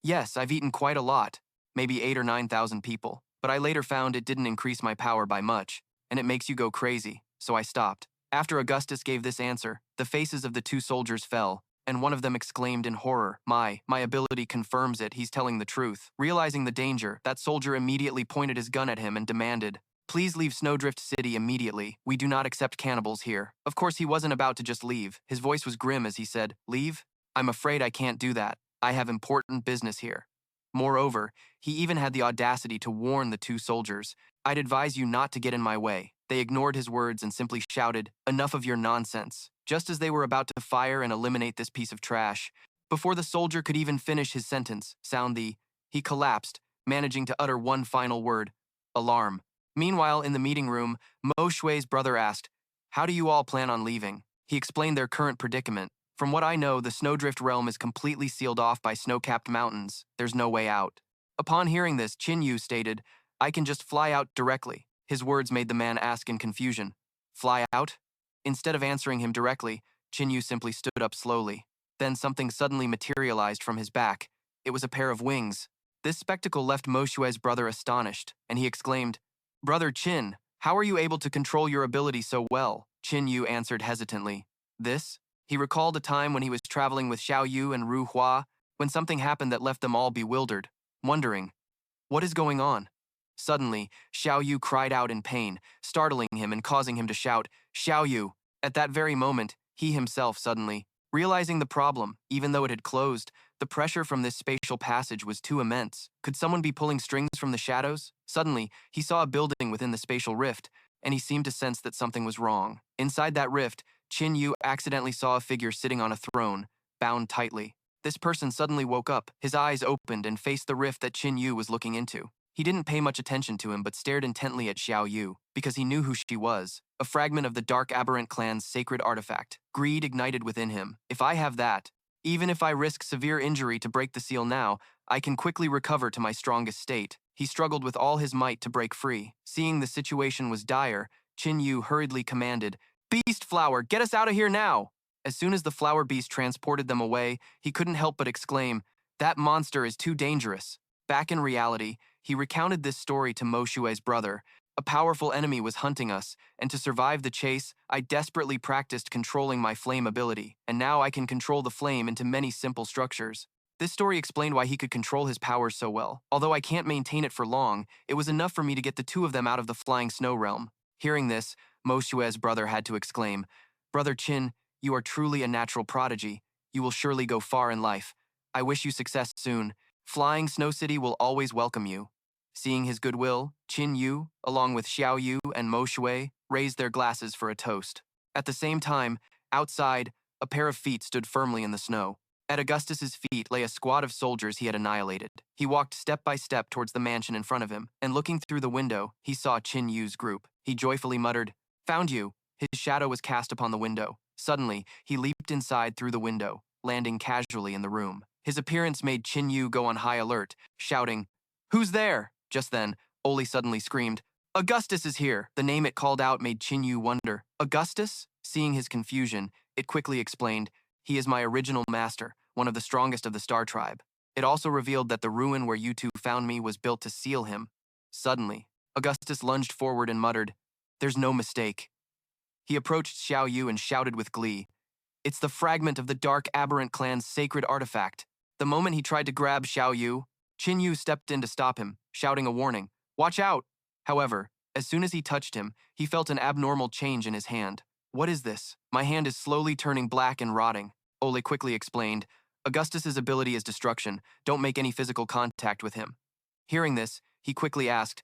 A: Yes, I've eaten quite a lot, maybe 8 or 9,000 people, but I later found it didn't increase my power by much, and it makes you go crazy, so I stopped." After Augustus gave this answer, the faces of the two soldiers fell, and one of them exclaimed in horror, My ability confirms it, he's telling the truth." Realizing the danger, that soldier immediately pointed his gun at him and demanded, "Please leave Snowdrift City immediately. We do not accept cannibals here." Of course, he wasn't about to just leave. His voice was grim as he said, "Leave? I'm afraid I can't do that. I have important business here." Moreover, he even had the audacity to warn the two soldiers, "I'd advise you not to get in my way." They ignored his words and simply shouted, "Enough of your nonsense." Just as they were about to fire and eliminate this piece of trash, before the soldier could even finish his sentence, he collapsed, managing to utter one final word, "Alarm." Meanwhile, in the meeting room, Mo Shui's brother asked, "How do you all plan on leaving?" He explained their current predicament. "From what I know, the Snowdrift realm is completely sealed off by snow-capped mountains. There's no way out." Upon hearing this, Qin Yu stated, "I can just fly out directly." His words made the man ask in confusion, "Fly out?" Instead of answering him directly, Qin Yu simply stood up slowly. Then something suddenly materialized from his back. It was a pair of wings. This spectacle left Mo Shui's brother astonished, and he exclaimed, "Brother Qin, how are you able to control your ability so well?" Qin Yu answered hesitantly, "This?" He recalled a time when he was traveling with Xiao Yu and Ru Hua, when something happened that left them all bewildered, wondering, "What is going on?" Suddenly, Xiao Yu cried out in pain, startling him and causing him to shout, "Xiao Yu!" At that very moment, he himself suddenly, realizing the problem, even though it had closed, the pressure from this spatial passage was too immense. Could someone be pulling strings from the shadows? Suddenly, he saw a building within the spatial rift, and he seemed to sense that something was wrong. Inside that rift, Qin Yu accidentally saw a figure sitting on a throne, bound tightly. This person suddenly woke up, his eyes opened and faced the rift that Qin Yu was looking into. He didn't pay much attention to him but stared intently at Xiao Yu, because he knew who she was, a fragment of the Dark Aberrant clan's sacred artifact. Greed ignited within him. "If I have that, even if I risk severe injury to break the seal now, I can quickly recover to my strongest state." He struggled with all his might to break free. Seeing the situation was dire, Qin Yu hurriedly commanded, "Beast Flower, get us out of here now!" As soon as the flower beast transported them away, he couldn't help but exclaim, "That monster is too dangerous." Back in reality, he recounted this story to Mo Shui's brother. "A powerful enemy was hunting us, and to survive the chase, I desperately practiced controlling my flame ability, and now I can control the flame into many simple structures." This story explained why he could control his powers so well. "Although I can't maintain it for long, it was enough for me to get the two of them out of the flying snow realm." Hearing this, Mo Shui's brother had to exclaim, "Brother Qin, you are truly a natural prodigy. You will surely go far in life. I wish you success soon. Flying Snow City will always welcome you." Seeing his goodwill, Qin Yu, along with Xiao Yu and Mo Shui, raised their glasses for a toast. At the same time, outside, a pair of feet stood firmly in the snow. At Augustus's feet lay a squad of soldiers he had annihilated. He walked step by step towards the mansion in front of him, and looking through the window, he saw Qin Yu's group. He joyfully muttered, "Found you." His shadow was cast upon the window. Suddenly, he leaped inside through the window, landing casually in the room. His appearance made Qin Yu go on high alert, shouting, "Who's there?" Just then, Oli suddenly screamed, "Augustus is here!" The name it called out made Qin Yu wonder. "Augustus?" Seeing his confusion, it quickly explained, "He is my original master, one of the strongest of the Star Tribe." It also revealed that the ruin where you two found me was built to seal him. Suddenly, Augustus lunged forward and muttered, "There's no mistake." He approached Xiao Yu and shouted with glee, "It's the fragment of the Dark Aberrant clan's sacred artifact." The moment he tried to grab Xiao Yu, Qin Yu stepped in to stop him, shouting a warning, "Watch out!" However, as soon as he touched him, he felt an abnormal change in his hand. "What is this? My hand is slowly turning black and rotting." Ole quickly explained, "Augustus's ability is destruction. Don't make any physical contact with him." Hearing this, he quickly asked,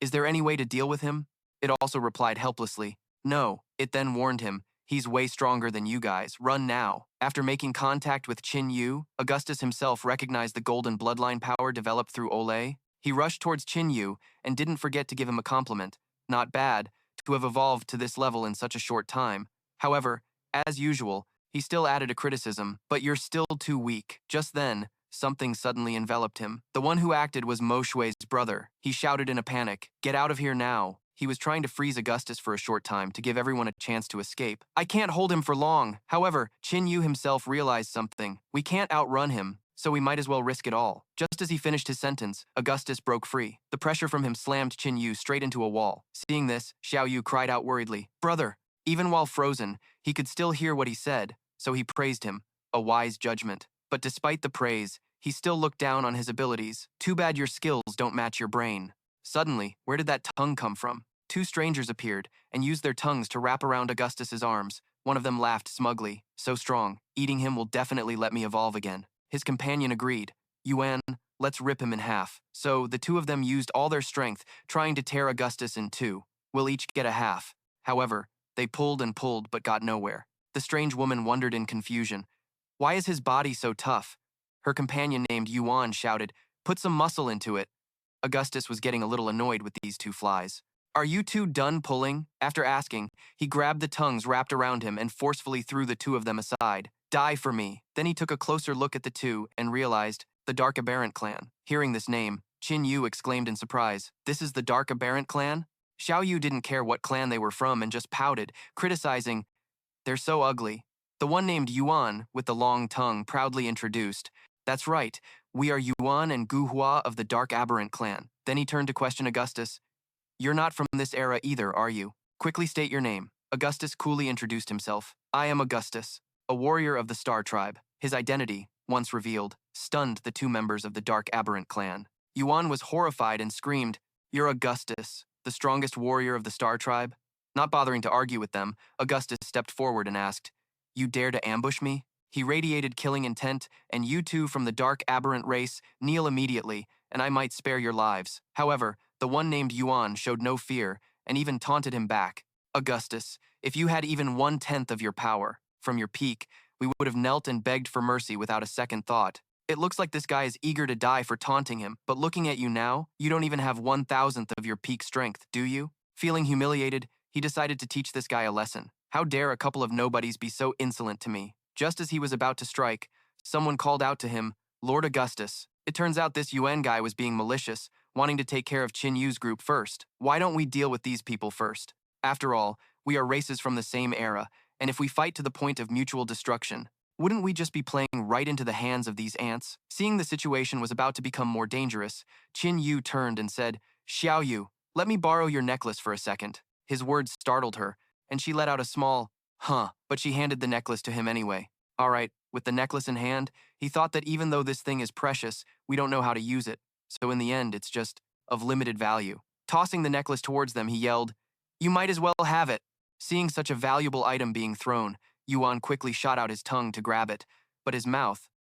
A: "Is there any way to deal with him?" It also replied helplessly, "No." It then warned him, "He's way stronger than you guys. Run now." After making contact with Qin Yu, Augustus himself recognized the golden bloodline power developed through Ole. He rushed towards Qin Yu and didn't forget to give him a compliment. Not bad, to have evolved to this level in such a short time. However, as usual, he still added a criticism, "But you're still too weak." Just then, something suddenly enveloped him. The one who acted was Mo Shui's brother. He shouted in a panic, "Get out of here now." He was trying to freeze Augustus for a short time to give everyone a chance to escape. "I can't hold him for long." However, Qin Yu himself realized something. "We can't outrun him, so we might as well risk it all." Just as he finished his sentence, Augustus broke free. The pressure from him slammed Qin Yu straight into a wall. Seeing this, Xiao Yu cried out worriedly, "Brother!" Even while frozen, he could still hear what he said, so he praised him, a wise judgment. But despite the praise, he still looked down on his abilities. "Too bad your skills don't match your brain." Suddenly, where did that tongue come from? Two strangers appeared and used their tongues to wrap around Augustus's arms. One of them laughed smugly, "So strong, eating him will definitely let me evolve again." His companion agreed, "Yuan, let's rip him in half." So the two of them used all their strength, trying to tear Augustus in two. "We'll each get a half." However, they pulled and pulled but got nowhere. The strange woman wondered in confusion, "Why is his body so tough?" Her companion named Yuan shouted, "Put some muscle into it." Augustus was getting a little annoyed with these two flies. "Are you two done pulling?" After asking, he grabbed the tongues wrapped around him and forcefully threw the two of them aside. "Die for me." Then he took a closer look at the two and realized, the Dark Aberrant clan. Hearing this name, Qin Yu exclaimed in surprise, "This is the Dark Aberrant clan?" Xiao Yu didn't care what clan they were from and just pouted, criticizing, "They're so ugly." The one named Yuan, with the long tongue, proudly introduced, "That's right, we are Yuan and Guhua of the Dark Aberrant clan." Then he turned to question Augustus, "You're not from this era either, are you? Quickly state your name." Augustus coolly introduced himself. "I am Augustus, a warrior of the Star Tribe." His identity, once revealed, stunned the two members of the Dark Aberrant clan. Yuan was horrified and screamed, "You're Augustus, the strongest warrior of the Star Tribe?" Not bothering to argue with them, Augustus stepped forward and asked, "You dare to ambush me?" He radiated killing intent, "And you two from the Dark Aberrant race, kneel immediately, and I might spare your lives." However, the one named Yuan showed no fear and even taunted him back. "Augustus, if you had even 1/10 of your power, from your peak, we would have knelt and begged for mercy without a second thought. It looks like this guy is eager to die for taunting him, but looking at you now, you don't even have 1/1000th of your peak strength, do you?" Feeling humiliated, he decided to teach this guy a lesson. "How dare a couple of nobodies be so insolent to me?" Just as he was about to strike, someone called out to him, "Lord Augustus." It turns out this Yuan guy was being malicious, wanting to take care of Qin Yu's group first. Why don't we deal with these people first? After all, we are races from the same era, and if we fight to the point of mutual destruction, wouldn't we just be playing right into the hands of these ants? Seeing the situation was about to become more dangerous, Qin Yu turned and said, "Xiao Yu, let me borrow your necklace for a second." His words startled her, and she let out a small, "Huh," but she handed the necklace to him anyway. All right, with the necklace in hand, he thought that even though this thing is precious, we don't know how to use it, so in the end, it's just of limited value. Tossing the necklace towards them, he yelled, "You might as well have it." Seeing such a valuable item being thrown, Yuan quickly shot out his tongue to grab it, but his mouth,